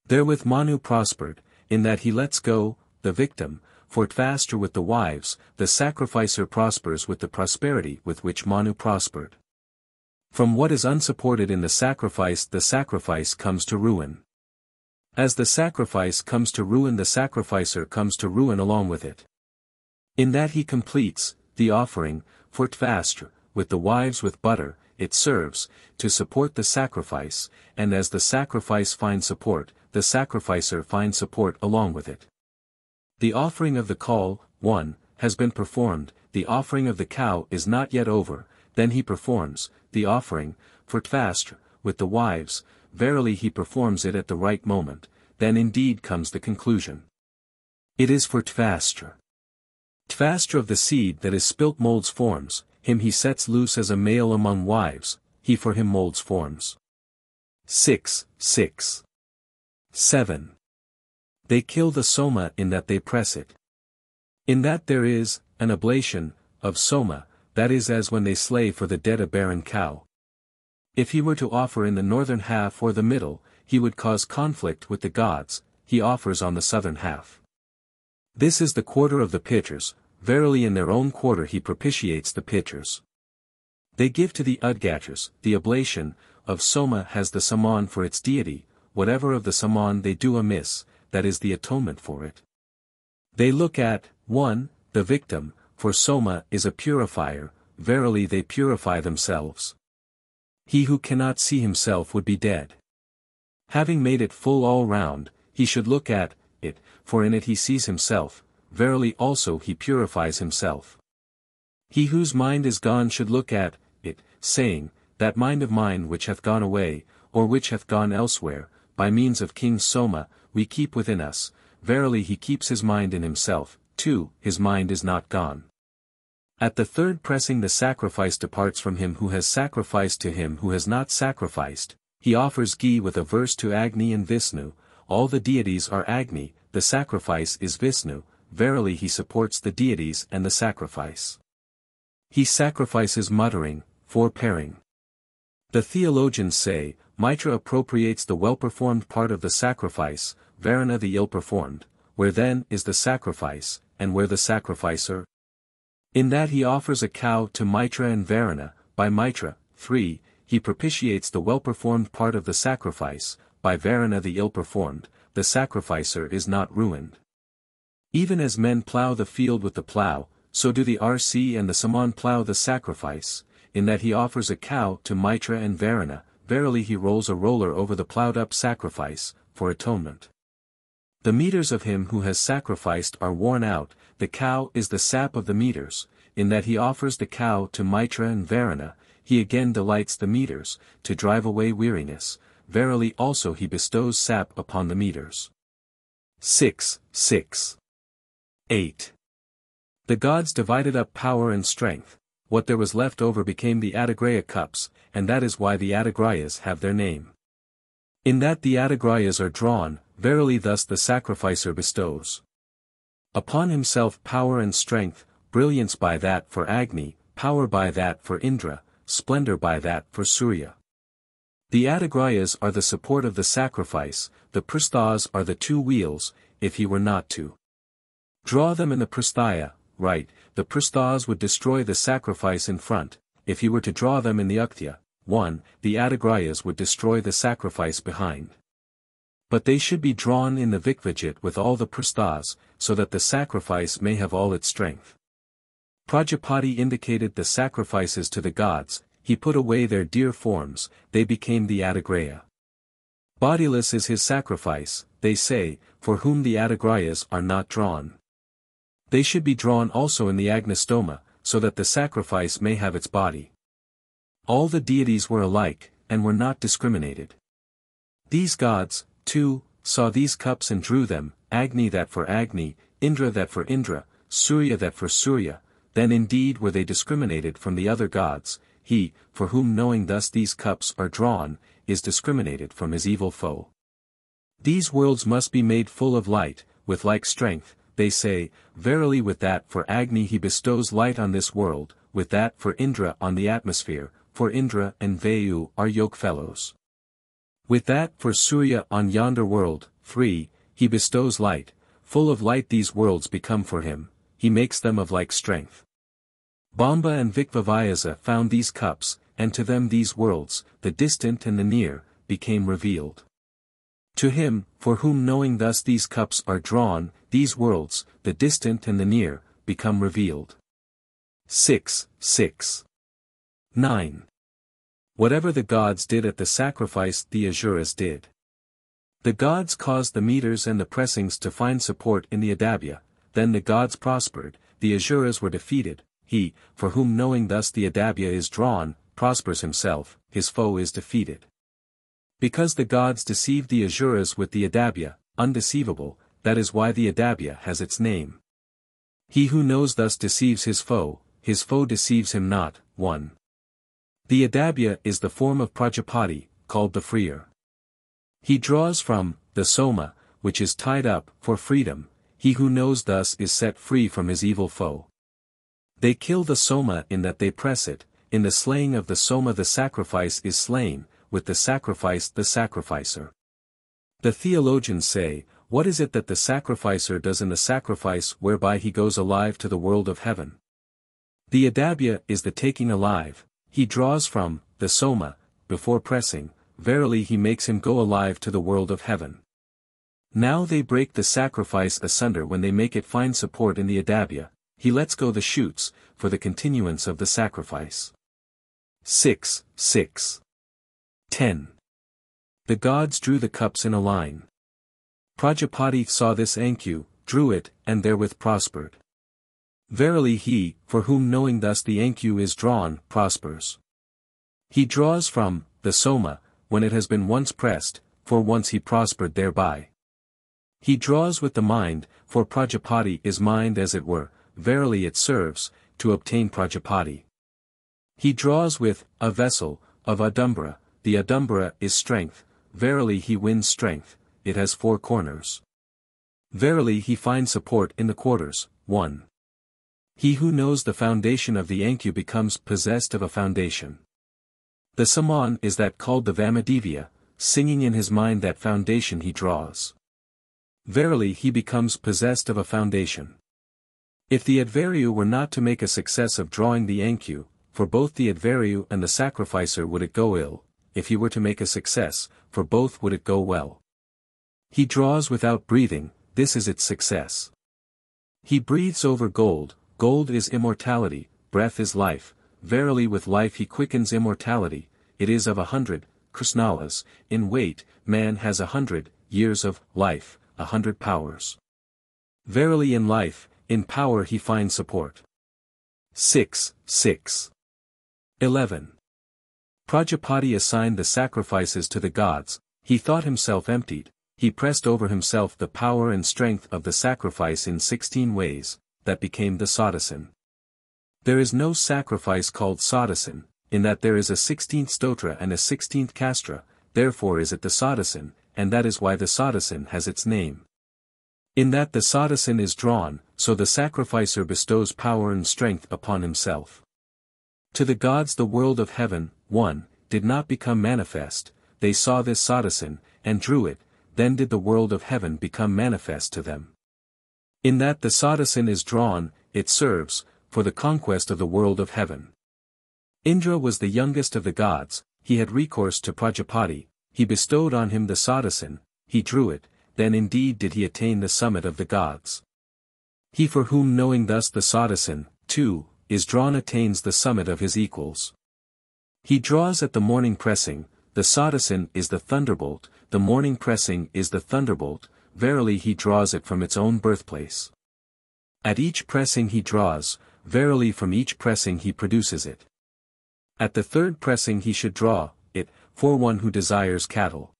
Therewith Manu prospered, in that he lets go, the victim, for faster with the wives, the sacrificer prospers with the prosperity with which Manu prospered. From what is unsupported in the sacrifice comes to ruin. As the sacrifice comes to ruin the sacrificer comes to ruin along with it. In that he completes, the offering, for faster, with the wives with butter, it serves, to support the sacrifice, and as the sacrifice finds support, the sacrificer finds support along with it. The offering of the call, 1, has been performed, the offering of the cow is not yet over, then he performs, the offering, for Tvastra, with the wives, verily he performs it at the right moment, then indeed comes the conclusion. It is for Tvastra. Tvastra of the seed that is spilt molds forms, him he sets loose as a male among wives, he for him molds forms. 6. 7. They kill the Soma in that they press it. In that there is, an oblation, of Soma, that is as when they slay for the dead a barren cow. If he were to offer in the northern half or the middle, he would cause conflict with the gods, he offers on the southern half. This is the quarter of the pitchers, verily in their own quarter he propitiates the pitchers. They give to the Udgatras, the oblation, of Soma has the Saman for its deity, whatever of the Saman they do amiss, that is the atonement for it. They look at, 1, the victim, for Soma is a purifier, verily they purify themselves. He who cannot see himself would be dead. Having made it full all round, he should look at it, for in it he sees himself, verily also he purifies himself. He whose mind is gone should look at it, saying, that mind of mine which hath gone away, or which hath gone elsewhere, by means of King Soma, we keep within us, verily he keeps his mind in himself, 2. His mind is not gone. At the third pressing the sacrifice departs from him who has sacrificed to him who has not sacrificed, he offers ghee with a verse to Agni and Vishnu, all the deities are Agni, the sacrifice is Vishnu, verily he supports the deities and the sacrifice. He sacrifices muttering, 4 pairing. The theologians say, Mitra appropriates the well-performed part of the sacrifice, Varuna the ill-performed, where then is the sacrifice, and where the sacrificer? In that he offers a cow to Mitra and Varuna, by Mitra, 3, he propitiates the well-performed part of the sacrifice, by Varuna the ill-performed, the sacrificer is not ruined. Even as men plough the field with the plough, so do the RC and the Saman plough the sacrifice, in that he offers a cow to Mitra and Varuna, verily he rolls a roller over the ploughed-up sacrifice, for atonement. The meters of him who has sacrificed are worn out, the cow is the sap of the meters, in that he offers the cow to Mitra and Varuna, he again delights the meters, to drive away weariness, verily also he bestows sap upon the meters. 6. 8. The gods divided up power and strength, what there was left over became the Adagraya cups, and that is why the Adagrayas have their name. In that the Adagrayas are drawn, verily thus the sacrificer bestows upon himself power and strength, brilliance by that for Agni, power by that for Indra, splendor by that for Surya. The Adagrayas are the support of the sacrifice, the Prasthas are the 2 wheels, if he were not to draw them in the Prasthaya, right, the Prasthas would destroy the sacrifice in front, if he were to draw them in the Uktya, 1, the Adagrayas would destroy the sacrifice behind. But they should be drawn in the Vikvajit with all the Prasthas, so that the sacrifice may have all its strength. Prajapati indicated the sacrifices to the gods, he put away their dear forms, they became the Adagraya. Bodiless is his sacrifice, they say, for whom the Adagrayas are not drawn. They should be drawn also in the Agnistoma, so that the sacrifice may have its body. All the deities were alike, and were not discriminated. These gods, 2, saw these cups and drew them, Agni that for Agni, Indra that for Indra, Surya that for Surya, then indeed were they discriminated from the other gods, he, for whom knowing thus these cups are drawn, is discriminated from his evil foe. These worlds must be made full of light, with like strength, they say, verily with that for Agni he bestows light on this world, with that for Indra on the atmosphere, for Indra and Vayu are yoke fellows. With that for Surya on yonder world, 3, he bestows light, full of light these worlds become for him, he makes them of like strength. Bamba and Vikvavayasa found these cups, and to them these worlds, the distant and the near, became revealed. To him, for whom knowing thus these cups are drawn, these worlds, the distant and the near, become revealed. 6. 9. Whatever the gods did at the sacrifice the Asuras did. The gods caused the meters and the pressings to find support in the Adabhya, then the gods prospered, the Asuras were defeated, he, for whom knowing thus the Adabhya is drawn, prospers himself, his foe is defeated. Because the gods deceived the Asuras with the Adabhya, undeceivable, that is why the Adabhya has its name. He who knows thus deceives his foe deceives him not. 1. The Adabhya is the form of Prajapati, called the freer. He draws from the Soma, which is tied up, for freedom, he who knows thus is set free from his evil foe. They kill the Soma in that they press it, in the slaying of the Soma the sacrifice is slain, with the sacrifice the sacrificer. The theologians say, what is it that the sacrificer does in the sacrifice whereby he goes alive to the world of heaven? The Adabhya is the taking alive, he draws from the Soma, before pressing, verily he makes him go alive to the world of heaven. Now they break the sacrifice asunder when they make it find support in the Adabhya, he lets go the shoots, for the continuance of the sacrifice. 6. 10. The gods drew the cups in a line. Prajapati saw this Anku, drew it, and therewith prospered. Verily he, for whom knowing thus the Anku is drawn, prospers. He draws from the Soma, when it has been once pressed, for once he prospered thereby. He draws with the mind, for Prajapati is mind as it were, verily it serves, to obtain Prajapati. He draws with a vessel, of Adumbra, the Adumbra is strength, verily he wins strength, it has four corners. Verily he finds support in the quarters. 1. He who knows the foundation of the Anku becomes possessed of a foundation. The Saman is that called the Vamadivya, singing in his mind that foundation he draws. Verily he becomes possessed of a foundation. If the Advaryu were not to make a success of drawing the Anku, for both the Advaryu and the sacrificer would it go ill, if he were to make a success, for both would it go well. He draws without breathing, this is its success. He breathes over gold, gold is immortality, breath is life, verily with life he quickens immortality, it is of 100, Krishnalas, in weight, man has 100 years of life, 100 powers. Verily in life, in power he finds support. 6. 11. Prajapati assigned the sacrifices to the gods, he thought himself emptied, he pressed over himself the power and strength of the sacrifice in 16 ways, that became the Sadhasan. There is no sacrifice called Sadhasan, in that there is a 16th stotra and a 16th kastra, therefore is it the Sadhasan, and that is why the Sadhasan has its name. In that the Sadhasan is drawn, so the sacrificer bestows power and strength upon himself. To the gods the world of heaven, 1, did not become manifest, they saw this Sadhasan, and drew it, then did the world of heaven become manifest to them. In that the Sadhasan is drawn, it serves, for the conquest of the world of heaven. Indra was the youngest of the gods, he had recourse to Prajapati, he bestowed on him the Sadhasan, he drew it, then indeed did he attain the summit of the gods. He for whom knowing thus the Sadhasan, 2, is drawn attains the summit of his equals. He draws at the morning pressing, the Sadhasan is the thunderbolt, the morning pressing is the thunderbolt, verily he draws it from its own birthplace. At each pressing he draws, verily from each pressing he produces it. At the third pressing he should draw it, for one who desires cattle.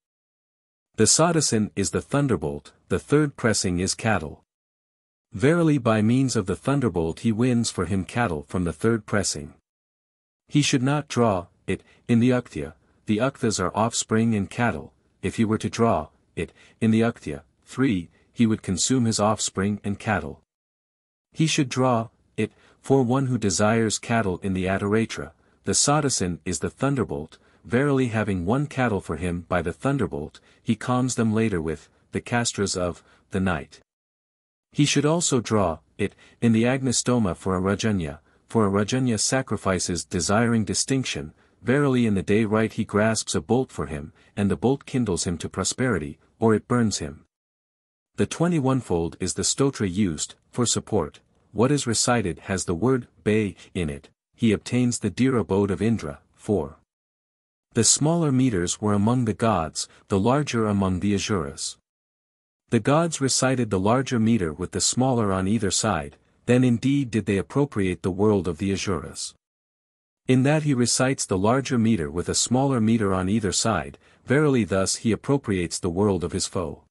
The Sadhasan is the thunderbolt, the third pressing is cattle. Verily by means of the thunderbolt he wins for him cattle from the third pressing. He should not draw it in the Uktya, the Uktas are offspring and cattle, if he were to draw it in the Uktya, 3, he would consume his offspring and cattle. He should draw it for one who desires cattle in the Adaratra, the Sadhasan is the thunderbolt, verily having won cattle for him by the thunderbolt, he calms them later with the castras of the night. He should also draw it in the Agnistoma for a Rajanya sacrifices desiring distinction, verily in the day right he grasps a bolt for him, and the bolt kindles him to prosperity, or it burns him. The 21-fold is the stotra used, for support, what is recited has the word Bay in it, he obtains the dear abode of Indra, 4. The smaller meters were among the gods, the larger among the Asuras. The gods recited the larger meter with the smaller on either side, then indeed did they appropriate the world of the Asuras. In that he recites the larger meter with a smaller meter on either side, verily thus he appropriates the world of his foe.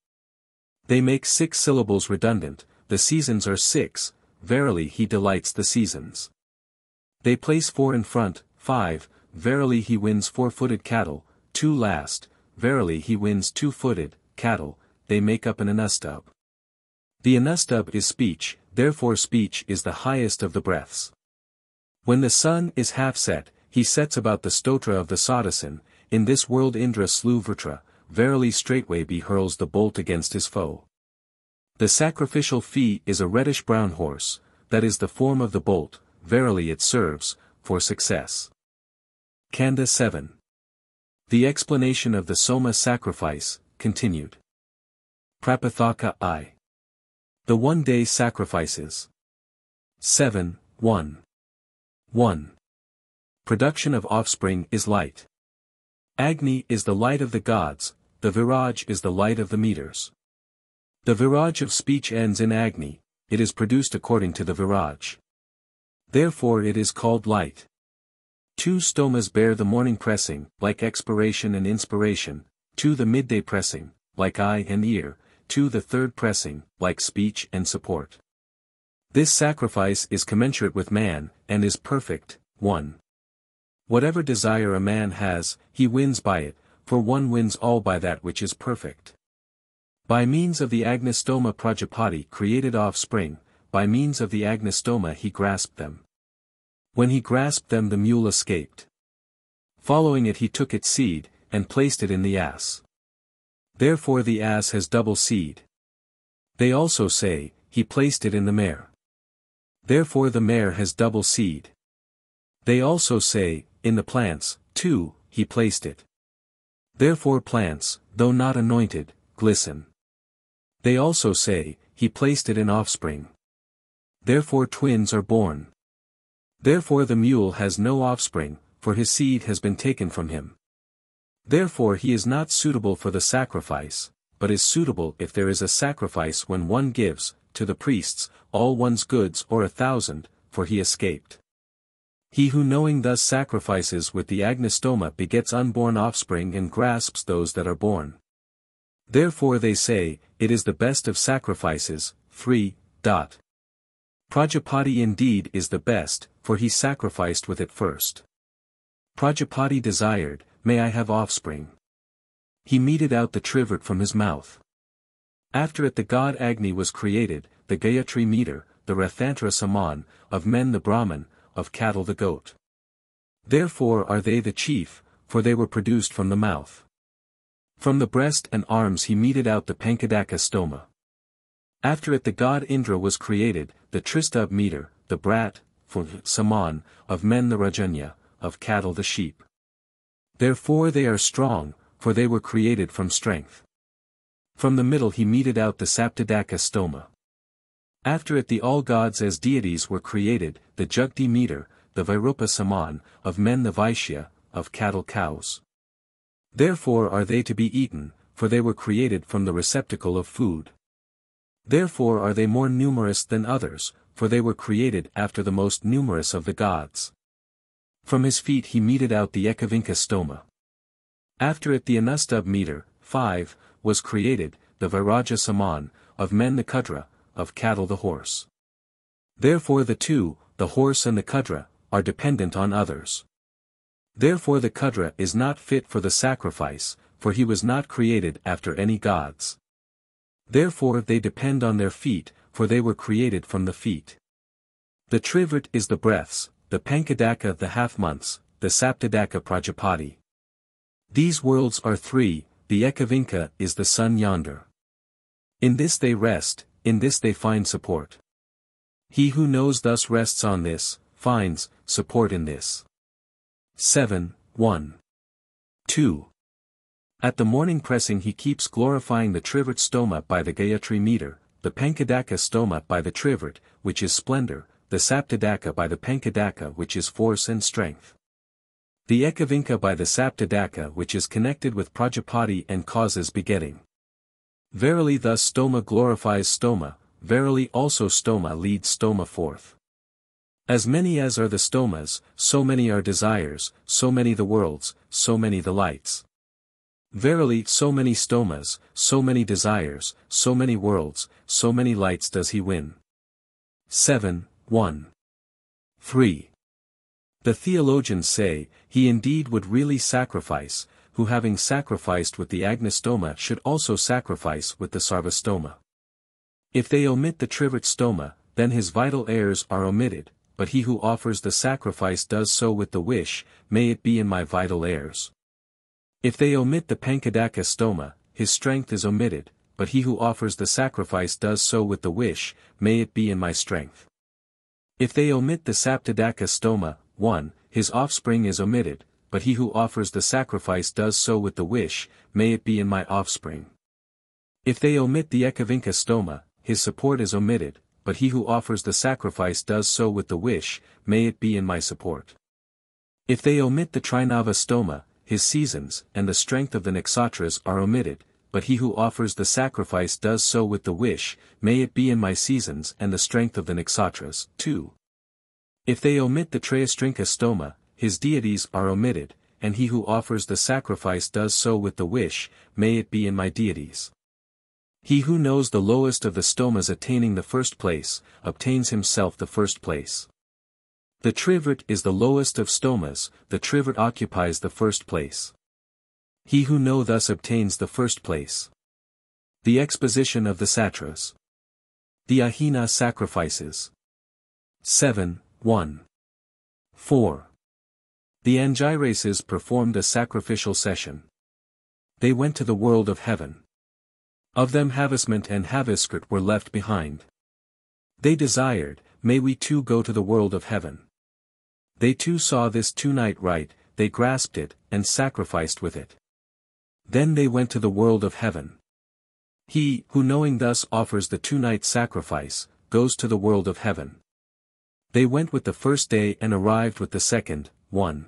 They make 6 syllables redundant, the seasons are 6, verily he delights the seasons. They place 4 in front, 5, verily he wins 4-footed cattle, 2 last, verily he wins 2-footed cattle, they make up an anustub. The anustub is speech, therefore speech is the highest of the breaths. When the sun is half set, he sets about the stotra of the Sadhasan, in this world Indra slew Vritra, verily straightway he hurls the bolt against his foe. The sacrificial fee is a reddish-brown horse, that is the form of the bolt, verily it serves, for success. KANDA 7. The explanation of the Soma sacrifice, continued. Prapathaka I. The one-day sacrifices. 7, 1. 1. Production of offspring is light. Agni is the light of the gods, the Viraj is the light of the meters. The Viraj of speech ends in Agni, it is produced according to the Viraj. Therefore it is called light. 2 stomas bear the morning pressing, like expiration and inspiration, 2 the midday pressing, like eye and ear, 2 the third pressing, like speech and support. This sacrifice is commensurate with man, and is perfect. 1. Whatever desire a man has, he wins by it, for one wins all by that which is perfect. By means of the Agnistoma Prajapati created offspring, by means of the Agnistoma he grasped them. When he grasped them the mule escaped. Following it he took its seed, and placed it in the ass. Therefore the ass has double seed. They also say, he placed it in the mare. Therefore the mare has double seed. They also say, in the plants, too, he placed it. Therefore plants, though not anointed, glisten. They also say, he placed it in offspring. Therefore twins are born. Therefore the mule has no offspring, for his seed has been taken from him. Therefore he is not suitable for the sacrifice, but is suitable if there is a sacrifice when one gives, to the priests, all one's goods or 1,000, for he escaped. He who knowing thus sacrifices with the Agnistoma begets unborn offspring and grasps those that are born. Therefore they say, it is the best of sacrifices. 3. Prajapati indeed is the best, for he sacrificed with it first. Prajapati desired, may I have offspring. He meted out the trivert from his mouth. After it the god Agni was created, the Gayatri meter, the Rathantra Saman, of men the Brahman, of cattle the goat. Therefore are they the chief, for they were produced from the mouth. From the breast and arms he meted out the Pankadaka stoma. After it the god Indra was created, the Tristub meter, the Brat, Saman, of men the Rajanya, of cattle the sheep. Therefore they are strong, for they were created from strength. From the middle he meted out the Saptadaka stoma. After it the all gods as deities were created, the Jugti meter, the Vairupa Saman, of men the Vaishya, of cattle cows. Therefore are they to be eaten, for they were created from the receptacle of food. Therefore are they more numerous than others, for they were created after the most numerous of the gods. From his feet he meted out the Ekavinka stoma. After it the Anustub meter, 5, was created, the Vairaja Saman, of men the Kudra, of cattle the horse. Therefore the two, the horse and the Kudra, are dependent on others. Therefore the Kudra is not fit for the sacrifice, for he was not created after any gods. Therefore they depend on their feet, for they were created from the feet. The Trivert is the breaths, the Pankadaka the half-months, the Saptadaka Prajapati. These worlds are 3, the Ekavinka is the sun yonder. In this they rest, in this they find support. He who knows thus rests on this, finds support in this. 7, 1. 2. At the morning pressing he keeps glorifying the Trivert stoma by the Gayatri meter, the Pankadaka stoma by the Trivert, which is splendor, the Saptadaka by the Pankadaka which is force and strength. The Ekavinka by the Saptadaka which is connected with Prajapati and causes begetting. Verily thus stoma glorifies stoma, verily also stoma leads stoma forth. As many as are the stomas, so many are desires, so many the worlds, so many the lights. Verily so many stomas, so many desires, so many worlds, so many lights does he win. 7, 1. 3. The theologians say, he indeed would really sacrifice, who having sacrificed with the Agnistoma should also sacrifice with the Sarvastoma. If they omit the Trivert stoma, then his vital heirs are omitted, but he who offers the sacrifice does so with the wish, may it be in my vital heirs. If they omit the Pankadaka stoma, his strength is omitted, but he who offers the sacrifice does so with the wish, may it be in my strength. If they omit the Saptadaka stoma, 1, his offspring is omitted, but he who offers the sacrifice does so with the wish, may it be in my offspring. If they omit the Ekavinka stoma, his support is omitted, but he who offers the sacrifice does so with the wish, may it be in my support. If they omit the Trinava stoma, his seasons and the strength of the Nakshatras are omitted, but he who offers the sacrifice does so with the wish, may it be in my seasons and the strength of the Nakshatras. 2. If they omit the Trayastrinka stoma, his deities are omitted, and he who offers the sacrifice does so with the wish, may it be in my deities. He who knows the lowest of the stomas attaining the first place, obtains himself the first place. The trivert is the lowest of stomas, the trivert occupies the first place. He who know thus obtains the first place. The exposition of the Sattras. The Ahina sacrifices. 7, 1. 4. The Angirases performed a sacrificial session. They went to the world of heaven. Of them Havasment and Haviskrit were left behind. They desired, may we too go to the world of heaven. They too saw this two-night rite, they grasped it, and sacrificed with it. Then they went to the world of heaven. He, who knowing thus offers the two-night sacrifice, goes to the world of heaven. They went with the first day and arrived with the second, 1.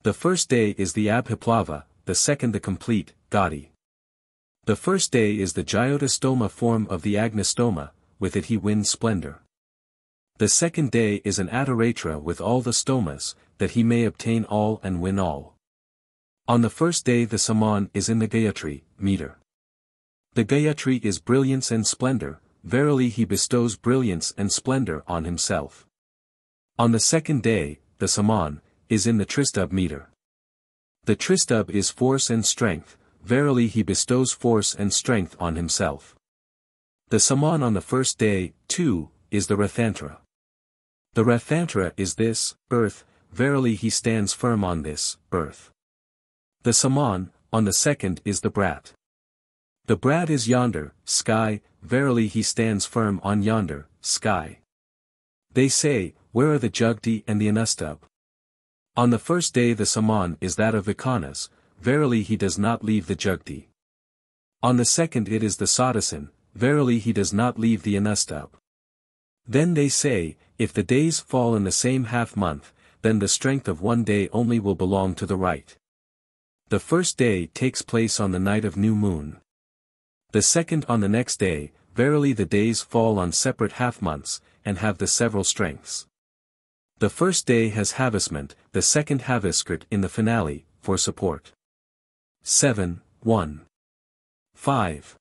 The first day is the Abhiplava, the second the complete, Gauti. The first day is the Jyotistoma form of the Agnistoma, with it he wins splendor. The second day is an Adaratra with all the stomas, that he may obtain all and win all. On the first day the Saman is in the Gayatri, meter. The Gayatri is brilliance and splendor, verily he bestows brilliance and splendor on himself. On the second day, the Saman, is in the Tristub meter. The Tristub is force and strength, verily he bestows force and strength on himself. The Saman on the first day, too, is the Rathantra. The Rathantra is this, earth, verily he stands firm on this, earth. The Saman, on the second is the Brat. The Brat is yonder, sky, verily he stands firm on yonder, sky. They say, where are the Jugti and the Anustub? On the first day the Saman is that of Vikanas, verily he does not leave the Jugti. On the second it is the Sadasan, verily he does not leave the Anustub. Then they say, if the days fall in the same half-month, then the strength of one day only will belong to the rite. The first day takes place on the night of new moon. The second on the next day, verily the days fall on separate half-months, and have the several strengths. The first day has Havasment, the second Haviskrit in the finale, for support. 7, 1. 5.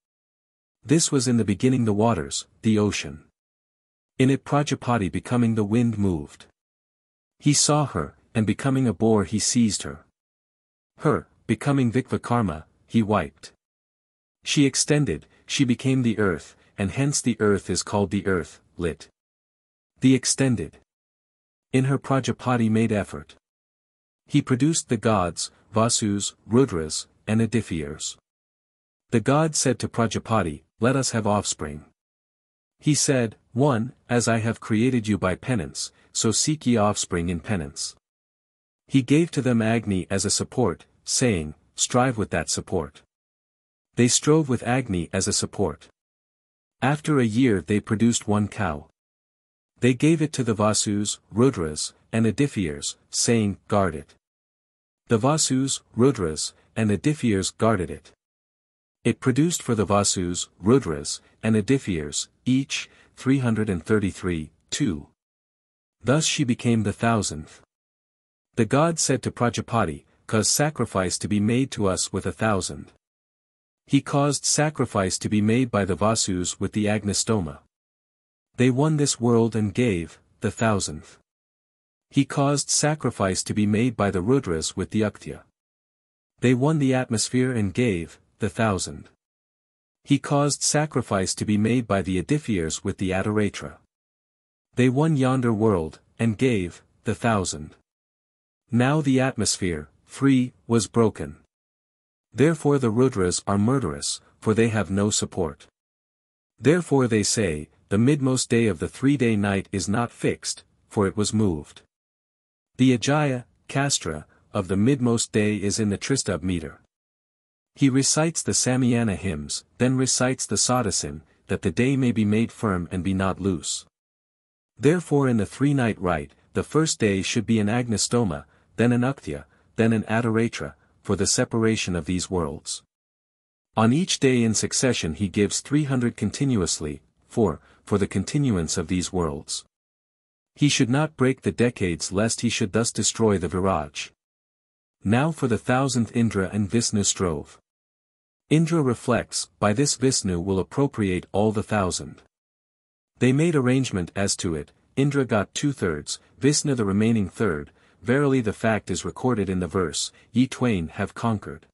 This was in the beginning the waters, the ocean. In it Prajapati becoming the wind moved. He saw her, and becoming a boar he seized her. Her, becoming Vikvakarma, he wiped. She extended, she became the earth, and hence the earth is called the earth, lit. The extended. In her Prajapati made effort. He produced the gods, Vasus, Rudras, and Adithyas. The god said to Prajapati, let us have offspring. He said, 1. As I have created you by penance, so seek ye offspring in penance. He gave to them Agni as a support, saying, strive with that support. They strove with Agni as a support. After a year they produced one cow. They gave it to the Vasus, Rudras, and Adithyas, saying, guard it. The Vasus, Rudras, and Adithyas guarded it. It produced for the Vasus, Rudras, and Adithyas, each, 333, 2. Thus she became the 1000th. The god said to Prajapati, cause sacrifice to be made to us with 1,000. He caused sacrifice to be made by the Vasus with the Agnistoma. They won this world and gave, the 1000th. He caused sacrifice to be made by the Rudras with the Uktya. They won the atmosphere and gave, the 1000. He caused sacrifice to be made by the Adithyas with the Adaratra. They won yonder world, and gave, the 1000. Now the atmosphere, free, was broken. Therefore the Rudras are murderous, for they have no support. Therefore they say, the midmost day of the 3-day night is not fixed, for it was moved. The Ajaya, Castra, of the midmost day is in the Tristub meter. He recites the Samyana hymns, then recites the Sadasan, that the day may be made firm and be not loose. Therefore in the 3-night rite, the first day should be an Agnistoma, then an Uktya, then an Adaratra, for the separation of these worlds. On each day in succession he gives 300 continuously, for the continuance of these worlds. He should not break the decades lest he should thus destroy the Viraj. Now for the 1000th Indra and Vishnu strove. Indra reflects, by this Vishnu will appropriate all the 1000. They made arrangement as to it, Indra got 2/3, Vishnu the remaining third, verily the fact is recorded in the verse, ye twain have conquered.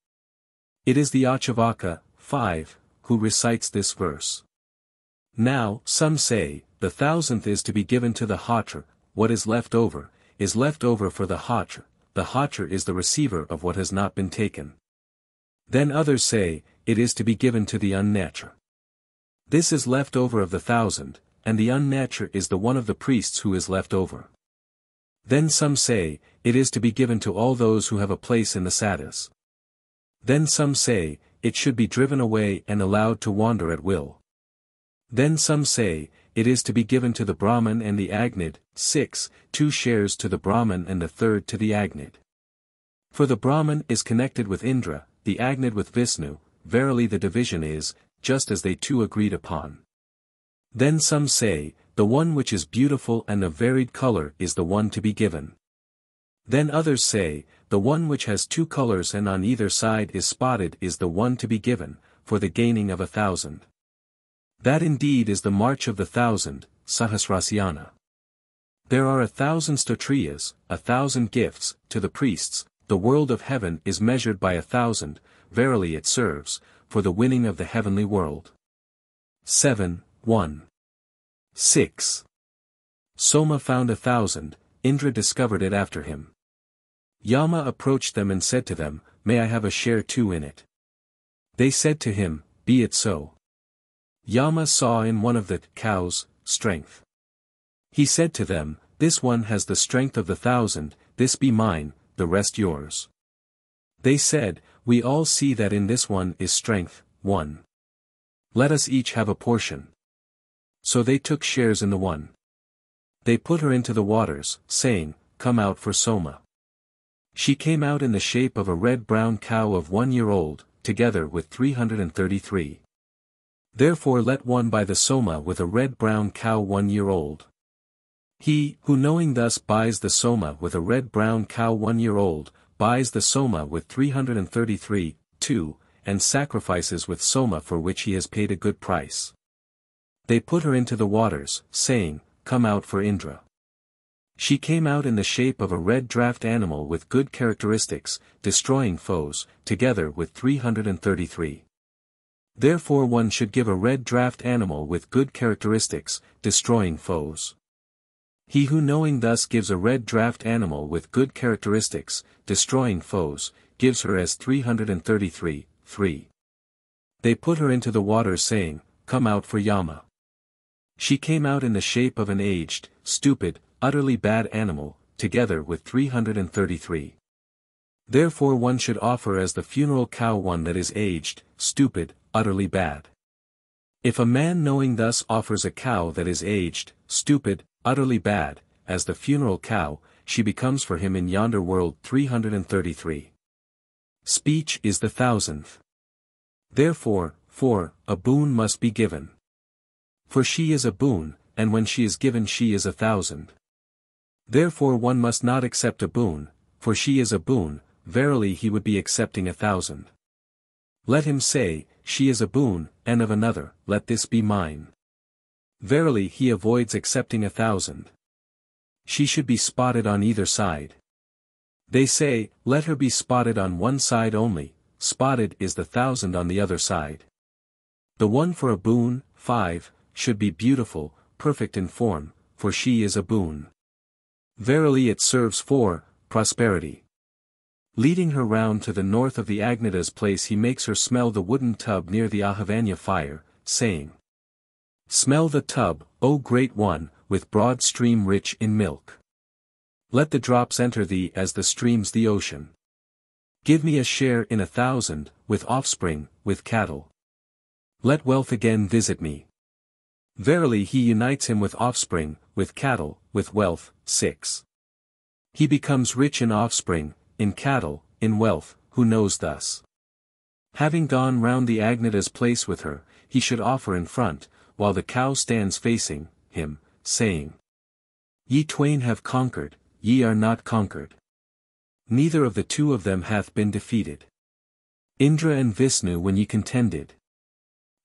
It is the Achavaka, 5, who recites this verse. Now, some say, the 1000th is to be given to the Hatra, what is left over for the Hatra is the receiver of what has not been taken. Then others say, it is to be given to the unnatra. This is left over of the 1000, and the unnatra is the one of the priests who is left over. Then some say, it is to be given to all those who have a place in the Sattras. Then some say, it should be driven away and allowed to wander at will. Then some say, it is to be given to the Brahman and the Agnid, 6, 2 shares to the Brahman and the third to the Agnid. For the Brahman is connected with Indra, the Agnid with Vishnu, verily the division is, just as they two agreed upon. Then some say, the one which is beautiful and of varied color is the one to be given. Then others say, the one which has 2 colors and on either side is spotted is the one to be given, for the gaining of 1000. That indeed is the march of the 1000, Sahasrasyana. There are 1000 stotriyas, 1000 gifts, to the priests, the world of heaven is measured by 1000, verily it serves, for the winning of the heavenly world. 7:1. 6. Soma found 1000, Indra discovered it after him. Yama approached them and said to them, may I have a share too in it? They said to him, be it so. Yama saw in one of the cows strength. He said to them, this one has the strength of the 1000, this be mine, the rest yours. They said, we all see that in this one is strength, 1. Let us each have a portion. So they took shares in the one. They put her into the waters, saying, come out for Soma. She came out in the shape of a red-brown cow of 1 year old, together with 333. Therefore let one buy the Soma with a red-brown cow 1 year old. He, who knowing thus buys the Soma with a red-brown cow 1 year old, buys the Soma with 333, 2, and sacrifices with Soma for which he has paid a good price. They put her into the waters, saying, come out for Indra. She came out in the shape of a red draft animal with good characteristics, destroying foes, together with 333. Therefore one should give a red draft animal with good characteristics, destroying foes. He who knowing thus gives a red draft animal with good characteristics, destroying foes, gives her as 333, 3. They put her into the water saying, come out for Yama. She came out in the shape of an aged, stupid, utterly bad animal, together with 333. Therefore one should offer as the funeral cow one that is aged, stupid, utterly bad. If a man knowing thus offers a cow that is aged, stupid, utterly bad, as the funeral cow, she becomes for him in yonder world 333. Speech is the 1000th. Therefore, a boon must be given. For she is a boon, and when she is given she is 1000. Therefore one must not accept a boon, for she is a boon, verily he would be accepting 1000. Let him say, she is a boon, and of another, let this be mine. Verily he avoids accepting 1000. She should be spotted on either side. They say, let her be spotted on one side only, spotted is the 1000 on the other side. The one for a boon, 5, should be beautiful, perfect in form, for she is a boon. Verily it serves for prosperity. Leading her round to the north of the Agnida's place he makes her smell the wooden tub near the Ahavanya fire, saying, smell the tub, O great one, with broad stream rich in milk. Let the drops enter thee as the streams the ocean. Give me a share in 1000, with offspring, with cattle. Let wealth again visit me. Verily he unites him with offspring, with cattle, with wealth. 6. He becomes rich in offspring, in cattle, in wealth, who knows thus. Having gone round the Agnida's place with her, he should offer in front, while the cow stands facing him, saying, Ye twain have conquered, ye are not conquered. Neither of the two of them hath been defeated. Indra and Vishnu when ye contended.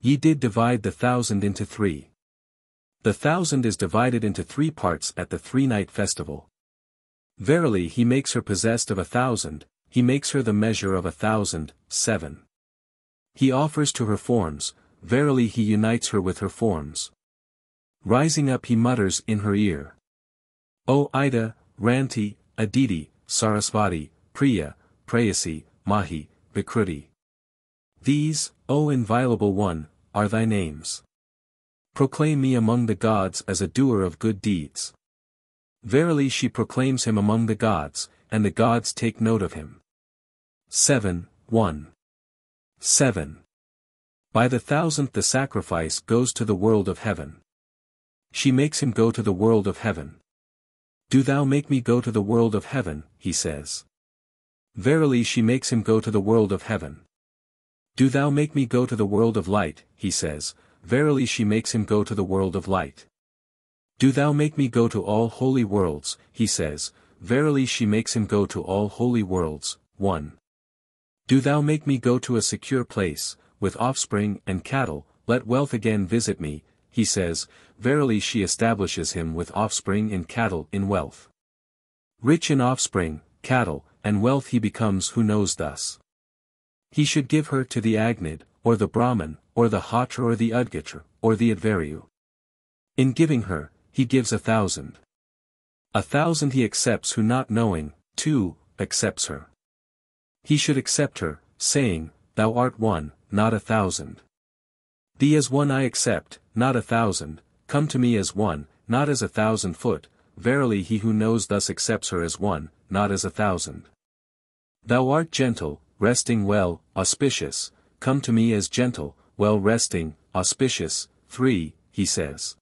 Ye did divide the 1,000 into 3. The 1,000 is divided into 3 parts at the 3-night festival. Verily he makes her possessed of 1,000, he makes her the measure of 1,000, 7. He offers to her forms, verily he unites her with her forms. Rising up he mutters in her ear. O Ida, Ranti, Aditi, Sarasvati, Priya, Prayasi, Mahi, Vikruti. These, O inviolable one, are thy names. Proclaim me among the gods as a doer of good deeds. Verily she proclaims him among the gods, and the gods take note of him. 7, 1. 7. By the 1,000th the sacrifice goes to the world of heaven. She makes him go to the world of heaven. Do thou make me go to the world of heaven, he says. Verily she makes him go to the world of heaven. Do thou make me go to the world of light, he says, verily she makes him go to the world of light. Do thou make me go to all holy worlds, he says, verily she makes him go to all holy worlds. 1. Do thou make me go to a secure place, with offspring and cattle, let wealth again visit me, he says, verily she establishes him with offspring and cattle in wealth. Rich in offspring, cattle, and wealth he becomes who knows thus. He should give her to the Agnid, or the Brahman, or the Hatra or the Udgitra, or the Advaryu. In giving her, he gives 1,000. 1,000 he accepts who not knowing, 2, accepts her. He should accept her, saying, Thou art one, not 1,000. Thee as one I accept, not 1,000, come to me as one, not as 1,000 foot, verily he who knows thus accepts her as one, not as 1,000. Thou art gentle, resting well, auspicious, come to me as gentle, well resting, auspicious, 3, he says.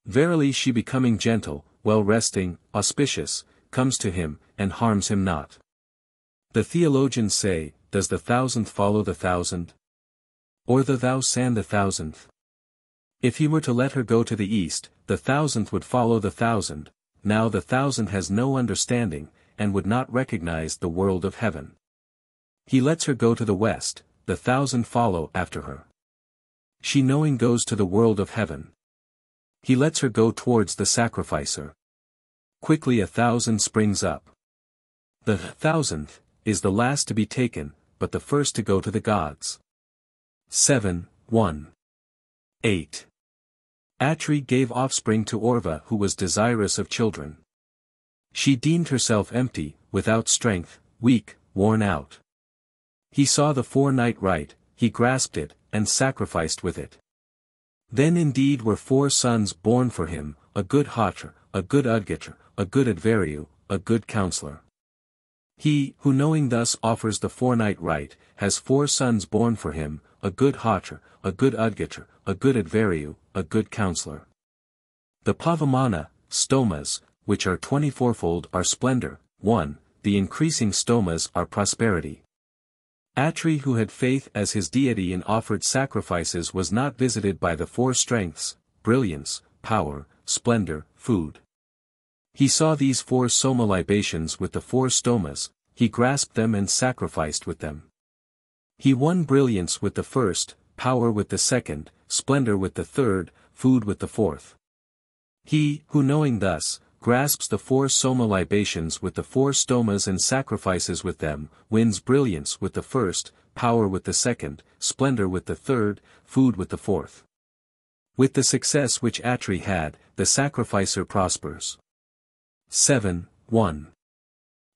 Verily she becoming gentle, well resting, auspicious, comes to him, and harms him not. The theologians say, does the 1,000th follow the 1,000? Or the thou san the 1,000th? If he were to let her go to the east, the 1,000th would follow the 1,000, now the 1,000 has no understanding, and would not recognize the world of heaven. He lets her go to the west, the 1,000 follow after her. She knowing goes to the world of heaven. He lets her go towards the sacrificer. Quickly 1,000 springs up. The 1,000th is the last to be taken, but the first to go to the gods. 7, 1. 8. Atri gave offspring to Orva who was desirous of children. She deemed herself empty, without strength, weak, worn out. He saw the 4-night rite, he grasped it, and sacrificed with it. Then indeed were 4 sons born for him, a good Hatra, a good Udgitra, a good Advaryu, a good counselor. He, who knowing thus offers the 4-night rite, has 4 sons born for him, a good Hatra, a good Udgitra, a good Advaryu, a good counselor. The Pavamana, stomas, which are 24-fold are splendor, 1, the increasing stomas are prosperity. Atri who had faith as his deity and offered sacrifices was not visited by the 4 strengths, brilliance, power, splendor, food. He saw these 4 soma libations with the 4 stomas, he grasped them and sacrificed with them. He won brilliance with the first, power with the second, splendor with the third, food with the fourth. He, who knowing thus, grasps the 4 soma libations with the 4 stomas and sacrifices with them, wins brilliance with the first, power with the second, splendor with the third, food with the fourth. With the success which Atri had, the sacrificer prospers. 7, 1.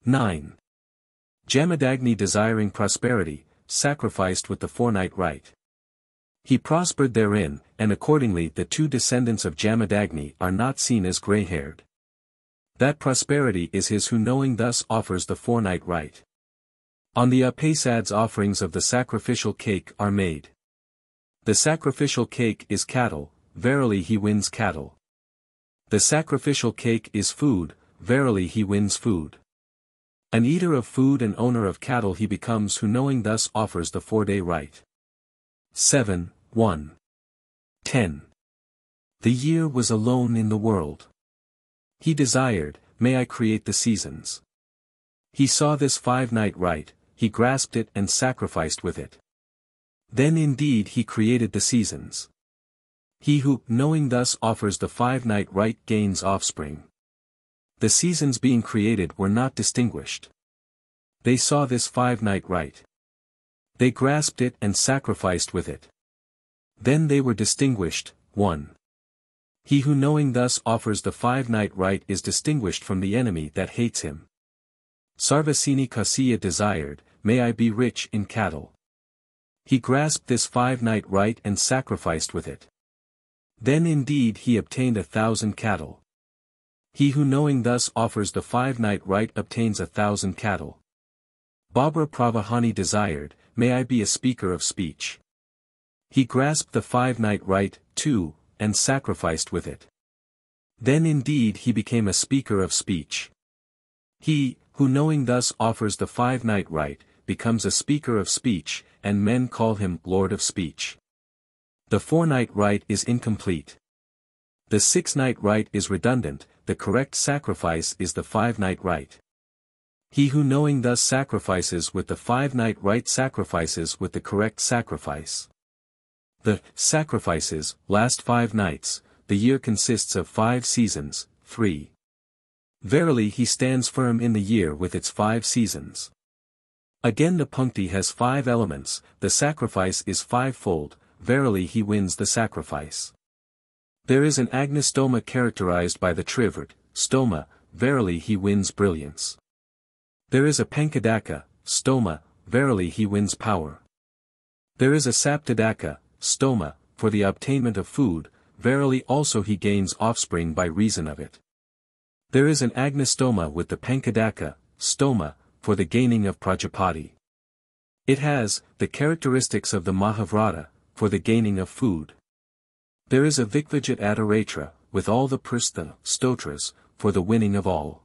9. Jamadagni desiring prosperity, sacrificed with the 4-night rite. He prospered therein, and accordingly the 2 descendants of Jamadagni are not seen as grey-haired. That prosperity is his who knowing thus offers the 4-night rite. On the Upasad's offerings of the sacrificial cake are made. The sacrificial cake is cattle, verily he wins cattle. The sacrificial cake is food, verily he wins food. An eater of food and owner of cattle he becomes who knowing thus offers the 4-day rite. 7, 1. 10. The year was alone in the world. He desired, may I create the seasons. He saw this 5-night rite, he grasped it and sacrificed with it. Then indeed he created the seasons. He who, knowing thus offers the 5-night rite gains offspring. The seasons being created were not distinguished. They saw this 5-night rite. They grasped it and sacrificed with it. Then they were distinguished. 1. He who knowing thus offers the 5-night rite is distinguished from the enemy that hates him. Sarvasini Kasiya desired, may I be rich in cattle. He grasped this 5-night rite and sacrificed with it. Then indeed he obtained 1,000 cattle. He who knowing thus offers the 5-night rite obtains 1,000 cattle. Babra Pravahani desired, may I be a speaker of speech. He grasped the 5-night rite, 2, and sacrificed with it. Then indeed he became a speaker of speech. He, who knowing thus offers the 5-night rite, becomes a speaker of speech, and men call him Lord of Speech. The 4-night rite is incomplete. The 6-night rite is redundant, the correct sacrifice is the 5-night rite. He who knowing thus sacrifices with the 5-night rite sacrifices with the correct sacrifice. The sacrifices last 5 nights, the year consists of 5 seasons, 3. Verily he stands firm in the year with its 5 seasons. Again the Punkti has 5 elements, the sacrifice is 5-fold, verily he wins the sacrifice. There is an Agnistoma characterized by the trivert, stoma, verily he wins brilliance. There is a Pankadaka, stoma, verily he wins power. There is a Saptadaka, stoma, for the obtainment of food, verily also he gains offspring by reason of it. There is an Agnistoma with the Pankadaka, stoma, for the gaining of Prajapati. It has, the characteristics of the Mahavrata, for the gaining of food. There is a Vikvajit Adoratra, with all the Pristha, stotras, for the winning of all.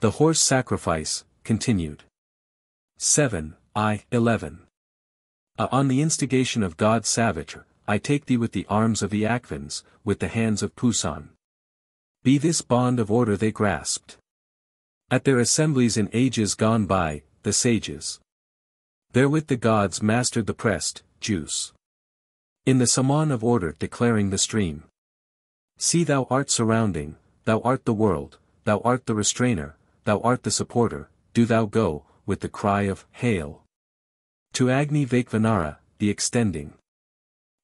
The horse sacrifice, continued. 7, 11. On the instigation of God Savitra, I take thee with the arms of the Akvins, with the hands of Pusan. Be this bond of order they grasped. At their assemblies in ages gone by, the sages. Therewith the gods mastered the pressed, juice. In the Saman of order declaring the stream. See thou art surrounding, thou art the world, thou art the restrainer, thou art the supporter, do thou go, with the cry of, hail. To Agni Vaikvanara, the extending.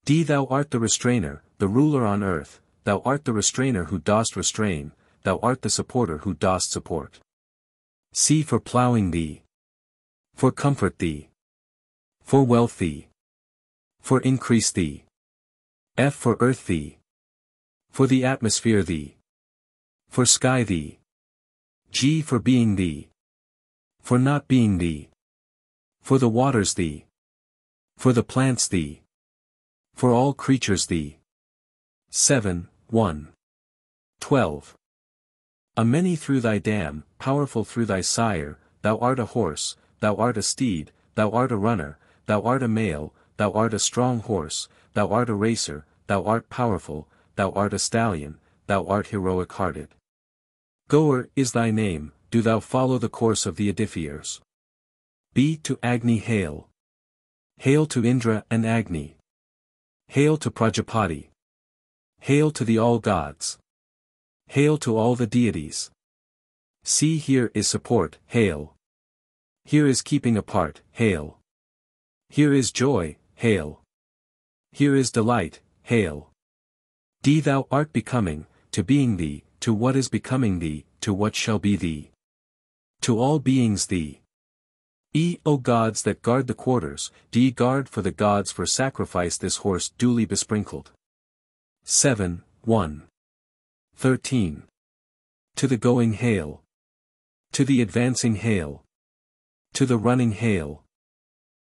D thou art the restrainer, the ruler on earth, thou art the restrainer who dost restrain, thou art the supporter who dost support. C for ploughing thee. For comfort thee. For wealth thee. For increase thee. F for earth thee. For the atmosphere thee. For sky thee. G for being thee. For not being thee. For the waters thee. For the plants thee. For all creatures thee. 7, 1. 12. A many through thy dam, powerful through thy sire, thou art a horse, thou art a steed, thou art a runner, thou art a male, thou art a strong horse, thou art a racer, thou art powerful, thou art a stallion, thou art heroic-hearted. Goer is thy name, do thou follow the course of the edifiers. B to Agni hail. Hail to Indra and Agni. Hail to Prajapati. Hail to the all-gods. Hail to all the deities. See here is support, hail. Here is keeping apart, hail. Here is joy, hail. Here is delight, hail. D thou art becoming, to being thee, to what is becoming thee, to what shall be thee. To all beings thee. E O gods that guard the quarters, D guard for the gods for sacrifice this horse duly besprinkled. 7, 1. 13. To the going hail. To the advancing hail. To the running hail.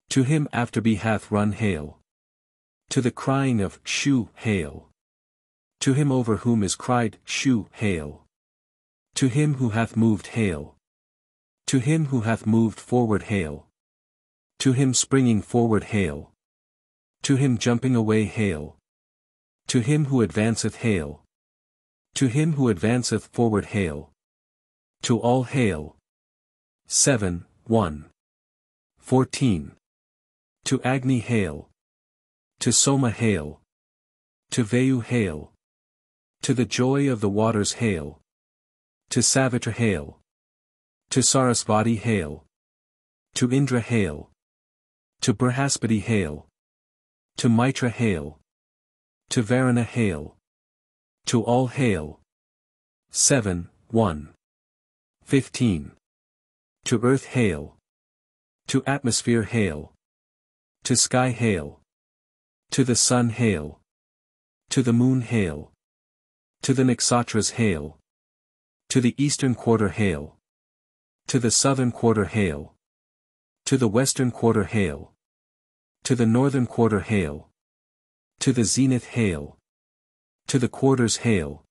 To him after be hath run hail. To the crying of Shu hail. To him over whom is cried Shu hail. To him who hath moved hail. To him who hath moved forward hail. To him springing forward hail. To him jumping away hail. To him who advanceth hail. To him who advanceth forward hail. To all hail. 7, 1. 14. To Agni hail. To Soma hail. To Vayu hail. To the joy of the waters hail. To Savitra hail. To Sarasvati hail. To Indra hail. To Brihaspati hail. To Mitra hail. To Varuna hail. To all hail. 7, 1. 15. To earth hail. To atmosphere hail. To sky hail. To the sun hail. To the moon hail. To the nakshatras hail. To the eastern quarter hail. To the southern quarter hail. To the western quarter hail. To the northern quarter hail. To the zenith hail. To the quarters hail.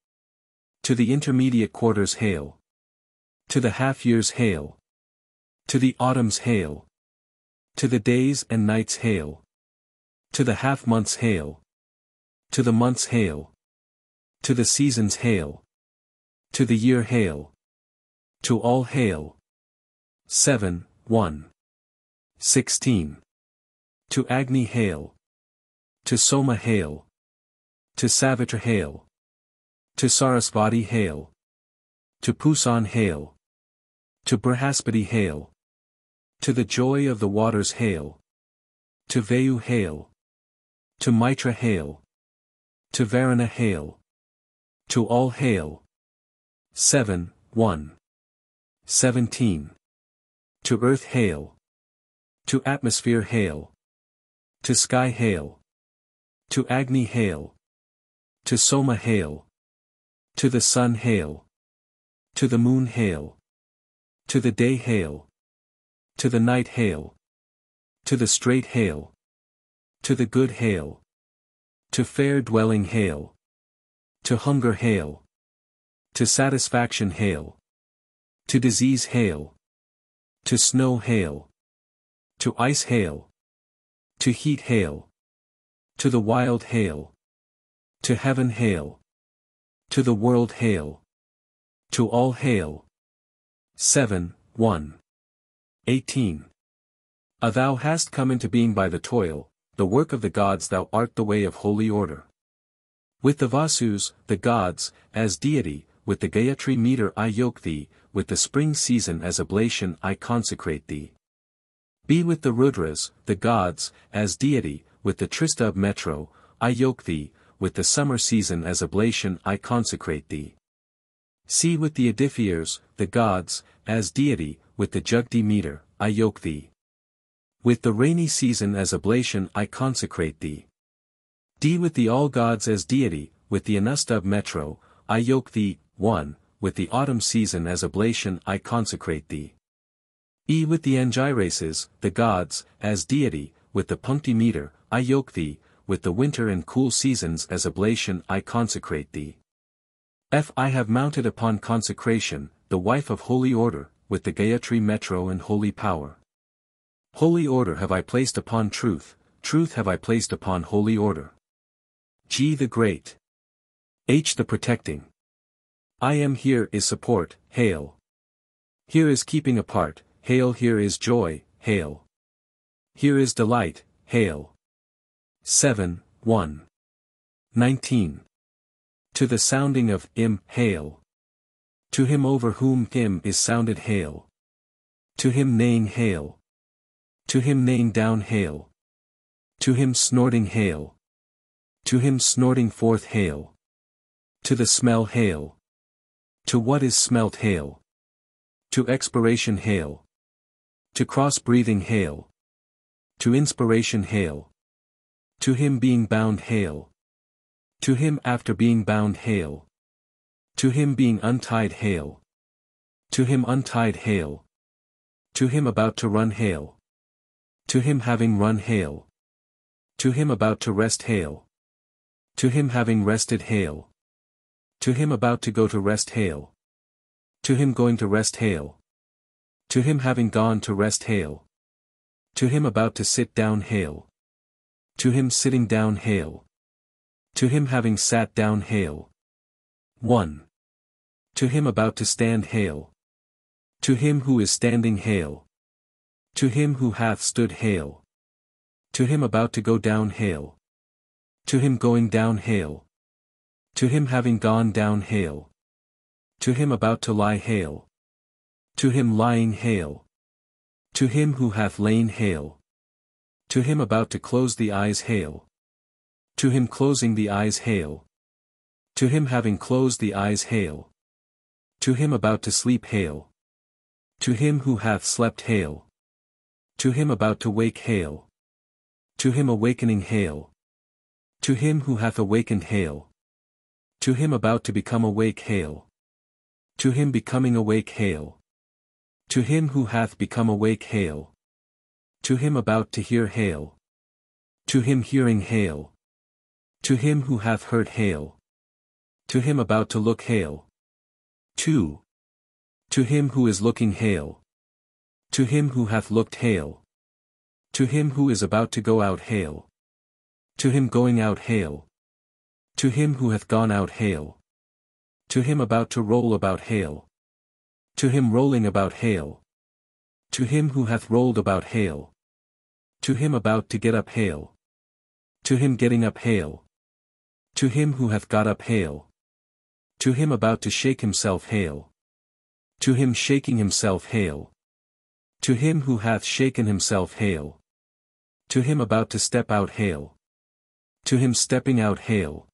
To the intermediate quarters hail. To the half years hail. To the autumns hail. To the days and nights hail. To the half months hail. To the months hail. To the seasons hail. To the year hail. To all hail. 7, 1. 16. To Agni hail. To Soma hail. To Savitra hail. To Sarasvati hail. To Pusan hail. To Brihaspati hail. To the joy of the waters hail. To Vayu hail. To Mitra hail. To Varuna hail. To all hail. 7, 1. 17. To earth hail. To atmosphere hail. To sky hail. To Agni hail. To Soma hail. To the sun hail. To the moon hail. To the day hail. To the night hail. To the straight hail. To the good hail. To fair dwelling hail. To hunger hail. To satisfaction hail. To disease hail. To snow hail. To ice hail. To heat hail. To the wild hail. To heaven hail. To the world hail. To all hail. 7, 1. 18. Thou hast come into being by the toil, the work of the gods, thou art the way of holy order. With the Vasus, the gods, as deity, with the Gayatri meter I yoke thee, with the spring season as oblation I consecrate thee. Be with the Rudras, the gods, as deity, with the Tristubh metro, I yoke thee, with the summer season as oblation I consecrate thee. See with the Adiphirs, the gods, as deity, with the Jugdi meter, I yoke thee. With the rainy season as oblation I consecrate thee. D with the all gods as deity, with the Anustubh metro, I yoke thee. 1. With the autumn season as oblation I consecrate thee. E with the Angirases, the gods, as deity, with the Punkti meter, I yoke thee, with the winter and cool seasons as oblation I consecrate thee. F. I have mounted upon consecration, the wife of holy order, with the Gayatri metro and holy power. Holy order have I placed upon truth, truth have I placed upon holy order. G the great. H the protecting. I am here is support, hail. Here is keeping apart, hail. Here is joy, hail. Here is delight, hail. 7, 1. 19. To the sounding of Im, hail. To him over whom Im is sounded, hail. To him neighing, hail. To him neighing down, hail. To him snorting, hail. To him snorting forth, hail. To the smell, hail. To what is smelt, hail. To expiration, hail. To cross-breathing, hail. To inspiration, hail. To him being bound, hail. To him after being bound, hail. To him being untied, hail. To him untied, hail. To him about to run, hail. To him having run, hail. To him about to rest, hail. To him having rested, hail. To him about to go to rest, hail. To him going to rest, hail. To him having gone to rest, hail. To him about to sit down, hail. To him sitting down, hail. To him having sat down, hail. 1. To him about to stand hail. To him who is standing hail. To him who hath stood hail. To him about to go down hail. To him going down hail. To him having gone down hail. To him about to lie hail. To him lying hail. To him who hath lain hail. To him about to close the eyes hail. To him closing the eyes hail. To him having closed the eyes hail. To him about to sleep hail. To him who hath slept hail. To him about to wake hail. To him awakening hail. To him who hath awakened hail. To him about to become awake hail. To him becoming awake hail. To him who hath become awake hail. To him about to hear hail. To him hearing hail. To him who hath heard hail. To him about to look hail. 2. To him who is looking hail. To him who hath looked hail. To him who is about to go out hail. To him going out hail. To him who hath gone out hail. To him about to roll about hail. To him rolling about hail. To him who hath rolled about hail. To him about to get up hail. To him getting up hail. To him who hath got up hail. To him about to shake himself hail. To him shaking himself hail. To him who hath shaken himself hail. To him about to step out hail. To him stepping out hail.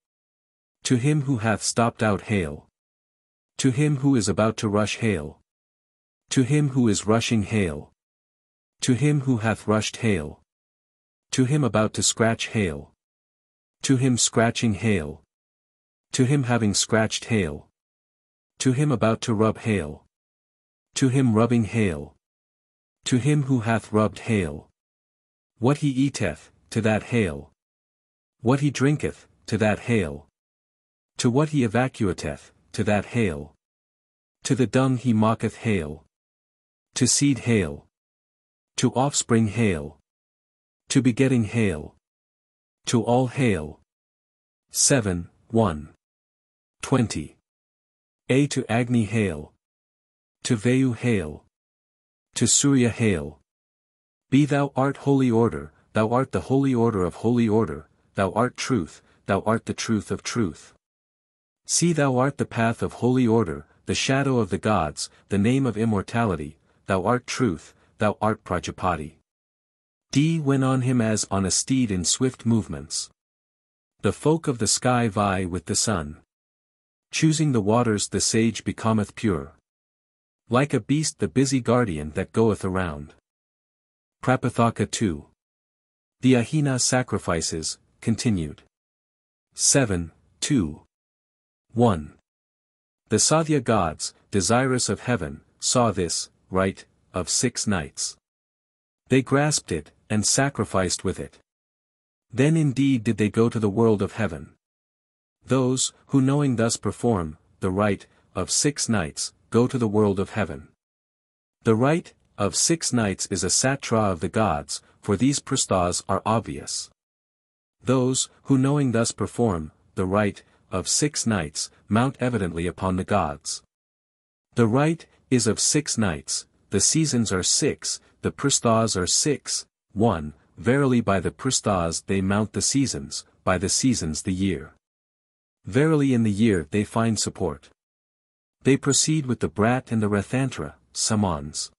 To him who hath stopped out hail. To him who is about to rush hail. To him who is rushing hail. To him who hath rushed hail. To him about to scratch hail. To him scratching hail. To him having scratched hail. To him about to rub hail. To him rubbing hail. To him who hath rubbed hail. What he eateth, to that hail. What he drinketh, to that hail. To what he evacuateth, to that hail. To the dung he mocketh hail. To seed hail. To offspring hail. To begetting hail. To all hail. 7, 1. 20. A to Agni hail. To Vayu hail. To Surya hail. Be thou art holy order, thou art the holy order of holy order, thou art truth, thou art the truth of truth. See thou art the path of holy order, the shadow of the gods, the name of immortality, thou art truth, thou art Prajapati. D went on him as on a steed in swift movements. The folk of the sky vie with the sun. Choosing the waters the sage becometh pure. Like a beast the busy guardian that goeth around. Prapathaka II. The Ahina sacrifices, continued. 7, 2. 1. The Sathya gods, desirous of heaven, saw this, rite, of 6 nights. They grasped it, and sacrificed with it. Then indeed did they go to the world of heaven. Those, who knowing thus perform, the rite, of 6 nights, go to the world of heaven. The rite, of 6 nights is a satra of the gods, for these prastas are obvious. Those, who knowing thus perform, the rite, of 6 nights, mount evidently upon the gods. The rite, is of 6 nights, the seasons are 6, the prastas are 6, 1, verily by the prastas they mount the seasons, by the seasons the year. Verily in the year they find support. They proceed with the brat and the rathantra, samans.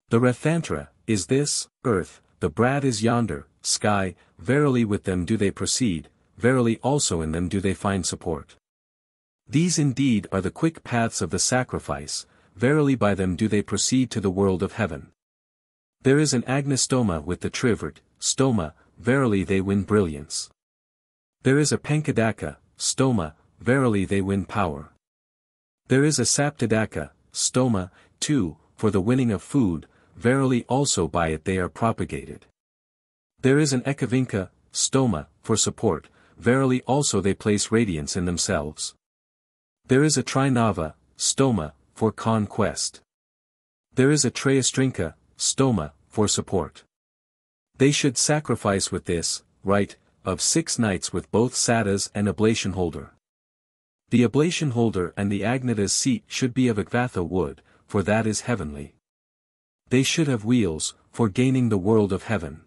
The rathantra, is this, earth, the brat is yonder, sky, verily with them do they proceed, verily also in them do they find support. These indeed are the quick paths of the sacrifice, verily by them do they proceed to the world of heaven. There is an agnistoma with the trivert, stoma, verily they win brilliance. There is a pankadaka, stoma, verily they win power. There is a saptadaka, stoma, too, for the winning of food, verily also by it they are propagated. There is an ekavinka, stoma, for support, verily also they place radiance in themselves. There is a trinava, stoma, for conquest. There is a trayastrinka, stoma, for support. They should sacrifice with this, rite, of 6 nights with both sadas and oblation holder. The oblation holder and the Agnita's seat should be of Agvatha wood, for that is heavenly. They should have wheels, for gaining the world of heaven.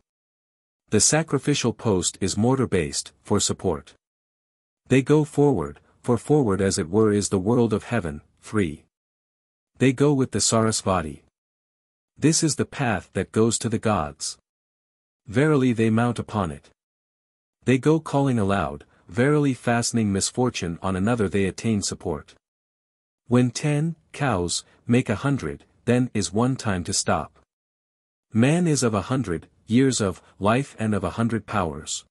The sacrificial post is mortar-based, for support. They go forward, for forward as it were is the world of heaven. 3. They go with the Sarasvati. This is the path that goes to the gods. Verily they mount upon it. They go calling aloud, verily fastening misfortune on another they attain support. When 10 cows make 100, then is one time to stop. Man is of 100 years of life and of 100 powers.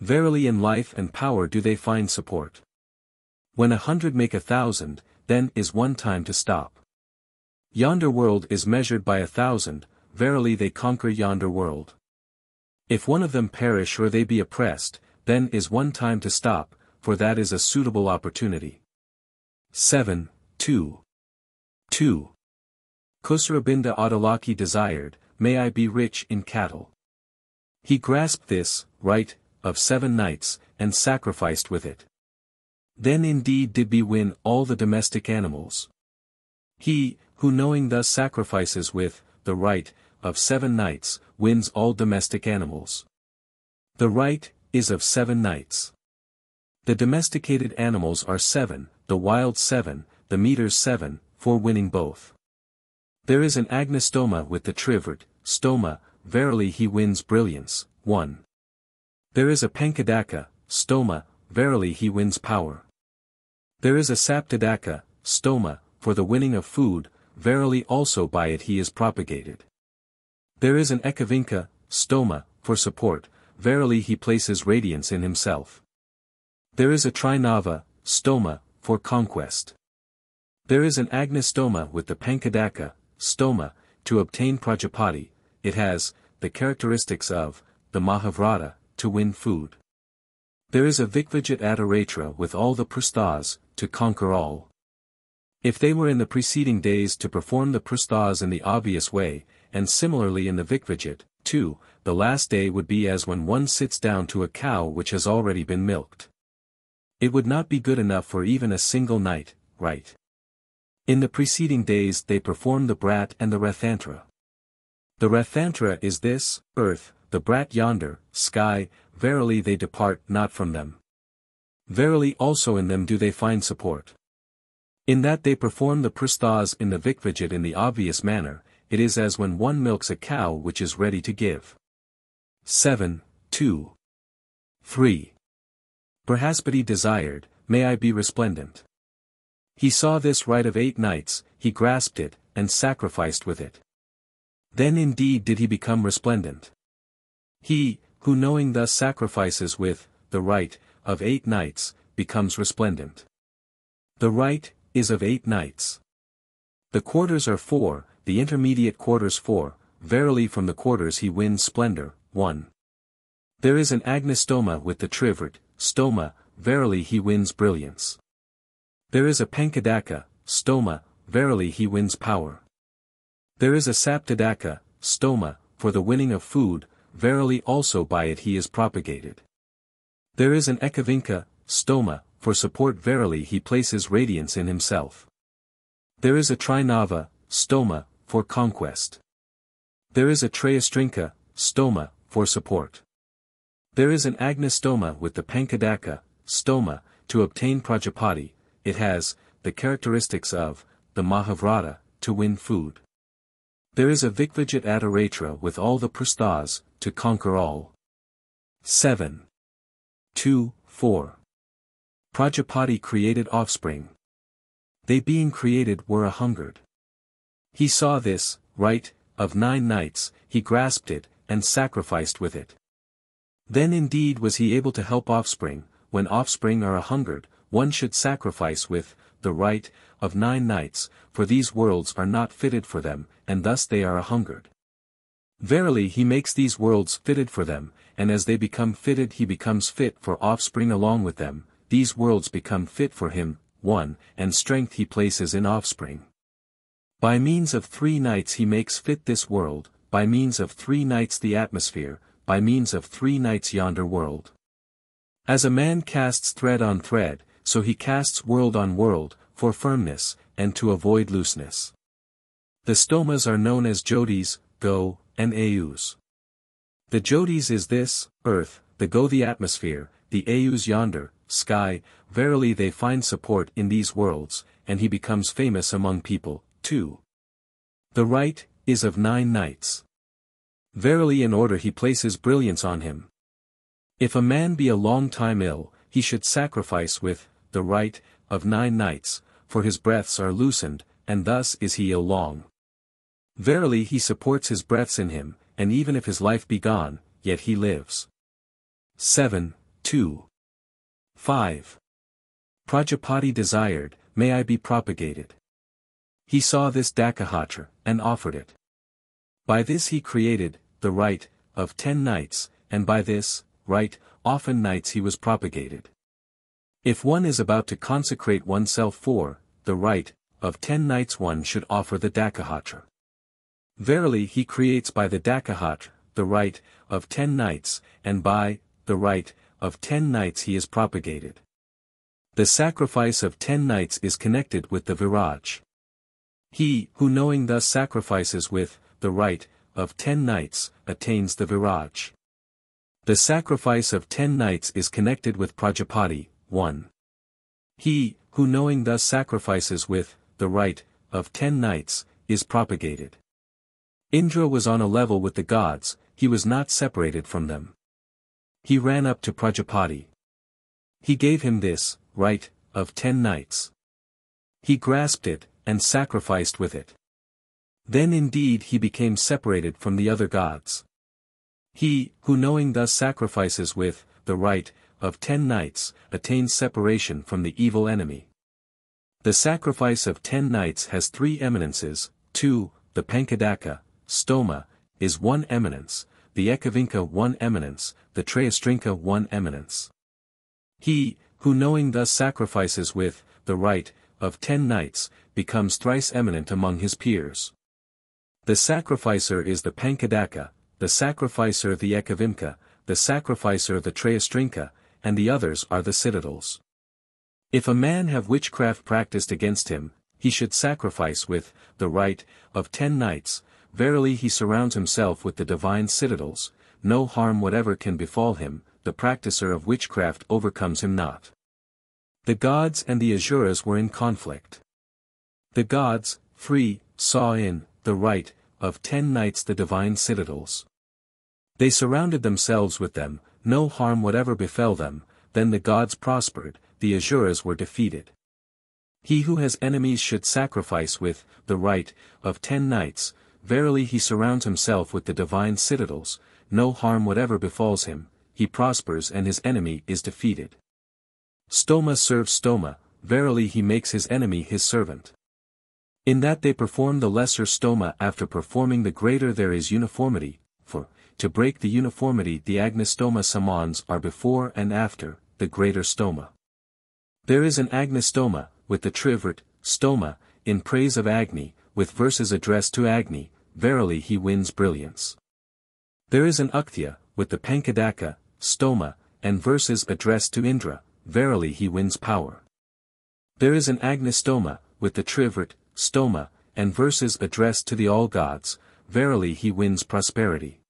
Verily in life and power do they find support. When 100 make 1,000, then is one time to stop. Yonder world is measured by 1,000, verily they conquer yonder world. If one of them perish or they be oppressed, then is one time to stop, for that is a suitable opportunity. 7. 2. 2. Kusarabinda Adalaki desired, may I be rich in cattle. He grasped this, rite, of 7 nights, and sacrificed with it. Then indeed did he win all the domestic animals. He, who knowing thus sacrifices with, the rite, of 7 nights, wins all domestic animals. The rite, is of 7 nights. The domesticated animals are 7, the wild 7, the meters 7, for winning both. There is an agnistoma with the trivert, stoma, verily he wins brilliance. 1. There is a pankadaka, stoma, verily he wins power. There is a saptadaka, stoma, for the winning of food, verily also by it he is propagated. There is an ekavinka, stoma, for support, verily he places radiance in himself. There is a trinava, stoma, for conquest. There is an agnistoma with the pankadaka, stoma, to obtain prajapati, it has, the characteristics of, the Mahavrata, to win food. There is a Vikvajit Adaratra with all the prasthas, to conquer all. If they were in the preceding days to perform the prasthas in the obvious way, and similarly in the Vikvajit, too, the last day would be as when one sits down to a cow which has already been milked. It would not be good enough for even a single night, right? In the preceding days they perform the brat and the rathantra. The rathantra is this, earth, the brat yonder, sky, verily they depart not from them. Verily also in them do they find support. In that they perform the prasthas in the Vikvajit in the obvious manner, it is as when one milks a cow which is ready to give. 7. 2. 3. Brahaspati desired, may I be resplendent. He saw this rite of 8 nights, he grasped it, and sacrificed with it. Then indeed did he become resplendent. He, who knowing thus sacrifices with, the rite, of 8 nights, becomes resplendent. The rite, is of 8 nights. The quarters are 4, the intermediate quarters 4, verily from the quarters he wins splendor. 1. There is an agnistoma with the trivert, stoma, verily he wins brilliance. There is a pankadaka, stoma, verily he wins power. There is a saptadaka, stoma, for the winning of food, verily also by it he is propagated. There is an ekavinka, stoma, for support verily he places radiance in himself. There is a trinava, stoma, for conquest. There is a trayastrinka, stoma, for support. There is an agnistoma with the pankadaka, stoma, to obtain prajapati, it has, the characteristics of, the Mahavrata, to win food. There is a Vikvajit Adaratra with all the prasthas, to conquer all. 7. 2. 4. Prajapati created offspring. They being created were a-hungered. He saw this, rite, of 9 nights, he grasped it, and sacrificed with it. Then indeed was he able to help offspring, when offspring are a-hungered, one should sacrifice with, the rite, of 9 nights, for these worlds are not fitted for them, and thus they are a-hungered. Verily he makes these worlds fitted for them, and as they become fitted he becomes fit for offspring along with them, these worlds become fit for him. 1. And strength he places in offspring. By means of 3 nights he makes fit this world, by means of 3 nights the atmosphere, by means of 3 nights yonder world. As a man casts thread on thread, so he casts world on world, for firmness, and to avoid looseness. The stomas are known as Jyotis, Go, and Ayus. The Jyotis is this, earth, the Go the atmosphere, the Ayus yonder, sky. Verily they find support in these worlds, and he becomes famous among people. 2. The rite is of 9 nights. Verily in order he places brilliance on him. If a man be a long time ill, he should sacrifice with the rite of 9 nights, for his breaths are loosened, and thus is he ill long. Verily he supports his breaths in him, and even if his life be gone, yet he lives. 7, 2. 5. Prajapati desired, may I be propagated. He saw this Dakahatra, and offered it. By this he created the rite of 10 nights, and by this rite, often nights he was propagated. If one is about to consecrate oneself for the rite of 10 nights, one should offer the Dakahatra. Verily he creates by the Dakahatra, the rite of 10 nights, and by the rite of 10 nights he is propagated. The sacrifice of 10 nights is connected with the Viraj. He who knowing thus sacrifices with the rite of 10 nights, attains the Viraj. The sacrifice of 10 nights is connected with Prajapati. 1. He who knowing thus sacrifices with the rite of 10 nights, is propagated. Indra was on a level with the gods, he was not separated from them. He ran up to Prajapati. He gave him this rite of 10 nights. He grasped it, and sacrificed with it. Then indeed he became separated from the other gods. He who knowing thus sacrifices with the rite of 10 nights, attains separation from the evil enemy. The sacrifice of 10 nights has 3 eminences. 2. The Pankadaka, Stoma, is 1 eminence, the Ekavinka 1 eminence, the Trayastrinka 1 eminence. He who knowing thus sacrifices with the rite of 10 nights, becomes thrice eminent among his peers. The sacrificer is the Pankadaka, the sacrificer the Ekavimka, the sacrificer the Trayastrinka, and the others are the citadels. If a man have witchcraft practiced against him, he should sacrifice with the rite of 10 nights. Verily he surrounds himself with the divine citadels, no harm whatever can befall him, the practicer of witchcraft overcomes him not. The gods and the Asuras were in conflict. The gods, free, saw in the rite of 10 nights the divine citadels. They surrounded themselves with them, no harm whatever befell them. Then the gods prospered, the Asuras were defeated. He who has enemies should sacrifice with the rite of 10 nights. Verily he surrounds himself with the divine citadels, no harm whatever befalls him, he prospers and his enemy is defeated. Stoma serves Stoma, verily he makes his enemy his servant. In that they perform the lesser Stoma after performing the greater there is uniformity, for, to break the uniformity the Agnistoma Samans are before and after, the greater Stoma. There is an Agnistoma, with the Trivert, Stoma, in praise of Agni, with verses addressed to Agni, verily he wins brilliance. There is an Ukthya, with the Pankadaka, Stoma, and verses addressed to Indra, verily he wins power. There is an Agnistoma, with the Trivert, Stoma, and verses addressed to the all gods, verily he wins prosperity.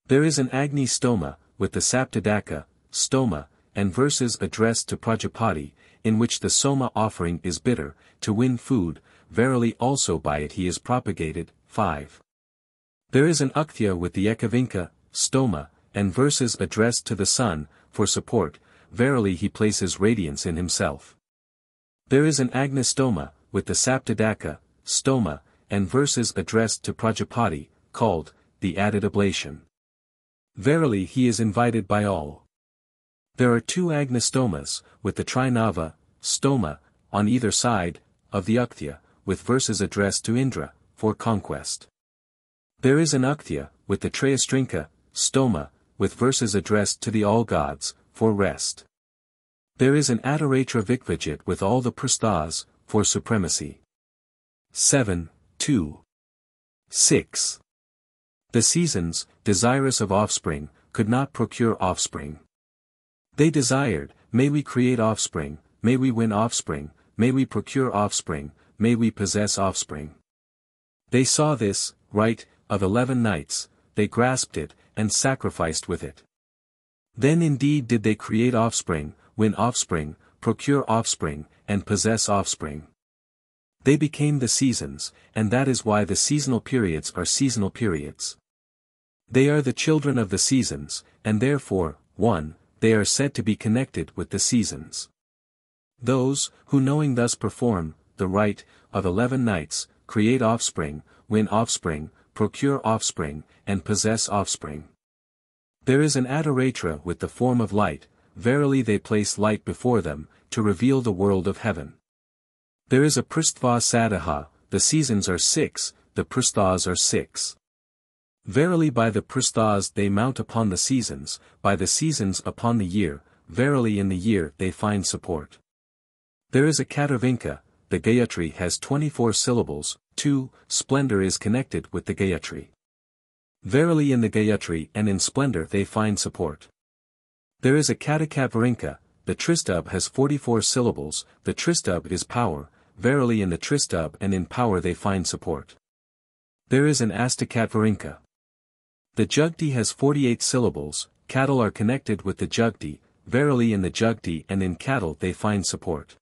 There is an Agni Stoma, with the Saptadaka, Stoma, and verses addressed to Prajapati, in which the Soma offering is bitter, to win food, verily also by it he is propagated. 5. There is an Ukthya with the Ekavinka, Stoma, and verses addressed to the sun, for support, verily he places radiance in himself. There is an Agnistoma, with the Saptadaka, Stoma, and verses addressed to Prajapati, called the added oblation. Verily he is invited by all. There are 2 Agnistomas, with the Trinava, Stoma, on either side of the Ukthya, with verses addressed to Indra, for conquest. There is an Ukthya, with the Trayastrinka, Stoma, with verses addressed to the all gods, for rest. There is an Adoratra Vikvajit with all the Prasthas, for supremacy. 7, 2. 6. The seasons, desirous of offspring, could not procure offspring. They desired, may we create offspring, may we win offspring, may we procure offspring, may we possess offspring. They saw this, rite, of 11 nights, they grasped it, and sacrificed with it. Then indeed did they create offspring, win offspring, procure offspring, and possess offspring. They became the seasons, and that is why the seasonal periods are seasonal periods. They are the children of the seasons, and therefore, 1, they are said to be connected with the seasons. Those, who knowing thus perform, the rite, of 11 nights, create offspring, win offspring, procure offspring, and possess offspring. There is an adorator with the form of light, verily they place light before them, to reveal the world of heaven. There is a Pristva Sadaha, the seasons are 6, the Pristhas are 6. Verily by the Pristhas they mount upon the seasons, by the seasons upon the year, verily in the year they find support. There is a Katarvinka, the Gayatri has 24 syllables, 2, splendor is connected with the Gayatri. Verily in the Gayatri and in splendor they find support. There is a Katakavarinka, the Tristub has 44 syllables, the Tristub is power, verily in the Tristub and in power they find support. There is an Astakatvarinka. The Jugti has 48 syllables, cattle are connected with the Jugti, verily in the Jugti and in cattle they find support.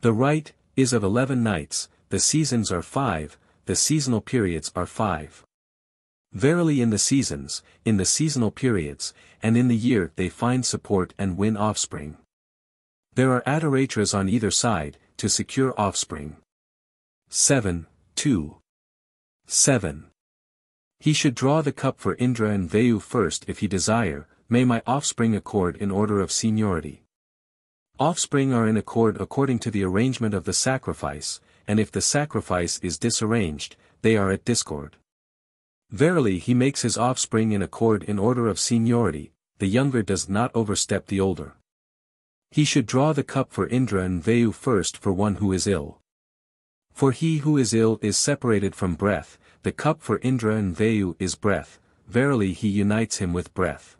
The rite, is of 11 nights, the seasons are 5, the seasonal periods are 5. Verily in the seasons, in the seasonal periods, and in the year they find support and win offspring. There are adoratras on either side, to secure offspring. 7, 2. 7. He should draw the cup for Indra and Vayu first if he desire, may my offspring accord in order of seniority. Offspring are in accord according to the arrangement of the sacrifice, and if the sacrifice is disarranged, they are at discord. Verily he makes his offspring in accord in order of seniority, the younger does not overstep the older. He should draw the cup for Indra and Vayu first for one who is ill. For he who is ill is separated from breath, the cup for Indra and Vayu is breath, verily he unites him with breath.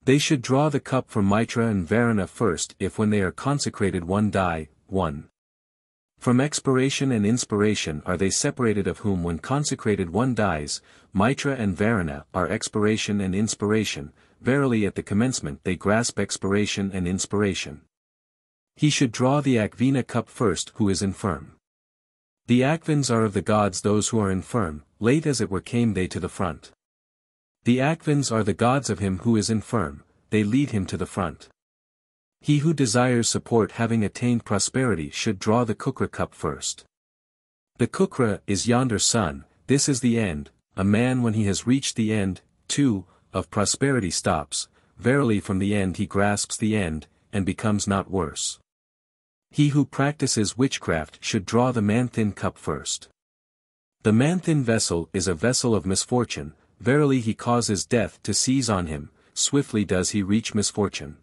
They should draw the cup for Mitra and Varuna first if when they are consecrated one die, 1. From expiration and inspiration are they separated of whom when consecrated one dies, Mitra and Varuna are expiration and inspiration, verily at the commencement they grasp expiration and inspiration. He should draw the Akvina cup first who is infirm. The Akvins are of the gods those who are infirm, late as it were came they to the front. The Akvins are the gods of him who is infirm, they lead him to the front. He who desires support having attained prosperity should draw the Kukra cup first. The Kukra is yonder sun, this is the end, a man when he has reached the end, 2, of prosperity stops, verily from the end he grasps the end, and becomes not worse. He who practices witchcraft should draw the Manthin cup first. The Manthin vessel is a vessel of misfortune, verily he causes death to seize on him, swiftly does he reach misfortune.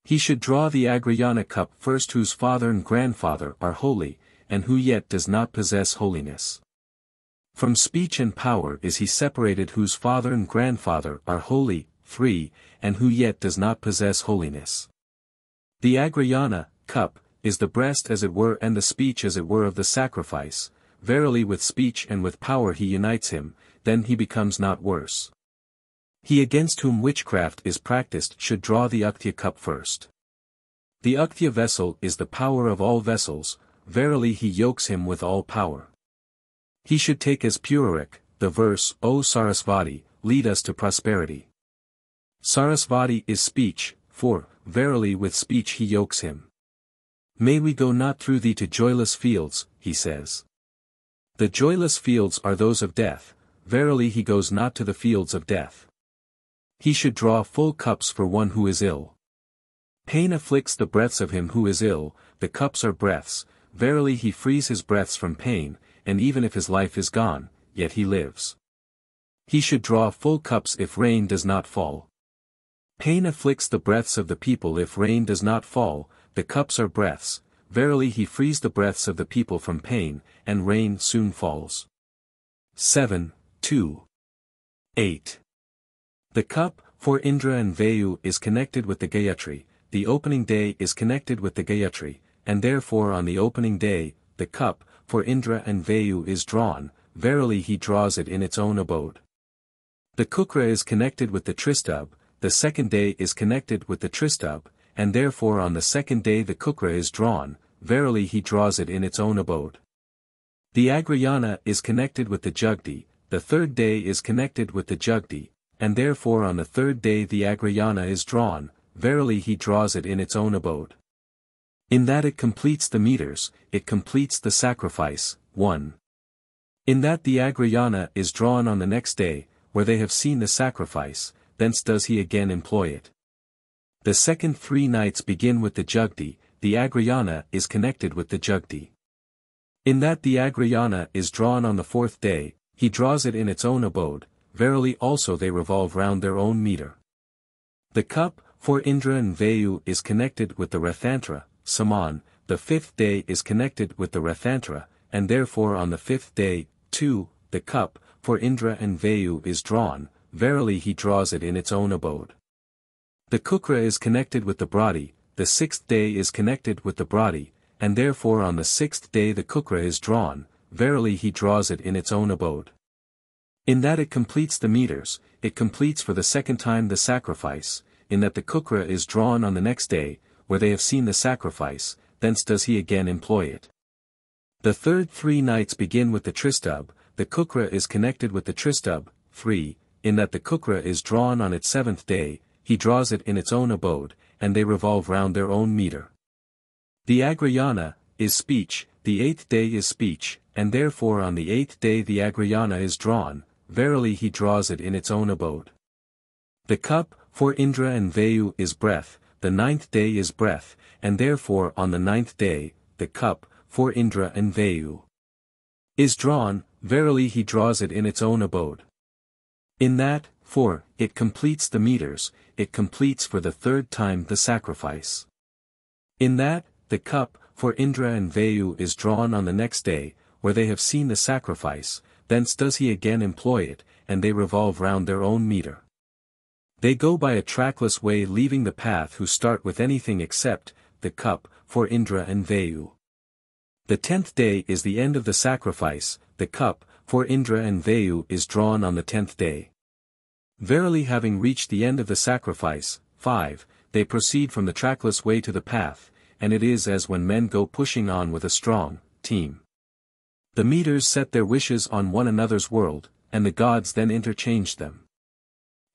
He should draw the Agrayana cup first whose father and grandfather are holy, and who yet does not possess holiness. From speech and power is he separated whose father and grandfather are holy, free, and who yet does not possess holiness. The Agrayana cup is the breast as it were and the speech as it were of the sacrifice, verily with speech and with power he unites him, then he becomes not worse. He against whom witchcraft is practiced should draw the Uktya cup first. The Uktya vessel is the power of all vessels, verily he yokes him with all power. He should take as Purarik, the verse, O Sarasvati, lead us to prosperity. Sarasvati is speech, for, verily with speech he yokes him. May we go not through thee to joyless fields, he says. The joyless fields are those of death, verily he goes not to the fields of death. He should draw full cups for one who is ill. Pain afflicts the breaths of him who is ill, the cups are breaths, verily he frees his breaths from pain, and even if his life is gone, yet he lives. He should draw full cups if rain does not fall. Pain afflicts the breaths of the people if rain does not fall, the cups are breaths, verily he frees the breaths of the people from pain, and rain soon falls. 7, 2. 8. The cup, for Indra and Vayu is connected with the Gayatri, the opening day is connected with the Gayatri, and therefore on the opening day, the cup, for Indra and Vayu is drawn, verily he draws it in its own abode. The Kukra is connected with the Tristubh, the second day is connected with the Tristubh, and therefore on the second day the Kukra is drawn, verily he draws it in its own abode. The Agrayana is connected with the Jugdi, the third day is connected with the Jugdi, and therefore on the third day the Agrayana is drawn, verily he draws it in its own abode. In that it completes the meters, it completes the sacrifice. 1. In that the Agrayana is drawn on the next day, where they have seen the sacrifice, thence does he again employ it. The second 3 nights begin with the Jugdi, the Agrayana is connected with the Jugdi. In that the Agrayana is drawn on the fourth day, he draws it in its own abode, verily also they revolve round their own meter. The cup, for Indra and Vayu is connected with the Rathantra, Saman, the fifth day is connected with the Rathantra, and therefore on the fifth day, 2, the cup, for Indra and Vayu is drawn, verily he draws it in its own abode. The Kukra is connected with the Bradi, the sixth day is connected with the Bradi, and therefore on the sixth day the Kukra is drawn, verily he draws it in its own abode. In that it completes the meters, it completes for the second time the sacrifice, in that the Kukra is drawn on the next day, where they have seen the sacrifice, thence does he again employ it. The third 3 nights begin with the Tristubh, the Kukra is connected with the Tristubh. 3, in that the Kukra is drawn on its seventh day, he draws it in its own abode, and they revolve round their own meter. The Agrayana is speech, the eighth day is speech, and therefore on the eighth day the Agrayana is drawn, verily he draws it in its own abode. The cup, for Indra and Vayu is breath, the ninth day is breath, and therefore on the ninth day, the cup, for Indra and Vayu is drawn, verily he draws it in its own abode. In that, for, it completes the meters, it completes for the third time the sacrifice. In that, the cup, for Indra and Vayu is drawn on the next day, where they have seen the sacrifice, thence does he again employ it, and they revolve round their own meter. They go by a trackless way leaving the path who start with anything except, the cup, for Indra and Vayu. The 10th day is the end of the sacrifice, the cup, for Indra and Vayu is drawn on the 10th day. Verily having reached the end of the sacrifice, 5, they proceed from the trackless way to the path, and it is as when men go pushing on with a strong team. The meters set their wishes on one another's world, and the gods then interchange them.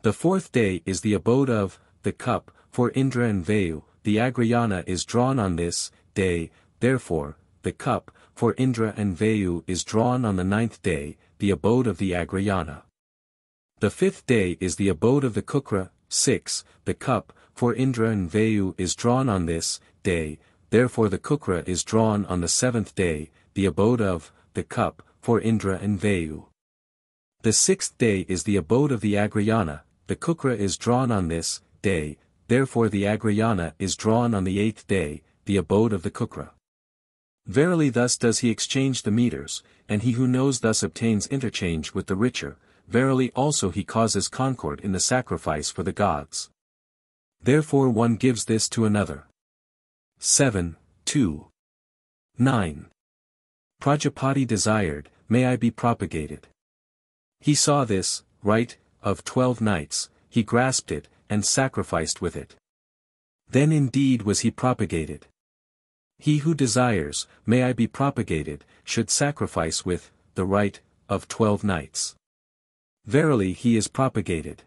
The 4th day is the abode of, the cup, for Indra and Vayu, the Agrayana is drawn on this day, therefore, the cup, for Indra and Vayu is drawn on the 9th day, the abode of the Agrayana. The 5th day is the abode of the Kukra. 6, the cup, for Indra and Vayu is drawn on this day, therefore the Kukra is drawn on the 7th day, the abode of, the cup, for Indra and Vayu. The 6th day is the abode of the Agrayana, the Kukra is drawn on this day, therefore the Agrayana is drawn on the 8th day, the abode of the Kukra. Verily thus does he exchange the meters, and he who knows thus obtains interchange with the richer, verily also he causes concord in the sacrifice for the gods. Therefore one gives this to another. 7, 2. 9. Prajapati desired, may I be propagated. He saw this, rite, of 12 nights, he grasped it, and sacrificed with it. Then indeed was he propagated. He who desires, may I be propagated, should sacrifice with, the rite, of 12 nights. Verily he is propagated.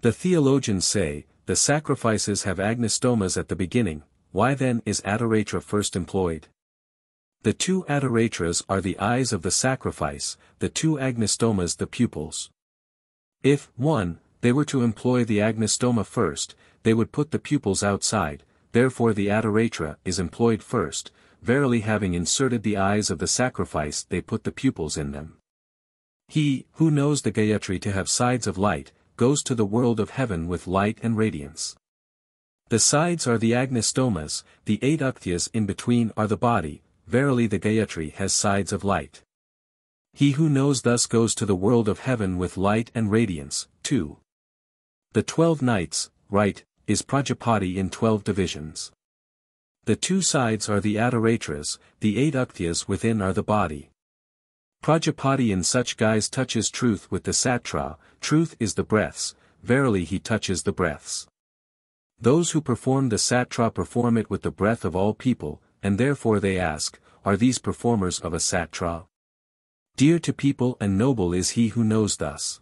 The theologians say, the sacrifices have agnostomas at the beginning, why then is adoratra first employed? The 2 adoratras are the eyes of the sacrifice, the 2 agnostomas the pupils. If, 1, they were to employ the agnostoma first, they would put the pupils outside, therefore the adoratra is employed first, verily having inserted the eyes of the sacrifice they put the pupils in them. He, who knows the Gayatri to have sides of light, goes to the world of heaven with light and radiance. The sides are the agnostomas, the 8 uktyas in between are the body, verily the Gayatri has sides of light. He who knows thus goes to the world of heaven with light and radiance. 2. The 12 nights, rite, is Prajapati in 12 divisions. The two sides are the adoratras, the 8 uktyas within are the body. Prajapati in such guise touches truth with the satra, truth is the breaths, verily he touches the breaths. Those who perform the satra perform it with the breath of all people, and therefore they ask, are these performers of a satra? Dear to people and noble is he who knows thus.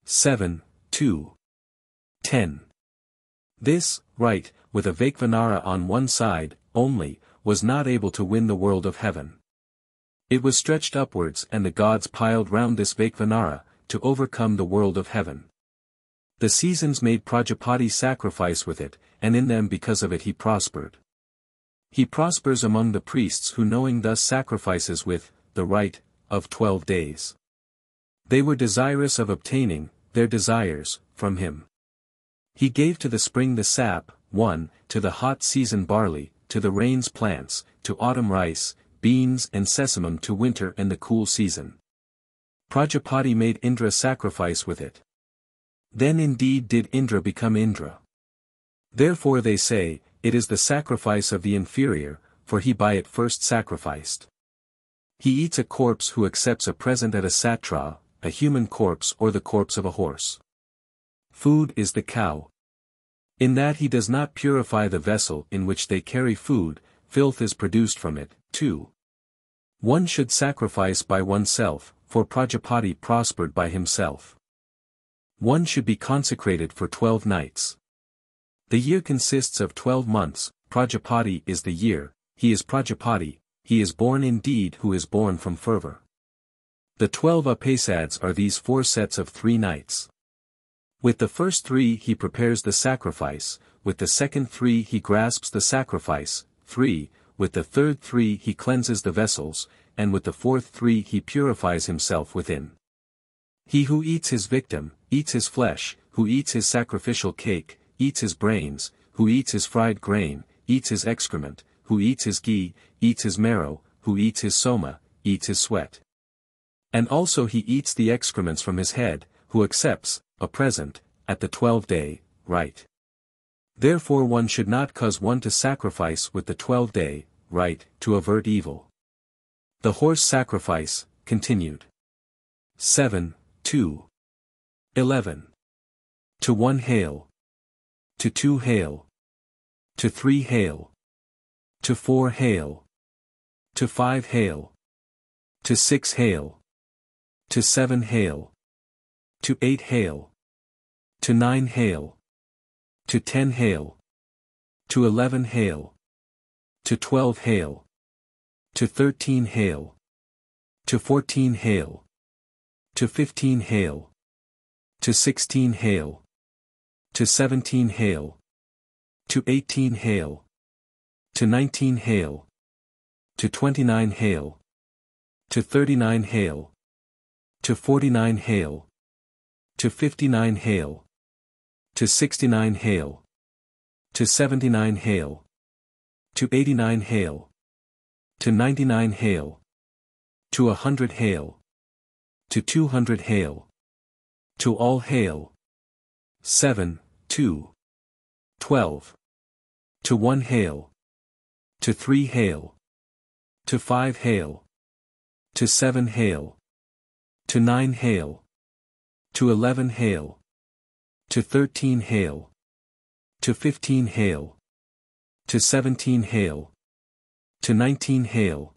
7, 2. 10. This, rite, with a Vaikvanara on one side, only, was not able to win the world of heaven. It was stretched upwards and the gods piled round this Vaikvanara, to overcome the world of heaven. The seasons made Prajapati sacrifice with it, and in them because of it he prospered. He prospers among the priests who knowing thus sacrifices with, the rite, of 12 days. They were desirous of obtaining, their desires, from him. He gave to the spring the sap, 1, to the hot season barley, to the rains plants, to autumn rice, beans and sesamum to winter and the cool season. Prajapati made Indra sacrifice with it. Then indeed did Indra become Indra. Therefore they say, it is the sacrifice of the inferior, for he by it first sacrificed. He eats a corpse who accepts a present at a satra, a human corpse or the corpse of a horse. Food is the cow. In that he does not purify the vessel in which they carry food, filth is produced from it. 2. One should sacrifice by oneself, for Prajapati prospered by himself. One should be consecrated for 12 nights. The year consists of 12 months, Prajapati is the year, he is Prajapati, he is born indeed who is born from fervor. The 12 upasads are these 4 sets of 3 nights. With the first 3 he prepares the sacrifice, with the second 3 he grasps the sacrifice, 3, with the third 3 he cleanses the vessels, and with the fourth 3 he purifies himself within. He who eats his victim, eats his flesh, who eats his sacrificial cake, eats his brains, who eats his fried grain, eats his excrement, who eats his ghee, eats his marrow, who eats his soma, eats his sweat. And also he eats the excrements from his head, who accepts, a present, at the 12-day, rite. Therefore one should not cause one to sacrifice with the 12-day, rite, to avert evil. The horse sacrifice, continued. 7, 2. 11. To 1 hail. To 2 hail. To 3 hail. To 4 hail. To 5 hail. To 6 hail. To 7 hail. To 8 hail. To 9 hail. To 10 hail. To 11 hail. To 12 hail. To 13 hail. To 14 hail. To 15 hail. To 16 hail. To 17 hail. To 18 hail. To 19 hail. To 29 hail. To 39 hail. To 49 hail. To 59 hail. To 69 hail. To 79 hail. To 89 hail. To 99 hail. To 100 hail. To 200 hail. To all hail. 7, 2. 12. To 1 hail. To 3 hail. To 5 hail. To 7 hail. To 9 hail. To 11 hail. To 13 hail. To 15 hail. To 17 hail. To 19 hail.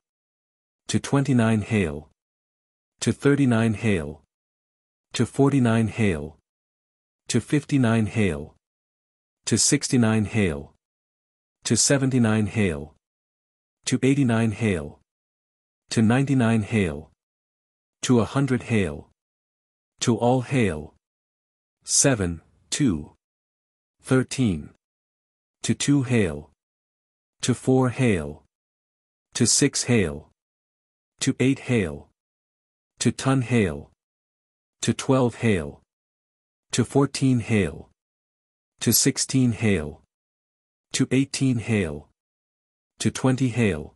To 29 hail. To 39 hail. To 49 hail. To 59 hail. To 69 hail. To 79 hail. To 89 hail. To 99 hail. To 100 hail. To all hail. 7, 2. 13. To 2 hail. To 4 hail. To 6 hail. To 8 hail. To 10 hail. To 12 hail. To 14 hail. To 16 hail. To 18 hail. To 20 hail.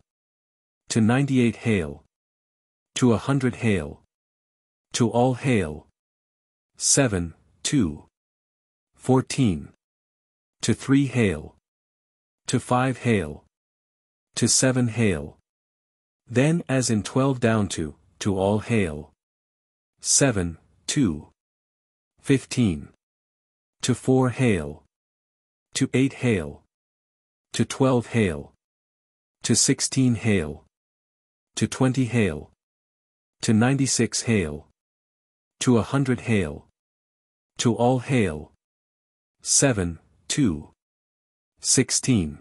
To 98 hail. To 100 hail. To all hail. 7, 2. 14. To 3 hail. To 5 hail. To 7 hail. Then as in 12 down to all hail. 7, 2. 15. To 4 hail. To 8 hail. To 12 hail. To 16 hail. To 20 hail. To 96 hail. To 100 hail. To all hail. 7, 2. 16.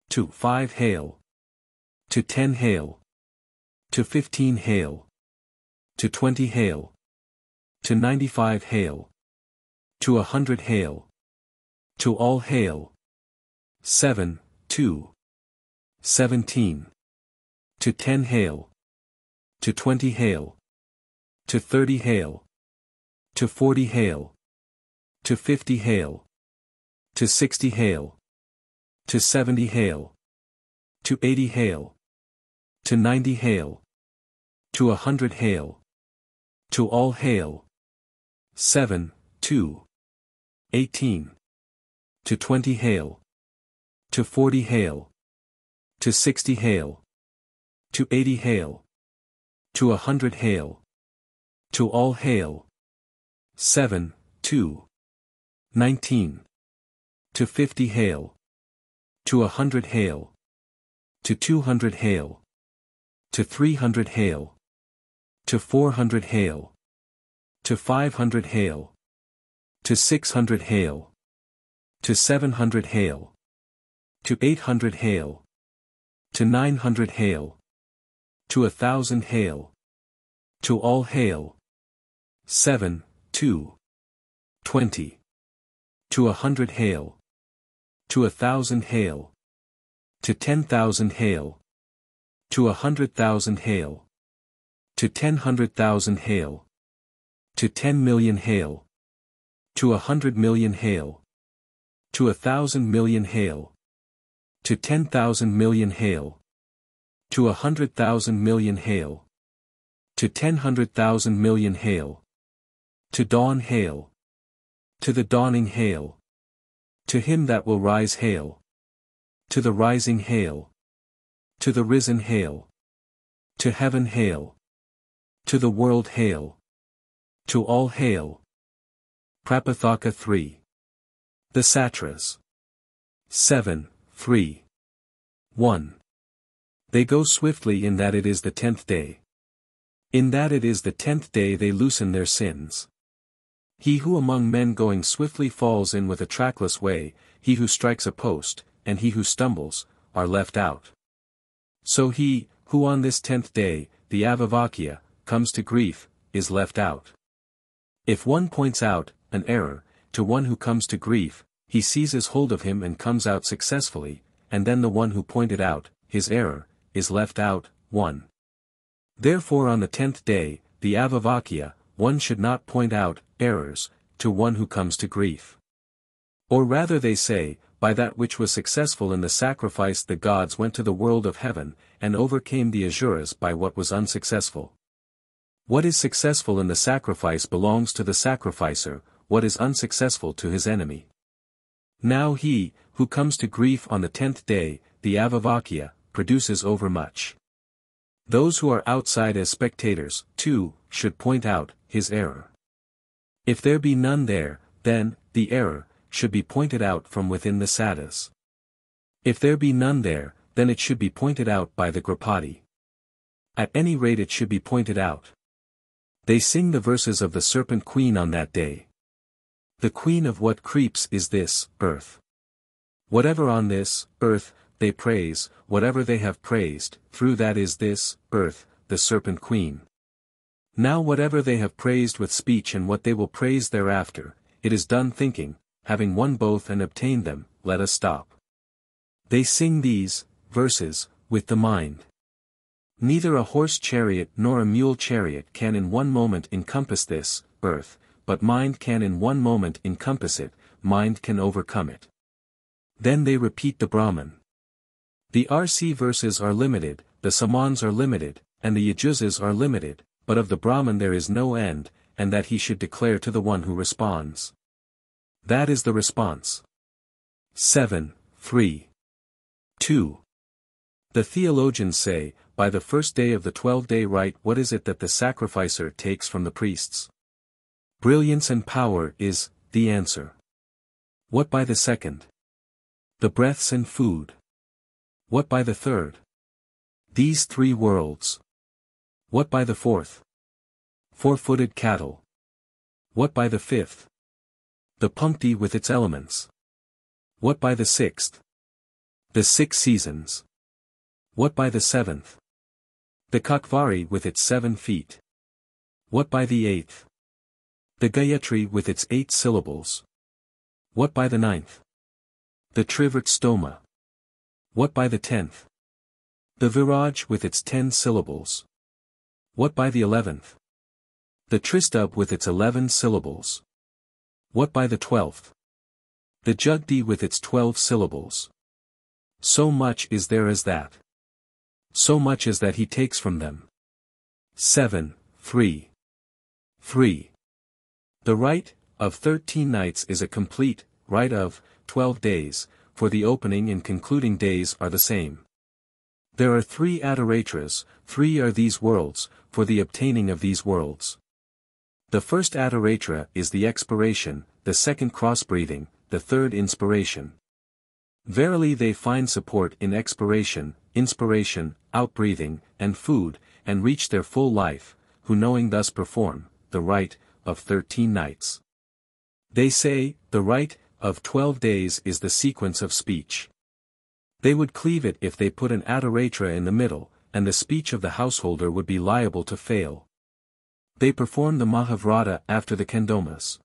To 5 hail. To 10 hail. To 15 hail. To 20 hail. To 95 hail. To 100 hail. To all hail. 7, 2. 17. To 10 hail. To 20 hail. To 30 hail. To 40 hail. To 50 hail. To 60 hail. To 70 hail. To 80 hail. To 90 hail. To 100 hail. To all hail. 7, 2. 18. To 20 hail. To 40 hail. To 60 hail. To 80 hail. To 100 hail. To all hail. 7, 2. 19. To 50 hail. To 100 hail. To 200 hail. To 300 hail. To 400 hail. To 500 hail. To 600 hail. To 700 hail. To 800 hail. To 900 hail. To 1,000 hail. To all hail. 7, 2. 20. To 100 hail. To 1,000 hail. To 10,000 hail. To 100,000 hail. To 10,100,000 hail. To 10 million hail. To 100 million hail. To 1,000 million hail. To 10,000 million hail. To 100,000 million hail. To 10,100,000 million hail. To dawn hail. To the dawning hail. To him that will rise hail. To the rising hail. To the risen hail. To heaven hail. To the world hail. To all hail. Prapathaka III. The Sattras. 7, 3. 1. They go swiftly in that it is the 10th day. In that it is the 10th day they loosen their sins. He who among men going swiftly falls in with a trackless way, he who strikes a post, and he who stumbles, are left out. So he, who on this 10th day, the avivakya, comes to grief, is left out. If one points out an error to one who comes to grief, he seizes hold of him and comes out successfully, and then the one who pointed out his error is left out. 1. Therefore on the 10th day, the avivakya, one should not point out errors to one who comes to grief. Or rather they say, by that which was successful in the sacrifice the gods went to the world of heaven, and overcame the asuras by what was unsuccessful. What is successful in the sacrifice belongs to the sacrificer, what is unsuccessful to his enemy. Now he, who comes to grief on the 10th day, the avivakya, produces overmuch. Those who are outside as spectators, too, should point out his error. If there be none there, then, the error, should be pointed out from within the sadhus. If there be none there, then it should be pointed out by the grapati. At any rate it should be pointed out. They sing the verses of the serpent queen on that day. The queen of what creeps is this earth. Whatever on this earth they praise, whatever they have praised, through that is this earth, the serpent queen. Now whatever they have praised with speech and what they will praise thereafter, it is done thinking, having won both and obtained them, let us stop. They sing these verses with the mind. Neither a horse chariot nor a mule chariot can in one moment encompass this earth, but mind can in one moment encompass it, mind can overcome it. Then they repeat the Brahman. The RC verses are limited, the Samans are limited, and the Yajuzas are limited, but of the Brahman there is no end, and that he should declare to the one who responds. That is the response. 7, 3. 2. The theologians say, by the first day of the 12-day rite, what is it that the sacrificer takes from the priests? Brilliance and power is the answer. What by the second? The breaths and food. What by the third? These 3 worlds. What by the fourth? 4-footed cattle. What by the fifth? The Punkti with its elements. What by the sixth? The 6 seasons. What by the seventh? The Kakvari with its 7 feet. What by the 8th? The Gayatri with its 8 syllables. What by the 9th? The Trivrit Stoma. What by the 10th? The Viraj with its 10 syllables. What by the 11th? The Tristub with its 11 syllables. What by the 12th? The Jugdi with its 12 syllables. So much is there as that. So much as that he takes from them. 7, 3. 3. The rite of 13 nights is a complete rite of 12 days, for the opening and concluding days are the same. There are 3 adoratras, 3 are these worlds, for the obtaining of these worlds. The first adoratra is the expiration, the second cross-breathing, the third inspiration. Verily they find support in expiration, inspiration, outbreathing, and food, and reach their full life, who knowing thus perform the rite of 13 nights. They say, the rite of 12 days is the sequence of speech. They would cleave it if they put an adoratra in the middle, and the speech of the householder would be liable to fail. They perform the Mahavrata after the Kandomas.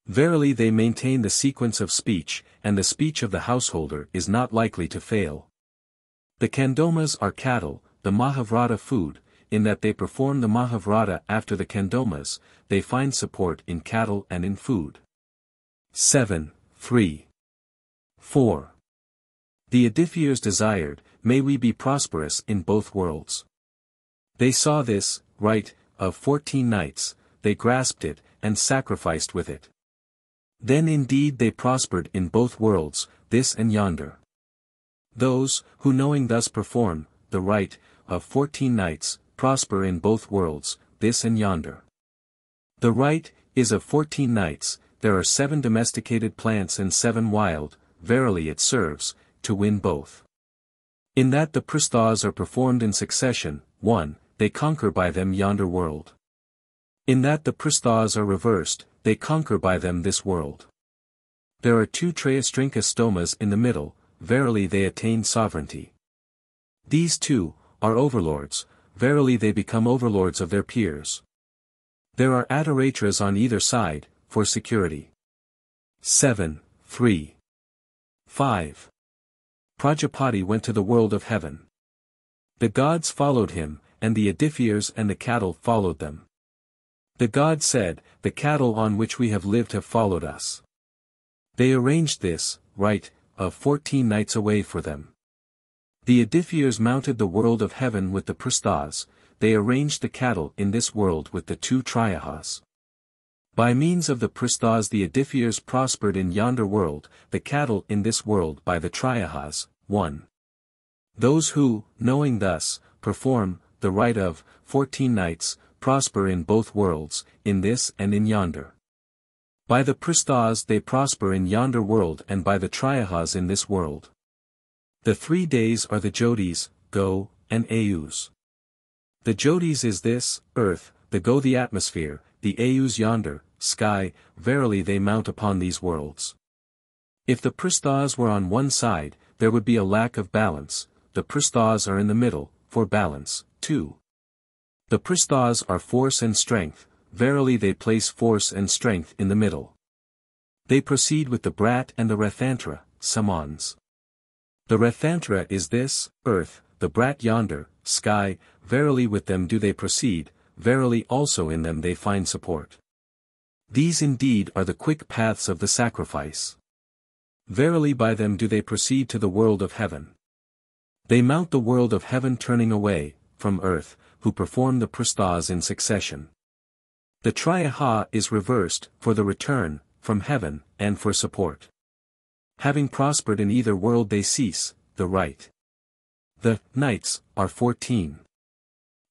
Verily they maintain the sequence of speech, and the speech of the householder is not likely to fail. The Kandomas are cattle, the Mahavrata food, in that they perform the Mahavrata after the Kandomas, they find support in cattle and in food. 7, 3. 4. The Adithias desired, may we be prosperous in both worlds. They saw this rite of 14 nights, they grasped it, and sacrificed with it. Then indeed they prospered in both worlds, this and yonder. Those, who knowing thus perform the rite of 14 nights, prosper in both worlds, this and yonder. The rite is of 14 nights, there are 7 domesticated plants and 7 wild, verily it serves, to win both. In that the prasthas are performed in succession, 1, they conquer by them yonder world. In that the prasthas are reversed, they conquer by them this world. There are 2 Trayastrinka stomas in the middle, verily they attain sovereignty. These 2 are overlords, verily they become overlords of their peers. There are adoratras on either side, for security. 7, 3. 5. Prajapati went to the world of heaven. The gods followed him, and the Adithias and the cattle followed them. The god said, the cattle on which we have lived have followed us. They arranged this rite of 14 nights away for them. The Adithias mounted the world of heaven with the prasthas, they arranged the cattle in this world with the 2 trayahas. By means of the prasthas the Adithias prospered in yonder world, the cattle in this world by the trayahas. 1. Those who, knowing thus, perform the rite of 14 nights, prosper in both worlds, in this and in yonder. By the prasthas they prosper in yonder world and by the trayahas in this world. The 3 days are the Jyotis, Go, and Ayus. The Jyotis is this, earth, the Go the atmosphere, the Ayus yonder, sky, verily they mount upon these worlds. If the prasthas were on one side, there would be a lack of balance, the prasthas are in the middle, for balance. 2. The prasthas are force and strength, verily they place force and strength in the middle. They proceed with the brat and the rathantra, samans. The rathantra is this, earth, the brat yonder, sky, verily with them do they proceed, verily also in them they find support. These indeed are the quick paths of the sacrifice. Verily by them do they proceed to the world of heaven. They mount the world of heaven turning away, from earth, who perform the prasthas in succession. The triaha is reversed, for the return, from heaven, and for support. Having prospered in either world they cease, the rite. The nights are 14.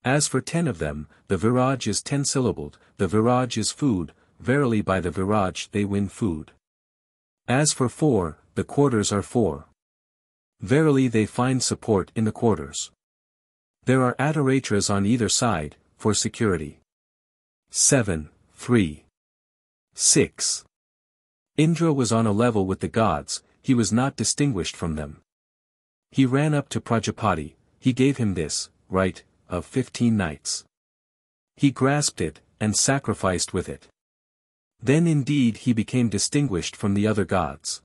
As for 10 of them, the viraj is 10-syllabled, the viraj is food, verily by the viraj they win food. As for 4, the quarters are 4. Verily they find support in the quarters. There are adoratras on either side, for security. 7, 3. 6. Indra was on a level with the gods, he was not distinguished from them. He ran up to Prajapati, he gave him this, rite, of 15 nights. He grasped it, and sacrificed with it. Then indeed he became distinguished from the other gods.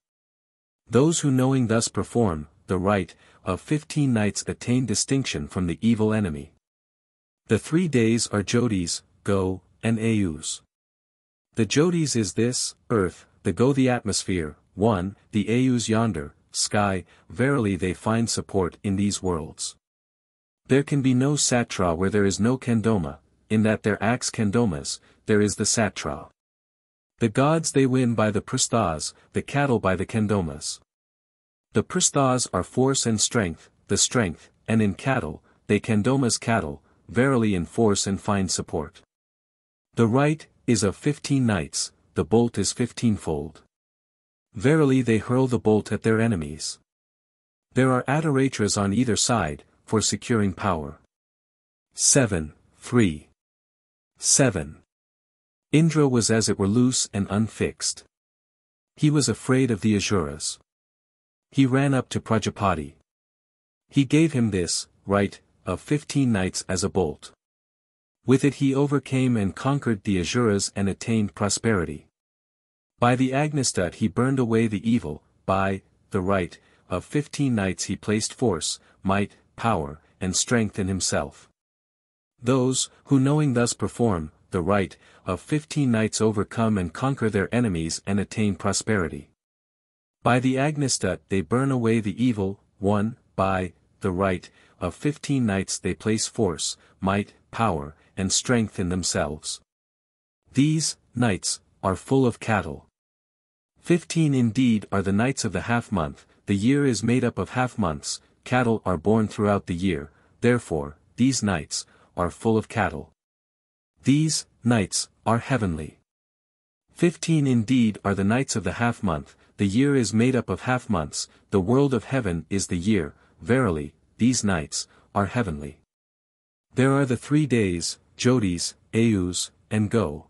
Those who knowing thus perform, the rite, of 15 nights attain distinction from the evil enemy. The 3 days are Jyotis, Go, and Ayus. The Jyotis is this, earth, the Go the atmosphere, 1, the Ayus yonder, sky, verily they find support in these worlds. There can be no Satra where there is no Kandoma, in that there acts Kandomas, there is the Satra. The gods they win by the Prasthas, the cattle by the Kandomas. The Prasthas are force and strength, the strength, and in cattle, they Kandomas cattle, verily in force and find support. The rite is of 15 nights, the bolt is 15-fold. Verily they hurl the bolt at their enemies. There are adoratras on either side, for securing power. 7, 3. 7. Indra was as it were loose and unfixed. He was afraid of the Asuras. He ran up to Prajapati. He gave him this, rite, of 15 nights as a bolt. With it he overcame and conquered the Asuras and attained prosperity. By the Agnistat he burned away the evil, by the rite of 15 nights he placed force, might, power, and strength in himself. Those, who knowing thus perform, the rite, of 15 nights overcome and conquer their enemies and attain prosperity. By the Agnistat they burn away the evil, 1, by the rite of 15 nights they place force, might, power, and strength in themselves. These nights are full of cattle. 15 indeed are the nights of the half-month, the year is made up of half-months, cattle are born throughout the year, therefore, these nights are full of cattle. These nights are heavenly. 15 indeed are the nights of the half-month, the year is made up of half-months, the world of heaven is the year, verily, these nights are heavenly. There are the 3 days, Jyotis, Ayus, and Go.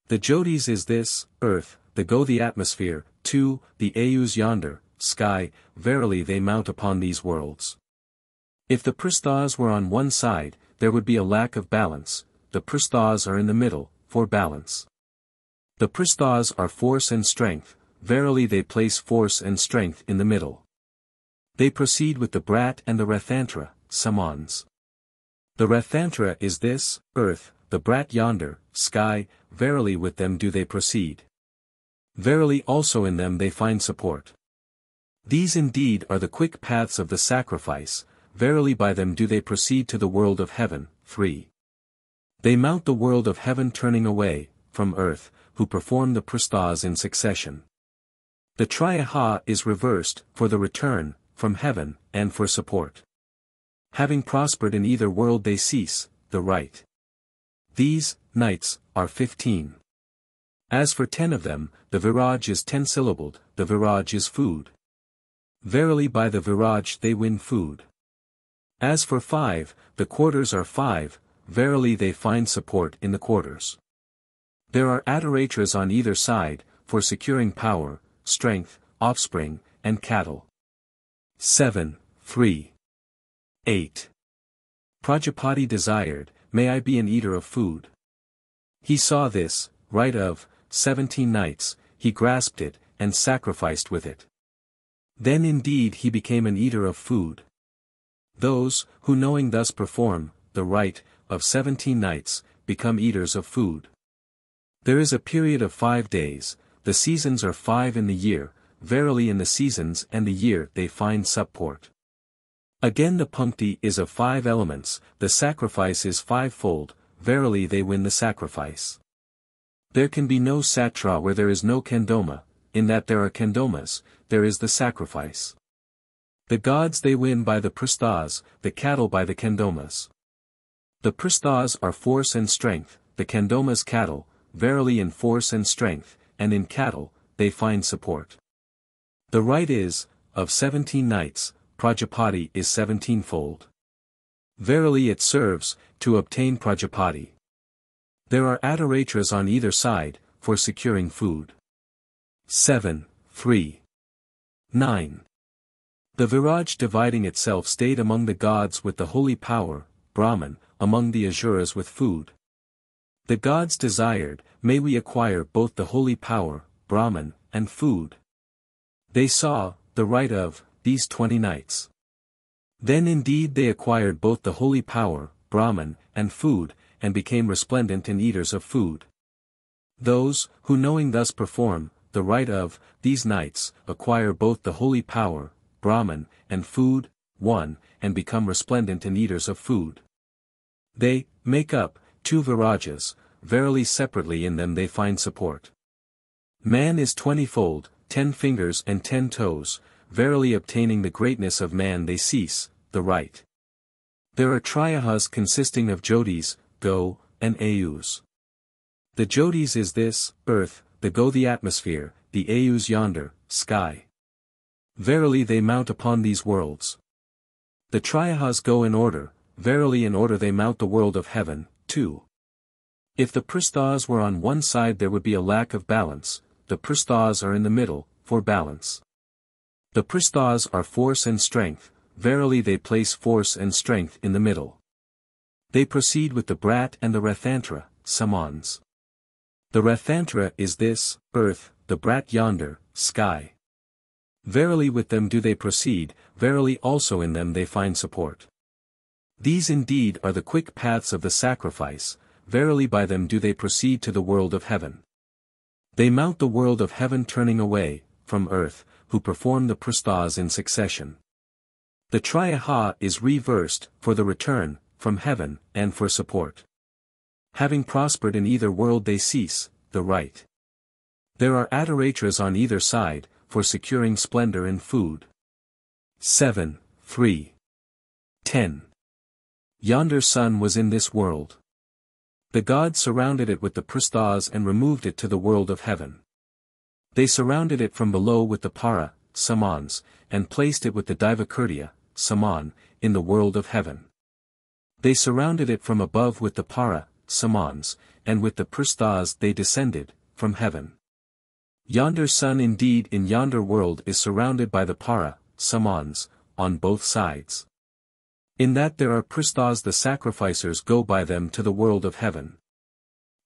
The Jyotis is this, earth, the Go the atmosphere, 2, the Ayus yonder, sky, verily they mount upon these worlds. If the Prasthas were on one side, there would be a lack of balance, the Prasthas are in the middle, for balance. The Prasthas are force and strength, verily they place force and strength in the middle. They proceed with the Brat and the Rathantra, Samans. The Rathantra is this, earth, the Brat yonder, sky, verily with them do they proceed. Verily also in them they find support. These indeed are the quick paths of the sacrifice, verily by them do they proceed to the world of heaven, 3. They mount the world of heaven turning away, from earth, who perform the Prasthas in succession. The Triyaha is reversed, for the return, from heaven, and for support. Having prospered in either world they cease, the rite. These nights are 15. As for 10 of them, the viraj is 10-syllabled, the viraj is food. Verily by the viraj they win food. As for 5, the quarters are 5, verily they find support in the quarters. There are adoratras on either side, for securing power, strength, offspring, and cattle. 7, 3. 8. Prajapati desired, may I be an eater of food. He saw this, rite of 17 nights, he grasped it, and sacrificed with it. Then indeed he became an eater of food. Those, who knowing thus perform, the rite, of 17 nights, become eaters of food. There is a period of 5 days, the seasons are 5 in the year, verily in the seasons and the year they find support. Again the puncti is of 5 elements, the sacrifice is 5-fold, verily they win the sacrifice. There can be no Satra where there is no Kandoma, in that there are kandomas, there is the sacrifice. The gods they win by the prasthas, the cattle by the kandomas. The prasthas are force and strength, the kandomas cattle, verily in force and strength, and in cattle, they find support. The rite is, of 17 nights, Prajapati is 17-fold. Verily it serves, to obtain Prajapati. There are adoratras on either side, for securing food. 7, 3. 9. The Viraj dividing itself stayed among the gods with the holy power, Brahman, among the Asuras with food. The gods desired, may we acquire both the holy power, Brahman, and food. They saw, the rite of, these 20 nights. Then indeed they acquired both the holy power, Brahman, and food, and became resplendent in eaters of food. Those, who knowing thus perform, the rite of, these nights, acquire both the holy power, Brahman, and food, 1, and become resplendent in eaters of food. They, make up, 2 virajas, verily separately in them they find support. Man is 20-fold, 10 fingers and 10 toes, verily obtaining the greatness of man they cease, the rite. There are triyahas consisting of jyotis, go, and ayus. The jyotis is this, earth, the go the atmosphere, the ayus yonder, sky. Verily they mount upon these worlds. The triyahas go in order, verily in order they mount the world of heaven, 2. If the prasthas were on one side there would be a lack of balance, the prasthas are in the middle, for balance. The prasthas are force and strength, verily they place force and strength in the middle. They proceed with the brat and the rathantra, samans. The rathantra is this, earth, the brat yonder, sky. Verily with them do they proceed, verily also in them they find support. These indeed are the quick paths of the sacrifice, verily by them do they proceed to the world of heaven. They mount the world of heaven turning away, from earth, who perform the prasthas in succession. The triyaha is reversed, for the return, from heaven, and for support. Having prospered in either world they cease, the rite. There are adoratras on either side, for securing splendor and food. 7, 3. 10. Yonder sun was in this world. The gods surrounded it with the prasthas and removed it to the world of heaven. They surrounded it from below with the para, samans, and placed it with the divakirtiya, saman, in the world of heaven. They surrounded it from above with the para, samans, and with the prasthas they descended, from heaven. Yonder sun indeed in yonder world is surrounded by the para, samans, on both sides. In that there are prasthas the sacrificers go by them to the world of heaven.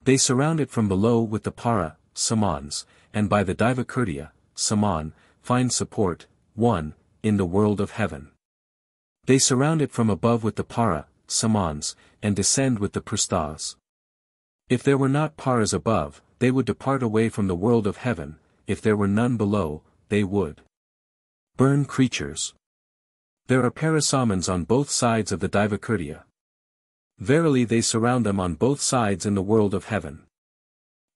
They surround it from below with the para, samans, and by the divakirtiya, saman, find support, 1, in the world of heaven. They surround it from above with the para, samans, and descend with the prasthas. If there were not paras above, they would depart away from the world of heaven, if there were none below, they would burn creatures. There are parasamans on both sides of the divakirtiya. Verily they surround them on both sides in the world of heaven.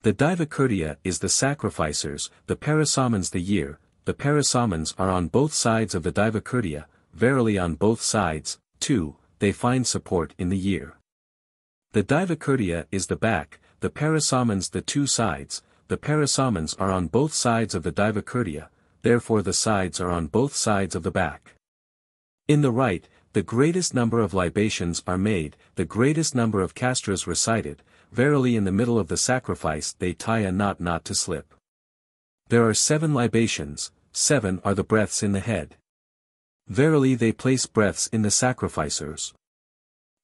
The divakirtiya is the sacrificers, the parasamans the year, the parasamans are on both sides of the divakirtiya, verily on both sides, 2, they find support in the year. The divakirtiya is the back, the parasamans the 2 sides, the parasamans are on both sides of the divakirtiya, therefore the sides are on both sides of the back. In the rite, the greatest number of libations are made, the greatest number of kastras recited, verily in the middle of the sacrifice they tie a knot not to slip. There are 7 libations, 7 are the breaths in the head. Verily they place breaths in the sacrificers.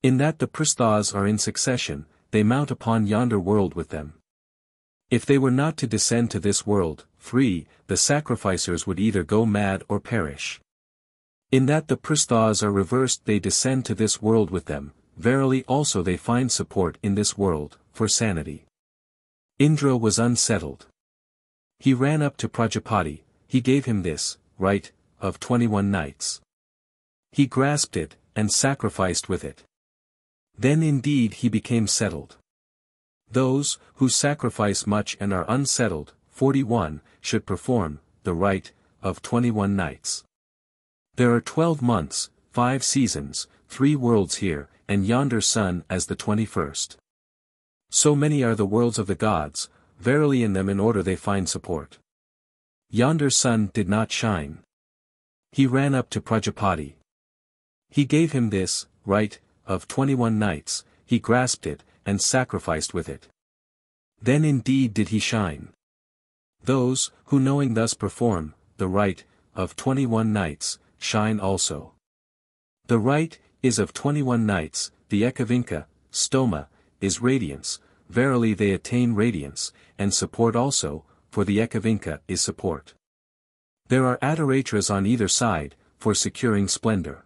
In that the prasthas are in succession, they mount upon yonder world with them. If they were not to descend to this world, free, the sacrificers would either go mad or perish. In that the prasthas are reversed they descend to this world with them, verily also they find support in this world, for sanity. Indra was unsettled. He ran up to Prajapati, he gave him this, rite, of 21 nights. He grasped it, and sacrificed with it. Then indeed he became settled. Those, who sacrifice much and are unsettled, 41, should perform the rite of 21 nights. There are 12 months, 5 seasons, 3 worlds here, and yonder sun as the 21st. So many are the worlds of the gods, verily in them in order they find support. Yonder sun did not shine. He ran up to Prajapati. He gave him this rite of 21 nights, he grasped it, and sacrificed with it. Then indeed did he shine. Those, who knowing thus perform the rite of 21 nights, shine also. The rite is of 21 nights, the Ekavinka, stoma, is radiance, verily they attain radiance, and support also, for the Ekavinka is support. There are adoratras on either side, for securing splendor.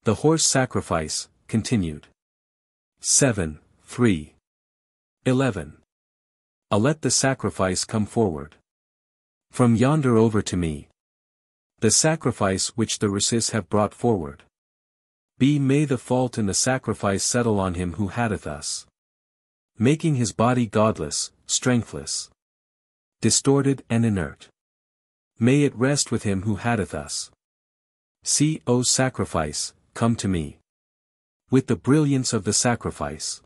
The horse sacrifice, continued. 7, 3. 11. Let the sacrifice come forward. From yonder over to me. The sacrifice which the Risis have brought forward. May the fault in the sacrifice settle on him who hatteth us. Making his body godless, strengthless. Distorted and inert. May it rest with him who hatteth us. See, O sacrifice, come to me. With the brilliance of the sacrifice.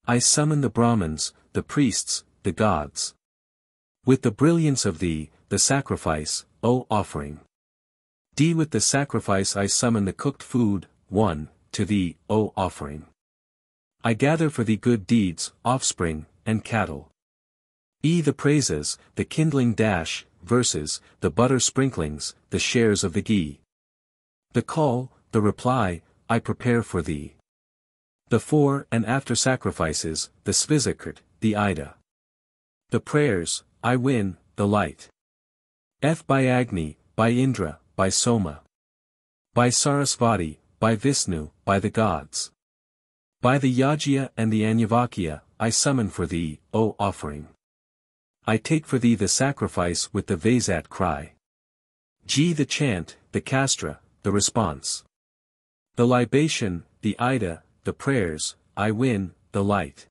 I summon the Brahmins, the priests, the gods. With the brilliance of thee, the sacrifice, O offering. With the sacrifice I summon the cooked food, to thee, O offering. I gather for thee good deeds, offspring, and cattle. The praises, the kindling verses, the butter sprinklings, the shares of the ghee. The call, the reply, I prepare for thee. The fore and after sacrifices, the svisakrit, the ida. The prayers, I win, the light. By Agni, by Indra, by Soma. By Sarasvati, by Vishnu, by the gods. By the Yajya and the Anyavakya, I summon for thee, O offering. I take for thee the sacrifice with the Vaisat cry. The chant, the castra, the response. The libation, the ida, the prayers, I win, the light.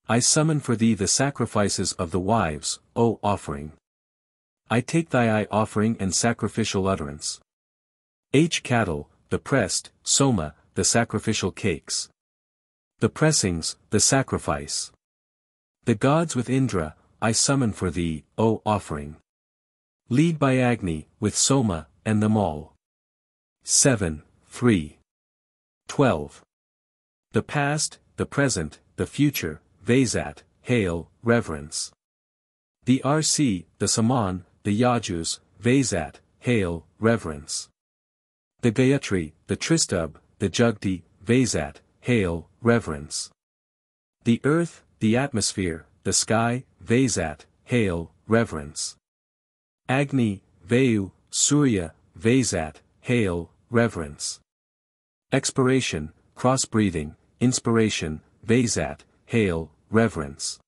I summon for thee the sacrifices of the wives, O offering. I take thy eye offering and sacrificial utterance. Cattle, the pressed, Soma, the sacrificial cakes. The pressings, the sacrifice. The gods with Indra, I summon for thee, O offering. Lead by Agni, with Soma, and them all. 7, 3. 12. The past, the present, the future, Vaisat, hail, reverence. The Rc, the Saman, the Yajus, Vaisat, hail, reverence. The Gayatri, the Tristub, the Jugti, Vaisat, hail, reverence. The earth, the atmosphere, the sky, Vaisat, hail, reverence. Agni, Vayu, Surya, Vaisat, hail, reverence. Expiration, cross-breathing, inspiration, Vaisat, hail, reverence.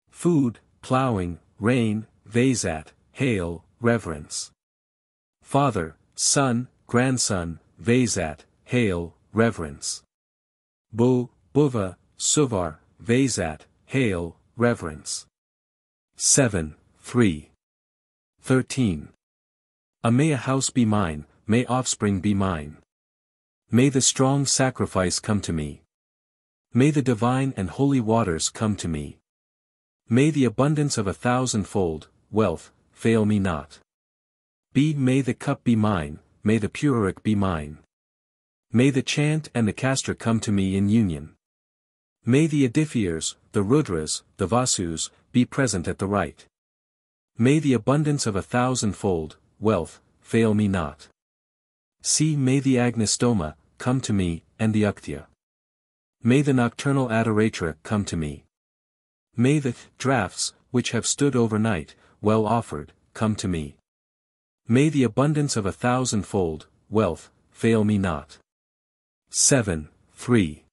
Food, plowing, rain, Vaisat, hail, reverence. Father, son, grandson, Vaisat, hail, reverence. Bhuva, Suvar, Vaisat, hail, reverence. 7, 3. 13. May a house be mine, may offspring be mine. May the strong sacrifice come to me. May the divine and holy waters come to me. May the abundance of 1,000-fold wealth fail me not. May the cup be mine, may the puraric be mine. May the chant and the castra come to me in union. May the edifiers, the Rudras, the Vasus, be present at the rite. May the abundance of 1,000-fold wealth fail me not. May the Agnistoma come to me, and the Uktya. May the nocturnal adoratra come to me. May the drafts, which have stood overnight, well offered, come to me. May the abundance of 1,000-fold wealth fail me not. 7, 3.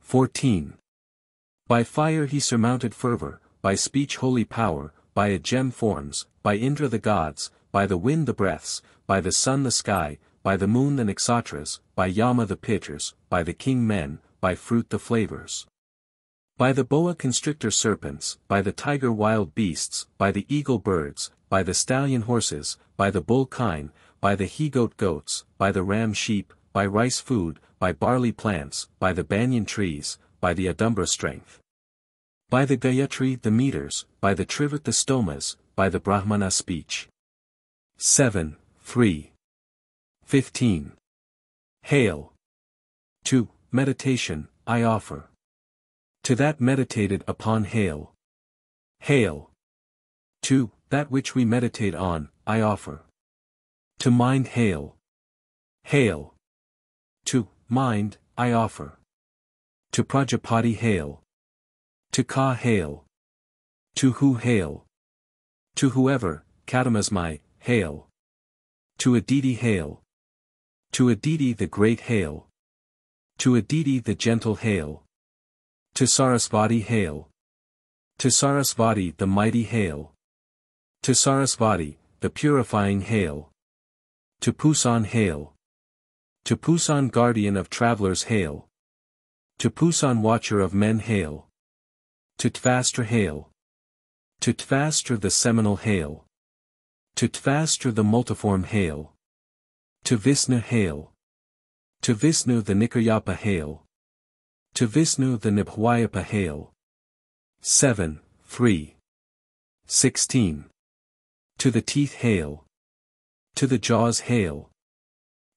14. By fire he surmounted fervor, by speech holy power, by a gem forms, by Indra the gods, by the wind the breaths, by the sun the sky, by the moon the nakshatras, by Yama the pitchers, by the king men, by fruit the flavors. By the boa constrictor serpents, by the tiger wild beasts, by the eagle birds, by the stallion horses, by the bull kine, by the he-goat goats, by the ram sheep, by rice food, by barley plants, by the banyan trees, by the adumbra strength. By the Gayatri the meters, by the Trivat the stomas, by the Brahmana speech. 7, 3. 15. Hail. To meditation, I offer. To that meditated upon hail. Hail. To that which we meditate on, I offer. To mind hail. Hail. To mind, I offer. To Prajapati hail. To Ka hail. To who hail. To whoever, Kadamasmai, hail. To Aditi hail. To Aditi the great hail. To Aditi the gentle hail. To Sarasvati hail. To Sarasvati the mighty hail. To Sarasvati, the purifying hail. To Pusan hail. To Pusan guardian of travelers hail. To Pusan watcher of men hail. To Tvastra hail. To Tvastra the seminal hail. To Tvastra the multiform hail. To Vishnu hail. To Vishnu the Nikayapa hail. To Vishnu the Nibhwayapa hail. 7, 3. 16. To the teeth hail. To the jaws hail.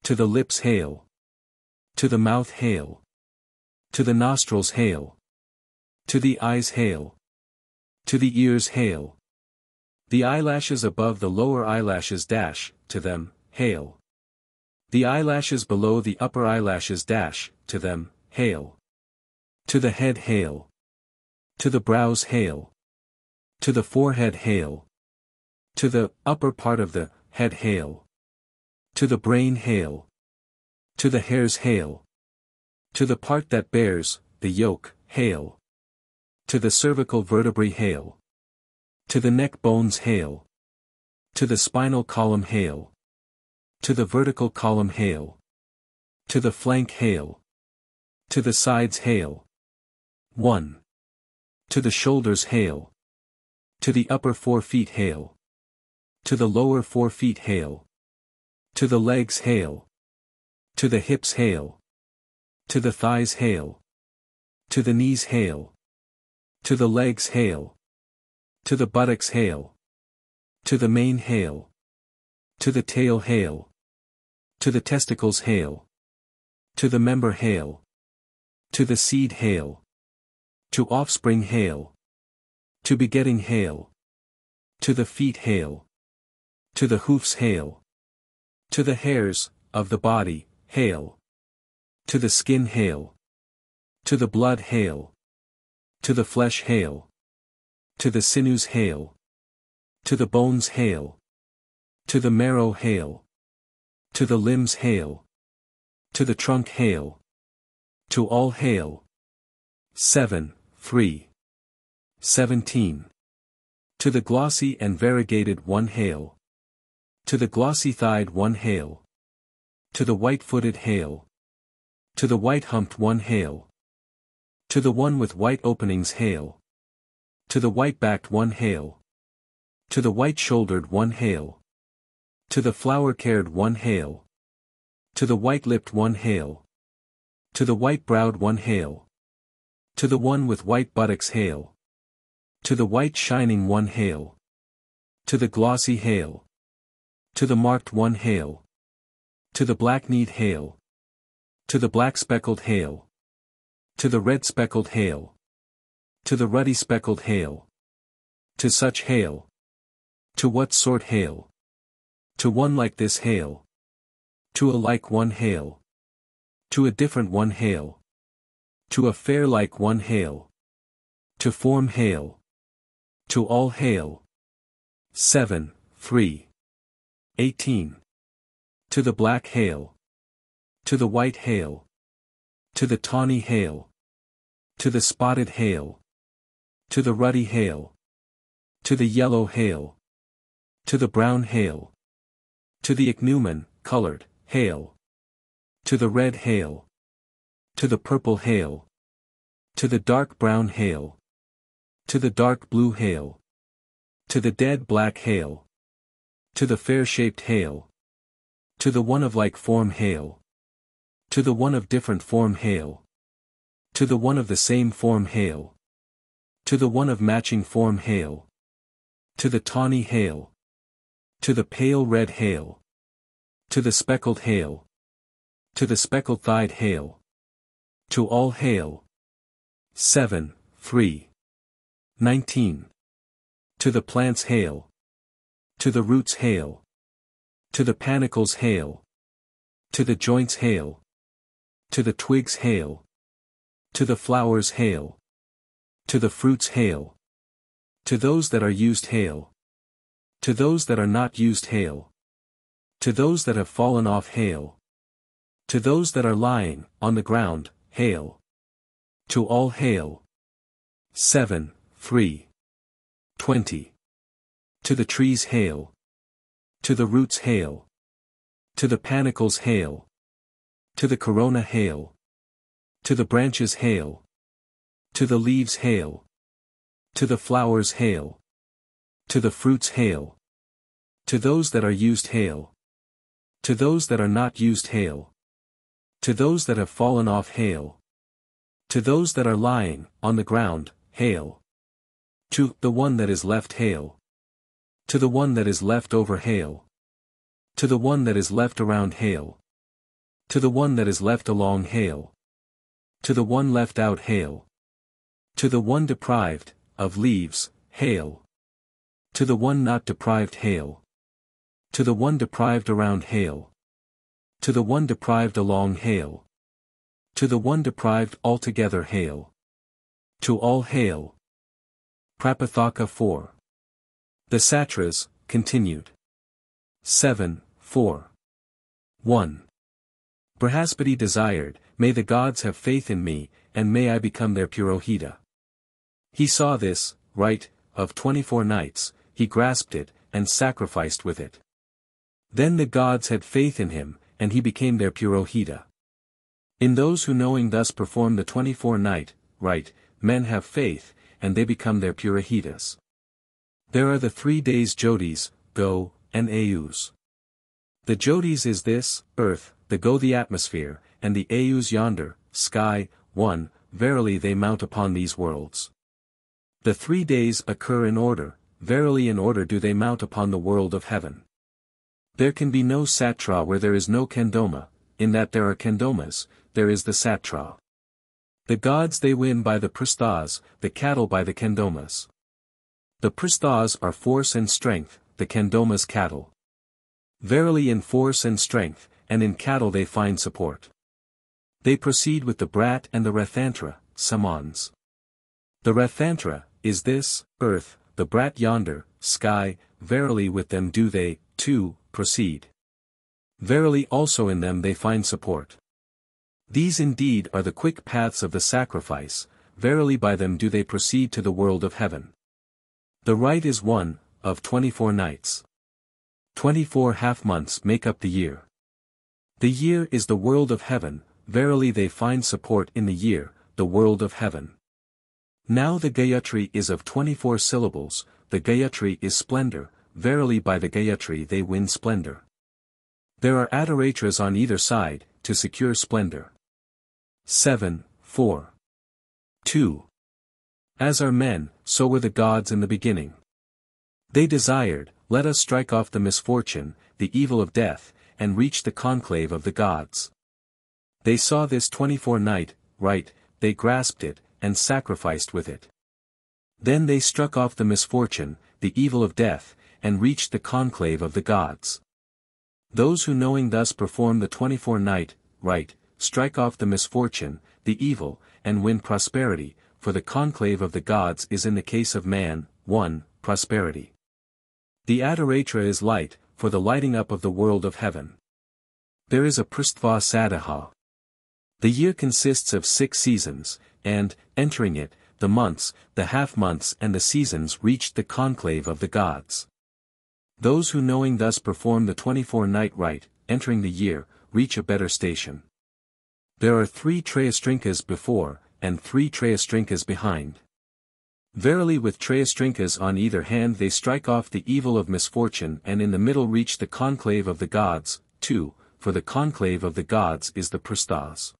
To the lips hail. To the mouth hail. To the nostrils hail. To the eyes hail. To the ears hail. The eyelashes above the lower eyelashes dash, to them, hail. The eyelashes below the upper eyelashes dash, to them, hail. To the head hail. To the brows hail. To the forehead hail. To the upper part of the head hail. To the brain hail. To the hairs hail. To the part that bears, the yolk, hail. To the cervical vertebrae hail. To the neck bones hail. To the spinal column hail. To the vertical column hail. To the flank hail. To the sides hail. 1. To the shoulders hail. To the upper 4 feet hail. To the lower 4 feet hail. To the legs hail. To the hips hail. To the thighs hail. To the knees hail. To the legs hail. To the buttocks hail. To the mane hail. To the tail hail. To the testicles hail. To the member hail. To the seed hail. To offspring hail. To begetting hail. To the feet hail. To the hoofs hail. To the hairs, of the body, hail. To the skin hail. To the blood hail. To the flesh hail. To the sinews hail. To the bones hail. To the marrow hail. To the limbs hail. To the trunk hail. To all hail. 7, 3. 17. To the glossy and variegated one hail. To the glossy-thighed one hail. To the white-footed hail. To the white-humped one hail. To the one with white openings hail. To the white-backed one hail. To the white-shouldered one hail. To the flower-cared one hail. To the white-lipped one hail. To the white-browed one hail. To the one with white buttocks hail. To the white-shining one hail. To the glossy hail. To the marked one hail. To the black-kneed hail. To the black-speckled hail. To the red-speckled hail. To the ruddy-speckled hail. To such hail. To what sort hail? To one like this hail. To a like one hail. To a different one hail. To a fair like one hail. To form hail. To all hail. 7, 3. 18. To the black hail. To the white hail. To the tawny hail. To the spotted hail. To the ruddy hail. To the yellow hail. To the brown hail. To the ichneumon, colored, hail. To the red hail. To the purple hail. To the dark brown hail. To the dark blue hail. To the dead black hail. To the fair-shaped hail. To the one of like form hail. To the one of different form hail. To the one of the same form hail. To the one of matching form hail. To the tawny hail. To the pale red hail. To the speckled hail. To the speckled-thighed hail. To all hail. 7, 3. 19. To the plants hail. To the roots hail. To the panicles hail. To the joints hail. To the twigs hail. To the flowers hail. To the fruits hail. To those that are used hail. To those that are not used hail. To those that have fallen off hail. To those that are lying on the ground, hail. To all hail. 7, 3. 20. To the trees hail. To the roots hail. To the panicles hail. To the corona hail. To the branches hail. To the leaves hail. To the flowers hail. To the fruits hail. To those that are used hail. To those that are not used hail. To those that have fallen off hail. To those that are lying on the ground, hail. To the one that is left hail. To the one that is left over hail. To the one that is left around hail. To the one that is left along hail. To the one left out hail. To the one deprived of leaves, hail. To the one not deprived hail. To the one deprived around hail. To the one deprived along hail. To the one deprived altogether hail. To all hail. Prapathaka IV. The Sattras, continued. 7, 4. 1. Brihaspati desired, may the gods have faith in me, and may I become their Purohita. He saw this, rite, of 24 nights, he grasped it, and sacrificed with it. Then the gods had faith in him, and he became their Purohita. In those who knowing thus perform the 24-night, rite, men have faith, and they become their Purohitas. There are the 3 days Jyotis, go, and Ayus. The Jyotis is this, earth, the go the atmosphere, and the Ayus yonder, sky, 1, verily they mount upon these worlds. The 3 days occur in order, verily in order do they mount upon the world of heaven. There can be no Satra where there is no Kandoma, in that there are Kandomas, there is the Satra. The gods they win by the Prasthas, the cattle by the Kandomas. The Prasthas are force and strength, the Kandomas cattle. Verily in force and strength, and in cattle they find support. They proceed with the Brat and the Rathantra, Samans. The Rathantra, is this, earth, the Brat yonder, sky, verily with them do they, too, proceed. Verily also in them they find support. These indeed are the quick paths of the sacrifice, verily by them do they proceed to the world of heaven. The rite is one, of 24 nights. 24 half-months make up the year. The year is the world of heaven, verily they find support in the year, the world of heaven. Now the Gayatri is of 24 syllables, the Gayatri is splendor, verily by the Gayatri they win splendor. There are adoratras on either side, to secure splendor. 7, 4. 2. As are men, so were the gods in the beginning. They desired, let us strike off the misfortune, the evil of death, and reach the conclave of the gods. They saw this 24-night, rite, they grasped it, and sacrificed with it. Then they struck off the misfortune, the evil of death, and reached the conclave of the gods. Those who knowing thus perform the 24-night, rite, strike off the misfortune, the evil, and win prosperity, for the conclave of the gods is in the case of man, 1, prosperity. The Adoratra is light, for the lighting up of the world of heaven. There is a Prastva Sadaha. The year consists of 6 seasons, and, entering it, the months, the half-months and the seasons reached the conclave of the gods. Those who knowing thus perform the 24-night rite, entering the year, reach a better station. There are 3 Trayastrinkas before, and 3 Trayastrinkas behind. Verily with Trayastrinkas on either hand they strike off the evil of misfortune and in the middle reach the conclave of the gods, 2, for the conclave of the gods is the Prastas.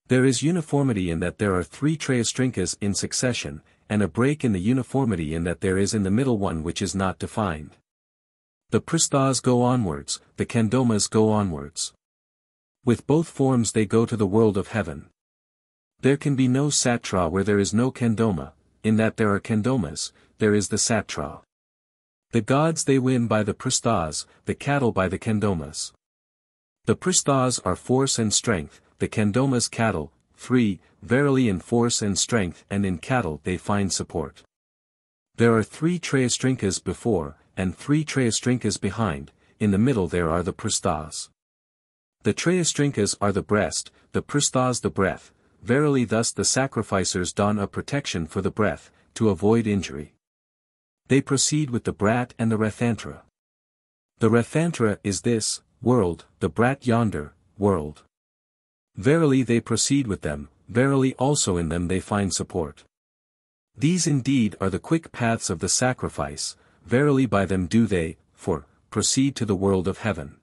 There is uniformity in that there are 3 Trayastrinkas in succession, and a break in the uniformity in that there is in the middle one which is not defined. The Prastas go onwards, the Kandomas go onwards. With both forms they go to the world of heaven. There can be no Satra where there is no Kandoma, in that there are Kandomas, there is the Satra. The gods they win by the Prastas, the cattle by the Kandomas. The Prastas are force and strength, the Kandomas cattle, 3, verily in force and strength and in cattle they find support. There are 3 Trayastrinkas before, and 3 Trayastrinkas behind, in the middle there are the Prastas. The Trayastrinkas are the breast, the Prastas the breath, verily thus the sacrificers don a protection for the breath, to avoid injury. They proceed with the brat and the Rathantra. The Rathantra is this, world, the brat yonder, world. Verily they proceed with them, verily also in them they find support. These indeed are the quick paths of the sacrifice, verily by them do they, proceed to the world of heaven.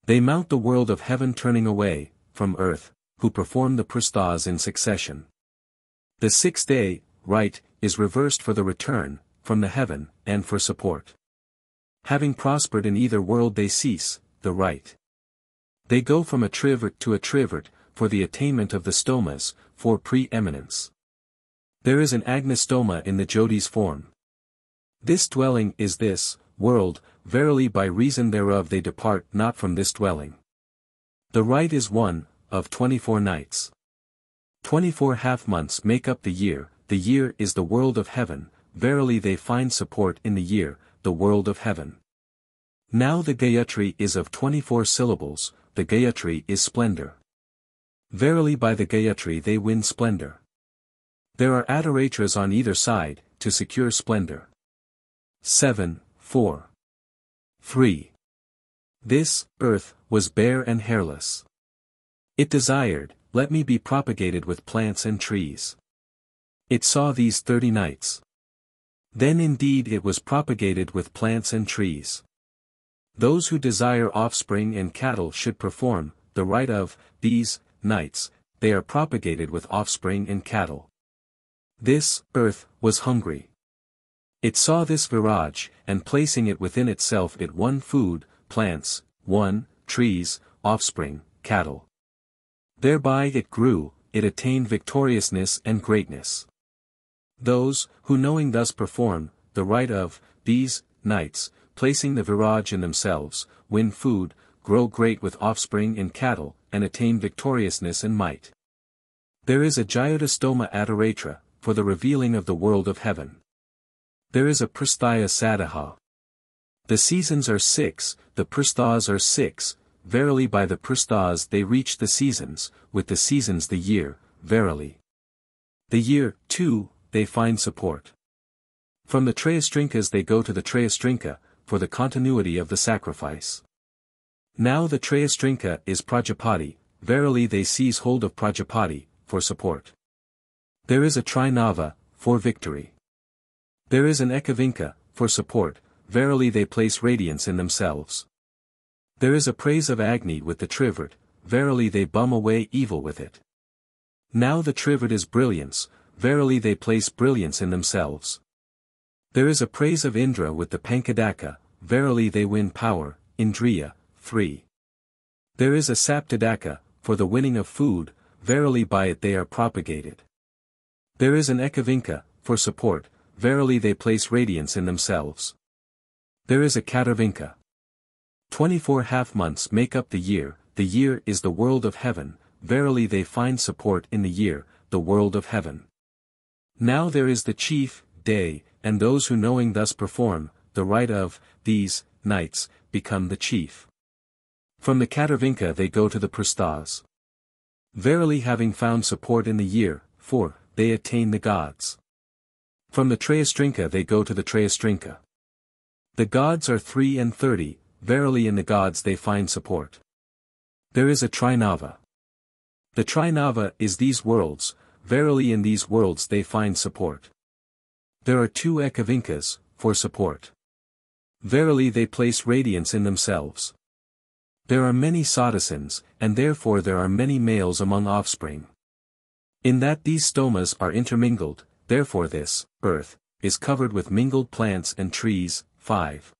They mount the world of heaven turning away, from earth, who perform the Prastas in succession. The 6th day, rite, is reversed for the return, from the heaven, and for support. Having prospered in either world they cease, the rite. They go from a trivert to a trivert, for the attainment of the stomas, for pre-eminence. There is an agnistoma in the Jyoti's form. This dwelling is this, world, verily by reason thereof they depart not from this dwelling. The rite is one, of 24 nights. 24 half-months make up the year is the world of heaven, verily they find support in the year, the world of heaven. Now the Gayatri is of 24 syllables, the Gayatri is splendor. Verily by the Gayatri they win splendor. There are adoratras on either side, to secure splendor. 7, 4. 3. This, earth, was bare and hairless. It desired, let me be propagated with plants and trees. It saw these 30 nights. Then indeed it was propagated with plants and trees. Those who desire offspring and cattle should perform, the rite of, these, nights, they are propagated with offspring and cattle. This, earth, was hungry. It saw this viraj, and placing it within itself it won food, plants, 1, trees, offspring, cattle. Thereby it grew, it attained victoriousness and greatness. Those, who knowing thus perform, the rite of, these, nights, placing the viraj in themselves, win food, grow great with offspring and cattle, and attain victoriousness and might. There is a Jyotastoma adoratra, for the revealing of the world of heaven. There is a Prasthaya Sadaha. The seasons are 6, the Prasthas are 6, verily by the Prasthas they reach the seasons, with the seasons the year, verily. The year, 2, they find support. From the Trayastrinkas they go to the Trayastrinka, for the continuity of the sacrifice. Now the Trayastrinka is Prajapati, verily they seize hold of Prajapati, for support. There is a Trinava, for victory. There is an Ekavinka, for support, verily they place radiance in themselves. There is a praise of Agni with the Trivert, verily they bum away evil with it. Now the Trivert is brilliance, verily they place brilliance in themselves. There is a praise of Indra with the Pankadaka, verily they win power, Indriya, 3. There is a Saptadaka, for the winning of food, verily by it they are propagated. There is an Ekavinka, for support, verily they place radiance in themselves. There is a Katarvinka. 24 half-months make up the year is the world of heaven, verily they find support in the year, the world of heaven. Now there is the chief, day, and those who knowing thus perform, the rite of, these, nights, become the chief. From the Katarvinka they go to the Prasthas. Verily having found support in the year, they attain the gods. From the Trayastrinka they go to the Trayastrinka. The gods are 3 and 30, verily in the gods they find support. There is a Trinava. The Trinava is these worlds, verily in these worlds they find support. There are 2 Ekavinkas, for support. Verily they place radiance in themselves. There are many Sadhasins, and therefore there are many males among offspring. In that these stomas are intermingled, therefore this, earth, is covered with mingled plants and trees. 5.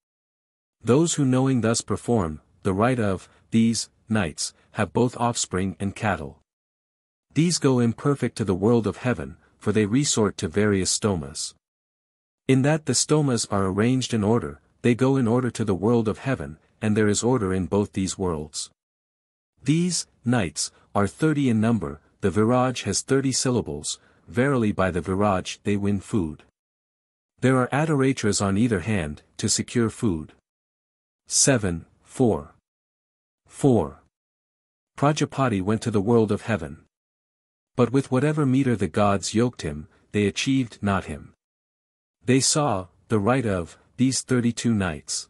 Those who knowing thus perform, the rite of, these, nights, have both offspring and cattle. These go imperfect to the world of heaven, for they resort to various stomas. In that the stomas are arranged in order, they go in order to the world of heaven, and there is order in both these worlds. These, nights, are 30 in number, the viraj has 30 syllables, verily by the viraj they win food. There are adoratras on either hand, to secure food. 7. 4. 4. Prajapati went to the world of heaven. But with whatever meter the gods yoked him, they achieved not him. They saw, the rite of, these 32 nights.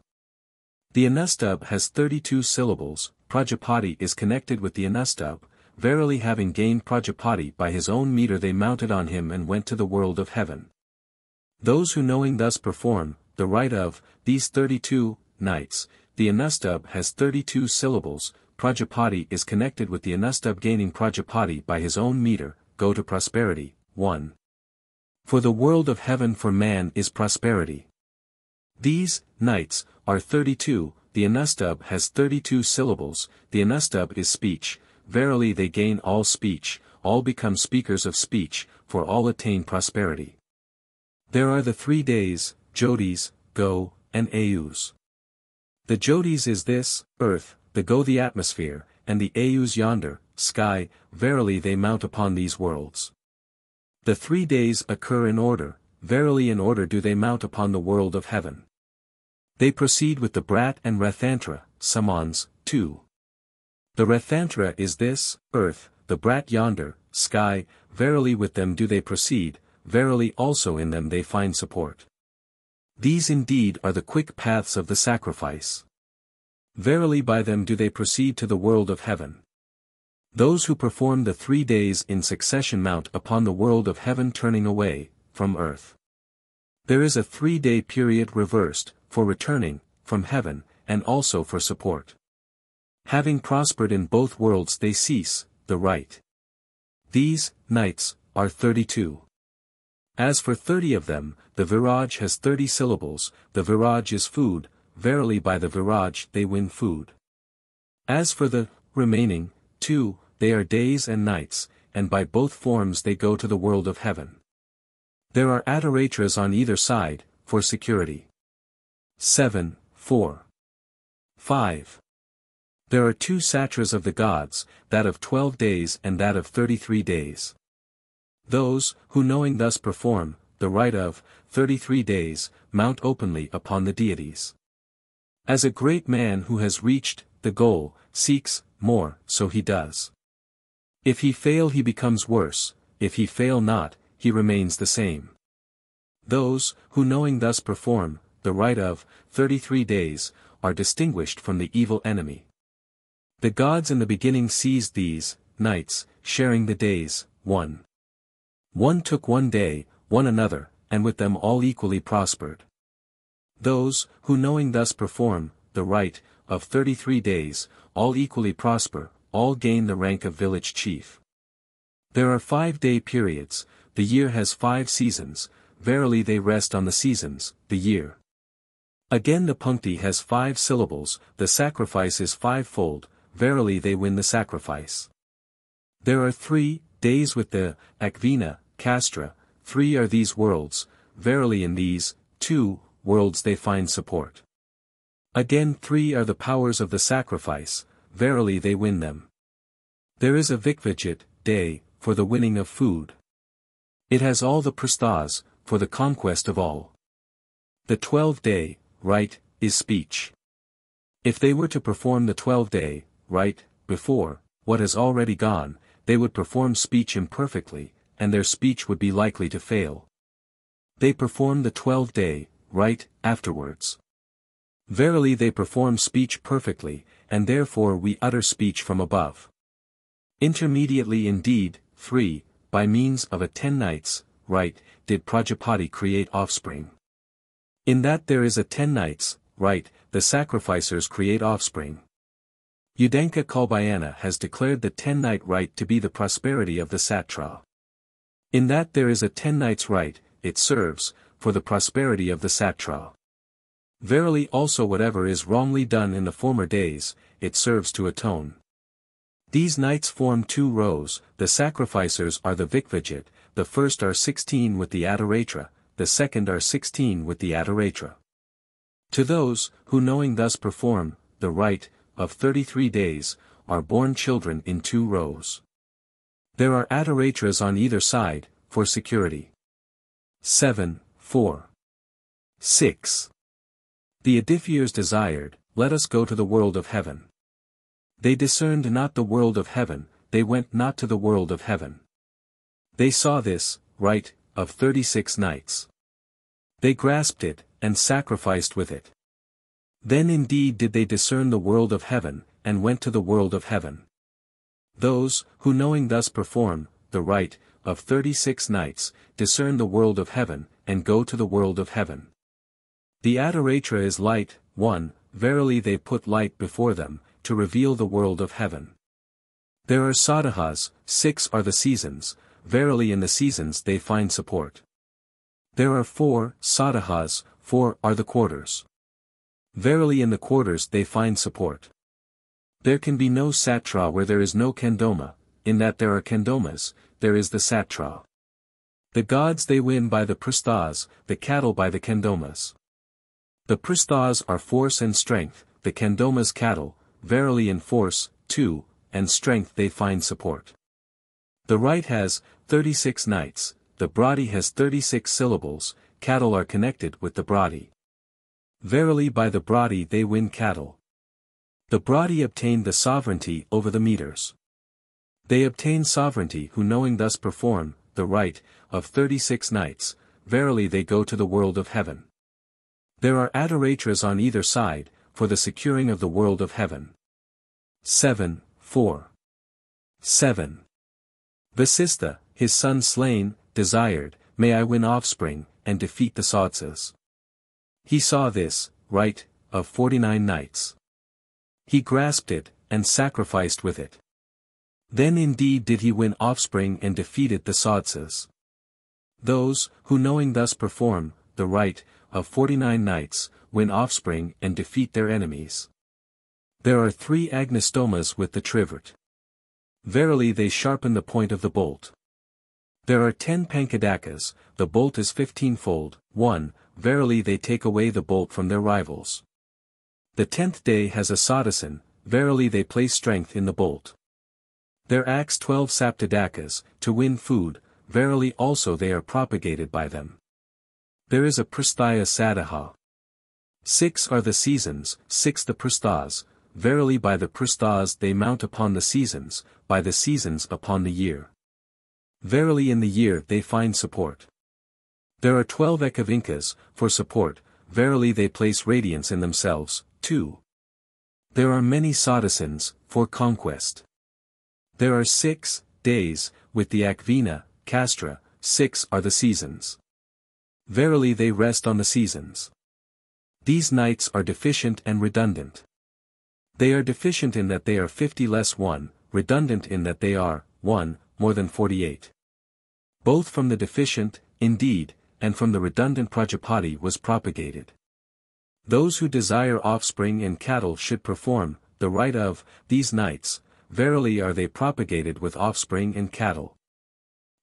The Anustub has 32 syllables, Prajapati is connected with the Anustub, verily having gained Prajapati by his own meter they mounted on him and went to the world of heaven. Those who knowing thus perform, the rite of, these 32, nights, the Anustub has 32 syllables, Prajapati is connected with the Anustub gaining Prajapati by his own meter, go to prosperity. 1. For the world of heaven for man is prosperity. These, nights, are 32, the Anustub has 32 syllables, the Anustub is speech, verily they gain all speech, all become speakers of speech, for all attain prosperity. There are the 3 days, Jyotis, Go, and Ayus. The Jyotis is this, earth, the Go the atmosphere, and the Ayus yonder, sky, verily they mount upon these worlds. The 3 days occur in order, verily in order do they mount upon the world of heaven. They proceed with the Brat and Rathantra, Samans, 2. The Rathantra is this, earth, the Brat yonder, sky, verily with them do they proceed, verily also in them they find support. These indeed are the quick paths of the sacrifice. Verily by them do they proceed to the world of heaven. Those who perform the 3 days in succession mount upon the world of heaven turning away, from earth. There is a 3-day period reversed, for returning, from heaven, and also for support. Having prospered in both worlds they cease, the rite. These, nights, are 32. As for 30 of them, the viraj has 30 syllables, the viraj is food, verily by the viraj they win food. As for the remaining 2, they are days and nights, and by both forms they go to the world of heaven. There are adoratras on either side, for security. 7. 4. 5. There are 2 Sattras of the gods, that of 12 days and that of 33 days. Those, who knowing thus perform, the rite of, 33 days, mount openly upon the deities. As a great man who has reached, the goal, seeks, more, so he does. If he fail he becomes worse, if he fail not, he remains the same. Those, who knowing thus perform, the rite of, 33 days, are distinguished from the evil enemy. The gods in the beginning seized these, nights, sharing the days, 1. One took one day, one another, and with them all equally prospered. Those, who knowing thus perform, the rite, of 33 days, all equally prosper, all gain the rank of village chief. There are 5-day periods, the year has 5 seasons, verily they rest on the seasons, the year. Again the punkti has 5 syllables, the sacrifice is 5-fold, verily they win the sacrifice. There are 3 days with the Akvina, Castra, 3 are these worlds, verily in these 2 worlds they find support. Again 3 are the powers of the sacrifice, verily they win them. There is a Vikvijit, day, for the winning of food. It has all the prasthas, for the conquest of all. The 12-day, rite, is speech. If they were to perform the 12-day, rite, before, what has already gone, they would perform speech imperfectly, and their speech would be likely to fail. They perform the 12-day, rite, afterwards. Verily they perform speech perfectly, and therefore we utter speech from above. Intermediately indeed, 3, by means of a 10 nights, rite, did Prajapati create offspring. In that there is a 10 nights, rite, the sacrificers create offspring. Udanka Kulbayana has declared the 10-night rite to be the prosperity of the Satra. In that there is a 10 nights rite, it serves, for the prosperity of the Satra. Verily also whatever is wrongly done in the former days, it serves to atone. These nights form 2 rows, the sacrificers are the Vikvajit, the first are 16 with the Adoratra, the second are 16 with the Adoratra. To those, who knowing thus perform, the rite, of 33 days, are born children in 2 rows. There are Adoratras on either side, for security. 7, 4. 6. The Adifiers desired, let us go to the world of heaven. They discerned not the world of heaven, they went not to the world of heaven. They saw this, rite, of 36 nights. They grasped it, and sacrificed with it. Then indeed did they discern the world of heaven, and went to the world of heaven. Those, who knowing thus perform, the rite, of 36 nights, discern the world of heaven, and go to the world of heaven. The Adoratra is light, 1, verily they put light before them, to reveal the world of heaven. There are sadhas, 6 are the seasons, verily in the seasons they find support. There are 4 sadhas, 4 are the quarters. Verily in the quarters they find support. There can be no satra where there is no kandoma, in that there are kandomas, there is the satra. The gods they win by the prasthas, the cattle by the kandomas. The prasthas are force and strength, the kandomas cattle, verily in force, 2, and strength they find support. The rite has 36 nights, the bradi has 36 syllables, cattle are connected with the bradi. Verily by the bradi they win cattle. The bradi obtained the sovereignty over the meters. They obtain sovereignty who knowing thus perform, the rite, of 36 nights, verily they go to the world of heaven. There are adoratras on either side, for the securing of the world of heaven. 7, 4. 7. Vasistha, his son slain, desired, may I win offspring, and defeat the Satsas. He saw this, rite, of 49 nights. He grasped it, and sacrificed with it. Then indeed did he win offspring and defeated the Satsas. Those, who knowing thus perform, the rite, of 49 nights, win offspring and defeat their enemies. There are 3 agnistomas with the trivert. Verily they sharpen the point of the bolt. There are 10 pankadakas, the bolt is 15-fold, 1, verily they take away the bolt from their rivals. The 10th day has a sadhasan, verily they place strength in the bolt. There acts 12 saptadakas, to win food, verily also they are propagated by them. There is a prasthaya sadaha. 6 are the seasons, 6 the prasthas, verily by the prasthas they mount upon the seasons, by the seasons upon the year. Verily in the year they find support. There are 12 ekavinkas, for support, verily they place radiance in themselves, 2. There are many sadhasans, for conquest. There are 6 days, with the akvina, castra, 6 are the seasons. Verily they rest on the seasons. These nights are deficient and redundant. They are deficient in that they are 50 less 1, redundant in that they are, 1, more than 48. Both from the deficient, indeed, and from the redundant Prajapati was propagated. Those who desire offspring and cattle should perform, the rite of, these nights, verily are they propagated with offspring and cattle.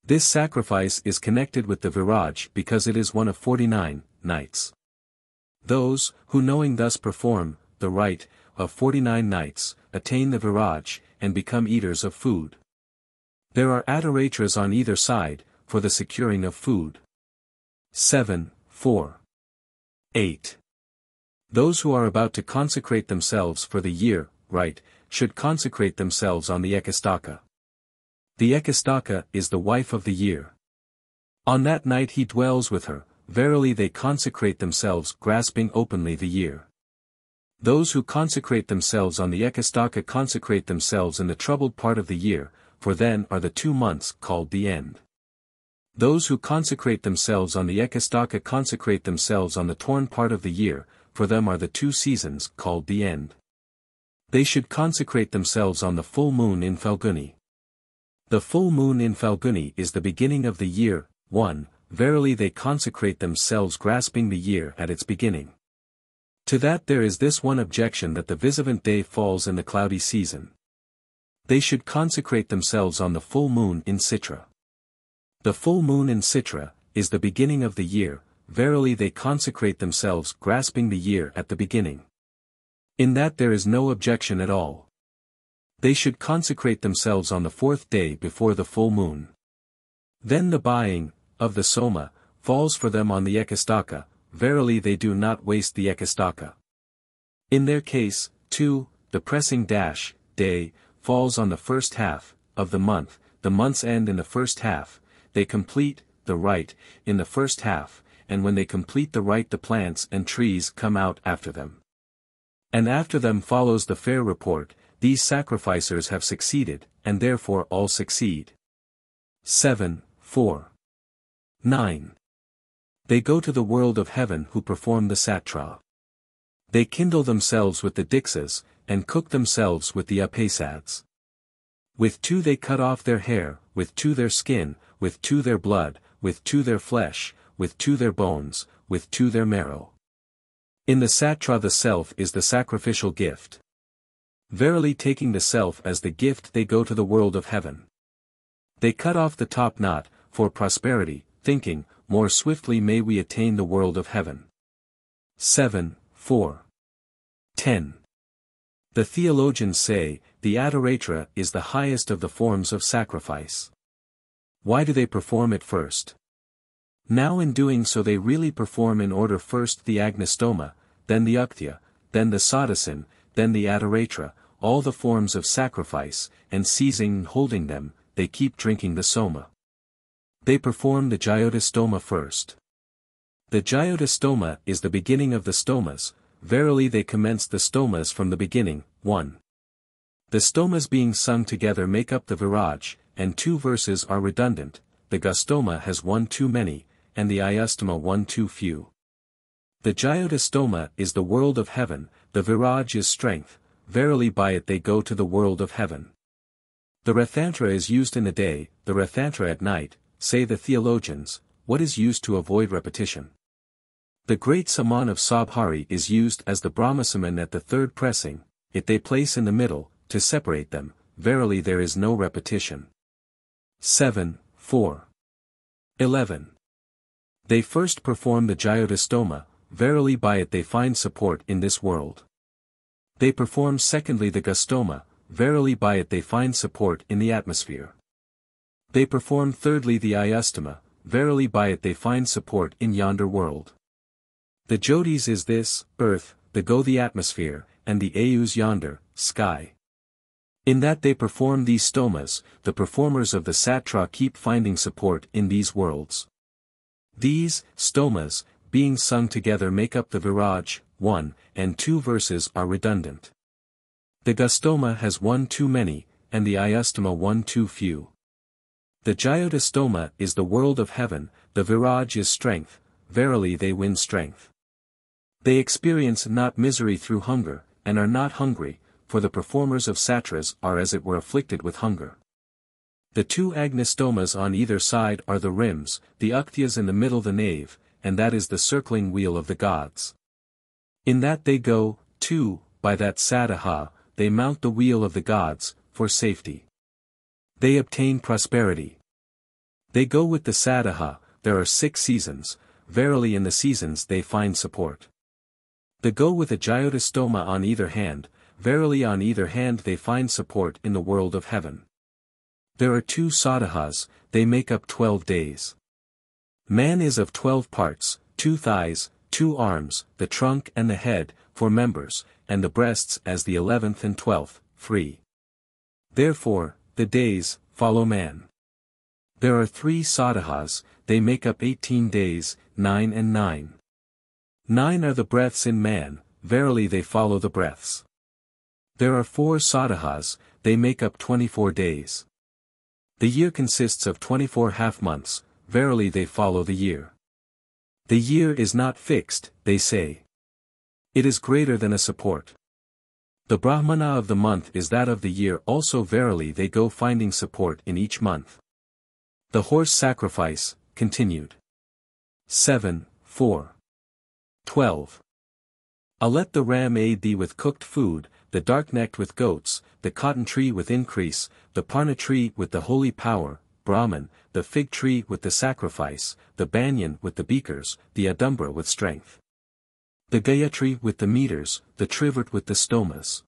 This sacrifice is connected with the viraj because it is one of 49 nights. Those, who knowing thus perform, the rite, of 49 nights, attain the viraj, and become eaters of food. There are adoratras on either side, for the securing of food. 7, 4. 8. Those who are about to consecrate themselves for the year, rite, should consecrate themselves on the Ekastaka. The Ekastaka is the wife of the year. On that night he dwells with her, verily they consecrate themselves grasping openly the year. Those who consecrate themselves on the Ekastaka consecrate themselves in the troubled part of the year, for then are the 2 months called the end. Those who consecrate themselves on the Ekastaka consecrate themselves on the torn part of the year, for them are the 2 seasons called the end. They should consecrate themselves on the full moon in Falguni. The full moon in Falguni is the beginning of the year. 1. Verily they consecrate themselves grasping the year at its beginning. To that there is this one objection, that the Visavant day falls in the cloudy season. They should consecrate themselves on the full moon in Citra. The full moon in Citra is the beginning of the year. Verily they consecrate themselves grasping the year at the beginning. In that there is no objection at all. They should consecrate themselves on the 4th day before the full moon. Then the buying of the Soma falls for them on the Ekastaka. Verily they do not waste the Ekastaka. In their case, too, the pressing day falls on the first half of the month. The months end in the first half. They complete the rite in the first half, and when they complete the rite the plants and trees come out after them. And after them follows the fair report, these sacrificers have succeeded, and therefore all succeed. 7, 4. 9. They go to the world of heaven who perform the Satra. They kindle themselves with the Diksas, and cook themselves with the Upasads. With 2 they cut off their hair, with 2 their skin, with 2 their blood, with 2 their flesh, with 2 their bones, with 2 their marrow. In the Satra the self is the sacrificial gift. Verily taking the self as the gift they go to the world of heaven. They cut off the top knot, for prosperity, thinking, more swiftly may we attain the world of heaven. 7, 4. 10. The theologians say, the Adoratra is the highest of the forms of sacrifice. Why do they perform it first? Now in doing so they really perform in order: first the Agnistoma, then the Uktya, then the Sadhasan, then the Adoratra, all the forms of sacrifice, and seizing and holding them, they keep drinking the Soma. They perform the Jyotistoma first. The Jyotistoma is the beginning of the stomas. Verily they commence the stomas from the beginning. 1. The stomas being sung together make up the Viraj, and 2 verses are redundant. The Gustoma has 1 too many, and the Ayastoma 1 too few. The Jyotistoma is the world of heaven, the Viraj is strength. Verily by it they go to the world of heaven. The Rathantra is used in the day, the Rathantra at night, say the theologians. What is used to avoid repetition? The great Saman of Sabhari is used as the Brahmasaman at the 3rd pressing, it they place in the middle, to separate them. Verily there is no repetition. 7, 4. 11. They first perform the Jyotistoma. Verily by it they find support in this world. They perform secondly the Gustoma. Verily by it they find support in the atmosphere. They perform thirdly the Ayastama. Verily by it they find support in yonder world. The Jyotis is this, earth, the Go the atmosphere, and the Ayus yonder, sky. In that they perform these stomas, the performers of the Satra keep finding support in these worlds. These stomas, being sung together make up the Viraj. 1, and 2 verses are redundant. The Gustoma has 1 too many, and the Ayastama 1 too few. The Jyotistoma is the world of heaven, the Viraj is strength. Verily they win strength. They experience not misery through hunger, and are not hungry, for the performers of Sattras are as it were afflicted with hunger. The 2 Agnistomas on either side are the rims, the Uktyas in the middle the nave, and that is the circling wheel of the gods. In that they go, too, by that Sadaha, they mount the wheel of the gods, for safety. They obtain prosperity. They go with the Sadaha. There are 6 seasons, verily in the seasons they find support. They go with a Jyotistoma on either hand, verily on either hand they find support in the world of heaven. There are 2 Sadahas, they make up 12 days. Man is of 12 parts, 2 thighs, 2 arms, the trunk and the head, for members, and the breasts as the 11th and 12th, free. Therefore, the days follow man. There are 3 Sadahas, they make up 18 days, 9 and 9. 9 are the breaths in man, verily they follow the breaths. There are 4 Sadahas, they make up 24 days. The year consists of 24 half-months, verily they follow the year. The year is not fixed, they say. It is greater than a support. The Brahmana of the month is that of the year also verily they go finding support in each month. The horse sacrifice, continued. 7, 4. 12. Let the ram aid thee with cooked food, the dark-necked with goats, the cotton tree with increase, the parna tree with the holy power, Brahman, the fig tree with the sacrifice, the banyan with the beakers, the adumbra with strength. The gayatri with the meters, the trivert with the stomas.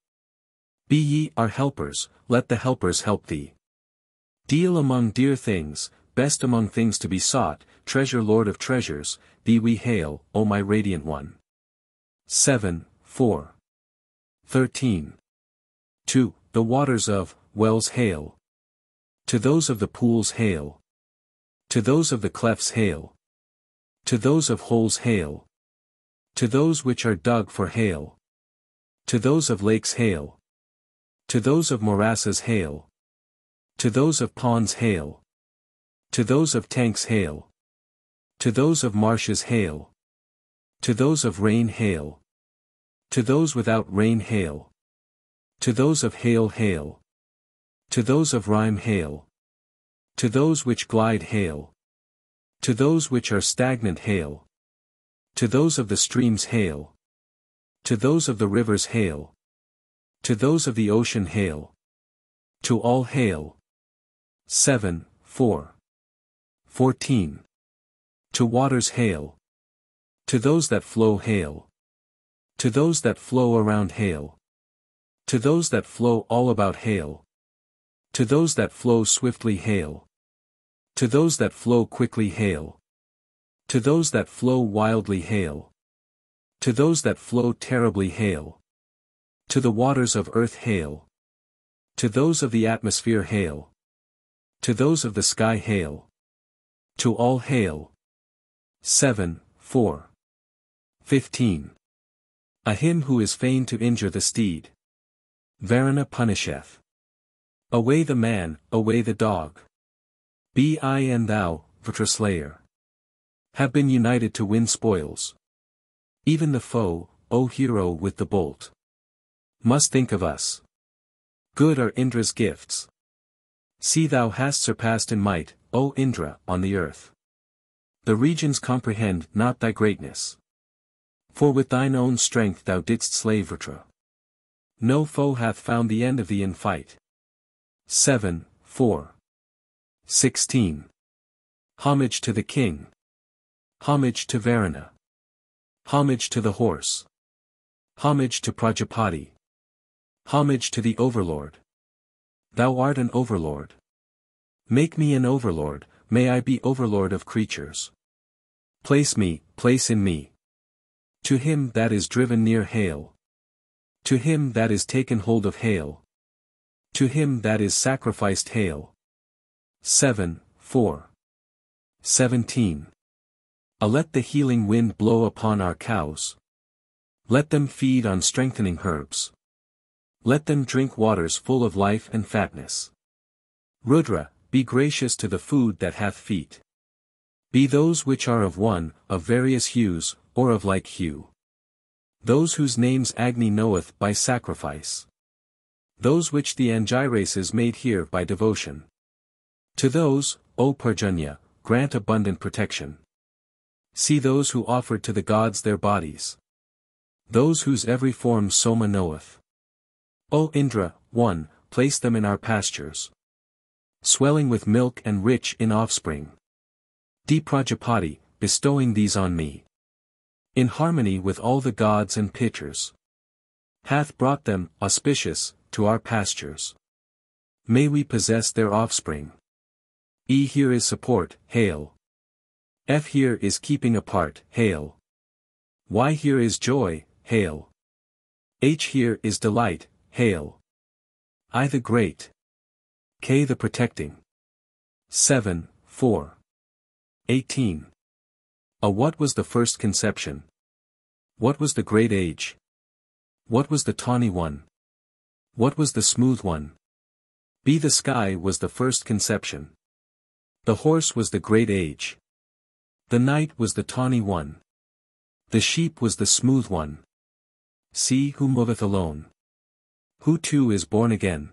Be ye our helpers, let the helpers help thee. Deal among dear things, best among things to be sought, treasure Lord of treasures, thee we hail, O my radiant one. 7, 4. 13. To the waters of wells hail. To those of the pools hail. To those of the clefts hail. To those of holes hail. To those which are dug for hail. To those of lakes hail. To those of morasses hail. To those of ponds hail. To those of tanks hail. To those of marshes hail. To those of rain hail. To those without rain hail. To those of hail hail. To those of rime hail. To those which glide hail. To those which are stagnant hail. To those of the streams hail. To those of the rivers hail. To those of the ocean hail. To all hail. 7, 4. 14. To waters hail. To those that flow hail. To those that flow around hail. To those that flow all about hail. To those that flow swiftly hail. To those that flow quickly hail. To those that flow wildly hail. To those that flow terribly hail. To the waters of earth hail. To those of the atmosphere hail. To those of the sky hail. To all hail. 7, 4. 15. A him who is fain to injure the steed. Varuna punisheth. Away the man, away the dog. Be I and thou, Vritra slayer. Have been united to win spoils. Even the foe, O hero with the bolt. Must think of us. Good are Indra's gifts. See thou hast surpassed in might, O Indra, on the earth. The regions comprehend not thy greatness. For with thine own strength thou didst slay Vritra. No foe hath found the end of thee in fight. 7, 4. 16. Homage to the king. Homage to Varuna. Homage to the horse. Homage to Prajapati. Homage to the overlord. Thou art an overlord. Make me an overlord, may I be overlord of creatures. Place in me. To him that is driven near hail. To him that is taken hold of hail. To him that is sacrificed hail. 7, 4. 17. Let the healing wind blow upon our cows. Let them feed on strengthening herbs. Let them drink waters full of life and fatness. Rudra, be gracious to the food that hath feet. Be those which are of one, of various hues, or of like hue. Those whose names Agni knoweth by sacrifice. Those which the Angirases made here by devotion. To those, O Parjanya, grant abundant protection. See those who offered to the gods their bodies. Those whose every form Soma knoweth. O Indra, one, place them in our pastures. Swelling with milk and rich in offspring. D Prajapati, bestowing these on me. In harmony with all the gods and pitchers. Hath brought them, auspicious, to our pastures. May we possess their offspring. E here is support, hail. F here is keeping apart, hail. Y here is joy, hail. H here is delight, hail. I the great. K the protecting. 7, 4. 18. What was the first conception? What was the great age? What was the tawny one? What was the smooth one? B. The sky was the first conception. The horse was the great age. The night was the tawny one. The sheep was the smooth one. C. Who moveth alone? Who too is born again?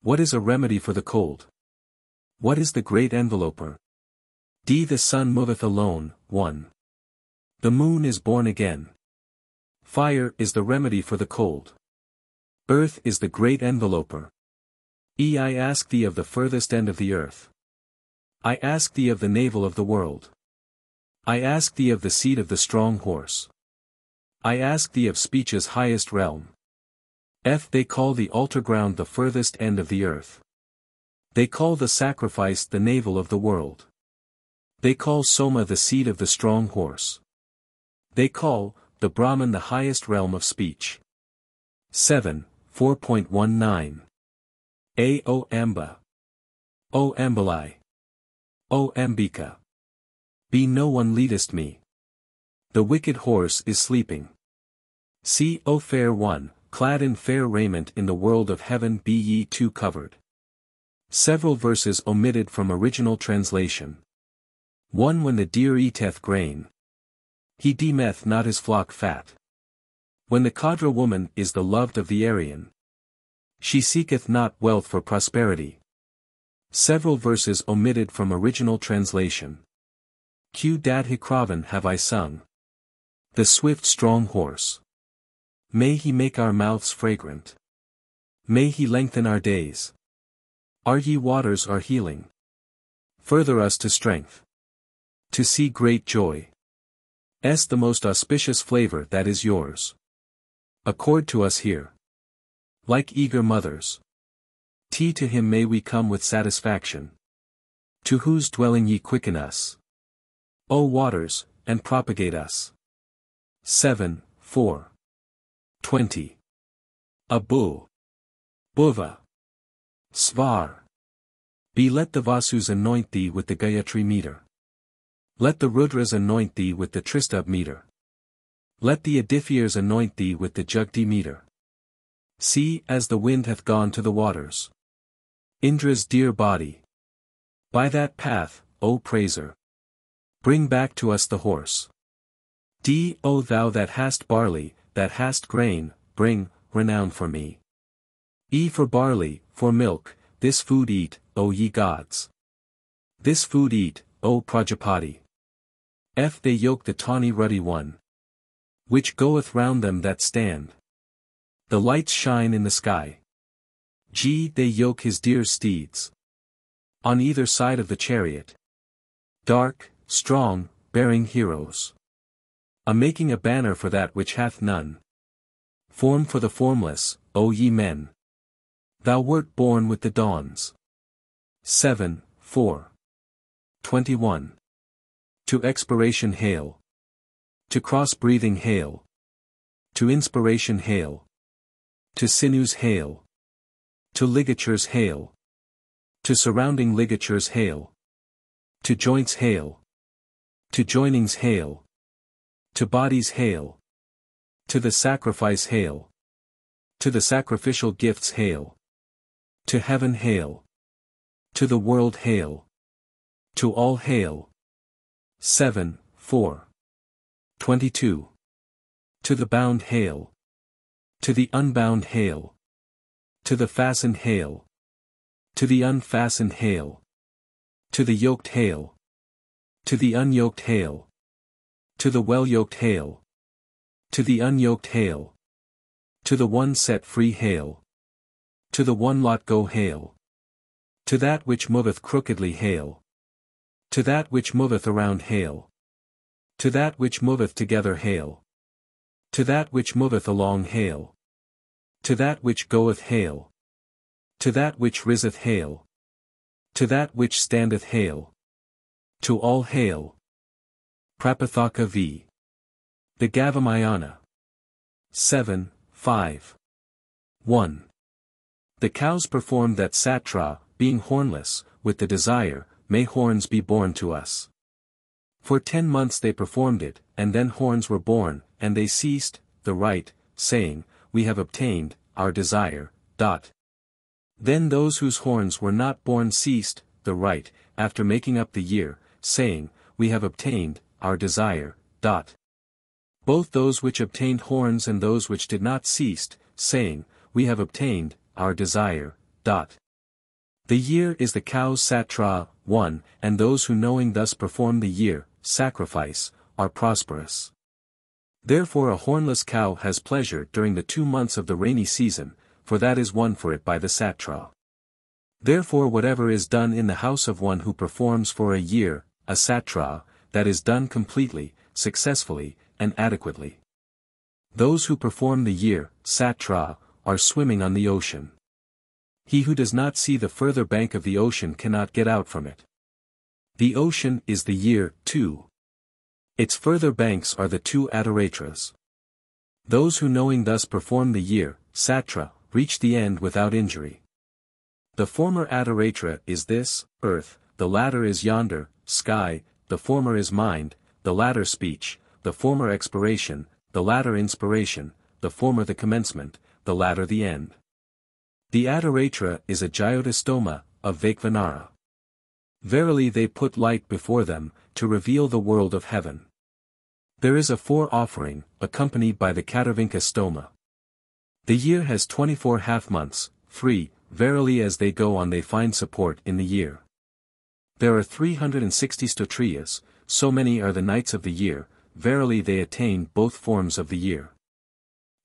What is a remedy for the cold? What is the great enveloper? D. The sun moveth alone, 1. The moon is born again. Fire is the remedy for the cold. Earth is the great enveloper. E. I ask thee of the furthest end of the earth. I ask thee of the navel of the world. I ask thee of the seat of the strong horse. I ask thee of speech's highest realm. F. They call the altar ground the furthest end of the earth. They call the sacrifice the navel of the world. They call Soma the seat of the strong horse. They call the Brahman the highest realm of speech. 7. 4.19. A. O Amba. O Ambalai. O Ambika. B. No one leadest me. The wicked horse is sleeping. C. O fair one, clad in fair raiment in the world of heaven, be ye too covered. Several verses omitted from original translation. 1. When the deer eateth grain, he deemeth not his flock fat. When the Kadra woman is the loved of the Aryan, she seeketh not wealth for prosperity. Several verses omitted from original translation. Q. Dad Hikravan have I sung. The swift strong horse. May he make our mouths fragrant. May he lengthen our days. Are ye waters our healing? Further us to strength. To see great joy. S. The most auspicious flavor that is yours. Accord to us here. Like eager mothers. T. To him may we come with satisfaction. To whose dwelling ye quicken us. O waters, and propagate us. 7. 4. 20. Abu. Buva. Svar. B. Let the Vasus anoint thee with the Gayatri meter. Let the Rudras anoint thee with the Tristubh meter. Let the Adithyas anoint thee with the Jugti meter. See, as the wind hath gone to the waters. Indra's dear body. By that path, O praiser. Bring back to us the horse. D. O thou that hast barley, that hast grain, bring, renown for me. E. For barley, for milk, this food eat, O ye gods. This food eat, O Prajapati. F. They yoke the tawny ruddy one, which goeth round them that stand. The lights shine in the sky. G. They yoke his dear steeds. On either side of the chariot. Dark, strong, bearing heroes. A making a banner for that which hath none. Form for the formless, O ye men. Thou wert born with the dawns. 7. 4. 21. To expiration hail. To cross-breathing hail. To inspiration hail. To sinews hail. To ligatures hail. To surrounding ligatures hail. To joints hail. To joinings hail. To bodies hail. To the sacrifice hail. To the sacrificial gifts hail. To heaven hail. To the world hail. To all hail. 7. 4. 22. To the bound hail. To the unbound hail. To the fastened hail. To the unfastened hail. To the yoked hail. To the unyoked hail. To the well-yoked hail. To the unyoked hail. To the one set free hail. To the one lot go hail. To that which moveth crookedly hail. To that which moveth around hail. To that which moveth together hail. To that which moveth along hail. To that which goeth hail. To that which riseth hail. To that which standeth hail. To all hail. Prapathaka v. The Gavam Ayana. 7. 5. 1. The cows performed that Satra, being hornless, with the desire, may horns be born to us. For 10 months they performed it, and then horns were born, and they ceased, the rite, saying, we have obtained, our desire. Then those whose horns were not born ceased, the rite, after making up the year, saying, We have obtained, our desire. Both those which obtained horns and those which did not ceased, saying, We have obtained, our desire. The year is the cow's satra, 1, and those who knowing thus perform the year, sacrifice, are prosperous. Therefore a hornless cow has pleasure during the 2 months of the rainy season, for that is won for it by the satra. Therefore whatever is done in the house of one who performs for a year, a satra, that is done completely, successfully, and adequately. Those who perform the year, satra, are swimming on the ocean. He who does not see the further bank of the ocean cannot get out from it. The ocean is the year, too. Its further banks are the 2 adoratras. Those who knowing thus perform the year, satra, reach the end without injury. The former adoratra is this, earth, the latter is yonder, sky, the former is mind, the latter speech, the former expiration, the latter inspiration, the former the commencement, the latter the end. The adoratra is a Jyotistoma, of Vaikvanara. Verily they put light before them, to reveal the world of heaven. There is a fore-offering, accompanied by the Katarvinka stoma. The year has 24 half-months, free, verily as they go on they find support in the year. There are 360 stotriyas, so many are the nights of the year, verily they attain both forms of the year.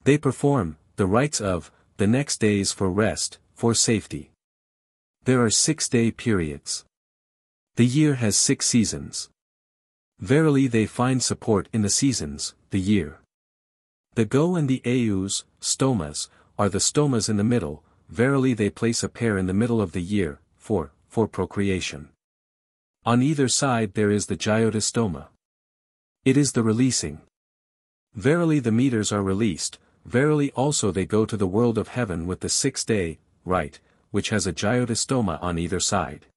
They perform, the rites of, the next days for rest, for safety. There are 6-day periods. The year has 6 seasons. Verily they find support in the seasons, the year. The go and the ayus, stomas, are the stomas in the middle, verily they place a pair in the middle of the year, for procreation. On either side there is the Jyotistoma. It is the releasing. Verily the meters are released, verily also they go to the world of heaven with the 6-day, rite, which has a Jyotistoma on either side.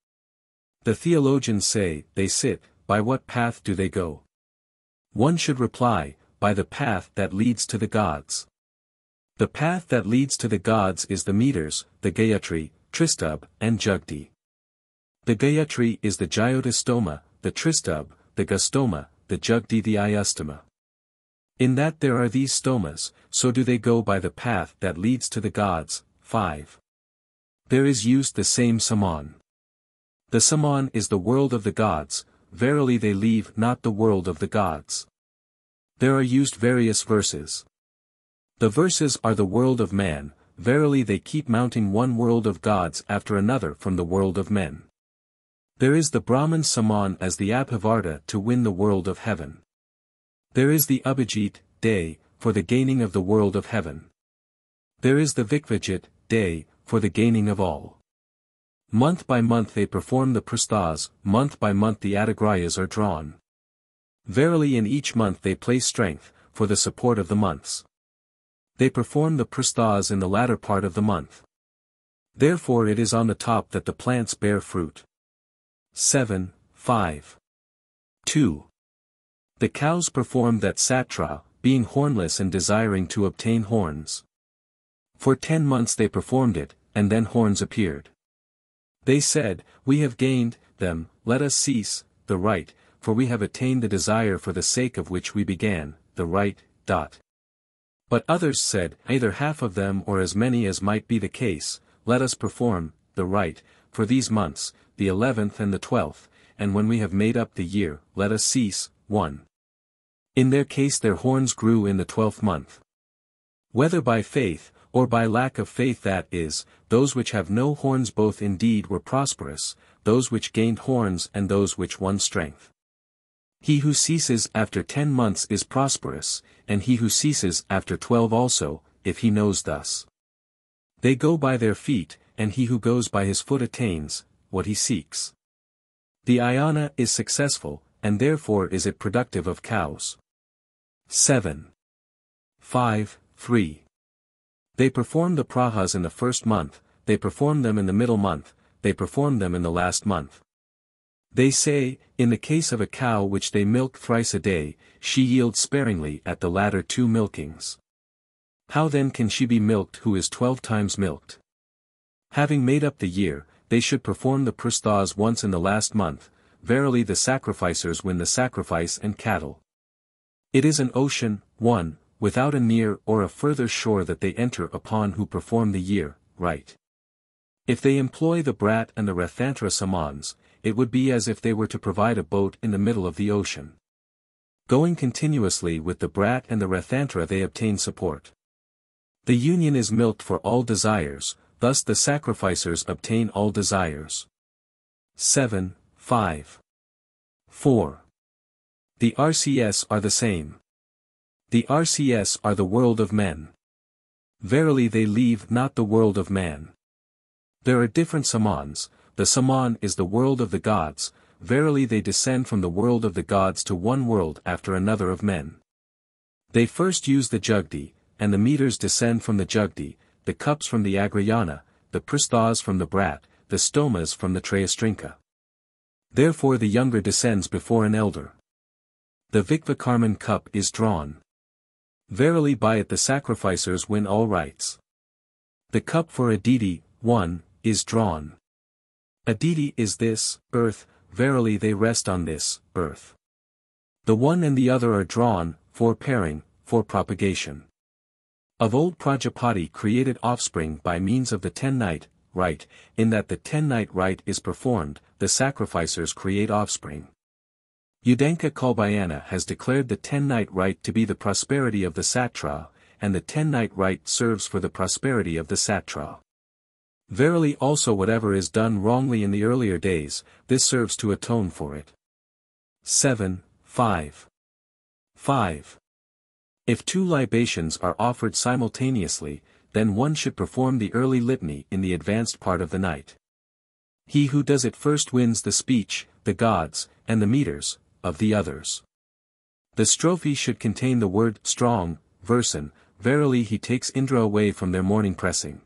The theologians say, they sit, by what path do they go? One should reply, by the path that leads to the gods. The path that leads to the gods is the meters, the Gayatri, Tristubh, and Jugti. The Gayatri is the Jyotistoma, the Tristubh, the Gustoma, the Jugti the Ayastoma. In that there are these stomas, so do they go by the path that leads to the gods. 5. There is used the same saman. The saman is the world of the gods, verily they leave not the world of the gods. There are used various verses. The verses are the world of man, verily they keep mounting one world of gods after another from the world of men. There is the Brahman saman as the Abhivarta to win the world of heaven. There is the Abhijit, day, for the gaining of the world of heaven. There is the Vikvajit, day, for the gaining of all. Month by month they perform the prasthas, month by month the adagrayas are drawn. Verily in each month they place strength, for the support of the months. They perform the prasthas in the latter part of the month. Therefore it is on the top that the plants bear fruit. 7, 5. 2. The cows performed that satra, being hornless and desiring to obtain horns. For 10 months they performed it, and then horns appeared. They said, We have gained them, let us cease, the rite, for we have attained the desire for the sake of which we began, the rite. But others said, Either half of them or as many as might be the case, let us perform, the rite, for these months, the 11th and the 12th, and when we have made up the year, let us cease. 1. In their case their horns grew in the 12th month. Whether by faith, or by lack of faith, that is, those which have no horns both indeed were prosperous, those which gained horns and those which won strength. He who ceases after 10 months is prosperous, and he who ceases after 12 also, if he knows thus. They go by their feet, and he who goes by his foot attains what he seeks. The Ayana is successful, and therefore is it productive of cows. 7. 5, 3. They perform the prahas in the first month, they perform them in the middle month, they perform them in the last month. They say, in the case of a cow which they milk thrice a day, she yields sparingly at the latter 2 milkings. How then can she be milked who is 12 times milked? Having made up the year, they should perform the prasthas once in the last month. Verily the sacrificers win the sacrifice and cattle. It is an ocean, one, without a near or a further shore that they enter upon who perform the year, rite. If they employ the brat and the rathantra samans, it would be as if they were to provide a boat in the middle of the ocean. Going continuously with the brat and the rathantra they obtain support. The union is milked for all desires, thus the sacrificers obtain all desires. 7, 5. 4. The RCS are the same. The RCS are the world of men. Verily they leave not the world of man. There are different samans, the saman is the world of the gods, verily they descend from the world of the gods to one world after another of men. They first use the jugdi, and the meters descend from the jugdi, the cups from the agrayana, the prasthas from the brat, the stomas from the trayastrinka. Therefore the younger descends before an elder. The Vikvakarman cup is drawn. Verily by it the sacrificers win all rights. The cup for Aditi, 1, is drawn. Aditi is this, earth, verily they rest on this, earth. The one and the other are drawn, for pairing, for propagation. Of old Prajapati created offspring by means of the 10-night rite, in that the 10-night rite is performed, the sacrificers create offspring. Udanka Kalbayana has declared the 10-night rite to be the prosperity of the Satra, and the 10-night rite serves for the prosperity of the Satra. Verily also whatever is done wrongly in the earlier days, this serves to atone for it. 7, 5. 5. If 2 libations are offered simultaneously, then one should perform the early litany in the advanced part of the night. He who does it first wins the speech, the gods, and the meters, of the others. The strophe should contain the word strong, versen, verily he takes Indra away from their morning pressing.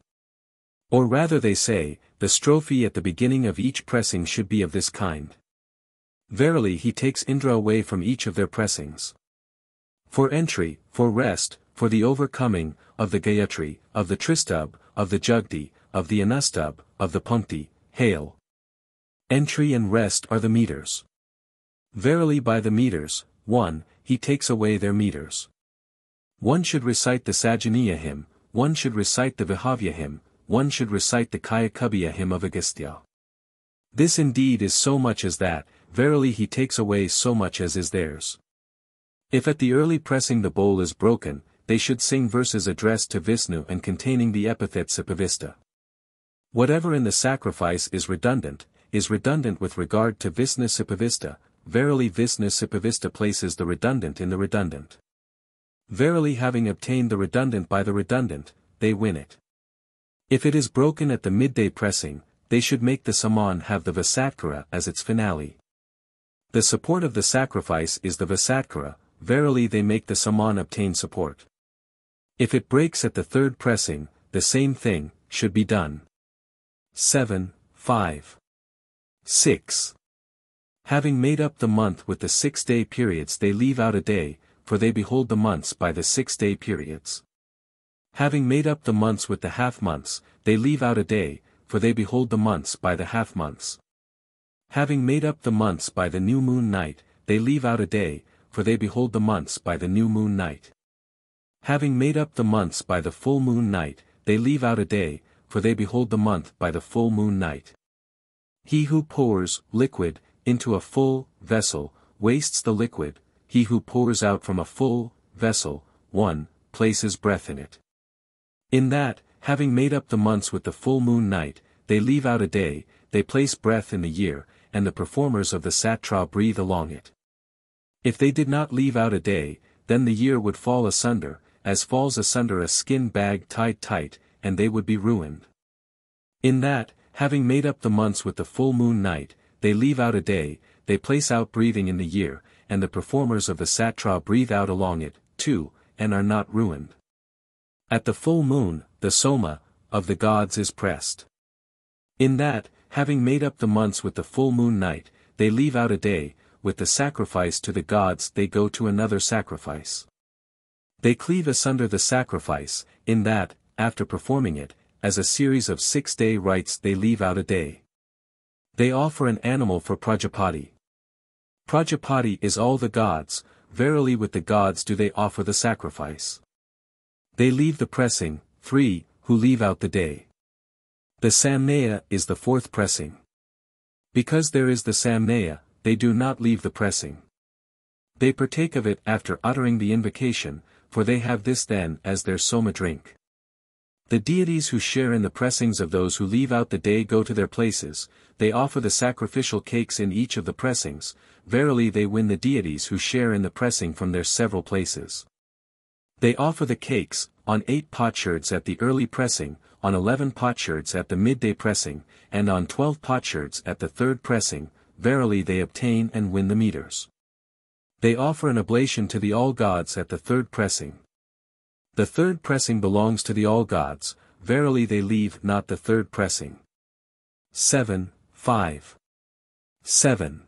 Or rather they say, the strophe at the beginning of each pressing should be of this kind. Verily he takes Indra away from each of their pressings. For entry, for rest, for the overcoming, of the Gayatri, of the Tristub, of the Jugdi, of the Anustub, of the Punkti, hail. Entry and rest are the meters. Verily by the meters, 1, he takes away their meters. One should recite the Sajaniya hymn, one should recite the Vihavya hymn, one should recite the Kayakabhiya hymn of Agastya. This indeed is so much as that, verily he takes away so much as is theirs. If at the early pressing the bowl is broken, they should sing verses addressed to Vishnu and containing the epithet Sipavista. Whatever in the sacrifice is redundant with regard to Vishnu Sipavista, verily Vishnu Sipavista places the redundant in the redundant. Verily having obtained the redundant by the redundant, they win it. If it is broken at the midday pressing, they should make the saman have the Vasatkara as its finale. The support of the sacrifice is the Vasatkara, verily they make the saman obtain support. If it breaks at the third pressing, the same thing should be done. 7, 5. 6. Having made up the month with the 6-day periods they leave out a day, for they behold the months by the 6-day periods. Having made up the months with the half-months, they leave out a day, for they behold the months by the half-months. Having made up the months by the new moon night, they leave out a day, for they behold the months by the new moon night. Having made up the months by the full moon night, they leave out a day, for they behold the month by the full moon night. He who pours liquid into a full vessel wastes the liquid, he who pours out from a full vessel, 1, places breath in it. In that, having made up the months with the full moon night, they leave out a day, they place breath in the year, and the performers of the Satra breathe along it. If they did not leave out a day, then the year would fall asunder, as falls asunder a skin bag tied tight, and they would be ruined. In that, having made up the months with the full moon night, they leave out a day, they place out breathing in the year, and the performers of the Satra breathe out along it, too, and are not ruined. At the full moon, the Soma, of the gods is pressed. In that, having made up the months with the full moon night, they leave out a day, with the sacrifice to the gods they go to another sacrifice. They cleave asunder the sacrifice, in that, after performing it, as a series of 6-day rites they leave out a day. They offer an animal for Prajapati. Prajapati is all the gods, verily with the gods do they offer the sacrifice. They leave the pressing, 3, who leave out the day. The Samnaya is the 4th pressing. Because there is the Samnaya, they do not leave the pressing. They partake of it after uttering the invocation, for they have this then as their Soma drink. The deities who share in the pressings of those who leave out the day go to their places, they offer the sacrificial cakes in each of the pressings, verily they win the deities who share in the pressing from their several places. They offer the cakes, on 8 potsherds at the early pressing, on 11 potsherds at the midday pressing, and on 12 potsherds at the 3rd pressing, verily they obtain and win the meters. They offer an oblation to the all-gods at the 3rd pressing. The 3rd pressing belongs to the all-gods, verily they leave not the 3rd pressing. 7, 5. 7.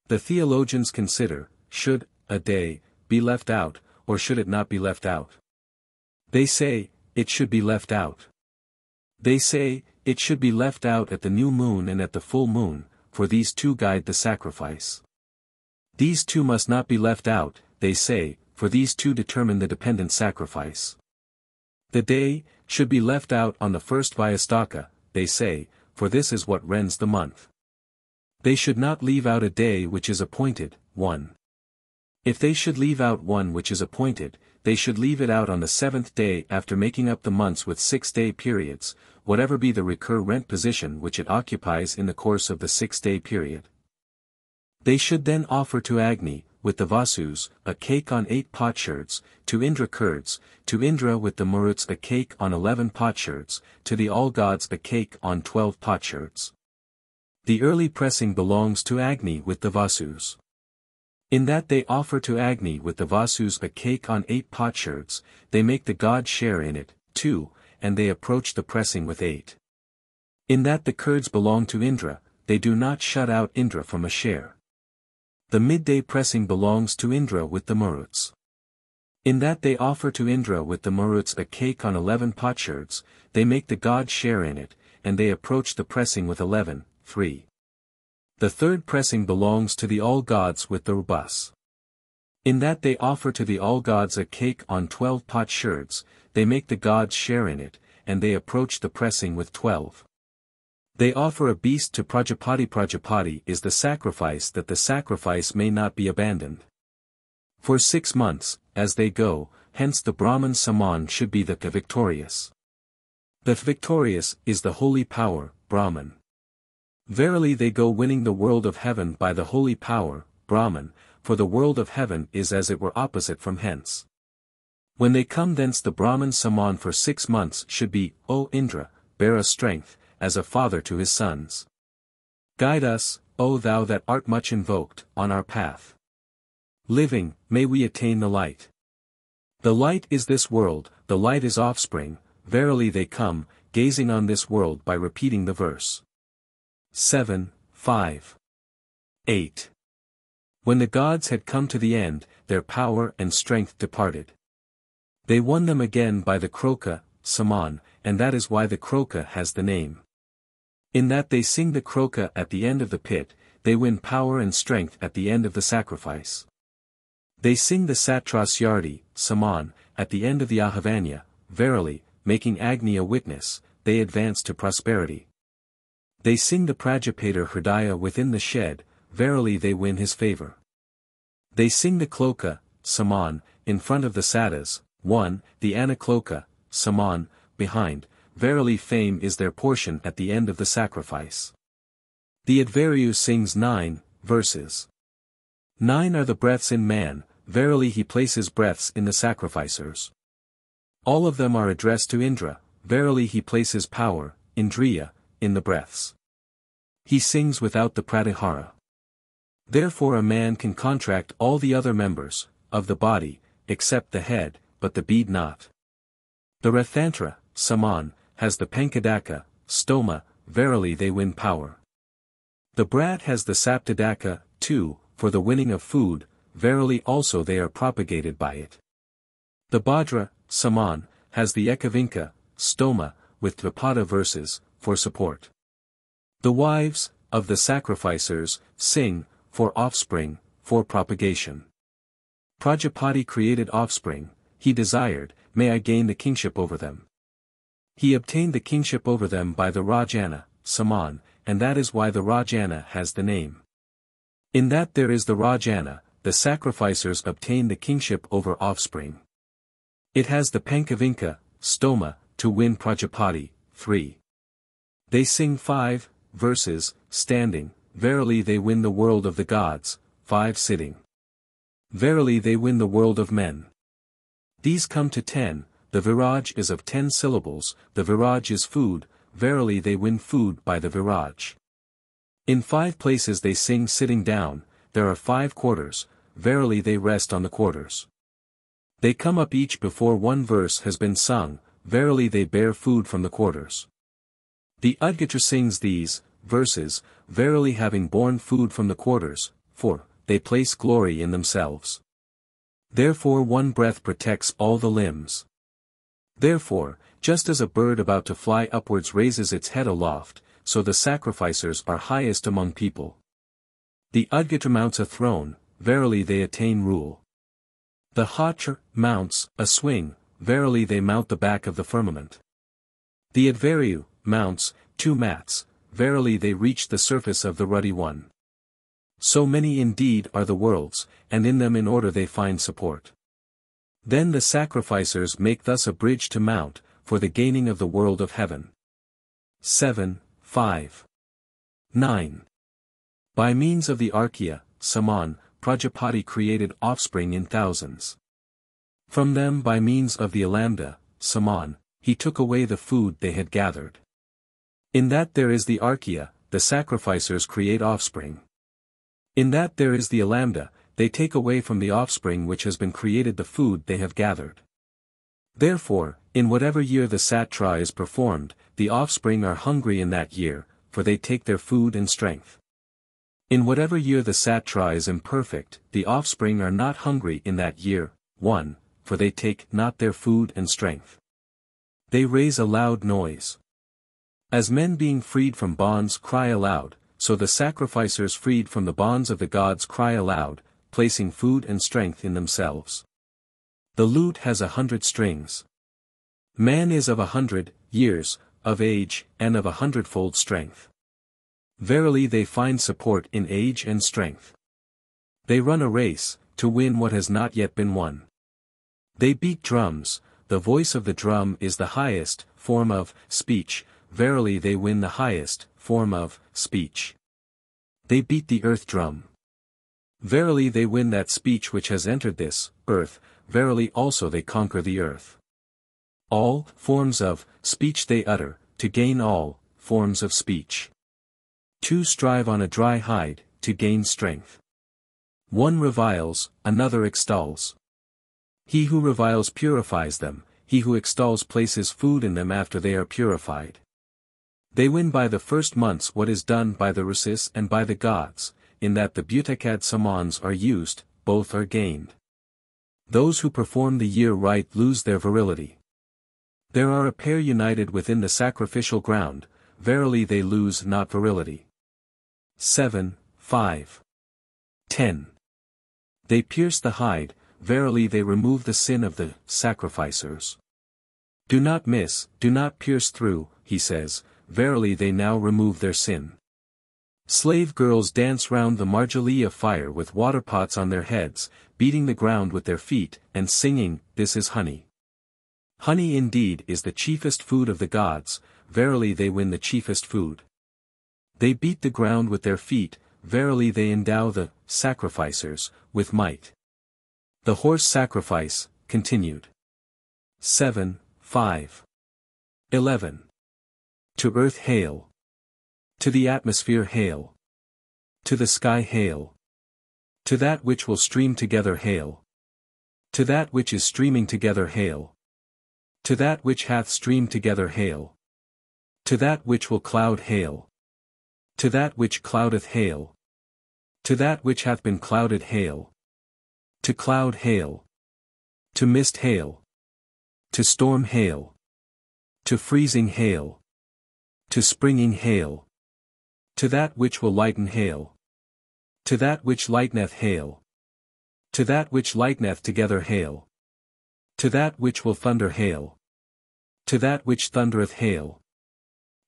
The theologians consider, should a day be left out, or should it not be left out? They say, it should be left out. They say, it should be left out at the new moon and at the full moon, for these two guide the sacrifice. These two must not be left out, they say, for these two determine the dependent sacrifice. The day should be left out on the 1st Vyastaka, they say, for this is what rends the month. They should not leave out a day which is appointed, 1. If they should leave out one which is appointed, they should leave it out on the 7th day after making up the months with 6-day periods, whatever be the recurrent position which it occupies in the course of the 6-day period. They should then offer to Agni, with the Vasus, a cake on 8 potsherds, to Indra curds, to Indra with the Maruts a cake on 11 potsherds, to the all-gods a cake on 12 potsherds. The early pressing belongs to Agni with the Vasus. In that they offer to Agni with the Vasus a cake on 8 potsherds, they make the god share in it, 2, and they approach the pressing with 8. In that the curds belong to Indra, they do not shut out Indra from a share. The midday pressing belongs to Indra with the Maruts. In that they offer to Indra with the Maruts a cake on 11 potsherds, they make the god share in it, and they approach the pressing with 11, 3. The 3rd pressing belongs to the all-gods with the Rubas. In that they offer to the all-gods a cake on 12 potsherds, they make the gods share in it, and they approach the pressing with 12. They offer a beast to Prajapati. Prajapati is the sacrifice that the sacrifice may not be abandoned. For 6 months, as they go, hence the Brahman Saman should be the victorious. The victorious is the holy power, Brahman. Verily they go winning the world of heaven by the holy power, Brahman, for the world of heaven is as it were opposite from hence. When they come thence the Brahman Saman for 6 months should be, O Indra, bear us strength, as a father to his sons. Guide us, O thou that art much invoked, on our path. Living, may we attain the light. The light is this world, the light is offspring, verily they come, gazing on this world by repeating the verse. 7, 5. 8. When the gods had come to the end, their power and strength departed. They won them again by the Kroka, Saman, and that is why the Kroka has the name. In that they sing the Kroka at the end of the pit, they win power and strength at the end of the sacrifice. They sing the Sattras Yardi, Saman, at the end of the Ahavanya, verily, making Agni a witness, they advance to prosperity. They sing the Prajapater Hridaya within the shed, verily they win his favor. They sing the Kloka, Saman, in front of the Sadas, 1, the Anakloka, Saman, behind, verily fame is their portion at the end of the sacrifice. The Advaryu sings 9 verses. 9 are the breaths in man, verily he places breaths in the sacrificers. All of them are addressed to Indra, verily he places power, Indriya, in the breaths. He sings without the pratihara. Therefore a man can contract all the other members, of the body, except the head, but the bead not. The Rathantra, Saman, has the Pankadaka, stoma, verily they win power. The Brat has the Saptadaka, 2, for the winning of food, verily also they are propagated by it. The Bhadra, Saman, has the Ekavinka, stoma, with Dvipada verses, for support. The wives, of the sacrificers, sing, for offspring, for propagation. Prajapati created offspring, he desired, may I gain the kingship over them. He obtained the kingship over them by the Rajana, Saman, and that is why the Rajana has the name. In that there is the Rajana, the sacrificers obtain the kingship over offspring. It has the Pankavinka, Stoma, to win Prajapati, 3. They sing 5 verses, standing, verily they win the world of the gods, 5 sitting. Verily they win the world of men. These come to 10, the Viraj is of 10 syllables, the Viraj is food, verily they win food by the Viraj. In 5 places they sing sitting down, there are 5 quarters, verily they rest on the quarters. They come up each before one verse has been sung, verily they bear food from the quarters. The Udgitra sings these verses, verily having borne food from the quarters, for they place glory in themselves. Therefore one breath protects all the limbs. Therefore, just as a bird about to fly upwards raises its head aloft, so the sacrificers are highest among people. The Udgitra mounts a throne, verily they attain rule. The Hatra mounts a swing, verily they mount the back of the firmament. The Advaryu mounts 2 mats, verily they reach the surface of the ruddy one. So many indeed are the worlds, and in them in order they find support. Then the sacrificers make thus a bridge to mount, for the gaining of the world of heaven. 7, 5. 9. By means of the Archya, Saman, Prajapati created offspring in thousands. From them by means of the Alambda, Saman, he took away the food they had gathered. In that there is the Archya, the sacrificers create offspring. In that there is the Alambda, they take away from the offspring which has been created the food they have gathered. Therefore, in whatever year the Satra is performed, the offspring are hungry in that year, for they take their food and strength. In whatever year the Satra is imperfect, the offspring are not hungry in that year, 1, for they take not their food and strength. They raise a loud noise. As men being freed from bonds cry aloud, so the sacrificers freed from the bonds of the gods cry aloud, placing food and strength in themselves. The lute has 100 strings. Man is of 100 years of age, and of 100-fold strength. Verily they find support in age and strength. They run a race, to win what has not yet been won. They beat drums, the voice of the drum is the highest form of speech, verily they win the highest form of speech. They beat the earth drum. Verily they win that speech which has entered this earth, verily also they conquer the earth. All forms of speech they utter, to gain all forms of speech. 2 strive on a dry hide, to gain strength. 1 reviles, another extols. He who reviles purifies them, he who extols places food in them after they are purified. They win by the first months what is done by the Rishis and by the gods, in that the Bhutakad Samans are used, both are gained. Those who perform the year rite lose their virility. There are a pair united within the sacrificial ground, verily they lose not virility. 7, 5. 10. They pierce the hide, verily they remove the sin of the sacrificers. Do not miss, do not pierce through, he says, verily they now remove their sin. Slave girls dance round the Marjaliya fire with water pots on their heads, beating the ground with their feet, and singing, this is honey. Honey indeed is the chiefest food of the gods, verily they win the chiefest food. They beat the ground with their feet, verily they endow the sacrificers with might. The horse sacrifice, continued. 7, 5. 11. To earth hail. To the atmosphere hail. To the sky hail. To that which will stream together hail. To that which is streaming together hail. To that which hath streamed together hail. To that which will cloud hail. To that which cloudeth hail. To that which hath been clouded hail. To cloud hail. To mist hail. To storm hail. To freezing hail. To springing hail. To that which will lighten hail. To that which lighteneth hail. To that which lighteneth together hail. To that which will thunder hail. To that which thundereth hail.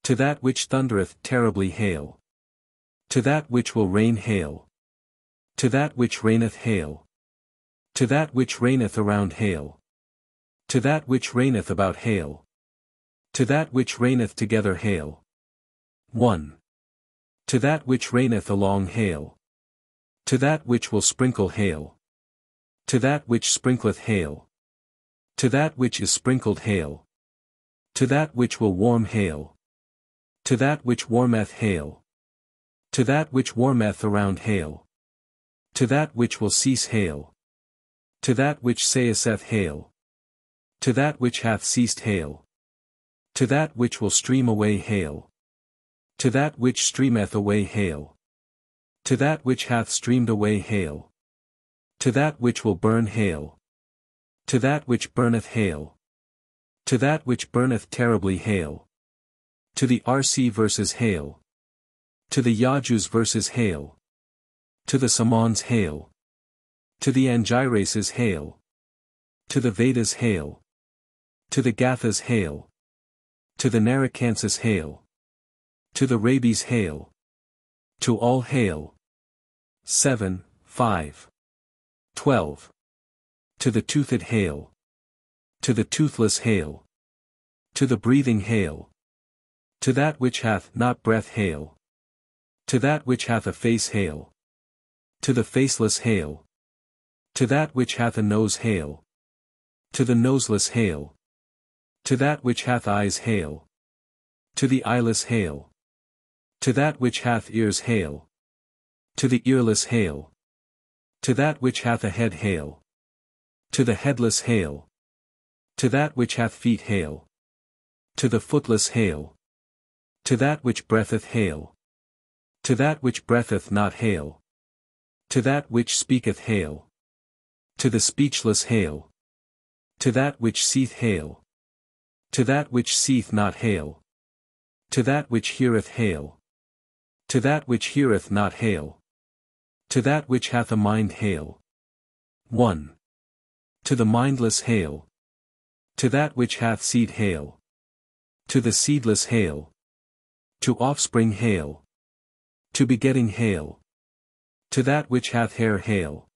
To that which thundereth terribly hail. To that which will rain hail. To that which reigneth hail. To that which reigneth around hail. To that which reigneth about hail. To that which reigneth together hail. 1. To that which reigneth along hail. To that which will sprinkle hail. To that which sprinkleth hail. To that which is sprinkled hail. To that which will warm hail. To that which warmeth hail. To that which warmeth around hail. To that which will cease hail. To that which saith hail. To that which hath ceased hail. To that which will stream away hail. To that which streameth away hail. To that which hath streamed away hail. To that which will burn hail. To that which burneth hail. To that which burneth terribly hail. To the RC versus hail. To the Yajus versus hail. To the Samans hail. To the Angirases hail. To the Vedas hail. To the Gathas hail. To the Narakansis hail. To the Rabies hail. To all hail. 7, 5. 12. To the toothed hail. To the toothless hail. To the breathing hail. To that which hath not breath hail. To that which hath a face hail. To the faceless hail. To that which hath a nose hail. To the noseless hail. To that which hath eyes hail. To the eyeless hail. To that which hath ears hail. To the earless hail. To that which hath a head hail. To the headless hail. To that which hath feet hail. To the footless hail. To that which breatheth hail. To that which breatheth not hail. To that which speaketh hail. To the speechless hail. To that which seeth hail. To that which seeth not hail. To that which heareth hail. To that which heareth not hail. To that which hath a mind hail. 1. To the mindless hail. To that which hath seed hail. To the seedless hail. To offspring hail. To begetting hail. To that which hath hair hail.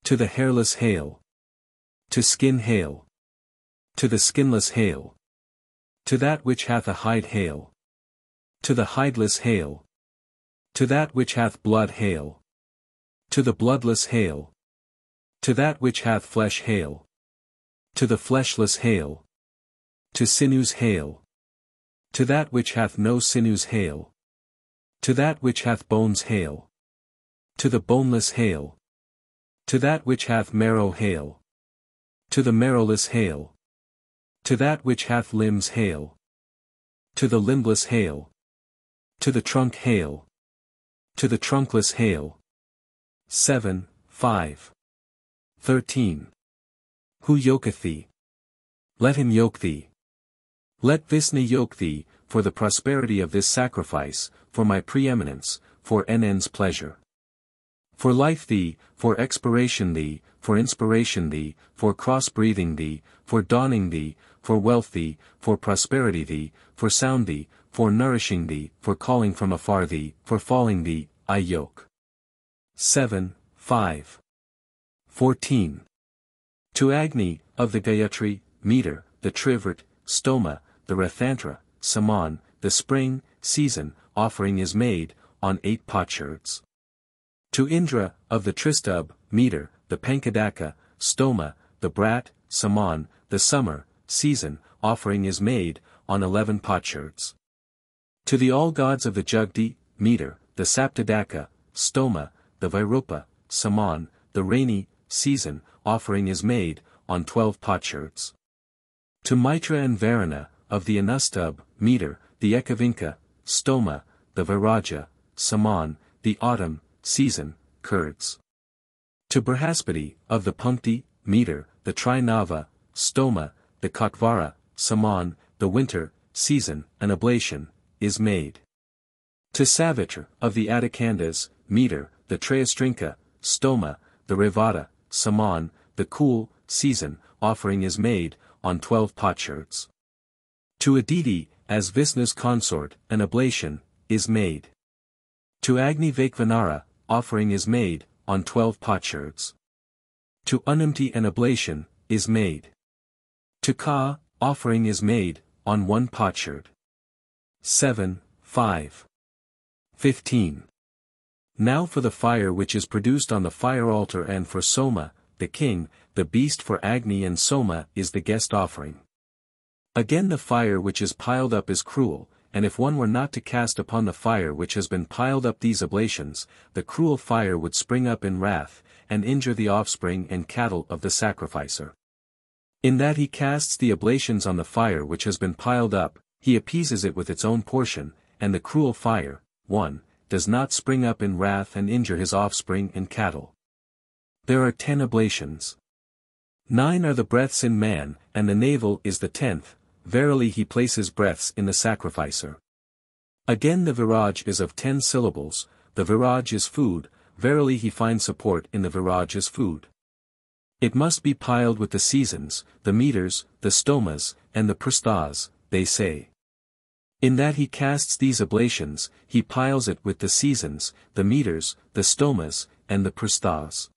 To the hairless hail. To skin hail. To the skinless hail. To that which hath a hide hail. To the hideless hail. To that which hath blood hail. To the bloodless hail. To that which hath flesh hail. To the fleshless hail. To sinews hail. To that which hath no sinews hail. To that which hath bones hail. To the boneless hail. To that which hath marrow hail. To the marrowless hail. To that which hath limbs hail. To the limbless hail. To the trunk hail. To the trunkless hail. 7, 5. 13. Who yoketh thee? Let him yoke thee. Let Vishnu yoke thee, for the prosperity of this sacrifice, for my preeminence, for NN's pleasure. For life thee, for expiration thee, for inspiration thee, for cross-breathing thee, for dawning thee, for wealth thee, for prosperity thee, for sound thee, for nourishing thee, for calling from afar thee, for falling thee, I yoke. 7, 5. 14. To Agni, of the Gayatri, meter, the Trivert, Stoma, the Rathantra, Saman, the spring, season, offering is made, on 8 potsherds. To Indra, of the Tristub, meter, the Pankadaka, Stoma, the Brat, Saman, the summer, season, offering is made, on 11 potsherds. To the all gods of the Jugdi, meter, the Saptadaka, Stoma, the Vairupa, Saman, the rainy, season, offering is made, on 12 potsherds. To Mitra and Varuna, of the Anustub, meter, the Ekavinka, Stoma, the Viraja, Saman, the autumn, season, curds. To Brihaspati, of the Punkti, meter, the Trinava, Stoma, the Kakvara, Saman, the winter, season, an oblation, is made. To Savitra, of the Adikandas, meter, the Trayastrinka, stoma, the Revata, saman, the cool, season, offering is made, on 12 potsherds. To Aditi, as Vishnu's consort, an oblation, is made. To Agni Vaikvanara, offering is made, on 12 potsherds. To Anumti an oblation, is made. To Ka, offering is made, on 1 potsherd. 7, 5. 15. Now for the fire which is produced on the fire altar and for Soma, the king, the beast for Agni and Soma is the guest offering. Again the fire which is piled up is cruel, and if one were not to cast upon the fire which has been piled up these oblations, the cruel fire would spring up in wrath, and injure the offspring and cattle of the sacrificer. In that he casts the oblations on the fire which has been piled up, he appeases it with its own portion, and the cruel fire, 1, does not spring up in wrath and injure his offspring and cattle. There are 10 oblations. 9 are the breaths in man, and the navel is the 10th, verily he places breaths in the sacrificer. Again the viraj is of 10 syllables, the viraj is food, verily he finds support in the viraj as food. It must be piled with the seasons, the meters, the stomas, and the prasthas, they say. In that he casts these oblations, he piles it with the seasons, the meters, the stomas, and the prasthas.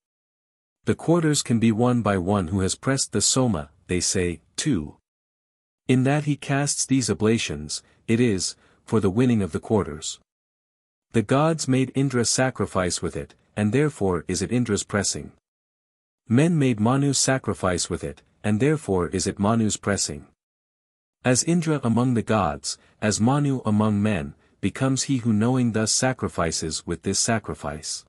The quarters can be won by one who has pressed the soma, they say, 2. In that he casts these oblations, it is, for the winning of the quarters. The gods made Indra sacrifice with it, and therefore is it Indra's pressing. Men made Manu sacrifice with it, and therefore is it Manu's pressing. As Indra among the gods, as Manu among men, becomes he who knowing thus sacrifices with this sacrifice.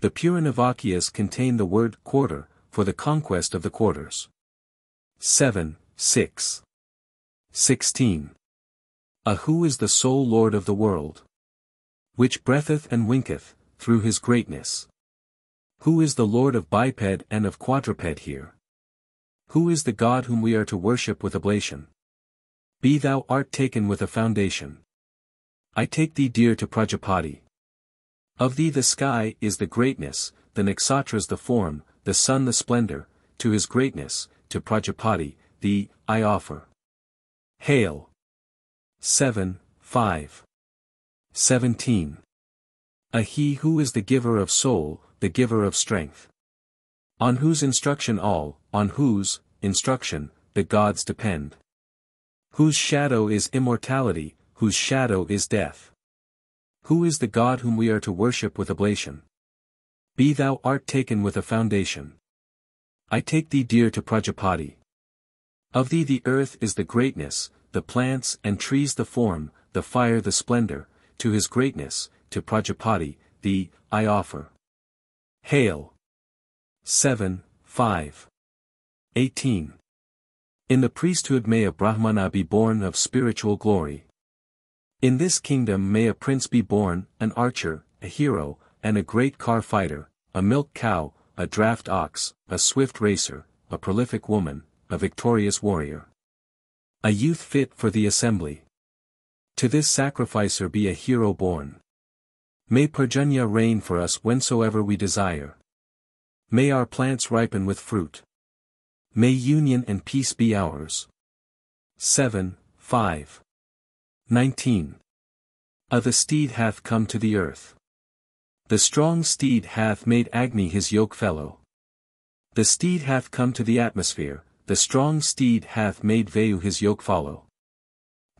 The Puranavakyas contain the word quarter, for the conquest of the quarters. 7, 6. 16. Who is the sole Lord of the world? Which breatheth and winketh, through his greatness. Who is the Lord of biped and of quadruped here? Who is the God whom we are to worship with oblation? Be thou art taken with a foundation. I take thee dear to Prajapati. Of thee the sky is the greatness, the nakshatras the form, the sun the splendor, to his greatness, to Prajapati, thee, I offer. Hail! 7, 5. 17. He who is the giver of soul, the giver of strength. On whose instruction all, on whose instruction, the gods depend. Whose shadow is immortality, whose shadow is death. Who is the God whom we are to worship with oblation? Be thou art taken with a foundation. I take thee dear to Prajapati. Of thee the earth is the greatness, the plants and trees the form, the fire the splendor, to his greatness, to Prajapati, thee, I offer. Hail! 7, 5. 18. In the priesthood may a Brahmana be born of spiritual glory. In this kingdom may a prince be born, an archer, a hero, and a great car fighter, a milk cow, a draft ox, a swift racer, a prolific woman, a victorious warrior. A youth fit for the assembly. To this sacrificer be a hero born. May Parjanya reign for us whensoever we desire. May our plants ripen with fruit. May union and peace be ours. 7, 5. 19. The steed hath come to the earth. The strong steed hath made Agni his yoke fellow. The steed hath come to the atmosphere, the strong steed hath made Vayu his yoke follow.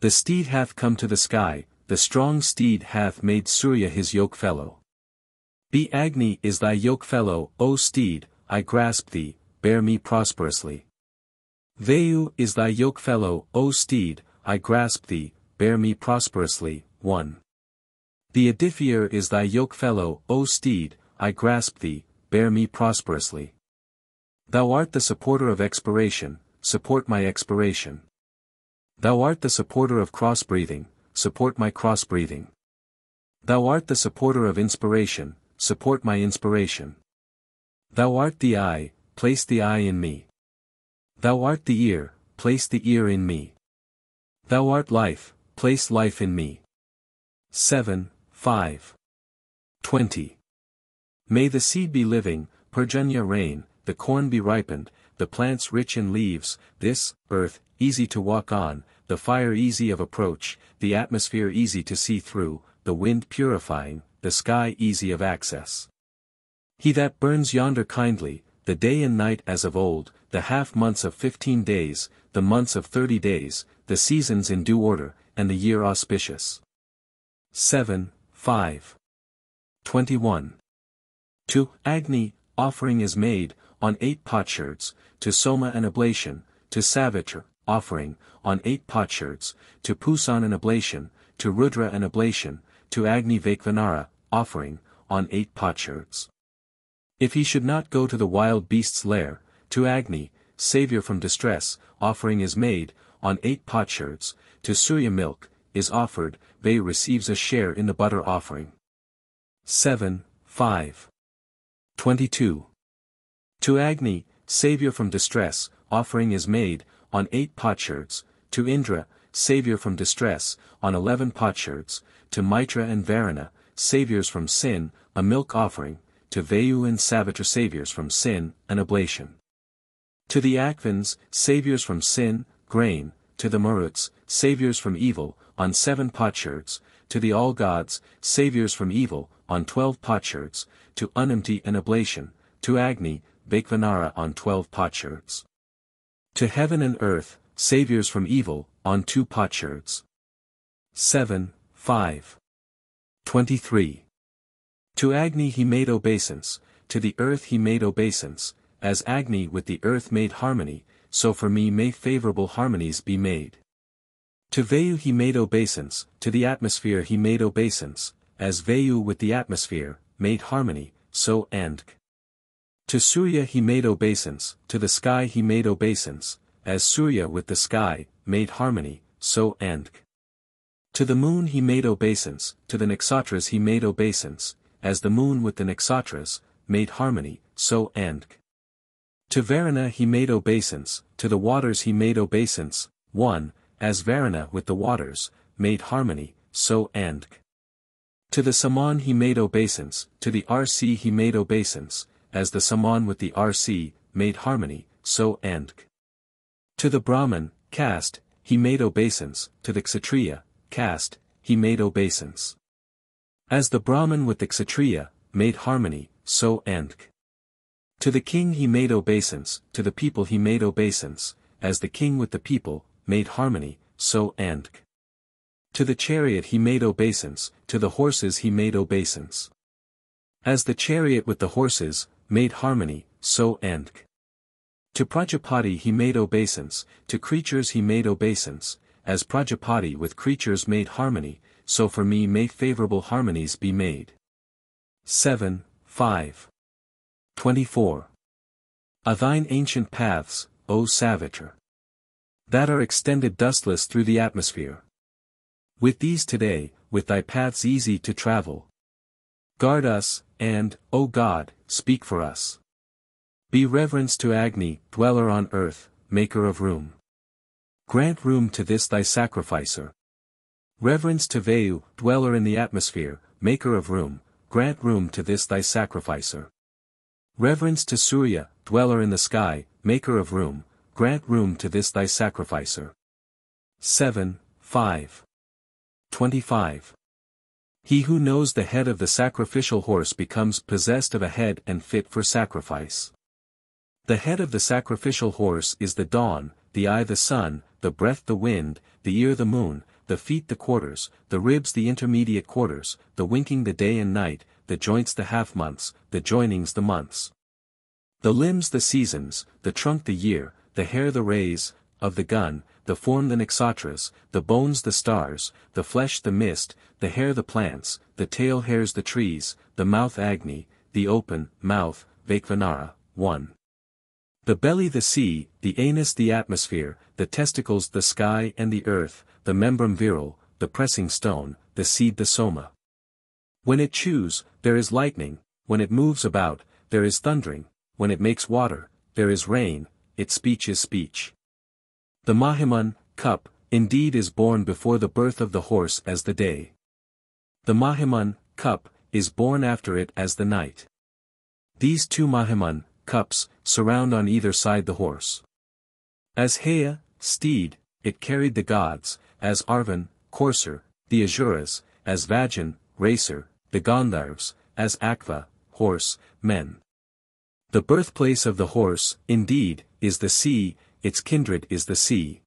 The steed hath come to the sky, the strong steed hath made Surya his yoke fellow. Be Agni is thy yoke fellow, O steed, I grasp thee, bear me prosperously. Vayu is thy yoke fellow, O steed, I grasp thee, bear me prosperously. 1. The edifier is thy yoke fellow, O steed, I grasp thee, bear me prosperously. Thou art the supporter of expiration, support my expiration. Thou art the supporter of cross-breathing, support my cross-breathing. Thou art the supporter of inspiration, support my inspiration. Thou art the eye, place the eye in me. Thou art the ear, place the ear in me. Thou art life, place life in me. 7, 5. 20. May the seed be living, Purjanya rain, the corn be ripened, the plants rich in leaves, this, earth, easy to walk on, the fire easy of approach, the atmosphere easy to see through, the wind purifying, the sky easy of access. He that burns yonder kindly, the day and night as of old, the half months of 15 days, the months of 30 days, the seasons in due order, and the year auspicious. 7, 5. 21. To Agni, offering is made, on 8 potsherds, to Soma an oblation, to Savitra, offering, on 8 potsherds, to Pusan an oblation, to Rudra an oblation, to Agni Vaikvanara, offering, on 8 potsherds. If he should not go to the wild beast's lair, to Agni, savior from distress, offering is made, on 8 potsherds, to Surya milk, is offered, Vayu receives a share in the butter offering. 7, 5. 22. To Agni, savior from distress, offering is made, on 8 potsherds, to Indra, savior from distress, on 11 potsherds, to Mitra and Varuna, saviors from sin, a milk offering, to Vayu and Savitra saviors from sin, an oblation. To the Akvins, saviors from sin, grain, to the Maruts, saviors from evil, on 7 potsherds, to the All-Gods, saviors from evil, on 12 potsherds, to Unamti an oblation, to Agni, Vaikvanara on 12 potsherds. To heaven and earth, saviors from evil, on 2 potsherds. 7, 5. 23. To Agni he made obeisance, to the earth he made obeisance, as Agni with the earth made harmony, so for me may favorable harmonies be made. To Vayu he made obeisance, to the atmosphere he made obeisance, as Vayu with the atmosphere, made harmony, so Andk. To Surya he made obeisance, to the sky he made obeisance, as Surya with the sky, made harmony, so Andk. To the moon he made obeisance, to the Nakshatras he made obeisance, as the moon with the Nakshatras, made harmony, so Andk. To Varuna he made obeisance, to the waters he made obeisance, 1, as Varuna with the waters, made harmony, so Andk. To the Saman he made obeisance, to the RC he made obeisance, as the Saman with the RC, made harmony, so Andk. To the Brahman, caste, he made obeisance, to the Kshatriya, caste, he made obeisance. As the Brahman with the Kshatriya, made harmony, so Andk. To the king he made obeisance, to the people he made obeisance, as the king with the people, made harmony, so Andk. To the chariot he made obeisance, to the horses he made obeisance. As the chariot with the horses, made harmony, so Andk. To Prajapati he made obeisance, to creatures he made obeisance, as Prajapati with creatures made harmony, so for me may favorable harmonies be made. 7, 5. 24. Are thine ancient paths, O Savitra, that are extended dustless through the atmosphere. With these today, with thy paths easy to travel. Guard us, and, O God, speak for us. Be reverence to Agni, dweller on earth, maker of room. Grant room to this thy sacrificer. Reverence to Vayu, dweller in the atmosphere, maker of room, grant room to this thy sacrificer. Reverence to Surya, dweller in the sky, maker of room, grant room to this thy sacrificer. 7, 5. 25. He who knows the head of the sacrificial horse becomes possessed of a head and fit for sacrifice. The head of the sacrificial horse is the dawn, the eye the sun, the breath the wind, the ear the moon, the feet the quarters, the ribs the intermediate quarters, the winking the day and night, the joints the half months, the joinings the months. The limbs the seasons, the trunk the year, the hair the rays, of the gun, the form the nakshatras, the bones the stars, the flesh the mist, the hair the plants, the tail hairs the trees, the mouth Agni, the open mouth, Vaikvanara, 1. The belly the sea, the anus the atmosphere, the testicles the sky and the earth, the membrum virile, the pressing stone, the seed the Soma. When it chews, there is lightning, when it moves about, there is thundering, when it makes water, there is rain, its speech is speech. The Mahiman, cup, indeed is born before the birth of the horse as the day. The Mahiman, cup, is born after it as the night. These two Mahiman, cups, surround on either side the horse. As Heya, steed, it carried the gods, as Arvan, courser, the Asuras, as Vajan, racer, the Gandharvas, as Akva, horse, men. The birthplace of the horse, indeed, is the sea, its kindred is the sea,